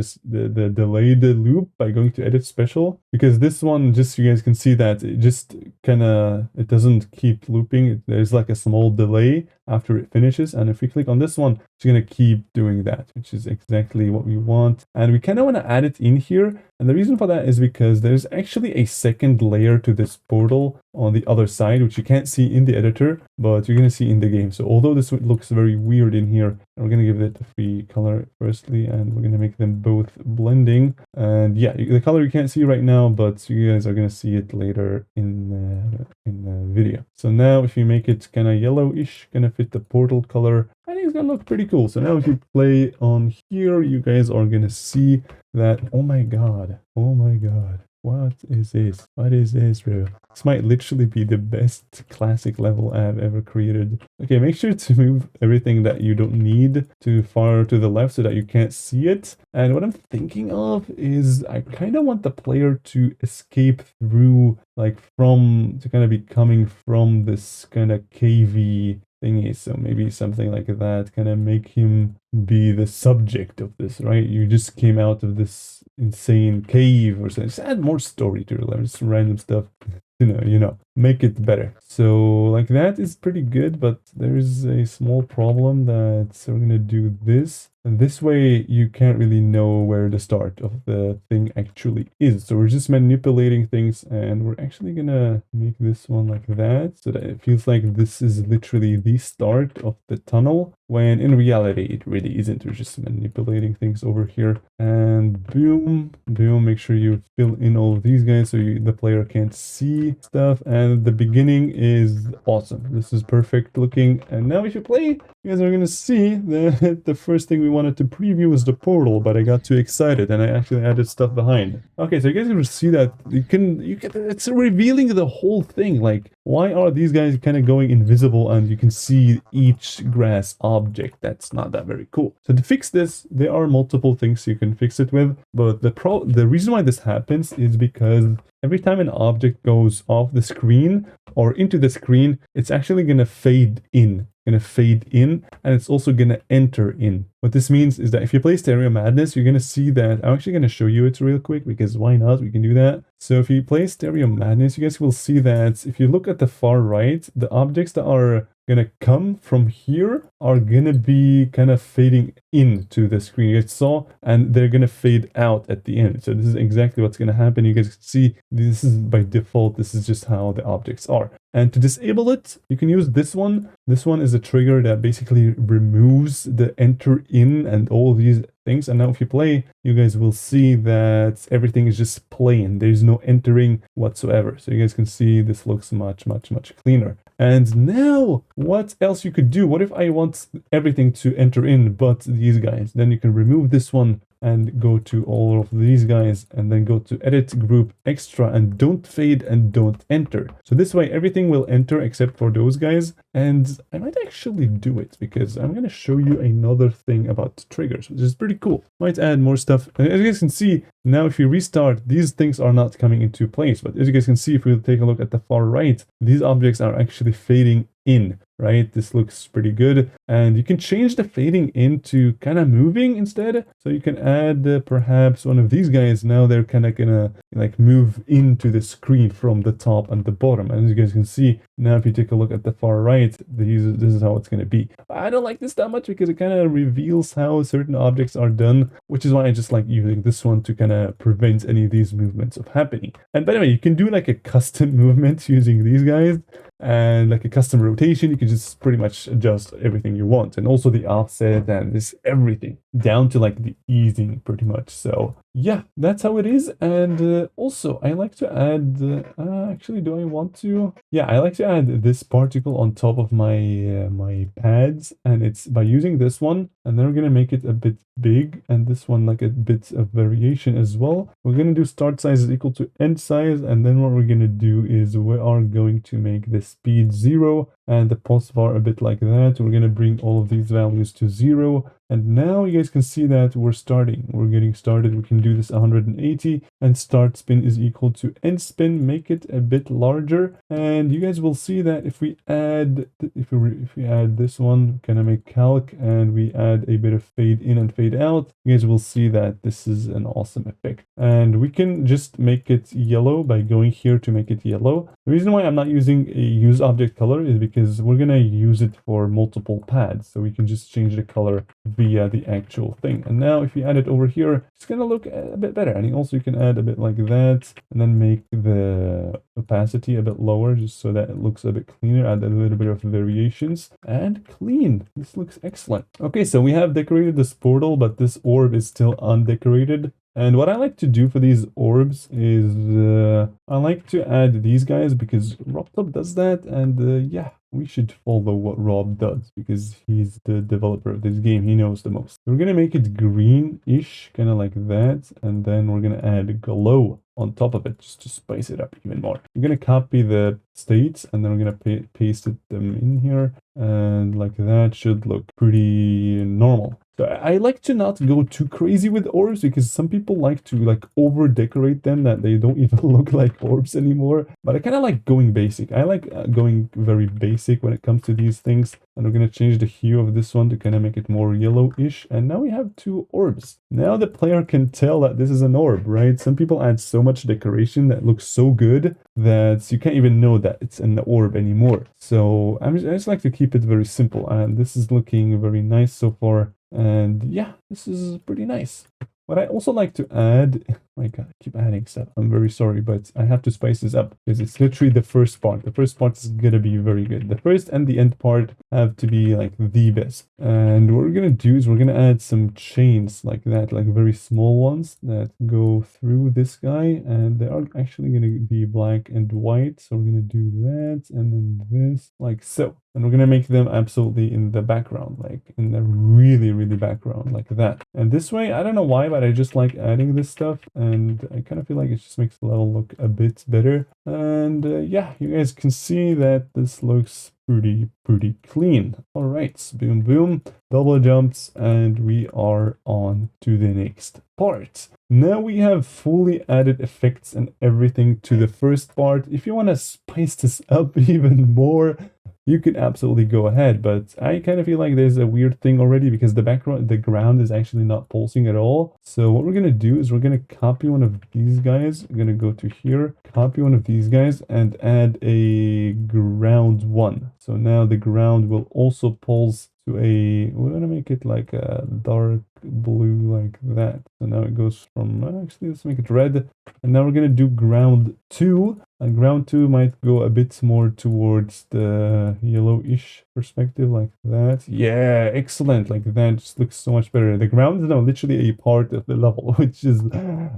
delayed loop by going to edit special, because this one, just so you guys can see that it just kind of, it doesn't keep looping. There's like a small delay after it finishes, and if we click on this one, it's gonna keep doing that, which is exactly what we want. And we kind of want to add it in here, and the reason for that is because there's actually a second layer to this portal on the other side, which you can't see in the editor, but you're gonna see in the game. So although this looks very weird in here, we're gonna give it a free color firstly, and we're gonna make them both blending. And yeah, the color you can't see right now, but you guys are gonna see it later in the video. So now if you make it kind of yellowish, gonna fit the portal color, I think it's gonna look pretty cool. So now if you play on here, you guys are gonna see that, oh my god, what is this? What is this, bro? This might literally be the best classic level I've ever created. Okay, make sure to move everything that you don't need too far to the left so that you can't see it. And what I'm thinking of is I kind of want the player to escape through, like to kind of be coming from this kind of cavey thingy. So maybe something like that, kind of make him be the subject of this, right? You just came out of this insane cave or something. Just add more story to it, just random stuff. You know, make it better. So like that is pretty good, but there is a small problem that we're gonna do this. And this way you can't really know where the start of the thing actually is. So we're just manipulating things, and we're actually gonna make this one like that so that it feels like this is literally the start of the tunnel, when in reality it really isn't. We're just manipulating things over here, and boom, boom. Make sure you fill in all of these guys so the player can't see stuff. And the beginning is awesome. This is perfect looking. And now if you play, you guys are gonna see that the first thing we wanted to preview was the portal, but I got too excited and I actually added stuff behind. Okay, so you guys can see that you can it's revealing the whole thing. Like, why are these guys kind of going invisible and you can see each grass object? That's not that very cool. So to fix this, there are multiple things you can fix it with, but the reason why this happens is because every time an object goes off the screen or into the screen, it's actually gonna fade in. And it's also gonna enter in. What this means is that if you play Stereo Madness, you're gonna see that I'm actually gonna show you it real quick because why not? We can do that. So if you play Stereo Madness, you guys will see that if you look at the far right, the objects that are gonna come from here are gonna be kind of fading into the screen. You guys saw, and they're gonna fade out at the end. So this is exactly what's gonna happen. You guys can see this is by default. This is just how the objects are. And to disable it, you can use this one. This one is a trigger that basically removes the enter in and all these things. And now if you play, you guys will see that everything is just plain. There's no entering whatsoever. So you guys can see this looks much cleaner. And now, what else you could do? What if I want everything to enter in but these guys? Then you can remove this one and go to all of these guys and then go to edit group extra and don't fade and don't enter. So this way everything will enter except for those guys. And I might actually do it because I'm going to show you another thing about triggers, which is pretty cool. Might add more stuff. And as you guys can see, now if you restart, these things are not coming into place. But as you guys can see, if we take a look at the far right, these objects are actually fading in, right? This looks pretty good. And you can change the fading in to kind of moving instead. So you can add perhaps one of these guys. Now they're kind of gonna like move into the screen from the top and the bottom. And as you guys can see, now if you take a look at the far right, this is how it's gonna be. I don't like this that much because it kind of reveals how certain objects are done, which is why I just like using this one to kind of prevent any of these movements of happening. And by the way, you can do like a custom movement using these guys. And like a custom rotation, you can just pretty much adjust everything you want, and also the offset and this everything down to like the easing pretty much. So yeah, that's how it is. And also I like to add actually, do I want to? Yeah, I like to add this particle on top of my my pads, and it's by using this one, and then we're gonna make it a bit big, and this one like a bit of variation as well. We're gonna do start size is equal to end size, and then what we're gonna do is we are going to make the speed 0 and the pulse bar a bit like that. We're gonna bring all of these values to 0. And now you guys can see that we're getting started. We can do this 180, and start spin is equal to end spin. Make it a bit larger, and you guys will see that if we add this one, kind of make calc, and we add a bit of fade in and fade out, you guys will see that this is an awesome effect. And we can just make it yellow by going here to make it yellow. The reason why I'm not using a use object color is because we're gonna use it for multiple pads, so we can just change the color via the actual thing. And now if you add it over here, it's gonna look a bit better. And also you can add a bit like that, and then make the opacity a bit lower just so that it looks a bit cleaner. Add a little bit of variations and clean. This looks excellent. Okay, so we have decorated this portal, but this orb is still undecorated. And what I like to do for these orbs is I like to add these guys because RobTop does that, and yeah, we should follow what Rob does because he's the developer of this game. He knows the most. We're gonna make it green-ish, kind of like that, and then we're gonna add glow on top of it just to spice it up even more. We're gonna copy the states, and then we're gonna paste them in here, and like that should look pretty normal. So I like to not go too crazy with orbs because some people like to like over decorate them that they don't even look like orbs anymore. But I kind of like going basic. I like going very basic when it comes to these things. And we're going to change the hue of this one to kind of make it more yellowish. And now we have 2 orbs. Now the player can tell that this is an orb, right? Some people add so much decoration that looks so good that you can't even know that it's an orb anymore. So I just like to keep it very simple. And this is looking very nice so far. And yeah, this is pretty nice. What I also like to add My God, I keep adding stuff. I'm very sorry, but I have to spice this up because it's literally the first part. The first part is gonna be very good. The first and the end part have to be like the best. And what we're gonna do is we're gonna add some chains like that, like very small ones that go through this guy, and they are actually gonna be black and white. So we're gonna do that, and then this, like so. And we're gonna make them absolutely in the background, like in the really, really background, like that. And this way, I don't know why, but I just like adding this stuff, and I kind of feel like it just makes the level look a bit better. And yeah, you guys can see that this looks pretty clean. All right, boom, boom, double jumps, and we are on to the next part. Now we have fully added effects and everything to the first part. If you want to spice this up even more, you can absolutely go ahead, but I kind of feel like there's a weird thing already because the ground is actually not pulsing at all. So what we're going to do is we're going to copy one of these guys. We're going to go to here, copy one of these guys, and add a ground one. So now the ground will also pulse to a, we're going to make it like a dark blue like that. So now it goes from, actually let's make it red. And now we're going to do ground 2. And ground 2 might go a bit more towards the yellowish perspective like that. Yeah, excellent. Like that just looks so much better. The ground is now literally a part of the level, which is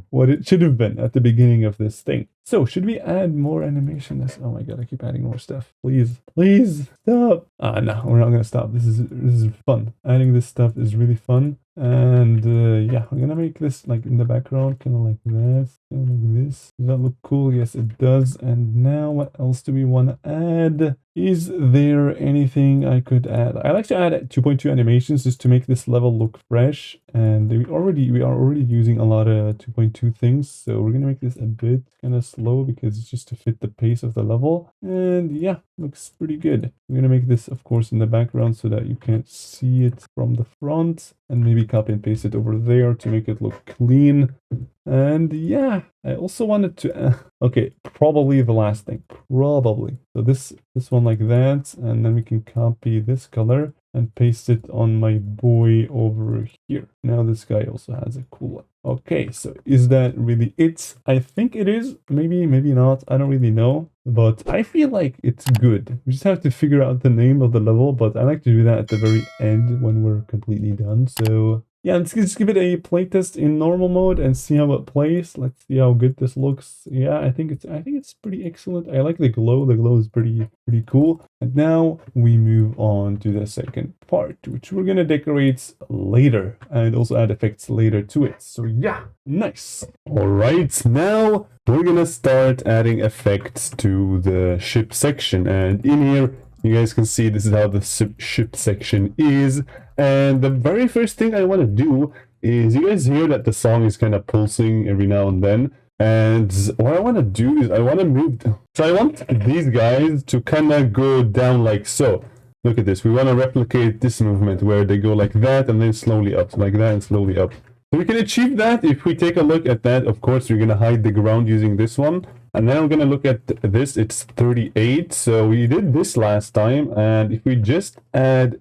what it should have been at the beginning of this thing. So should we add more animation? Oh my God, I keep adding more stuff. Please, please stop. No, we're not gonna stop. This is fun. Adding this stuff is really fun. And yeah, we're gonna make this like in the background, kind of like this, kind of like this. Does that look cool? Yes, it does. And now what else do we want to add? Is there anything I could add? I like to add 2.2 animations just to make this level look fresh. And we are already using a lot of 2.2 things. So we're gonna make this a bit kind of slow because it's just to fit the pace of the level. And yeah, looks pretty good. I'm gonna make this, of course, in the background so that you can't see it from the front. And maybe copy and paste it over there to make it look clean. And yeah, I also wanted to, okay, probably the last thing, probably. So this one like that, and then we can copy this color and paste it on my boy over here. Now this guy also has a cool one. Okay, so is that really it? I think it is. Maybe not. I don't really know. But I feel like it's good. We just have to figure out the name of the level, but I like to do that at the very end when we're completely done. So yeah, let's just give it a playtest in normal mode and see how it plays. Let's see how good this looks. Yeah, I think it's pretty excellent. I like the glow. The glow is pretty cool. And now we move on to the second part, which we're gonna decorate later and also add effects later to it. So yeah, nice. All right, now we're gonna start adding effects to the ship section, and in here you guys can see this is how the ship section is. And the very first thing I want to do is, you guys hear that the song is kind of pulsing every now and then. And what I want to do is I want to move. So I want these guys to kind of go down like so. Look at this. We want to replicate this movement where they go like that and then slowly up, like that and slowly up. So we can achieve that if we take a look at that. Of course, we're going to hide the ground using this one. And then I'm going to look at this. It's 38. So we did this last time. And if we just add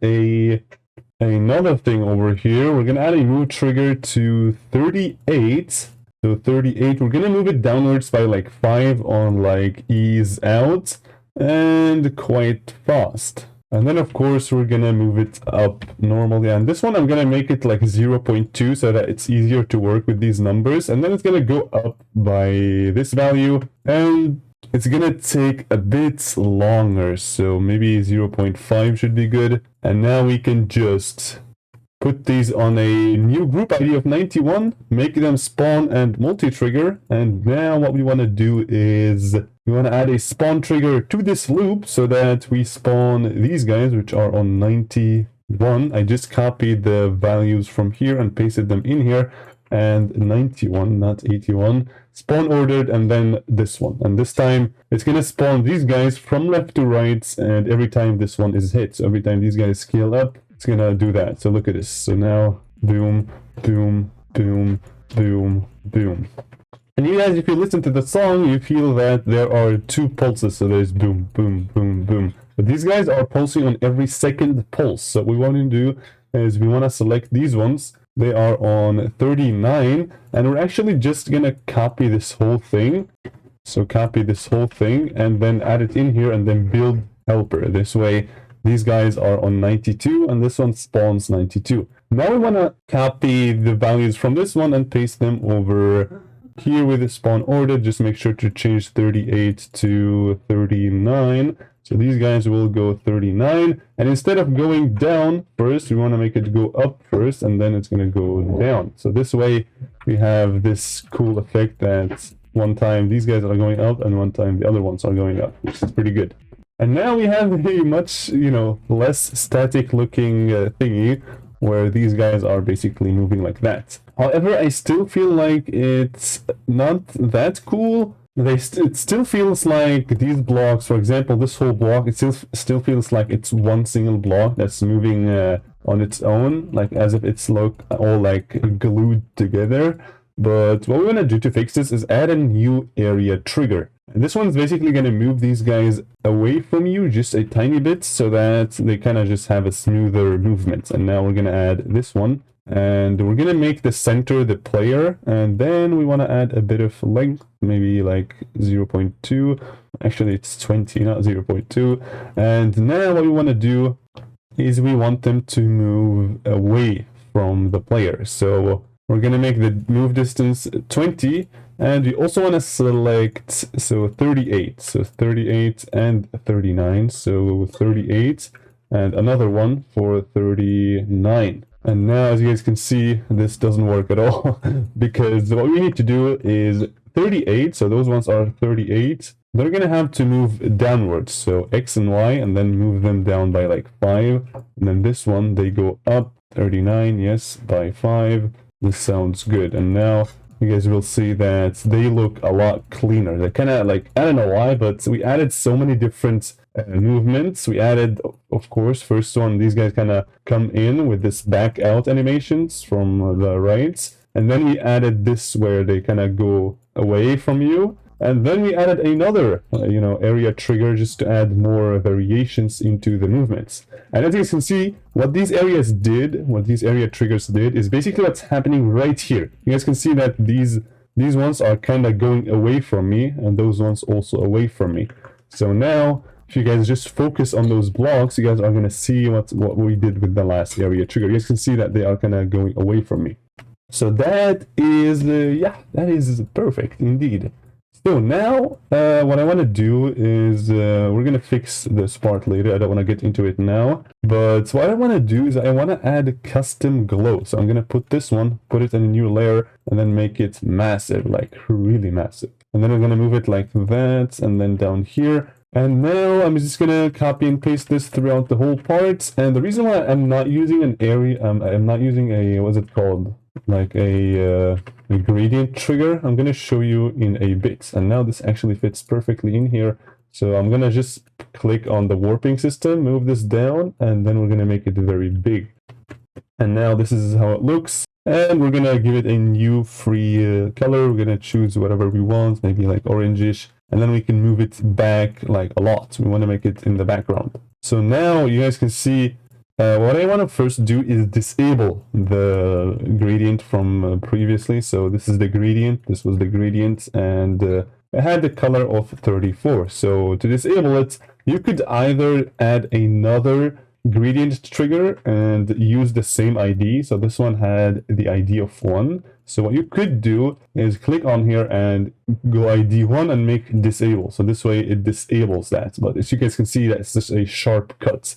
another thing over here, we're going to add a move trigger to 38. So 38, we're going to move it downwards by like 5 on like ease out and quite fast. And then of course we're going to move it up normally. And this one I'm going to make it like 0.2 so that it's easier to work with these numbers. And then it's going to go up by this value. And it's going to take a bit longer. So maybe 0.5 should be good. And now we can just put these on a new group ID of 91, make them spawn and multi-trigger. And now what we want to do is we want to add a spawn trigger to this loop so that we spawn these guys, which are on 91. I just copied the values from here and pasted them in here. And 91, not 81, spawn ordered, and then this one. And this time it's going to spawn these guys from left to right, and every time this one is hit. So every time these guys scale up, it's going to do that. So look at this. So now, boom, boom, boom, boom, boom. And you guys, if you listen to the song, you feel that there are 2 pulses. So there's boom, boom, boom, boom. But these guys are pulsing on every second pulse. So what we want to do is we want to select these ones, they are on 39, and we're actually just gonna copy this whole thing. So copy this whole thing and then add it in here and then build helper. This way, these guys are on 92 and this one spawns 92. Now we want to copy the values from this one and paste them over here with the spawn order. Just make sure to change 38 to 39. So these guys will go 39. And instead of going down first, we want to make it go up first and then it's going to go down. So this way we have this cool effect that one time these guys are going up and one time the other ones are going up, which is pretty good. And now we have a much, less static looking thingy where these guys are basically moving like that. However, I still feel like it's not that cool. It still feels like these blocks, for example, this whole block, it still feels like it's one single block that's moving on its own, like as if it's all like glued together. But what we want to do to fix this is add a new area trigger. And this one's basically going to move these guys away from you just a tiny bit so that they kind of just have a smoother movement. And now we're going to add this one. And we're going to make the center the player. And then we want to add a bit of length, maybe like 0.2. Actually, it's 20, not 0.2. And now what we want to do is we want them to move away from the player. So we're going to make the move distance 20. And we also want to select, 38. So 38 and 39. So 38 and another one for 39. And now, as you guys can see, this doesn't work at all because what we need to do is 38. So those ones are 38. They're going to have to move downwards. So X and Y, and then move them down by like 5. And then this one, they go up 39, yes, by 5. This sounds good. And now you guys will see that they look a lot cleaner. They're kind of like, I don't know why, but we added so many different movements. We added, of course, first one, these guys kind of come in with this back out animations from the right. And then we added this where they kind of go away from you. And then we added another, area trigger just to add more variations into the movements. And as you can see, what these area triggers did is basically what's happening right here. You guys can see that these ones are kind of going away from me, and those ones also away from me. So now, if you guys just focus on those blocks, you guys are going to see what we did with the last area trigger. You guys can see that they are kind of going away from me. So that is, that is perfect indeed. So now, what I want to do is, we're going to fix this part later. I don't want to get into it now. But what I want to do is I want to add custom glow. So I'm going to put this one, put it in a new layer, and then make it massive, like really massive. And then I'm going to move it like that, and then down here. And now I'm just going to copy and paste this throughout the whole part. And the reason why I'm not using an area, I'm not using a, what's it called? Like a gradient trigger. I'm going to show you in a bit. And now this actually fits perfectly in here. So I'm going to just click on the warping system, move this down, and then we're going to make it very big. And now this is how it looks. And we're going to give it a new free color. We're going to choose whatever we want, maybe like orangish. And then we can move it back like a lot. We want to make it in the background. So now you guys can see what I want to first do is disable the gradient from previously. So this is the gradient, this was the gradient, and it had the color of 34. So to disable it, you could either add another gradient trigger and use the same ID. So this one had the ID of 1. So what you could do is click on here and go ID 1 and make disable. So this way it disables that. But as you guys can see, that's just a sharp cut.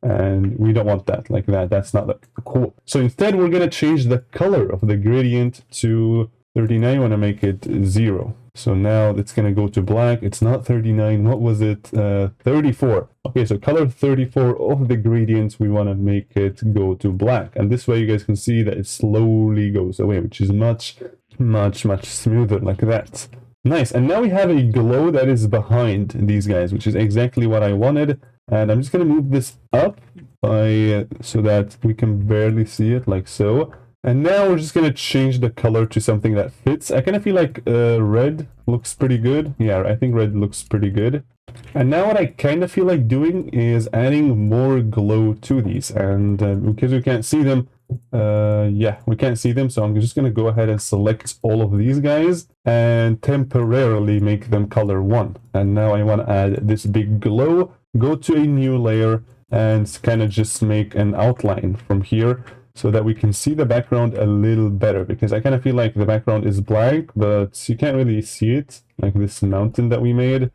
And we don't want that like that. That's not cool. So instead, we're going to change the color of the gradient to 39. I want to make it 0. So now it's going to go to black. It's not 39. What was it? 34. Okay, so color 34 of the gradients, we want to make it go to black. And this way you guys can see that it slowly goes away, which is much, much, much smoother like that. Nice. And now we have a glow that is behind these guys, which is exactly what I wanted. And I'm just going to move this up so that we can barely see it like so. And now we're just going to change the color to something that fits. I kind of feel like red looks pretty good. Yeah, I think red looks pretty good. And now what I kind of feel like doing is adding more glow to these. And because we can't see them, Yeah, we can't see them, so I'm just going to go ahead and select all of these guys and temporarily make them color 1. And now I want to add this big glow, go to a new layer, and kind of just make an outline from here so that we can see the background a little better, because I kind of feel like the background is black, but you can't really see it, like this mountain that we made.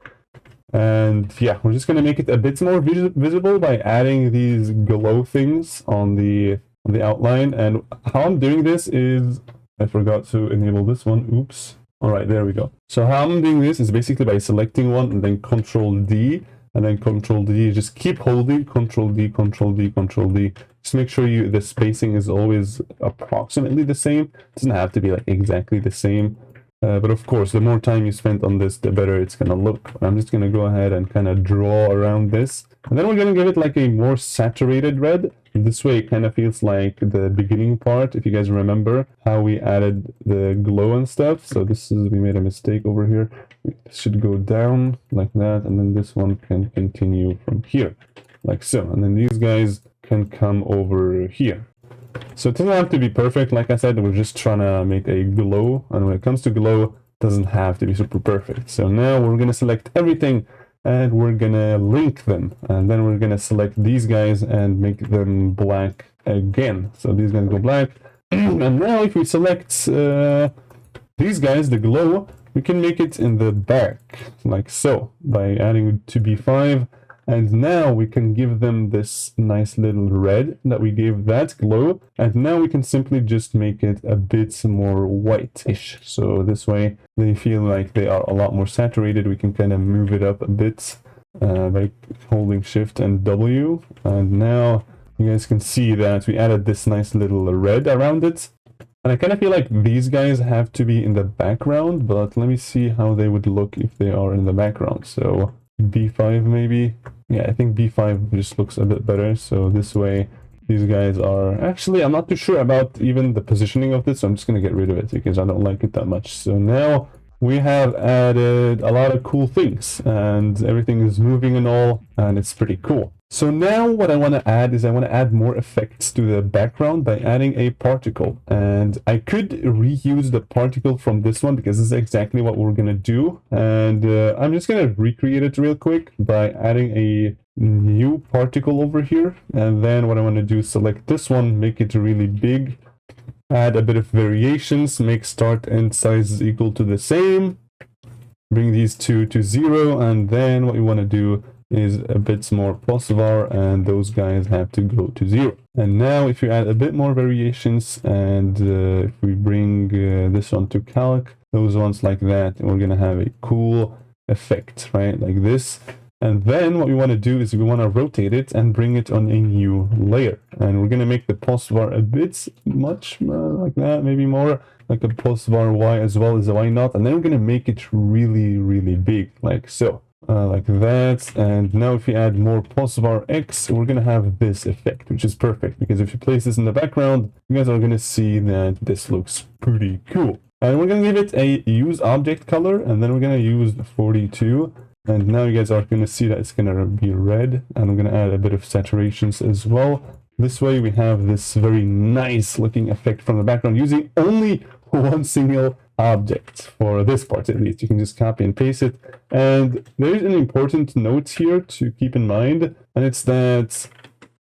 And yeah, we're just going to make it a bit more visible by adding these glow things on the outline. And how I'm doing this is, I forgot to enable this one. Oops. All right, there we go. So how I'm doing this is basically by selecting one and then Control D and then Control D. Just keep holding Control D, Control D, Control D. Just make sure the spacing is always approximately the same. It doesn't have to be like exactly the same. But of course, the more time you spend on this, the better it's going to look. I'm just going to go ahead and kind of draw around this. And then we're going to give it like a more saturated red. This way it kind of feels like the beginning part, if you guys remember how we added the glow and stuff. So we made a mistake over here. This should go down like that. And then this one can continue from here, like so. And then these guys can come over here. So it doesn't have to be perfect. Like I said, we're just trying to make a glow. And when it comes to glow, it doesn't have to be super perfect. So now we're going to select everything and we're going to link them. And then we're going to select these guys and make them black again. So these guys go black. And now if we select these guys, the glow, we can make it in the back like so by adding 2B5. And now we can give them this nice little red that we gave that glow. And now we can simply just make it a bit more whitish. So this way they feel like they are a lot more saturated. We can kind of move it up a bit by holding Shift and W. And now you guys can see that we added this nice little red around it. And I kind of feel like these guys have to be in the background, but let me see how they would look if they are in the background. So B5 maybe. Yeah, I think B5 just looks a bit better. So this way these guys are actually, I'm not too sure about even the positioning of this, so I'm just going to get rid of it because I don't like it that much. So now we have added a lot of cool things and everything is moving and all, and it's pretty cool. So now what I want to add is I want to add more effects to the background by adding a particle. And I could reuse the particle from this one because this is exactly what we're going to do. And I'm just going to recreate it real quick by adding a new particle over here. And then what I want to do is select this one, make it really big, add a bit of variations, make start and size equal to the same, bring these two to 0. And then what you want to do is a bit more pulsar, and those guys have to go to 0. And now if you add a bit more variations, and if we bring this one to calc, those ones like that, and we're going to have a cool effect, right, like this. And then what we want to do is we want to rotate it and bring it on a new layer. And we're going to make the pulsar a bit much like that, maybe more like a pulsar Y as well as a Y naught. And then we're going to make it really, really big, like so. Like that. And now if you add more pulsar X, we're going to have this effect, which is perfect because if you place this in the background, you guys are going to see that this looks pretty cool. And we're going to give it a use object color, and then we're going to use 42. And now you guys are going to see that it's going to be red, and I'm going to add a bit of saturations as well. This way we have this very nice looking effect from the background using only one single object for this part. At least you can just copy and paste it. And there is an important note here to keep in mind, and it's that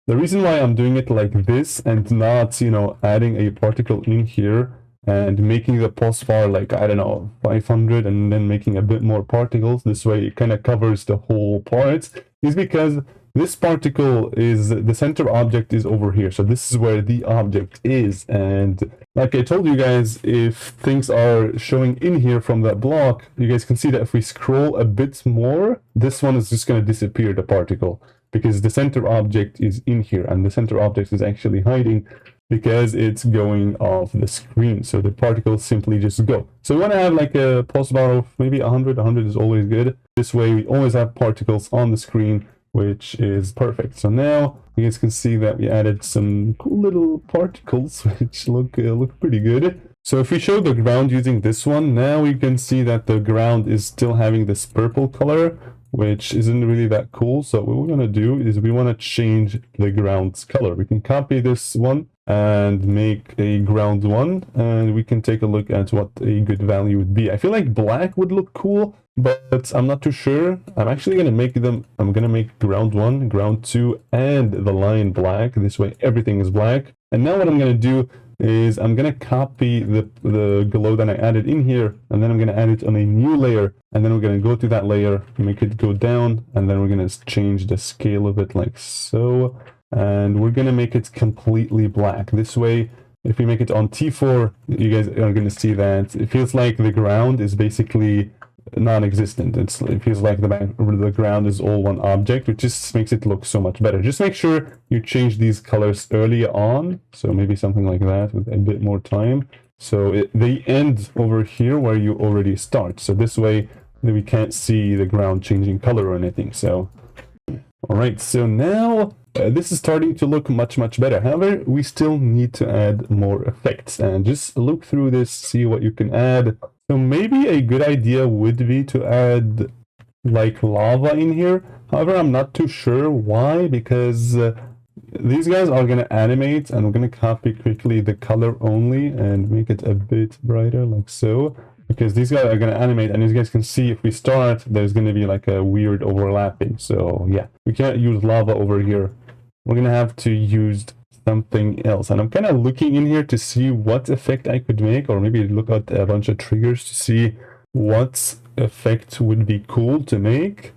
the reason why I'm doing it like this and not, you know, adding a particle in here and making the pulsar like, I don't know, 500 and then making a bit more particles, this way it kind of covers the whole part, is because this particle is, the center object is over here. So this is where the object is. And like I told you guys, if things are showing in here from that block, you guys can see that if we scroll a bit more, this one is just going to disappear, the particle, because the center object is in here and the center object is actually hiding because it's going off the screen. So the particles simply just go. So we want to have like a pulsar of maybe 100. 100 is always good. This way we always have particles on the screen, which is perfect. So now you guys can see that we added some cool little particles which look pretty good. So if we show the ground using this one, now you can see that the ground is still having this purple color, which isn't really that cool. So what we're going to do is we want to change the ground's color. We can copy this one and make a ground one, and we can take a look at what a good value would be. I feel like black would look cool, but I'm not too sure. I'm actually going to make them, I'm going to make ground one, ground two, and the line black. This way everything is black. And now what I'm going to do is I'm going to copy the glow that I added in here, and then I'm going to add it on a new layer, and then we're going to go to that layer, make it go down, and then we're going to change the scale of it like so, and we're going to make it completely black. This way, if we make it on T4, you guys are going to see that it feels like the ground is basically non-existent. It feels like the ground is all one object, which just makes it look so much better. Just make sure you change these colors early on, so maybe something like that with a bit more time, so they end over here where you already start, so this way we can't see the ground changing color or anything. So all right, so now this is starting to look much better. However, we still need to add more effects, and just look through this, see what you can add. So maybe a good idea would be to add like lava in here. However, I'm not too sure why, because these guys are going to animate, and we're going to copy quickly the color only and make it a bit brighter like so, because these guys are going to animate, and as you guys can see, if we start, there's going to be like a weird overlapping. So yeah, we can't use lava over here. We're going to have to use something else, and I'm kind of looking in here to see what effect I could make, or maybe look at a bunch of triggers to see what effect would be cool to make.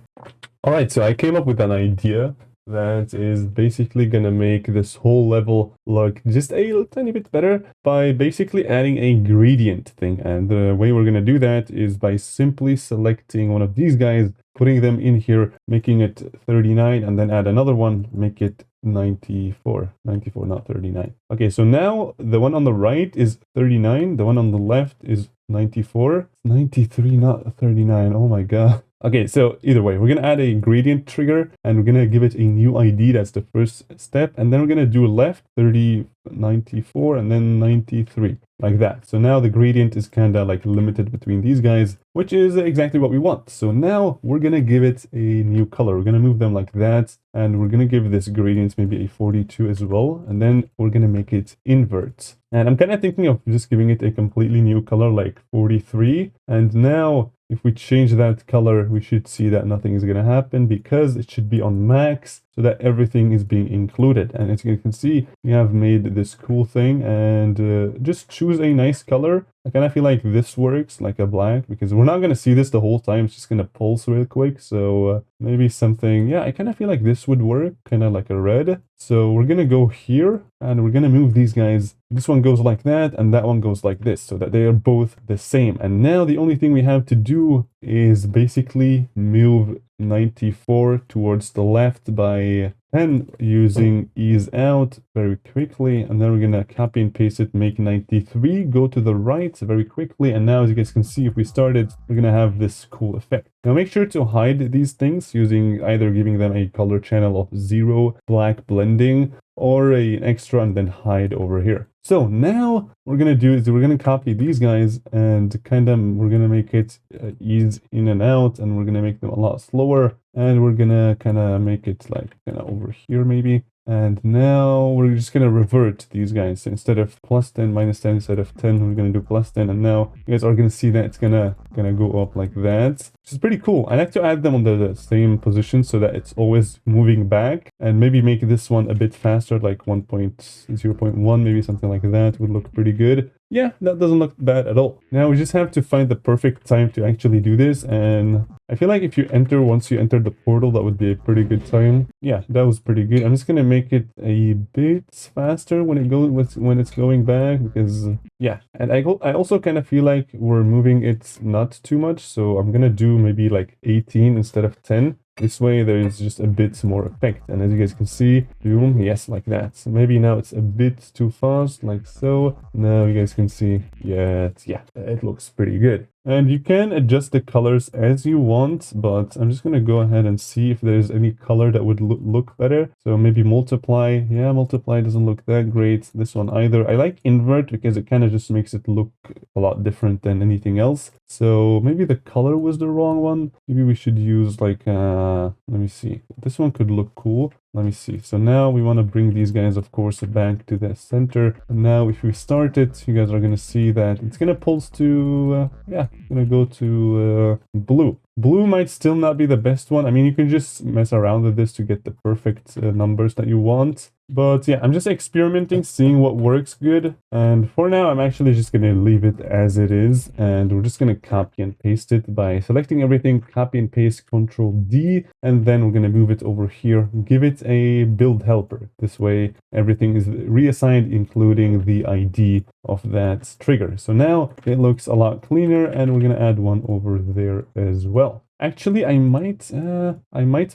All right, so I came up with an idea that is basically gonna make this whole level look just a tiny bit better by basically adding a gradient thing. And the way we're gonna do that is by simply selecting one of these guys, putting them in here, making it 39, and then add another one, make it 94, not 39. Okay, so now the one on the right is 39, the one on the left is 94, 93, not 39. Oh my god. Okay, so either way, we're going to add a gradient trigger, and we're going to give it a new ID. That's the first step. And then we're going to do left 30, 94, and then 93, like that. So now the gradient is kind of like limited between these guys, which is exactly what we want. So now we're going to give it a new color. We're going to move them like that, and we're going to give this gradient maybe a 42 as well. And then we're going to make it invert. And I'm kind of thinking of just giving it a completely new color, like 43. And now if we change that color, we should see that nothing is going to happen, because it should be on max so that everything is being included. And as you can see, we have made this cool thing, and just choose a nice color. I kind of feel like this works, like a black, because we're not going to see this the whole time. It's just going to pulse real quick. So maybe something, yeah, I kind of feel like this would work, kind of like a red. So we're going to go here, and we're going to move these guys. This one goes like that, and that one goes like this, so that they are both the same. And now the only thing we have to do is basically move 94 towards the left by 10 using ease out very quickly, and then we're gonna copy and paste it, make 93 go to the right very quickly. And now, as you guys can see, if we started, we're gonna have this cool effect. Now make sure to hide these things using either giving them a color channel of 0 black blending, or an extra and then hide over here. So now what we're going to do is we're going to copy these guys, and we're going to make it ease in and out, and we're going to make them a lot slower, and we're going to kind of make it like kind of over here maybe. And now we're just going to revert these guys. So instead of +10, -10, instead of 10, we're going to do +10. And now you guys are going to see that it's gonna go up like that, which is pretty cool. I like to add them on the same position so that it's always moving back, and maybe make this one a bit faster, like 1.0.1, maybe something like that would look pretty good. Yeah, that doesn't look bad at all. Now we just have to find the perfect time to actually do this, and I feel like if you once you enter the portal, that would be a pretty good time. Yeah, that was pretty good. I'm just gonna make it a bit faster when it's going back, because yeah, and I also kind of feel like we're moving it not too much, so I'm gonna do maybe like 18 instead of 10. This way there's just a bit more effect, and as you guys can see, boom, yes, like that. So maybe now it's a bit too fast, like so. Now you guys can see, yeah, it looks pretty good. And you can adjust the colors as you want, but I'm just going to go ahead and see if there's any color that would look better. So maybe multiply. Yeah, multiply doesn't look that great. This one either. I like invert because it kind of just makes it look a lot different than anything else. So maybe the color was the wrong one. Maybe we should use like, let me see. This one could look cool. Let me see. So now we want to bring these guys, of course, back to the center. And now if we start it, you guys are going to see that it's going to pulse to, yeah, going to go to blue. Blue might still not be the best one. I mean, you can just mess around with this to get the perfect numbers that you want. But yeah, I'm just experimenting, seeing what works good. And for now, I'm actually just going to leave it as it is. And we're just going to copy and paste it by selecting everything, copy and paste, Control D. And then we're going to move it over here, give it a build helper. This way, everything is reassigned, including the ID of that trigger. So now it looks a lot cleaner, and we're going to add one over there as well. Actually, I might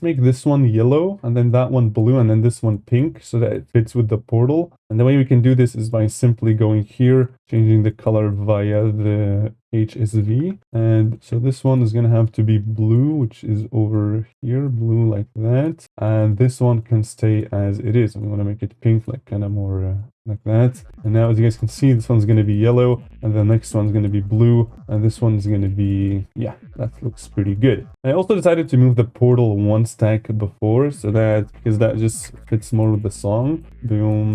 make this one yellow and then that one blue and then this one pink so that it fits with the portal. And the way we can do this is by simply going here, changing the color via the HSV. And so this one is going to have to be blue, which is over here, blue like that. And this one can stay as it is. And we want to make it pink, like kind of more like that. And now, as you guys can see, this one's going to be yellow, and the next one's going to be blue, and this one's going to be, yeah, that looks pretty good. I also decided to move the portal one stack before, so that, because that just fits more with the song. Boom.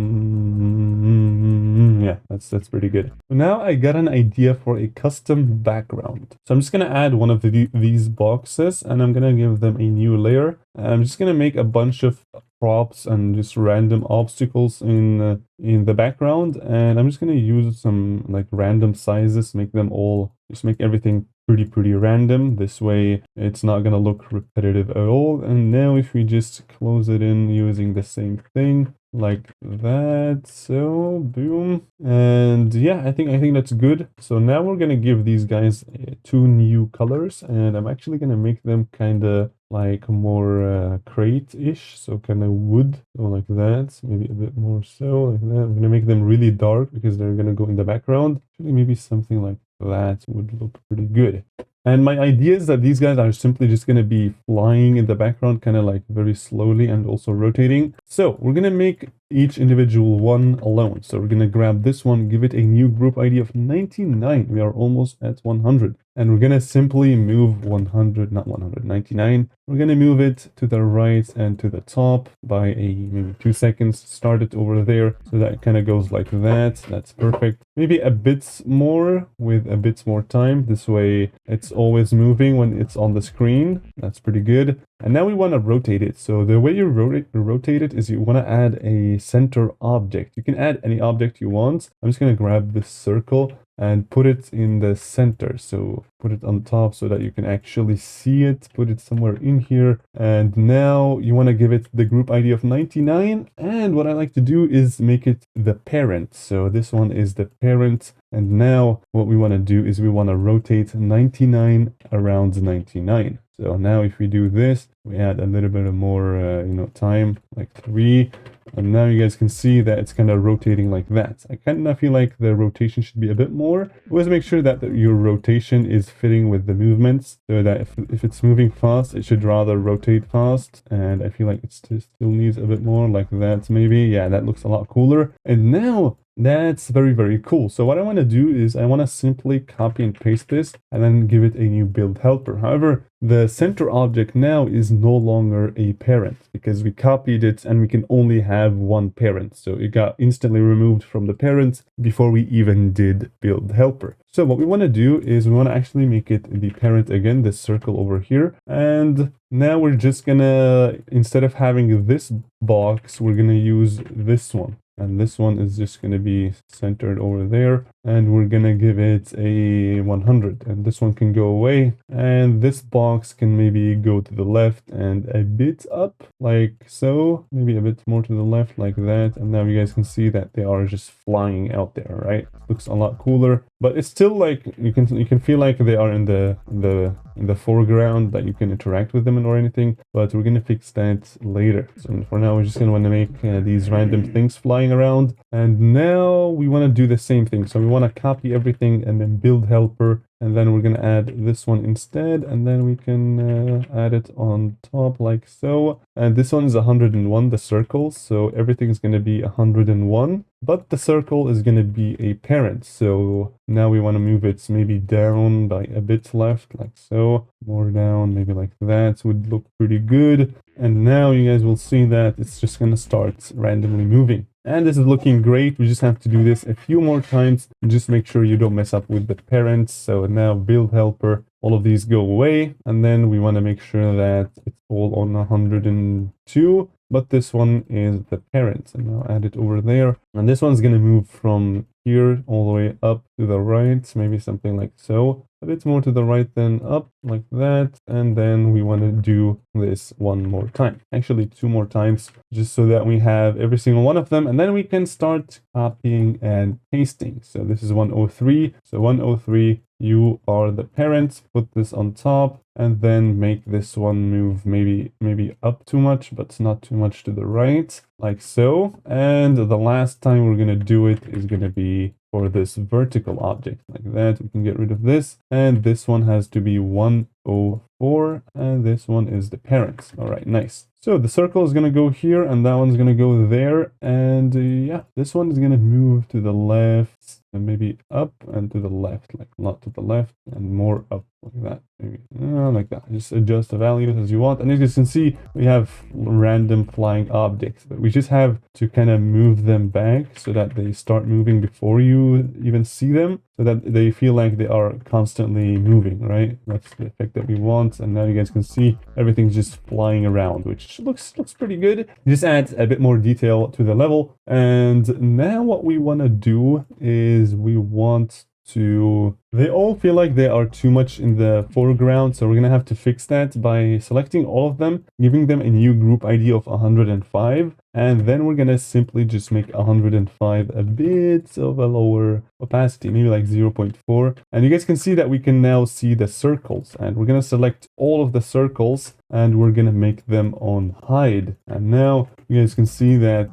Yeah, that's pretty good. So now I got an idea for a custom background. So I'm just going to add one of these boxes, and I'm going to give them a new layer. I'm just going to make a bunch of props and just random obstacles in the background, and I'm just going to use some like random sizes, make them all, just make everything pretty random. This way it's not going to look repetitive at all. And now if we just close it in using the same thing like that, so boom, and yeah, I think that's good. So now we're going to give these guys two new colors, and I'm actually going to make them kind of like more crate-ish, so kind of wood, so like that, maybe a bit more so like that. I'm gonna make them really dark because they're gonna go in the background. Actually, maybe something like that would look pretty good. And my idea is that these guys are simply just going to be flying in the background, kind of like very slowly and also rotating. So we're going to make each individual one alone. So we're going to grab this one, give it a new group ID of 99. We are almost at 100. And we're going to simply move 100, not 199. We're going to move it to the right and to the top by maybe 2 seconds. Start it over there. So that kind of goes like that. That's perfect. Maybe a bit more with a bit more time. This way it's always moving when it's on the screen. That's pretty good. And now we want to rotate it. So the way you rotate it is you want to add a center object. You can add any object you want. I'm just going to grab this circle and put it in the center. So put it on top so that you can actually see it. Put it somewhere in here. And now you want to give it the group ID of 99. And what I like to do is make it the parent. So this one is the parent. And now what we want to do is we want to rotate 99 around 99. So now if we do this, we add a little bit of more, time, like 3. And now you guys can see that it's kind of rotating like that. I kind of feel like the rotation should be a bit more. Always make sure that your rotation is fitting with the movements, so that if it's moving fast, it should rather rotate fast. And I feel like it still needs a bit more like that maybe. Yeah, that looks a lot cooler. And now that's very cool. So what I want to do is I want to simply copy and paste this and then give it a new build helper. However, the center object now is no longer a parent because we copied it and we can only have one parent. So it got instantly removed from the parent before we even did build helper. So what we want to do is we want to actually make it the parent again, this circle over here. And now we're just gonna, instead of having this box, we're gonna use this one. And this one is just going to be centered over there. And we're going to give it a 100. And this one can go away. And this box can maybe go to the left and a bit up, like so. Maybe a bit more to the left, like that. And now you guys can see that they are just flying out there, right? Looks a lot cooler. But it's still like, you can feel like they are in the foreground, that you can interact with them or anything. But we're going to fix that later. So for now, we're just going to want to make these random things fly around. And now we want to do the same thing. So we want to copy everything and then build helper and then we're going to add this one instead, and then we can add it on top like so. And this one is 101, the circle, so everything is going to be 101, but the circle is going to be a parent. So now we want to move it maybe down by a bit left, like so, more down, maybe like that would look pretty good. And now you guys will see that it's just going to start randomly moving. And this is looking great. We just have to do this a few more times and just make sure you don't mess up with the parents. So now build helper, all of these go away. And then we want to make sure that it's all on 102. But this one is the parent. And now add it over there. And this one's going to move from here all the way up to the right, maybe something like so. A bit more to the right than up, like that. And then we want to do this one more time. Actually, 2 more times, just so that we have every single one of them. And then we can start copying and pasting. So this is 103. So 103, you are the parent. Put this on top. And then make this one move maybe up too much, but not too much to the right, like so. And the last time we're going to do it is going to be for this vertical object, like that. We can get rid of this. And this one has to be 104. And this one is the parent. All right, nice. So the circle is going to go here and that one's going to go there. And yeah, this one is going to move to the left and maybe up and to the left, like not to the left and more up like that. Maybe like that. Just adjust the values as you want. And as you can see, we have random flying objects, but we just have to kind of move them back so that they start moving before you even see them, so that they feel like they are constantly moving, right? That's the effect that we want. And now you guys can see everything's just flying around, which looks pretty good. It just adds a bit more detail to the level. And now what we want to do is we want to... They all feel like they are too much in the foreground, so we're going to have to fix that by selecting all of them, giving them a new group ID of 105, and then we're going to simply just make 105 a bit of a lower opacity, maybe like 0.4. And you guys can see that we can now see the circles, and we're going to select all of the circles and we're going to make them on hide. And now you guys can see that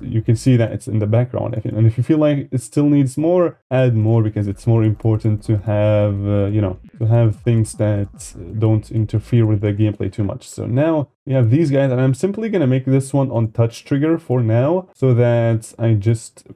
you can see that it's in the background. And if you feel like it still needs more, add more, because it's more important to have, to have things that don't interfere with the gameplay too much. So now we have these guys, and I'm simply going to make this one on touch trigger for now, so that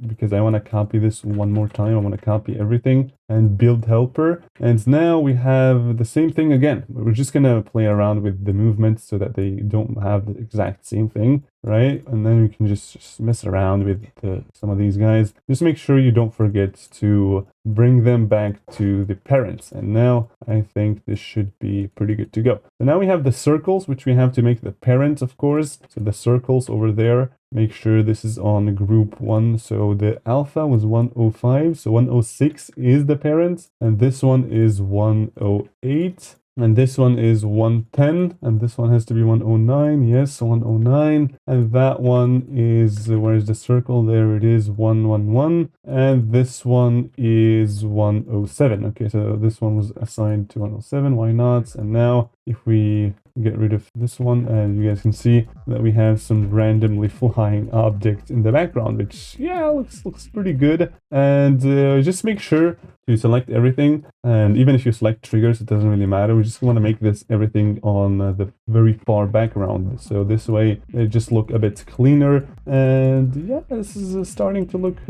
because I want to copy this one more time, I want to copy everything and build helper. And now we have the same thing again. We're just going to play around with the movements so that they don't have the exact same thing, right? And then we can just mess around with some of these guys. Just make sure you don't forget to bring them back to the parents. And now I think this should be pretty good to go. So now we have the circles, which we have to make the parents, of course. So the circles over there, make sure this is on group 1. So the alpha was 105, so 106 is the parent, and this one is 108. And this one is 110, and this one has to be 109. Yes, 109. And that one is, where's the circle? There it is, 111. And this one is 107. Okay, so this one was assigned to 107. Why not? And now if we get rid of this one, and you guys can see that we have some randomly flying object in the background, which, yeah, looks pretty good. And just make sure to select everything, and even if you select triggers, it doesn't really matter. We just want to make this everything on the very far background, so this way they just look a bit cleaner. And yeah, this is starting to look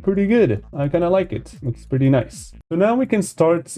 pretty good. I kind of like it. Looks pretty nice. So now we can start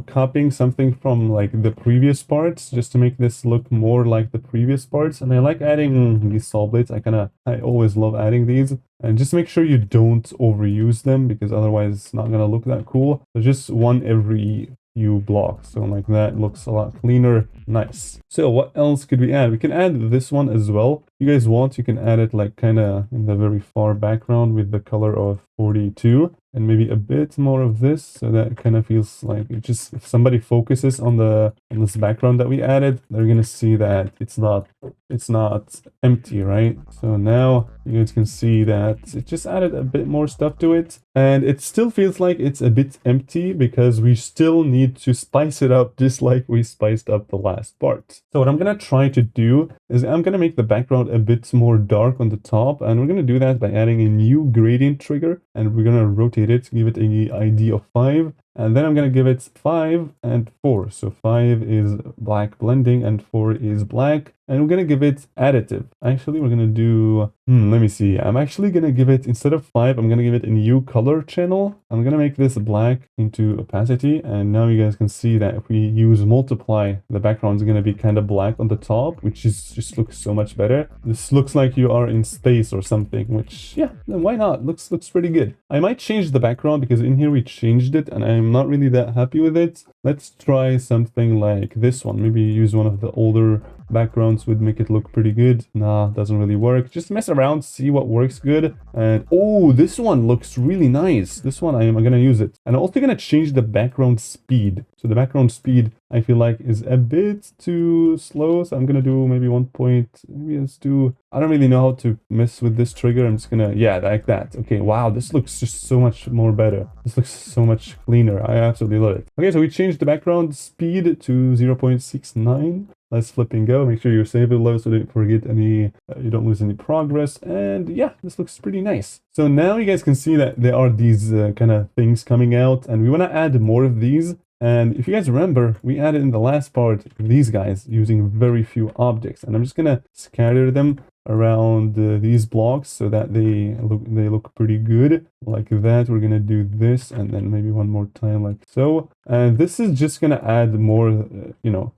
copying something from like the previous parts, just to make this look more like the previous parts. And I like adding these saw blades. I always love adding these. And just make sure you don't overuse them, because otherwise it's not gonna look that cool. So just one every few blocks, so like that looks a lot cleaner. Nice. So what else could we add? We can add this one as well. If you guys want, you can add it like kind of in the very far background with the color of 42, and maybe a bit more of this, so that it kind of feels like it just, if somebody focuses on this background that we added, they're gonna see that it's not empty, right? So now you guys can see that it just added a bit more stuff to it, and it still feels like it's a bit empty because we still need to spice it up, just like we spiced up the last part. So what I'm gonna try to do is I'm gonna make the background a bit more dark on the top, and we're gonna do that by adding a new gradient trigger, and we're gonna rotate it, give it a ID of 5, And then I'm going to give it 5 and 4. So 5 is black blending and 4 is black. And we're going to give it additive. Actually, we're going to do, let me see. I'm actually going to give it, instead of 5, I'm going to give it a new color channel. I'm going to make this black into opacity. And now you guys can see that if we use multiply, the background is going to be kind of black on the top, which is just looks so much better. This looks like you are in space or something, which, yeah, why not? Looks pretty good. I might change the background because in here we changed it and I'm not really that happy with it. Let's try something like this one. Maybe use one of the older backgrounds would make it look pretty good. Nah, doesn't really work. Just mess around, see what works good. And oh, this one looks really nice. This one I'm gonna use it. And I'm also gonna change the background speed. So the background speed I feel like is a bit too slow. So I'm gonna do maybe 1 point. Maybe let's do, I don't really know how to mess with this trigger. I'm just gonna, yeah, like that. Okay, wow, this looks just so much more better. This looks so much cleaner. I absolutely love it. Okay, so we changed the background speed to 0.69. Let's flip and go. Make sure you save it low so you don't forget any, you don't lose any progress. And yeah, this looks pretty nice. So now you guys can see that there are these kind of things coming out and we want to add more of these. And if you guys remember, we added in the last part these guys using very few objects. And I'm just going to scatter them around these blocks so that they look pretty good like that. We're gonna do this and then maybe one more time like so, and this is just gonna add more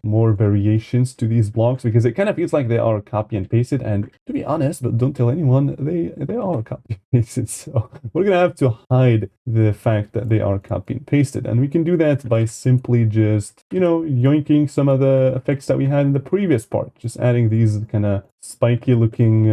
more variations to these blocks because it kind of feels like they are copy and pasted, and to be honest, but don't tell anyone, they are copy and pasted. So we're gonna have to hide the fact that they are copy and pasted, and we can do that by simply just yoinking some of the effects that we had in the previous part, just adding these kind of spiky looking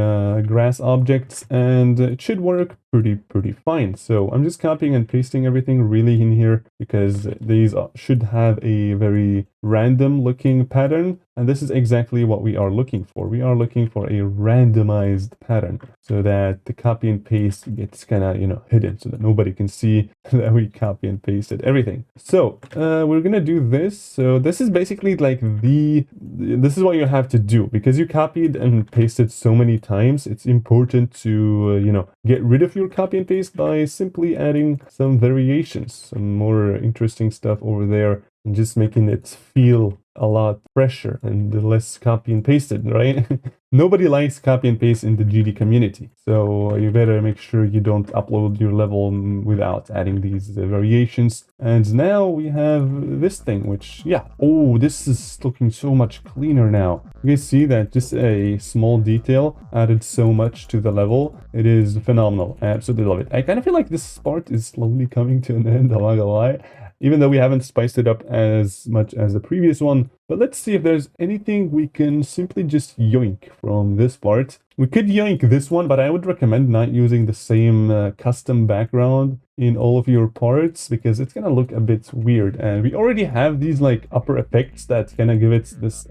grass objects, and it should work pretty fine. So I'm just copying and pasting everything really in here because these should have a very random looking pattern, and this is exactly what we are looking for. We are looking for a randomized pattern so that the copy and paste gets kind of hidden so that nobody can see that we copy and pasted everything. So we're gonna do this. So this is basically like this is what you have to do because you copied and pasted so many times. It's important to get rid of your copy and paste by simply adding some variations, some more interesting stuff over there, and just making it feel a lot fresher and less copy and pasted, right? Nobody likes copy and paste in the GD community, so you better make sure you don't upload your level without adding these variations. And now we have this thing, which, yeah, oh, this is looking so much cleaner now. You guys see that just a small detail added so much to the level. It is phenomenal. I absolutely love it. I kind of feel like this part is slowly coming to an end, I'm not gonna lie, even though we haven't spiced it up as much as the previous one. But let's see if there's anything we can simply just yoink from this part. We could yoink this one, but I would recommend not using the same custom background in all of your parts because it's gonna look a bit weird, and we already have these like upper effects that kind of give it this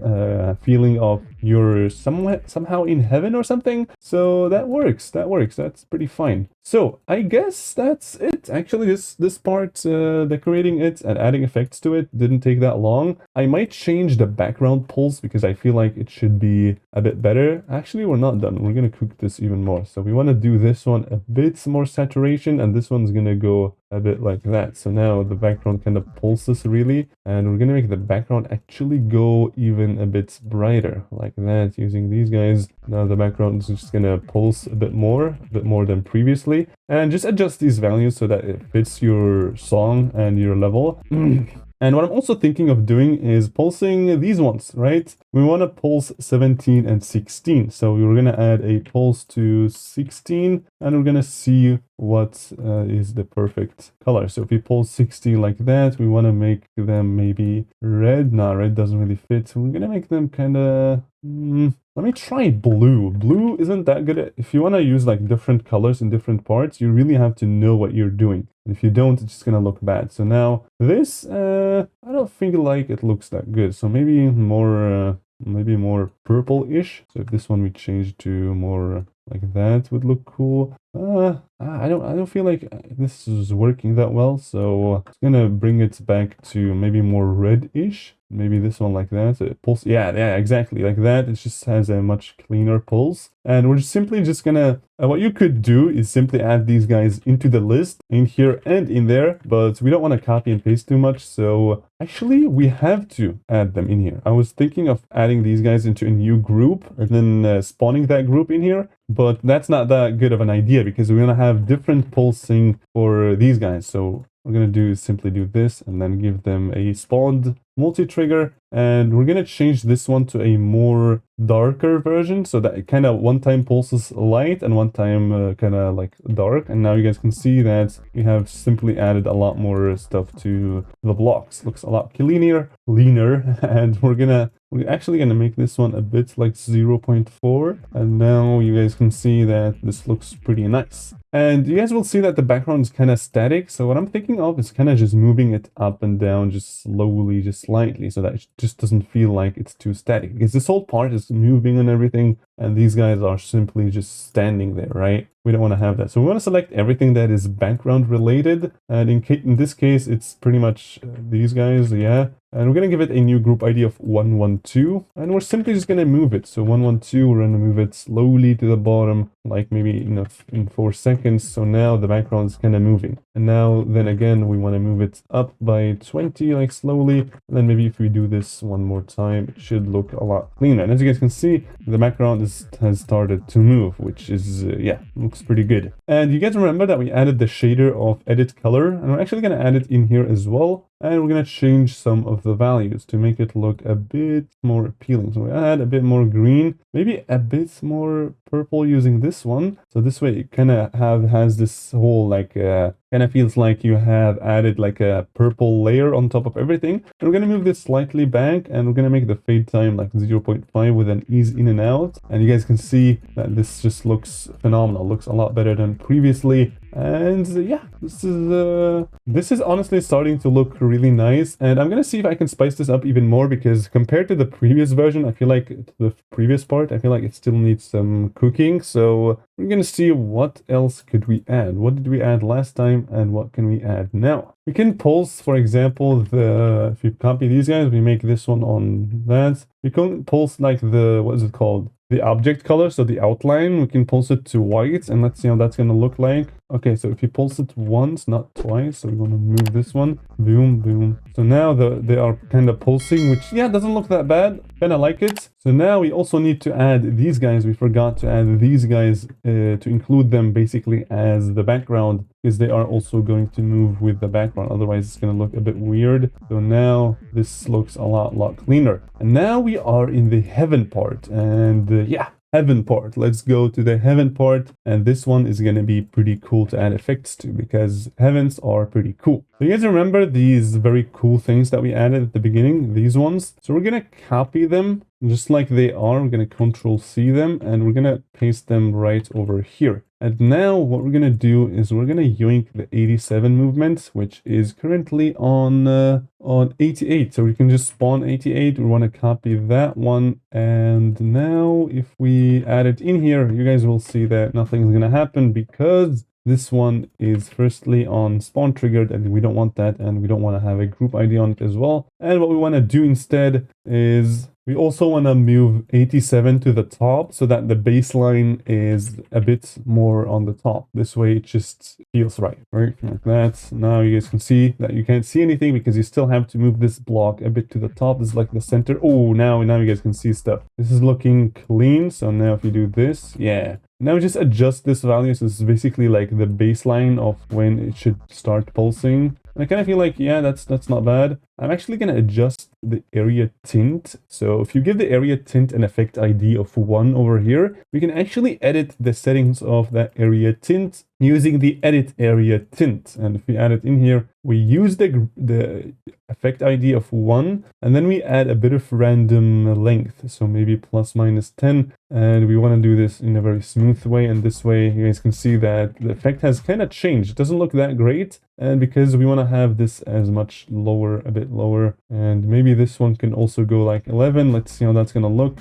feeling of you're somehow in heaven or something. So that works, that's pretty fine. So I guess that's it. Actually, this part, decorating it and adding effects to it, didn't take that long. I might change the background pulse because I feel like it should be a bit better. Actually, we're not done. We're gonna cook this even more. So we want to do this one a bit more saturation, and this one's gonna go a bit like that. So now the background kind of pulses really, and we're gonna make the background actually go even a bit brighter like that using these guys. Now the background is just gonna pulse a bit more than previously, and just adjust these values so that it fits your song and your level. And what I'm also thinking of doing is pulsing these ones, right? We want to pulse 17 and 16. So we're going to add a pulse to 16 and we're going to see what is the perfect color. So if we pulse 16 like that, we want to make them maybe red. No, red doesn't really fit. So we're going to make them kind of... let me try blue. Blue isn't that good. If you want to use like different colors in different parts, you really have to know what you're doing. And if you don't, it's just gonna look bad. So now this, I don't think like it looks that good. So maybe more purple-ish. So if this one we change to more like that would look cool. I don't feel like this is working that well, so I'm gonna bring it back to maybe more red-ish. Maybe this one like that. So it pulse. Yeah, exactly like that. It just has a much cleaner pulse. And we're simply just gonna, what you could do is simply add these guys into the list in here and in there, but we don't want to copy and paste too much. So actually we have to add them in here. I was thinking of adding these guys into a new group and then spawning that group in here, but that's not that good of an idea because we're gonna have different pulsing for these guys. So we're gonna do is simply do this and then give them a spawned multi-trigger, and we're gonna change this one to a more darker version so that it kind of one time pulses light and one time kind of like dark. And now you guys can see that we have simply added a lot more stuff to the blocks. Looks a lot leaner, and we're actually gonna make this one a bit like 0.4, and now you guys can see that this looks pretty nice. And you guys will see that the background is kind of static, so what I'm thinking of is kind of just moving it up and down just slowly, just slightly, so that it just doesn't feel like it's too static, because this whole part is moving and everything, and these guys are simply just standing there, right? We don't want to have that. So we want to select everything that is background related, and in this case, it's pretty much these guys, yeah. And we're going to give it a new group ID of 112, and we're simply just going to move it. So 112, we're going to move it slowly to the bottom, like maybe in 4 seconds. So now the background is kind of moving. And now, then again, we want to move it up by 20, like slowly. And then maybe if we do this one more time, it should look a lot cleaner. And as you guys can see, the background has started to move, which is, yeah, looks pretty good. And you guys remember that we added the shader of edit color, and we're actually going to add it in here as well. And we're going to change some of the values to make it look a bit more appealing. So we add a bit more green, maybe a bit more purple using this one. So this way it kind of has this whole like kind of feels like you have added like a purple layer on top of everything. And we're going to move this slightly back, and we're going to make the fade time like 0.5 with an ease in and out. And you guys can see that this just looks phenomenal. Looks a lot better than previously. And yeah, this is honestly starting to look really nice. And I'm gonna see if I can spice this up even more, because compared to the previous version, I feel like the previous part, I feel like it still needs some cooking. So we're gonna see what else could we add. What did we add last time, and what can we add now? We can pulse, for example, if you copy these guys, we make this one on that. We can pulse like what is it called? The object color, so the outline, we can pulse it to white, and let's see how that's gonna look like. Okay, so if you pulse it once, not twice, so we're gonna move this one, boom, boom. So now they are kind of pulsing, which, yeah, doesn't look that bad, kind of like it. So now we also need to add these guys. We forgot to add these guys to include them basically as the background, because they are also going to move with the background, otherwise it's gonna look a bit weird. So now this looks a lot cleaner. And now we are in the heaven part, and yeah, heaven part. Let's go to the heaven part, and this one is going to be pretty cool to add effects to, because heavens are pretty cool. So you guys remember these very cool things that we added at the beginning, these ones? So we're going to copy them just like they are. We're going to Control-C them, and we're going to paste them right over here. And now what we're going to do is we're going to yoink the 87 movement, which is currently on 88. So we can just spawn 88. We want to copy that one. And now if we add it in here, you guys will see that nothing's going to happen, because this one is firstly on spawn triggered, and we don't want that, and we don't want to have a group ID on it as well. And what we want to do instead is we also want to move 87 to the top, so that the baseline is a bit more on the top. This way it just feels right? Like that. Now you guys can see that you can't see anything because you still have to move this block a bit to the top. This is like the center. Oh, now you guys can see stuff. This is looking clean. So now if you do this, yeah. Now just adjust this value, so it's basically like the baseline of when it should start pulsing. And I kind of feel like, yeah, that's not bad. I'm actually going to adjust the area tint. So if you give the area tint an effect ID of 1 over here, we can actually edit the settings of that area tint using the edit area tint. And if we add it in here, we use the effect ID of 1, and then we add a bit of random length. So maybe ±10. And we want to do this in a very smooth way. And this way you guys can see that the effect has kind of changed. It doesn't look that great. And because we want to have this as much lower, a bit lower, and maybe this one can also go like 11. Let's see how that's going to look.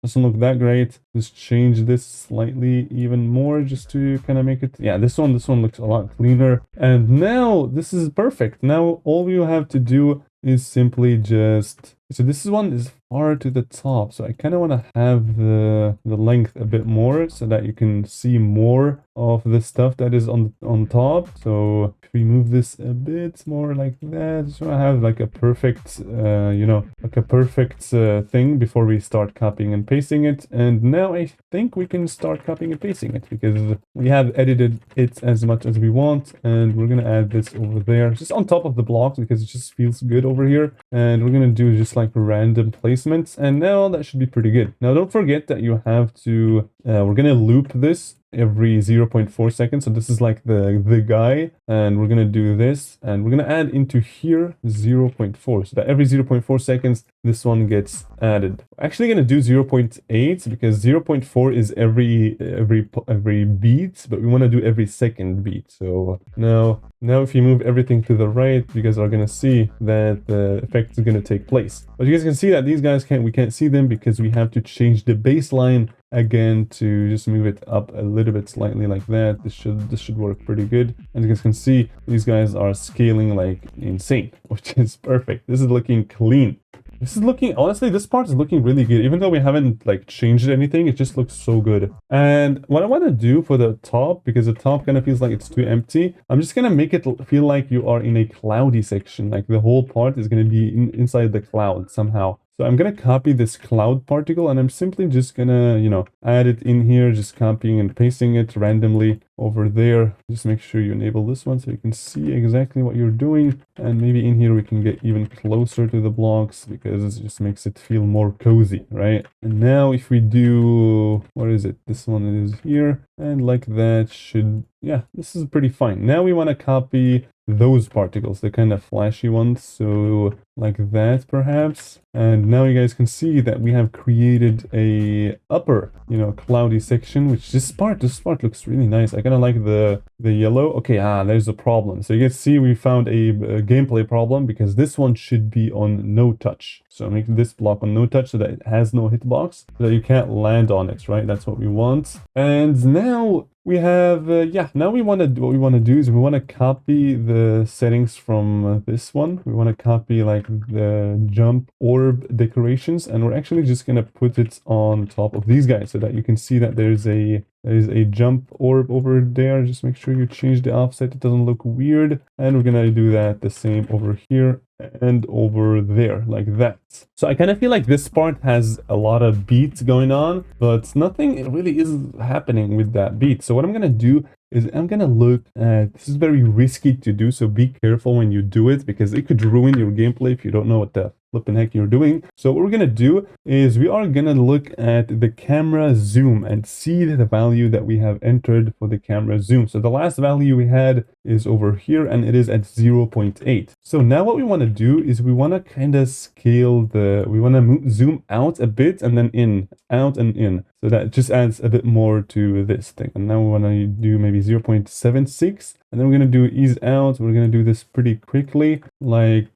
doesn't look that great. Just change this slightly even more just to kind of make it, yeah, this one looks a lot cleaner. And now this is perfect. Now all you have to do is simply just, so this one is far to the top, so I kind of want to have the length a bit more so that you can see more of the stuff that is on top. So if we move this a bit more like that, so I have like a perfect you know, like a perfect thing before we start copying and pasting it. And now I think we can start copying and pasting it because we have edited it as much as we want, and we're gonna add this over there just on top of the blocks because it just feels good over here. And we're gonna do just like random placements, and now that should be pretty good. Now don't forget that you have to we're gonna loop this every 0.4 seconds. So this is like the guy, and we're gonna do this, and we're gonna add into here 0.4, so that every 0.4 seconds this one gets added. Actually gonna do 0.8 because 0.4 is every beat, but we want to do every second beat. So now if you move everything to the right, you guys are gonna see that the effect is gonna take place. But you guys can see that these guys we can't see them because we have to change the baseline again to just move it up a little bit slightly like that. This should work pretty good. And you guys can see these guys are scaling like insane, which is perfect. This is looking clean. This is looking, honestly, this part is looking really good. Even though we haven't like changed anything, it just looks so good. And what I want to do for the top, because the top kind of feels like it's too empty, I'm just going to make it feel like you are in a cloudy section. Like the whole part is going to be inside the cloud somehow. So I'm going to copy this cloud particle, and I'm simply just going to, you know, add it in here, just copying and pasting it randomly over there. Just make sure you enable this one so you can see exactly what you're doing. And maybe in here we can get even closer to the blocks because it just makes it feel more cozy, right? And now if we do, what is it? This one is here, and like that should, yeah, this is pretty fine. Now we want to copy those particles, the kind of flashy ones, so like that perhaps. And now you guys can see that we have created a upper, you know, cloudy section, which this part looks really nice. I kind of like the yellow. Okay, there's a problem. So you can see we found a gameplay problem because this one should be on no touch. So make this block on no touch so that it has no hitbox, so that you can't land on it, right? That's what we want. And now we have, now what we want to do is we want to copy the settings from this one. We want to copy like the jump orb decorations, and we're actually just going to put it on top of these guys so that you can see that there's a jump orb over there. Just make sure you change the offset. It doesn't look weird. And we're going to do that the same over here and over there like that. So I kind of feel like this part has a lot of beats going on, but nothing really is happening with that beat. So what I'm going to do is I'm going to look at, this is very risky to do, so be careful when you do it because it could ruin your gameplay if you don't know what the flipping heck you're doing. So what we're going to do is we are going to look at the camera zoom and see the value that we have entered for the camera zoom. So the last value we had is over here, and it is at 0.8. So now what we want to do is we want to kind of scale we want to zoom out a bit and then in, out and in. So that just adds a bit more to this thing. And now we want to do maybe 0.76. And then we're going to do ease out. We're going to do this pretty quickly, like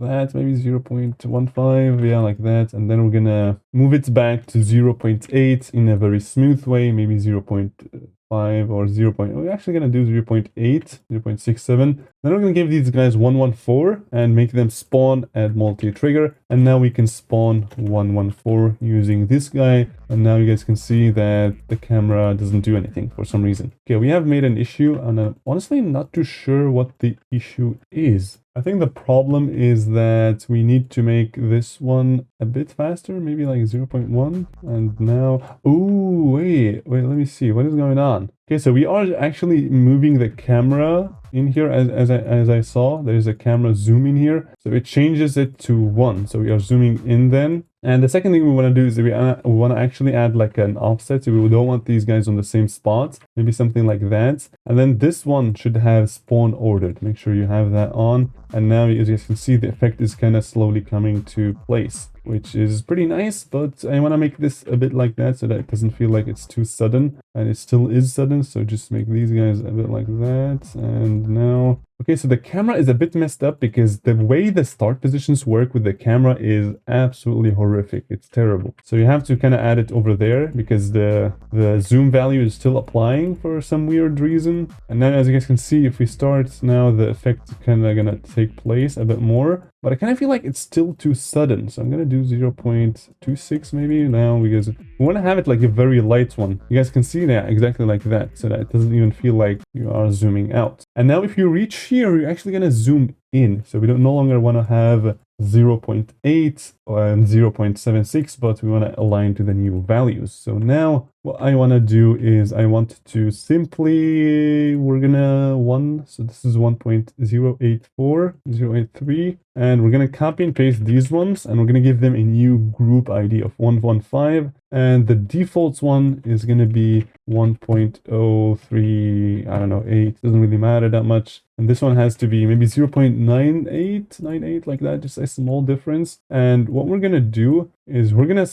that, maybe 0.15, yeah, like that. And then we're going to move it back to 0.8 in a very smooth way, maybe 0.5 or 0. We're actually going to do 0.8, 0.67. Then we're going to give these guys 114 and make them spawn at multi-trigger. And now we can spawn 114 using this guy. And now you guys can see that the camera doesn't do anything for some reason. Okay, we have made an issue, and I'm honestly not too sure what the issue is. I think the problem is that we need to make this one a bit faster, maybe like 0.1. And now, oh, wait, let me see. What is going on? Okay, so we are actually moving the camera in here. As I saw, there's a camera zoom in here. So it changes it to 1. So we are zooming in then. And the second thing we want to do is we want to actually add like an offset. So we don't want these guys on the same spot, maybe something like that. And then this one should have spawn ordered. Make sure you have that on. And now, as you can see, the effect is kind of slowly coming to place, which is pretty nice. But I want to make this a bit like that so that it doesn't feel like it's too sudden, and it still is sudden. So just make these guys a bit like that. And now, Okay, so the camera is a bit messed up because the way the start positions work with the camera is absolutely horrific. It's terrible. So you have to kind of add it over there because the zoom value is still applying for some weird reason. And then as you guys can see, if we start now, the effect is kind of gonna take place a bit more. But I kind of feel like it's still too sudden. So I'm gonna do 0.26 maybe now because we want to have it like a very light one. You guys can see that exactly like that, so that it doesn't even feel like you are zooming out. And now if you reach here, you're actually gonna zoom in. So we don't no longer want to have 0.8 and 0.76, but we want to align to the new values. So now what I want to do is I want to simply, we're gonna so this is 1.084, 0.83, and we're gonna copy and paste these ones, and we're gonna give them a new group ID of 115, and the default one is gonna be 1.03, I don't know, 8, doesn't really matter that much. And this one has to be maybe 0.98, like that, just a small difference. And what we're gonna do is we're gonna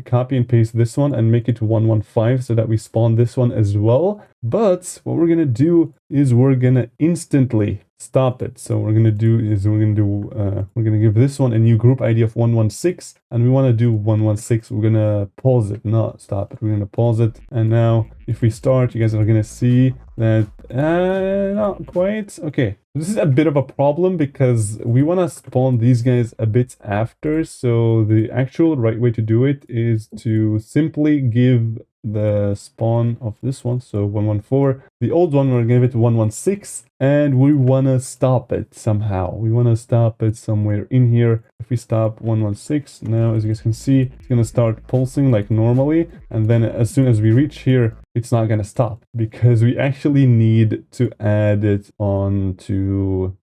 copy and paste this one and make it 115 so that we spawn this one as well. But what we're gonna do is we're gonna instantly stop it. So what we're gonna do is we're gonna give this one a new group ID of 116, and we want to do 116. We're gonna pause it, not stop it. We're gonna pause it, and now if we start, you guys are gonna see that not quite. Okay, this is a bit of a problem because we want to spawn these guys a bit after. So the actual right way to do it is to simply give the spawn of this one, so 114, the old one, we're gonna give it 116, and we want to stop it somehow. We want to stop it somewhere in here. If we stop 116, now as you guys can see, it's gonna start pulsing like normally, and then as soon as we reach here, it's not gonna stop because we actually need to add it onto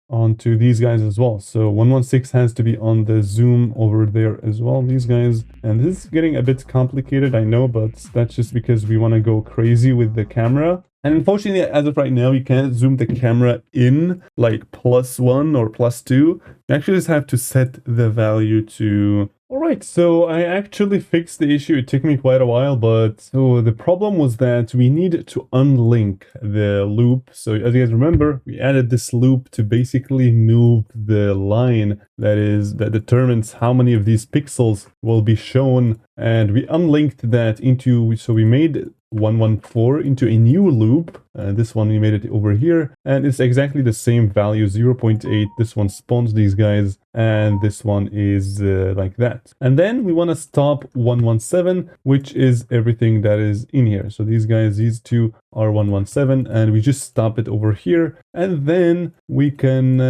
these guys as well. So 116 has to be on the zoom over there as well, these guys. And this is getting a bit complicated, I know, but that's just because we want to go crazy with the camera. And unfortunately, as of right now, you can't zoom the camera in like +1 or +2. You actually just have to set the value to... Alright, so I actually fixed the issue. It took me quite a while, but so the problem was that we need to unlink the loop. So as you guys remember, we added this loop to basically move the line that determines how many of these pixels will be shown, and we unlinked that into, so we made 114 into a new loop. This one we made it over here, and it's exactly the same value, 0.8. This one spawns these guys, and this one is like that. And then we want to stop 117, which is everything that is in here. So these guys, these two are 117, and we just stop it over here, and then we can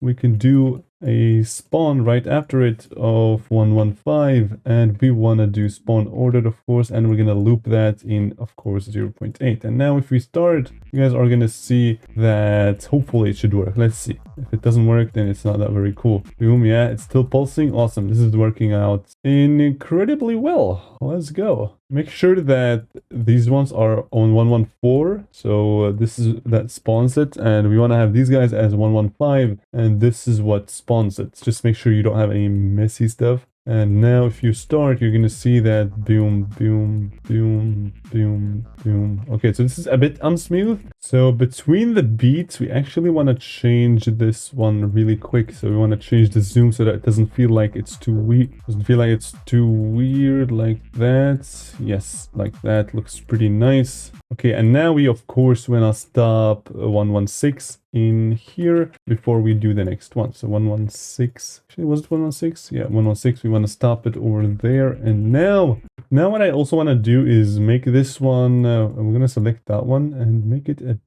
we can do a spawn right after it of 115, and we want to do spawn ordered, of course, and we're going to loop that in, of course, 0.8. And now if we start, you guys are going to see that hopefully it should work. Let's see. If it doesn't work, then it's not that very cool. Boom, yeah, it's still pulsing. Awesome. This is working out incredibly well. Let's go. Make sure that these ones are on 114. So this is that spawns it, and we want to have these guys as 115, and this is what spawns it. Just make sure you don't have any messy stuff. And now if you start, you're going to see that boom, boom, boom, boom, boom. Okay, so this is a bit unsmooth. So between the beats, we actually want to change this one really quick. So we want to change the zoom so that it doesn't feel like it's too weird. Doesn't feel like it's too weird like that. Yes, like that. Looks pretty nice. Okay, and now we, of course, want to stop 116 in here before we do the next one. So 116, actually, was it 116? Yeah, 116, we want to stop it over there. And now what I also want to do is make this one, I'm going to select that one and make it a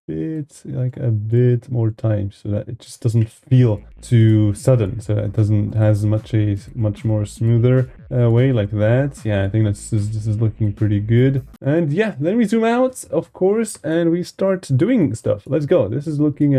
bit more time so that it just doesn't feel too sudden, so that it doesn't has much more smoother way like that. Yeah, I think this is looking pretty good. And yeah, then we zoom out, of course, and we start doing stuff. Let's go. This is looking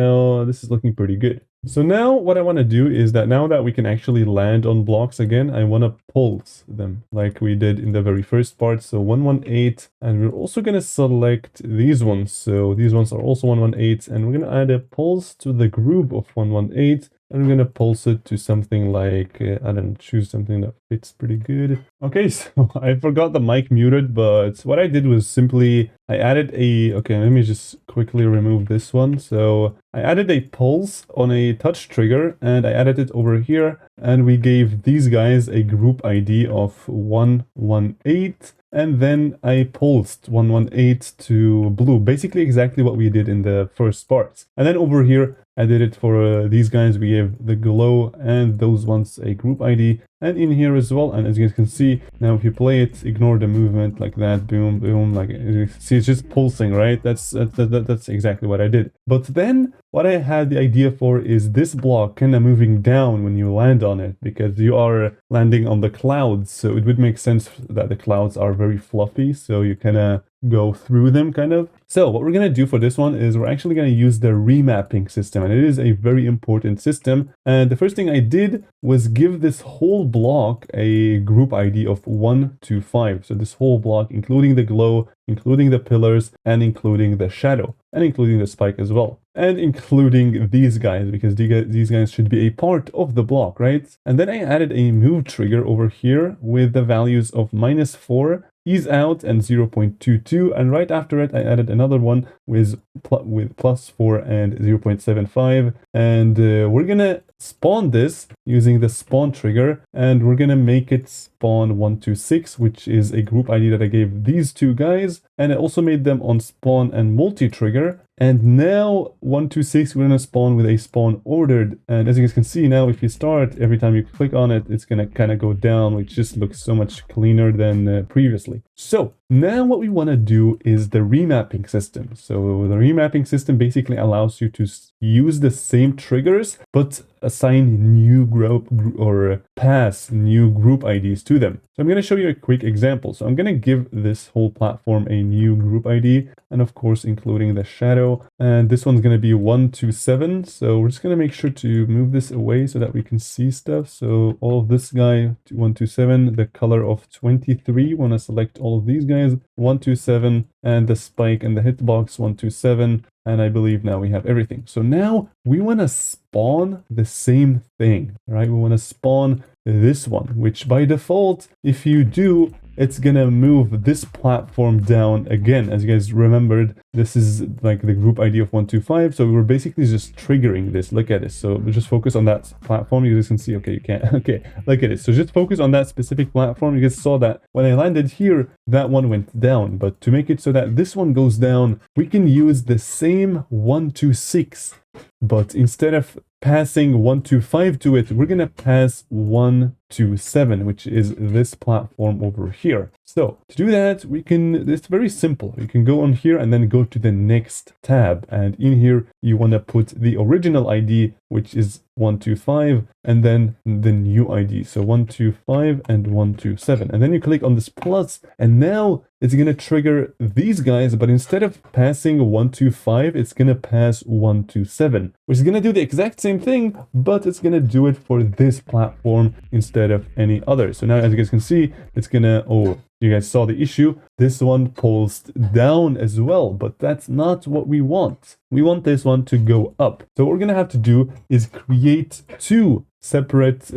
pretty good. So now what I want to do is that now that we can actually land on blocks again, I want to pulse them like we did in the very first part. So 118, and we're also going to select these ones. So these ones are also 118, and we're going to add a pulse to the group of 118. And we're gonna pulse it to something like, I don't know, choose something that fits pretty good. Okay, so I forgot the mic muted, but what I did was simply, I added a, okay, let me just quickly remove this one. So I added a pulse on a touch trigger and I added it over here, and we gave these guys a group ID of 118. And then I pulsed 118 to blue, basically exactly what we did in the first parts. And then over here, I did it for these guys. We gave the glow and those ones a group ID, and in here as well. And as you guys can see, now if you play it, ignore the movement like that, boom, boom, like you see, it's just pulsing, right? That's exactly what I did. But then what I had the idea for is this block kind of moving down when you land on it, because you are landing on the clouds. So it would make sense that the clouds are very fluffy, so you kind of go through them kind of. So what we're going to do for this one is we're actually going to use the remapping system, and it is a very important system. And the first thing I did was give this whole block a group ID of 1 to 5. So this whole block, including the glow, including the pillars, and including the shadow, and including the spike as well, and including these guys, because these guys should be a part of the block, right? And then I added a move trigger over here with the values of -4, ease out, and 0.22, and right after it I added another one with +4 and 0.75, and we're gonna spawn this using the spawn trigger, and we're gonna make it spawn 126, which is a group ID that I gave these two guys, and I also made them on spawn and multi-trigger. And now 126, we're gonna spawn with a spawn ordered, and as you guys can see now, if you start, every time you click on it, it's gonna kind of go down, which just looks so much cleaner than previously. So now what we want to do is the remapping system. So the remapping system basically allows you to use the same triggers, but assign new group or pass new group IDs to them. So I'm going to show you a quick example. So I'm going to give this whole platform a new group ID, and of course including the shadow, and this one's going to be 127. So we're just going to make sure to move this away so that we can see stuff. So all of this guy 127, the color of 23, want to select all of these guys 127, and the spike and the hitbox 127. And I believe now we have everything. So now we want to spawn the same thing, right? We want to spawn this one, which by default, if you do, it's gonna move this platform down again. As you guys remembered, this is like the group ID of 125. So we were basically just triggering this. Look at this. So we just focus on that platform. You guys can see, okay, you can't, okay, look at it. So just focus on that specific platform. You guys saw that when I landed here, that one went down. But to make it so that this one goes down, we can use the same 126. But instead of passing 125 to it, we're gonna pass 127, which is this platform over here. So to do that, we can, it's very simple. You can go on here and then go to the next tab. And in here, you want to put the original ID, which is 125, and then the new ID. So 125 and 127. And then you click on this plus, and now it's going to trigger these guys, but instead of passing 125, it's going to pass 127, which is going to do the exact same thing, but it's going to do it for this platform instead of any other. So now, as you guys can see, it's going to, oh, you guys saw the issue. This one pulsed down as well, but that's not what we want. We want this one to go up. So what we're going to have to do is create two separate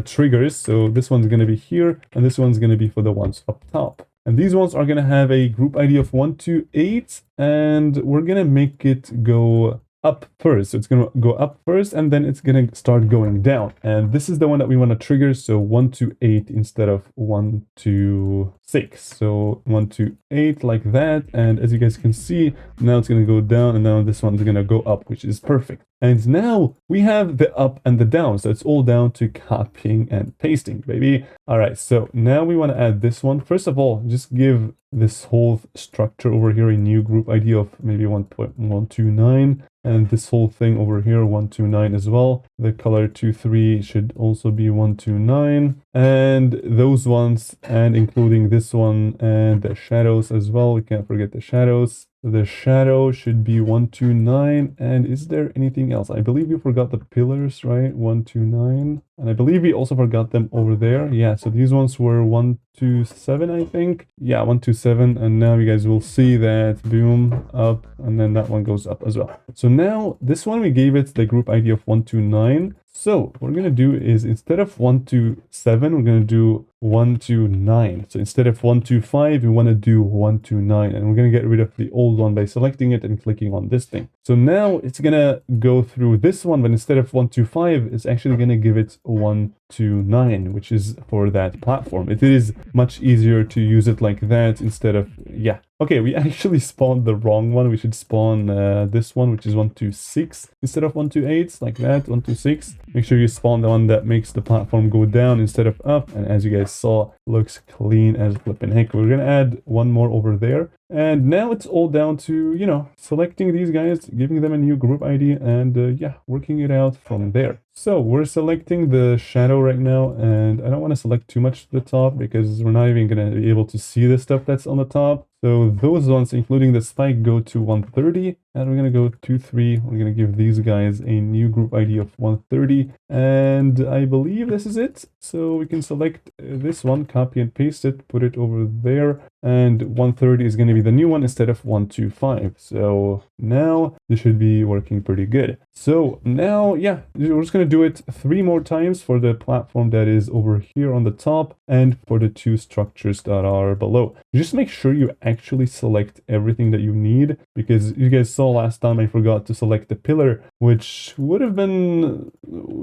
triggers. So this one's going to be here, and this one's going to be for the ones up top. And these ones are going to have a group ID of 128, and we're going to make it go up first. So it's going to go up first, and then it's going to start going down. And this is the one that we want to trigger. So 1 to 8 instead of 1 to 6. So 1 to 8 like that. And as you guys can see, now it's going to go down, and now this one's going to go up, which is perfect. And now we have the up and the down. So it's all down to copying and pasting, baby. All right, so now we want to add this one. First of all, just give this whole structure over here a new group ID of maybe 1.129. And this whole thing over here, 129 as well. The color 23 should also be 129. And those ones, and including this one and the shadows as well. We can't forget the shadows. The shadow should be 129. And is there anything else? I believe we forgot the pillars, right? 129. And I believe we also forgot them over there. Yeah, so these ones were 127, I think. Yeah, 127. And now you guys will see that boom, up, and then that one goes up as well. So now this one we gave it the group ID of 129. So what we're going to do is instead of 1 to 7, we're going to do 1 to 9. So instead of 1 to 5, we want to do 1 to 9. And we're going to get rid of the old one by selecting it and clicking on this thing. So now it's going to go through this one, but instead of 1 to 5, it's actually going to give it 1 to 9, which is for that platform. It is much easier to use it like that instead of, yeah. Okay, we actually spawned the wrong one. We should spawn this one, which is 1 to 6 instead of 1 to 8, like that, 1 to 6. Make sure you spawn the one that makes the platform go down instead of up. And as you guys saw, looks clean as flipping heck. We're gonna add one more over there. And now it's all down to, you know, selecting these guys, giving them a new group ID, and yeah, working it out from there. So we're selecting the shadow right now, and I don't want to select too much to the top because we're not even going to be able to see the stuff that's on the top. So those ones, including the spike, go to 130, and we're going to go 2-3. We're going to give these guys a new group ID of 130, and I believe this is it. So we can select this one, copy and paste it, put it over there, and 130 is going to be the new one instead of 125. So now this should be working pretty good. So now, yeah, we're just going to do it 3 more times for the platform that is over here on the top and for the 2 structures that are below. Just make sure you actually select everything that you need, because you guys saw last time I forgot to select the pillar, which would have been,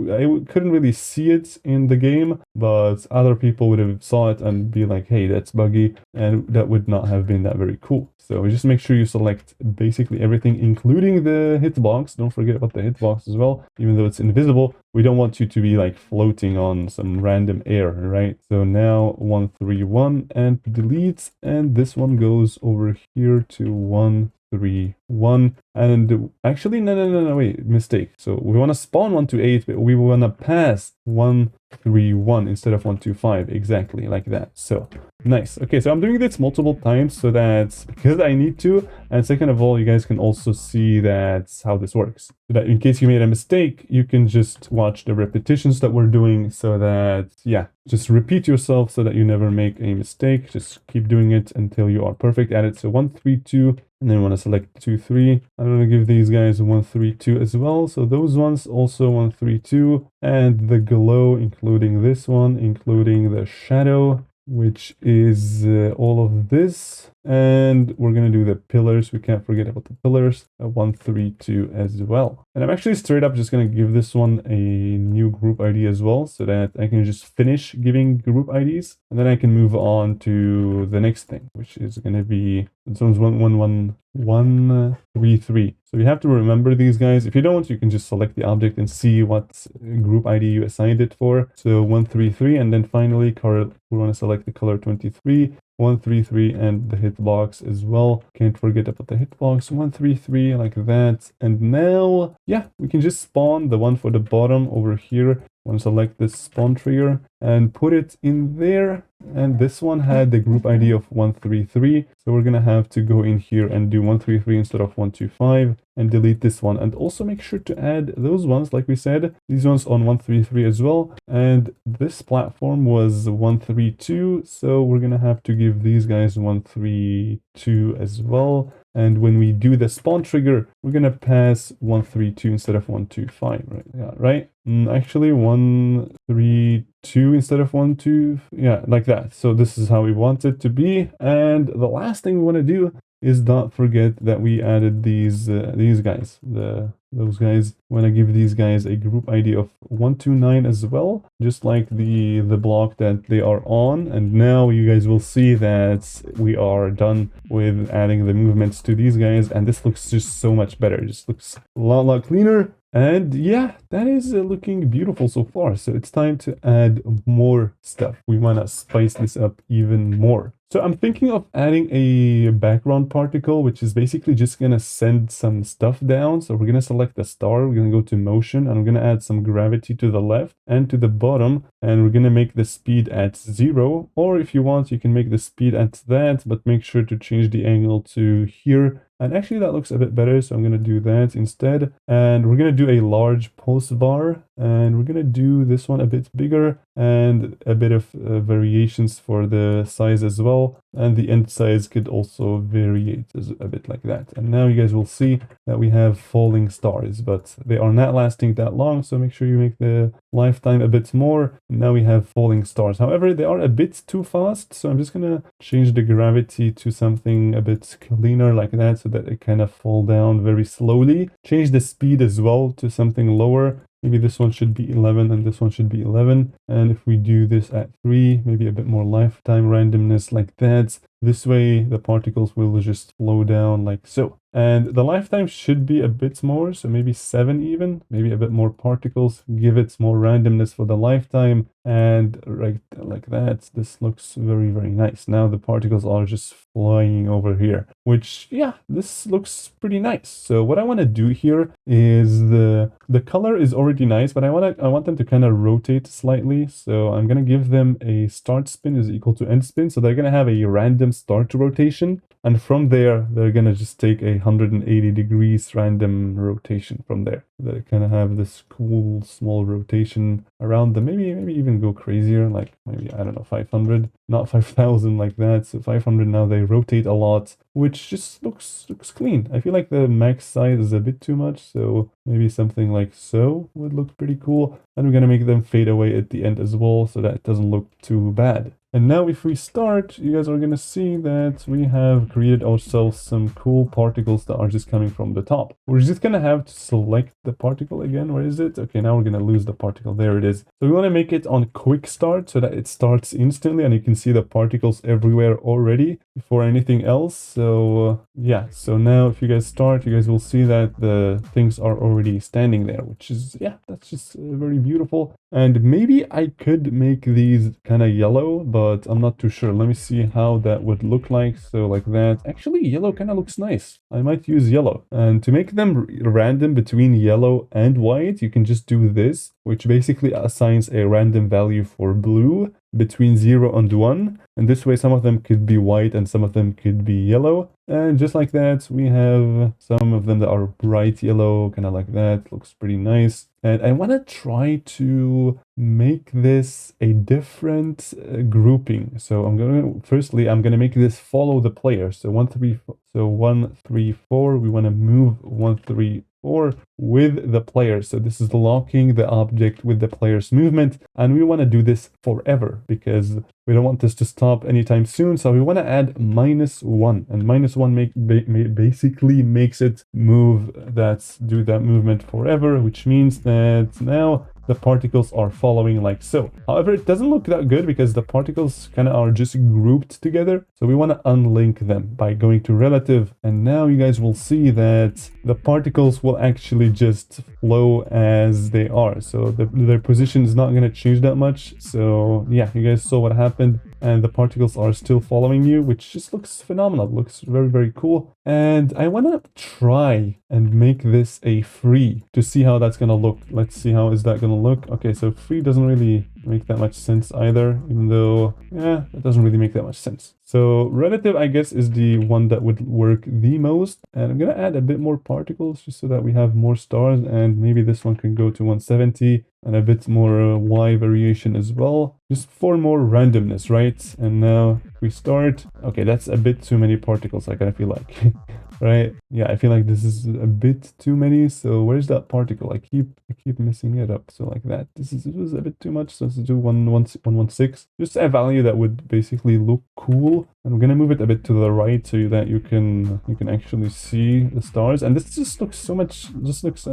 I couldn't really see it in the game, but other people would have saw it and be like, hey, that's buggy, and that would not have been that very cool. So just make sure you select basically everything, including the hitbox. Don't forget about the hitbox as well, even though it's invisible. We don't want you to be like floating on some random air, right? So now 131 and delete, and this one goes over here to 131. And actually, no, wait, mistake. So we want to spawn 1 to 8, but we want to pass 131 instead of 125, exactly like that. So nice. Okay, so I'm doing this multiple times so that because I need to, and second of all, you guys can also see that's how this works. So that in case you made a mistake, you can just watch the repetitions that we're doing, so that, yeah, just repeat yourself so that you never make a mistake. Just keep doing it until you are perfect at it. So 132, and then we want to select 2-3. I'm going to give these guys 132 as well. So those ones also 132, and the glow, including this one, including the shadow, which is all of this. And we're going to do the pillars. We can't forget about the pillars. 132 as well. And I'm actually straight up just going to give this one a new group ID as well, so that I can just finish giving group IDs. And then I can move on to the next thing, which is going to be, this one's 133. So you have to remember these guys. If you don't, you can just select the object and see what group ID you assigned it for. So 133, and then finally color, we want to select the color 23. 133 and the hitbox as well. Can't forget about the hitbox. 133 like that. And now, yeah, we can just spawn the one for the bottom over here. Want to select this spawn trigger and put it in there. And this one had the group ID of 133. So we're going to have to go in here and do 133 instead of 125 and delete this one. And also make sure to add those ones, like we said, these ones on 133 as well. And this platform was 132. So we're going to have to give these guys 132 as well. And when we do the spawn trigger, we're going to pass 132 instead of 125, right? Yeah, right? Actually, 132 instead of 12, yeah, like that. So this is how we want it to be. And the last thing we want to do is not forget that we added these guys, those guys. Want to give these guys a group ID of 129 as well, just like the block that they are on. And now you guys will see that we are done with adding the movements to these guys, and this looks just so much better. It just looks a lot cleaner. And yeah, that is looking beautiful so far. So it's time to add more stuff. We want to spice this up even more. So I'm thinking of adding a background particle, which is basically just going to send some stuff down. So we're going to select the star. We're going to go to motion, and I'm going to add some gravity to the left and to the bottom. And we're going to make the speed at 0. Or if you want, you can make the speed at that, but make sure to change the angle to here. And actually that looks a bit better, so I'm going to do that instead. And we're going to do a large pulse bar, and we're going to do this one a bit bigger and a bit of variations for the size as well. And the end size could also vary a bit like that. And now you guys will see that we have falling stars, but they are not lasting that long, so make sure you make the lifetime a bit more. And now we have falling stars. However, they are a bit too fast, so I'm just gonna change the gravity to something a bit cleaner like that, so that it kind of fall down very slowly. Change the speed as well to something lower. Maybe this one should be 11 and this one should be 11. And if we do this at 3, maybe a bit more lifetime randomness like that. This way the particles will just flow down like so. And the lifetime should be a bit more, so maybe 7 even, maybe a bit more particles, give it more randomness for the lifetime, and right like that. This looks very, very nice. Now the particles are just flying over here, which, yeah, this looks pretty nice. So what I want to do here is the color is already nice, but I want them to kind of rotate slightly. So I'm going to give them a start spin is equal to end spin, so they're going to have a random start rotation. And from there, they're going to just take a 180 degrees random rotation from there. They kind of have this cool small rotation around them. Maybe even go crazier, like maybe, I don't know, 500, not 5,000 like that. So 500 now they rotate a lot, which just looks clean. I feel like the max size is a bit too much, so maybe something like so would look pretty cool. And we're going to make them fade away at the end as well, so that it doesn't look too bad. And now if we start, you guys are going to see that we have created ourselves some cool particles that are just coming from the top. We're just going to have to select the particle again. Where is it? Okay, now we're going to lose the particle. There it is. So we want to make it on quick start so that it starts instantly and you can see the particles everywhere already before anything else. So yeah, so now if you guys start, you guys will see that the things are already standing there, which is, yeah, that's just very beautiful. And maybe I could make these kind of yellow, but I'm not too sure. Let me see how that would look like. So like that. Actually, yellow kind of looks nice. I might use yellow. And to make them random between yellow and white, you can just do this, which basically assigns a random value for blue between 0 and 1. And this way, some of them could be white and some of them could be yellow. And just like that, we have some of them that are bright yellow, kind of like that. Looks pretty nice. And I want to try to make this a different grouping. So firstly, I'm going to make this follow the player. So 1, 3, 4, we want to move 1, 3, 4 with the player. So this is locking the object with the player's movement. And we want to do this forever because we don't want this to stop anytime soon. So we want to add -1. And -1 basically makes it do that movement forever, which means that now the particles are following like so. However, it doesn't look that good because the particles kind of are just grouped together. So we want to unlink them by going to relative. And now you guys will see that the particles will actually just flow as they are. So their position is not going to change that much. So yeah, you guys saw what happened. And the particles are still following you, which just looks phenomenal. Looks very, very cool. And I want to try and make this a free to see how that's going to look. Let's see how is that going to look. Okay, so free doesn't really make that much sense either, even though, yeah, it doesn't really make that much sense. So relative, I guess, is the one that would work the most. And I'm going to add a bit more particles just so that we have more stars. And maybe this one can go to 170 and a bit more Y variation as well. Just for more randomness, right? And now if we start, okay, that's a bit too many particles, I kind of feel like. Right? Yeah, I feel like this is a bit too many. So where's that particle? I keep messing it up. So like that. This was a bit too much. So let's do 116. Just a value that would basically look cool. And I'm gonna move it a bit to the right so that you can actually see the stars. And this just looks so much. Just looks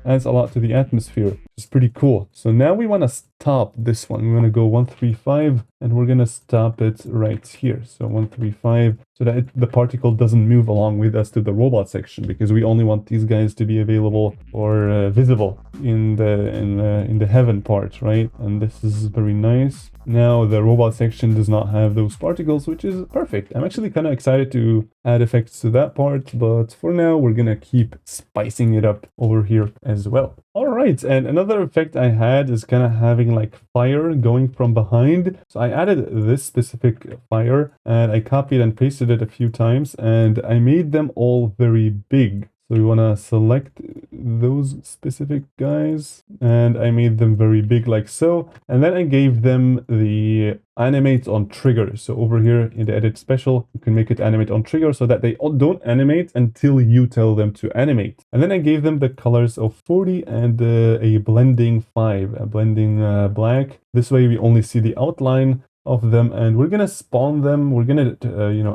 adds a lot to the atmosphere. It's pretty cool. So now we want to stop this one. We want to go 135, and we're gonna stop it right here. So 135, so that the particle doesn't move along with us to the robot section, because we only want these guys to be available or visible in the heaven part, right? And this is very nice. Now the robot section does not have those particles, which is perfect. I'm actually kind of excited to add effects to that part, but for now, we're gonna keep spicing it up over here as well. All right, and another effect I had is kind of having like fire going from behind. So I added this specific fire and I copied and pasted it a few times and I made them all very big. So we want to select those specific guys and I made them very big like so. And then I gave them the animate on trigger. So over here in the edit special, you can make it animate on trigger so that they don't animate until you tell them to animate. And then I gave them the colors of 40 and a blending 5, a blending black. This way we only see the outline of them and we're gonna spawn them, we're gonna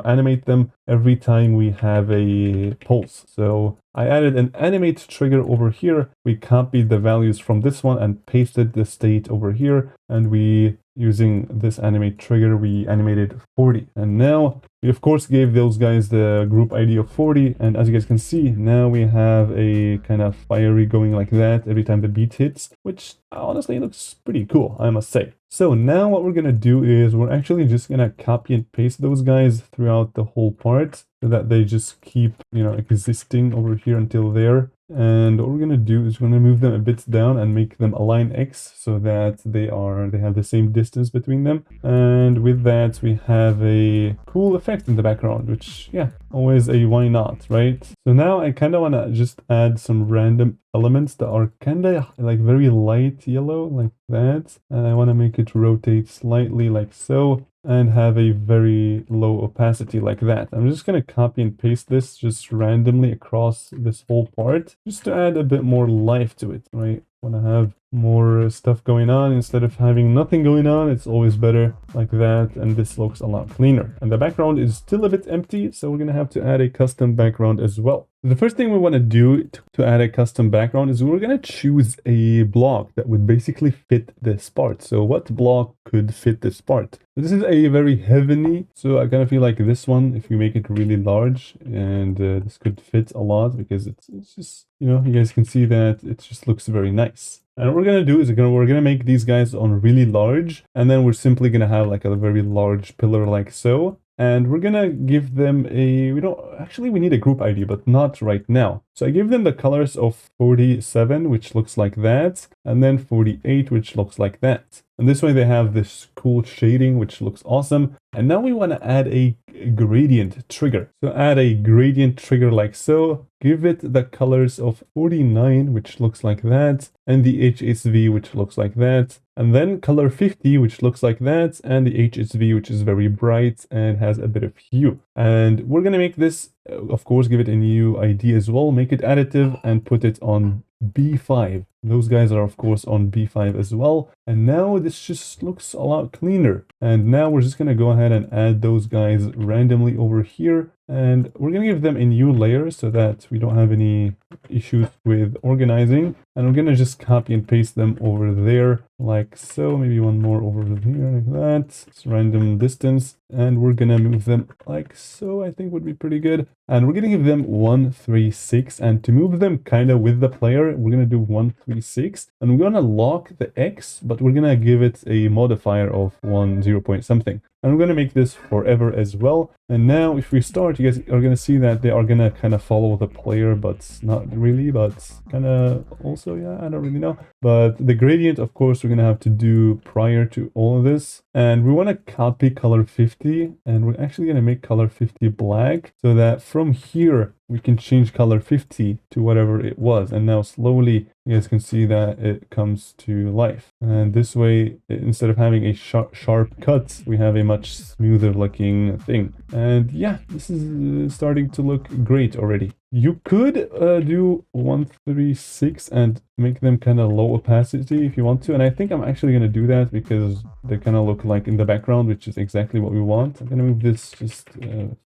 animate them every time we have a pulse. So I added an animate trigger over here. We copied the values from this one and pasted the state over here, and we using this animate trigger we animated 40. And now we of course gave those guys the group ID of 40, and as you guys can see now we have a kind of fiery going like that every time the beat hits, which honestly looks pretty cool, I must say. So now what we're gonna do is we're actually just gonna copy and paste those guys throughout the whole part so that they just keep, existing over here until there. And what we're gonna do is we're gonna move them a bit down and make them align X so that they have the same distance between them. And with that, we have a cool effect in the background, which, yeah, always a why not, right? So now I kind of want to just add some random elements that are kind of like very light yellow like that. And I want to make it rotate slightly like so, and have a very low opacity like that. I'm just going to copy and paste this just randomly across this whole part, just to add a bit more life to it, right? Want to have more stuff going on instead of having nothing going on. It's always better like that, and this looks a lot cleaner. And the background is still a bit empty, so we're gonna have to add a custom background as well. The first thing we want to do to add a custom background is we're gonna choose a block that would basically fit this part. So what block could fit this part? This is a very heavy, so I kind of feel like this one, if you make it really large, and this could fit a lot because it's just, you guys can see that it just looks very nice. And what we're gonna do is we're gonna make these guys on really large, and then we're simply gonna have like a very large pillar like so. And we're gonna give them we need a group ID, but not right now. So I give them the colors of 47, which looks like that, and then 48, which looks like that. And this way they have this cool shading, which looks awesome. And now we want to add a gradient trigger. So add a gradient trigger like so. Give it the colors of 49, which looks like that, and the HSV, which looks like that. And then color 50, which looks like that, and the HSV, which is very bright and has a bit of hue. And we're going to make this, of course, give it a new ID as well, make it additive and put it on B5. Those guys are of course on B5 as well. And now this just looks a lot cleaner. And now we're just going to go ahead and add those guys randomly over here. And we're going to give them a new layer so that we don't have any issues with organizing. And we're going to just copy and paste them over there like so. Maybe one more over here like that. It's random distance. And we're going to move them like so, I think would be pretty good. And we're going to give them 1, 3, 6. And to move them kind of with the player, we're going to do 1, 3, 6. And we're going to lock the X, but we're going to give it a modifier of 1, 0 point something. And we're going to make this forever as well. And now if we start, you guys are going to see that they are going to kind of follow the player, but not really, but kind of also, yeah, I don't really know. But the gradient, of course, we're going to have to do prior to all of this. And we want to copy color 50, and we're actually going to make color 50 black so that from here, we can change color 50 to whatever it was. And now slowly you guys can see that it comes to life. And this way, instead of having a sharp cut, we have a much smoother looking thing. And yeah, this is starting to look great already. You could do 1, 3, 6 and make them kind of low opacity if you want to. And I think I'm actually going to do that because they kind of look like in the background, which is exactly what we want. I'm going to move this just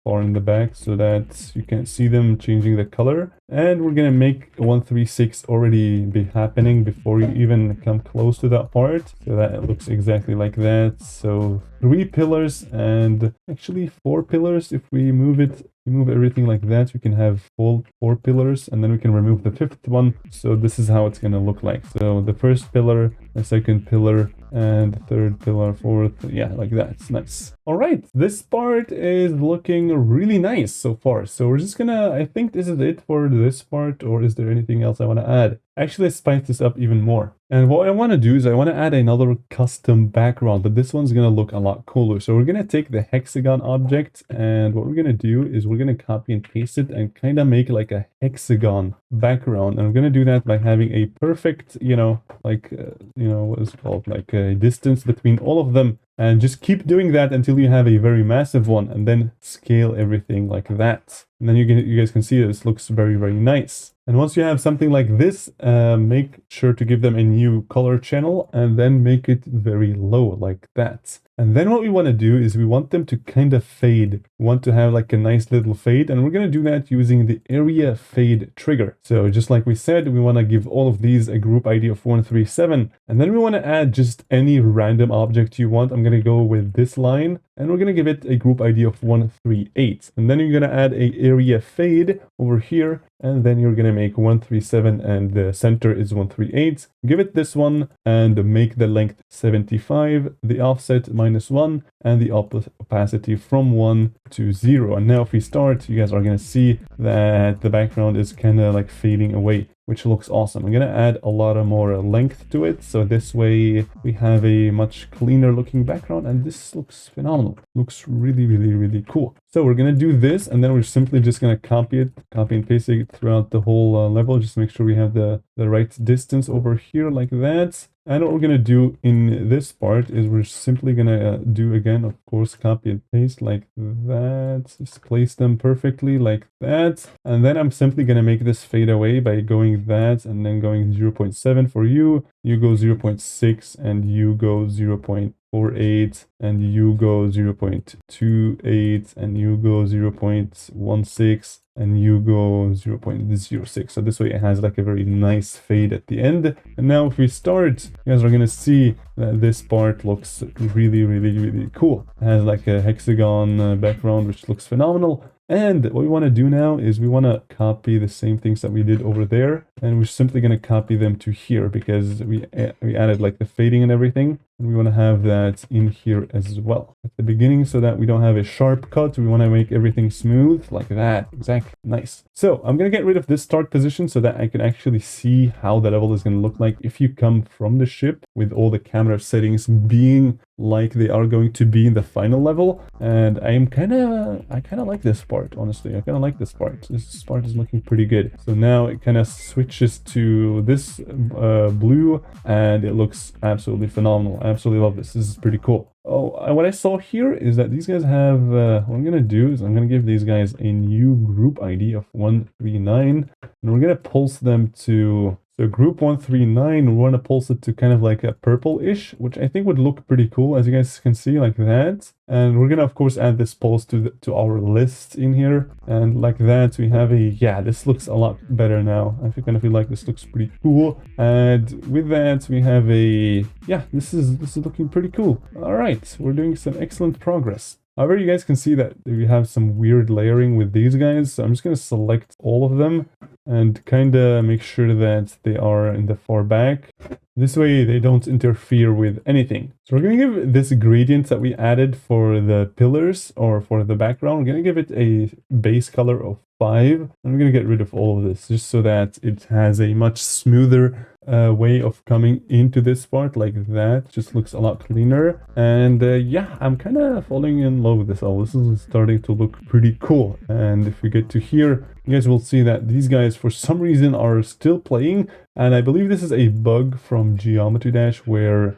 far in the back so that you can see them changing the color. And we're going to make 1, 3, 6 already be happening before you even come close to that part. So that it looks exactly like that. So 3 pillars and actually 4 pillars. If we move everything like that, we can have full 4 pillars, and then we can remove the 5th one. So this is how it's going to look like. So the first pillar a second pillar, and third pillar, fourth. Yeah, like that. It's nice. All right, this part is looking really nice so far. So we're just gonna, I think this is it for this part, or is there anything else I want to add? Actually, let's spice this up even more. And what I want to do is I want to add another custom background, but this one's going to look a lot cooler. So we're going to take the hexagon object, and what we're going to do is we're going to copy and paste it and kind of make like a hexagon background. And I'm going to do that by having a perfect, what is it called? Like a distance between all of them. And just keep doing that until you have a very massive one, and then scale everything like that. And then you guys can see this looks very, very nice. And once you have something like this, make sure to give them a new color channel and then make it very low like that. And then what we want to do is we want them to kind of fade. We want to have like a nice little fade, and we're going to do that using the area fade trigger. So just like we said, we want to give all of these a group ID of 137, and then we want to add just any random object you want. I'm going to go with this line, and we're going to give it a group ID of 138. And then you're going to add a area fade over here, and then you're going to make 137, and the center is 138. Give it this one, and make the length 75, the offset -1, and the opacity from 1 to 0. And now if we start, you guys are going to see that the background is kind of like fading away, which looks awesome. I'm going to add a lot of more length to it, so this way we have a much cleaner looking background, and this looks phenomenal. Looks really, really, really cool. So we're going to do this, and then we're simply just going to copy and paste it throughout the whole level. Just make sure we have the right distance over here like that. And what we're going to do in this part is we're simply going to do again, of course, copy and paste like that. Just place them perfectly like that. And then I'm simply going to make this fade away by going that and then going 0.7 for you. You go 0.6 and you go 0.48 and you go 0.28 and you go 0.16 and you go 0.06. So this way it has like a very nice fade at the end. And now if we start, you guys are going to see that this part looks really, really, really cool. It has like a hexagon background, which looks phenomenal. And what we want to do now is we want to copy the same things that we did over there, and we're simply going to copy them to here because we added like the fading and everything, and we want to have that in here as well at the beginning so that we don't have a sharp cut. We want to make everything smooth like that. Exactly. Nice. So I'm going to get rid of this start position so that I can actually see how the level is going to look like if you come from the ship, with all the camera settings being like they are going to be in the final level. And I kind of like this part, honestly. I kind of like this part. This part is looking pretty good. So now it kind of switches to this blue, and it looks absolutely phenomenal. I absolutely love this. This is pretty cool. Oh, and what I saw here is that these guys have, what I'm going to do is I'm going to give these guys a new group ID of 139, and we're going to pulse them to, so group 139, we want to pulse it to kind of like a purple-ish, which I think would look pretty cool, as you guys can see, like that. And we're going to, of course, add this pulse to our list in here. And like that, we have a, yeah, this looks a lot better now. I kind of feel like this looks pretty cool. And with that, we have a, yeah, this is looking pretty cool. All right, we're doing some excellent progress. However, you guys can see that we have some weird layering with these guys. So I'm just going to select all of them and kind of make sure that they are in the far back. This way they don't interfere with anything. So we're going to give this gradient that we added for the pillars or for the background, we're going to give it a base color of 5. And we're going to get rid of all of this just so that it has a much smoother way of coming into this part like that. Just looks a lot cleaner. And yeah, I'm kind of falling in love with this level. This is starting to look pretty cool. And if we get to here, you guys will see that these guys for some reason are still playing, and I believe this is a bug from Geometry Dash where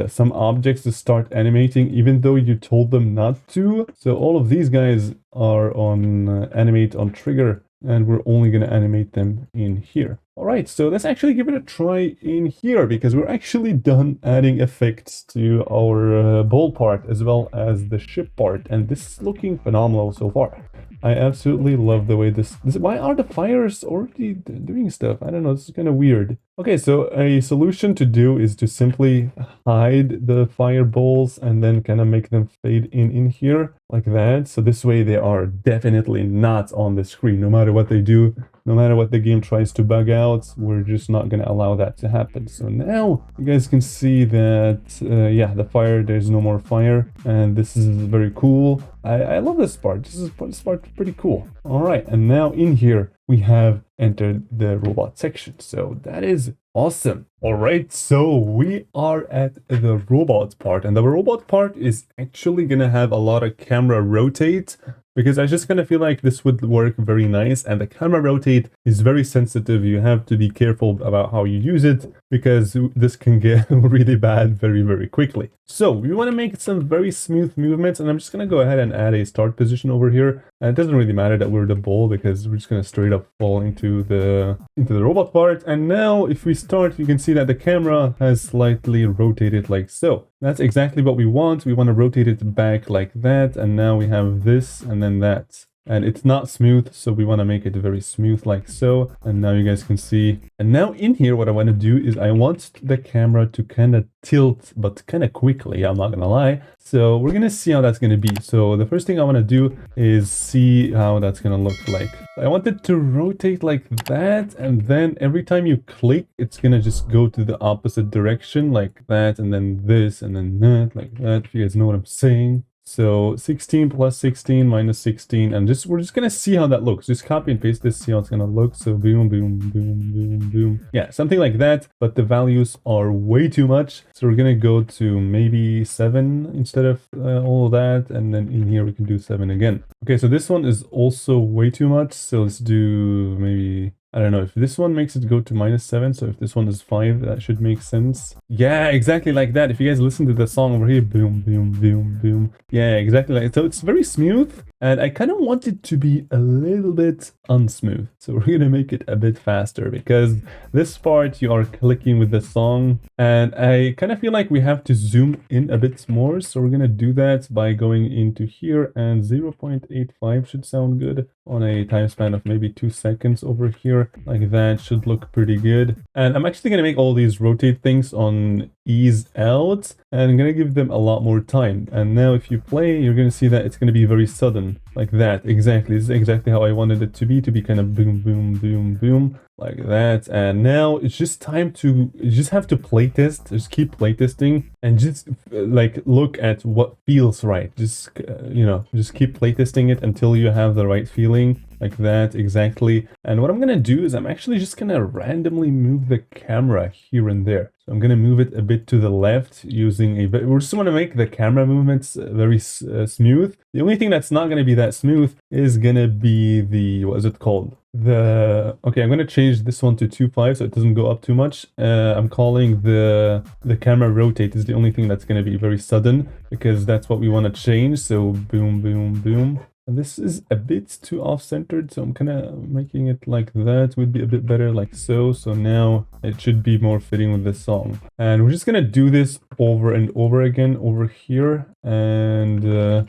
some objects just start animating even though you told them not to. So all of these guys are on animate on trigger, and we're only going to animate them in here. All right, so let's actually give it a try in here, because we're actually done adding effects to our ball part as well as the ship part, and this is looking phenomenal so far. I absolutely love the way this why are the fires already doing stuff? I don't know, this is kind of weird. Okay, so a solution to do is to simply hide the fireballs and then kind of make them fade in here like that. So this way they are definitely not on the screen. No matter what they do, no matter what the game tries to bug out, we're just not going to allow that to happen. So now you guys can see that, yeah, the fire, there's no more fire, and this is very cool. I love this part. This part pretty cool. All right, and now in here we have entered the robot section. So that is awesome. All right, so we are at the robot part, and the robot part is actually gonna have a lot of camera rotate, because I just kind of feel like this would work very nice, and the camera rotate is very sensitive. You have to be careful about how you use it, because this can get really bad very quickly. So we want to make some very smooth movements, and I'm just going to go ahead and add a start position over here. And it doesn't really matter that we're the ball, because we're just going to straight up fall into the robot part. And now if we start, you can see that the camera has slightly rotated like so. That's exactly what we want. We want to rotate it back like that, and now we have this and then that. And it's not smooth, so we want to make it very smooth like so. And now you guys can see. And now in here, what I want to do is I want the camera to kind of tilt, but kind of quickly, I'm not gonna lie. So we're gonna see how that's gonna be. So the first thing I want to do is see how that's gonna look like. I want it to rotate like that, and then every time you click, it's gonna just go to the opposite direction like that, and then this, and then that, like that, if you guys know what I'm saying. So 16 plus 16 minus 16, and we're just gonna see how that looks. Just copy and paste this, see how it's gonna look. So boom, boom, boom, boom, boom. Yeah, something like that, but the values are way too much. So we're gonna go to maybe 7 instead of all of that, and then in here we can do 7 again. Okay, so this one is also way too much. So let's do maybe, I don't know, if this one makes it go to -7, so if this one is 5, that should make sense. Yeah, exactly like that. If you guys listen to the song over here, boom, boom, boom, boom. Yeah, exactly like, so it's very smooth, and I kind of want it to be a little bit unsmooth. So we're gonna make it a bit faster, because this part you are clicking with the song, and I kind of feel like we have to zoom in a bit more. So we're gonna do that by going into here, and 0.85 should sound good on a time span of maybe 2 seconds over here. Like that should look pretty good. And I'm actually gonna make all these rotate things on ease out, and I'm gonna give them a lot more time. And now if you play, you're gonna see that it's gonna be very sudden, like that. Exactly, this is exactly how I wanted it to be kind of boom, boom, boom, boom, like that. And now it's just time to, you just have to playtest, just keep playtesting, and just like look at what feels right. Just, you know, just keep playtesting it until you have the right feeling. Like that, exactly. And what I'm gonna do is I'm actually just gonna randomly move the camera here and there. So I'm gonna move it a bit to the left using a, we just want to make the camera movements very smooth. The only thing that's not gonna be that smooth is gonna be the, what is it called? Okay, I'm gonna change this one to 2.5 so it doesn't go up too much. I'm calling the camera rotate is the only thing that's gonna be very sudden, because that's what we want to change. So boom, boom, boom. And this is a bit too off-centered, so I'm kind of making it like that. Would be a bit better like so. So now it should be more fitting with the song. And we're just gonna do this over and over again over here. And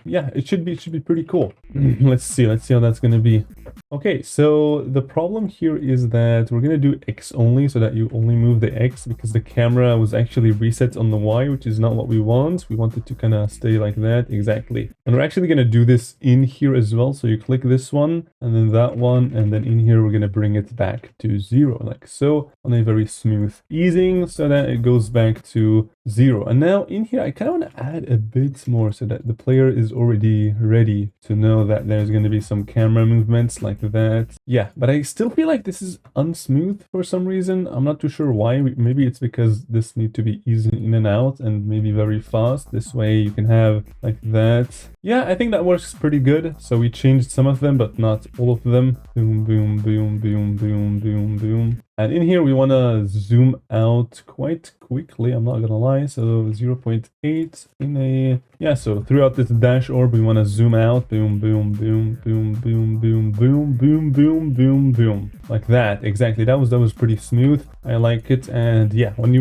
yeah, it should be pretty cool. Let's see how that's gonna be. Okay, so the problem here is that we're gonna do X only, so that you only move the X, because the camera was actually reset on the Y, which is not what we want. We want it to kind of stay like that, exactly. And we're actually gonna do this in here as well. So you click this one, and then that one, and then in here we're gonna bring it back to 0, like so, on a very smooth easing, so that it goes back to 0. And now in here, I kind of want to add a bit more so that the player is already ready to know that there's going to be some camera movements like that. Yeah, but I still feel like this is unsmooth for some reason. I'm not too sure why. Maybe it's because this needs to be easy in and out, and maybe very fast. This way you can have like that. Yeah, I think that works pretty good. So we changed some of them, but not all of them. Boom, boom, boom, boom, boom, boom, boom. And in here, we want to zoom out quite quickly, I'm not gonna lie. So 0.8 in a, yeah, so throughout this dash orb, we want to zoom out. Boom, boom, boom, boom, boom, boom, boom, boom, boom, boom, boom. Like that, exactly. That was pretty smooth. I like it. And yeah, when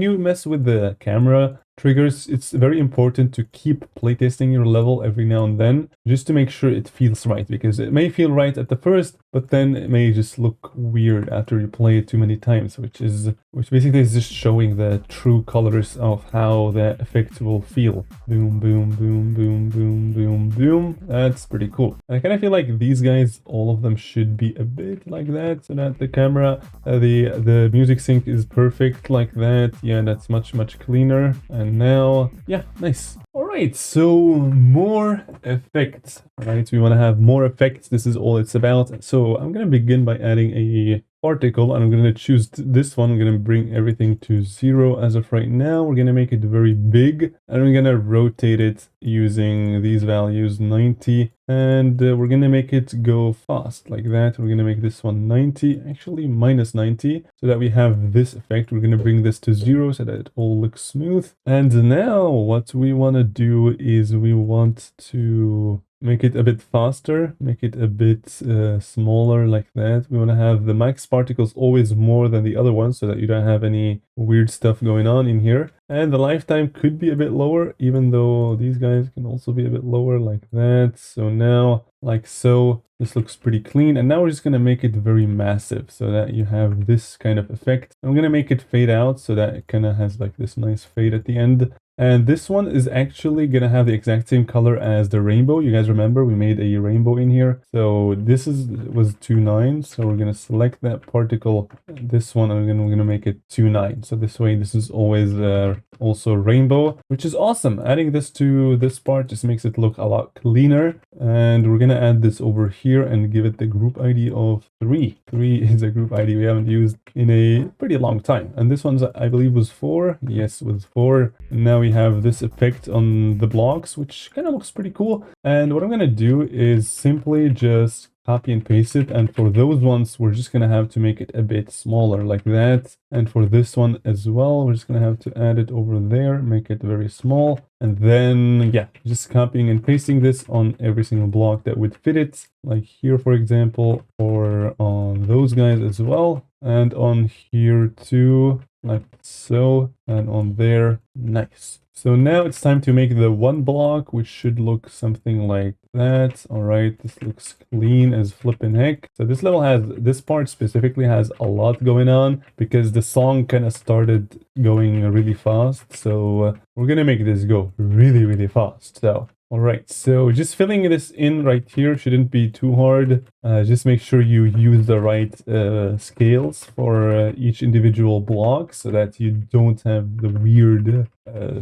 you mess with the camera triggers, it's very important to keep playtesting your level every now and then, just to make sure it feels right, because it may feel right at the first, but then it may just look weird after you play it too many times, which basically is just showing the true colors of how the effect will feel. Boom, boom, boom, boom, boom, boom, zoom. That's pretty cool. I kind of feel like these guys, all of them should be a bit like that, so that the camera, the music sync is perfect like that. Yeah, that's much cleaner. And now, yeah, nice. All right, so more effects, right? We want to have more effects. This is all it's about. So I'm going to begin by adding a particle, and I'm going to choose this one. I'm going to bring everything to 0 as of right now. We're going to make it very big, and we're going to rotate it using these values, 90, and we're going to make it go fast like that. We're going to make this one 90, actually minus 90, so that we have this effect. We're going to bring this to 0 so that it all looks smooth. And now what we want to do is we want to make it a bit faster, make it a bit smaller like that. We want to have the max particles always more than the other ones so that you don't have any weird stuff going on in here. And the lifetime could be a bit lower, even though these guys can also be a bit lower like that. So now, like so, this looks pretty clean. And now we're just going to make it very massive so that you have this kind of effect. I'm going to make it fade out so that it kind of has like this nice fade at the end. And this one is actually going to have the exact same color as the rainbow. You guys remember we made a rainbow in here. So this was 2.9. So we're going to select that particle, this one, and we're going to make it 2.9. So this way, this is always also rainbow, which is awesome. Adding this to this part just makes it look a lot cleaner. And we're going to add this over here and give it the group ID of 3. 3 is a group ID we haven't used in a pretty long time. And this one's, I believe, was 4. Yes, was 4. And now we have this effect on the blocks, which kind of looks pretty cool. And what I'm going to do is simply just copy and paste it. And for those ones, we're just going to have to make it a bit smaller like that. And for this one as well, we're just going to have to add it over there, make it very small. And then, yeah, just copying and pasting this on every single block that would fit it. Like here, for example, or on those guys as well. And on here too, like so, and on there. Nice. So now it's time to make the one block, which should look something like that. All right, this looks clean as flippin' heck. So this level has, this part specifically has a lot going on because the song kind of started going really fast. So we're gonna make this go really fast. So all right, so just filling this in right here shouldn't be too hard. Just make sure you use the right scales for each individual block so that you don't have the weird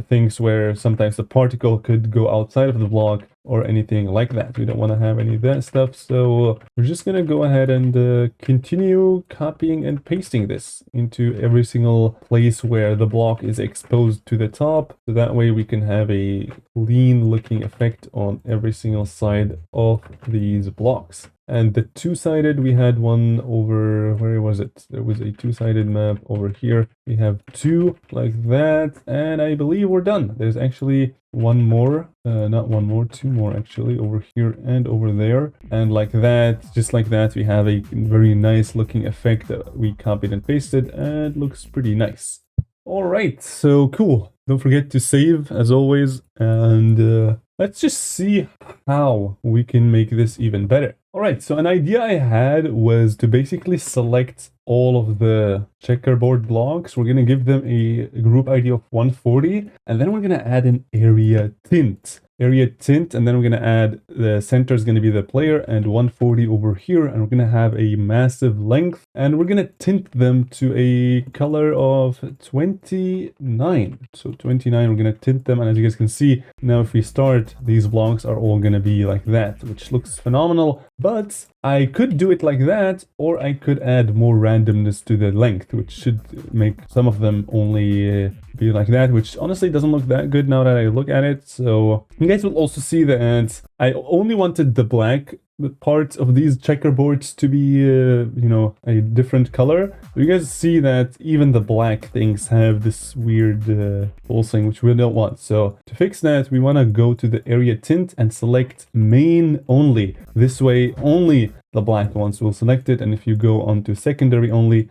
things where sometimes the particle could go outside of the block or anything like that. We don't want to have any of that stuff. So we're just going to go ahead and continue copying and pasting this into every single place where the block is exposed to the top. So that way we can have a clean looking effect on every single side of these blocks. And the two-sided, we had one over, where was it? There was a two-sided map over here. We have 2 like that, and I believe we're done. There's actually one more, not one more, 2 more actually, over here and over there. And like that, just like that, we have a very nice looking effect that we copied and pasted, and looks pretty nice. All right, so cool. Don't forget to save as always, and let's just see how we can make this even better. All right, so an idea I had was to basically select all of the checkerboard blocks. We're going to give them a group ID of 140, and then we're going to add an area tint. And then we're going to add the center is going to be the player and 140 over here, and we're going to have a massive length, and we're going to tint them to a color of 29. So 29, we're going to tint them, and as you guys can see, now if we start, these blocks are all going to be like that, which looks phenomenal. But I could do it like that, or I could add more randomness to the length, which should make some of them only be like that, which honestly doesn't look that good now that I look at it. So you guys will also see that I only wanted the black parts of these checkerboards to be, you know, a different color. You guys see that even the black things have this weird pulsing, which we don't want. So to fix that, we want to go to the area tint and select main only. This way, only the black ones will select it, and if you go on to secondary only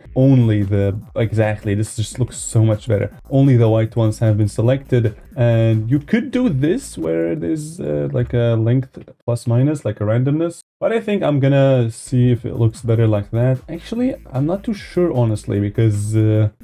the, exactly, this just looks so much better. Only the white ones have been selected, and you could do this where there's like a length plus minus, like a randomness. But I think I'm gonna see if it looks better like that. Actually, I'm not too sure, honestly, because,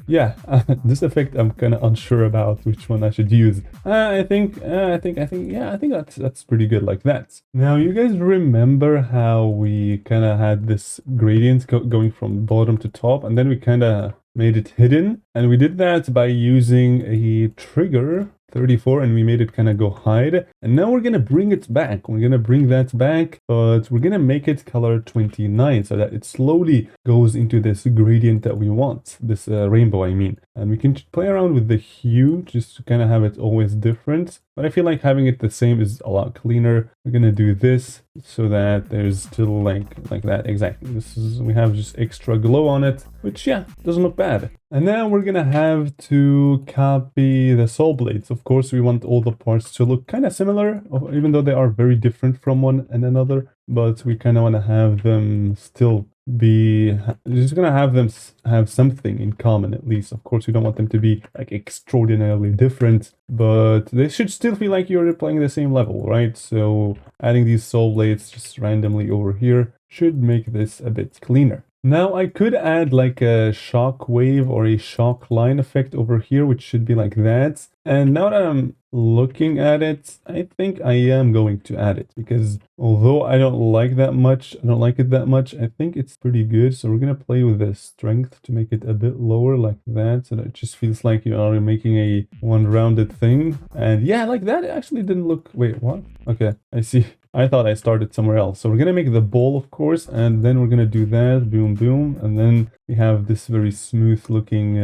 yeah, this effect I'm kind of unsure about which one I should use. I think, yeah, I think that's pretty good like that. Now, you guys remember how we kind of had this gradient going from bottom to top, and then we kind of made it hidden, and we did that by using a trigger 34, and we made it kind of go hide, and now we're gonna bring it back. We're gonna bring that back, but we're gonna make it color 29 so that it slowly goes into this gradient that we want, this rainbow I mean. And we can play around with the hue just to kind of have it always different, but I feel like having it the same is a lot cleaner. We're gonna do this so that there's still like that, exactly. This is, we have just extra glow on it, which yeah, doesn't look bad. And now we're gonna have to copy the saw blades. Of course, we want all the parts to look kind of similar, even though they are very different from one and another, but we kind of want to have them still be, just gonna have them have something in common at least. Of course, we don't want them to be like extraordinarily different, but they should still feel like you're playing the same level, right? So adding these saw blades just randomly over here should make this a bit cleaner. Now I could add like a shock wave or a shock line effect over here, which should be like that. And now that I'm looking at it, I think I am going to add it, because although I don't like that much, I don't like it that much, I think it's pretty good. So we're gonna play with the strength to make it a bit lower like that, so that it just feels like you are making a one rounded thing. And yeah, like that, it actually didn't look, wait, what? Okay, I see. I thought I started somewhere else. So we're gonna make the ball, of course, and then we're gonna do that, boom, boom, and then we have this very smooth looking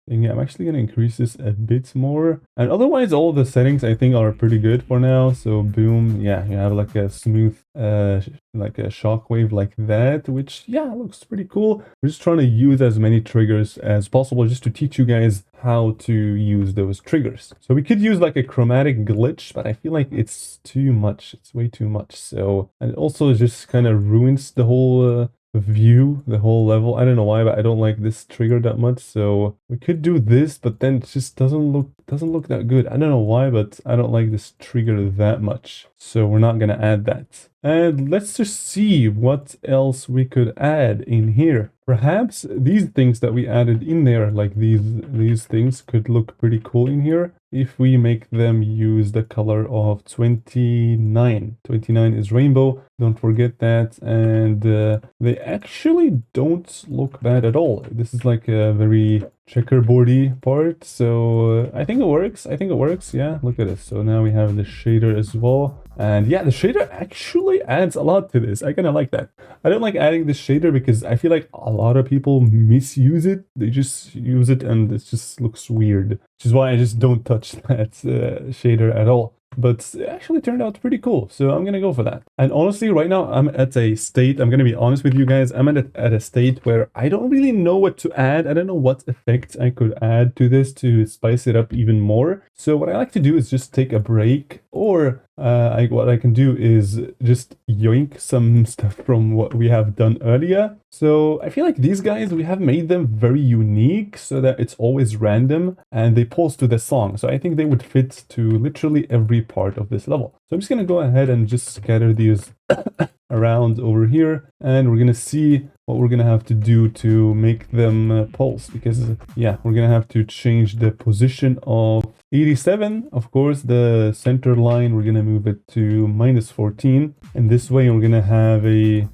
thing. I'm actually gonna increase this a bit more. And otherwise, all the settings I think are pretty good for now. So boom, yeah, you have like a smooth, like a shockwave like that, which yeah, looks pretty cool. We're just trying to use as many triggers as possible just to teach you guys how to use those triggers. So we could use like a chromatic glitch, but I feel like it's too much. It's way too much. So, and it also just kind of ruins the whole view, the whole level. I don't know why, but I don't like this trigger that much. So we could do this, but then it just doesn't look that good. I don't know why, but I don't like this trigger that much. So we're not gonna add that. And let's just see what else we could add in here. Perhaps these things that we added in there, like these things, could look pretty cool in here if we make them use the color of 29. 29 is rainbow, don't forget that. And they actually don't look bad at all. This is like a very checkerboardy part, so I think it works. Yeah, look at it. So now we have the shader as well, and yeah, the shader actually adds a lot to this. I kind of like that. I don't like adding the shader because I feel like a lot of people misuse it. They just use it and it just looks weird, which is why I just don't touch that shader at all. But it actually turned out pretty cool, so I'm gonna go for that. And honestly, right now I'm at a state, I'm gonna be honest with you guys, I'm at a state where I don't really know what to add. I don't know what effect I could add to this to spice it up even more. So what I like to do is just take a break, or what I can do is just yoink some stuff from what we have done earlier. So I feel like these guys, we have made them very unique so that it's always random and they pulse to the song. So I think they would fit to literally every part of this level. So I'm just gonna go ahead and just scatter these around over here, and we're gonna see what we're gonna have to do to make them pulse, because yeah, we're gonna have to change the position of 87. Of course, the center line, we're gonna move it to -14, and this way we're gonna have a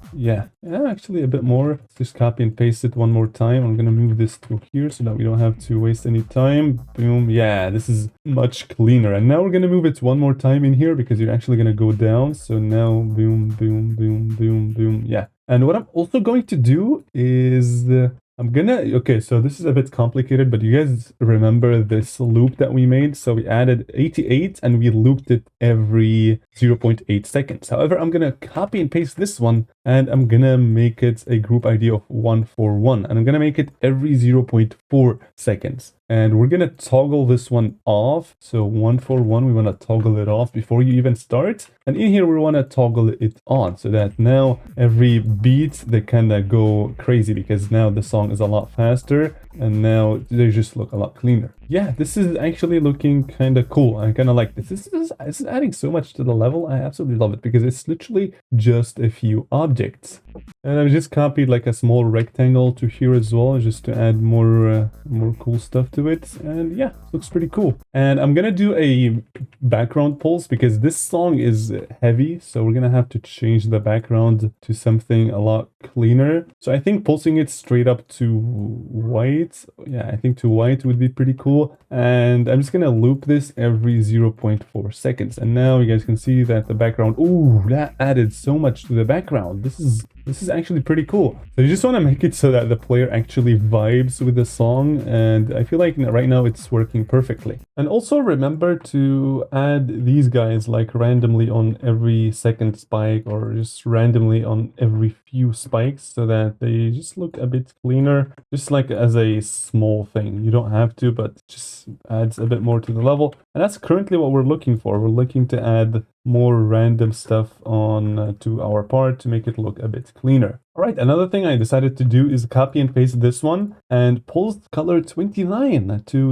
actually a bit more. Let's just copy and paste it one more time. I'm gonna move this to here so that we don't have to waste any time. Boom. Yeah, this is much cleaner. And now we're gonna move it one more time in here because you're actually gonna go down. So now boom, boom, boom, boom, boom. Yeah. And what I'm also going to do is okay, so this is a bit complicated, but you guys remember this loop that we made? So we added 88 and we looped it every 0.8 seconds. However, I'm gonna copy and paste this one and I'm gonna make it a group ID of 141, and I'm gonna make it every 0.4 seconds. And we're gonna toggle this one off. So 141, we wanna toggle it off before you even start. And in here, we wanna toggle it on so that now every beat, they kinda go crazy because now the song is a lot faster and now they just look a lot cleaner. yeah, this is actually looking kind of cool. I kind of like this. This is adding so much to the level. I absolutely love it because it's literally just a few objects. And I've just copied like a small rectangle to here as well, just to add more cool stuff to it. And yeah, it looks pretty cool. And I'm gonna do a background pulse because this song is heavy, so we're gonna have to change the background to something a lot cleaner. So I think pulsing it straight up to white, yeah, I think to white would be pretty cool. And I'm just gonna loop this every 0.4 seconds. And now you guys can see that the background, ooh, that added so much to the background. This is actually pretty cool. So you just want to make it so that the player actually vibes with the song, and I feel like right now it's working perfectly. And also remember to add these guys like randomly on every second spike or just randomly on every few spikes so that they just look a bit cleaner, just like as a small thing. You don't have to, but just adds a bit more to the level. And that's currently what we're looking for. We're looking to add more random stuff on to our part to make it look a bit cleaner. All right, another thing I decided to do is copy and paste this one and pulse color 29 to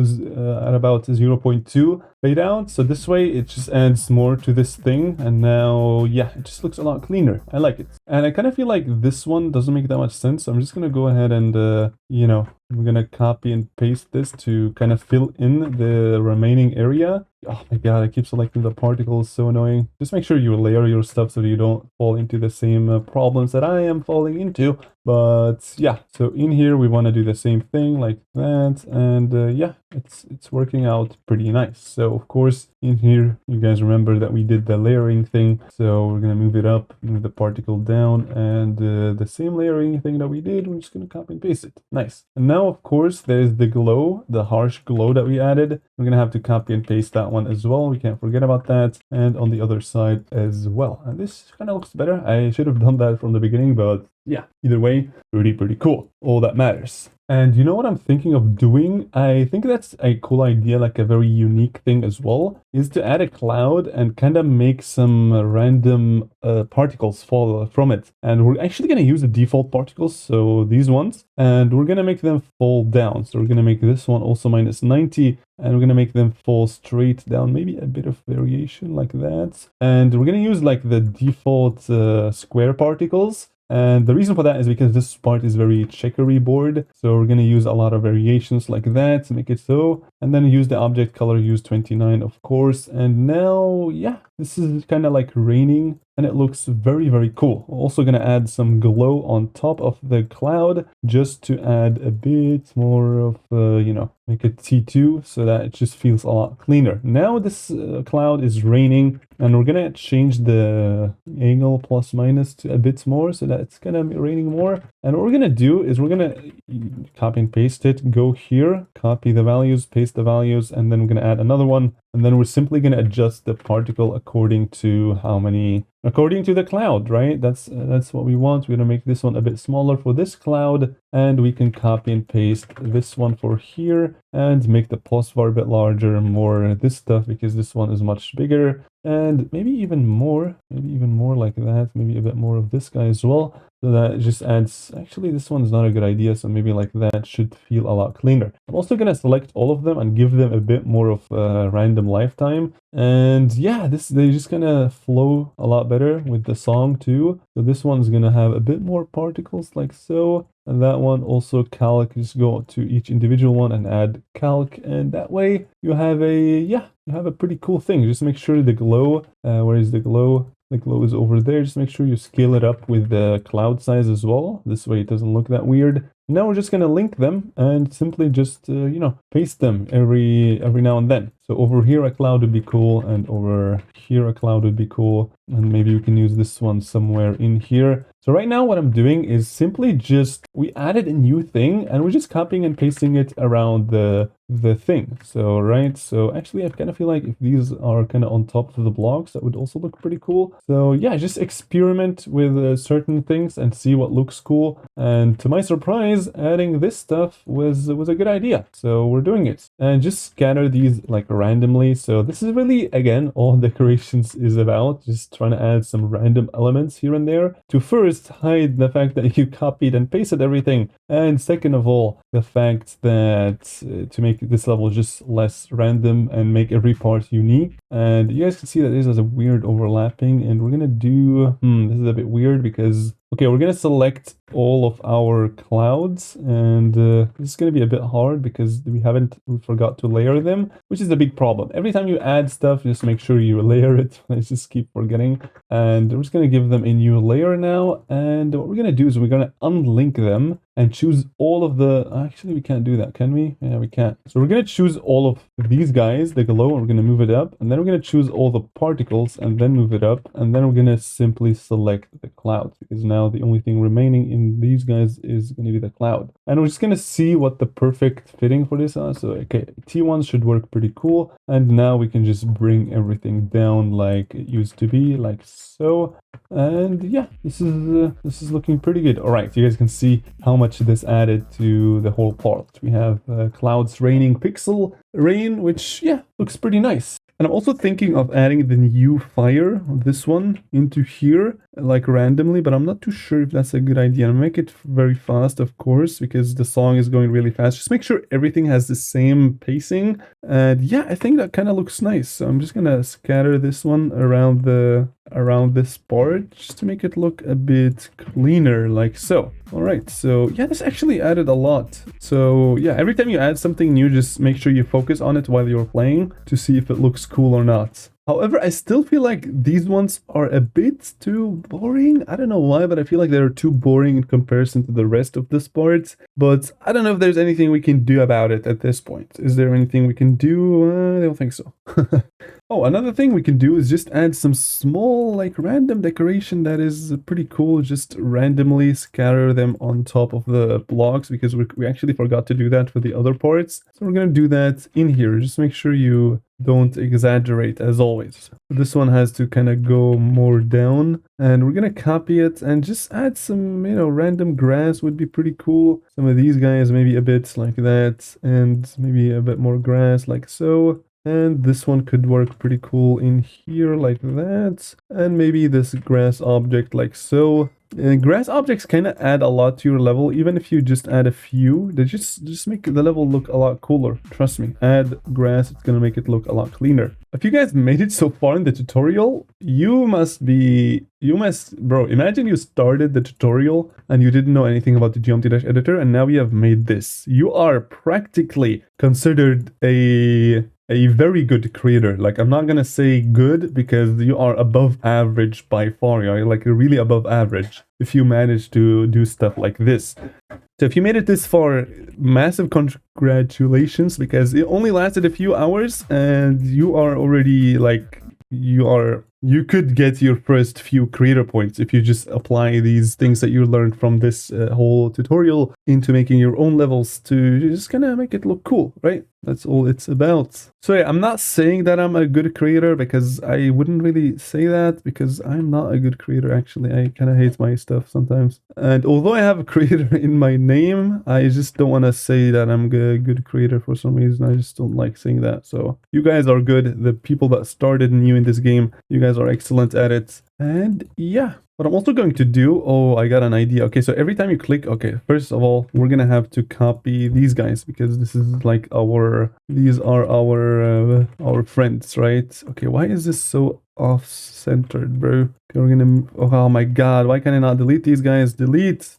at about 0.2 fade out. So this way it just adds more to this thing. And now, yeah, it just looks a lot cleaner. I like it. And I kind of feel like this one doesn't make that much sense. So I'm just going to go ahead and, you know, I'm going to copy and paste this to kind of fill in the remaining area. Oh my god, I keep selecting the particles, so annoying. Just make sure you layer your stuff so that you don't fall into the same problems that I am falling into. But yeah, so in here we want to do the same thing like that, and yeah, it's working out pretty nice. So of course in here you guys remember that we did the layering thing, so we're gonna move it up, move the particle down, and the same layering thing that we did, we're just gonna copy and paste it. Nice. And now of course there's the glow, the harsh glow that we added. We're gonna have to copy and paste that one as well. We can't forget about that, and on the other side as well. And this kind of looks better. I should have done that from the beginning, but yeah, either way, pretty cool. All that matters. And you know what I'm thinking of doing? I think that's a cool idea, like a very unique thing as well, is to add a cloud and kind of make some random particles fall from it. And we're actually going to use the default particles, so these ones, and we're going to make them fall down. So we're going to make this one also minus 90, and we're going to make them fall straight down, maybe a bit of variation like that. And we're going to use like the default square particles. And the reason for that is because this part is very checkery board. So we're going to use a lot of variations like that to make it so. And then use the object color, use 29, of course. And now, yeah, this is kind of like raining. And it looks very cool. We're also going to add some glow on top of the cloud just to add a bit more of, you know, make it T2 so that it just feels a lot cleaner. Now this cloud is raining, and we're going to change the angle plus minus to a bit more so that it's going to be raining more. And what we're going to do is we're going to copy and paste it, go here, copy the values, paste the values, and then we're going to add another one. And then we're simply going to adjust the particle according to according to the cloud, right? That's what we want. We're going to make this one a bit smaller for this cloud, and we can copy and paste this one for here and make the pulse bar a bit larger, more this stuff, because this one is much bigger, and maybe even more like that, maybe a bit more of this guy as well. So that it just adds, actually this one is not a good idea, so maybe like that should feel a lot cleaner. I'm also going to select all of them and give them a bit more of random lifetime. And yeah, they just kind of flow a lot better with the song too. So this one's going to have a bit more particles like so. And that one also calc, just go to each individual one and add calc. And that way you have a pretty cool thing. Just make sure the glow, where is the glow? The glow is over there. Just make sure you scale it up with the cloud size as well. This way it doesn't look that weird. Now we're just going to link them and simply just, you know, paste them every now and then. So over here a cloud would be cool, and over here a cloud would be cool. And maybe we can use this one somewhere in here. So right now what I'm doing is simply just, we added a new thing and we're just copying and pasting it around the thing. So, right. So actually I kind of feel like if these are kind of on top of the blocks, that would also look pretty cool. So yeah, just experiment with certain things and see what looks cool. And to my surprise, adding this stuff was a good idea. So we're doing it, and just scatter these like randomly. So this is really, again, all decorations is about, just trying to add some random elements here and there to first hide the fact that you copied and pasted everything, and second of all, the fact that to make this level just less random and make every part unique. And you guys can see that this is a weird overlapping, and we're gonna do, this is a bit weird because, okay, we're gonna select all of our clouds, and this is gonna be a bit hard because we forgot to layer them, which is a big problem. Every time you add stuff, just make sure you layer it. I just keep forgetting. And we're just gonna give them a new layer now, and what we're gonna do is we're gonna unlink them and choose all of the, actually we can't do that, can we? Yeah, we can't. So we're gonna choose all of these guys, the glow, and we're gonna move it up, and then we're gonna choose all the particles and then move it up, and then we're gonna simply select the clouds, because now the only thing remaining in these guys is gonna be the cloud. And we're just gonna see what the perfect fitting for this is. So okay, T1 should work pretty cool, and now we can just bring everything down like it used to be, like so. And yeah, this is looking pretty good. All right, you guys can see how much this added to the whole part. We have clouds raining pixel rain, which yeah, looks pretty nice. And I'm also thinking of adding the new fire, this one, into here, like randomly, but I'm not too sure if that's a good idea. I'll make it very fast, of course, because the song is going really fast. Just make sure everything has the same pacing. And yeah, I think that kind of looks nice. So I'm just gonna scatter this one around this part, just to make it look a bit cleaner, like so. All right, so yeah, this actually added a lot. So yeah, every time you add something new, just make sure you focus on it while you're playing to see if it looks cool or not. However, I still feel like these ones are a bit too boring. I don't know why, but I feel like they're too boring in comparison to the rest of this part. But I don't know if there's anything we can do about it at this point. Is there anything we can do? I don't think so. Oh, another thing we can do is just add some small, like, random decoration that is pretty cool. Just randomly scatter them on top of the blocks, because we actually forgot to do that for the other parts. So we're gonna do that in here. Just make sure you don't exaggerate, as always. This one has to kind of go more down, and we're gonna copy it and just add some, you know, random grass would be pretty cool. Some of these guys maybe a bit like that, and maybe a bit more grass like so. And this one could work pretty cool in here like that. And maybe this grass object like so. Grass objects kind of add a lot to your level, even if you just add a few. They just make the level look a lot cooler. Trust me, add grass, it's gonna make it look a lot cleaner. If you guys made it so far in the tutorial, bro, imagine you started the tutorial and you didn't know anything about the Geometry Dash editor, and now you have made this. You are practically considered a very good creator. Like, I'm not gonna say good, because you are above average by far. You're like really above average if you manage to do stuff like this. So if you made it this far, massive congratulations, because it only lasted a few hours and you are already like, you could get your first few creator points if you just apply these things that you learned from this whole tutorial into making your own levels to just kind of make it look cool, right? That's all it's about. So yeah, I'm not saying that I'm a good creator, because I wouldn't really say that, because I'm not a good creator actually. I kind of hate my stuff sometimes. And although I have a creator in my name, I just don't want to say that I'm a good creator for some reason. I just don't like saying that. So you guys are good. The people that started new in this game, you guys are excellent at it. And yeah, what I'm also going to do, oh, I got an idea. Okay, so every time you click, okay, first of all, we're gonna have to copy these guys, because this is like these are our friends, right? Okay, why is this so off-centered, bro? Okay, we're gonna, oh my god, why can I not delete these guys? Delete.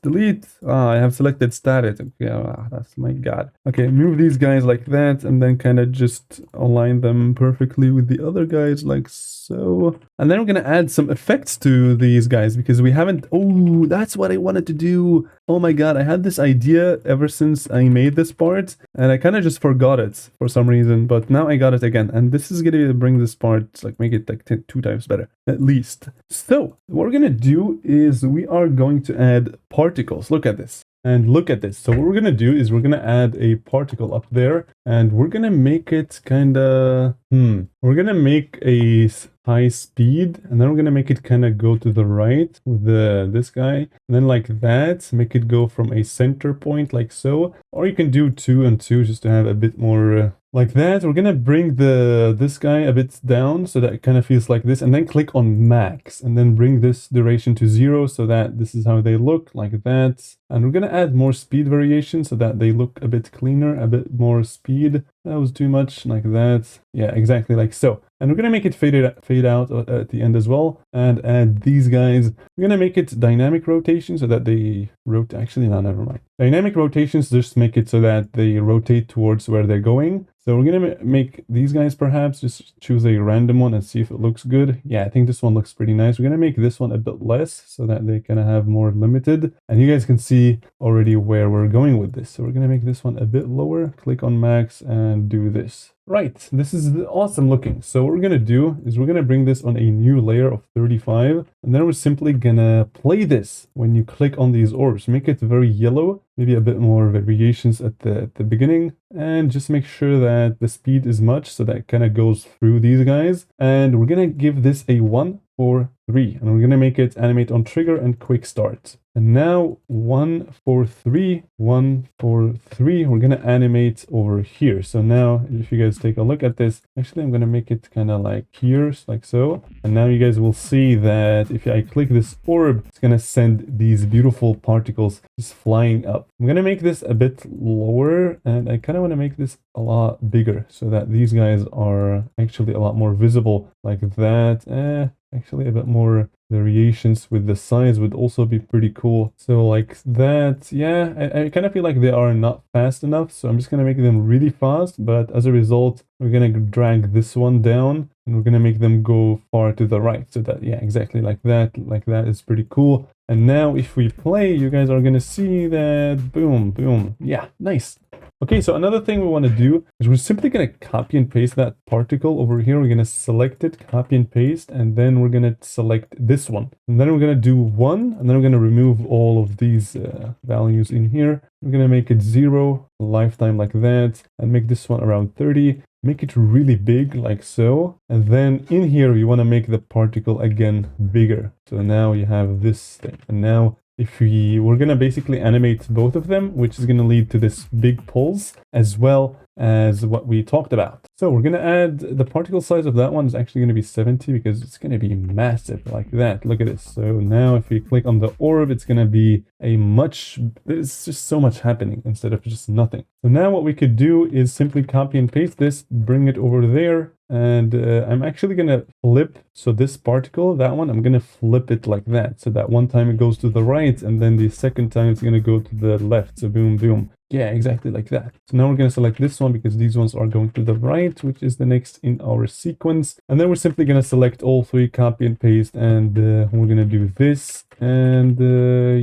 Ah, I have selected static. Okay, that's my god. Okay, move these guys like that, and then kind of just align them perfectly with the other guys like so. And then we're gonna add some effects to these guys, because we haven't, oh, that's what I wanted to do. Oh my god, I had this idea ever since I made this part, and I kind of just forgot it for some reason, but now I got it again. And this is gonna bring this part, like, make it like 2 times better, at least. So what we're gonna do is we are going to add particles. Look at this. And look at this. So what we're gonna do is we're gonna add a particle up there, and we're gonna make it kind of, we're gonna make a high speed, and then we're gonna make it kind of go to the right with this guy, and then like that, make it go from a center point like so. Or you can do 2 and 2 just to have a bit more like that. We're gonna bring this guy a bit down so that it kind of feels like this, and then click on max, and then bring this duration to 0 so that this is how they look, like that. And we're gonna add more speed variation so that they look a bit cleaner, a bit more speed. That was too much, like that. Yeah, exactly like so. And we're gonna make it fade out at the end as well, and add these guys. We're gonna make it dynamic rotation so that they rotate. Actually, no, never mind. Dynamic rotations just make it so that they rotate towards where they're going. So we're gonna make these guys perhaps just choose a random one and see if it looks good. Yeah, I think this one looks pretty nice. We're gonna make this one a bit less so that they kind of have more limited. And you guys can see already where we're going with this. So we're gonna make this one a bit lower, click on max and do this. Right, this is awesome looking. So what we're gonna do is we're gonna bring this on a new layer of 35, and then we're simply gonna play this when you click on these orbs. Make it very yellow, maybe a bit more variations at the beginning, and just make sure that the speed is much so that it kind of goes through these guys. And we're gonna give this a 1, 4, 3, and we're gonna make it animate on trigger and quick start. And now 1, 4, 3, 1, 4, 3, we're gonna animate over here. So now if you guys take a look at this, actually I'm gonna make it kind of like here, like so. And now you guys will see that if I click this orb, it's gonna send these beautiful particles just flying up. I'm gonna make this a bit lower, and I kind of want to make this a lot bigger so that these guys are actually a lot more visible, like that. Actually a bit more variations with the size would also be pretty cool. So like that, yeah, I kind of feel like they are not fast enough, so I'm just gonna make them really fast, but as a result we're gonna drag this one down and we're gonna make them go far to the right, so that, yeah, exactly like that is pretty cool. And now if we play, you guys are gonna see that boom, boom, yeah, nice. Okay, so another thing we want to do is we're simply going to copy and paste that particle over here. We're going to select it, copy and paste, and then we're going to select this one. And then we're going to do 1, and then we're going to remove all of these values in here. We're going to make it 0, lifetime like that, and make this one around 30. Make it really big like so. And then in here, you want to make the particle again bigger. So now you have this thing. And now if we're gonna basically animate both of them, which is gonna lead to this big pulse as well as what we talked about. So we're gonna add the particle size of that one is actually gonna be 70 because it's gonna be massive like that. Look at this. So now if we click on the orb, it's gonna be there's just so much happening instead of just nothing. So now what we could do is simply copy and paste this, bring it over there. And I'm actually going to flip, so this particle, that one, I'm going to flip it like that. So that one time it goes to the right, and then the second time it's going to go to the left. So boom, boom. Yeah, exactly like that. So now we're going to select this one because these ones are going to the right, which is the next in our sequence. And then we're simply going to select all 3, copy and paste, and we're going to do this. And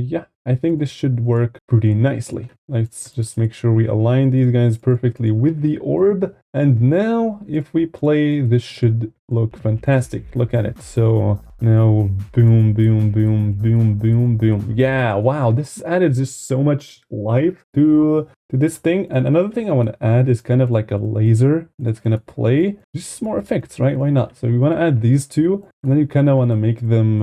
yeah, I think this should work pretty nicely. Let's just make sure we align these guys perfectly with the orb. And now if we play, this should look fantastic. Look at it. So now boom, boom, boom, boom, boom, boom. Yeah, wow, this added just so much life to this thing. And another thing I want to add is kind of like a laser that's going to play. Just more effects, right? Why not? So we want to add these two, and then you kind of want to make them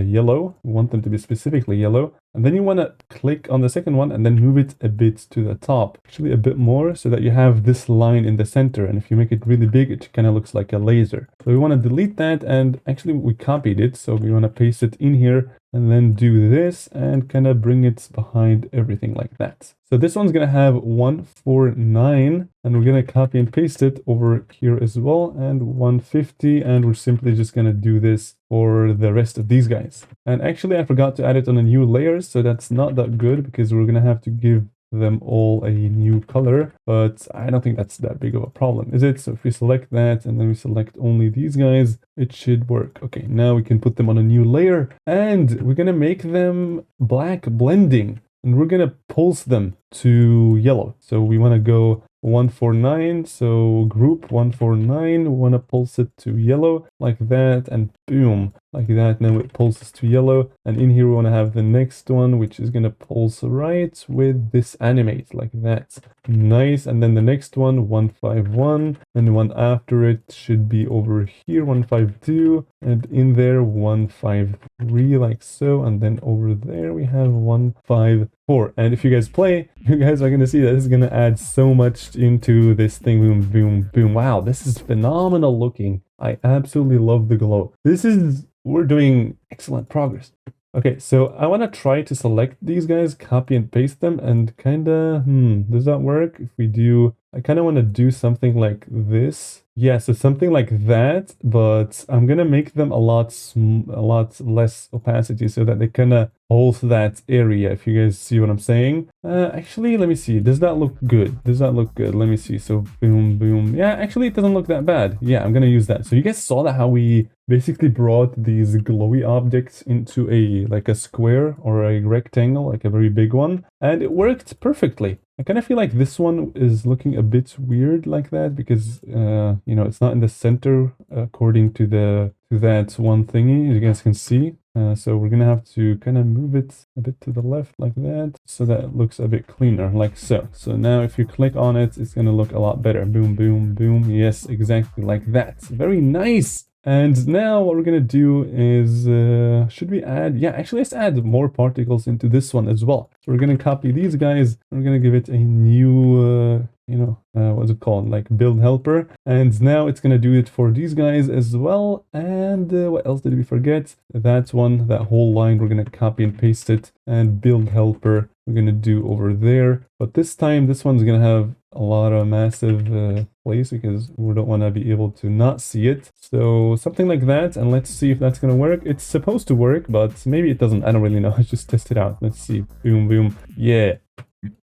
yellow. We want them to be specifically yellow. And then you want to click on the second one and then move it a bit to the top, actually a bit more, so that you have this line in the center. And if you make it really big, it kind of looks like a laser. So we want to delete that, and actually we copied it. So we want to paste it in here and then do this and kind of bring it behind everything like that. So this one's going to have 149, and we're going to copy and paste it over here as well, and 150, and we're simply just going to do this for the rest of these guys. And actually I forgot to add it on a new layer, so that's not that good because we're going to have to give them all a new color, but I don't think that's that big of a problem, is it? So if we select that and then we select only these guys, it should work. Okay, now we can put them on a new layer, and we're gonna make them black blending, and we're gonna pulse them to yellow. So we want to go 149, so group 149, we want to pulse it to yellow like that, and boom, like that. Now it pulses to yellow, and in here we want to have the next one, which is gonna pulse right with this animate, like that. Nice. And then the next one, 151, and the one after it should be over here, 152, and in there 153, like so. And then over there we have 154. And if you guys play, you guys are gonna see that this is gonna add so much into this thing. Boom, boom, boom. Wow, this is phenomenal looking. I absolutely love the glow. We're doing excellent progress. Okay, so I want to try to select these guys, copy and paste them, and kinda, does that work? If we do, I kind of want to do something like this. Yeah, so something like that, but I'm gonna make them a lot less opacity so that they kind of hold that area, if you guys see what I'm saying. Actually, let me see. Does that look good? Does that look good? Let me see. So boom, boom. Yeah, actually, it doesn't look that bad. Yeah, I'm gonna use that. So you guys saw that how we basically brought these glowy objects into like a square or a rectangle, like a very big one, and it worked perfectly. I kind of feel like this one is looking a bit weird like that because, you know, it's not in the center according to that one thingy, as you guys can see. So we're gonna have to kind of move it a bit to the left like that so that it looks a bit cleaner, like so. So now if you click on it, it's gonna look a lot better. Boom, boom, boom. Yes, exactly like that. Very nice. And now what we're gonna do is, should we add, yeah, actually let's add more particles into this one as well. So we're gonna copy these guys, we're gonna give it a new, what's it called, like build helper. And now it's gonna do it for these guys as well. And what else did we forget? That one, that whole line, we're gonna copy and paste it, and build helper we're gonna do over there. But this time, this one's gonna have a lot of massive place because we don't want to be able to not see it. So something like that, and let's see if that's gonna work. It's supposed to work, but maybe it doesn't. I don't really know. Let's just test it out. Let's see. Boom, boom. Yeah.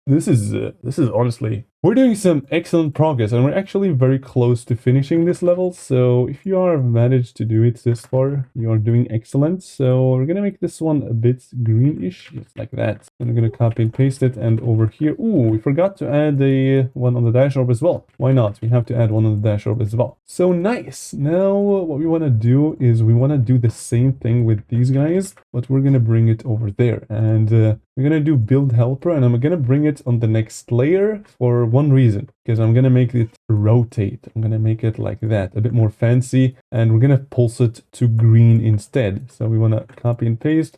This is honestly, we're doing some excellent progress, and we're actually very close to finishing this level. So if you are managed to do it this far, you are doing excellent. So we're gonna make this one a bit greenish, just like that. And I'm gonna copy and paste it, and over here, ooh, we forgot to add a one on the dash orb as well. Why not? We have to add one on the dash orb as well. So nice. Now what we want to do is we want to do the same thing with these guys, but we're gonna bring it over there, and we're gonna do build helper, and I'm gonna bring it on the next layer for one reason, because I'm gonna make it rotate. I'm gonna make it like that, a bit more fancy, and we're gonna pulse it to green instead. So we want to copy and paste,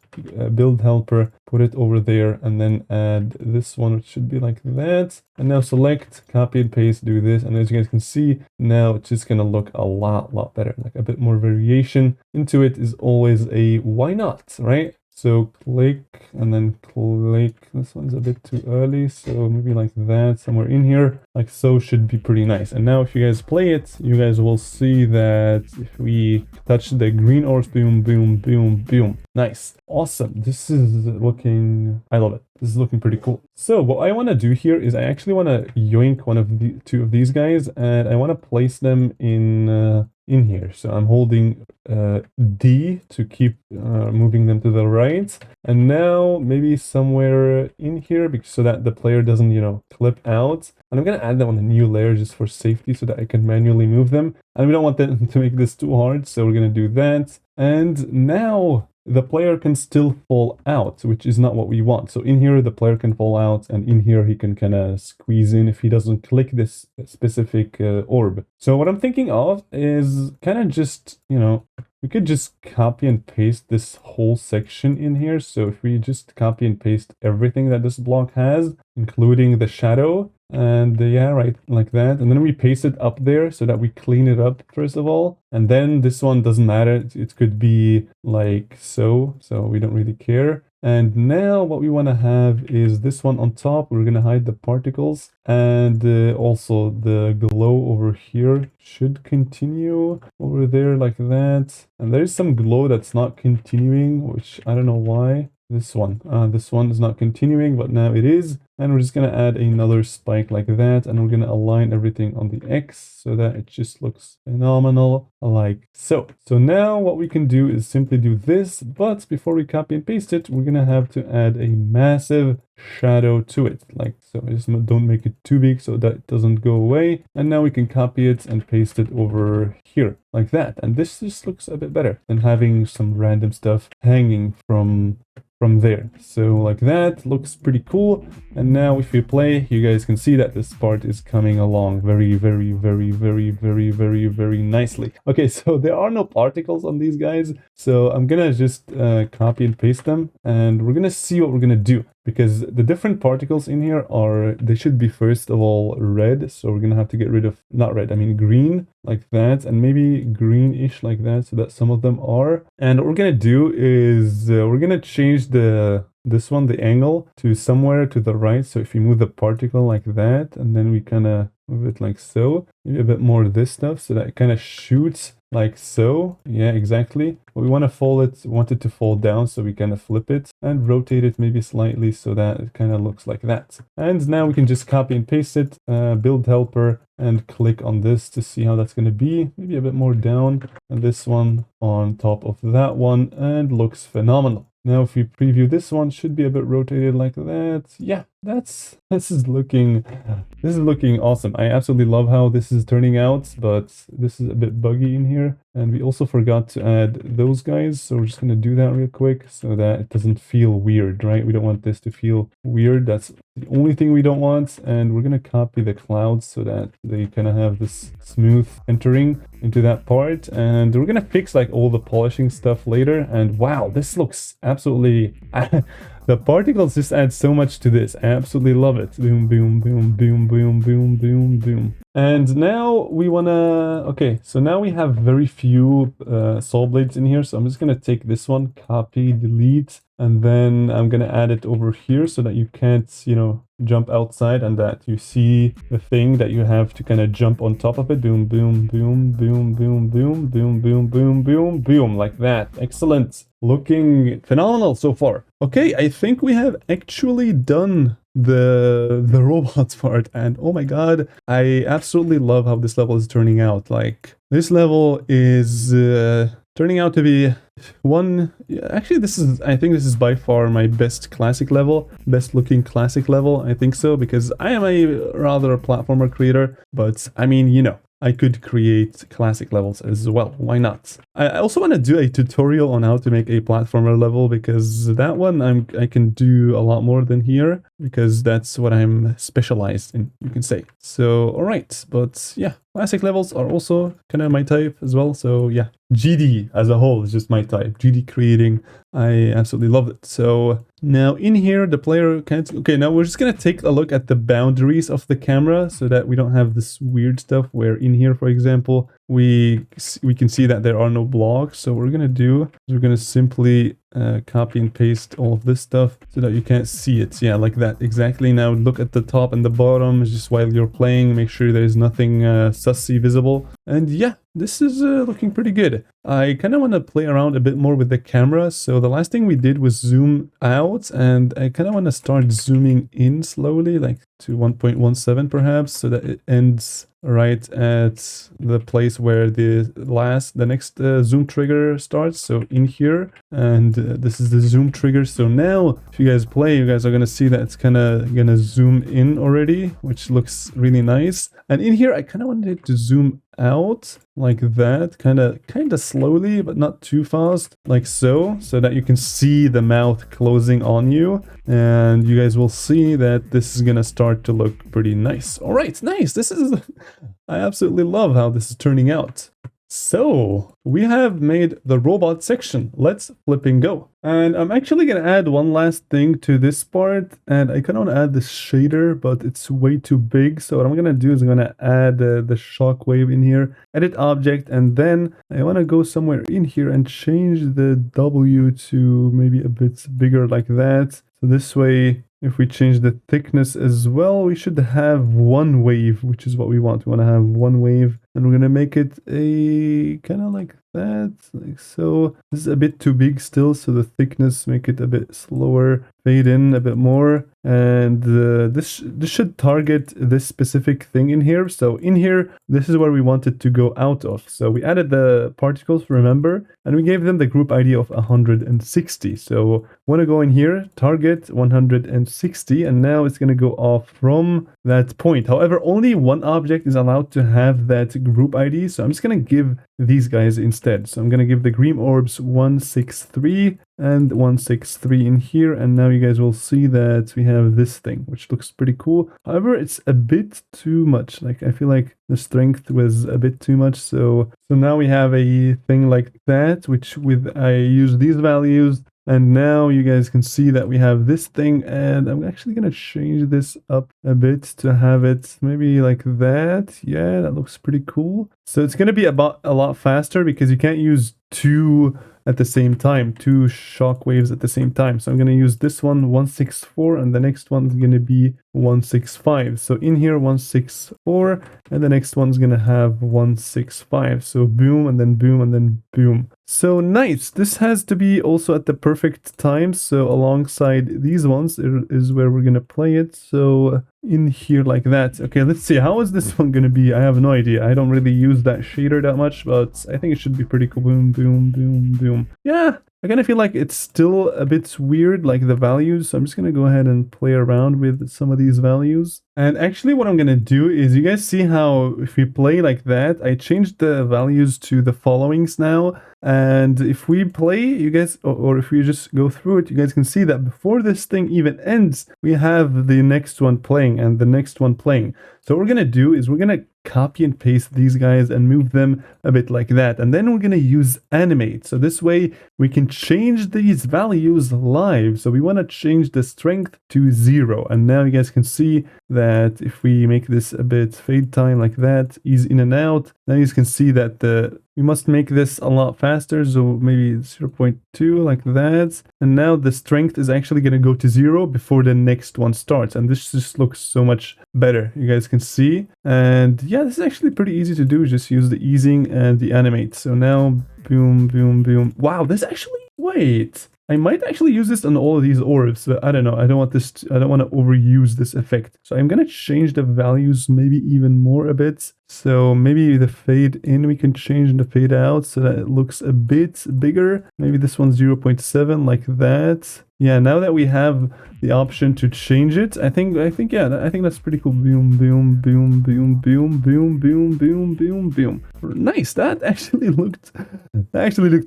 build helper, put it over there, and then add this one, which should be like that. And now select, copy and paste, do this, and as you guys can see, now it's just gonna look a lot better. Like a bit more variation into it is always a why not, right? So click and then click. This one's a bit too early, so maybe like that, somewhere in here, like so, should be pretty nice. And now if you guys play it, you guys will see that if we touch the green orbs, boom, boom, boom, boom. Nice. Awesome. This is looking, I love it. This is looking pretty cool. So what I want to do here is I actually want to yoink one of the two of these guys, and I want to place them in here. So I'm holding D to keep moving them to the right, and now maybe somewhere in here, because so that the player doesn't, you know, clip out. And I'm gonna add them on a new layer just for safety so that I can manually move them, and we don't want them to make this too hard, so we're gonna do that. And now the player can still fall out, which is not what we want. So in here, the player can fall out, and in here, he can kind of squeeze in if he doesn't click this specific orb. So what I'm thinking of is kind of just, you know, we could just copy and paste this whole section in here. So if we just copy and paste everything that this block has, including the shadow, and yeah, right, like that. And then we paste it up there so that we clean it up first of all. And then this one doesn't matter. It could be like so we don't really care. And now what we want to have is this one on top. We're going to hide the particles, and also the glow over here should continue over there like that. And there's some glow that's not continuing, which I don't know why. This one is not continuing, but now it is. And we're just going to add another spike like that. And we're going to align everything on the X so that it just looks phenomenal like so. So now what we can do is simply do this. But before we copy and paste it, we're going to have to add a massive shadow to it like so. Just don't make it too big so that it doesn't go away. And now we can copy it and paste it over here like that. And this just looks a bit better than having some random stuff hanging from there. So like that looks pretty cool. And now if you play, you guys can see that this part is coming along very nicely. Okay, so there are no particles on these guys, so I'm gonna just copy and paste them, and we're gonna see what we're gonna do, because the different particles in here they should be first of all red. So we're gonna have to get rid of, not red, I mean green like that, and maybe greenish like that, so that some of them are. And what we're gonna do is we're gonna change this one, the angle, to somewhere to the right. So if you move the particle like that, and then we kind of move it like so, maybe a bit more of this stuff so that it kind of shoots like so. Yeah, exactly. But we want it to fall down, so we kind of flip it and rotate it maybe slightly so that it kind of looks like that. And now we can just copy and paste it, build helper, and click on this to see how that's going to be. Maybe a bit more down, and this one on top of that one, and looks phenomenal. Now if we preview this one, should be a bit rotated like that. Yeah, this is looking awesome. I absolutely love how this is turning out, but this is a bit buggy in here. And we also forgot to add those guys, so we're just going to do that real quick so that it doesn't feel weird, right? We don't want this to feel weird. That's the only thing we don't want. And we're going to copy the clouds so that they kind of have this smooth entering into that part. And we're going to fix like all the polishing stuff later. And wow, this looks absolutely... The particles just add so much to this. I absolutely love it. Boom, boom, boom, boom, boom, boom, boom, boom. And now we want to... Okay, so now we have very few saw blades in here. So I'm just going to take this one, copy, delete, and then I'm going to add it over here so that you can't, jump outside, and that you see the thing that you have to kind of jump on top of it. Boom, boom, boom, boom, boom, boom, boom, boom, boom, boom, boom, like that. Excellent. Looking phenomenal so far. Okay, I think we have actually done the robots part, and oh my god, I absolutely love how this level is turning out. Like, this level is turning out to be actually I think this is by far my best looking classic level. I think so, because I am a rather platformer creator, but I mean, I could create classic levels as well. Why not? I also want to do a tutorial on how to make a platformer level, because that one I can do a lot more than here, because that's what I'm specialized in, you can say. So, all right, but yeah, classic levels are also kind of my type as well. So yeah, GD as a whole is just my type. GD creating, I absolutely love it. So now in here, the player can't... Okay, now we're just going to take a look at the boundaries of the camera so that we don't have this weird stuff where in here, for example, we can see that there are no blocks. So what we're going to do is we're going to simply copy and paste all of this stuff so that you can't see it. Yeah, like that. Exactly. Now look at the top and the bottom just while you're playing. Make sure there's nothing sussy visible. And yeah, this is looking pretty good. I kind of want to play around a bit more with the camera. So the last thing we did was zoom out, and I kind of want to start zooming in slowly, like to 1.17 perhaps, so that it ends right at the place where the next zoom trigger starts. So in here, and this is the zoom trigger. So now if you guys play, you guys are gonna see that it's kind of gonna zoom in already, which looks really nice. And in here, I kind of wanted it to zoom out like that, kind of slowly, but not too fast, like so that you can see the mouth closing on you, and you guys will see that this is gonna start to look pretty nice. All right, nice. I absolutely love how this is turning out. So we have made the robot section. Let's flip and go. And I'm actually going to add one last thing to this part. And I kind of want to add this shader, but it's way too big. So what I'm going to do is I'm going to add the shockwave in here, edit object, and then I want to go somewhere in here and change the W to maybe a bit bigger like that. So this way, if we change the thickness as well, we should have one wave, which is what we want. We want to have one wave and we're gonna make it a kind of like that, like so. This is a bit too big still, so the thickness make it a bit slower, fade in a bit more, and this should target this specific thing in here. So in here, this is where we want it to go out of. So we added the particles, remember, and we gave them the group ID of 160. So want to go in here, target 160, and now it's going to go off from that point. However, only one object is allowed to have that group ID, so I'm just going to give these guys instead. So I'm going to give the green orbs 163 and 163 in here, and now you guys will see that we have this thing, which looks pretty cool. However, it's a bit too much. Like, I feel like the strength was a bit too much, so now we have a thing like that, which with I use these values, and now you guys can see that we have this thing, and I'm actually going to change this up a bit to have it maybe like that. Yeah, that looks pretty cool. So it's going to be about a lot faster because you can't use two at the same time, two shock waves at the same time. So I'm going to use this one 164, and the next one's going to be 165. So in here 164, and the next one's going to have 165. So boom, and then boom, and then boom. So nice. This has to be also at the perfect time. So alongside these ones is where we're going to play it. So in here like that. Okay, let's see. How is this one going to be? I have no idea. I don't really use that shader that much, but I think it should be pretty cool. Boom, boom, boom, boom. Yeah, I kind of feel like it's still a bit weird, like the values. So I'm just going to go ahead and play around with some of these values. And actually what I'm going to do is, you guys see how if we play like that, I changed the values to the followings now. And if we play, you guys, or if we just go through it, you guys can see that before this thing even ends, we have the next one playing and the next one playing. So what we're going to do is we're going to copy and paste these guys and move them a bit like that. And then we're going to use animate. So this way we can change these values live. So we want to change the strength to 0. And now you guys can see that if we make this a bit fade time like that, ease in and out, now you can see that we must make this a lot faster, so maybe 0.2 like that. And now the strength is actually going to go to 0 before the next one starts. And this just looks so much better, you guys can see. And yeah, this is actually pretty easy to do. Just use the easing and the animate. So now, boom, boom, boom. Wow, this actually, wait. I might actually use this on all of these orbs, but I don't know. I don't want to overuse this effect. So I'm going to change the values maybe even more a bit. So maybe the fade in, we can change the fade out so that it looks a bit bigger. Maybe this one's 0.7 like that. Yeah, now that we have the option to change it, I think that's pretty cool. Boom, boom, boom, boom, boom, boom, boom, boom, boom, boom. Nice. That actually looked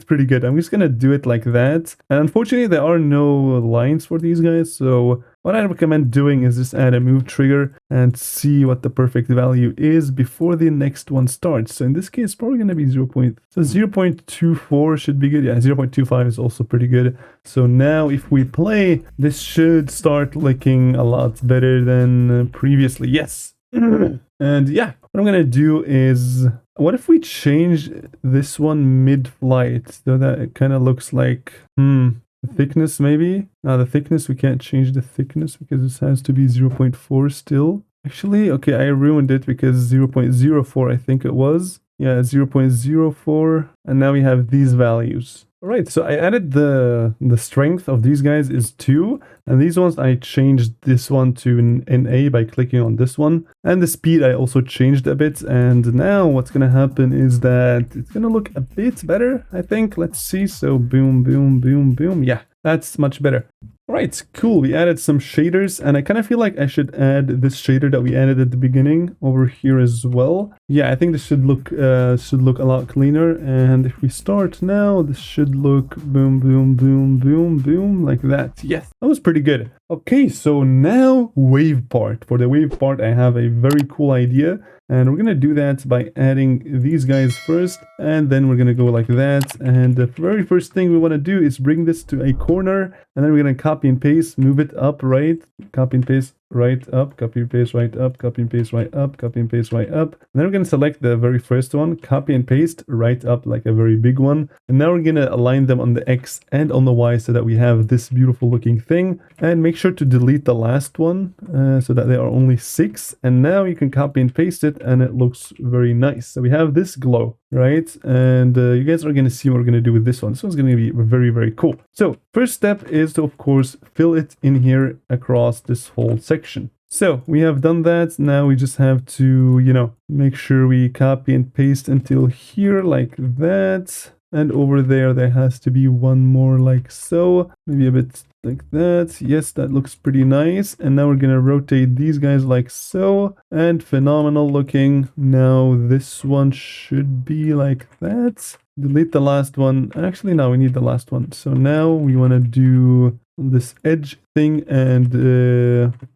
pretty good. I'm just gonna do it like that. And unfortunately, there are no lines for these guys. So what I recommend doing is just add a move trigger and see what the perfect value is before the next one starts. So in this case, probably going to be 0.24 should be good. Yeah, 0.25 is also pretty good. So now if we play, this should start looking a lot better than previously. Yes. And yeah, what I'm going to do is, what if we change this one mid-flight so that it kind of looks like, the thickness maybe? The thickness, we can't change the thickness because this has to be 0.4 still. Actually, okay, I ruined it because 0.04 I think it was. Yeah, 0.04, and now we have these values. Alright, so I added the strength of these guys is 2, and these ones I changed this one to an A by clicking on this one. And the speed I also changed a bit, and now what's gonna happen is that it's gonna look a bit better, I think. Let's see, so boom, boom, boom, boom. Yeah, that's much better. Alright, cool, we added some shaders, and I kind of feel like I should add this shader that we added at the beginning over here as well. Yeah, I think this should look a lot cleaner, and if we start now, this should look boom, boom, boom, boom, boom, like that. Yes, that was pretty good. Okay, so now wave part. For the wave part, I have a very cool idea. And we're going to do that by adding these guys first, and then we're going to go like that. And the very first thing we want to do is bring this to a corner, and then we're going to copy and paste, move it up, right? Copy and paste, right up, copy and paste, right up, copy and paste, right up, copy and paste, right up. And then we're going to select the very first one, copy and paste, right up like a very big one. And now we're going to align them on the X and on the Y so that we have this beautiful looking thing. And make sure to delete the last one so that there are only 6. And now you can copy and paste it and it looks very nice. So we have this glow, right? And you guys are going to see what we're going to do with this one. This one's going to be very, very cool. So first step is to, of course, fill it in here across this whole section. So we have done that. Now we just have to, you know, make sure we copy and paste until here like that. And over there has to be one more like so. Maybe a bit like that. Yes, that looks pretty nice. And now we're going to rotate these guys like so. And phenomenal looking. Now this one should be like that. Delete the last one. Actually, no, we need the last one. So now we want to do this edge thing and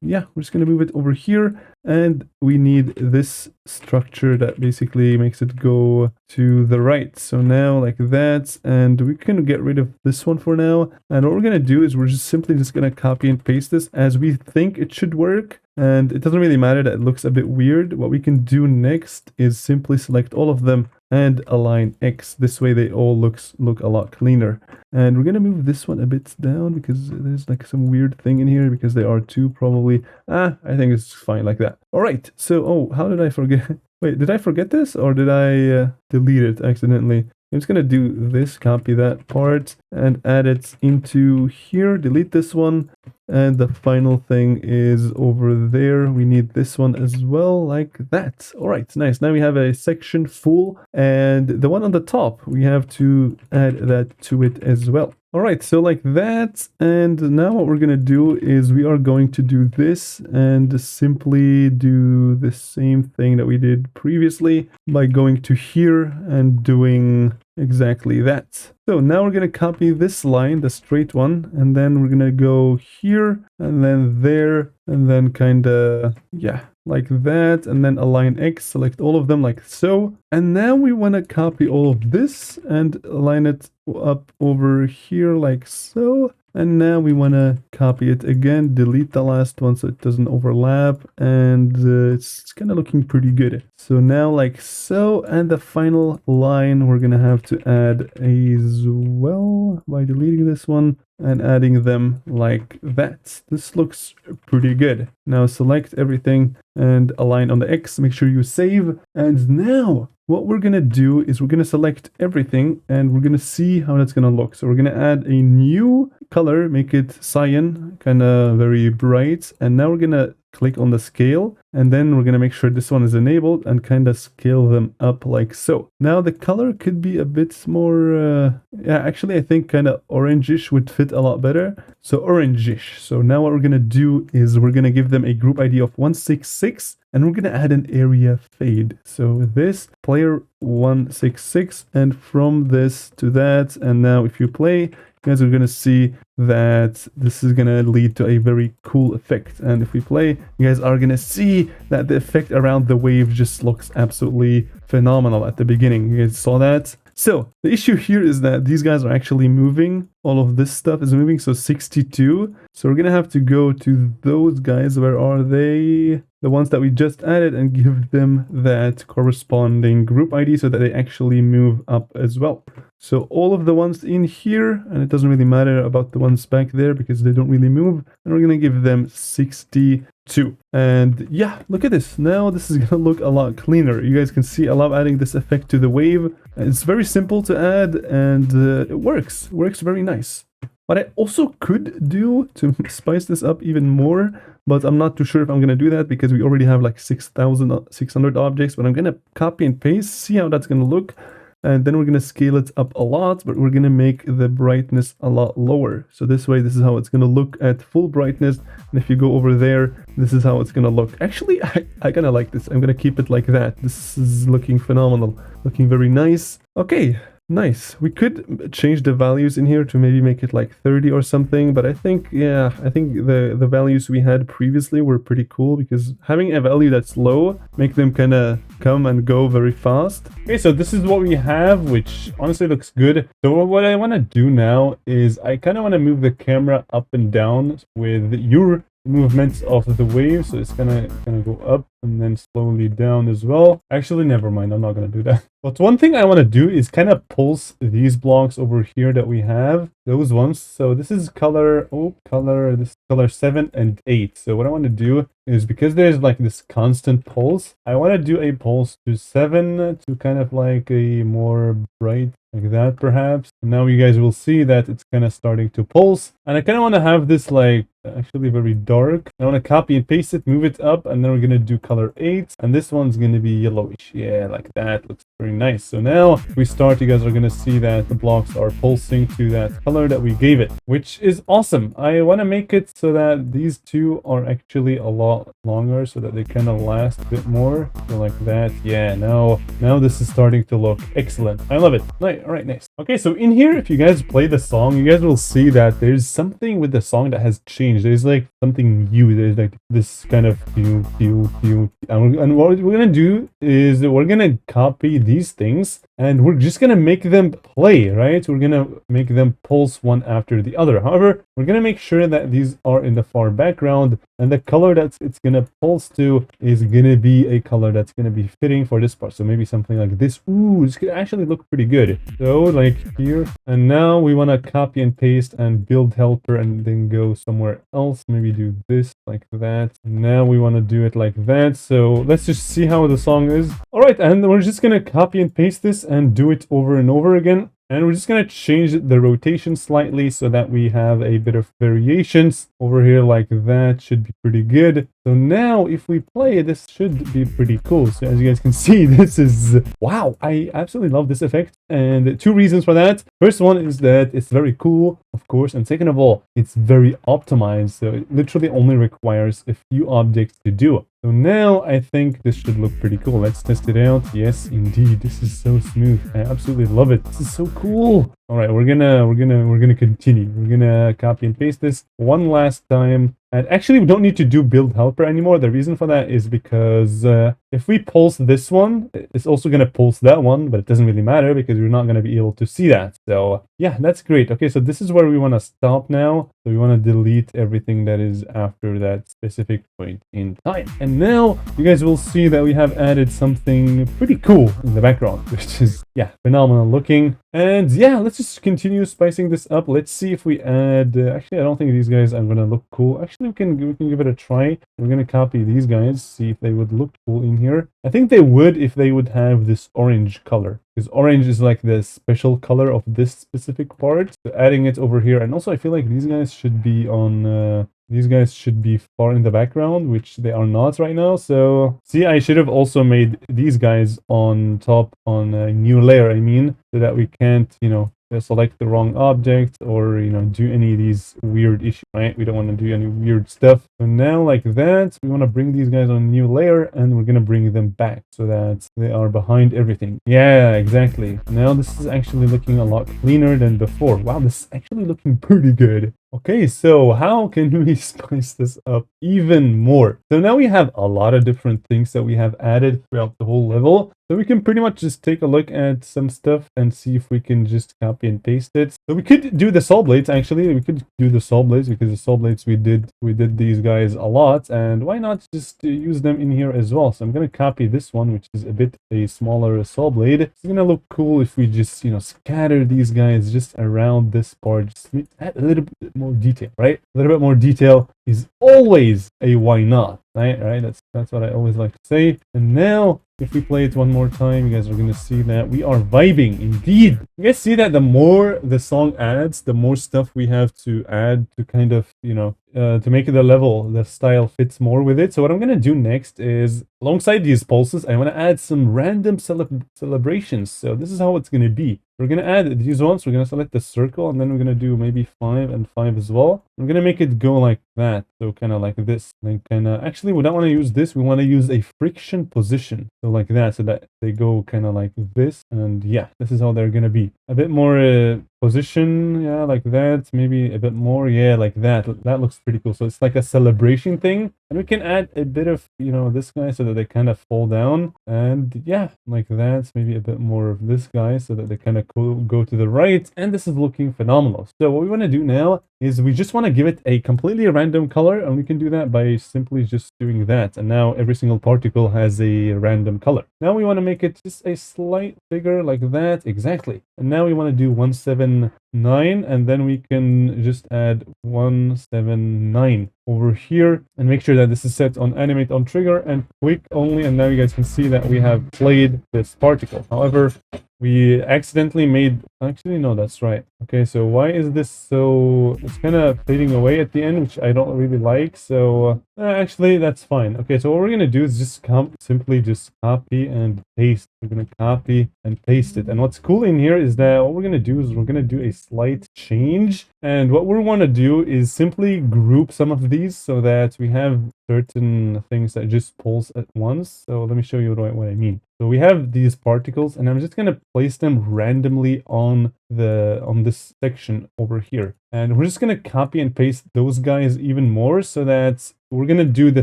yeah, we're just going to move it over here. And we need this structure that basically makes it go to the right. So now like that, and we can get rid of this one for now. And what we're going to do is we're just simply going to copy and paste this as we think it should work. And it doesn't really matter that it looks a bit weird. What we can do next is simply select all of them and align X. This way they all look a lot cleaner. And we're going to move this one a bit down because there's like some weird thing in here because they are two probably. I think it's fine like that. All right. So, oh, how did I forget? Wait, did I forget this or did I delete it accidentally? I'm just going to do this, copy that part and add it into here, delete this one. And the final thing is over there. We need this one as well, like that. All right, nice. Now we have a section full, and the one on the top, we have to add that to it as well. All right, so like that. And now what we're going to do is we are going to do this and simply do the same thing that we did previously by going to here and doing exactly that. So now we're going to copy this line, the straight one, and then we're going to go here and then there and then kind of, yeah, like that, and then align X, select all of them like so. And now we want to copy all of this and align it up over here like so. And now we want to copy it again, delete the last one so it doesn't overlap, and it's kind of looking pretty good. So now like so, and the final line we're going to have to add as well by deleting this one and adding them like that. This looks pretty good. Now select everything and align on the X, make sure you save. And now what we're going to do is we're going to select everything and we're going to see how that's going to look. So we're going to add a new color, make it cyan, kind of very bright. And now we're going to click on the scale, and then we're going to make sure this one is enabled and kind of scale them up like so. Now the color could be a bit more, yeah, actually I think kind of orangish would fit a lot better. So orangish. So now what we're going to do is we're going to give them a group ID of 166 and we're going to add an area fade. So this player 166 and from this to that, and now if you play, you guys are going to see that this is going to lead to a very cool effect. And if we play, you guys are going to see that the effect around the wave just looks absolutely phenomenal at the beginning. You guys saw that? So the issue here is that these guys are actually moving. All of this stuff is moving, so 62. So we're going to have to go to those guys. Where are they? The ones that we just added, and give them that corresponding group ID so that they actually move up as well. So all of the ones in here, and it doesn't really matter about the ones back there because they don't really move, and we're going to give them 62. And yeah, look at this. Now this is going to look a lot cleaner. You guys can see I love adding this effect to the wave. It's very simple to add, and it works very nice. What I also could do to spice this up even more, but I'm not too sure if I'm going to do that because we already have like 6,600 objects, but I'm going to copy and paste, see how that's going to look. And then we're going to scale it up a lot, but we're going to make the brightness a lot lower. So this way, this is how it's going to look at full brightness. And if you go over there, this is how it's going to look. Actually, I kind of like this. I'm going to keep it like that. This is looking phenomenal, looking very nice. Okay. Nice. We could change the values in here to maybe make it like 30 or something, but I think, yeah, I think the values we had previously were pretty cool because having a value that's low make them kind of come and go very fast. Okay, so this is what we have, which honestly looks good. So what I want to do now is I kind of want to move the camera up and down with your movements of the wave, so it's gonna go up and then slowly down as well. Actually, never mind, I'm not gonna do that. But one thing I want to do is kind of pulse these blocks over here that we have, those ones. So this is color, this is color 7 and 8. So what I want to do is, because there's like this constant pulse, I want to do a pulse to 7 to kind of like a more bright, like that perhaps. And now you guys will see that it's kind of starting to pulse. And I kind of want to have this like actually very dark. I want to copy and paste it, move it up, and then we're going to do color 8. And this one's going to be yellowish. Yeah, like that. Looks very nice. So now if we start, you guys are going to see that the blocks are pulsing to that color that we gave it, which is awesome. I want to make it so that these two are actually a lot longer so that they kind of last a bit more. So like that. Yeah, now this is starting to look excellent. I love it. All right, nice. Okay, so in here, if you guys play the song, you guys will see that there's something with the song that has changed. There's like something new. There's like this kind of and what we're gonna do is we're gonna copy these things and we're just gonna make them play, right? We're gonna make them pulse one after the other. However, we're gonna make sure that these are in the far background, and the color that it's gonna pulse to is gonna be a color that's gonna be fitting for this part. So maybe something like this. Ooh, this could actually look pretty good. So like here, and now we want to copy and paste and build helper and then go somewhere else. Maybe do this like that. Now we want to do it like that. So let's just see how the song is. All right, and we're just gonna copy and paste this and do it over and over again. And we're just going to change the rotation slightly so that we have a bit of variations over here like that. Should be pretty good. So now if we play, this should be pretty cool. So as you guys can see, this is, wow, I absolutely love this effect. And 2 reasons for that. First one is that it's very cool, of course. And second of all, it's very optimized. So it literally only requires a few objects to do it. So now I think this should look pretty cool. Let's test it out. Yes, indeed. This is so smooth. I absolutely love it. This is so cool. All right, we're gonna continue. We're gonna copy and paste this one last time. And actually, we don't need to do build helper anymore. The reason for that is because if we pulse this one, it's also going to pulse that one, but it doesn't really matter because we're not going to be able to see that. So yeah, that's great. Okay, so this is where we want to stop now. So we want to delete everything that is after that specific point in time. And now you guys will see that we have added something pretty cool in the background, which is, yeah, phenomenal looking. And yeah, let's just continue spicing this up. Let's see if we add, actually, I don't think these guys are going to look cool. Actually, we can give it a try. We're going to copy these guys, see if they would look cool in here. I think they would if they would have this orange color, because orange is like the special color of this specific part. So adding it over here. And also I feel like these guys should be on these guys should be far in the background, which they are not right now. So see, I should have also made these guys on top on a new layer, I mean, so that we can't, you know, select the wrong object or, you know, do any of these weird issues, right? We don't want to do any weird stuff. So now like that, we want to bring these guys on a new layer and we're going to bring them back so that they are behind everything. Yeah, exactly. Now this is actually looking a lot cleaner than before. Wow, this is actually looking pretty good. Okay, so how can we spice this up even more? So now we have a lot of different things that we have added throughout the whole level. So we can pretty much just take a look at some stuff and see if we can just copy and paste it. So we could do the saw blades, actually. We could do the saw blades because the saw blades we did these guys a lot. And why not just use them in here as well? So I'm going to copy this one, which is a bit a smaller saw blade. It's going to look cool if we just, you know, scatter these guys just around this part. Just add a little bit more detail, right? A little bit more detail is always a why not, right? That's what I always like to say. And now if we play it one more time, you guys are gonna see that we are vibing indeed. You guys see that the more the song adds, the more stuff we have to add to kind of, you know, to make the level, the style fits more with it. So what I'm gonna do next is, alongside these pulses, I want to add some random celebrations. So this is how it's gonna be. We're gonna add these ones. We're gonna select the circle, and then we're gonna do maybe 5 and 5 as well. We're gonna make it go like that, so kind of like this. Like kind of, actually, we don't want to use this. We want to use a friction position, so like that, so that they go kind of like this. And yeah, this is how they're gonna be. A bit more position, yeah, like that. Maybe a bit more, yeah, like that. That looks pretty cool. So it's like a celebration thing, and we can add a bit of, you know, this guy so that they kind of fall down, and yeah, like that. Maybe a bit more of this guy so that they kind of go to the right, and this is looking phenomenal. So what we want to do now is we just want to give it a completely random color, and we can do that by simply just doing that. And now every single particle has a random color. Now we want to make it just a slight bigger like that. Exactly. And now we want to do 179, and then we can just add 179 over here and make sure that this is set on animate on trigger and quick only. And now you guys can see that we have played this particle. However, we accidentally made, actually no, that's right. Okay, so why is this so, it's kind of fading away at the end, which I don't really like. So actually that's fine. Okay, so what we're gonna do is just simply just copy and paste. We're gonna copy and paste it. And what's cool in here is that what we're gonna do is we're gonna do a slight change. And what we want to do is simply group some of these so that we have certain things that just pulse at once. So let me show you what I mean. So we have these particles, and I'm just gonna place them randomly on this section over here. And we're just gonna copy and paste those guys even more so that we're gonna do the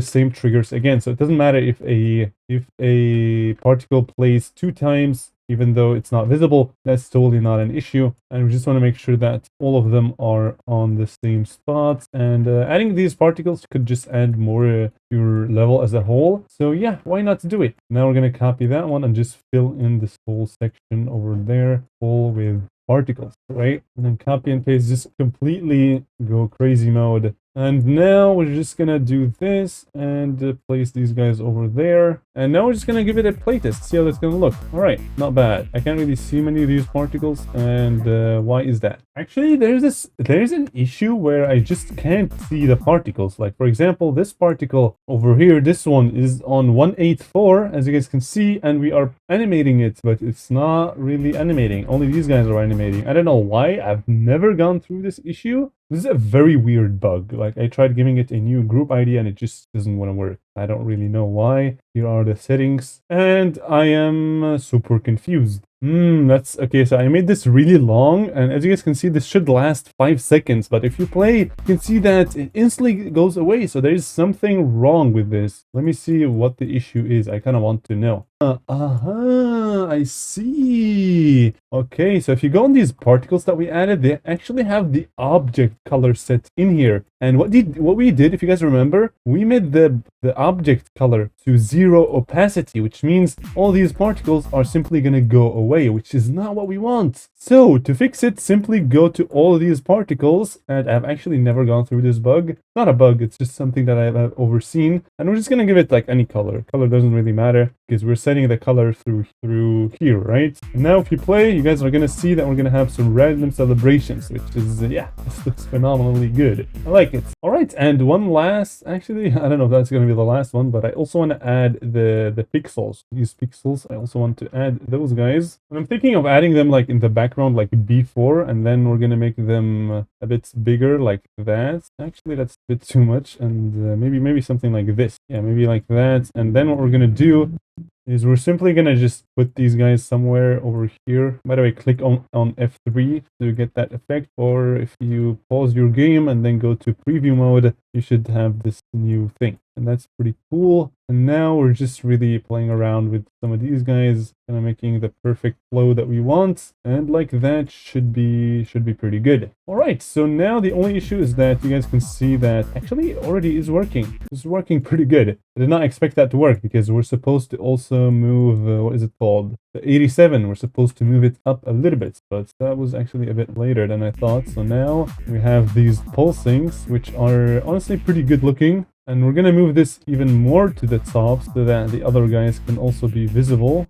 same triggers again. So it doesn't matter if a particle plays 2 times, even though it's not visible, that's totally not an issue. And we just want to make sure that all of them are on the same spot. And adding these particles could just add more to your level as a whole. So yeah, why not do it? Now we're going to copy that one and just fill in this whole section over there, full with particles, right? And then copy and paste, just completely go crazy mode. And now we're just gonna do this and place these guys over there. And now we're just gonna give it a playtest, see how that's gonna look. All right, not bad. I can't really see many of these particles, and why is that? Actually, there's an issue where I just can't see the particles. Like for example, this particle over here, this one is on 184, as you guys can see, and we are animating it, but it's not really animating. Only these guys are animating. I don't know why. I've never gone through this issue. This is a very weird bug. Like I tried giving it a new group ID and it just doesn't want to work. I don't really know why. Here are the settings and I am super confused. That's okay. So I made this really long, and as you guys can see, this should last 5 seconds. But if you play, you can see that it instantly goes away. So there is something wrong with this. Let me see what the issue is. I kind of want to know. I see. Okay, so if you go on these particles that we added, they actually have the object color set in here. And what we did, if you guys remember, we made the object color to 0 opacity, which means all these particles are simply gonna go away, which is not what we want. So to fix it, simply go to all of these particles, and I've actually never gone through this bug. It's not a bug, it's just something that I've overseen. And we're just gonna give it like any color. Color doesn't really matter because we're setting the color through here, right? And now if you play, you guys are gonna see that we're gonna have some random celebrations, which is yeah, this looks phenomenally good. I like it. All right, and one last, actually, I don't know if that's gonna be the last one, but I also want to add the pixels. These pixels, I also want to add those guys. And I'm thinking of adding them like in the background, like before, and then we're gonna make them a bit bigger, like that. Actually, that's a bit too much, and maybe something like this. Yeah, maybe like that. And then what we're gonna do is we're simply gonna just put these guys somewhere over here. By the way, click on F3 to get that effect, or if you pause your game and then go to preview mode, you should have this new thing. And that's pretty cool. And now we're just really playing around with some of these guys, kind of making the perfect flow that we want. And like that should be pretty good. All right, so now the only issue is that you guys can see that actually it already is working. It's working pretty good. I did not expect that to work because we're supposed to also move, what is it called? The 87, we're supposed to move it up a little bit, but that was actually a bit later than I thought. So now we have these pulsings, which are honestly pretty good looking. And we're gonna move this even more to the top so that the other guys can also be visible.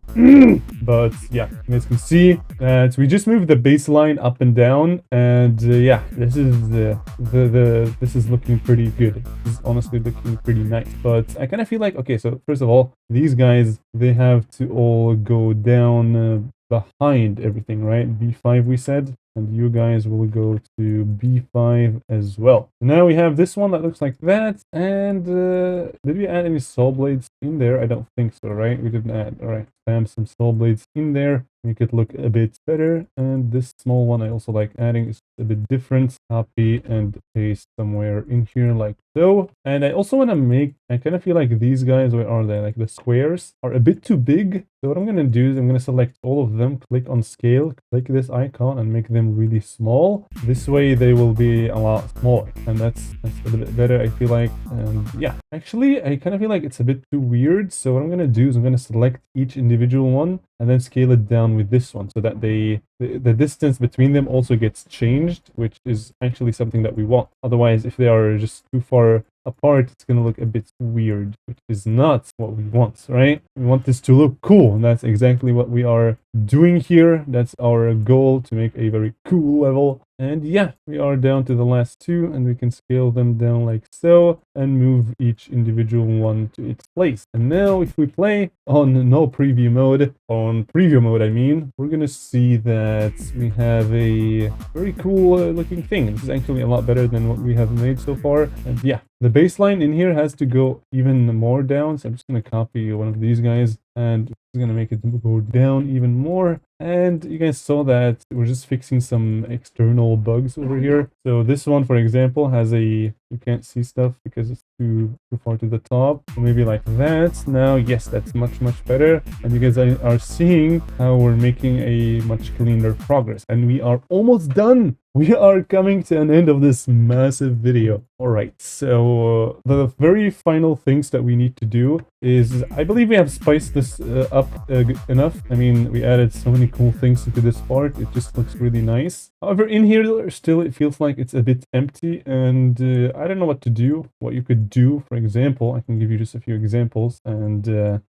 But yeah, you guys can see that we just moved the baseline up and down, and yeah, this is this is looking pretty good. This is honestly looking pretty nice. But I kind of feel like, okay, so first of all, these guys, they have to all go down behind everything, right? B5 we said. And you guys will go to B5 as well. So now we have this one that looks like that. And did we add any saw blades in there? I don't think so, right? We didn't add. All right, spam some saw blades in there. Make it look a bit better. And this small one I also like adding is a bit different. Copy and paste somewhere in here like so. And I also want to make, I kind of feel like these guys, where are they? Like the squares are a bit too big. So what I'm going to do is I'm going to select all of them, click on scale, click this icon and make them them really small. This way they will be a lot smaller, and that's a bit better, I feel like. And yeah, actually I kind of feel like it's a bit too weird, so what I'm gonna do is I'm gonna select each individual one and then scale it down with this one so that the distance between them also gets changed, which is actually something that we want. Otherwise, if they are just too far apart, it's gonna look a bit weird, which is not what we want, right? We want this to look cool, and that's exactly what we are doing here. That's our goal, to make a very cool level. And yeah, we are down to the last two, and we can scale them down like so and move each individual one to its place. And now if we play on no preview mode, on preview mode I mean, we're gonna see that we have a very cool looking thing. This is actually a lot better than what we have made so far. And yeah, the baseline in here has to go even more down, so I'm just gonna copy one of these guys and it's gonna make it go down even more. And you guys saw that we're just fixing some external bugs over here. So this one, for example, has a, you can't see stuff because it's too far to the top. So maybe like that. Now, yes, that's much better. And you guys are seeing how we're making a much cleaner progress. And we are almost done. We are coming to an end of this massive video. All right, so the very final things that we need to do is, I believe we have spiced this up enough. I mean, we added so many cool things into this part. It just looks really nice. However, in here still it feels like it's a bit empty, and I don't know what to do. What you could do, for example, I can give you just a few examples, and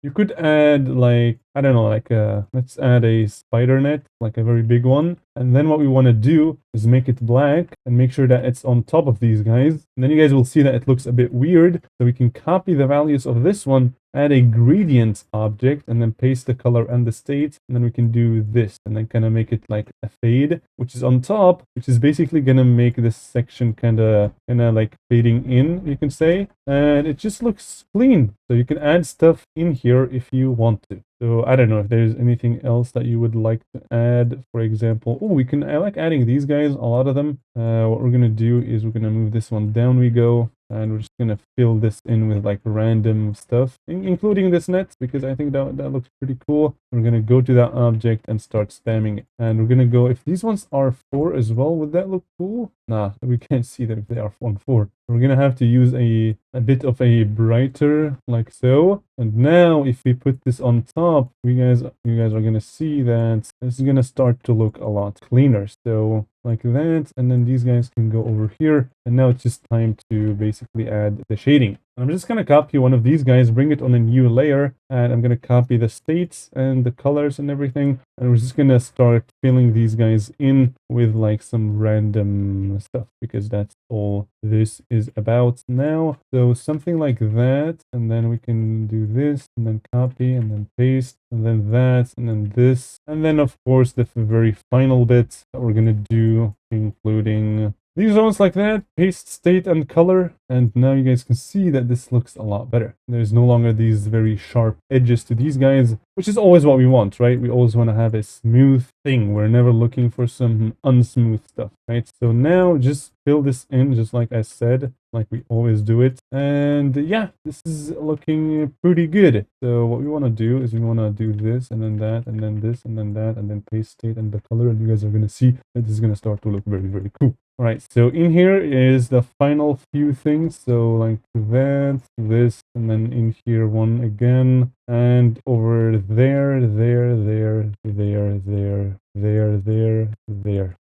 you could add, like, I don't know, like let's add a spider net, like a very big one. And then what we want to do is make it black and make sure that it's on top of these guys. And then you guys will see that it looks a bit weird. So we can copy the values of this one, add a gradient object, and then paste the color and the state. And then we can do this and then kind of make it like a fade, which is on top, which is basically going to make this section kind of like fading in, you can say. And it just looks clean. So you can add stuff in here if you want to. So I don't know if there's anything else that you would like to add. For example, oh, I like adding these guys, a lot of them. What we're gonna do is we're gonna move this one down. We go, and we're just gonna fill this in with like random stuff, including this net, because I think that looks pretty cool. We're gonna go to that object and start spamming it. And we're gonna go, if these ones are 4 as well, would that look cool? Nah, we can't see that if they are on 4. We're gonna have to use a bit of a brighter, like so. And now if we put this on top, you guys are gonna see that this is gonna start to look a lot cleaner. So like that, and then these guys can go over here. And now it's just time to basically add the shading. I'm just gonna copy one of these guys, bring it on a new layer, and I'm gonna copy the states and the colors and everything. And we're just gonna start filling these guys in with like some random stuff, because that's all this is about now. So something like that, and then we can do this, and then copy, and then paste, and then that, and then this. And then of course the very final bit that we're gonna do, including these ones like that, paste, state, and color. And now you guys can see that this looks a lot better. There's no longer these very sharp edges to these guys, which is always what we want, right? We always want to have a smooth thing. We're never looking for some unsmooth stuff, right? So now just fill this in, just like I said, like we always do it. And yeah, this is looking pretty good. So what we want to do is we want to do this, and then that, and then this, and then that, and then paste, state, and the color. And you guys are going to see that this is going to start to look very cool. All right, so in here is the final few things. So like that, this, and then in here one again, and over there, there,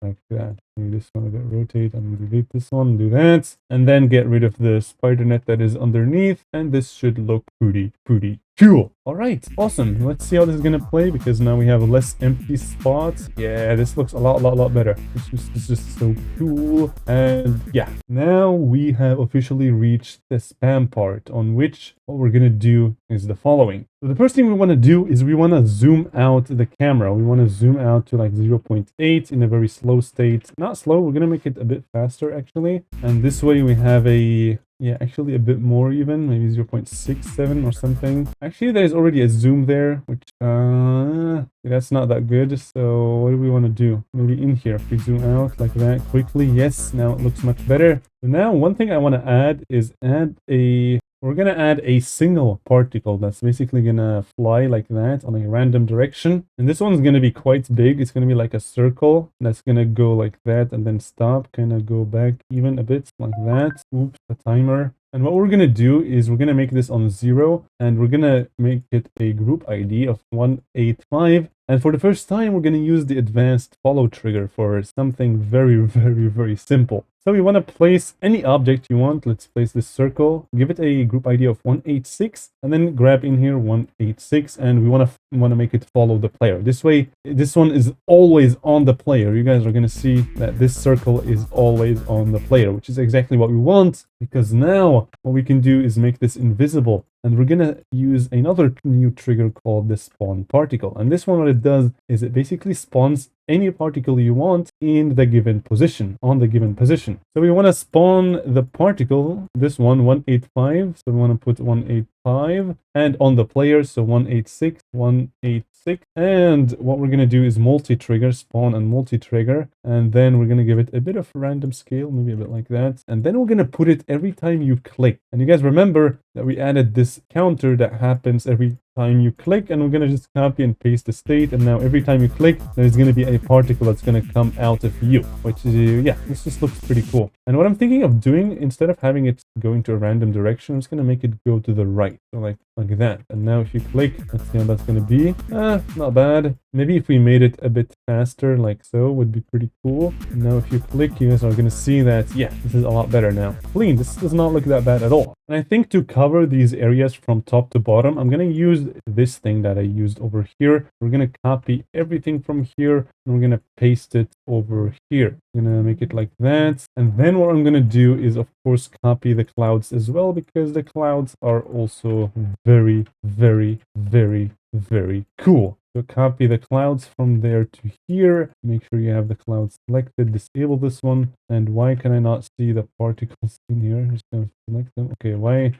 like that. Maybe this one, rotate and delete this one, do that, and then get rid of the spider net that is underneath, and this should look pretty cool. All right, awesome. Let's see how this is gonna play, because now we have less empty spots. Yeah, this looks a lot better. It's just so cool. And yeah, now we have officially reached the spam part, on which what we're gonna do is the following. So the first thing we want to do is we want to zoom out the camera. We want to zoom out to like 0.8 in a very slow state. Not slow, we're gonna make it a bit faster actually. And this way we have a, yeah, actually a bit more even, maybe 0.67 or something. Actually, there's already a zoom there, which that's not that good. So what do we want to do? Maybe in here, if we zoom out like that quickly, yes, now it looks much better. So now one thing I want to add is add a we're gonna add a single particle that's basically gonna fly like that on a random direction. And this one's gonna be quite big. It's gonna be like a circle that's gonna go like that and then stop, kind of go back even a bit like that. Oops, the timer. And what we're gonna do is we're gonna make this on 0, and we're gonna make it a group ID of 185. And for the first time, we're gonna use the advanced follow trigger for something very, very simple. So we want to place any object you want. Let's place this circle, give it a group ID of 186, and then grab in here 186, and we want to make it follow the player. This way, this one is always on the player. You guys are going to see that this circle is always on the player, which is exactly what we want, because now what we can do is make this invisible. And we're gonna use another new trigger called the spawn particle. And this one, what it does is it basically spawns any particle you want in the given position, on the given position. So we want to spawn the particle, this one, 185. So we want to put 185, and on the player, so 186, 186. And what we're going to do is multi-trigger, spawn and multi-trigger. And then we're going to give it a bit of random scale, maybe a bit like that. And then we're going to put it every time you click. And you guys remember that we added this counter that happens every time you click, and we're going to just copy and paste the state. And now every time you click, there's going to be a particle that's going to come out of you, which is, yeah, this just looks pretty cool. And what I'm thinking of doing, instead of having it go into a random direction, I'm just going to make it go to the right, so like that. And now if you click, let's see how that's going to be. Not bad. Maybe if we made it a bit faster, like so, would be pretty cool. And now if you click, you guys are going to see that, yeah, this is a lot better now. Clean. This does not look that bad at all. And I think to cover these areas from top to bottom, I'm going to use this thing that I used over here. We're going to copy everything from here, and we're going to paste it over here. I'm going to make it like that. And then what I'm going to do is, of course, copy the clouds as well, because the clouds are also very cool. So copy the clouds from there to here. Make sure you have the clouds selected. Disable this one. And why can I not see the particles in here? Just gonna select them. Okay, why?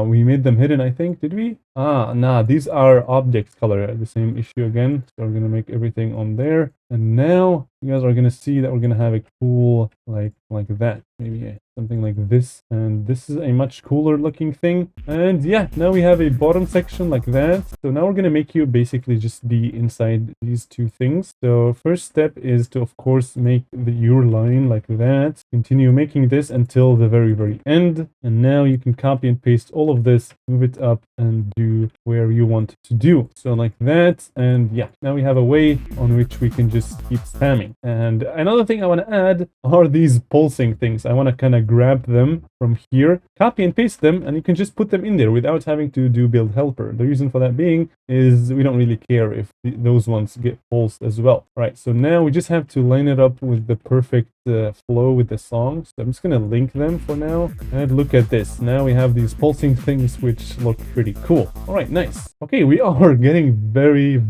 We made them hidden, I think. Did we? Nah, these are object color. The same issue again. So we're gonna make everything on there. And now you guys are gonna see that we're gonna have a cool like that. Maybe something like this. And this is a much cooler looking thing. And yeah, now we have a bottom section like that. So now we're gonna make you basically just be inside these two things. So first step is to, of course, make your line like that. Continue making this until the very end. And now you can copy and paste all of this, move it up, and do where you want to do. So like that. And yeah, now we have a way on which we can just keep spamming. And another thing I want to add are these pulsing things. I want to kind of grab them from here, copy and paste them, and you can just put them in there without having to do build helper. The reason for that being is we don't really care if those ones get pulsed as well. All right, so now we just have to line it up with the perfect flow with the song. So I'm just gonna link them for now, and look at this. Now we have these pulsing things which look pretty cool. All right, nice. Okay, we are getting very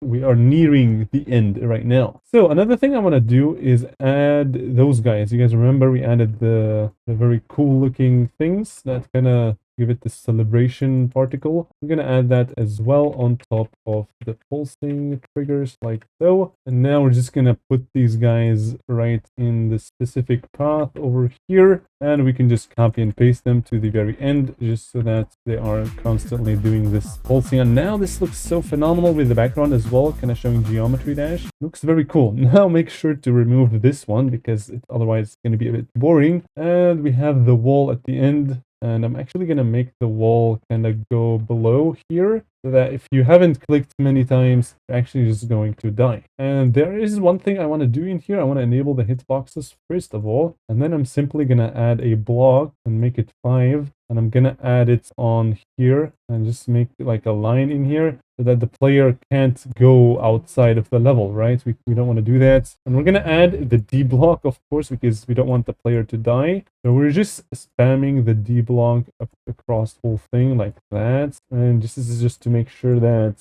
we are nearing the end right now. So another thing I want to do is add those guys. You guys remember we added the very cool looking things that kind of give it the celebration particle. I'm gonna add that as well on top of the pulsing triggers like so. And now we're just gonna put these guys right in the specific path over here, and we can just copy and paste them to the very end just so that they are constantly doing this pulsing. And now this looks so phenomenal with the background as well, kind of showing geometry dash. Looks very cool. Now make sure to remove this one because otherwise it's going to be a bit boring. And we have the wall at the end. And I'm actually going to make the wall kind of go below here so that if you haven't clicked many times, you're actually just going to die. And there is one thing I want to do in here. I want to enable the hitboxes first of all. And then I'm simply going to add a block and make it 5. And I'm going to add it on here and just make like a line in here so that the player can't go outside of the level, right? We don't want to do that. And we're going to add the D block, of course, because we don't want the player to die. So we're just spamming the D block across the whole thing like that. And this is just to make sure that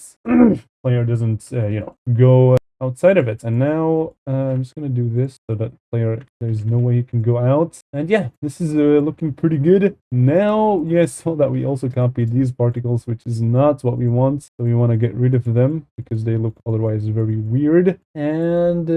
player doesn't, go outside of it. And now I'm just gonna do this so that player, there's no way he can go out. And yeah, this is looking pretty good. Now you guys saw that we also copied these particles, which is not what we want. So we want to get rid of them because they look otherwise very weird. And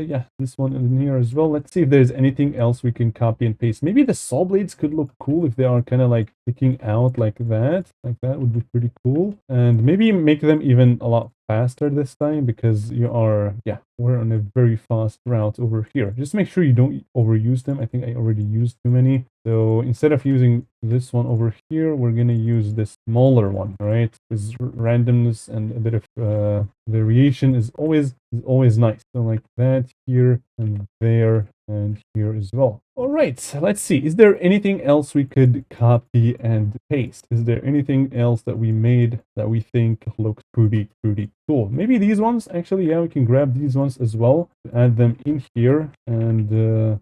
yeah, this one in here as well. Let's see if there's anything else we can copy and paste. Maybe the saw blades could look cool if they are kind of like sticking out like that. Like that would be pretty cool. And maybe make them even a lot faster this time because you are, yeah, we're on a very fast route over here. Just make sure you don't overuse them. I think I already used too many. So instead of using this one over here, we're going to use this smaller one, right? Because randomness and a bit of variation is always nice. So like that here and there and here as well. All right, let's see. Is there anything else we could copy and paste? Is there anything else that we made that we think looks pretty cool? Maybe these ones, actually, yeah, we can grab these ones as well, add them in here, and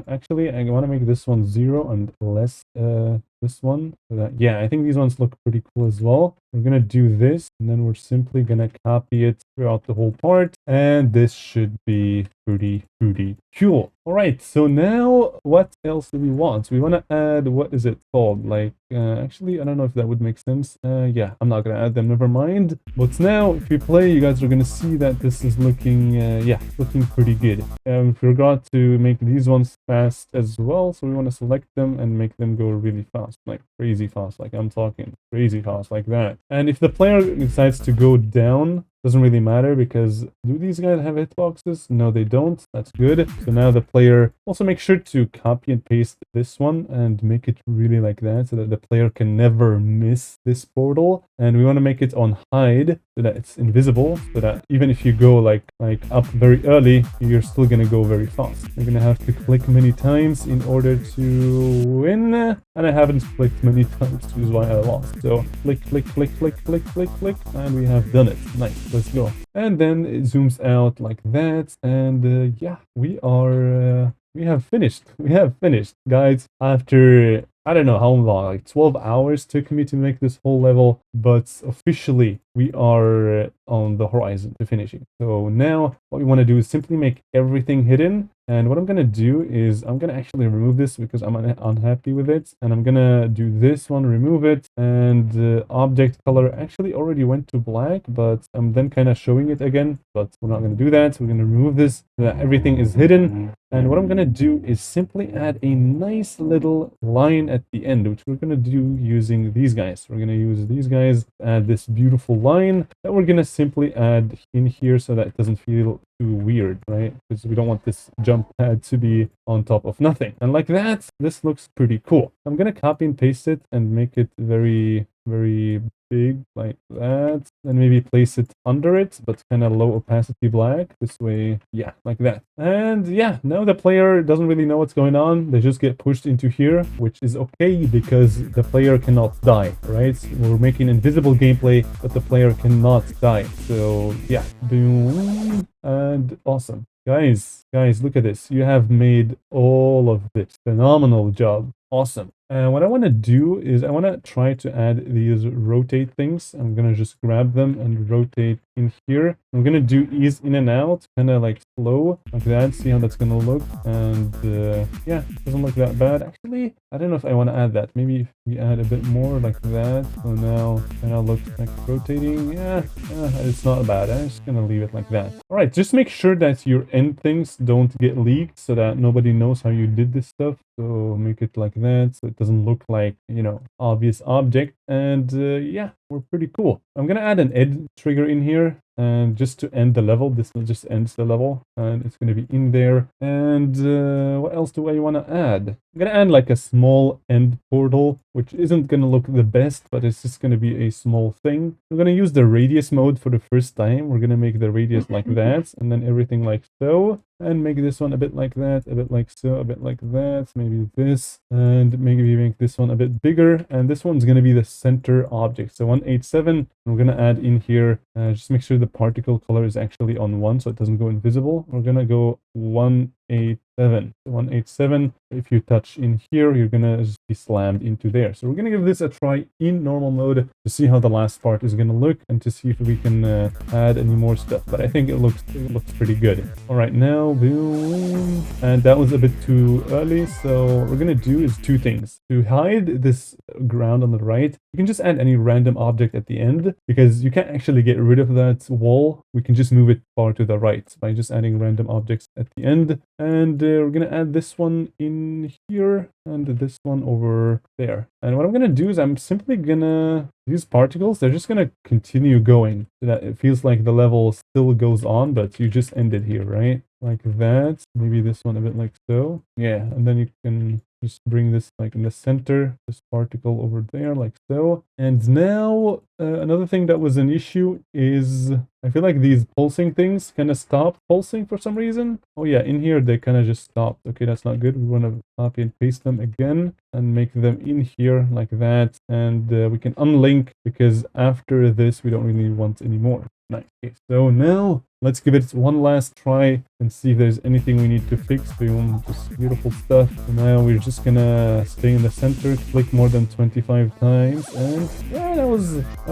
actually, I want to make this one 0 and less this one. So that, yeah, I think these ones look pretty cool as well. We're gonna do this, and then we're simply gonna copy it throughout the whole part, and this should be pretty cool. All right, so now what else do we want? We want to add, what is it called? Like, actually, I don't know if that would make sense. Yeah, I'm not gonna add them, never mind. But now, if you play, you guys are gonna see that this is looking, yeah, looking pretty good. We forgot to make these ones fast as well, so we want to select them and make them go really fast, like crazy fast, like I'm talking crazy fast, like that. And if the player decides to go down, doesn't really matter because do these guys have hitboxes? No, they don't. That's good. So now the player, also make sure to copy and paste this one and make it really like that so that the player can never miss this portal. And we want to make it on hide so that it's invisible, so that even if you go like up very early, you're still gonna go very fast. You're gonna have to click many times in order to win. And I haven't clicked many times, which is why I lost. So click, and we have done it. Nice. Let's go. And then it zooms out like that. And yeah, we have finished. We have finished, guys. After, I don't know how long, like 12 hours took me to make this whole level, but officially we are on the horizon to finishing. So now what we want to do is simply make everything hidden. And what I'm going to do is I'm going to actually remove this because I'm unhappy with it. And I'm going to do this one, remove it. And object color actually already went to black, but I'm then kind of showing it again. But we're not going to do that. We're going to remove this so that everything is hidden. And what I'm going to do is simply add a nice little line at the end, which we're going to do using these guys. We're going to use these guys, add this beautiful line that we're going to simply add in here so that it doesn't feel too weird, right? Because we don't want this jump pad to be on top of nothing. And like that, this looks pretty cool. I'm going to copy and paste it and make it very big like that, and maybe place it under it but kind of low opacity black this way. Yeah, like that. And yeah, now the player doesn't really know what's going on. They just get pushed into here, which is okay because the player cannot die, right? We're making invisible gameplay, but the player cannot die. So yeah, boom, and awesome. Guys, look at this. You have made all of this. Phenomenal job. Awesome. And what I want to do is I want to try to add these rotate things. I'm going to just grab them and rotate in here. I'm going to do ease in and out, kind of like slow, like that. See how that's going to look. And yeah, doesn't look that bad. Actually, I don't know if I want to add that. Maybe if we add a bit more like that. So now kind of looks like rotating. Yeah, it's not bad. I'm just going to leave it like that. All right, just make sure that your end things don't get leaked so that nobody knows how you did this stuff. So make it like that so it doesn't look like, you know, obvious object. And yeah, we're pretty cool. I'm gonna add an edge trigger in here, and just to end the level. This just ends the level, and it's gonna be in there. And what else do I want to add? I'm gonna add like a small end portal, which isn't gonna look the best, but it's just gonna be a small thing. I'm gonna use the radius mode for the first time. We're gonna make the radius like that, and then everything like so. And make this one a bit like that, a bit like so, a bit like that, maybe this, and maybe make this one a bit bigger. And this one's going to be the center object. So 187, we're going to add in here, just make sure the particle color is actually on 1 so it doesn't go invisible. We're going to go 1 187. If you touch in here, you're gonna just be slammed into there. So we're gonna give this a try in normal mode to see how the last part is gonna look and to see if we can add any more stuff. But I think it looks pretty good. All right, now boom, and that was a bit too early. So what we're gonna do is two things. To hide this ground on the right, you can just add any random object at the end because you can't actually get rid of that wall. We can just move it far to the right by just adding random objects at the end. And we're gonna add this one in here and this one over there. And what I'm gonna do is I'm simply gonna use particles. They're just gonna continue going so that it feels like the level still goes on, but you just ended here, right? Like that. Maybe this one a bit like so. Yeah, and then you can just bring this like in the center, this particle over there like so. And now another thing that was an issue is I feel like these pulsing things kind of stop pulsing for some reason. Oh yeah, in here they kind of just stopped. Okay, that's not good. We want to copy and paste them again and make them in here like that. And we can unlink because after this we don't really want any more. Nice. Okay, so now let's give it one last try and see if there's anything we need to fix. Boom, just beautiful stuff. So now we're just gonna stay in the center, click more than 25 times, and yeah, that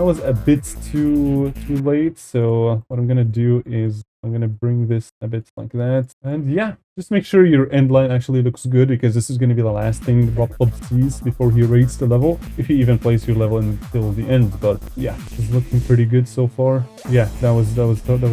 was a bit too late. So what I'm gonna do is I'm gonna bring this a bit like that, and yeah, just make sure your end line actually looks good because this is gonna be the last thing Rob sees before he rates the level, if he even plays your level until the end. But yeah, it's looking pretty good so far. Yeah, that was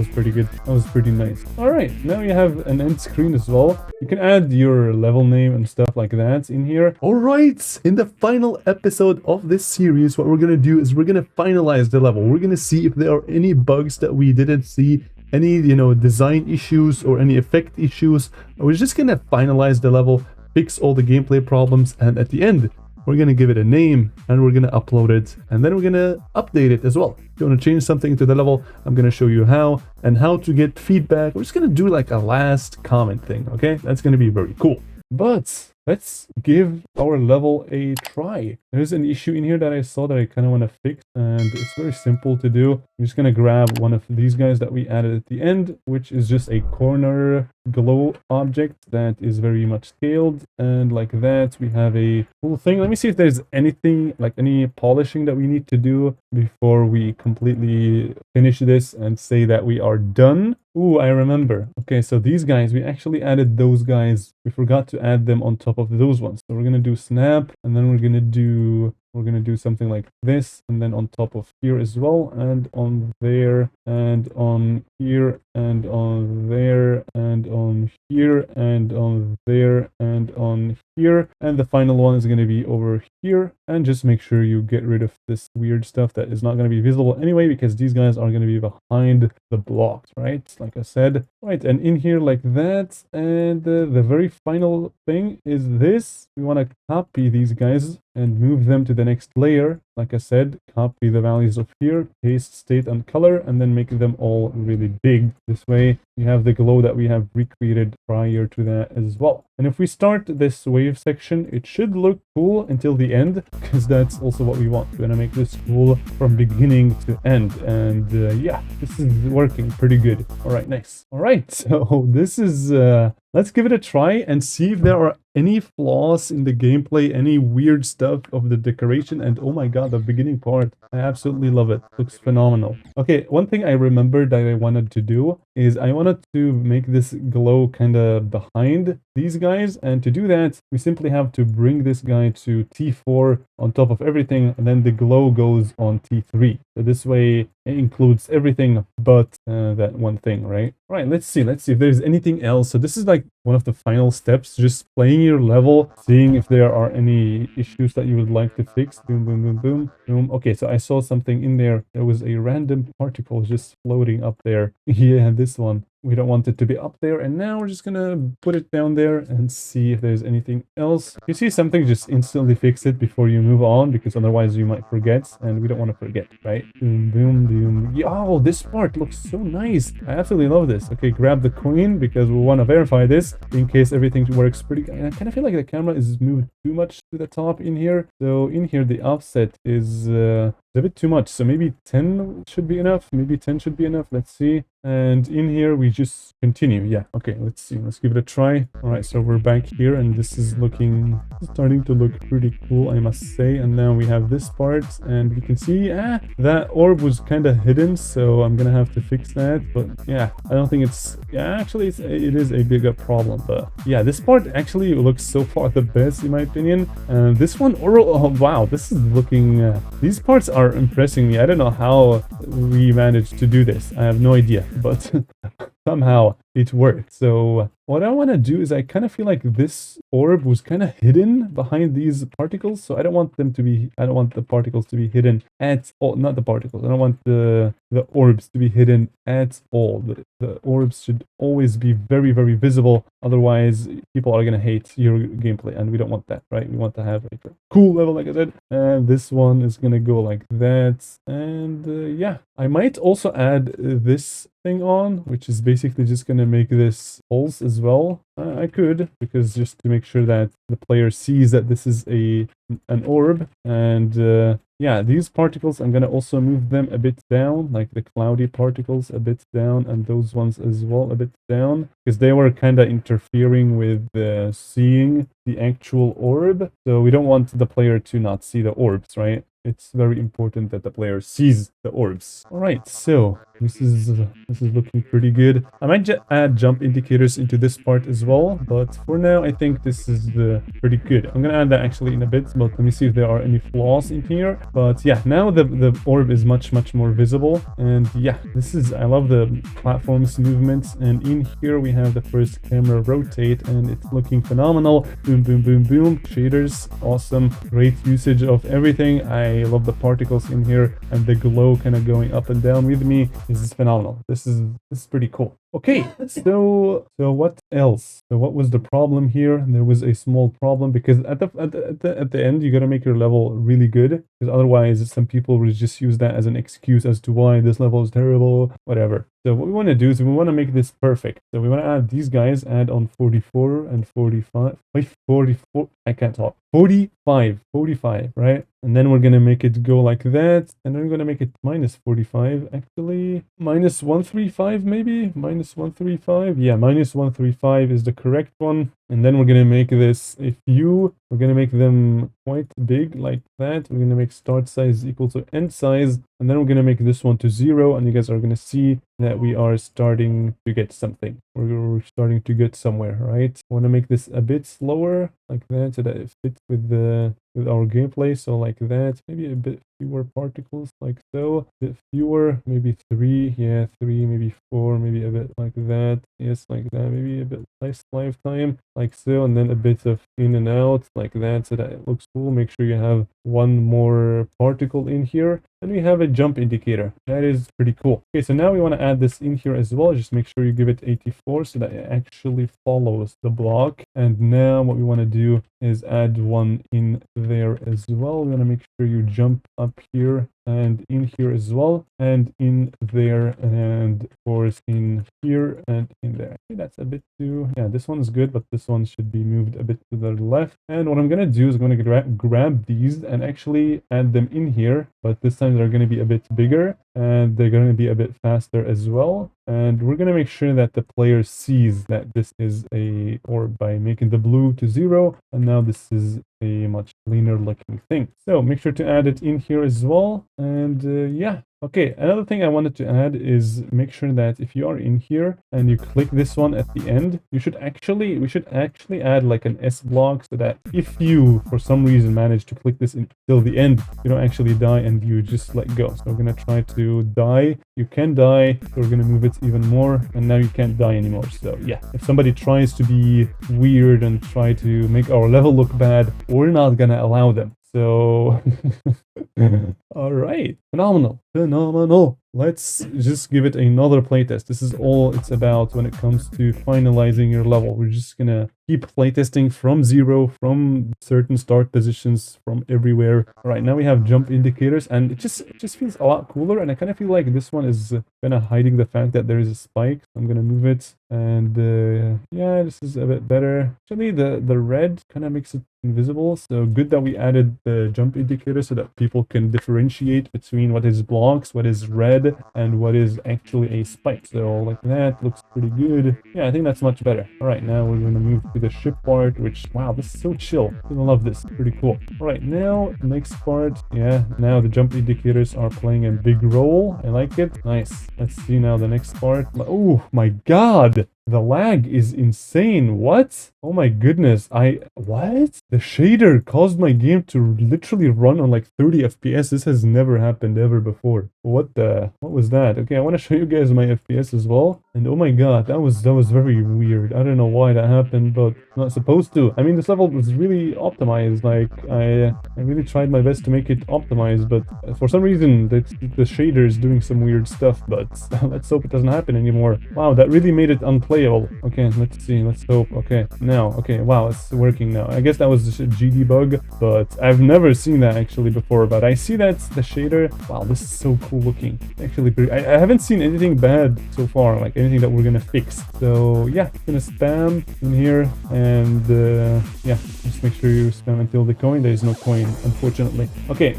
pretty good. That was pretty nice. All right, now you have an end screen as well. You can add your level name and stuff like that in here. All right, in the final episode of this series, what we're gonna do is we're gonna finalize the level. We're gonna see if there are any bugs that we didn't see, any, you know, design issues or any effect issues. We're just gonna finalize the level, fix all the gameplay problems, and at the end, we're gonna give it a name and we're gonna upload it, and then we're gonna update it as well. If you want to change something to the level, I'm gonna show you how and how to get feedback. We're just gonna do like a last comment thing, okay? That's gonna be very cool. But let's give our level a try. There's an issue in here that I saw that I kind of want to fix, and it's very simple to do. I'm just going to grab one of these guys that we added at the end, which is just a corner glow object that is very much scaled, and like that we have a cool thing. Let me see if there's anything, like any polishing that we need to do before we completely finish this and say that we are done. Ooh, I remember. Okay, so these guys, we actually added those guys. We forgot to add them on top of those ones. So we're gonna do snap, and then we're gonna do something like this, and then on top of here as well, and on there, and on here, and on there, and on here, and on there, and on here, and the final one is going to be over here. And just make sure you get rid of this weird stuff that is not going to be visible anyway, because these guys are going to be behind the blocks, right? Like I said, right, and in here like that. And the very final thing is this. We want to copy these guys and move them to the next layer. Like I said, copy the values of here, paste state and color, and then make them all really big. This way you have the glow that we have recreated prior to that as well. And if we start this wave section, it should look cool until the end, because that's also what we want. We're gonna make this cool from beginning to end. And yeah, this is working pretty good. All right, nice. All right, so this is let's give it a try and see if there are any flaws in the gameplay, any weird stuff of the decoration. And oh my god, the beginning part, I absolutely love it. Looks phenomenal. Okay, one thing I remembered that I wanted to do is I wanted to make this glow kind of behind these guys, and to do that we simply have to bring this guy to T4 on top of everything, and then the glow goes on T3. So this way it includes everything but that one thing, right? All right, let's see if there's anything else. So this is like one of the final steps, just playing your level, seeing if there are any issues that you would like to fix. Boom, boom, boom, boom, boom. Okay, so I saw something in there. There was a random particle just floating up there. Yeah, this one. We don't want it to be up there, and now we're just gonna put it down there and see if there's anything else. If you see something, just instantly fix it before you move on, because otherwise you might forget, and we don't want to forget, right? Boom, boom, boom. Yeah, oh, this part looks so nice. I absolutely love this. Okay, grab the coin because we want to verify this in case everything works pretty good. And I kind of feel like the camera is moved too much to the top in here. So in here, the offset is a bit too much. So maybe 10 should be enough. Maybe 10 should be enough. Let's see. And in here, we just continue. Yeah, okay, let's see. Let's give it a try. All right, so we're back here, and this is starting to look pretty cool, I must say. And now we have this part, and we can see, that orb was kind of hidden, so I'm gonna have to fix that. But yeah, I don't think it's, yeah, actually, it is a bigger problem. But yeah, this part actually looks so far the best, in my opinion. And this one, oh, wow, this is looking, these parts are impressing me. I don't know how we managed to do this. I have no idea, but somehow it worked. So what I want to do is I kind of feel like this orb was kind of hidden behind these particles. So I don't want the particles to be hidden at all. Not the particles. I don't want the orbs to be hidden at all. The orbs should always be very, very visible. Otherwise, people are going to hate your gameplay, and we don't want that, right? We want to have like a cool level, like I said. And this one is going to go like that. And yeah, I might also add this thing on, which is basically just going to make this pulse as well. I could, because just to make sure that the player sees that this is an orb. And yeah, these particles, I'm going to also move them a bit down, like the cloudy particles a bit down, and those ones as well a bit down, because they were kind of interfering with seeing the actual orb. So we don't want the player to not see the orbs, right? It's very important that the player sees the orbs. All right, so this is looking pretty good. I might add jump indicators into this part as well, but for now I think this is pretty good. I'm gonna add that actually in a bit, but let me see if there are any flaws in here. But yeah, now the orb is much more visible, and yeah, I love the platform's movements. And in here we have the first camera rotate, and it's looking phenomenal. Boom, boom, boom, boom. Shaders, awesome. Great usage of everything. I love the particles in here and the glow kind of going up and down with me. This is phenomenal. This is pretty cool. Okay, so what else? So what was the problem here? There was a small problem because at the end you gotta make your level really good, because otherwise some people will just use that as an excuse as to why this level is terrible, whatever. So what we want to do is we want to make this perfect. So we want to add these guys, add on 44 and 45. Wait, 44. I can't talk. 45, right? And then we're going to make it go like that. And then we're going to make it minus 45, actually. Minus 135, maybe? Minus 135. Yeah, minus 135 is the correct one. And then we're going to make this we're going to make them quite big like that. We're going to make start size equal to end size. And then we're going to make this one to 0. And you guys are going to see that we are starting to get something. We're starting to get somewhere, right? I want to make this a bit slower like that so that it fits with our gameplay. So like that, maybe a bit fewer particles like so, a bit fewer, maybe 3, yeah, 3, maybe 4, maybe a bit like that, yes, like that, maybe a bit less lifetime like so, and then a bit of in and out like that so that it looks cool. Make sure you have one more particle in here, and we have a jump indicator. That is pretty cool. Okay, so now we want to add this in here as well. Just make sure you give it 84 so that it actually follows the block. And now what we want to do is add one in there as well. We want to make sure you jump up here and in here as well, and in there, and of course in here and in there. Okay, that's a bit too, yeah, this one's good, but this one should be moved a bit to the left. And what I'm gonna do is I'm gonna grab these and actually add them in here, but this time they're gonna be a bit bigger and they're gonna be a bit faster as well. And we're gonna make sure that the player sees that this is a orb by making the blue to 0, and now this is a much cleaner looking thing. So make sure to add it in here as well. And yeah, okay, another thing I wanted to add is make sure that if you are in here and you click this one at the end, we should actually add like an S block so that if you for some reason manage to click this until the end, you don't actually die and you just let go. So we're gonna try to die. You can die, so we're gonna move it even more, and now you can't die anymore. So yeah, if somebody tries to be weird and try to make our level look bad, we're not gonna allow them. So all right, phenomenal. let's just give it another playtest. This is all it's about when it comes to finalizing your level. We're just gonna keep playtesting from zero, from certain start positions, from everywhere. All right, now we have jump indicators, and it just feels a lot cooler. And I kind of feel like this one is kind of hiding the fact that there is a spike. I'm gonna move it, and yeah, this is a bit better. Actually, the red kind of makes it invisible, so good that we added the jump indicator so that people can differentiate between what is blocks, what is red, and what is actually a spike. So like that looks pretty good. Yeah, I think that's much better. All right, now we're gonna move to the ship part, which, wow, this is so chill. I love this. Pretty cool. All right, now next part. Yeah, now the jump indicators are playing a big role. I like it. Nice. Let's see now the next part. Oh my god, the lag is insane. What? Oh my goodness. What? The shader caused my game to literally run on like 30 FPS. This has never happened ever before. What was that? Okay, I want to show you guys my FPS as well. And oh my god, that was very weird. I don't know why that happened, but not supposed to. I mean, this level was really optimized. Like, I really tried my best to make it optimized, but for some reason the shader is doing some weird stuff. But let's hope it doesn't happen anymore. Wow, that really made it unplayable. Okay, let's see. Let's hope. Okay, now. Okay, wow, it's working now. I guess that was just a GD bug, but I've never seen that actually before. But I see that's the shader. Wow, this is so cool looking. Actually, I haven't seen anything bad so far, like anything that we're gonna fix. So yeah, gonna spam in here, and yeah, just make sure you spam until the coin. There is no coin, unfortunately. Okay,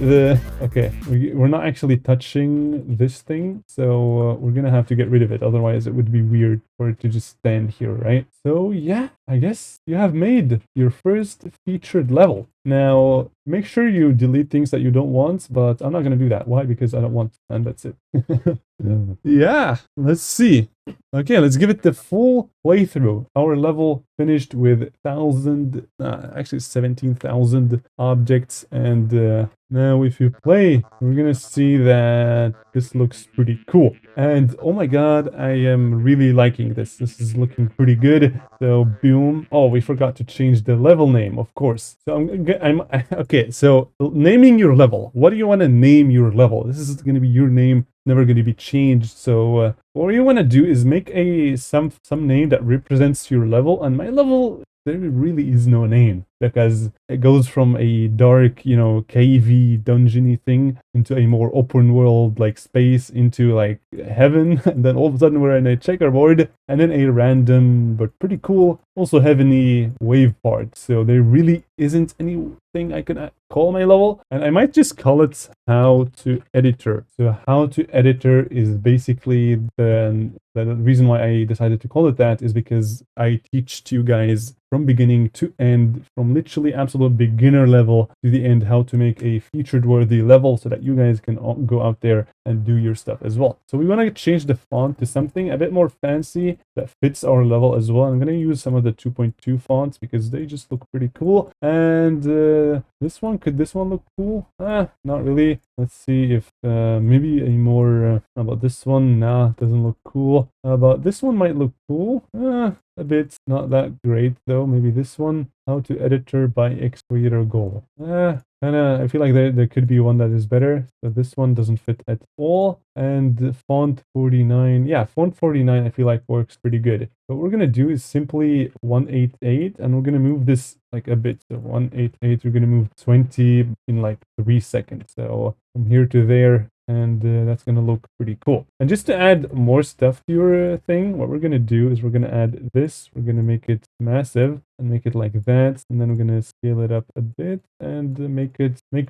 we're not actually touching this thing, so we're gonna have to get rid of it. Otherwise, it would be weird for it to just stand here, right? So yeah, I guess you have made your first featured level. Now, make sure you delete things that you don't want, but I'm not going to do that. Why? Because I don't want, and that's it. Yeah, let's see. Okay, let's give it the full playthrough. Our level finished with 17,000 objects, and now if you play, we're gonna see that this looks pretty cool. And oh my god, I am really liking this. This is looking pretty good. So boom. Oh, we forgot to change the level name, of course. So okay, so naming your level. What do you want to name your level? This is gonna be your name, never going to be changed. So what you want to do is make some name that represents your level, and my level, there really is no name because it goes from a dark, you know, cavey, dungeony thing into a more open world like space into like heaven, and then all of a sudden we're in a checkerboard, and then a random but pretty cool, also heavenly wave part. So there really isn't anything I can call my level, and I might just call it how to editor. So how to editor is basically the reason why I decided to call it that is because I teach to you guys from beginning to end, from literally absolute beginner level to the end, how to make a featured worthy level so that you guys can go out there and do your stuff as well. So we want to change the font to something a bit more fancy that fits our level as well. I'm going to use some of the 2.2 fonts because they just look pretty cool. And could this one look cool? Not really. Let's see if maybe a more, how about this one? Nah, doesn't look cool. How about this one? Might look cool. A bit, not that great though. Maybe this one, how to editor by X creator goal. I feel like there could be one that is better. So this one doesn't fit at all. And font 49, yeah, font 49 I feel like works pretty good. What we're gonna do is simply 188, and we're gonna move this like a bit. So 188, we're gonna move 20 in like 3 seconds. So from here to there, and that's gonna look pretty cool. And just to add more stuff to your thing, what we're gonna do is we're gonna add this. We're gonna make it massive and make it like that, and then we're gonna scale it up a bit and make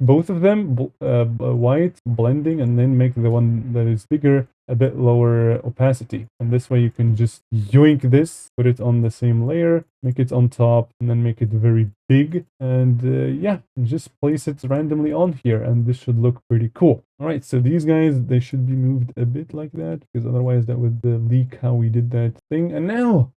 both of them white, blending, and then make the one that is bigger a bit lower opacity. And this way you can just yoink this, put it on the same layer, make it on top, and then make it very big, and yeah, just place it randomly on here, and this should look pretty cool. All right, so these guys, they should be moved a bit like that, because otherwise that would leak how we did that thing. And now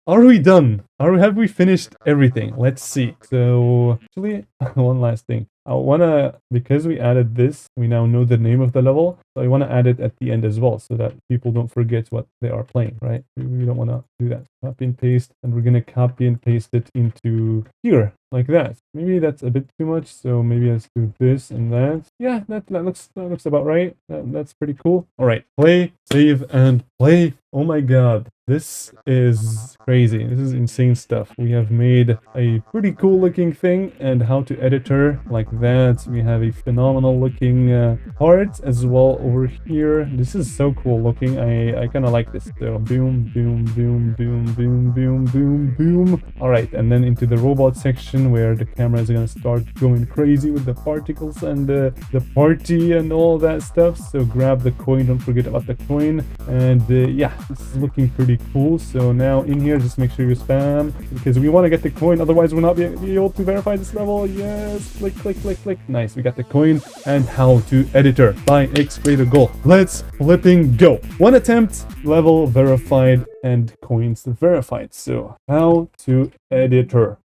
are we done? Have we finished everything? Let's see. So actually, one last thing. I wanna, because we added this, we now know the name of the level. So I wanna add it at the end as well so that people don't forget what they are playing, right? We don't wanna do that. Copy and paste, and we're gonna copy and paste it into here, like that. Maybe that's a bit too much, so maybe let's do this and that. Yeah, that looks about right. That's pretty cool. All right, play, save, and play. Oh my god, this is crazy. This is insane stuff. We have made a pretty cool looking thing and how to editor like that. We have a phenomenal looking part as well over here. This is so cool looking. I kind of like this. So boom, boom, boom, boom, boom, boom, boom, boom. All right, and then into the robot section where the camera is gonna start going crazy with the particles and the party and all that stuff. So grab the coin. Don't forget about the coin. And yeah, this is looking pretty cool. So now in here, just make sure you spam because we want to get the coin. Otherwise, we'll not be able to verify this level. Yes, click, click, click, click. Nice, we got the coin. And how to editor by X Creator Goal. Let's flipping go. One attempt, level verified, and coins verified. So how to editor.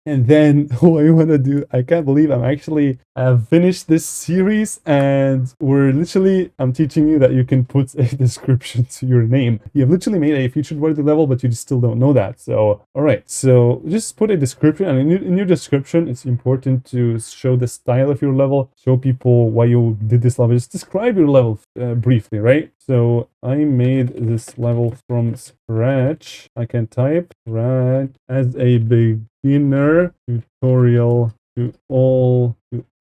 And then what I want to do, I can't believe I've finished this series, and I'm teaching you that you can put a description to your name. You have literally made a featured worthy level, but you still don't know that. So all right, so just put a description, and in your description it's important to show the style of your level, show people why you did this level. Just describe your level briefly, right? So I made this level from scratch. I can type scratch as a beginner tutorial to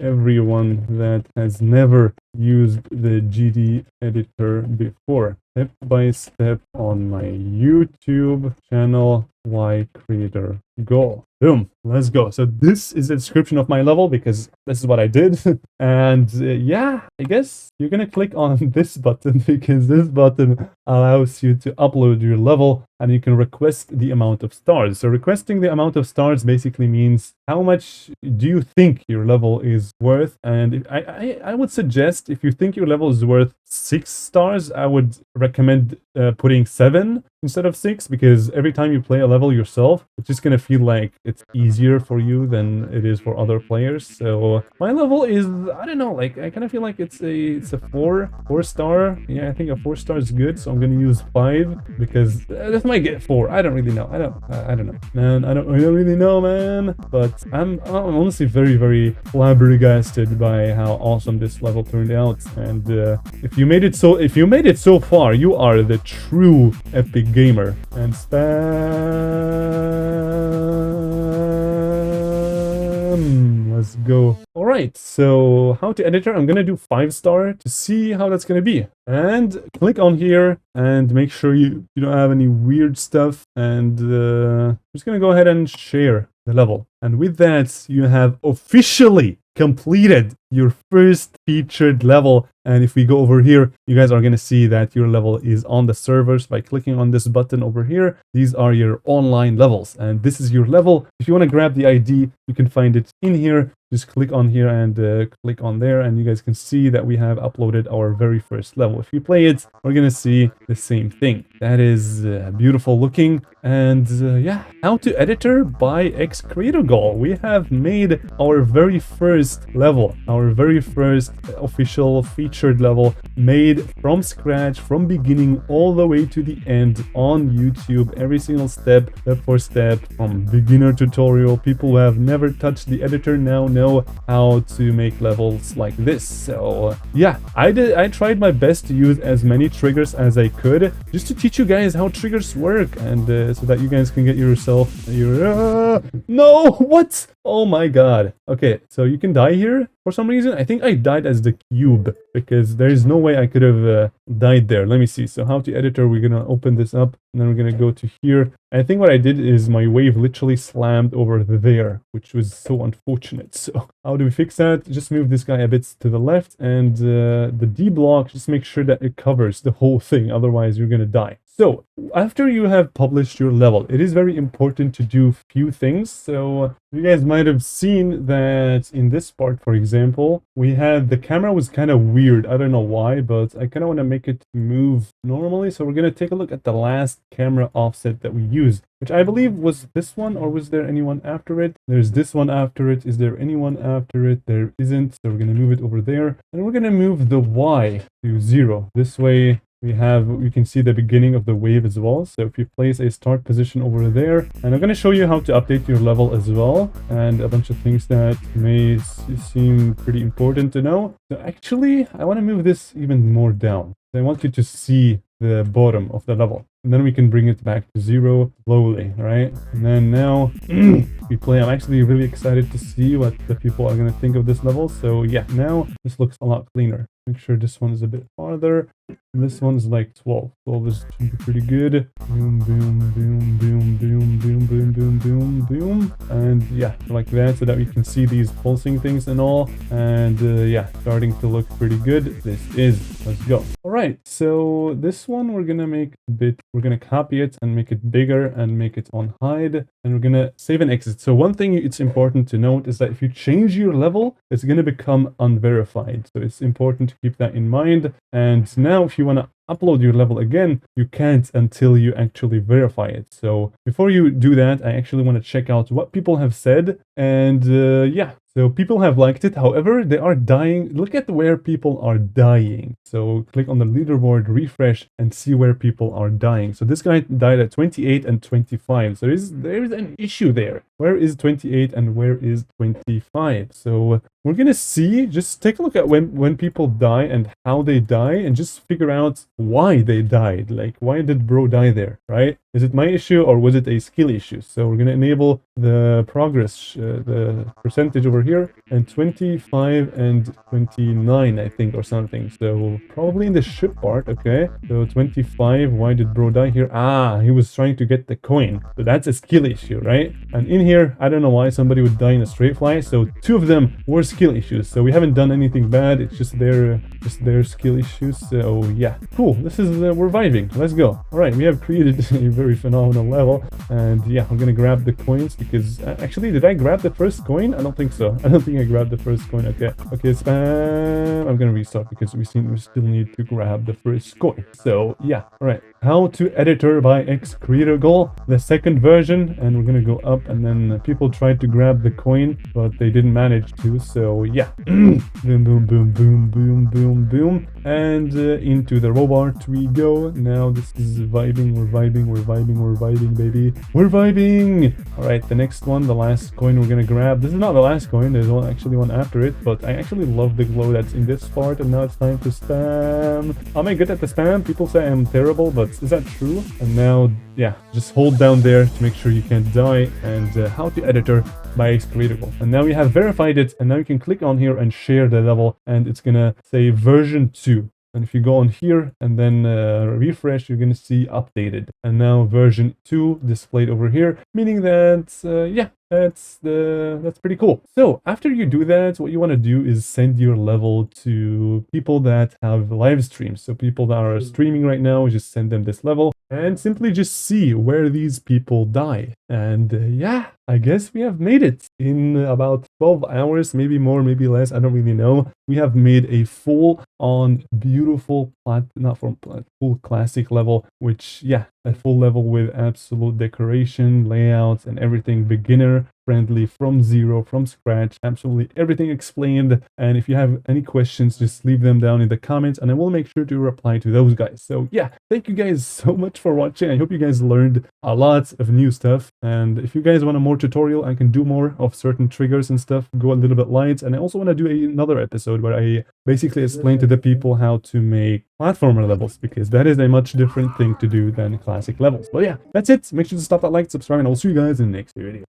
everyone that has never used the GD editor before. Step by step on my YouTube channel, Y Creator Goal. Boom, let's go. So this is the description of my level because this is what I did. And yeah, I guess you're gonna click on this button because this button allows you to upload your level and you can request the amount of stars. So requesting the amount of stars basically means how much do you think your level is worth. And I would suggest if you think your level is worth 6 stars, I would recommend putting 7 instead of 6, because every time you play a level yourself, it's just gonna feel like it's easier for you than it is for other players. So my level is, I don't know, like I kind of feel like it's a 4 star. Yeah, I think a 4 star is good, so I'm gonna use 5 because this might get 4. I don't really know. I don't know, man. I don't really know, man. But I'm honestly very, very flabbergasted by how awesome this level turned out. And if you made it so far, you are the true epic gamer. And spam. Let's go. All right, so how to editor, I'm gonna do 5 star to see how that's gonna be. And click on here and make sure you don't have any weird stuff. And I'm just gonna go ahead and share the level. And with that, you have officially completed your first featured level. And if we go over here, you guys are going to see that your level is on the servers by clicking on this button over here. These are your online levels, and this is your level. If you want to grab the ID, you can find it in here. Just click on here and click on there, and you guys can see that we have uploaded our very first level. If you play it, we're going to see the same thing. That is beautiful looking. And yeah, how to editor by X Creator Goal. We have made our very first level, our very first official featured level, made from scratch, from beginning all the way to the end on YouTube. Every single step for step, from beginner tutorial. People who have never touched the editor now know how to make levels like this. So yeah, I tried my best to use as many triggers as I could, just to teach you guys how triggers work, and so that you guys can get yourself your no, what? Oh my god. Okay, so you can die here for some reason. I think I died as the cube because there is no way I could have died there. Let me see. So how to editor, we're gonna open this up and then we're gonna go to here. I think what I did is my wave literally slammed over there, which was so unfortunate. So how do we fix that? Just move this guy a bit to the left, and the D block, just make sure that it covers the whole thing, otherwise you're gonna die. So after you have published your level, it is very important to do few things. So you guys might have seen that in this part, for example, we had the camera was kind of weird. I don't know why, but I kind of want to make it move normally. So we're going to take a look at the last camera offset that we used, which I believe was this one, or was there anyone after it? There's this one after it. Is there anyone after it? There isn't. So we're going to move it over there, and we're going to move the Y to 0. This way we can see the beginning of the wave as well. So if you place a start position over there, and I'm going to show you how to update your level as well, and a bunch of things that may seem pretty important to know. So actually, I want to move this even more down. I want you to see the bottom of the level, and then we can bring it back to 0 slowly, right? And then now we play. I'm actually really excited to see what the people are going to think of this level. So yeah, now this looks a lot cleaner. Make sure this one is a bit farther. This one's like 12. 12 is pretty good. Boom, boom, boom, boom, boom, boom, boom, boom, boom, boom. And yeah, like that, so that we can see these pulsing things and all. And yeah, starting to look pretty good. Let's go. All right, so this one we're gonna make a bit, we're gonna copy it and make it bigger and make it on hide. And we're gonna save and exit. So one thing it's important to note is that if you change your level, it's gonna become unverified. So it's important to keep that in mind. And now if you want to upload your level again, you can't until you actually verify it. So before you do that, I actually want to check out what people have said. And yeah, so people have liked it. However, they are dying. Look at where people are dying. So click on the leaderboard, refresh, and see where people are dying. So this guy died at 28 and 25. So there is an issue there. Where is 28 and where is 25? So we're gonna see, just take a look at when people die and how they die, and just figure out why they died. Like, why did bro die there, right? Is it my issue or was it a skill issue? So we're gonna enable the progress, the percentage over here, and 25 and 29, I think, or something. So probably in the ship part, okay? So 25, why did bro die here? Ah, he was trying to get the coin. So that's a skill issue, right? And in here, I don't know why somebody would die in a straight fly. So 2 of them were skill issues. So we haven't done anything bad. It's just their skill issues. So yeah, cool. This is we're vibing. Let's go. All right, we have created a very phenomenal level, and yeah, I'm gonna grab the coins because actually, did I grab the first coin? I don't think so. I don't think I grabbed the first coin. Okay, spam. I'm gonna restart because we still need to grab the first coin. So yeah, all right. How to editor by X Creator Goal, the second version, and we're gonna go up, and then people tried to grab the coin, but they didn't manage to. So yeah, boom, boom, boom, boom, boom, boom, boom, and into the robot we go. Now this is vibing. We're vibing. We're vibing. We're vibing, baby. We're vibing. All right, the next one, the last coin we're gonna grab. This is not the last coin. There's actually one after it, but I actually love the glow that's in this part. And now it's time to spam. Am I good at the spam? People say I'm terrible, but is that true? And now, yeah, just hold down there to make sure you can't die. And how to editor by X Creator Goal. And now we have verified it, and now you can click on here and share the level, and it's gonna say version 2. And if you go on here and then refresh, you're going to see updated. And now version 2 displayed over here, meaning that, yeah, that's pretty cool. So after you do that, what you want to do is send your level to people that have live streams. So people that are streaming right now, just send them this level and simply just see where these people die. And yeah, I guess we have made it in about 12 hours, maybe more, maybe less. I don't really know. We have made a full-on beautiful, full classic level, which, yeah, a full level with absolute decoration, layouts, and everything beginner friendly, from zero, from scratch, absolutely everything explained. And if you have any questions, just leave them down in the comments and I will make sure to reply to those guys. So yeah, thank you guys so much for watching. I hope you guys learned a lot of new stuff, and if you guys want a more tutorial, I can do more of certain triggers and stuff, go a little bit light. And I also want to do another episode where I basically explain to the people how to make platformer levels, because that is a much different thing to do than classic levels. But yeah, that's it. Make sure to stop that like, subscribe, and I'll see you guys in the next video.